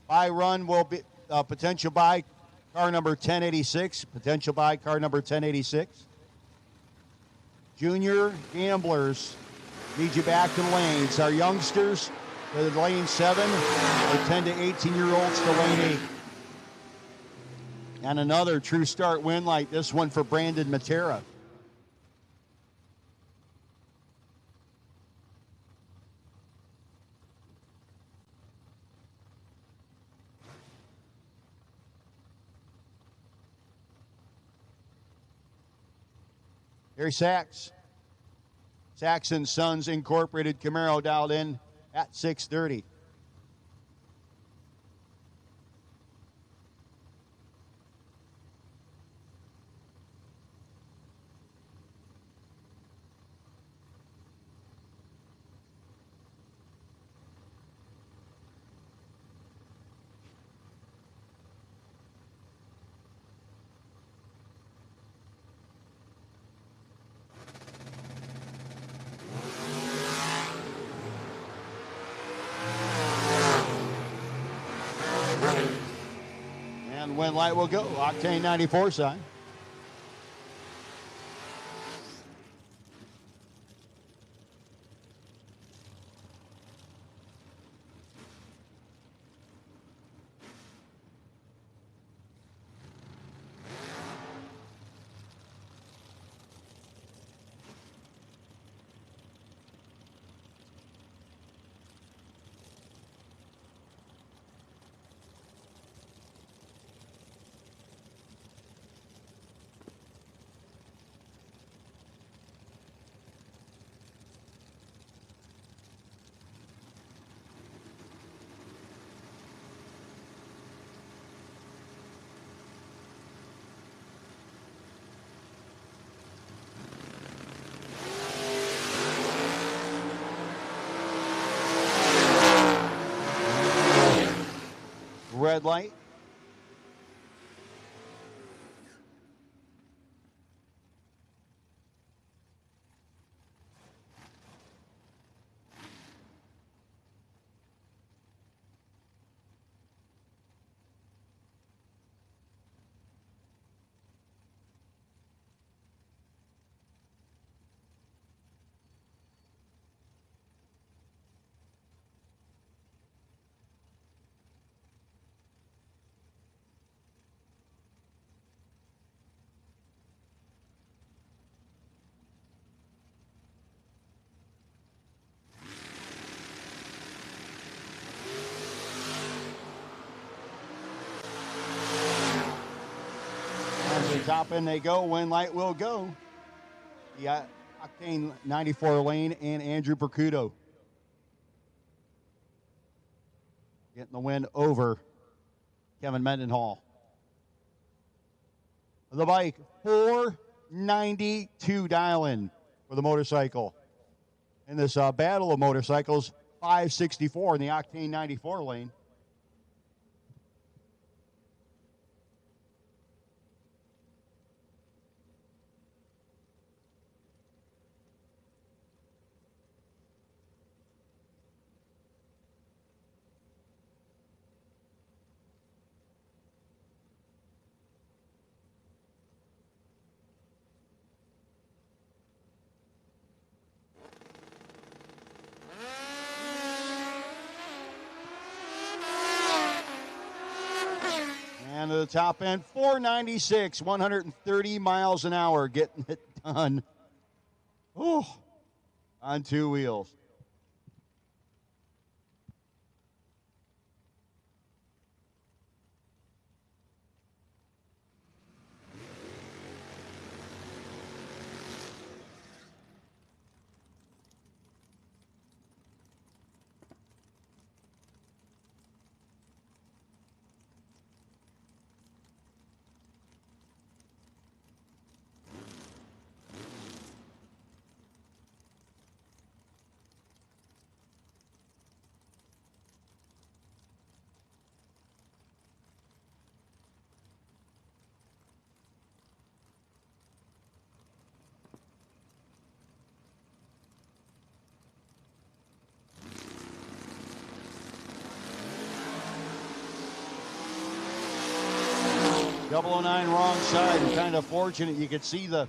Buy run will be potential buy car number 1086. Potential buy car number 1086. Junior gamblers, need you back to the lanes. Our youngsters to the lane 7, our 10 to 18-year-olds to lane 8. And another true start win like this one for Brandon Matera. Harry Sachs. Sachs and Sons Incorporated Camaro dialed in at 6:30. And when light will go, Octane 94 side. Red light. Top in they go. When light will go. The Octane 94 lane and Andrew Percudo getting the win over Kevin Mendenhall. The bike 492 dial in for the motorcycle. In this battle of motorcycles, 564 in the Octane 94 lane. And to the top end, 496, 130 miles an hour, getting it done. Oh, on two wheels. 009 wrong side, and kind of fortunate. You could see the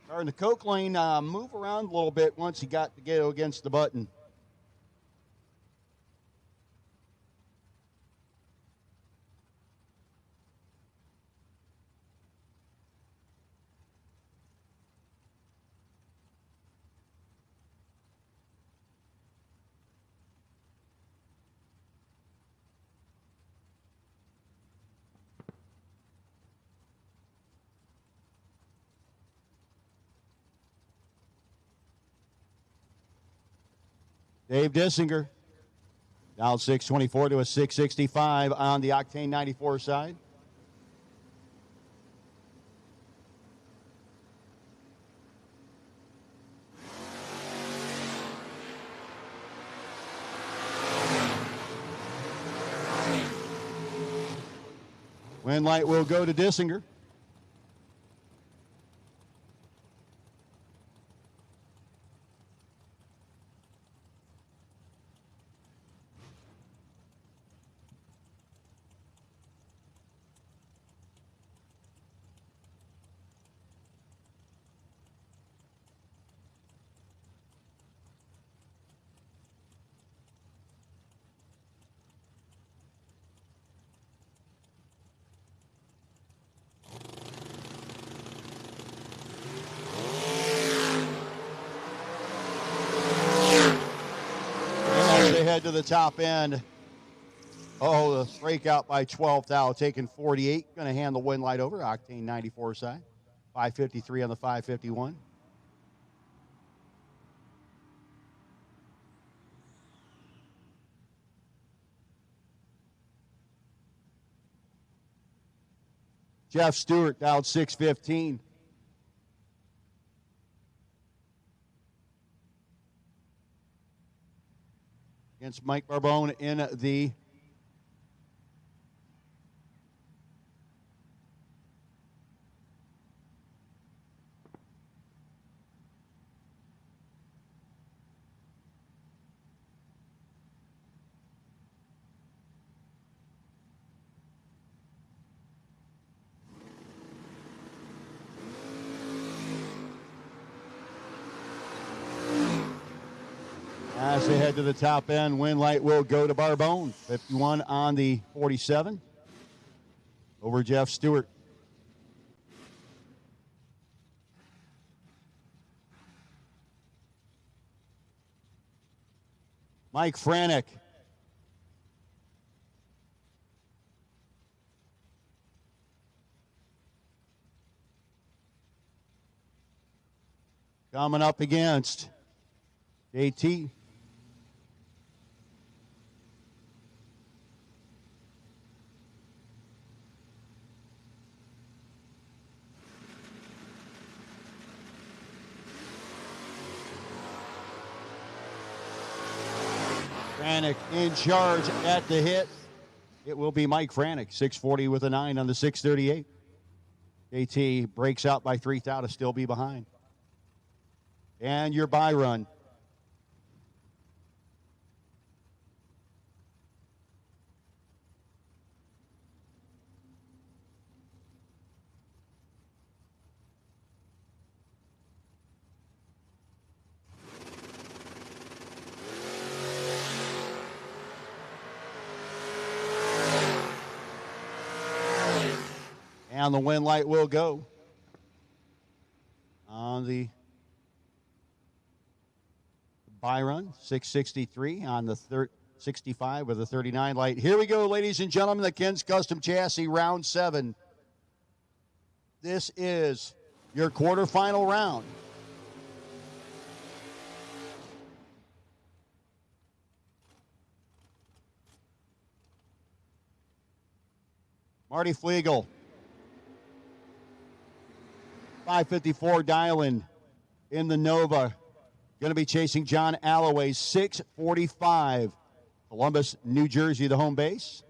car in the Coke lane move around a little bit once he got to go against the button. Dave Dissinger down 624 to a 665 on the Octane 94 side. Win light will go to Dissinger. Head to the top end. Oh, the breakout by 12 thou, taking 48. Going to hand the win light over. Octane 94 side. 553 on the 551. Jeff Stewart down 615. Against Mike Barbone in the as they head to the top end. Win light will go to Barbone. 51 on the 47 over Jeff Stewart. Mike Franek. Coming up against JT. Franek in charge at the hit. It will be Mike Franek, 640 with a 9 on the 638. JT breaks out by 3 thou to still be behind. And your bye run. And the win light will go on the bye run. 663 on the 65 with a 39 light. Here we go, ladies and gentlemen, the Ken's Custom Chassis round 7. This is your quarterfinal round. Marty Flegel. 554 dial-in in the Nova. Going to be chasing John Alloway, 645. Columbus, New Jersey, the home base.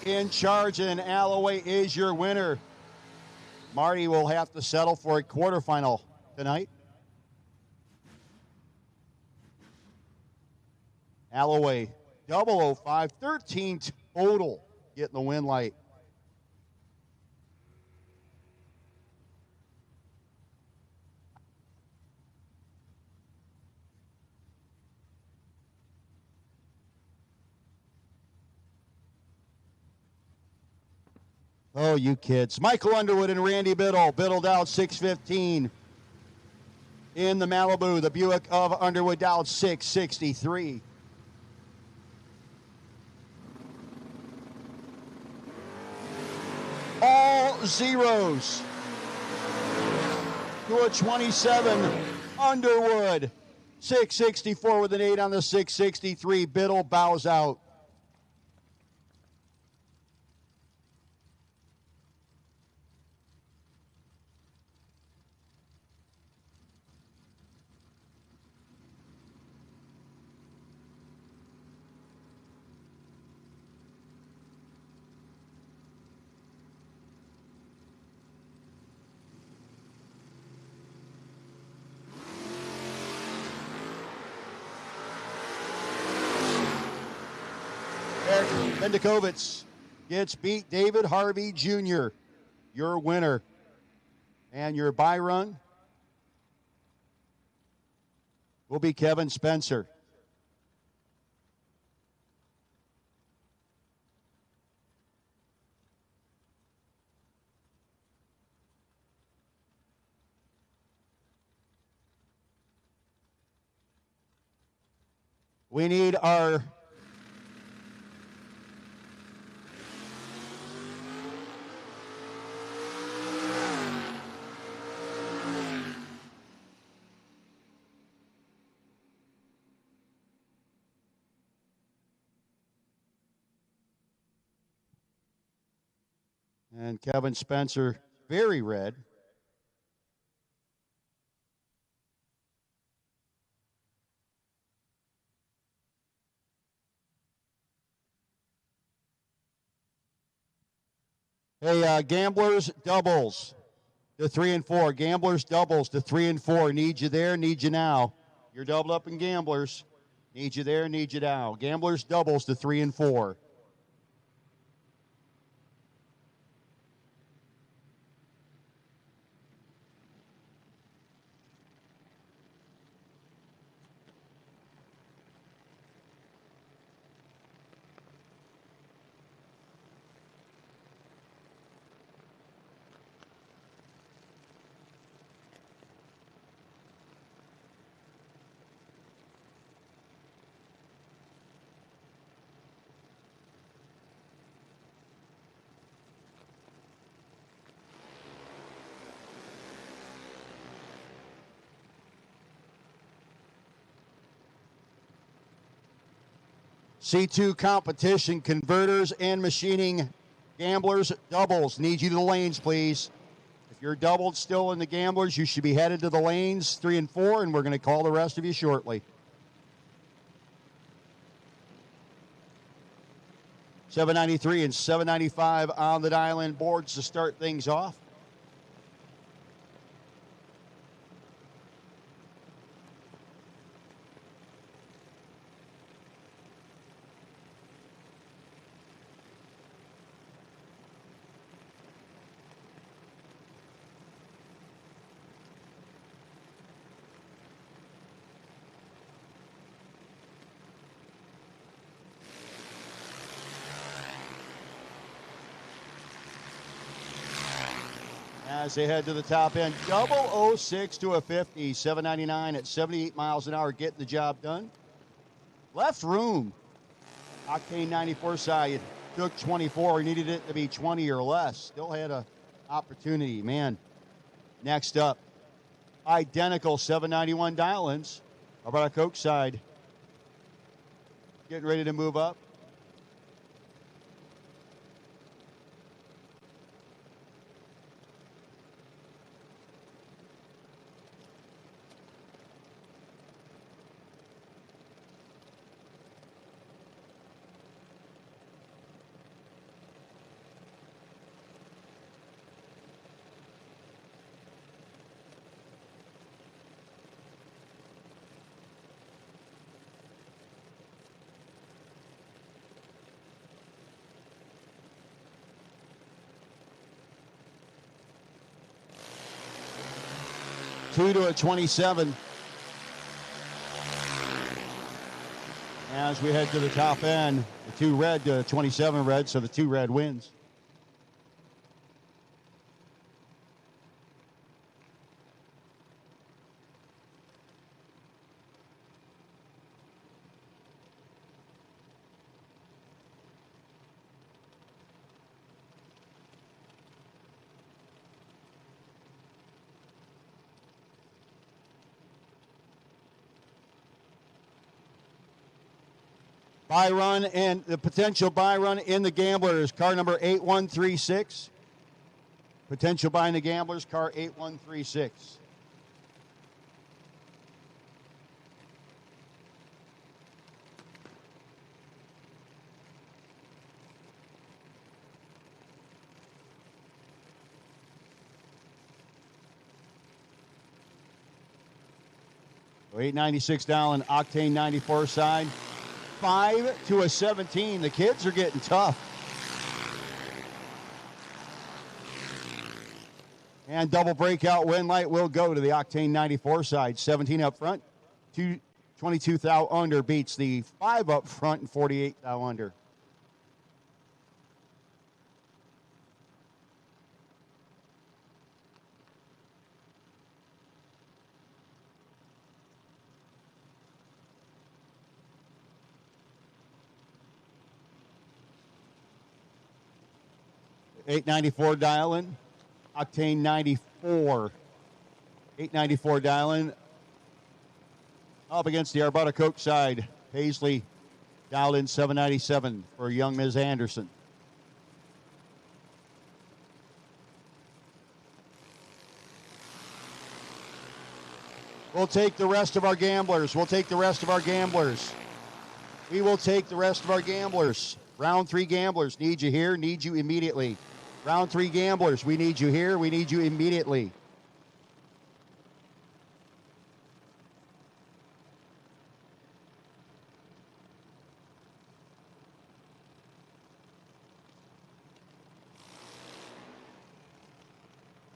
in charge, and Alloway is your winner. Marty will have to settle for a quarterfinal tonight. Alloway, 005, 13 total, getting the win light. Oh, you kids. Michael Underwood and Randy Biddle. Biddle Dowd 615. In the Malibu, the Buick of Underwood Dowd 663. All zeros. To a 27. Underwood 664 with an 8 on the 663. Biddle bows out. Bendikovitz gets beat. David Harvey Jr., your winner. And your bye run will be Kevin Spencer. We need our and Kevin Spencer, very red. Hey, gamblers, doubles to 3 and 4. Gamblers, doubles to 3 and 4. Need you there, need you now. You're doubled up in gamblers. Need you there, need you now. Gamblers, doubles to 3 and 4. C2 competition, converters and machining, gamblers, doubles. Need you to the lanes, please. If you're doubled still in the gamblers, you should be headed to the lanes 3 and 4, and we're going to call the rest of you shortly. 793 and 795 on the dial-in boards to start things off. As they head to the top end, 006 to a 50, 799 at 78 miles an hour, getting the job done. Left room, Octane 94 side, took 24, needed it to be 20 or less. Still had an opportunity, man. Next up, identical 791 dial-ins. How about our Coke side? Getting ready to move up. 2 to a 27. As we head to the top end, the 2 red to 27 red, so the 2 red wins. Buy run and the potential buy run in the Gamblers, car number 8136. Potential buy in the Gamblers, car 8136. So 896 down, octane 94 side. 5 to a 17. The kids are getting tough. And double breakout win light will go to the octane 94 side. 17 up front, 22 thou under beats the 5 up front and 48 thou under. $894 dial-in, octane 94. $894 dial-in. Up against the Arbutta Coke side, Paisley dialed in $797 for young Ms. Anderson. We'll take the rest of our gamblers. We'll take the rest of our gamblers. We will take the rest of our gamblers. Round 3 gamblers, need you here, need you immediately. Round 3 gamblers, we need you here, we need you immediately.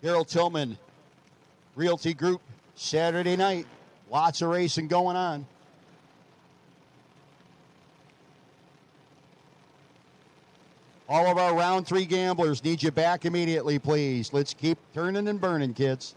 Daryl Tillman, Realty Group, Saturday night. Lots of racing going on. All of our round 3 gamblers need you back immediately, please. Let's keep turning and burning, kids.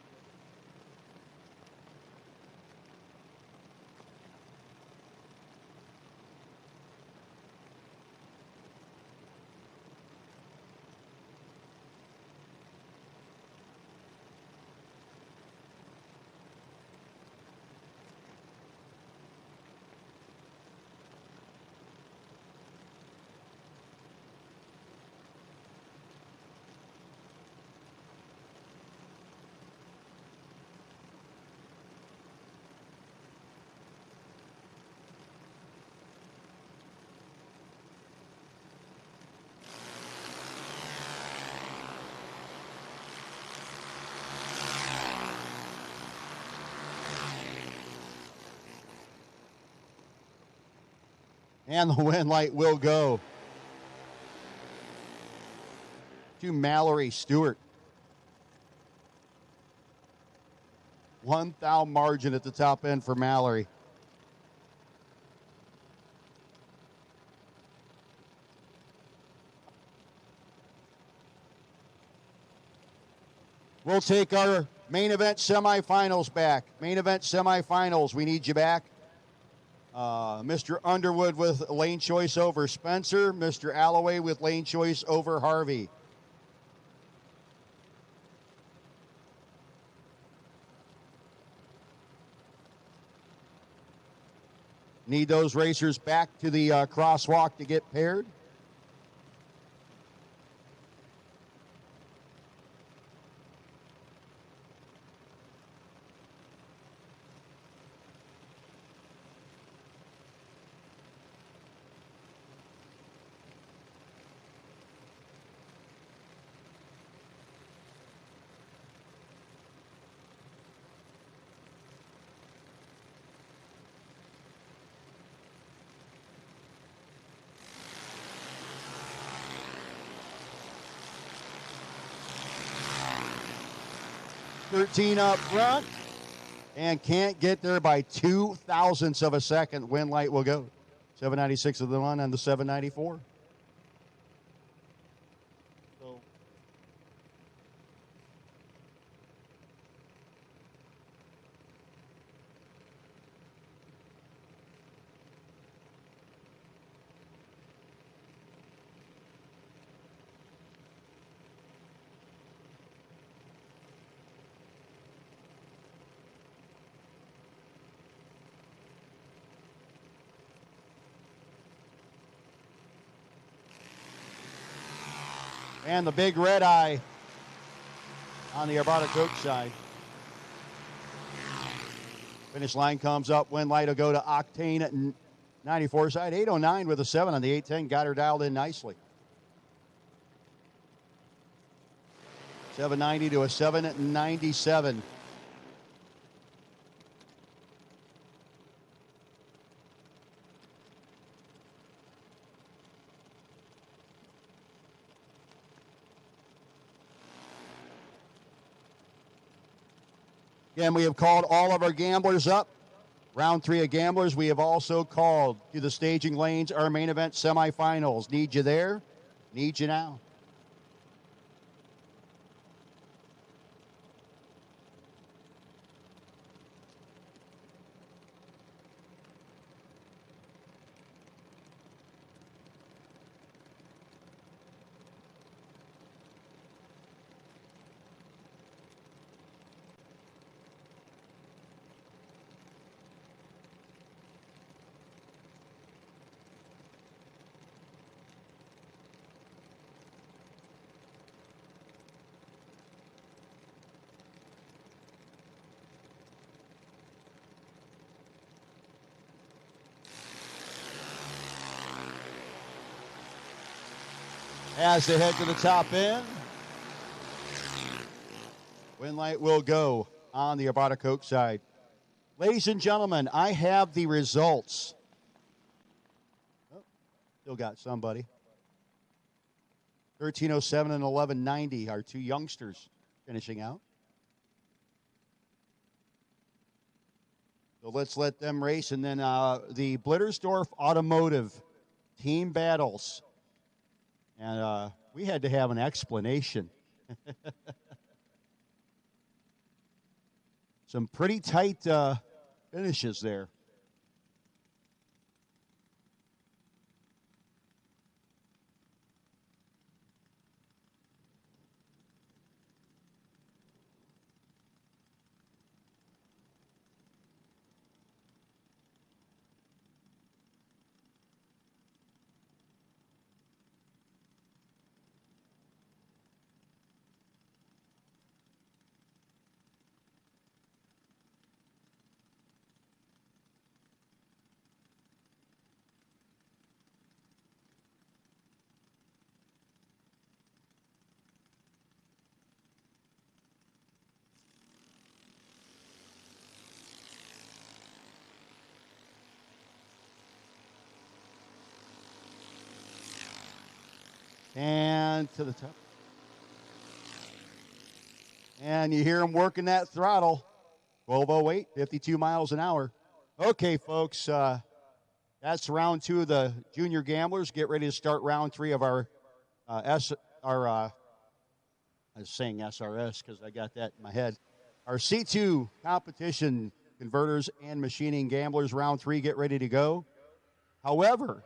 And the win light will go to Mallory Stewart. 1 thou margin at the top end for Mallory. We'll take our main event semifinals back. Main event semifinals, we need you back. Mr. Underwood with lane choice over Spencer. Mr. Alloway with lane choice over Harvey. Need those racers back to the crosswalk to get paired. $13 up front, and can't get there by 2 thousandths of a second. Win light will go. 796 of the one and the 794. So and the big red eye on the Arvada Coke side. Finish line comes up. Win light will go to Octane at 94 side. 809 with a 7 on the 810. Got her dialed in nicely. 790 to a 797. Again, we have called all of our gamblers up. Round 3 of gamblers. We have also called to the staging lanes our main event semifinals. Need you there. Need you now. As they head to the top end, win light will go on the Arvada Coke side. Ladies and gentlemen, I have the results. Oh, still got somebody. 1307 and 1190, our two youngsters finishing out. So let's let them race. And then the Blittersdorf Automotive team battles. And we had to have an explanation. Some pretty tight finishes there. And to the top. And you hear them working that throttle. 1208, 52 miles an hour. Okay, folks, that's round 2 of the junior gamblers. Get ready to start round 3 of our I was saying SRS because I got that in my head. Our C2 competition converters and machining gamblers, round 3, get ready to go. However,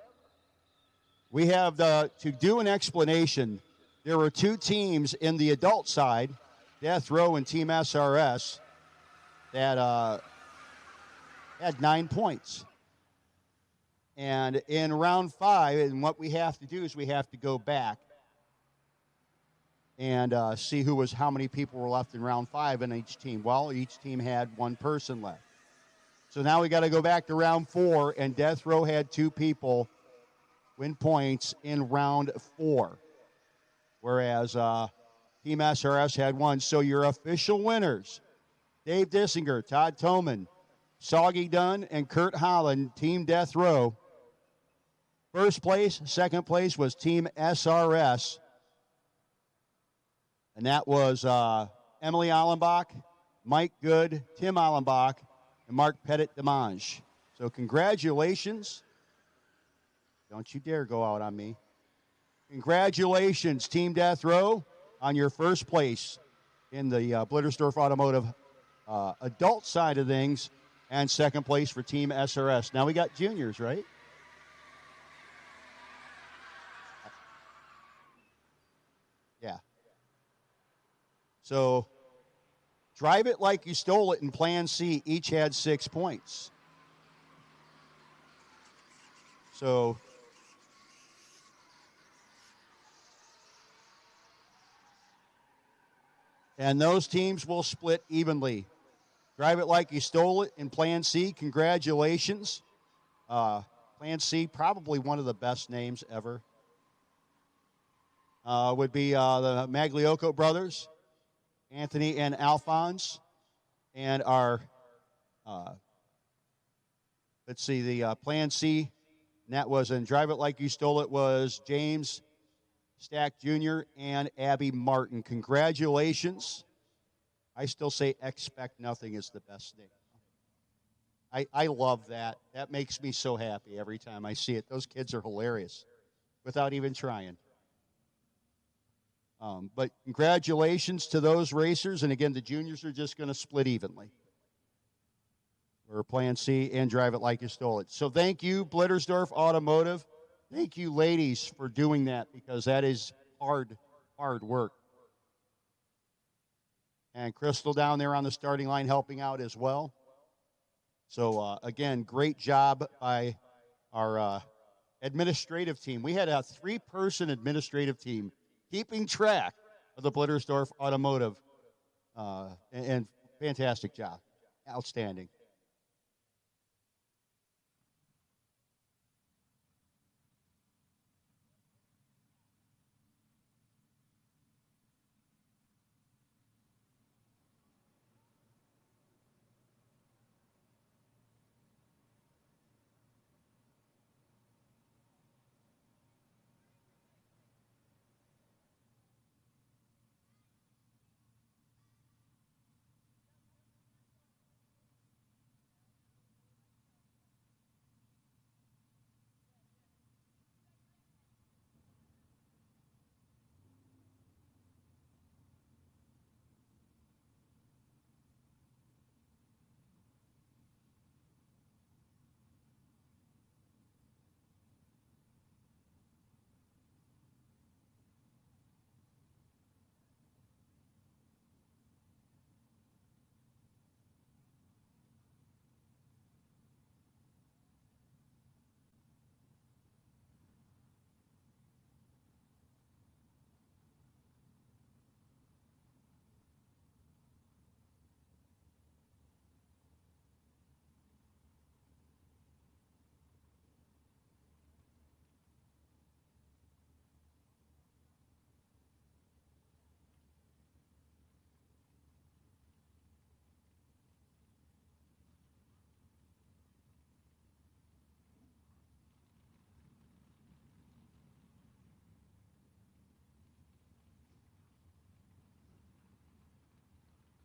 we have to do an explanation. There were 2 teams in the adult side, Death Row and Team SRS, that had 9 points. And in round 5, and what we have to do is we have to go back and see how many people were left in round 5 in each team. Well, each team had 1 person left. So now we got to go back to round 4, and Death Row had 2 people win points in round 4, whereas Team SRS had 1. So your official winners, Dave Dissinger, Todd Toman, Soggy Dunn, and Kurt Holland, Team Death Row. First place, second place was Team SRS, and that was Emily Allenbach, Mike Good, Tim Allenbach, and Mark Pettit-Demange. So congratulations. Don't you dare go out on me. Congratulations, Team Death Row, on your first place in the Blittersdorf Automotive adult side of things, and second place for Team SRS. Now we got juniors, right? Yeah. So Drive It Like You Stole It and Plan C each had 6 points. So and those teams will split evenly. Drive It Like You Stole It and Plan C, congratulations. Plan C, probably one of the best names ever. Would be the Magliocco brothers, Anthony and Alphonse, and our, let's see, the Plan C, and that was in Drive It Like You Stole It was James Stack Jr. and Abby Martin. Congratulations. I still say Expect Nothing is the best name. I love that. That makes me so happy every time I see it. Those kids are hilarious without even trying. But congratulations to those racers. And again, the juniors are just going to split evenly. We're Plan C and Drive It Like You Stole It. So thank you, Blittersdorf Automotive. Thank you, ladies, for doing that, because that is hard work. And Crystal down there on the starting line helping out as well. So, again, great job by our administrative team. We had a 3-person administrative team keeping track of the Blittersdorf Automotive, and fantastic job. Outstanding.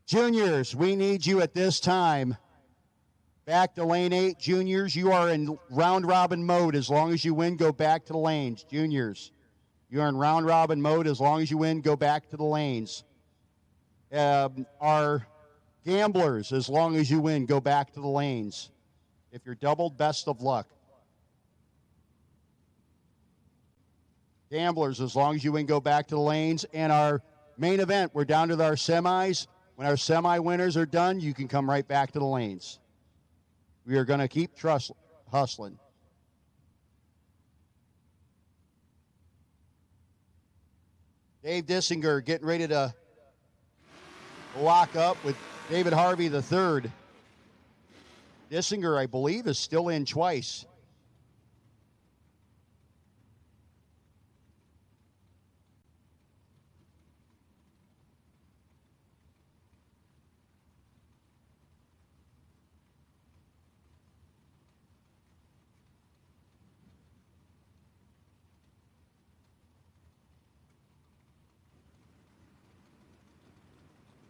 Juniors, we need you at this time. Back to lane 8. Juniors, you are in round-robin mode. As long as you win, go back to the lanes. Juniors, you are in round-robin mode. As long as you win, go back to the lanes. Our gamblers, as long as you win, go back to the lanes. If you're doubled, best of luck. Gamblers, as long as you win, go back to the lanes. And our main event, we're down to our semis. When our semi-winners are done, you can come right back to the lanes. We are going to keep hustling. Dave Dissinger getting ready to lock up with David Harvey III. Dissinger, I believe, is still in twice.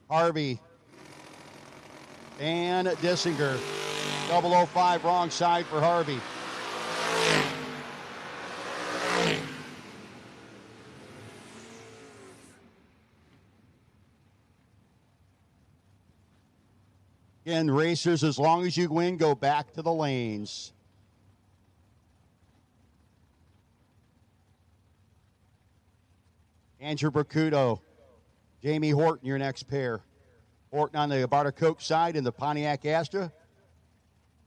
Harvey and Dissinger. 005 wrong side for Harvey. Again, racers, as long as you win, go back to the lanes. Andrew Bercudo, Jamie Horton, your next pair. Horton on the Barter Coke side in the Pontiac Astra,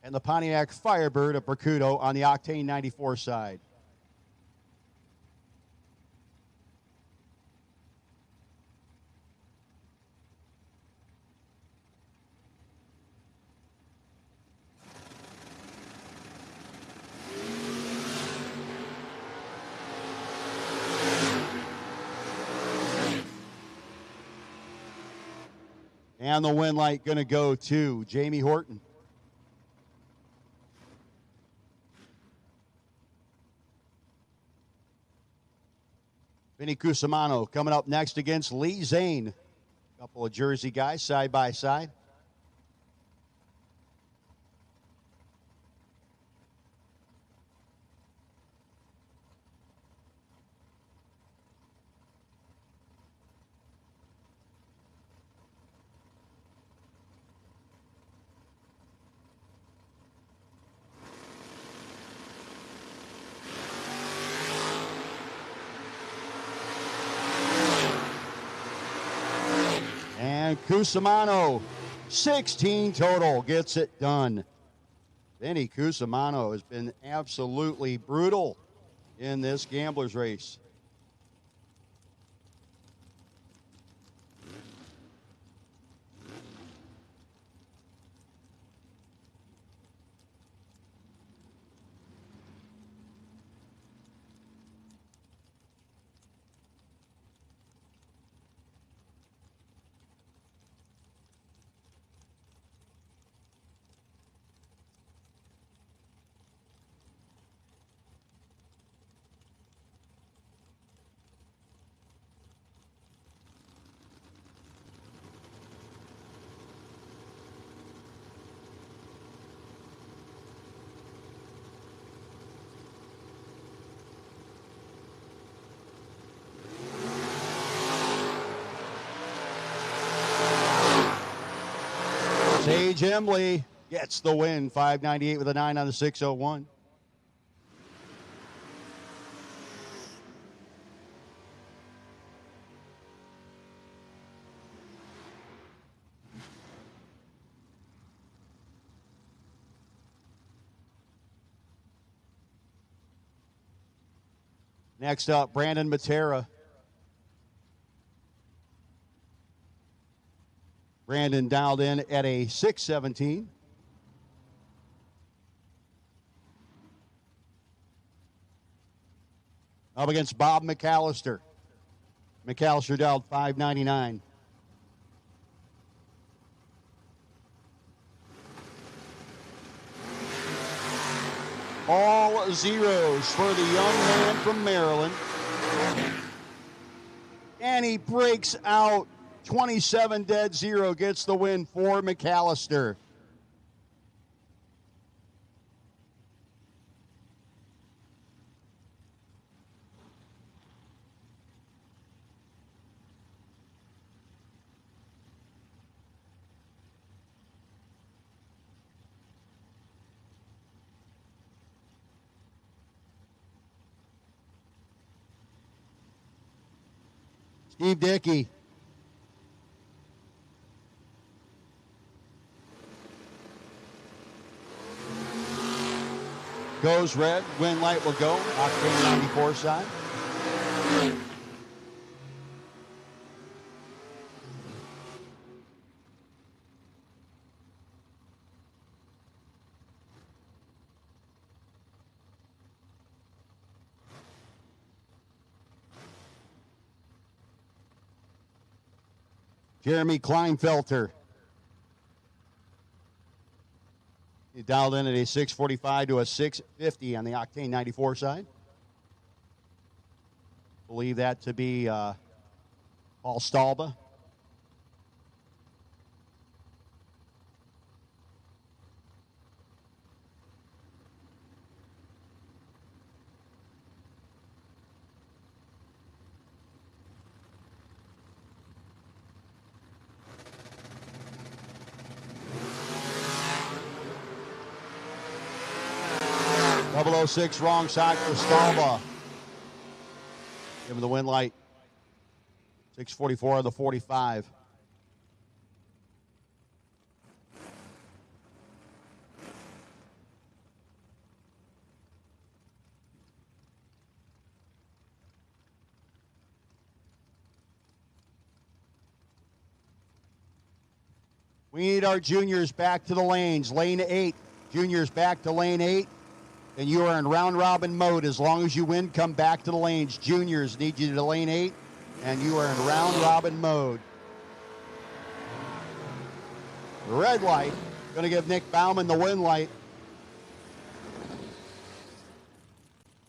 and the Pontiac Firebird of Bercudo on the Octane 94 side. And the win light going to go to Jamie Horton. Vinny Cusimano coming up next against Lee Zane. A couple of Jersey guys side by side. And Cusimano, 16 total, gets it done. Vinny Cusimano has been absolutely brutal in this gambler's race. Sage Emily gets the win, 598 with a 9 on the 601. Next up, Brandon Matera. Brandon dialed in at a 617. Up against Bob McAllister. McAllister dialed 599. All zeros for the young man from Maryland. And he breaks out. 27 dead zero, gets the win for McAllister. Steve Dickey. Goes red, win light will go. Octane 94 side. Jeremy Kleinfelter. He dialed in at a 645 to a 650 on the Octane 94 side. Believe that to be Paul Stalba. 006 wrong side for Stalba. Give him the win light. 6:44 of the 45. We need our juniors back to the lanes. Lane 8. Juniors back to lane 8. And you are in round robin mode. As long as you win, come back to the lanes. Juniors need you to lane 8. And you are in round robin mode. Red light. Going to give Nick Bauman the win light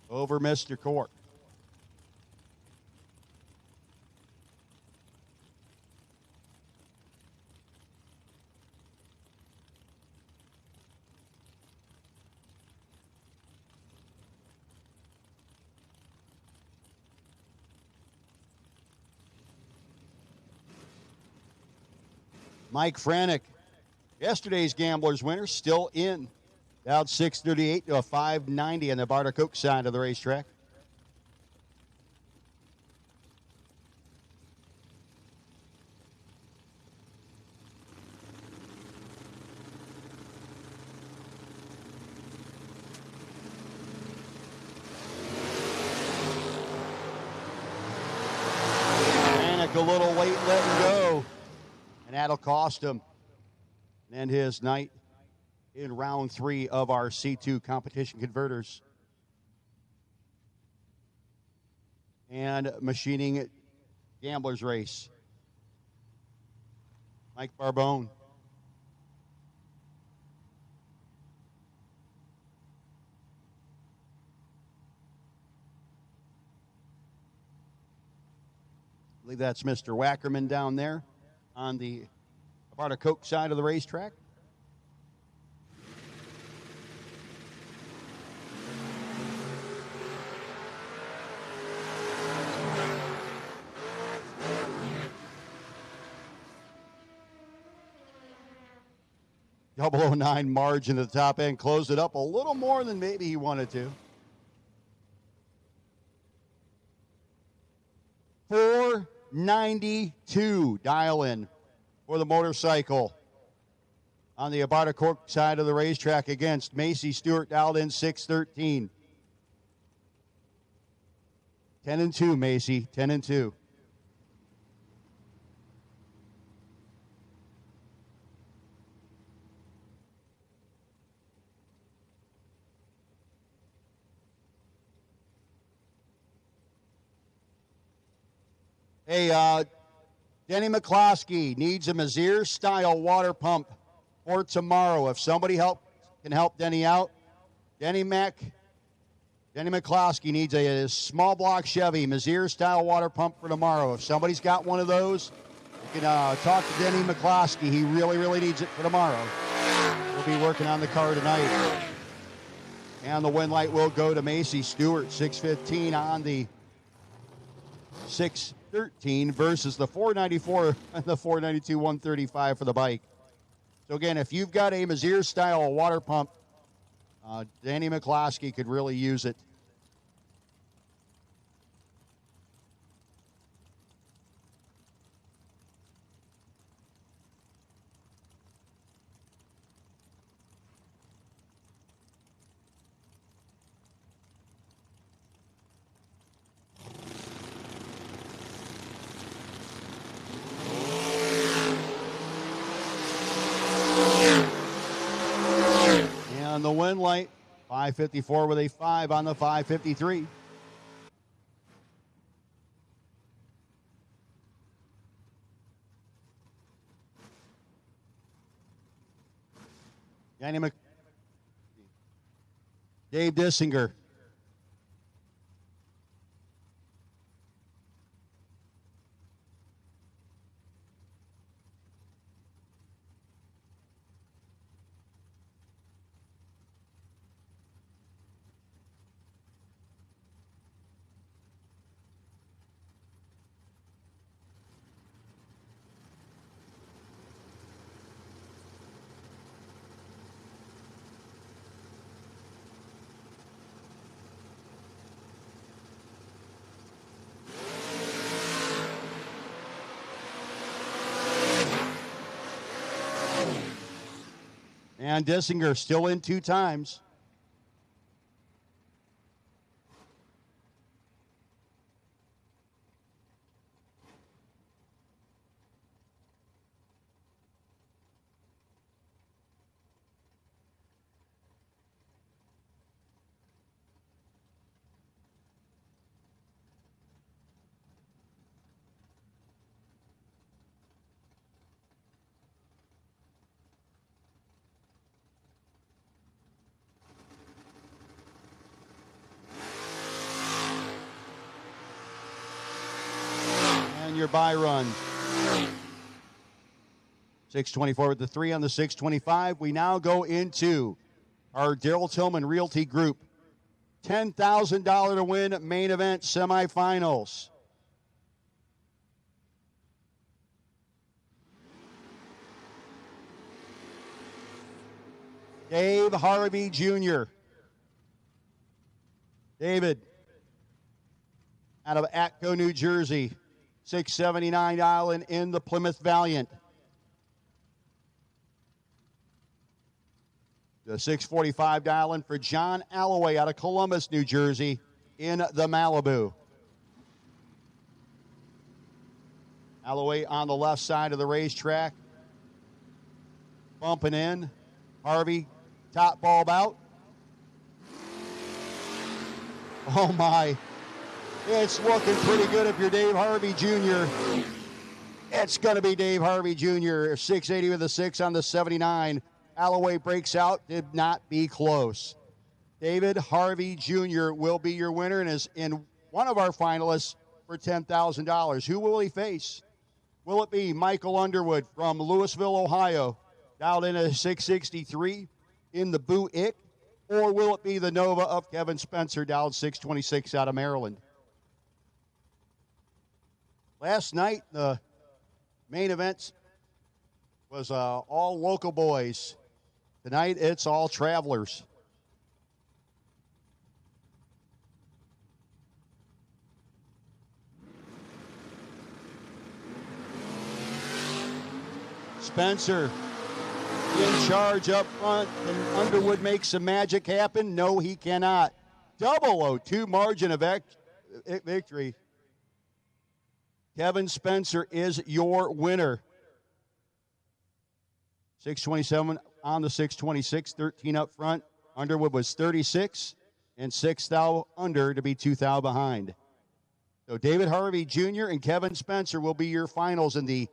over Mr. Court. Mike Franick, yesterday's Gamblers winner, still in. Down 638 to a 590 on the Barter Cook side of the racetrack. Franick a little late letting go. And that'll cost him and end his night in round 3 of our C2 competition converters. And machining Gamblers race. Mike Barbone. I believe that's Mr. Wackerman down there on the Barter Coke side of the racetrack. Double 009 margin at the top end. Closed it up a little more than maybe he wanted to. 492 dial in for the motorcycle on the Abarta Cork side of the racetrack against Macy Stewart, dialed in 613. 10-2, Macy, 10-2. Hey, Denny McCloskey needs a Mazier-style water pump for tomorrow. If somebody can help Denny out, Denny McCloskey needs a small block Chevy Mazier-style water pump for tomorrow. If somebody's got one of those, you can talk to Denny McCloskey. He really, really needs it for tomorrow. We'll be working on the car tonight. And the win light will go to Macy Stewart, 615 on the 613 versus the 494 and the 492 135 for the bike. So again, if you've got a Mazier style water pump, Danny McCloskey could really use it. And the win light, 554 with a 5 on the 553. Dave Dissinger. And Dissinger still in 2 times. Your buy run. 624 with the 3 on the 625. We now go into our Darrell Tillman Realty Group $10,000 to win main event semifinals. Dave Harvey Jr. David out of Atco, New Jersey. 679 Island in the Plymouth Valiant. The 645 Island for John Alloway out of Columbus, New Jersey in the Malibu. Alloway on the left side of the racetrack. Bumping in. Harvey, top bulb out. Oh my. It's looking pretty good if you're Dave Harvey Jr. It's going to be Dave Harvey Jr. 680 with a 6 on the 79. Alloway breaks out. Did not be close. David Harvey Jr. will be your winner and is in one of our finalists for $10,000. Who will he face? Will it be Michael Underwood from Louisville, Ohio, dialed in at 663 in the Buick? Or will it be the Nova of Kevin Spencer, dialed 626 out of Maryland? Last night, the main event was all local boys. Tonight, it's all travelers. Spencer in charge up front. Can Underwood make some magic happen? No, he cannot. 002 margin of victory. Kevin Spencer is your winner. 627 on the 626, 13 up front. Underwood was 36 and 6 thou under to be 2 thou behind. So David Harvey Jr. and Kevin Spencer will be your finals in the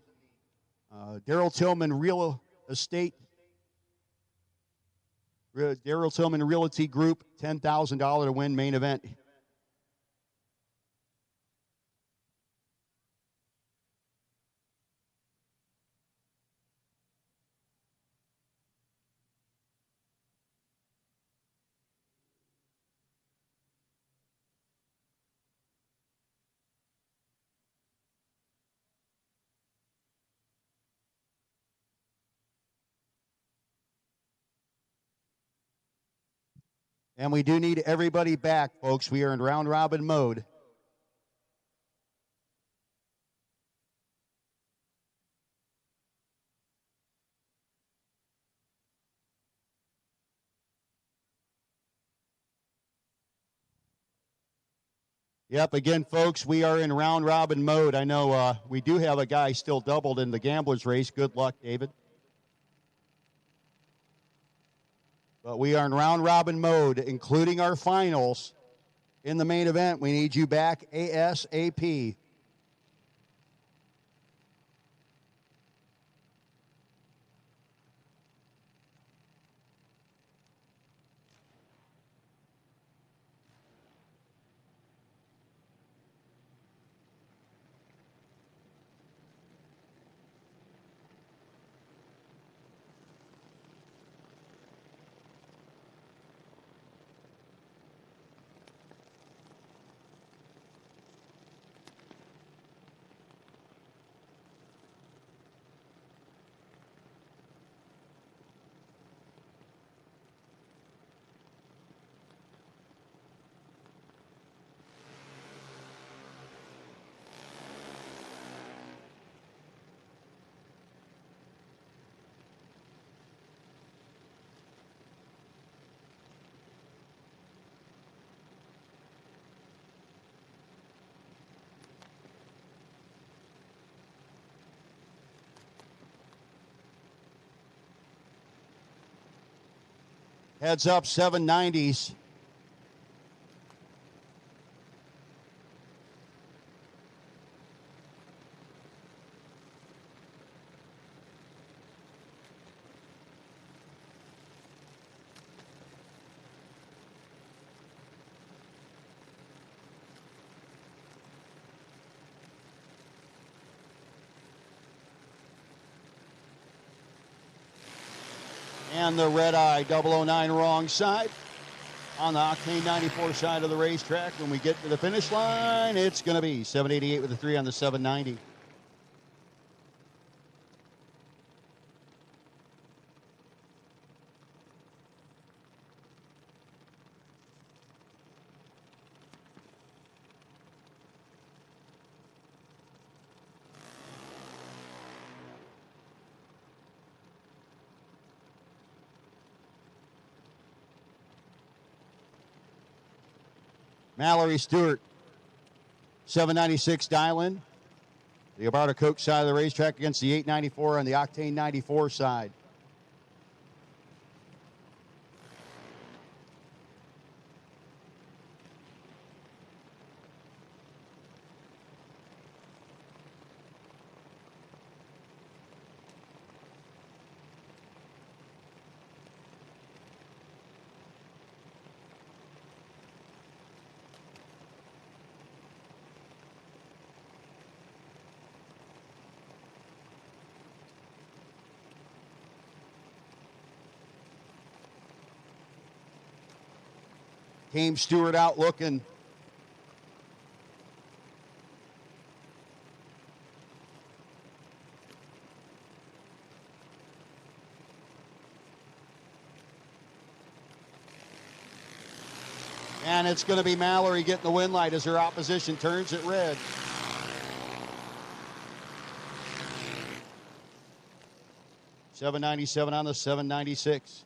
Darrell Tillman Real Estate, Darrell Tillman Realty Group $10,000 to win main event. And we do need everybody back, folks. We are in round-robin mode. Yep, again, folks, we are in round-robin mode. I know we do have a guy still doubled in the Gamblers race. Good luck, David. But we are in round-robin mode, including our finals. In the main event, we need you back ASAP. Heads up 790s. And the red eye 009 wrong side on the Octane 94 side of the racetrack. When we get to the finish line, it's going to be 788 with a 3 on the 790. Mallory Stewart, 796 dial-in. The Alberta Coke side of the racetrack against the 894 on the Octane 94 side. Came Stewart out looking. And it's going to be Mallory getting the win light as her opposition turns it red. $797 on the 796.